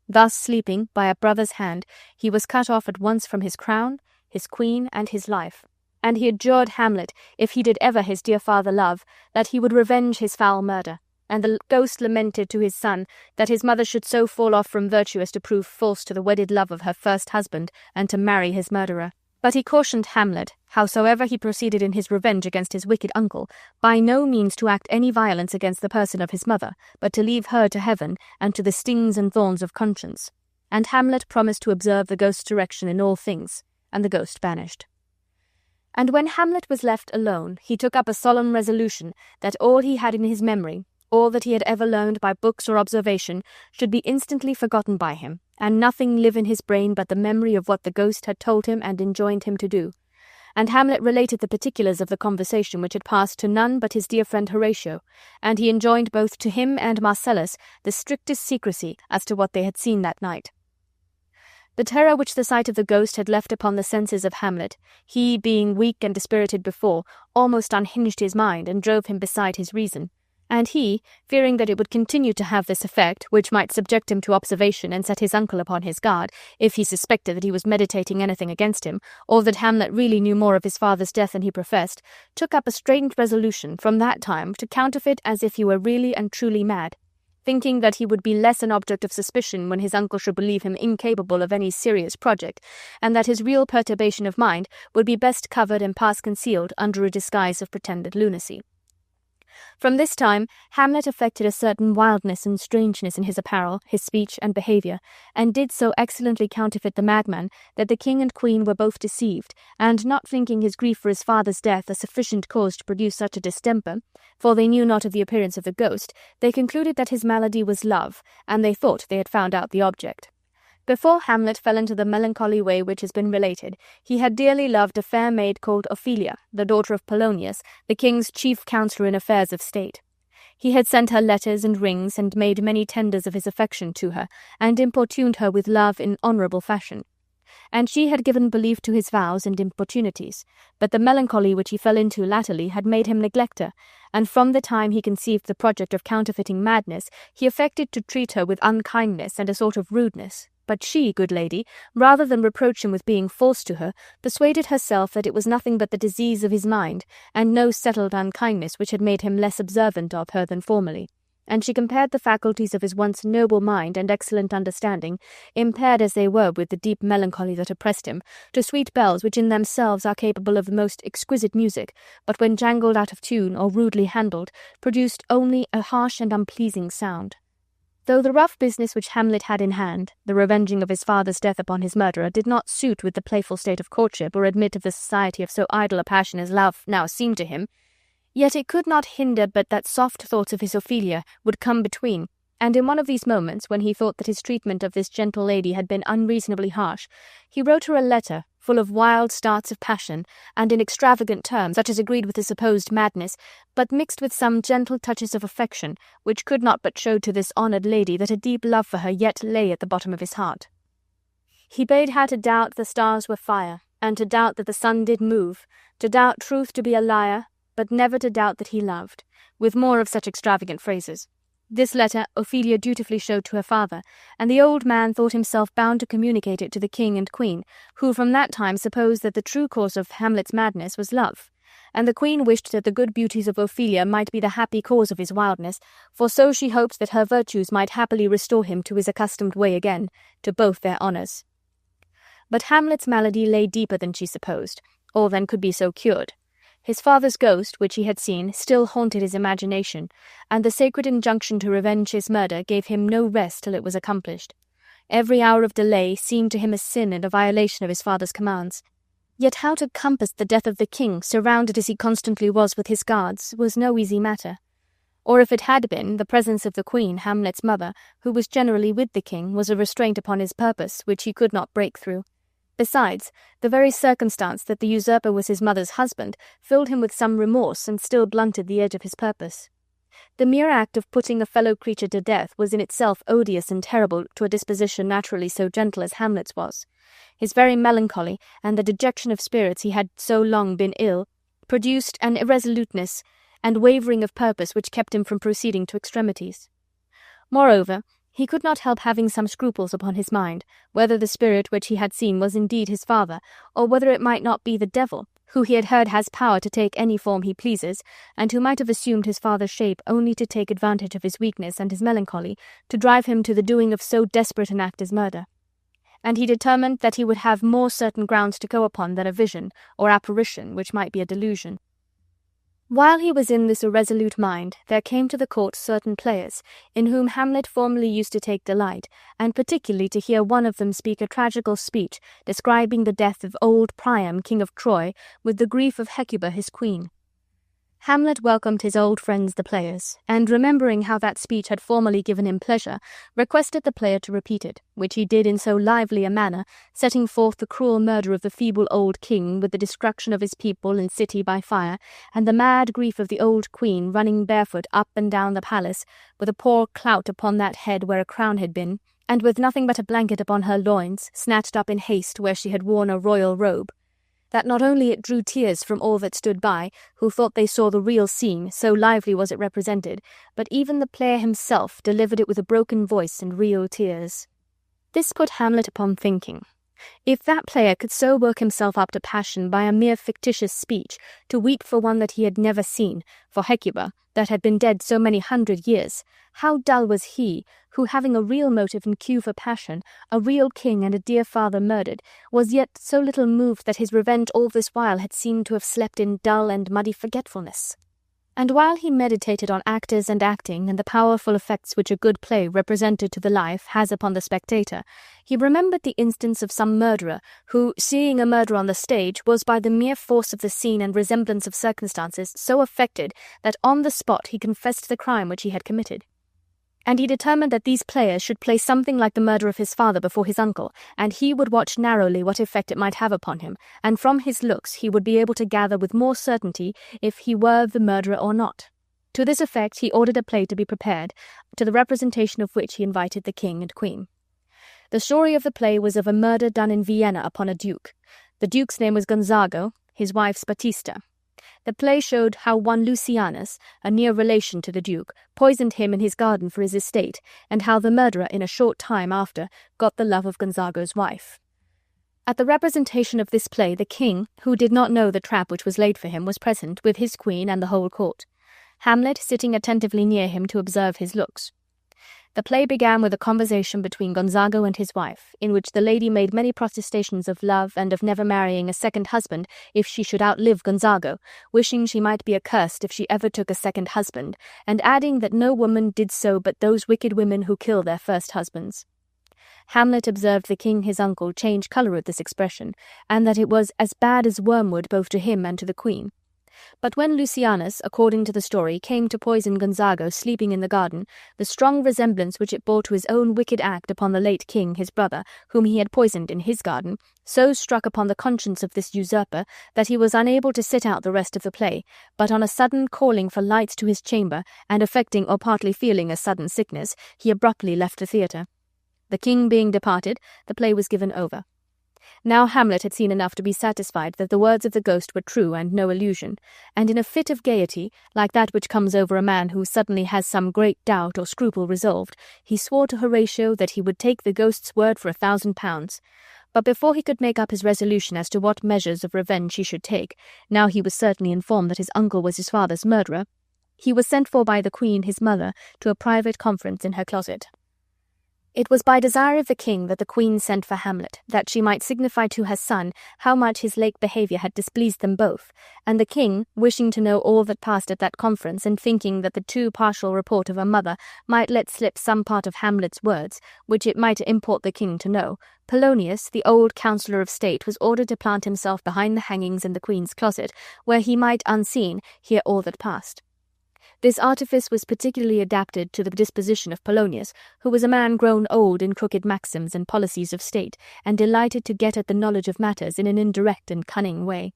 Thus sleeping, by a brother's hand, he was cut off at once from his crown, his queen, and his life. And he adjured Hamlet, if he did ever his dear father love, that he would revenge his foul murder. And the ghost lamented to his son that his mother should so fall off from virtue as to prove false to the wedded love of her first husband, and to marry his murderer. But he cautioned Hamlet, howsoever he proceeded in his revenge against his wicked uncle, by no means to act any violence against the person of his mother, but to leave her to heaven, and to the stings and thorns of conscience. And Hamlet promised to observe the ghost's direction in all things, and the ghost vanished. And when Hamlet was left alone, he took up a solemn resolution that all he had in his memory, all that he had ever learned by books or observation, should be instantly forgotten by him, and nothing live in his brain but the memory of what the ghost had told him and enjoined him to do. And Hamlet related the particulars of the conversation which had passed to none but his dear friend Horatio, and he enjoined both to him and Marcellus the strictest secrecy as to what they had seen that night. The terror which the sight of the ghost had left upon the senses of Hamlet, he being weak and dispirited before, almost unhinged his mind and drove him beside his reason. And he, fearing that it would continue to have this effect, which might subject him to observation and set his uncle upon his guard, if he suspected that he was meditating anything against him, or that Hamlet really knew more of his father's death than he professed, took up a straitened resolution from that time to counterfeit as if he were really and truly mad. thinking that he would be less an object of suspicion when his uncle should believe him incapable of any serious project, and that his real perturbation of mind would be best covered and pass concealed under a disguise of pretended lunacy. From this time, Hamlet affected a certain wildness and strangeness in his apparel, his speech, and behaviour, and did so excellently counterfeit the madman that the king and queen were both deceived, and not thinking his grief for his father's death a sufficient cause to produce such a distemper, for they knew not of the appearance of the ghost, they concluded that his malady was love, and they thought they had found out the object. Before Hamlet fell into the melancholy way which has been related, he had dearly loved a fair maid called Ophelia, the daughter of Polonius, the king's chief counsellor in affairs of state. He had sent her letters and rings, and made many tenders of his affection to her, and importuned her with love in honourable fashion. And she had given belief to his vows and importunities, but the melancholy which he fell into latterly had made him neglect her, and from the time he conceived the project of counterfeiting madness, he affected to treat her with unkindness and a sort of rudeness. But she, good lady, rather than reproach him with being false to her, persuaded herself that it was nothing but the disease of his mind, and no settled unkindness which had made him less observant of her than formerly. And she compared the faculties of his once noble mind and excellent understanding, impaired as they were with the deep melancholy that oppressed him, to sweet bells which in themselves are capable of the most exquisite music, but when jangled out of tune or rudely handled, produced only a harsh and unpleasing sound. Though the rough business which Hamlet had in hand, the revenging of his father's death upon his murderer, did not suit with the playful state of courtship or admit of the society of so idle a passion as love now seemed to him, yet it could not hinder but that soft thoughts of his Ophelia would come between, and in one of these moments, when he thought that his treatment of this gentle lady had been unreasonably harsh, he wrote her a letter full of wild starts of passion, and in extravagant terms, such as agreed with his supposed madness, but mixed with some gentle touches of affection, which could not but show to this honoured lady that a deep love for her yet lay at the bottom of his heart. He bade her to doubt the stars were fire, and to doubt that the sun did move, to doubt truth to be a liar, but never to doubt that he loved, with more of such extravagant phrases. This letter Ophelia dutifully showed to her father, and the old man thought himself bound to communicate it to the king and queen, who from that time supposed that the true cause of Hamlet's madness was love. And the queen wished that the good beauties of Ophelia might be the happy cause of his wildness, for so she hoped that her virtues might happily restore him to his accustomed way again, to both their honours. But Hamlet's malady lay deeper than she supposed, or than could be so cured. His father's ghost, which he had seen, still haunted his imagination, and the sacred injunction to revenge his murder gave him no rest till it was accomplished. Every hour of delay seemed to him a sin and a violation of his father's commands. Yet how to compass the death of the king, surrounded as he constantly was with his guards, was no easy matter. Or if it had been, the presence of the queen, Hamlet's mother, who was generally with the king, was a restraint upon his purpose, which he could not break through. Besides, the very circumstance that the usurper was his mother's husband filled him with some remorse and still blunted the edge of his purpose. The mere act of putting a fellow creature to death was in itself odious and terrible to a disposition naturally so gentle as Hamlet's was. His very melancholy, and the dejection of spirits he had so long been ill, produced an irresoluteness and wavering of purpose which kept him from proceeding to extremities. Moreover, he could not help having some scruples upon his mind, whether the spirit which he had seen was indeed his father, or whether it might not be the devil, who he had heard has power to take any form he pleases, and who might have assumed his father's shape only to take advantage of his weakness and his melancholy, to drive him to the doing of so desperate an act as murder. And he determined that he would have more certain grounds to go upon than a vision, or apparition, which might be a delusion. While he was in this irresolute mind, there came to the court certain players, in whom Hamlet formerly used to take delight, and particularly to hear one of them speak a tragical speech, describing the death of old Priam, king of Troy, with the grief of Hecuba his queen. Hamlet welcomed his old friends the players, and remembering how that speech had formerly given him pleasure, requested the player to repeat it, which he did in so lively a manner, setting forth the cruel murder of the feeble old king, with the destruction of his people and city by fire, and the mad grief of the old queen running barefoot up and down the palace, with a poor clout upon that head where a crown had been, and with nothing but a blanket upon her loins, snatched up in haste where she had worn a royal robe. That not only it drew tears from all that stood by, who thought they saw the real scene, so lively was it represented, but even the player himself delivered it with a broken voice and real tears. This put Hamlet upon thinking, If that player could so work himself up to passion by a mere fictitious speech, to weep for one that he had never seen, for Hecuba, that had been dead so many 100 years, how dull was he, who, having a real motive and cue for passion, a real king and a dear father murdered, was yet so little moved that his revenge all this while had seemed to have slept in dull and muddy forgetfulness. And while he meditated on actors and acting and the powerful effects which a good play represented to the life has upon the spectator, he remembered the instance of some murderer who, seeing a murder on the stage, was by the mere force of the scene and resemblance of circumstances so affected that on the spot he confessed the crime which he had committed. And he determined that these players should play something like the murder of his father before his uncle, and he would watch narrowly what effect it might have upon him, and from his looks he would be able to gather with more certainty if he were the murderer or not. To this effect he ordered a play to be prepared, to the representation of which he invited the king and queen. The story of the play was of a murder done in Vienna upon a duke. The duke's name was Gonzago, his wife's Batista. The play showed how one Lucianus, a near relation to the duke, poisoned him in his garden for his estate, and how the murderer in a short time after got the love of Gonzago's wife. At the representation of this play the king, who did not know the trap which was laid for him, was present with his queen and the whole court, Hamlet sitting attentively near him to observe his looks. The play began with a conversation between Gonzago and his wife, in which the lady made many protestations of love and of never marrying a second husband if she should outlive Gonzago, wishing she might be accursed if she ever took a second husband, and adding that no woman did so but those wicked women who kill their first husbands. Hamlet observed the king his uncle change colour at this expression, and that it was as bad as wormwood both to him and to the queen. But when Lucianus, according to the story, came to poison Gonzago sleeping in the garden, the strong resemblance which it bore to his own wicked act upon the late king, his brother, whom he had poisoned in his garden, so struck upon the conscience of this usurper that he was unable to sit out the rest of the play, but on a sudden calling for lights to his chamber, and affecting or partly feeling a sudden sickness, he abruptly left the theatre. The king being departed, the play was given over. Now Hamlet had seen enough to be satisfied that the words of the ghost were true and no illusion, and in a fit of gaiety, like that which comes over a man who suddenly has some great doubt or scruple resolved, he swore to Horatio that he would take the ghost's word for 1,000 pounds. But before he could make up his resolution as to what measures of revenge he should take, now he was certainly informed that his uncle was his father's murderer, he was sent for by the queen his mother to a private conference in her closet. It was by desire of the king that the queen sent for Hamlet, that she might signify to her son how much his late behaviour had displeased them both, and the king, wishing to know all that passed at that conference, and thinking that the too partial report of a mother might let slip some part of Hamlet's words, which it might import the king to know, Polonius, the old counsellor of state, was ordered to plant himself behind the hangings in the queen's closet, where he might, unseen, hear all that passed. This artifice was particularly adapted to the disposition of Polonius, who was a man grown old in crooked maxims and policies of state, and delighted to get at the knowledge of matters in an indirect and cunning way.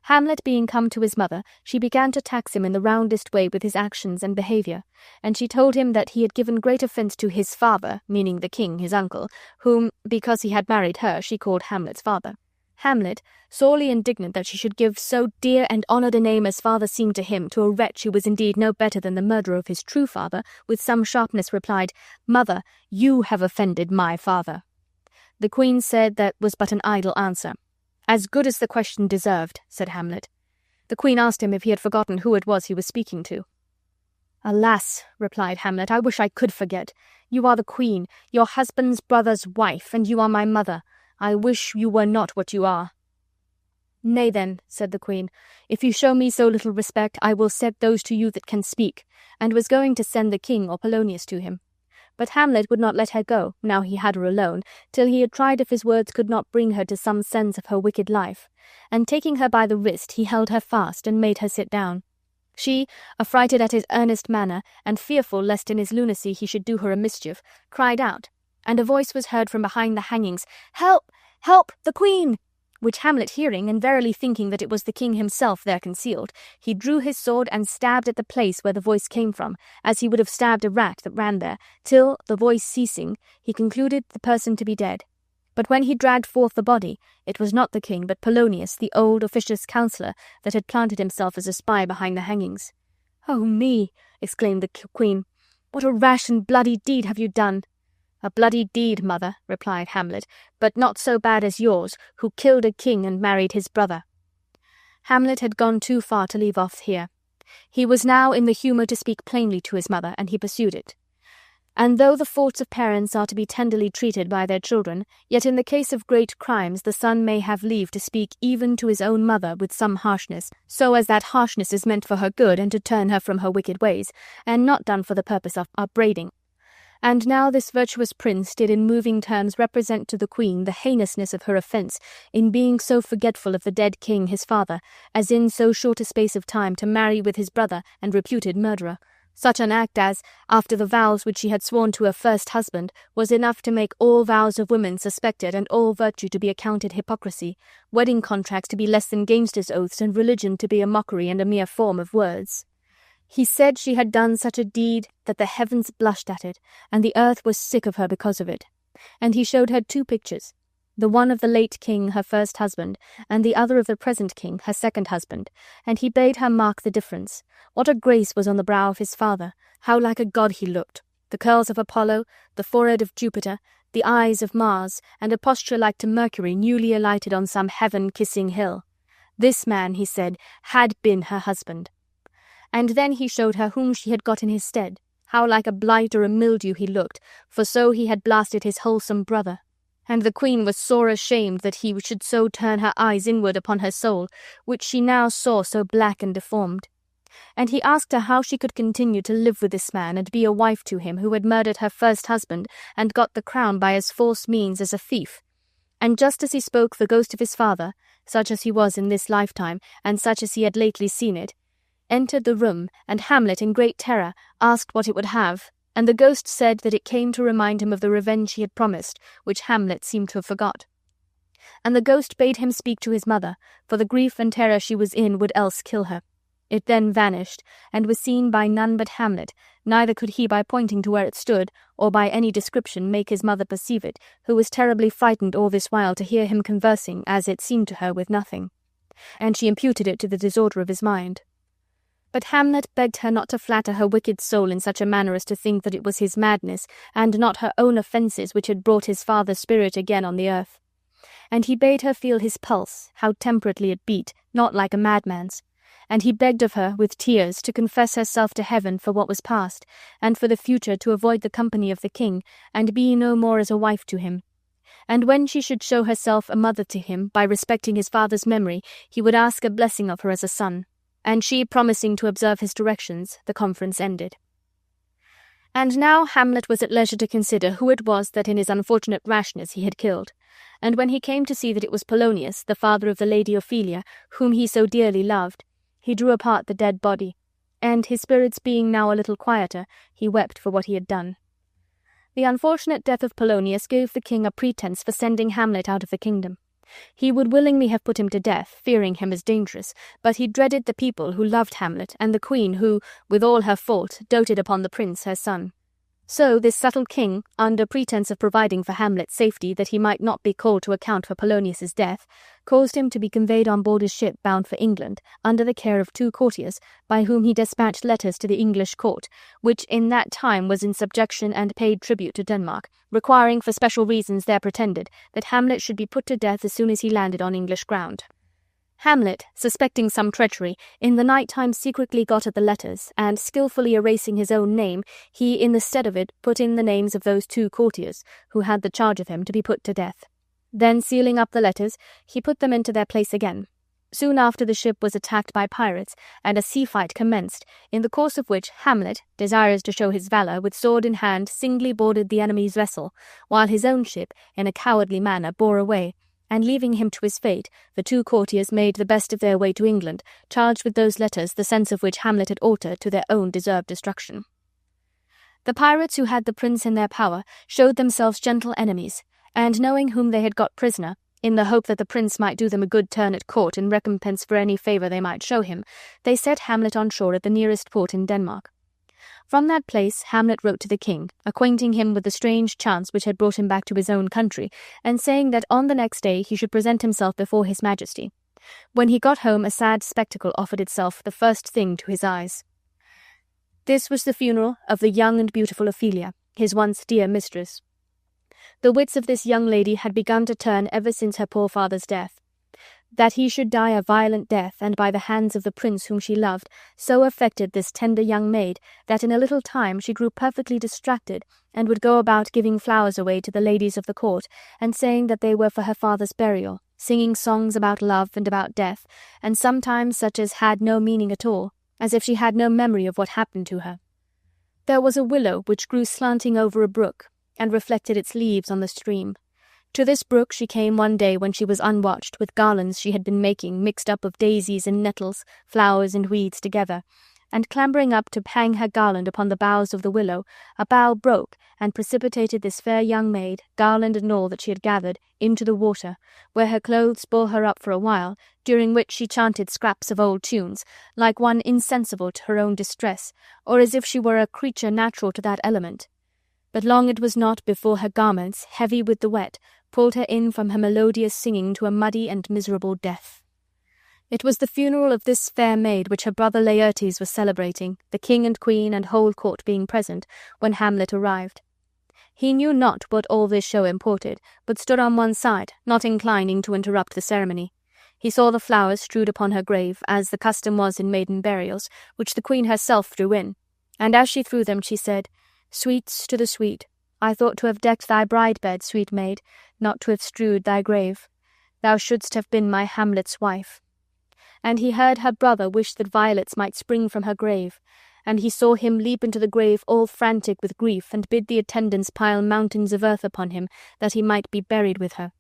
Hamlet being come to his mother, she began to tax him in the roundest way with his actions and behaviour, and she told him that he had given great offence to his father, meaning the king his uncle, whom, because he had married her, she called Hamlet's father. Hamlet, sorely indignant that she should give so dear and honoured a name as father seemed to him to a wretch who was indeed no better than the murderer of his true father, with some sharpness replied, "Mother, you have offended my father." The queen said that was but an idle answer. "As good as the question deserved," said Hamlet. The queen asked him if he had forgotten who it was he was speaking to. "Alas," replied Hamlet, "I wish I could forget. You are the queen, your husband's brother's wife, and you are my mother. I wish you were not what you are." "Nay then," said the queen, "if you show me so little respect, I will set those to you that can speak," and was going to send the king or Polonius to him. But Hamlet would not let her go, now he had her alone, till he had tried if his words could not bring her to some sense of her wicked life, and taking her by the wrist he held her fast and made her sit down. She, affrighted at his earnest manner, and fearful lest in his lunacy he should do her a mischief, cried out, and a voice was heard from behind the hangings, "Help! Help! The queen!" Which Hamlet hearing, and verily thinking that it was the king himself there concealed, he drew his sword and stabbed at the place where the voice came from, as he would have stabbed a rat that ran there, till, the voice ceasing, he concluded the person to be dead. But when he dragged forth the body, it was not the king, but Polonius, the old officious counsellor, that had planted himself as a spy behind the hangings. "Oh me!" exclaimed the queen. "What a rash and bloody deed have you done!" "A bloody deed, mother," replied Hamlet, "but not so bad as yours, who killed a king and married his brother." Hamlet had gone too far to leave off here. He was now in the humour to speak plainly to his mother, and he pursued it. And though the faults of parents are to be tenderly treated by their children, yet in the case of great crimes the son may have leave to speak even to his own mother with some harshness, so as that harshness is meant for her good and to turn her from her wicked ways, and not done for the purpose of upbraiding. And now this virtuous prince did in moving terms represent to the queen the heinousness of her offence in being so forgetful of the dead king his father, as in so short a space of time to marry with his brother and reputed murderer. Such an act as, after the vows which she had sworn to her first husband, was enough to make all vows of women suspected and all virtue to be accounted hypocrisy, wedding contracts to be less than gamesters' oaths, and religion to be a mockery and a mere form of words. He said she had done such a deed that the heavens blushed at it, and the earth was sick of her because of it. And he showed her 2 pictures, the one of the late king, her first husband, and the other of the present king, her second husband, and he bade her mark the difference. What a grace was on the brow of his father, how like a god he looked, the curls of Apollo, the forehead of Jupiter, the eyes of Mars, and a posture like to Mercury newly alighted on some heaven-kissing hill. This man, he said, had been her husband. And then he showed her whom she had got in his stead, how like a blight or a mildew he looked, for so he had blasted his wholesome brother. And the queen was sore ashamed that he should so turn her eyes inward upon her soul, which she now saw so black and deformed. And he asked her how she could continue to live with this man and be a wife to him who had murdered her first husband and got the crown by as false means as a thief. And just as he spoke, the ghost of his father, such as he was in this lifetime, and such as he had lately seen it, entered the room, and Hamlet, in great terror, asked what it would have, and the ghost said that it came to remind him of the revenge he had promised, which Hamlet seemed to have forgot. And the ghost bade him speak to his mother, for the grief and terror she was in would else kill her. It then vanished, and was seen by none but Hamlet, neither could he by pointing to where it stood, or by any description make his mother perceive it, who was terribly frightened all this while to hear him conversing, as it seemed to her, with nothing. And she imputed it to the disorder of his mind. But Hamlet begged her not to flatter her wicked soul in such a manner as to think that it was his madness, and not her own offences, which had brought his father's spirit again on the earth. And he bade her feel his pulse, how temperately it beat, not like a madman's. And he begged of her, with tears, to confess herself to heaven for what was past, and for the future to avoid the company of the king, and be no more as a wife to him. And when she should show herself a mother to him, by respecting his father's memory, he would ask a blessing of her as a son. And she, promising to observe his directions, the conference ended. And now Hamlet was at leisure to consider who it was that in his unfortunate rashness he had killed. And when he came to see that it was Polonius, the father of the lady Ophelia, whom he so dearly loved, he drew apart the dead body, and, his spirits being now a little quieter, he wept for what he had done. The unfortunate death of Polonius gave the king a pretence for sending Hamlet out of the kingdom. He would willingly have put him to death, fearing him as dangerous, but he dreaded the people who loved Hamlet, and the queen who, with all her fault, doted upon the prince her son. So this subtle king, under pretence of providing for Hamlet's safety that he might not be called to account for Polonius's death, caused him to be conveyed on board his ship bound for England, under the care of 2 courtiers, by whom he despatched letters to the English court, which in that time was in subjection and paid tribute to Denmark, requiring for special reasons there pretended that Hamlet should be put to death as soon as he landed on English ground. Hamlet, suspecting some treachery, in the night time secretly got at the letters, and, skilfully erasing his own name, he, in the stead of it, put in the names of those 2 courtiers, who had the charge of him, to be put to death. Then, sealing up the letters, he put them into their place again. Soon after the ship was attacked by pirates, and a sea-fight commenced, in the course of which Hamlet, desirous to show his valour, with sword in hand, singly boarded the enemy's vessel, while his own ship, in a cowardly manner, bore away, and leaving him to his fate, the 2 courtiers made the best of their way to England, charged with those letters, the sense of which Hamlet had altered to their own deserved destruction. The pirates who had the prince in their power showed themselves gentle enemies, and knowing whom they had got prisoner, in the hope that the prince might do them a good turn at court in recompense for any favour they might show him, they set Hamlet on shore at the nearest port in Denmark. From that place Hamlet wrote to the king, acquainting him with the strange chance which had brought him back to his own country, and saying that on the next day he should present himself before his majesty. When he got home a sad spectacle offered itself the first thing to his eyes. This was the funeral of the young and beautiful Ophelia, his once dear mistress. The wits of this young lady had begun to turn ever since her poor father's death. That he should die a violent death, and by the hands of the prince whom she loved, so affected this tender young maid that in a little time she grew perfectly distracted, and would go about giving flowers away to the ladies of the court, and saying that they were for her father's burial, singing songs about love and about death, and sometimes such as had no meaning at all, as if she had no memory of what happened to her. There was a willow which grew slanting over a brook, and reflected its leaves on the stream. To this brook she came one day when she was unwatched, with garlands she had been making, mixed up of daisies and nettles, flowers and weeds together, and clambering up to hang her garland upon the boughs of the willow, a bough broke, and precipitated this fair young maid, garland and all that she had gathered, into the water, where her clothes bore her up for a while, during which she chanted scraps of old tunes, like one insensible to her own distress, or as if she were a creature natural to that element. But long it was not before her garments, heavy with the wet, pulled her in from her melodious singing to a muddy and miserable death. It was the funeral of this fair maid which her brother Laertes was celebrating, the king and queen and whole court being present, when Hamlet arrived. He knew not what all this show imported, but stood on one side, not inclining to interrupt the ceremony. He saw the flowers strewed upon her grave, as the custom was in maiden burials, which the queen herself threw in, and as she threw them she said, "Sweets to the sweet, I thought to have decked thy bride-bed, sweet maid, not to have strewed thy grave. Thou shouldst have been my Hamlet's wife." And he heard her brother wish that violets might spring from her grave, and he saw him leap into the grave all frantic with grief, and bid the attendants pile mountains of earth upon him, that he might be buried with her.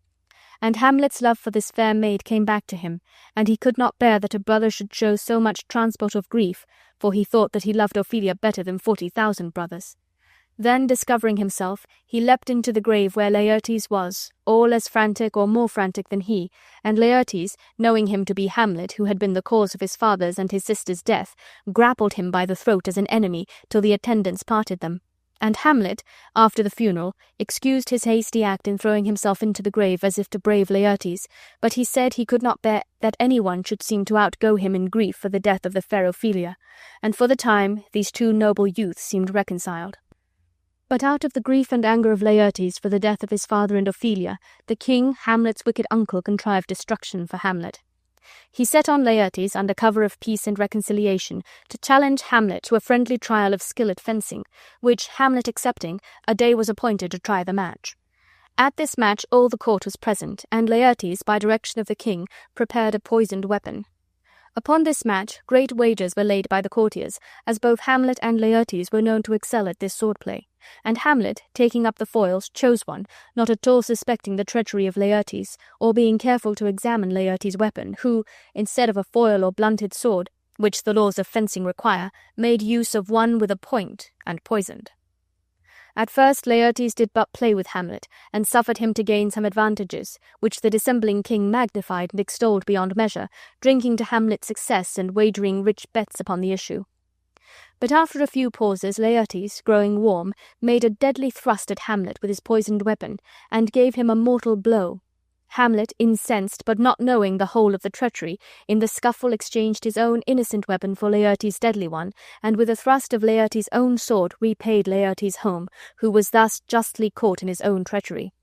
And Hamlet's love for this fair maid came back to him, and he could not bear that a brother should show so much transport of grief, for he thought that he loved Ophelia better than 40,000 brothers. Then, discovering himself, he leapt into the grave where Laertes was, all as frantic or more frantic than he, and Laertes, knowing him to be Hamlet, who had been the cause of his father's and his sister's death, grappled him by the throat as an enemy till the attendants parted them. And Hamlet, after the funeral, excused his hasty act in throwing himself into the grave as if to brave Laertes, but he said he could not bear that any one should seem to outgo him in grief for the death of the fair Ophelia, and for the time these two noble youths seemed reconciled. But out of the grief and anger of Laertes for the death of his father and Ophelia, the king, Hamlet's wicked uncle, contrived destruction for Hamlet. He set on Laertes, under cover of peace and reconciliation, to challenge Hamlet to a friendly trial of skill at fencing, which, Hamlet accepting, a day was appointed to try the match. At this match all the court was present, and Laertes, by direction of the king, prepared a poisoned weapon. Upon this match great wagers were laid by the courtiers, as both Hamlet and Laertes were known to excel at this sword-play, and Hamlet, taking up the foils, chose one, not at all suspecting the treachery of Laertes, or being careful to examine Laertes' weapon, who, instead of a foil or blunted sword, which the laws of fencing require, made use of one with a point, and poisoned. At first Laertes did but play with Hamlet, and suffered him to gain some advantages, which the dissembling king magnified and extolled beyond measure, drinking to Hamlet's success and wagering rich bets upon the issue. But after a few pauses Laertes, growing warm, made a deadly thrust at Hamlet with his poisoned weapon, and gave him a mortal blow. Hamlet, incensed, but not knowing the whole of the treachery, in the scuffle exchanged his own innocent weapon for Laertes' deadly one, and with a thrust of Laertes' own sword repaid Laertes home, who was thus justly caught in his own treachery.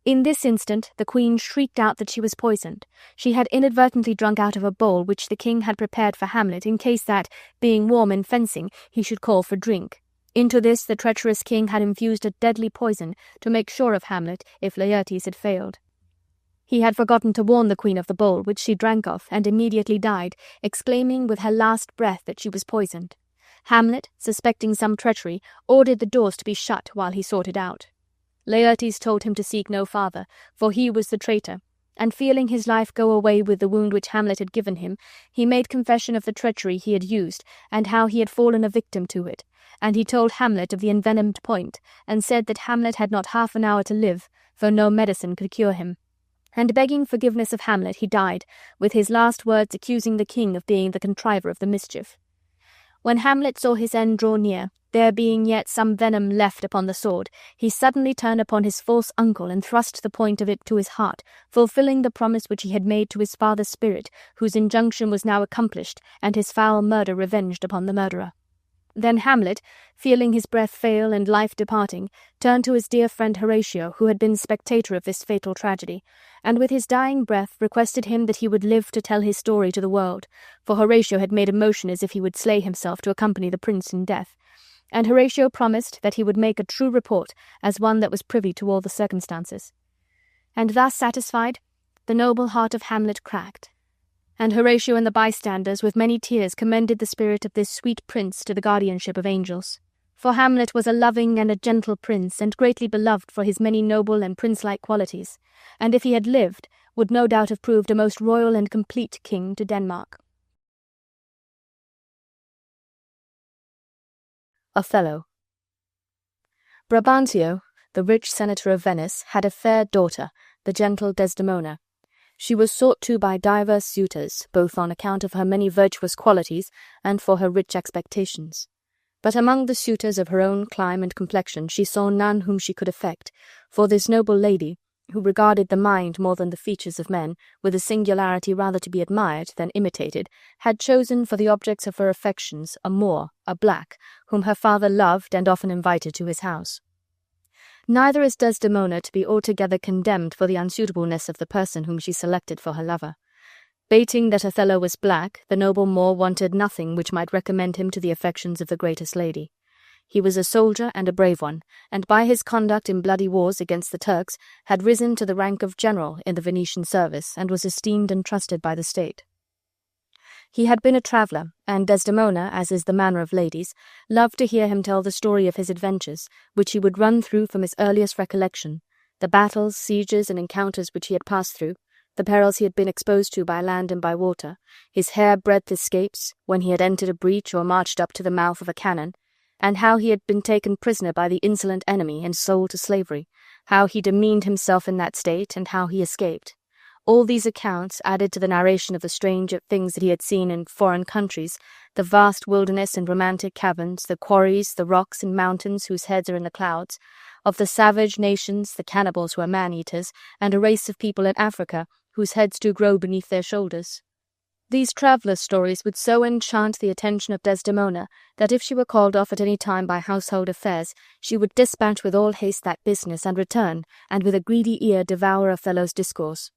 In this instant the queen shrieked out that she was poisoned. She had inadvertently drunk out of a bowl which the king had prepared for Hamlet in case that, being warm in fencing, he should call for drink. Into this the treacherous king had infused a deadly poison, to make sure of Hamlet if Laertes had failed. He had forgotten to warn the queen of the bowl, which she drank of, and immediately died, exclaiming with her last breath that she was poisoned. Hamlet, suspecting some treachery, ordered the doors to be shut while he sought it out. Laertes told him to seek no farther, for he was the traitor, and feeling his life go away with the wound which Hamlet had given him, he made confession of the treachery he had used, and how he had fallen a victim to it, and he told Hamlet of the envenomed point, and said that Hamlet had not half an hour to live, for no medicine could cure him. And begging forgiveness of Hamlet, he died, with his last words accusing the king of being the contriver of the mischief. When Hamlet saw his end draw near, there being yet some venom left upon the sword, he suddenly turned upon his false uncle and thrust the point of it to his heart, fulfilling the promise which he had made to his father's spirit, whose injunction was now accomplished, and his foul murder revenged upon the murderer. Then Hamlet, feeling his breath fail and life departing, turned to his dear friend Horatio, who had been spectator of this fatal tragedy, and with his dying breath requested him that he would live to tell his story to the world, for Horatio had made a motion as if he would slay himself to accompany the prince in death. And Horatio promised that he would make a true report as one that was privy to all the circumstances. And thus satisfied, the noble heart of Hamlet cracked, and Horatio and the bystanders with many tears commended the spirit of this sweet prince to the guardianship of angels. For Hamlet was a loving and a gentle prince, and greatly beloved for his many noble and prince-like qualities, and if he had lived, would no doubt have proved a most royal and complete king to Denmark. Othello. Brabantio, the rich senator of Venice, had a fair daughter, the gentle Desdemona. She was sought to by divers suitors, both on account of her many virtuous qualities and for her rich expectations. But among the suitors of her own clime and complexion she saw none whom she could affect, for this noble lady, who regarded the mind more than the features of men, with a singularity rather to be admired than imitated, had chosen for the objects of her affections a Moor, a black, whom her father loved and often invited to his house. Neither is Desdemona to be altogether condemned for the unsuitableness of the person whom she selected for her lover. Bating that Othello was black, the noble Moor wanted nothing which might recommend him to the affections of the greatest lady. He was a soldier and a brave one, and by his conduct in bloody wars against the Turks had risen to the rank of general in the Venetian service, and was esteemed and trusted by the state. He had been a traveller, and Desdemona, as is the manner of ladies, loved to hear him tell the story of his adventures, which he would run through from his earliest recollection, the battles, sieges, and encounters which he had passed through, the perils he had been exposed to by land and by water, his hair-breadth escapes, when he had entered a breach or marched up to the mouth of a cannon, and how he had been taken prisoner by the insolent enemy and sold to slavery, how he demeaned himself in that state, and how he escaped. All these accounts, added to the narration of the strange things that he had seen in foreign countries, the vast wilderness and romantic caverns, the quarries, the rocks and mountains whose heads are in the clouds, of the savage nations, the cannibals who are man-eaters, and a race of people in Africa whose heads do grow beneath their shoulders. These travellers' stories would so enchant the attention of Desdemona that if she were called off at any time by household affairs, she would dispatch with all haste that business and return, and with a greedy ear devour Othello's discourse.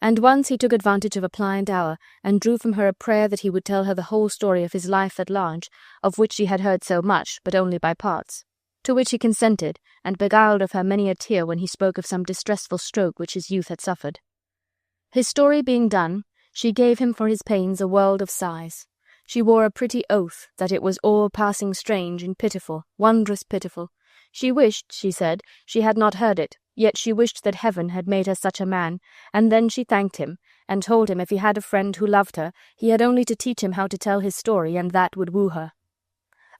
And once he took advantage of a pliant hour, and drew from her a prayer that he would tell her the whole story of his life at large, of which she had heard so much, but only by parts. To which he consented, and beguiled of her many a tear when he spoke of some distressful stroke which his youth had suffered. His story being done, she gave him for his pains a world of sighs. She wore a pretty oath that it was all passing strange and pitiful, wondrous pitiful. She wished, she said, she had not heard it, yet she wished that heaven had made her such a man, and then she thanked him, and told him if he had a friend who loved her, he had only to teach him how to tell his story, and that would woo her.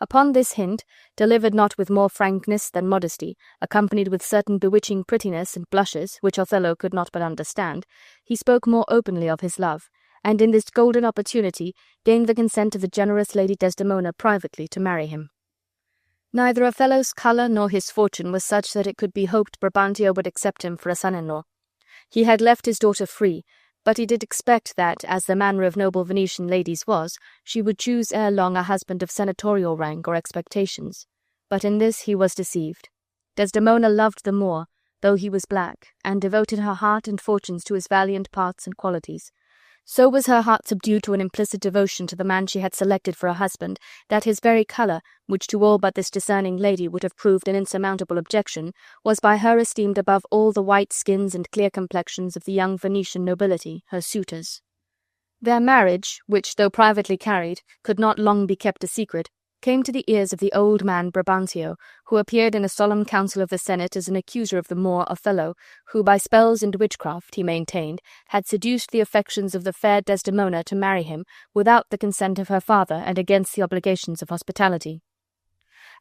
Upon this hint, delivered not with more frankness than modesty, accompanied with certain bewitching prettiness and blushes, which Othello could not but understand, he spoke more openly of his love, and in this golden opportunity gained the consent of the generous Lady Desdemona privately to marry him. Neither Othello's colour nor his fortune was such that it could be hoped Brabantio would accept him for a son-in-law. He had left his daughter free, but he did expect that, as the manner of noble Venetian ladies was, she would choose ere long a husband of senatorial rank or expectations. But in this he was deceived. Desdemona loved the Moor, though he was black, and devoted her heart and fortunes to his valiant parts and qualities. So was her heart subdued to an implicit devotion to the man she had selected for a husband, that his very colour, which to all but this discerning lady would have proved an insurmountable objection, was by her esteemed above all the white skins and clear complexions of the young Venetian nobility, her suitors. Their marriage, which, though privately carried, could not long be kept a secret, came to the ears of the old man Brabantio, who appeared in a solemn council of the Senate as an accuser of the Moor Othello, who by spells and witchcraft, he maintained, had seduced the affections of the fair Desdemona to marry him without the consent of her father and against the obligations of hospitality.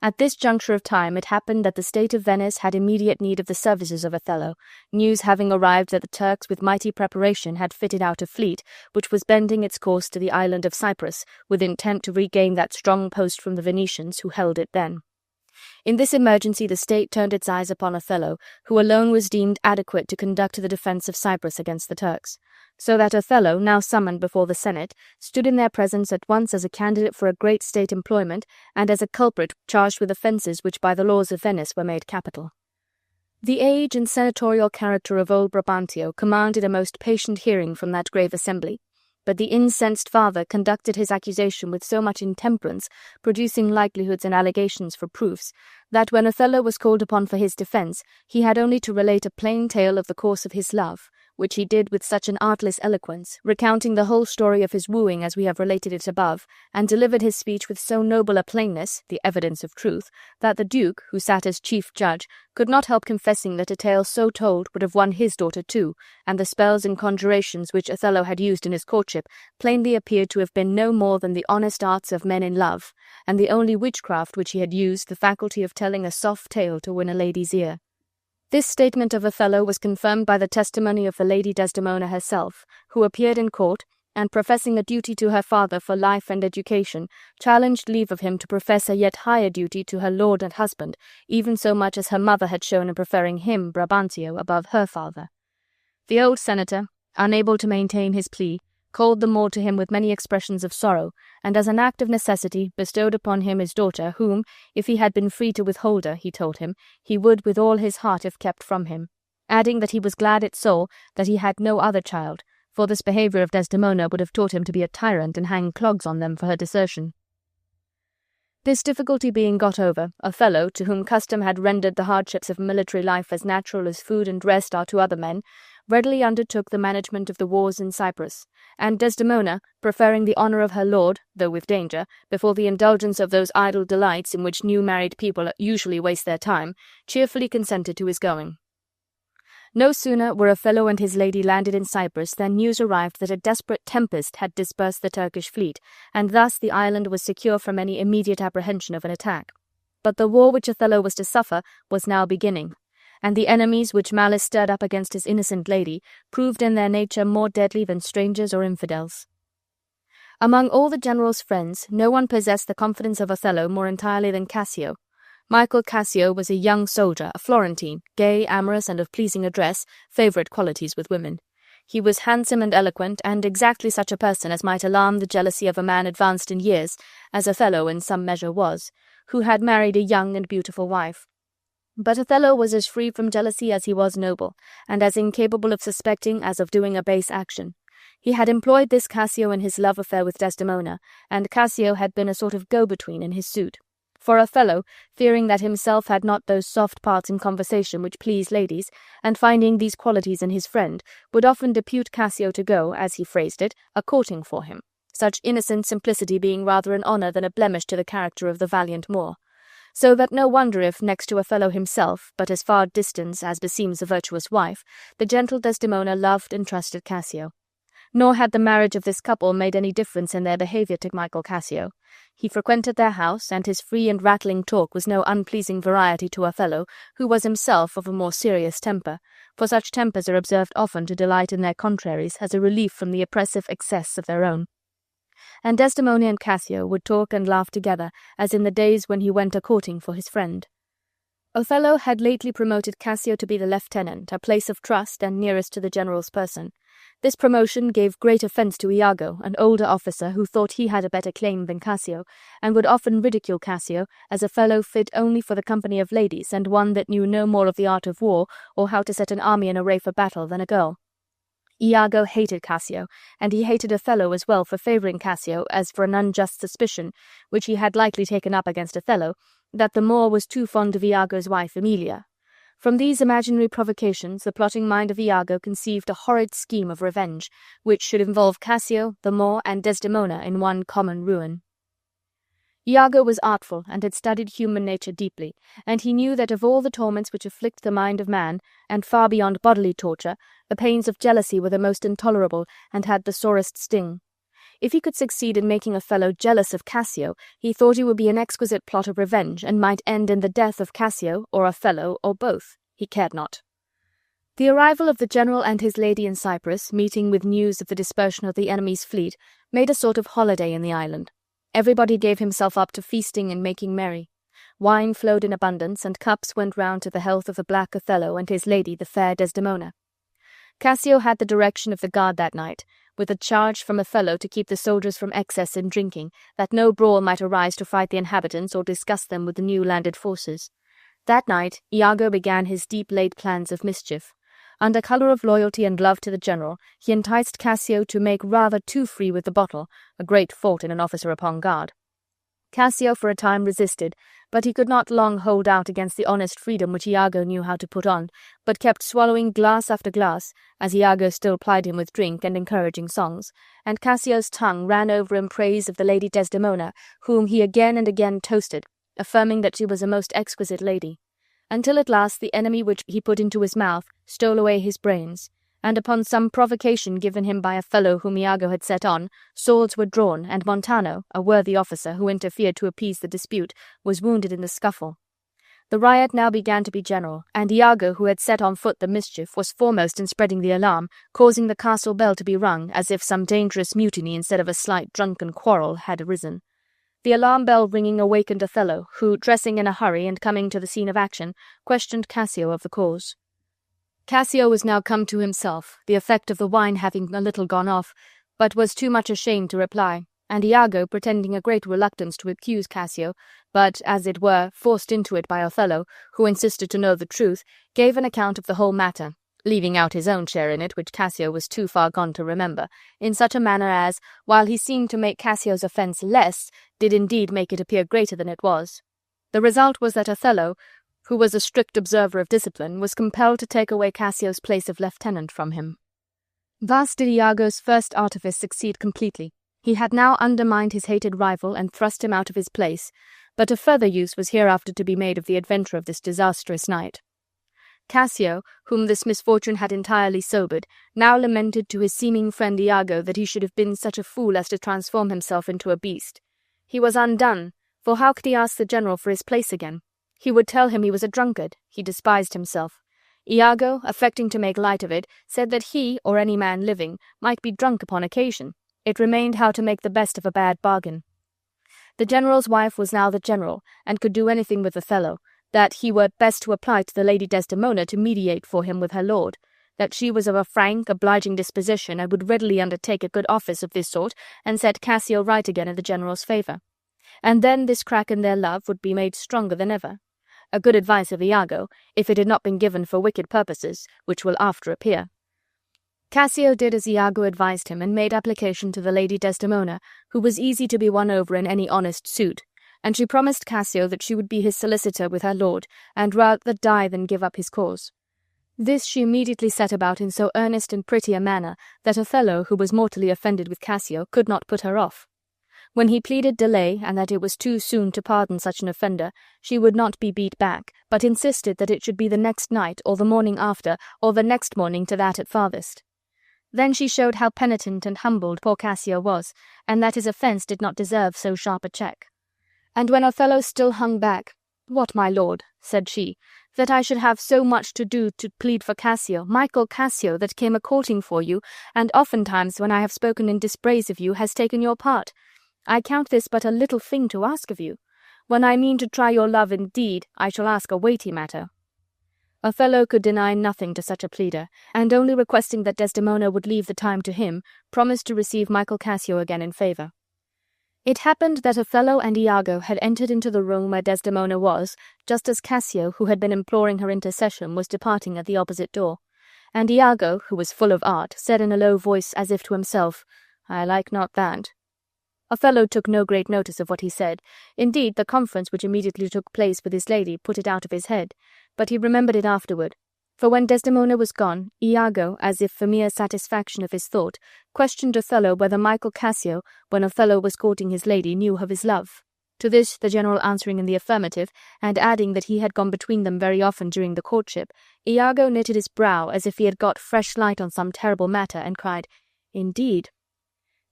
At this juncture of time it happened that the state of Venice had immediate need of the services of Othello, news having arrived that the Turks with mighty preparation had fitted out a fleet which was bending its course to the island of Cyprus, with intent to regain that strong post from the Venetians who held it then. In this emergency the state turned its eyes upon Othello, who alone was deemed adequate to conduct the defense of Cyprus against the Turks. So that Othello, now summoned before the Senate, stood in their presence at once as a candidate for a great state employment and as a culprit charged with offences which by the laws of Venice were made capital. The age and senatorial character of old Brabantio commanded a most patient hearing from that grave assembly. But the incensed father conducted his accusation with so much intemperance, producing likelihoods and allegations for proofs, that when Othello was called upon for his defence, he had only to relate a plain tale of the course of his love, which he did with such an artless eloquence, recounting the whole story of his wooing as we have related it above, and delivered his speech with so noble a plainness, the evidence of truth, that the Duke, who sat as chief judge, could not help confessing that a tale so told would have won his daughter too, and the spells and conjurations which Othello had used in his courtship plainly appeared to have been no more than the honest arts of men in love, and the only witchcraft which he had used the faculty of telling a soft tale to win a lady's ear. This statement of Othello was confirmed by the testimony of the Lady Desdemona herself, who appeared in court, and professing a duty to her father for life and education, challenged leave of him to profess a yet higher duty to her lord and husband, even so much as her mother had shown in preferring him, Brabantio, above her father. The old senator, unable to maintain his plea, called them all to him with many expressions of sorrow, and as an act of necessity bestowed upon him his daughter, whom, if he had been free to withhold her, he told him, he would with all his heart have kept from him, adding that he was glad at soul that he had no other child, for this behaviour of Desdemona would have taught him to be a tyrant and hang clogs on them for her desertion. This difficulty being got over, Othello, to whom custom had rendered the hardships of military life as natural as food and rest are to other men, readily undertook the management of the wars in Cyprus, and Desdemona, preferring the honour of her lord, though with danger, before the indulgence of those idle delights in which new-married people usually waste their time, cheerfully consented to his going. No sooner were Othello and his lady landed in Cyprus than news arrived that a desperate tempest had dispersed the Turkish fleet, and thus the island was secure from any immediate apprehension of an attack. But the war which Othello was to suffer was now beginning, and the enemies which malice stirred up against his innocent lady proved in their nature more deadly than strangers or infidels. Among all the general's friends, no one possessed the confidence of Othello more entirely than Cassio. Michael Cassio was a young soldier, a Florentine, gay, amorous, and of pleasing address, favourite qualities with women. He was handsome and eloquent, and exactly such a person as might alarm the jealousy of a man advanced in years, as Othello in some measure was, who had married a young and beautiful wife. But Othello was as free from jealousy as he was noble, and as incapable of suspecting as of doing a base action. He had employed this Cassio in his love affair with Desdemona, and Cassio had been a sort of go-between in his suit. For Othello, fearing that himself had not those soft parts in conversation which please ladies, and finding these qualities in his friend, would often depute Cassio to go, as he phrased it, a-courting for him, such innocent simplicity being rather an honour than a blemish to the character of the valiant Moor. So that no wonder if, next to Othello himself, but as far distant as beseems a virtuous wife, the gentle Desdemona loved and trusted Cassio. Nor had the marriage of this couple made any difference in their behaviour to Michael Cassio. He frequented their house, and his free and rattling talk was no unpleasing variety to Othello, who was himself of a more serious temper, for such tempers are observed often to delight in their contraries as a relief from the oppressive excess of their own. And Desdemona and Cassio would talk and laugh together, as in the days when he went a-courting for his friend. Othello had lately promoted Cassio to be the lieutenant, a place of trust and nearest to the general's person. This promotion gave great offence to Iago, an older officer who thought he had a better claim than Cassio, and would often ridicule Cassio as a fellow fit only for the company of ladies, and one that knew no more of the art of war or how to set an army in array for battle than a girl. Iago hated Cassio, and he hated Othello as well for favouring Cassio as for an unjust suspicion, which he had lightly taken up against Othello, that the Moor was too fond of Iago's wife Emilia. From these imaginary provocations the plotting mind of Iago conceived a horrid scheme of revenge, which should involve Cassio, the Moor, and Desdemona in one common ruin. Iago was artful, and had studied human nature deeply, and he knew that of all the torments which afflict the mind of man, and far beyond bodily torture, the pains of jealousy were the most intolerable, and had the sorest sting. If he could succeed in making Othello jealous of Cassio, he thought it would be an exquisite plot of revenge, and might end in the death of Cassio, or Othello, or both. He cared not. The arrival of the general and his lady in Cyprus, meeting with news of the dispersion of the enemy's fleet, made a sort of holiday in the island. Everybody gave himself up to feasting and making merry. Wine flowed in abundance, and cups went round to the health of the black Othello and his lady, the fair Desdemona. Cassio had the direction of the guard that night, with a charge from Othello to keep the soldiers from excess in drinking, that no brawl might arise to fight the inhabitants or discuss them with the new landed forces. That night Iago began his deep-laid plans of mischief. Under colour of loyalty and love to the general, he enticed Cassio to make rather too free with the bottle, a great fault in an officer upon guard. Cassio for a time resisted, but he could not long hold out against the honest freedom which Iago knew how to put on, but kept swallowing glass after glass, as Iago still plied him with drink and encouraging songs, and Cassio's tongue ran over in praise of the lady Desdemona, whom he again and again toasted, affirming that she was a most exquisite lady, until at last the enemy which he put into his mouth stole away his brains, and upon some provocation given him by a fellow whom Iago had set on, swords were drawn, and Montano, a worthy officer who interfered to appease the dispute, was wounded in the scuffle. The riot now began to be general, and Iago, who had set on foot the mischief, was foremost in spreading the alarm, causing the castle bell to be rung, as if some dangerous mutiny instead of a slight drunken quarrel had arisen. The alarm bell ringing awakened Othello, who, dressing in a hurry and coming to the scene of action, questioned Cassio of the cause. Cassio was now come to himself, the effect of the wine having a little gone off, but was too much ashamed to reply, and Iago, pretending a great reluctance to accuse Cassio, but, as it were, forced into it by Othello, who insisted to know the truth, gave an account of the whole matter, leaving out his own share in it, which Cassio was too far gone to remember, in such a manner as, while he seemed to make Cassio's offence less, did indeed make it appear greater than it was. The result was that Othello, who was a strict observer of discipline, was compelled to take away Cassio's place of lieutenant from him. Thus did Iago's first artifice succeed completely. He had now undermined his hated rival and thrust him out of his place, but a further use was hereafter to be made of the adventure of this disastrous night. Cassio, whom this misfortune had entirely sobered, now lamented to his seeming friend Iago that he should have been such a fool as to transform himself into a beast. He was undone, for how could he ask the general for his place again? He would tell him he was a drunkard. He despised himself. Iago, affecting to make light of it, said that he, or any man living, might be drunk upon occasion. It remained how to make the best of a bad bargain. The general's wife was now the general, and could do anything with Othello, that he were best to apply to the lady Desdemona to mediate for him with her lord, that she was of a frank, obliging disposition, and would readily undertake a good office of this sort, and set Cassio right again in the general's favour. And then this crack in their love would be made stronger than ever. A good advice of Iago, if it had not been given for wicked purposes, which will after appear. Cassio did as Iago advised him, and made application to the lady Desdemona, who was easy to be won over in any honest suit, and she promised Cassio that she would be his solicitor with her lord, and rather die than give up his cause. This she immediately set about in so earnest and pretty a manner that Othello, who was mortally offended with Cassio, could not put her off. When he pleaded delay, and that it was too soon to pardon such an offender, she would not be beat back, but insisted that it should be the next night, or the morning after, or the next morning to that at farthest. Then she showed how penitent and humbled poor Cassio was, and that his offence did not deserve so sharp a check. And when Othello still hung back, "What, my lord," said she, "that I should have so much to do to plead for Cassio, Michael Cassio, that came a-courting for you, and oftentimes when I have spoken in dispraise of you has taken your part. I count this but a little thing to ask of you. When I mean to try your love indeed, I shall ask a weighty matter." Othello could deny nothing to such a pleader, and only requesting that Desdemona would leave the time to him, promised to receive Michael Cassio again in favour. It happened that Othello and Iago had entered into the room where Desdemona was, just as Cassio, who had been imploring her intercession, was departing at the opposite door, and Iago, who was full of art, said in a low voice as if to himself, "I like not that." Othello took no great notice of what he said. Indeed, the conference which immediately took place with his lady put it out of his head, but he remembered it afterward. For when Desdemona was gone, Iago, as if for mere satisfaction of his thought, questioned Othello whether Michael Cassio, when Othello was courting his lady, knew of his love. To this the general answering in the affirmative, and adding that he had gone between them very often during the courtship, Iago knitted his brow as if he had got fresh light on some terrible matter, and cried, "Indeed."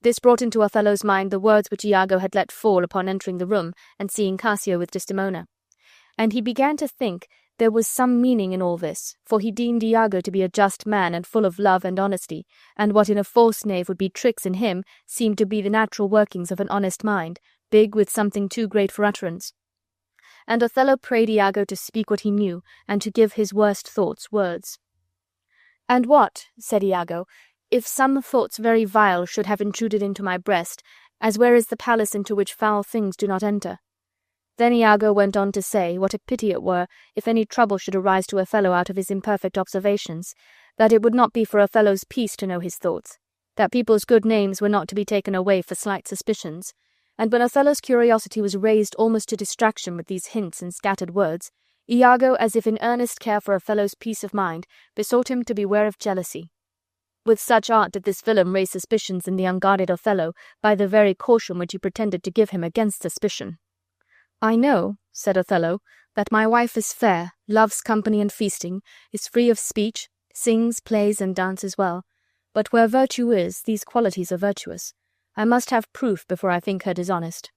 This brought into Othello's mind the words which Iago had let fall upon entering the room and seeing Cassio with Desdemona. And he began to think there was some meaning in all this, for he deemed Iago to be a just man and full of love and honesty, and what in a false knave would be tricks in him seemed to be the natural workings of an honest mind, big with something too great for utterance. and Othello prayed Iago to speak what he knew, and to give his worst thoughts words. "And what," said Iago, "if some thoughts very vile should have intruded into my breast, as where is the palace into which foul things do not enter?" Then Iago went on to say what a pity it were if any trouble should arise to Othello out of his imperfect observations, that it would not be for Othello's peace to know his thoughts, that people's good names were not to be taken away for slight suspicions, and when Othello's curiosity was raised almost to distraction with these hints and scattered words, Iago, as if in earnest care for Othello's peace of mind, besought him to beware of jealousy. With such art did this villain raise suspicions in the unguarded Othello by the very caution which he pretended to give him against suspicion. "I know," said Othello, "that my wife is fair, loves company and feasting, is free of speech, sings, plays, and dances well. But where virtue is, these qualities are virtuous. I must have proof before I think her dishonest."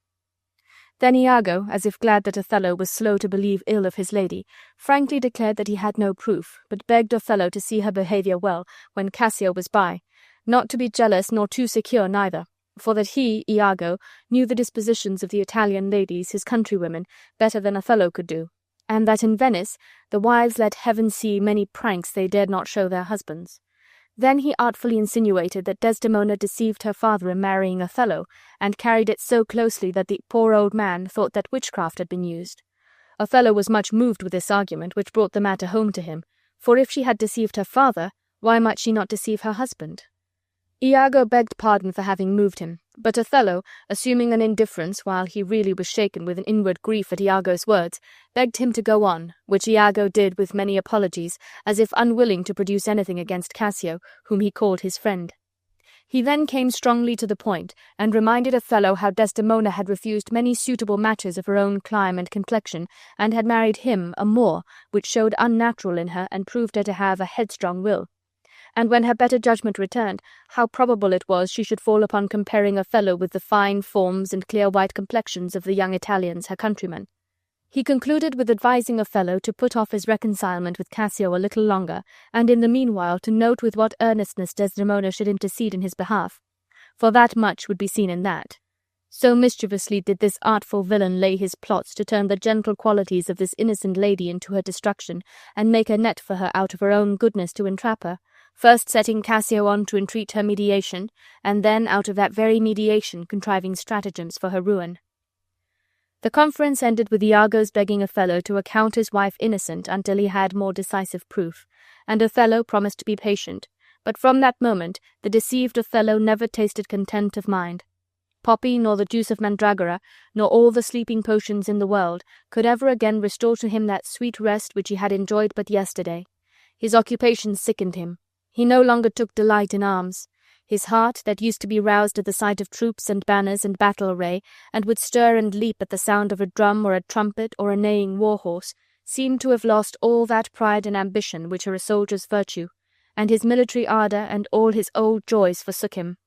Then Iago, as if glad that Othello was slow to believe ill of his lady, frankly declared that he had no proof, but begged Othello to see her behaviour well when Cassio was by, not to be jealous nor too secure neither, for that he, Iago, knew the dispositions of the Italian ladies, his countrywomen, better than Othello could do, and that in Venice the wives let heaven see many pranks they dared not show their husbands. Then he artfully insinuated that Desdemona deceived her father in marrying Othello, and carried it so closely that the poor old man thought that witchcraft had been used. Othello was much moved with this argument, which brought the matter home to him, for if she had deceived her father, why might she not deceive her husband? Iago begged pardon for having moved him, but Othello, assuming an indifference while he really was shaken with an inward grief at Iago's words, begged him to go on, which Iago did with many apologies, as if unwilling to produce anything against Cassio, whom he called his friend. He then came strongly to the point, and reminded Othello how Desdemona had refused many suitable matches of her own clime and complexion, and had married him, a Moor, which showed unnatural in her and proved her to have a headstrong will. And when her better judgment returned, how probable it was she should fall upon comparing Othello with the fine forms and clear white complexions of the young Italians, her countrymen. He concluded with advising Othello to put off his reconcilement with Cassio a little longer, and in the meanwhile to note with what earnestness Desdemona should intercede in his behalf, for that much would be seen in that. So mischievously did this artful villain lay his plots to turn the gentle qualities of this innocent lady into her destruction, and make a net for her out of her own goodness to entrap her, first setting Cassio on to entreat her mediation, and then out of that very mediation contriving stratagems for her ruin. The conference ended with Iago's begging Othello to account his wife innocent until he had more decisive proof, and Othello promised to be patient, but from that moment the deceived Othello never tasted content of mind. Poppy, nor the juice of mandragora, nor all the sleeping potions in the world, could ever again restore to him that sweet rest which he had enjoyed but yesterday. His occupation sickened him. He no longer took delight in arms. His heart, that used to be roused at the sight of troops and banners and battle array, and would stir and leap at the sound of a drum or a trumpet or a neighing war-horse, seemed to have lost all that pride and ambition which are a soldier's virtue, and his military ardour and all his old joys forsook him.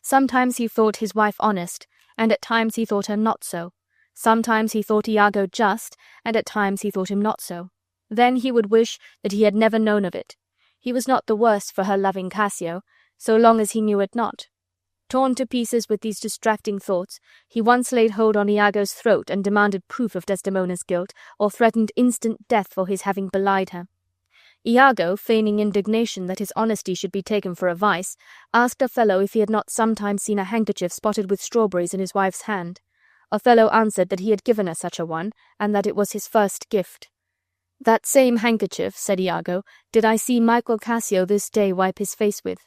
Sometimes he thought his wife honest, and at times he thought her not so. Sometimes he thought Iago just, and at times he thought him not so. Then he would wish that he had never known of it. He was not the worse for her loving Cassio, so long as he knew it not. Torn to pieces with these distracting thoughts, he once laid hold on Iago's throat and demanded proof of Desdemona's guilt, or threatened instant death for his having belied her. Iago, feigning indignation that his honesty should be taken for a vice, asked Othello if he had not sometimes seen a handkerchief spotted with strawberries in his wife's hand. Othello answered that he had given her such a one, and that it was his first gift. "That same handkerchief," said Iago, "did I see Michael Cassio this day wipe his face with."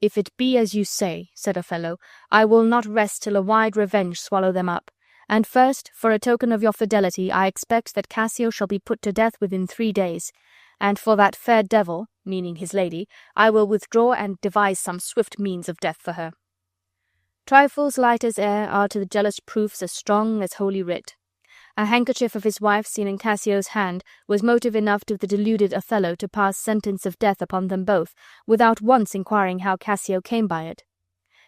"If it be as you say," said Othello, "I will not rest till a wide revenge swallow them up. And first, for a token of your fidelity, I expect that Cassio shall be put to death within 3 days. And for that fair devil," meaning his lady, "I will withdraw and devise some swift means of death for her." Trifles light as air are to the jealous proofs as strong as holy writ. A handkerchief of his wife seen in Cassio's hand was motive enough to the deluded Othello to pass sentence of death upon them both, without once inquiring how Cassio came by it.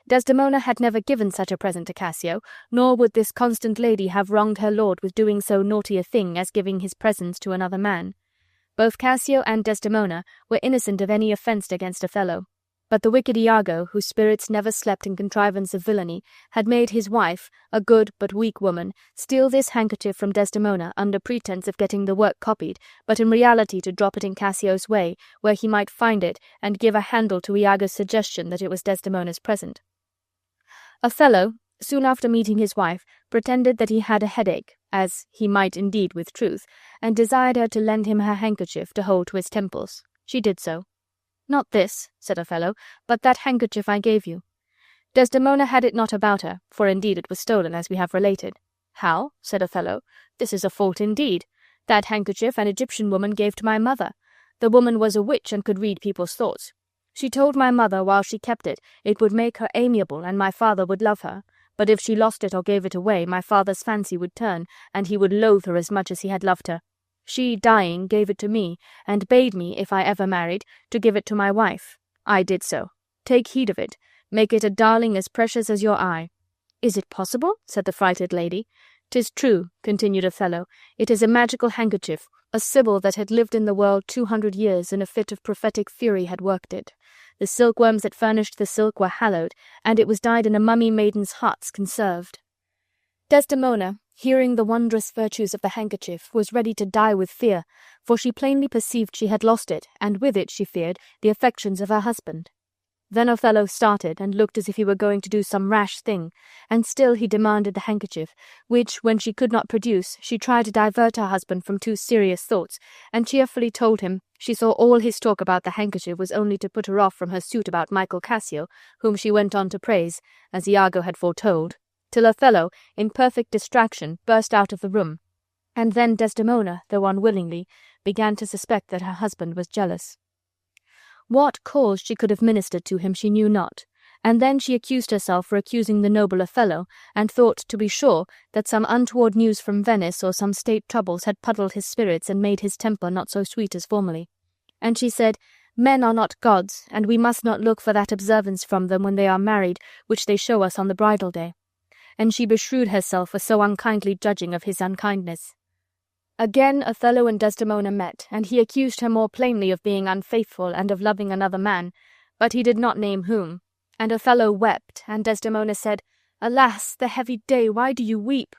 Desdemona had never given such a present to Cassio, nor would this constant lady have wronged her lord with doing so naughty a thing as giving his presents to another man. Both Cassio and Desdemona were innocent of any offence against Othello. But the wicked Iago, whose spirits never slept in contrivance of villainy, had made his wife, a good but weak woman, steal this handkerchief from Desdemona under pretence of getting the work copied, but in reality to drop it in Cassio's way, where he might find it and give a handle to Iago's suggestion that it was Desdemona's present. Othello, soon after meeting his wife, pretended that he had a headache, as he might indeed with truth, and desired her to lend him her handkerchief to hold to his temples. She did so. "Not this," said Othello, "but that handkerchief I gave you." Desdemona had it not about her, for indeed it was stolen, as we have related. "How?" said Othello. "This is a fault indeed. That handkerchief an Egyptian woman gave to my mother. The woman was a witch and could read people's thoughts. She told my mother while she kept it would make her amiable and my father would love her. But if she lost it or gave it away, my father's fancy would turn, and he would loathe her as much as he had loved her. She, dying, gave it to me, and bade me, if I ever married, to give it to my wife. I did so. Take heed of it. Make it a darling as precious as your eye." "Is it possible?" said the frighted lady. "'Tis true," continued Othello. "It is a magical handkerchief. A sibyl that had lived in the world 200 years in a fit of prophetic fury had worked it. The silkworms that furnished the silk were hallowed, and it was dyed in a mummy maiden's hearts conserved." Desdemona, hearing the wondrous virtues of the handkerchief, was ready to die with fear, for she plainly perceived she had lost it, and with it, she feared, the affections of her husband. Then Othello started, and looked as if he were going to do some rash thing, and still he demanded the handkerchief, which, when she could not produce, she tried to divert her husband from too serious thoughts, and cheerfully told him she saw all his talk about the handkerchief was only to put her off from her suit about Michael Cassio, whom she went on to praise, as Iago had foretold, till Othello, in perfect distraction, burst out of the room, and then Desdemona, though unwillingly, began to suspect that her husband was jealous. What cause she could have ministered to him she knew not, and then she accused herself for accusing the noble Othello, and thought, to be sure, that some untoward news from Venice or some state troubles had puddled his spirits and made his temper not so sweet as formerly. And she said, "Men are not gods, and we must not look for that observance from them when they are married, which they show us on the bridal day." And she beshrewed herself for so unkindly judging of his unkindness. Again Othello and Desdemona met, and he accused her more plainly of being unfaithful and of loving another man, but he did not name whom. And Othello wept, and Desdemona said, "Alas, the heavy day, why do you weep?"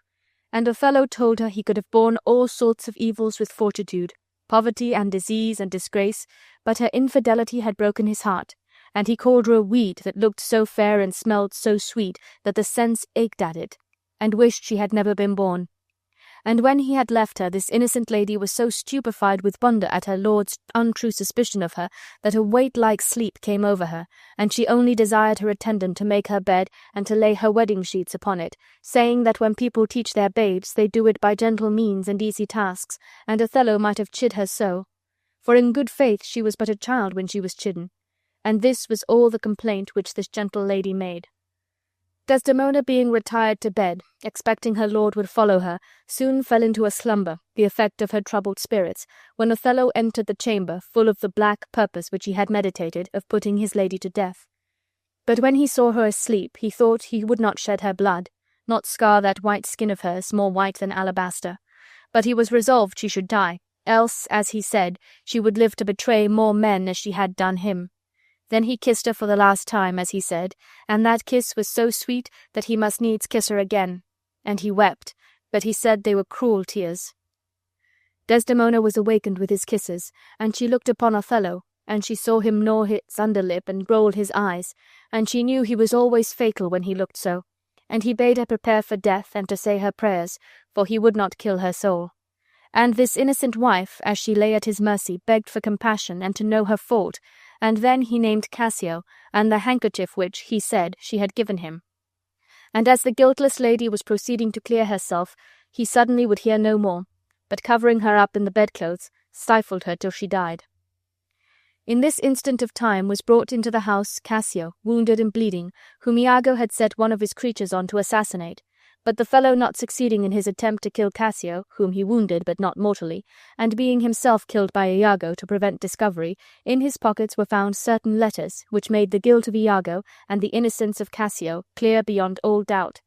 And Othello told her he could have borne all sorts of evils with fortitude, poverty and disease and disgrace, but her infidelity had broken his heart, and he called her a weed that looked so fair and smelled so sweet that the sense ached at it, and wished she had never been born. And when he had left her, this innocent lady was so stupefied with wonder at her lord's untrue suspicion of her that a weight-like sleep came over her, and she only desired her attendant to make her bed and to lay her wedding sheets upon it, saying that when people teach their babes, they do it by gentle means and easy tasks, and Othello might have chid her so. For in good faith she was but a child when she was chidden. And this was all the complaint which this gentle lady made. Desdemona, being retired to bed, expecting her lord would follow her, soon fell into a slumber, the effect of her troubled spirits, when Othello entered the chamber, full of the black purpose which he had meditated of putting his lady to death. But when he saw her asleep, he thought he would not shed her blood, not scar that white skin of hers, more white than alabaster. But he was resolved she should die, else, as he said, she would live to betray more men as she had done him. Then he kissed her for the last time, as he said, and that kiss was so sweet that he must needs kiss her again. And he wept, but he said they were cruel tears. Desdemona was awakened with his kisses, and she looked upon Othello, and she saw him gnaw his underlip and roll his eyes, and she knew he was always fatal when he looked so, and he bade her prepare for death and to say her prayers, for he would not kill her soul. And this innocent wife, as she lay at his mercy, begged for compassion and to know her fault, and then he named Cassio, and the handkerchief which, he said, she had given him. And as the guiltless lady was proceeding to clear herself, he suddenly would hear no more, but covering her up in the bedclothes, stifled her till she died. In this instant of time was brought into the house Cassio, wounded and bleeding, whom Iago had set one of his creatures on to assassinate, but the fellow not succeeding in his attempt to kill Cassio, whom he wounded but not mortally, and being himself killed by Iago to prevent discovery, in his pockets were found certain letters which made the guilt of Iago and the innocence of Cassio clear beyond all doubt.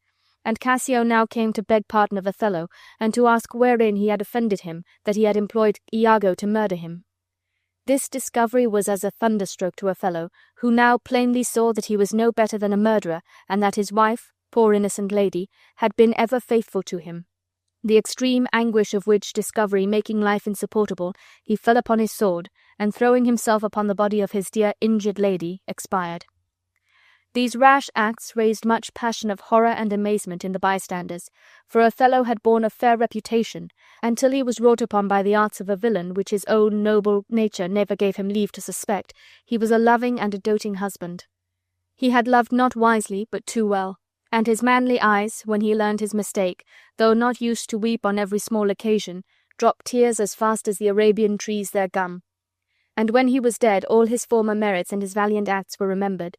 And Cassio now came to beg pardon of Othello, and to ask wherein he had offended him, that he had employed Iago to murder him. This discovery was as a thunderstroke to Othello, who now plainly saw that he was no better than a murderer, and that his wife, poor innocent lady, had been ever faithful to him. The extreme anguish of which discovery making life insupportable, he fell upon his sword, and throwing himself upon the body of his dear injured lady, expired. These rash acts raised much passion of horror and amazement in the bystanders, for Othello had borne a fair reputation, until he was wrought upon by the arts of a villain which his own noble nature never gave him leave to suspect. He was a loving and a doting husband. He had loved not wisely, but too well, and his manly eyes, when he learned his mistake, though not used to weep on every small occasion, dropped tears as fast as the Arabian trees their gum. And when he was dead, all his former merits and his valiant acts were remembered.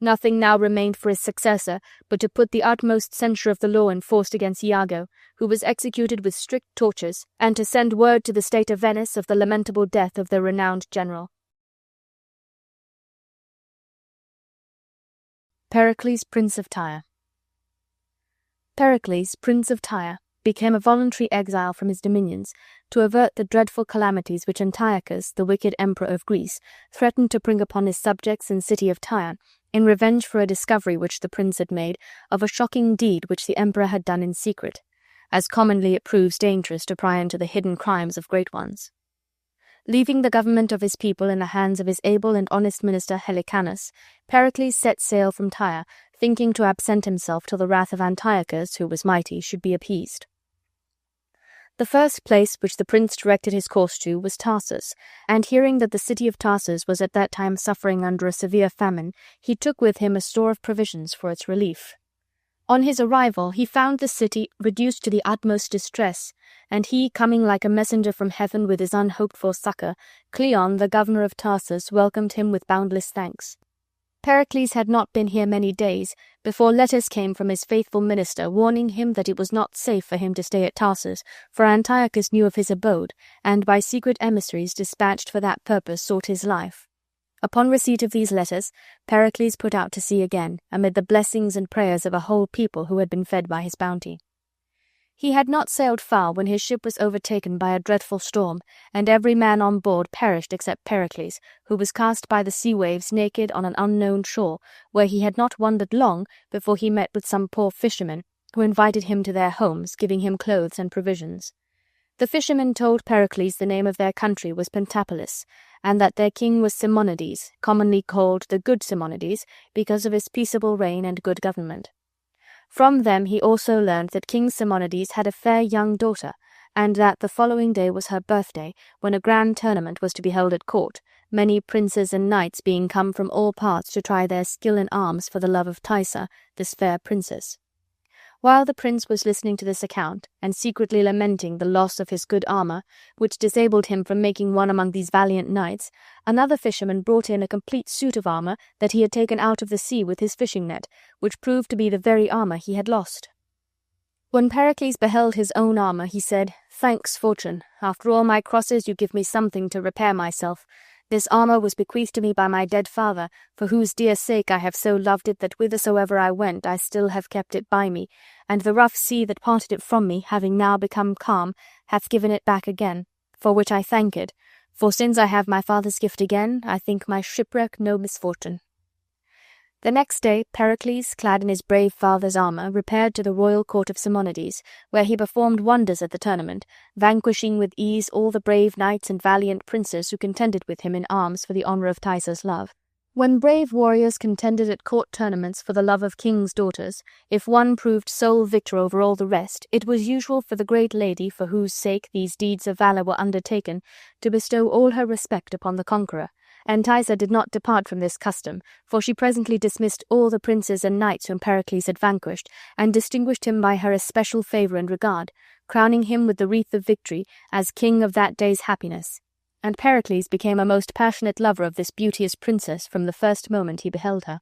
Nothing now remained for his successor but to put the utmost censure of the law in force against Iago, who was executed with strict tortures, and to send word to the state of Venice of the lamentable death of their renowned general. Pericles, Prince of Tyre. Pericles, Prince of Tyre, became a voluntary exile from his dominions, to avert the dreadful calamities which Antiochus, the wicked emperor of Greece, threatened to bring upon his subjects and city of Tyre, in revenge for a discovery which the prince had made of a shocking deed which the emperor had done in secret, as commonly it proves dangerous to pry into the hidden crimes of great ones. Leaving the government of his people in the hands of his able and honest minister Helicanus, Pericles set sail from Tyre, thinking to absent himself till the wrath of Antiochus, who was mighty, should be appeased. The first place which the prince directed his course to was Tarsus, and hearing that the city of Tarsus was at that time suffering under a severe famine, he took with him a store of provisions for its relief. On his arrival he found the city reduced to the utmost distress, and he, coming like a messenger from heaven with his unhoped-for succour, Cleon, the governor of Tarsus, welcomed him with boundless thanks. Pericles had not been here many days before letters came from his faithful minister warning him that it was not safe for him to stay at Tarsus, for Antiochus knew of his abode, and by secret emissaries dispatched for that purpose sought his life. Upon receipt of these letters, Pericles put out to sea again, amid the blessings and prayers of a whole people who had been fed by his bounty. He had not sailed far when his ship was overtaken by a dreadful storm, and every man on board perished except Pericles, who was cast by the sea waves naked on an unknown shore, where he had not wandered long before he met with some poor fishermen, who invited him to their homes, giving him clothes and provisions. The fishermen told Pericles the name of their country was Pentapolis, and that their king was Simonides, commonly called the Good Simonides, because of his peaceable reign and good government. From them he also learned that King Simonides had a fair young daughter, and that the following day was her birthday, when a grand tournament was to be held at court, many princes and knights being come from all parts to try their skill in arms for the love of Tyre, this fair princess. While the prince was listening to this account, and secretly lamenting the loss of his good armour, which disabled him from making one among these valiant knights, another fisherman brought in a complete suit of armour that he had taken out of the sea with his fishing net, which proved to be the very armour he had lost. When Pericles beheld his own armour, he said, "Thanks, fortune, after all my crosses you give me something to repair myself. This armour was bequeathed to me by my dead father, for whose dear sake I have so loved it that whithersoever I went I still have kept it by me, and the rough sea that parted it from me, having now become calm, hath given it back again, for which I thank it, for since I have my father's gift again, I think my shipwreck no misfortune." The next day Pericles, clad in his brave father's armour, repaired to the royal court of Simonides, where he performed wonders at the tournament, vanquishing with ease all the brave knights and valiant princes who contended with him in arms for the honour of Tyre's love. When brave warriors contended at court tournaments for the love of kings' daughters, if one proved sole victor over all the rest, it was usual for the great lady for whose sake these deeds of valour were undertaken to bestow all her respect upon the conqueror, and Tyre did not depart from this custom, for she presently dismissed all the princes and knights whom Pericles had vanquished, and distinguished him by her especial favour and regard, crowning him with the wreath of victory as king of that day's happiness. And Pericles became a most passionate lover of this beauteous princess from the first moment he beheld her.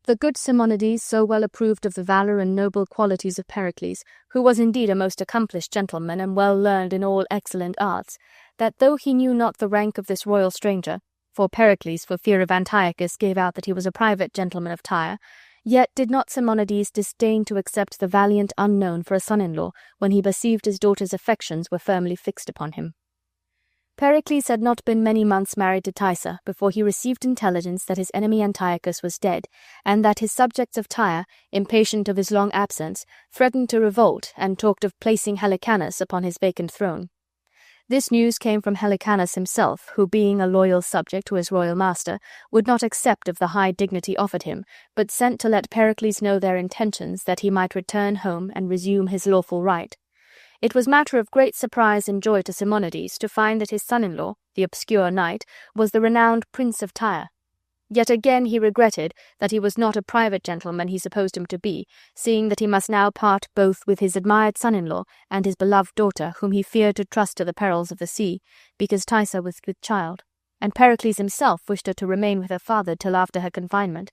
The good Simonides so well approved of the valour and noble qualities of Pericles, who was indeed a most accomplished gentleman and well learned in all excellent arts, that though he knew not the rank of this royal stranger, for Pericles, for fear of Antiochus, gave out that he was a private gentleman of Tyre, yet did not Simonides disdain to accept the valiant unknown for a son-in-law when he perceived his daughter's affections were firmly fixed upon him. Pericles had not been many months married to Tyre before he received intelligence that his enemy Antiochus was dead, and that his subjects of Tyre, impatient of his long absence, threatened to revolt and talked of placing Helicanus upon his vacant throne. This news came from Helicanus himself, who, being a loyal subject to his royal master, would not accept of the high dignity offered him, but sent to let Pericles know their intentions, that he might return home and resume his lawful right. It was matter of great surprise and joy to Simonides to find that his son-in-law, the obscure knight, was the renowned Prince of Tyre. Yet again he regretted that he was not a private gentleman he supposed him to be, seeing that he must now part both with his admired son-in-law and his beloved daughter, whom he feared to trust to the perils of the sea, because Tyre was with child, and Pericles himself wished her to remain with her father till after her confinement.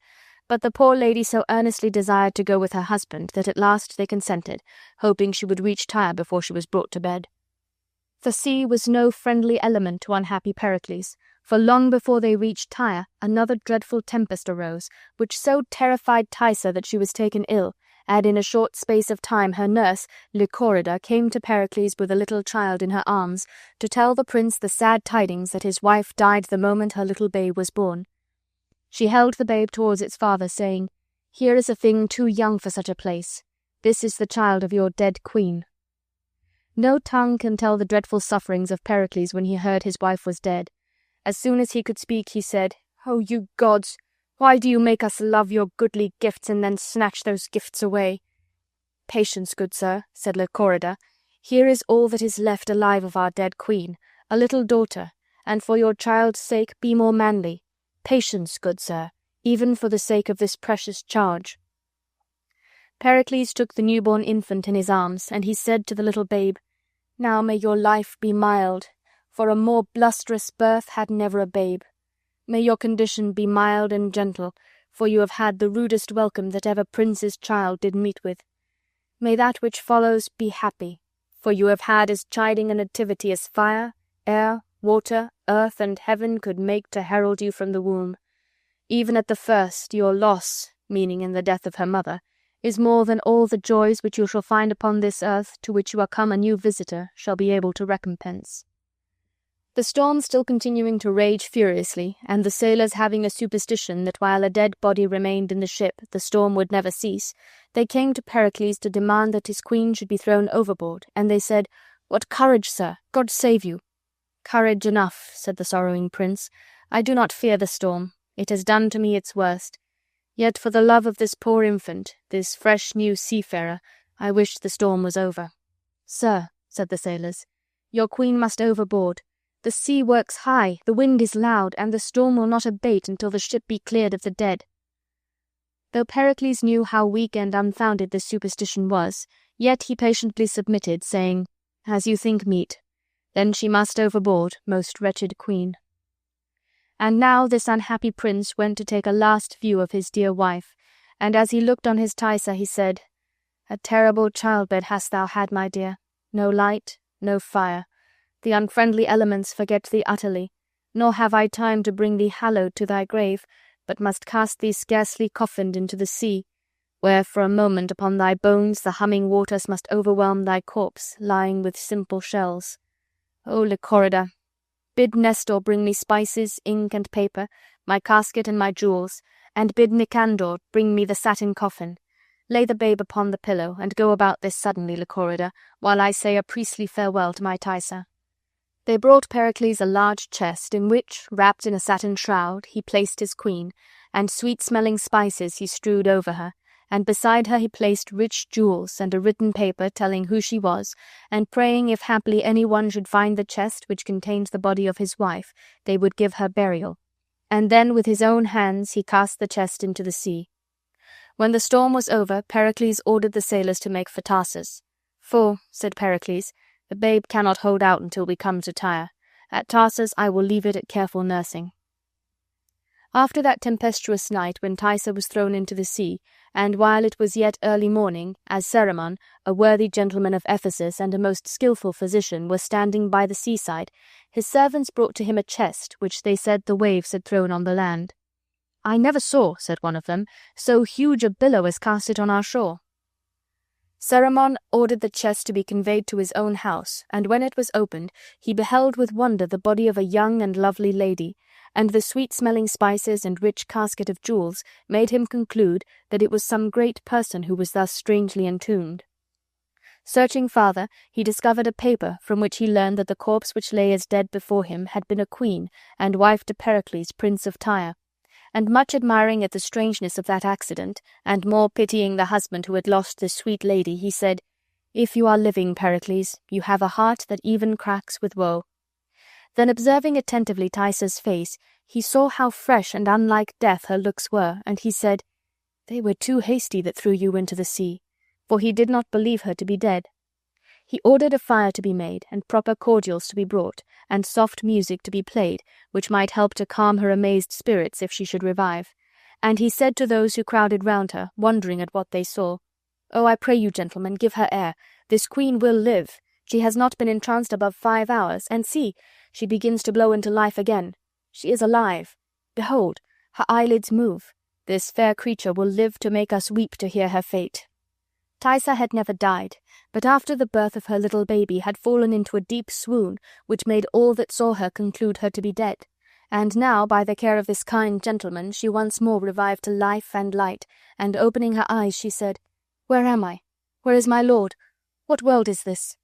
But the poor lady so earnestly desired to go with her husband that at last they consented, hoping she would reach Tyre before she was brought to bed. The sea was no friendly element to unhappy Pericles, for long before they reached Tyre another dreadful tempest arose, which so terrified Tyre that she was taken ill, and in a short space of time her nurse, Lycorida, came to Pericles with a little child in her arms, to tell the prince the sad tidings that his wife died the moment her little babe was born. She held the babe towards its father, saying, "Here is a thing too young for such a place. This is the child of your dead queen." No tongue can tell the dreadful sufferings of Pericles when he heard his wife was dead. As soon as he could speak, he said, "Oh, you gods, why do you make us love your goodly gifts and then snatch those gifts away?" "Patience, good sir," said Lycorida. "Here is all that is left alive of our dead queen, a little daughter, and for your child's sake be more manly. Patience, good sir, even for the sake of this precious charge." Pericles took the newborn infant in his arms, and he said to the little babe, "Now may your life be mild, for a more blusterous birth had never a babe. May your condition be mild and gentle, for you have had the rudest welcome that ever prince's child did meet with. May that which follows be happy, for you have had as chiding a nativity as fire, air, water, earth, and heaven could make to herald you from the womb. Even at the first, your loss," meaning in the death of her mother, "is more than all the joys which you shall find upon this earth, to which you are come a new visitor, shall be able to recompense." The storm still continuing to rage furiously, and the sailors having a superstition that while a dead body remained in the ship the storm would never cease, they came to Pericles to demand that his queen should be thrown overboard, and they said, "What courage, sir! God save you!" "Courage enough," said the sorrowing prince. "I do not fear the storm. It has done to me its worst. Yet for the love of this poor infant, this fresh new seafarer, I wish the storm was over." "Sir," said the sailors, "your queen must overboard. The sea works high, the wind is loud, and the storm will not abate until the ship be cleared of the dead." Though Pericles knew how weak and unfounded this superstition was, yet he patiently submitted, saying, "As you think meet. Then she must overboard, most wretched queen." And now this unhappy prince went to take a last view of his dear wife, and as he looked on his Tyre, he said, "A terrible childbed hast thou had, my dear. No light, no fire. The unfriendly elements forget thee utterly, nor have I time to bring thee hallowed to thy grave, but must cast thee scarcely coffined into the sea, where for a moment upon thy bones the humming waters must overwhelm thy corpse, lying with simple shells. O Lycorida, bid Nestor bring me spices, ink, and paper, my casket and my jewels, and bid Nicandor bring me the satin coffin. Lay the babe upon the pillow, and go about this suddenly, Lycorida, while I say a priestly farewell to my Tyre." They brought Pericles a large chest, in which, wrapped in a satin shroud, he placed his queen, and sweet-smelling spices he strewed over her, and beside her he placed rich jewels and a written paper telling who she was, and praying if haply any one should find the chest which contained the body of his wife, they would give her burial. And then with his own hands he cast the chest into the sea. When the storm was over, Pericles ordered the sailors to make for Tarsus. "For," said Pericles, "the babe cannot hold out until we come to Tyre. At Tarsus I will leave it at careful nursing." After that tempestuous night when Tyre was thrown into the sea, and while it was yet early morning, as Cerimon, a worthy gentleman of Ephesus and a most skilful physician, was standing by the seaside, his servants brought to him a chest which they said the waves had thrown on the land. "I never saw," said one of them, "so huge a billow as cast it on our shore." Cerimon ordered the chest to be conveyed to his own house, and when it was opened, he beheld with wonder the body of a young and lovely lady, and the sweet-smelling spices and rich casket of jewels made him conclude that it was some great person who was thus strangely entombed. Searching farther, he discovered a paper from which he learned that the corpse which lay as dead before him had been a queen and wife to Pericles, Prince of Tyre. And much admiring at the strangeness of that accident, and more pitying the husband who had lost this sweet lady, he said, "If you are living, Pericles, you have a heart that even cracks with woe." Then observing attentively Thaïsa's face, he saw how fresh and unlike death her looks were, and he said, "They were too hasty that threw you into the sea," for he did not believe her to be dead. He ordered a fire to be made, and proper cordials to be brought, and soft music to be played, which might help to calm her amazed spirits if she should revive. And he said to those who crowded round her, wondering at what they saw, "Oh, I pray you, gentlemen, give her air. This queen will live. She has not been entranced above 5 hours, and see, she begins to blow into life again. She is alive. Behold, her eyelids move. This fair creature will live to make us weep to hear her fate." Thaïsa had never died, but after the birth of her little baby had fallen into a deep swoon, which made all that saw her conclude her to be dead. And now, by the care of this kind gentleman, she once more revived to life and light, and opening her eyes, she said, "Where am I? Where is my lord? What world is this?"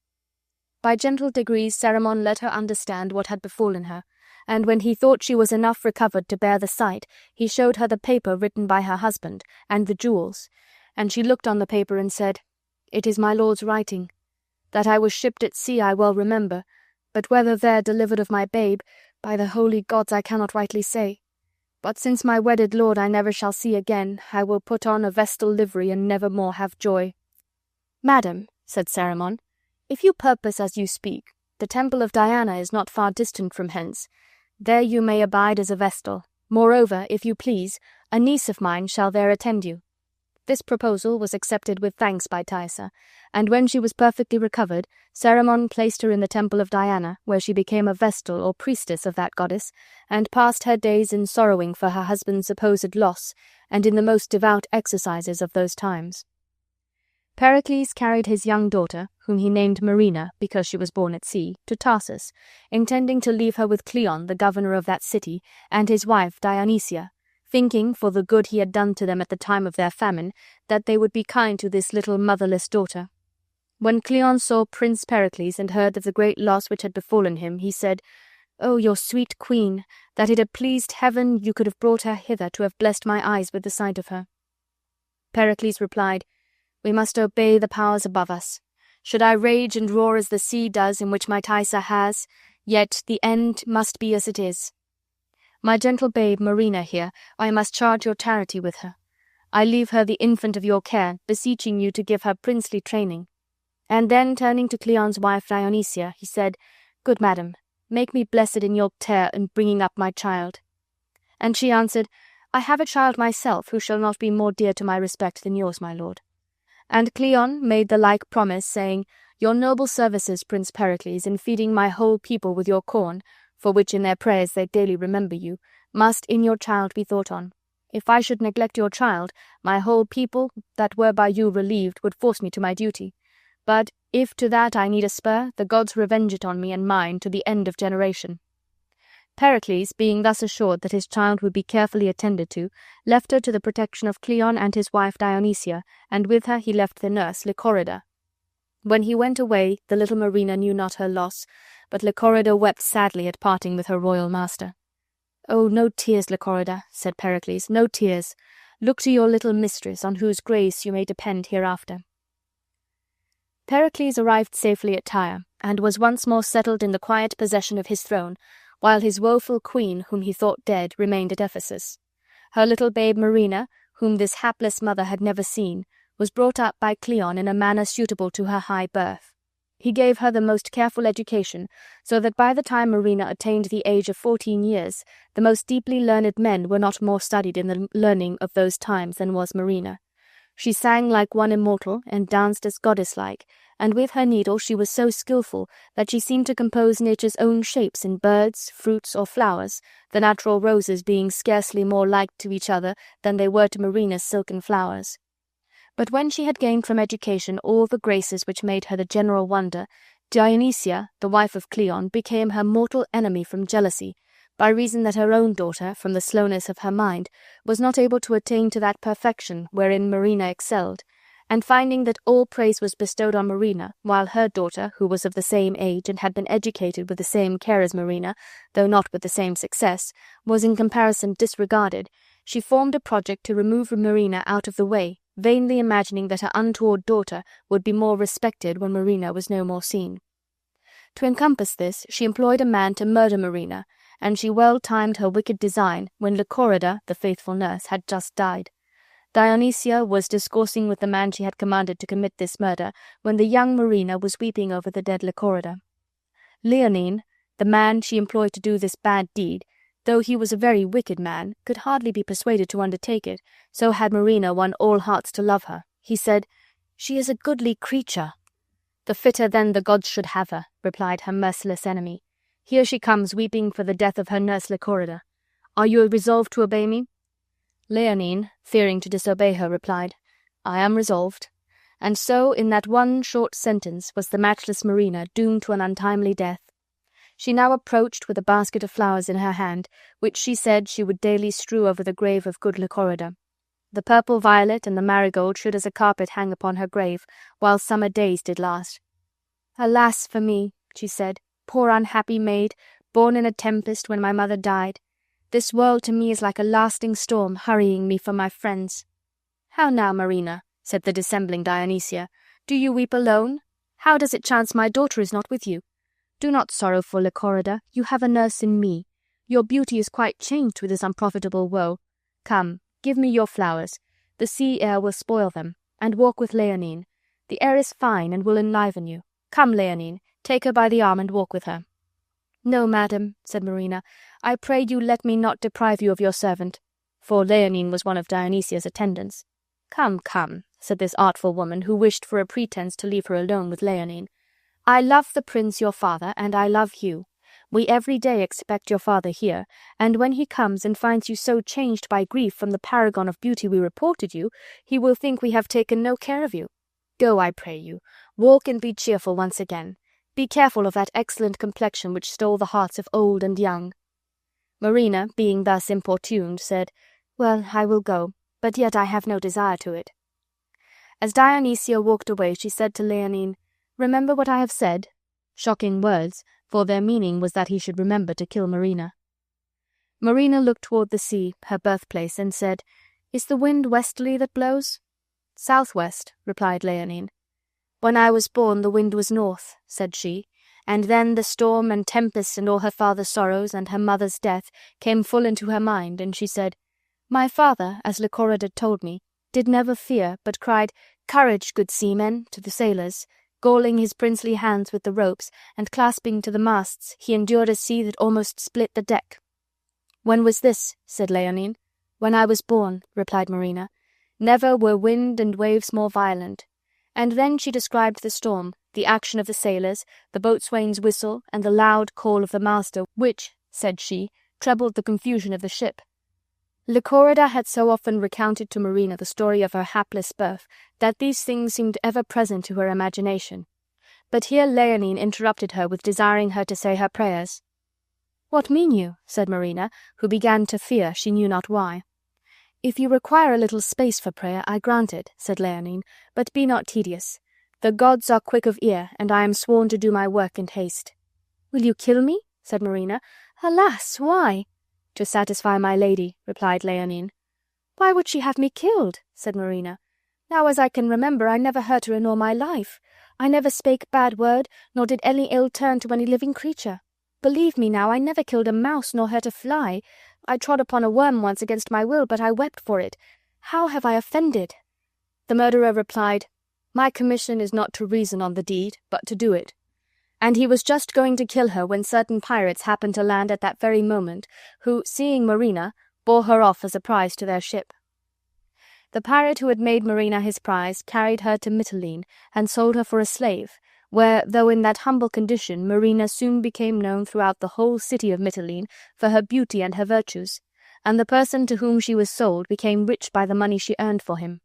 By gentle degrees Cerimon let her understand what had befallen her, and when he thought she was enough recovered to bear the sight, he showed her the paper written by her husband, and the jewels, and she looked on the paper and said, "It is my lord's writing. That I was shipped at sea I well remember, but whether there delivered of my babe, by the holy gods I cannot rightly say. But since my wedded lord I never shall see again, I will put on a vestal livery and never more have joy." "Madam," said Cerimon, "if you purpose as you speak, the temple of Diana is not far distant from hence. There you may abide as a vestal. Moreover, if you please, a niece of mine shall there attend you." This proposal was accepted with thanks by Thaïsa, and when she was perfectly recovered, Cerimon placed her in the temple of Diana, where she became a vestal or priestess of that goddess, and passed her days in sorrowing for her husband's supposed loss, and in the most devout exercises of those times. Pericles carried his young daughter, whom he named Marina because she was born at sea, to Tarsus, intending to leave her with Cleon, the governor of that city, and his wife Dionysia, thinking, for the good he had done to them at the time of their famine, that they would be kind to this little motherless daughter. When Cleon saw Prince Pericles and heard of the great loss which had befallen him, he said, "O your sweet queen, that it had pleased heaven you could have brought her hither to have blessed my eyes with the sight of her." Pericles replied, "We must obey the powers above us. Should I rage and roar as the sea does in which my Thaïsa has, yet the end must be as it is. My gentle babe Marina here, I must charge your charity with her. I leave her the infant of your care, beseeching you to give her princely training." And then, turning to Cleon's wife Dionysia, he said, "Good madam, make me blessed in your care in bringing up my child." And she answered, "I have a child myself who shall not be more dear to my respect than yours, my lord." And Cleon made the like promise, saying, "Your noble services, Prince Pericles, in feeding my whole people with your corn, for which in their prayers they daily remember you, must in your child be thought on. If I should neglect your child, my whole people, that were by you relieved, would force me to my duty. But if to that I need a spur, the gods revenge it on me and mine to the end of generation." Pericles, being thus assured that his child would be carefully attended to, left her to the protection of Cleon and his wife Dionysia, and with her he left the nurse Lycorida. When he went away, the little Marina knew not her loss, but Lycorida wept sadly at parting with her royal master. "Oh, no tears, Lycorida," said Pericles, "no tears. Look to your little mistress, on whose grace you may depend hereafter." Pericles arrived safely at Tyre, and was once more settled in the quiet possession of his throne, while his woeful queen, whom he thought dead, remained at Ephesus. Her little babe Marina, whom this hapless mother had never seen, was brought up by Cleon in a manner suitable to her high birth. He gave her the most careful education, so that by the time Marina attained the age of 14 years, the most deeply learned men were not more studied in the learning of those times than was Marina. She sang like one immortal, and danced as goddess-like, and with her needle she was so skilful that she seemed to compose nature's own shapes in birds, fruits, or flowers, the natural roses being scarcely more like to each other than they were to Marina's silken flowers. But when she had gained from education all the graces which made her the general wonder, Dionysia, the wife of Cleon, became her mortal enemy from jealousy, by reason that her own daughter, from the slowness of her mind, was not able to attain to that perfection wherein Marina excelled, and finding that all praise was bestowed on Marina, while her daughter, who was of the same age and had been educated with the same care as Marina, though not with the same success, was in comparison disregarded, she formed a project to remove Marina out of the way, vainly imagining that her untoward daughter would be more respected when Marina was no more seen. To encompass this, she employed a man to murder Marina, and she well timed her wicked design when Lychorida, the faithful nurse, had just died. Dionysia was discoursing with the man she had commanded to commit this murder, when the young Marina was weeping over the dead Lychorida. Leonine, the man she employed to do this bad deed, though he was a very wicked man, could hardly be persuaded to undertake it, so had Marina won all hearts to love her. He said, "She is a goodly creature." "The fitter then the gods should have her," replied her merciless enemy. "Here she comes weeping for the death of her nurse Lychorida. Are you resolved to obey me?" Leonine, fearing to disobey her, replied, "I am resolved." And so, in that one short sentence, was the matchless Marina doomed to an untimely death. She now approached with a basket of flowers in her hand, which she said she would daily strew over the grave of good Lychorida. The purple violet and the marigold should as a carpet hang upon her grave, while summer days did last. "Alas for me," she said, "poor unhappy maid, born in a tempest when my mother died. This world to me is like a lasting storm, hurrying me from my friends." "How now, Marina?" said the dissembling Dionysia. "Do you weep alone? How does it chance my daughter is not with you? Do not sorrow for Lychorida, you have a nurse in me. Your beauty is quite changed with this unprofitable woe. Come, give me your flowers. The sea air will spoil them, and walk with Leonine. The air is fine and will enliven you. Come, Leonine, take her by the arm and walk with her." "No, madam," said Marina, "I pray you let me not deprive you of your servant," for Leonine was one of Dionysia's attendants. "Come, come," said this artful woman, who wished for a pretence to leave her alone with Leonine. "I love the prince your father, and I love you. We every day expect your father here, and when he comes and finds you so changed by grief from the paragon of beauty we reported you, he will think we have taken no care of you. Go, I pray you, walk and be cheerful once again. Be careful of that excellent complexion which stole the hearts of old and young." Marina, being thus importuned, said, "Well, I will go, but yet I have no desire to it." As Dionysia walked away, she said to Leonine, "Remember what I have said." Shocking words, for their meaning was that he should remember to kill Marina. Marina looked toward the sea, her birthplace, and said, "Is the wind westerly that blows?" "Southwest," replied Leonine. "When I was born the wind was north," said she, and then the storm and tempest and all her father's sorrows and her mother's death came full into her mind, and she said, "My father, as Lychorida told me, did never fear, but cried, 'Courage, good seamen,' to the sailors. Galling his princely hands with the ropes, and clasping to the masts, he endured a sea that almost split the deck." "When was this?" said Leonine. "When I was born," replied Marina. "Never were wind and waves more violent." And then she described the storm, the action of the sailors, the boatswain's whistle, and the loud call of the master, which, said she, trebled the confusion of the ship. Lychorida had so often recounted to Marina the story of her hapless birth that these things seemed ever present to her imagination. But here Leonine interrupted her with desiring her to say her prayers. "What mean you?" said Marina, who began to fear, she knew not why. "If you require a little space for prayer, I grant it," said Leonine, "but be not tedious. The gods are quick of ear, and I am sworn to do my work in haste." "Will you kill me?" said Marina. "Alas, why?" "To satisfy my lady," replied Leonine. "Why would she have me killed?" said Marina. "Now as I can remember, I never hurt her in all my life. I never spake bad word, nor did any ill turn to any living creature. Believe me now, I never killed a mouse nor hurt a fly. I trod upon a worm once against my will, but I wept for it. How have I offended?" The murderer replied, "My commission is not to reason on the deed, but to do it." And he was just going to kill her when certain pirates happened to land at that very moment, who, seeing Marina, bore her off as a prize to their ship. The pirate who had made Marina his prize carried her to Mytilene and sold her for a slave, where, though in that humble condition, Marina soon became known throughout the whole city of Mytilene for her beauty and her virtues, and the person to whom she was sold became rich by the money she earned for him.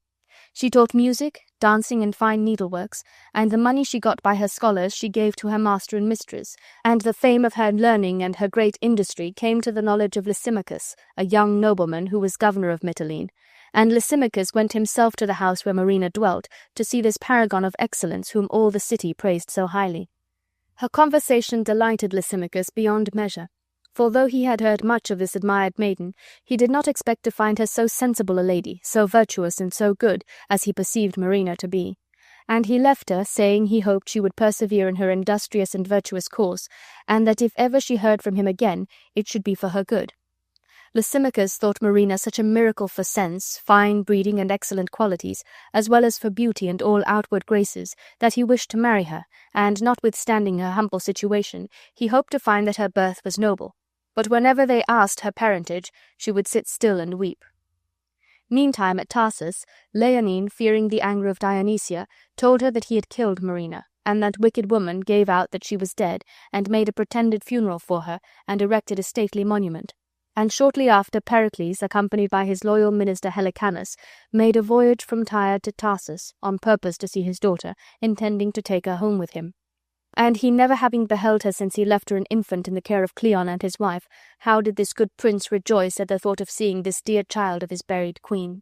She taught music, dancing, and fine needleworks, and the money she got by her scholars she gave to her master and mistress, and the fame of her learning and her great industry came to the knowledge of Lysimachus, a young nobleman who was governor of Mitylene, and Lysimachus went himself to the house where Marina dwelt to see this paragon of excellence whom all the city praised so highly. Her conversation delighted Lysimachus beyond measure, for though he had heard much of this admired maiden, he did not expect to find her so sensible a lady, so virtuous and so good, as he perceived Marina to be. And he left her, saying he hoped she would persevere in her industrious and virtuous course, and that if ever she heard from him again, it should be for her good. Lysimachus thought Marina such a miracle for sense, fine breeding, and excellent qualities, as well as for beauty and all outward graces, that he wished to marry her, and, notwithstanding her humble situation, he hoped to find that her birth was noble. But whenever they asked her parentage, she would sit still and weep. Meantime at Tarsus, Leonine, fearing the anger of Dionysia, told her that he had killed Marina, and that wicked woman gave out that she was dead, and made a pretended funeral for her, and erected a stately monument. And shortly after, Pericles, accompanied by his loyal minister Helicanus, made a voyage from Tyre to Tarsus, on purpose to see his daughter, intending to take her home with him. And he never having beheld her since he left her an infant in the care of Cleon and his wife, how did this good prince rejoice at the thought of seeing this dear child of his buried queen.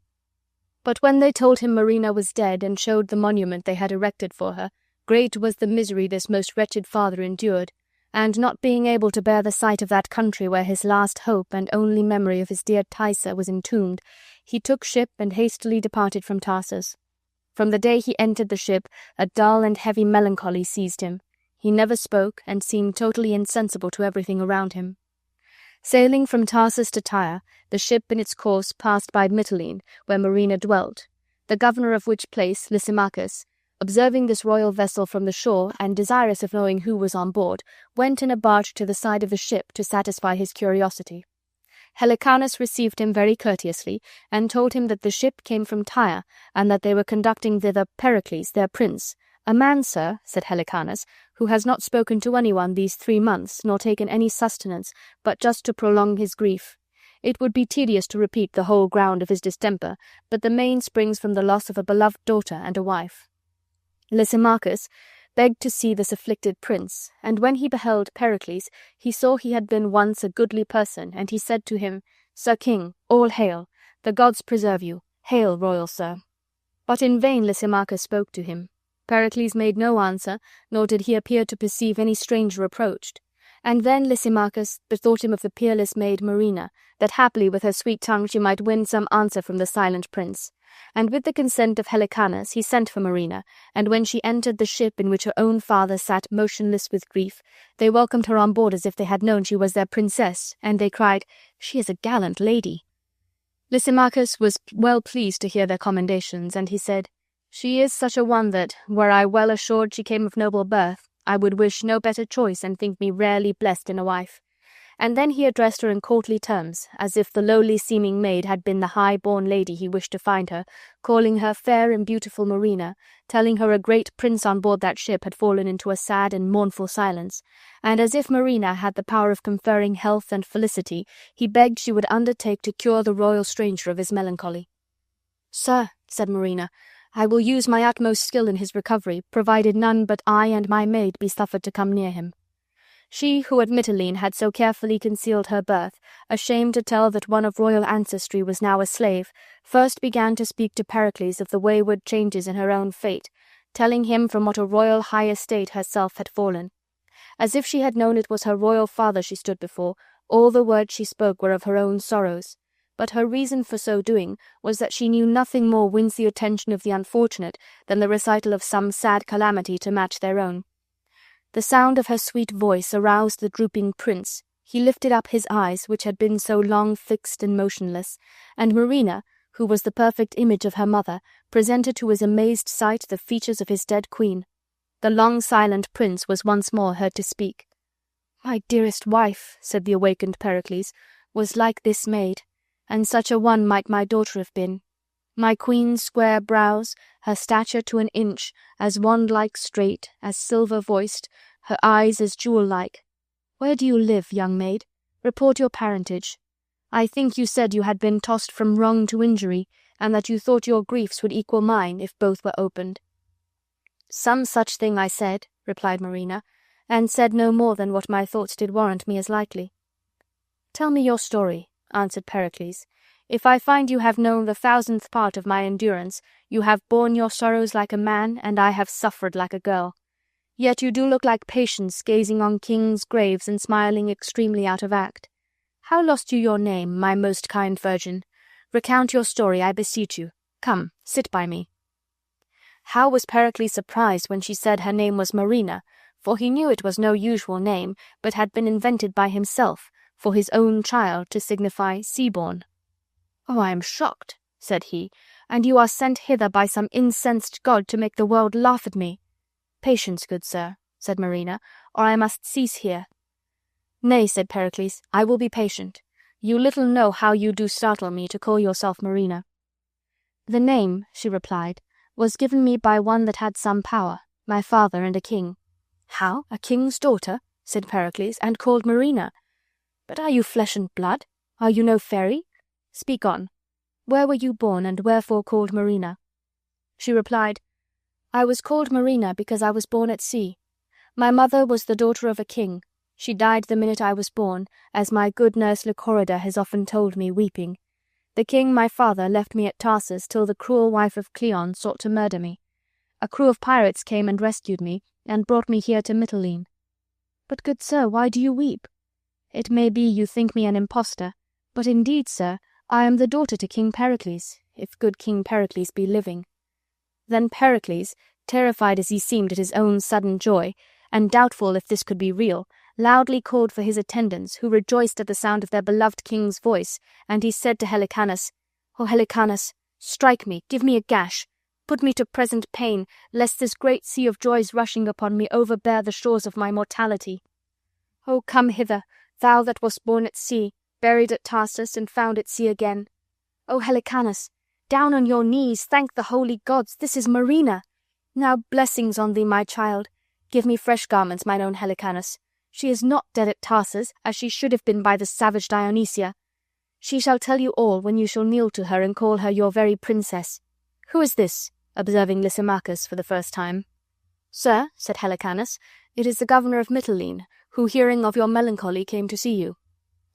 But when they told him Marina was dead, and showed the monument they had erected for her, great was the misery this most wretched father endured, and not being able to bear the sight of that country where his last hope and only memory of his dear Tyre was entombed, he took ship and hastily departed from Tarsus. From the day he entered the ship, a dull and heavy melancholy seized him. He never spoke, and seemed totally insensible to everything around him. Sailing from Tarsus to Tyre, the ship in its course passed by Mitylene, where Marina dwelt. The governor of which place, Lysimachus, observing this royal vessel from the shore, and desirous of knowing who was on board, went in a barge to the side of the ship to satisfy his curiosity. Helicanus received him very courteously, and told him that the ship came from Tyre, and that they were conducting thither Pericles, their prince. "A man, sir," said Helicanus, "who has not spoken to anyone these 3 months, nor taken any sustenance, but just to prolong his grief. It would be tedious to repeat the whole ground of his distemper, but the main springs from the loss of a beloved daughter and a wife." Lysimachus begged to see this afflicted prince, and when he beheld Pericles, he saw he had been once a goodly person, and he said to him, "Sir King, all hail! The gods preserve you! Hail, royal sir!" But in vain Lysimachus spoke to him. Pericles made no answer, nor did he appear to perceive any stranger approached. And then Lysimachus bethought him of the peerless maid Marina, that haply with her sweet tongue she might win some answer from the silent prince. And with the consent of Helicanus he sent for Marina, and when she entered the ship in which her own father sat motionless with grief, they welcomed her on board as if they had known she was their princess, and they cried, "She is a gallant lady." Lysimachus was well pleased to hear their commendations, and he said, "She is such a one that, were I well assured she came of noble birth, I would wish no better choice and think me rarely blessed in a wife." And then he addressed her in courtly terms, as if the lowly-seeming maid had been the high-born lady he wished to find her, calling her fair and beautiful Marina, telling her a great prince on board that ship had fallen into a sad and mournful silence, and as if Marina had the power of conferring health and felicity, he begged she would undertake to cure the royal stranger of his melancholy. "Sir," said Marina, "I will use my utmost skill in his recovery, provided none but I and my maid be suffered to come near him." She who at Mitylene had so carefully concealed her birth, ashamed to tell that one of royal ancestry was now a slave, first began to speak to Pericles of the wayward changes in her own fate, telling him from what a royal high estate herself had fallen. As if she had known it was her royal father she stood before, all the words she spoke were of her own sorrows. But her reason for so doing was that she knew nothing more wins the attention of the unfortunate than the recital of some sad calamity to match their own. The sound of her sweet voice aroused the drooping prince. He lifted up his eyes, which had been so long fixed and motionless, and Marina, who was the perfect image of her mother, presented to his amazed sight the features of his dead queen. The long-silent prince was once more heard to speak. "My dearest wife," said the awakened Pericles, "was like this maid, and such a one might my daughter have been. My queen's square brows, her stature to an inch, as wand-like straight, as silver-voiced, her eyes as jewel-like. Where do you live, young maid? Report your parentage. I think you said you had been tossed from wrong to injury, and that you thought your griefs would equal mine if both were opened." "Some such thing I said," replied Marina, "and said no more than what my thoughts did warrant me as likely." "Tell me your story," answered Pericles. "If I find you have known the 1,000th part of my endurance, you have borne your sorrows like a man, and I have suffered like a girl. Yet you do look like Patience gazing on kings' graves and smiling extremely out of act. How lost you your name, my most kind virgin? Recount your story, I beseech you. Come, sit by me." How was Pericles surprised when she said her name was Marina, for he knew it was no usual name, but had been invented by himself, for his own child, to signify sea-born. "Oh, I am shocked," said he, "and you are sent hither by some incensed god to make the world laugh at me." "Patience, good sir," said Marina, "or I must cease here." "Nay," said Pericles, "I will be patient. You little know how you do startle me to call yourself Marina." "The name," she replied, "was given me by one that had some power, my father and a king." "How, a king's daughter?" said Pericles, "and called Marina? But are you flesh and blood? Are you no fairy? Speak on. Where were you born, and wherefore called Marina?" She replied, "I was called Marina because I was born at sea. My mother was the daughter of a king. She died the minute I was born, as my good nurse Lycorida has often told me, weeping. The king, my father, left me at Tarsus till the cruel wife of Cleon sought to murder me. A crew of pirates came and rescued me, and brought me here to Mitylene. But, good sir, why do you weep? It may be you think me an impostor, but indeed, sir, I am the daughter to King Pericles, if good King Pericles be living." Then Pericles, terrified as he seemed at his own sudden joy, and doubtful if this could be real, loudly called for his attendants, who rejoiced at the sound of their beloved king's voice, and he said to Helicanus, "O Helicanus, strike me, give me a gash, put me to present pain, lest this great sea of joys rushing upon me overbear the shores of my mortality. O come hither, thou that wast born at sea, buried at Tarsus, and found at sea again. O Helicanus, down on your knees, thank the holy gods, this is Marina. Now blessings on thee, my child. Give me fresh garments, mine own Helicanus. She is not dead at Tarsus, as she should have been by the savage Dionysia. She shall tell you all when you shall kneel to her and call her your very princess. Who is this?" observing Lysimachus for the first time. "Sir," said Helicanus, "it is the governor of Mitylene, who, hearing of your melancholy, came to see you."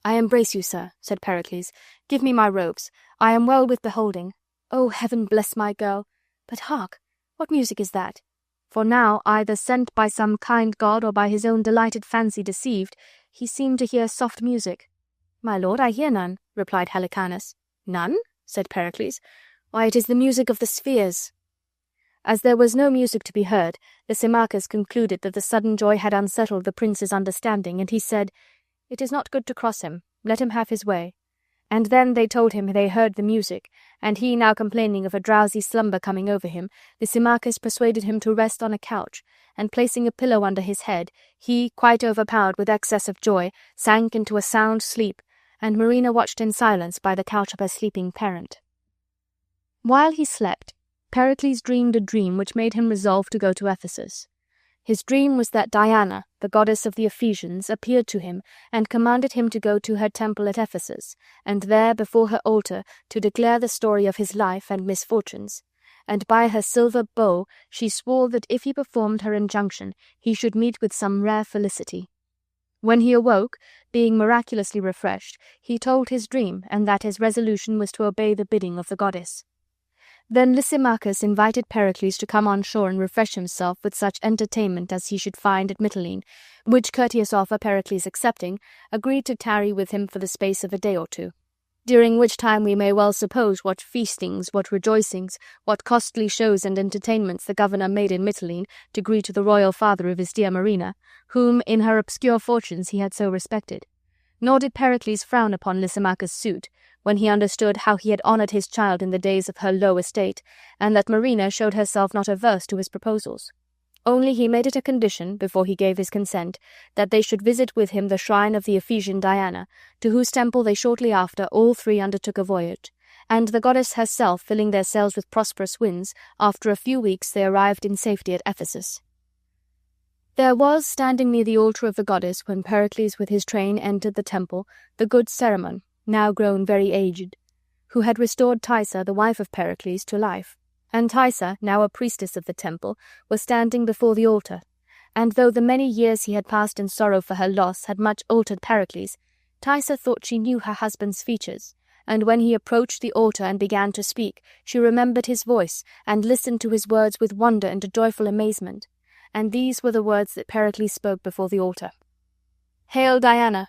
"I embrace you, sir," said Pericles. "Give me my robes. I am well with beholding. O heaven bless my girl! But hark, what music is that?" For now, either sent by some kind god or by his own delighted fancy deceived, he seemed to hear soft music. "My lord, I hear none," replied Helicanus. "None?" said Pericles. "Why, it is the music of the spheres." As there was no music to be heard, Lysimachus concluded that the sudden joy had unsettled the prince's understanding, and he said, "It is not good to cross him. Let him have his way." And then they told him they heard the music, and he now complaining of a drowsy slumber coming over him, Lysimachus persuaded him to rest on a couch, and placing a pillow under his head, he, quite overpowered with excess of joy, sank into a sound sleep, and Marina watched in silence by the couch of her sleeping parent. While he slept, Pericles dreamed a dream which made him resolve to go to Ephesus. His dream was that Diana, the goddess of the Ephesians, appeared to him and commanded him to go to her temple at Ephesus, and there before her altar to declare the story of his life and misfortunes. And by her silver bow she swore that if he performed her injunction he should meet with some rare felicity. When he awoke, being miraculously refreshed, he told his dream, and that his resolution was to obey the bidding of the goddess. Then Lysimachus invited Pericles to come on shore and refresh himself with such entertainment as he should find at Mitylene, which courteous offer Pericles accepting, agreed to tarry with him for the space of a day or two, during which time we may well suppose what feastings, what rejoicings, what costly shows and entertainments the governor made in Mitylene to greet the royal father of his dear Marina, whom in her obscure fortunes he had so respected. Nor did Pericles frown upon Lysimachus' suit, when he understood how he had honoured his child in the days of her low estate, and that Marina showed herself not averse to his proposals. Only he made it a condition, before he gave his consent, that they should visit with him the shrine of the Ephesian Diana, to whose temple they shortly after all three undertook a voyage, and the goddess herself filling their sails with prosperous winds, after a few weeks they arrived in safety at Ephesus. There was, standing near the altar of the goddess, when Pericles with his train entered the temple, the good Cerimon, now grown very aged, who had restored Tyre, the wife of Pericles, to life. And Tyre, now a priestess of the temple, was standing before the altar. And though the many years he had passed in sorrow for her loss had much altered Pericles, Tyre thought she knew her husband's features, and when he approached the altar and began to speak, she remembered his voice, and listened to his words with wonder and a joyful amazement. And these were the words that Pericles spoke before the altar. Hail, Diana!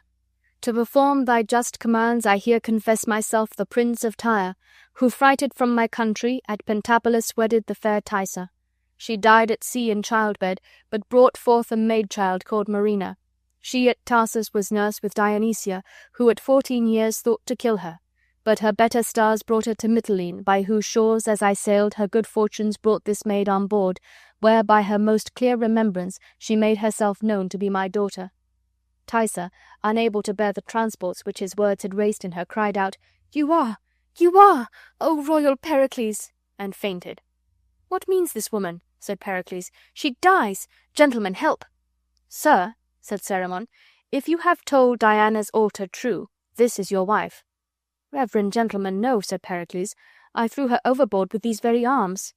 To perform thy just commands I here confess myself the Prince of Tyre, who frighted from my country at Pentapolis wedded the fair Tyre. She died at sea in childbed, but brought forth a maid-child called Marina. She at Tarsus was nurse with Dionysia, who at 14 years thought to kill her. But her better stars brought her to Mytilene, by whose shores as I sailed her good fortunes brought this maid on board, where by her most clear remembrance she made herself known to be my daughter. Tyre, unable to bear the transports which his words had raised in her, cried out, You are, O royal Pericles!" and fainted. "What means this woman?" said Pericles. "She dies! Gentlemen, help!" "Sir," said Cerimon, "if you have told Diana's altar true, this is your wife." "Reverend gentlemen, no," said Pericles. "I threw her overboard with these very arms."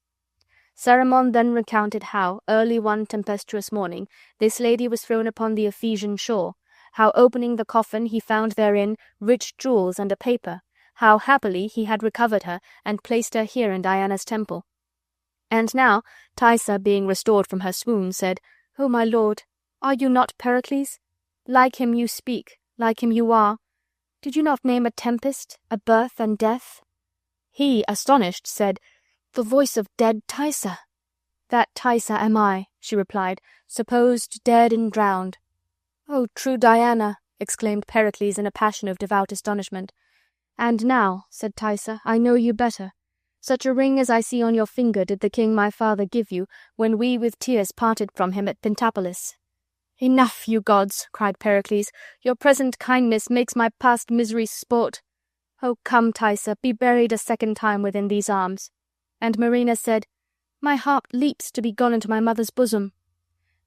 Cerimon then recounted how, early one tempestuous morning, this lady was thrown upon the Ephesian shore, how opening the coffin he found therein rich jewels and a paper, how happily he had recovered her and placed her here in Diana's temple. And now, Tyre, being restored from her swoon, said, "O my lord, are you not Pericles? Like him you speak, like him you are. Did you not name a tempest, a birth and death?" He, astonished, said, "The voice of dead Tyre." "That Tyre am I," she replied, "supposed dead and drowned." "O true Diana!" exclaimed Pericles in a passion of devout astonishment. "And now," said Tyre, "I know you better. Such a ring as I see on your finger did the king my father give you, when we with tears parted from him at Pentapolis." "Enough, you gods!" cried Pericles. "Your present kindness makes my past misery sport. Oh, come, Tyre, be buried a second time within these arms." And Marina said, "My heart leaps to be gone into my mother's bosom."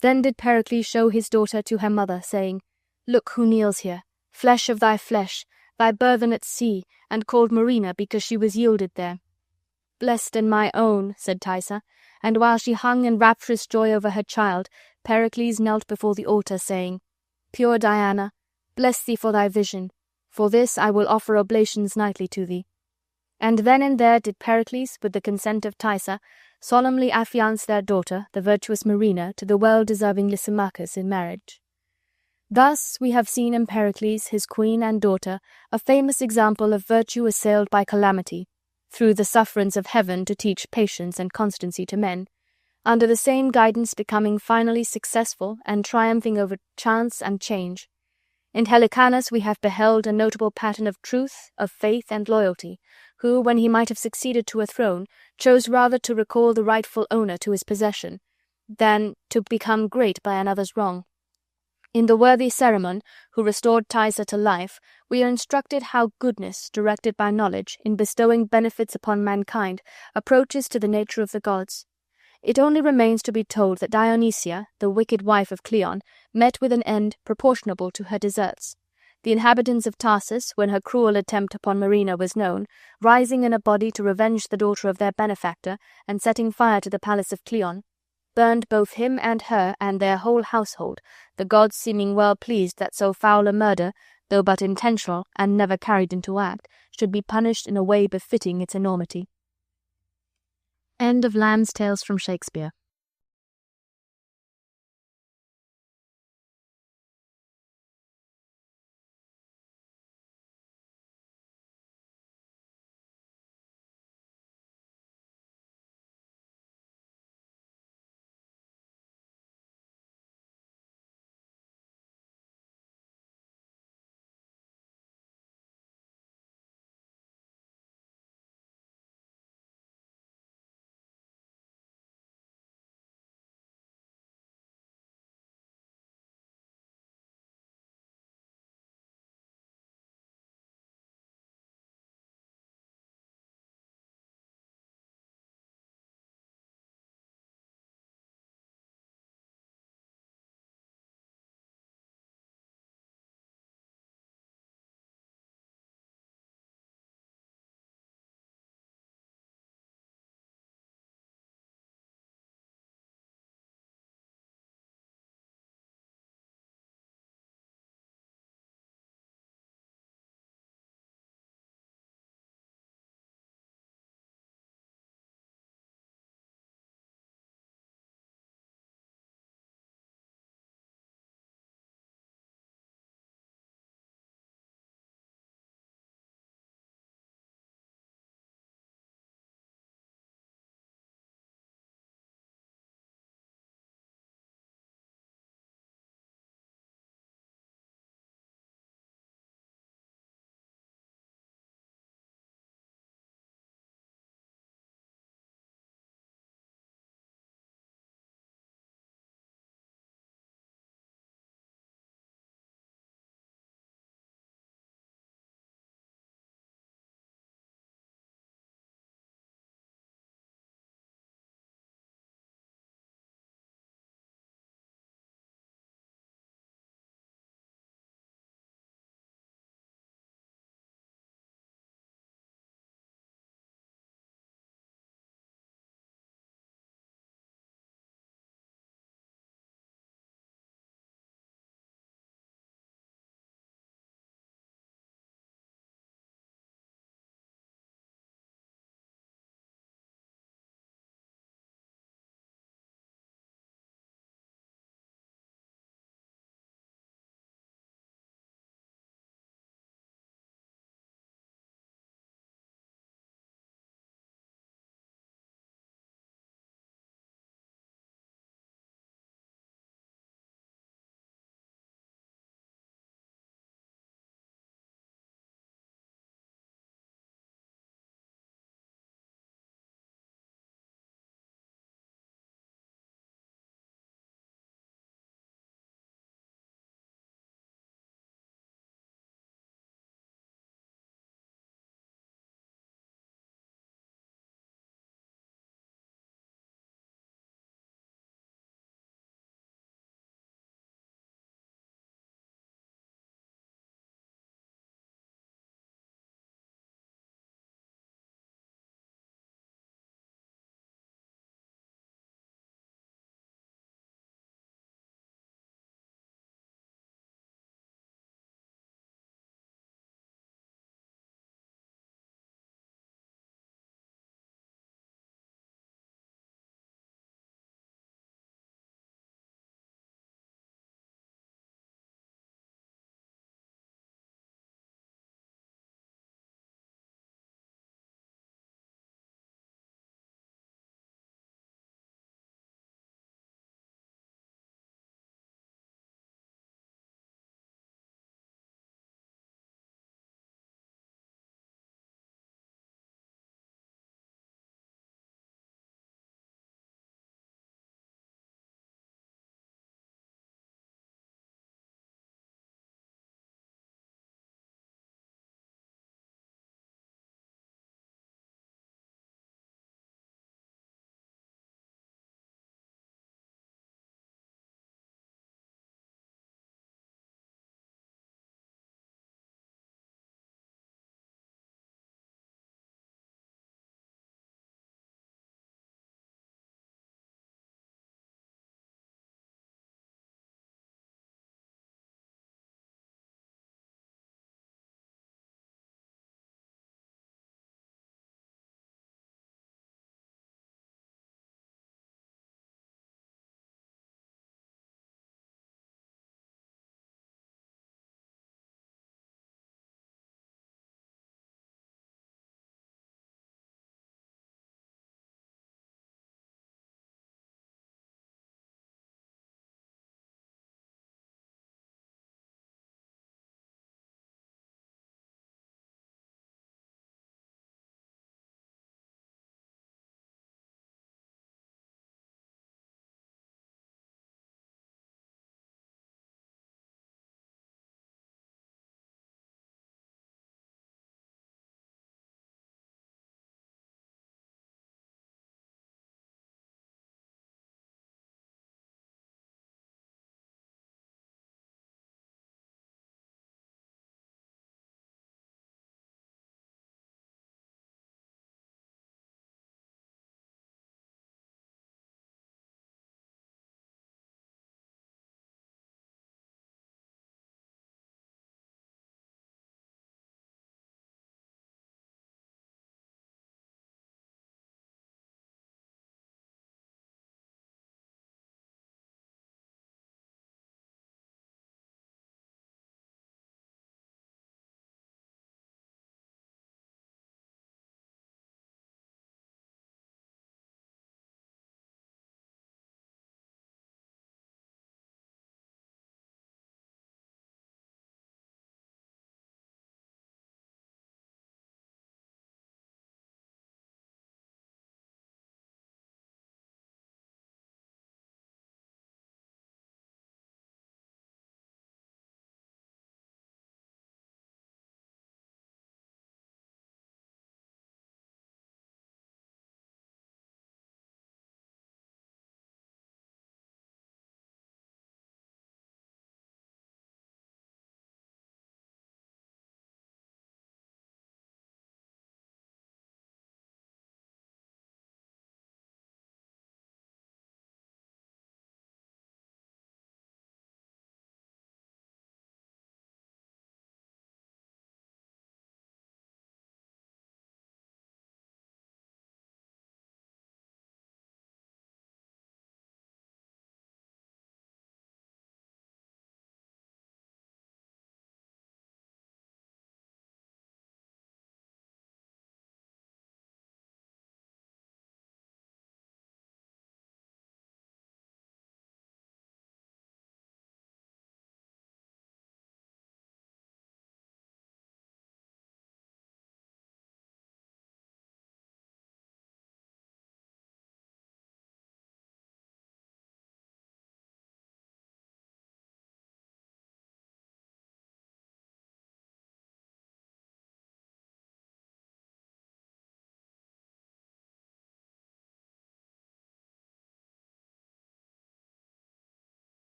Then did Pericles show his daughter to her mother, saying, "Look who kneels here, flesh of thy flesh, thy burthen at sea, and called Marina because she was yielded there." "Blessed and my own," said Tyre, and while she hung in rapturous joy over her child, Pericles knelt before the altar, saying, "Pure Diana, bless thee for thy vision. For this I will offer oblations nightly to thee." And then and there did Pericles, with the consent of Tyre, solemnly affiance their daughter, the virtuous Marina, to the well-deserving Lysimachus in marriage. Thus we have seen in Pericles, his queen and daughter, a famous example of virtue assailed by calamity, through the sufferance of heaven to teach patience and constancy to men, under the same guidance becoming finally successful and triumphing over chance and change. In Helicanus we have beheld a notable pattern of truth, of faith, and loyalty, who, when he might have succeeded to a throne, chose rather to recall the rightful owner to his possession, than to become great by another's wrong. In the worthy Cerimon, who restored Tyre to life, we are instructed how goodness, directed by knowledge, in bestowing benefits upon mankind, approaches to the nature of the gods. It only remains to be told that Dionysia, the wicked wife of Cleon, met with an end proportionable to her deserts. The inhabitants of Tarsus, when her cruel attempt upon Marina was known, rising in a body to revenge the daughter of their benefactor, and setting fire to the palace of Cleon, burned both him and her and their whole household, the gods seeming well pleased that so foul a murder, though but intentional and never carried into act, should be punished in a way befitting its enormity. End of Lamb's Tales from Shakespeare.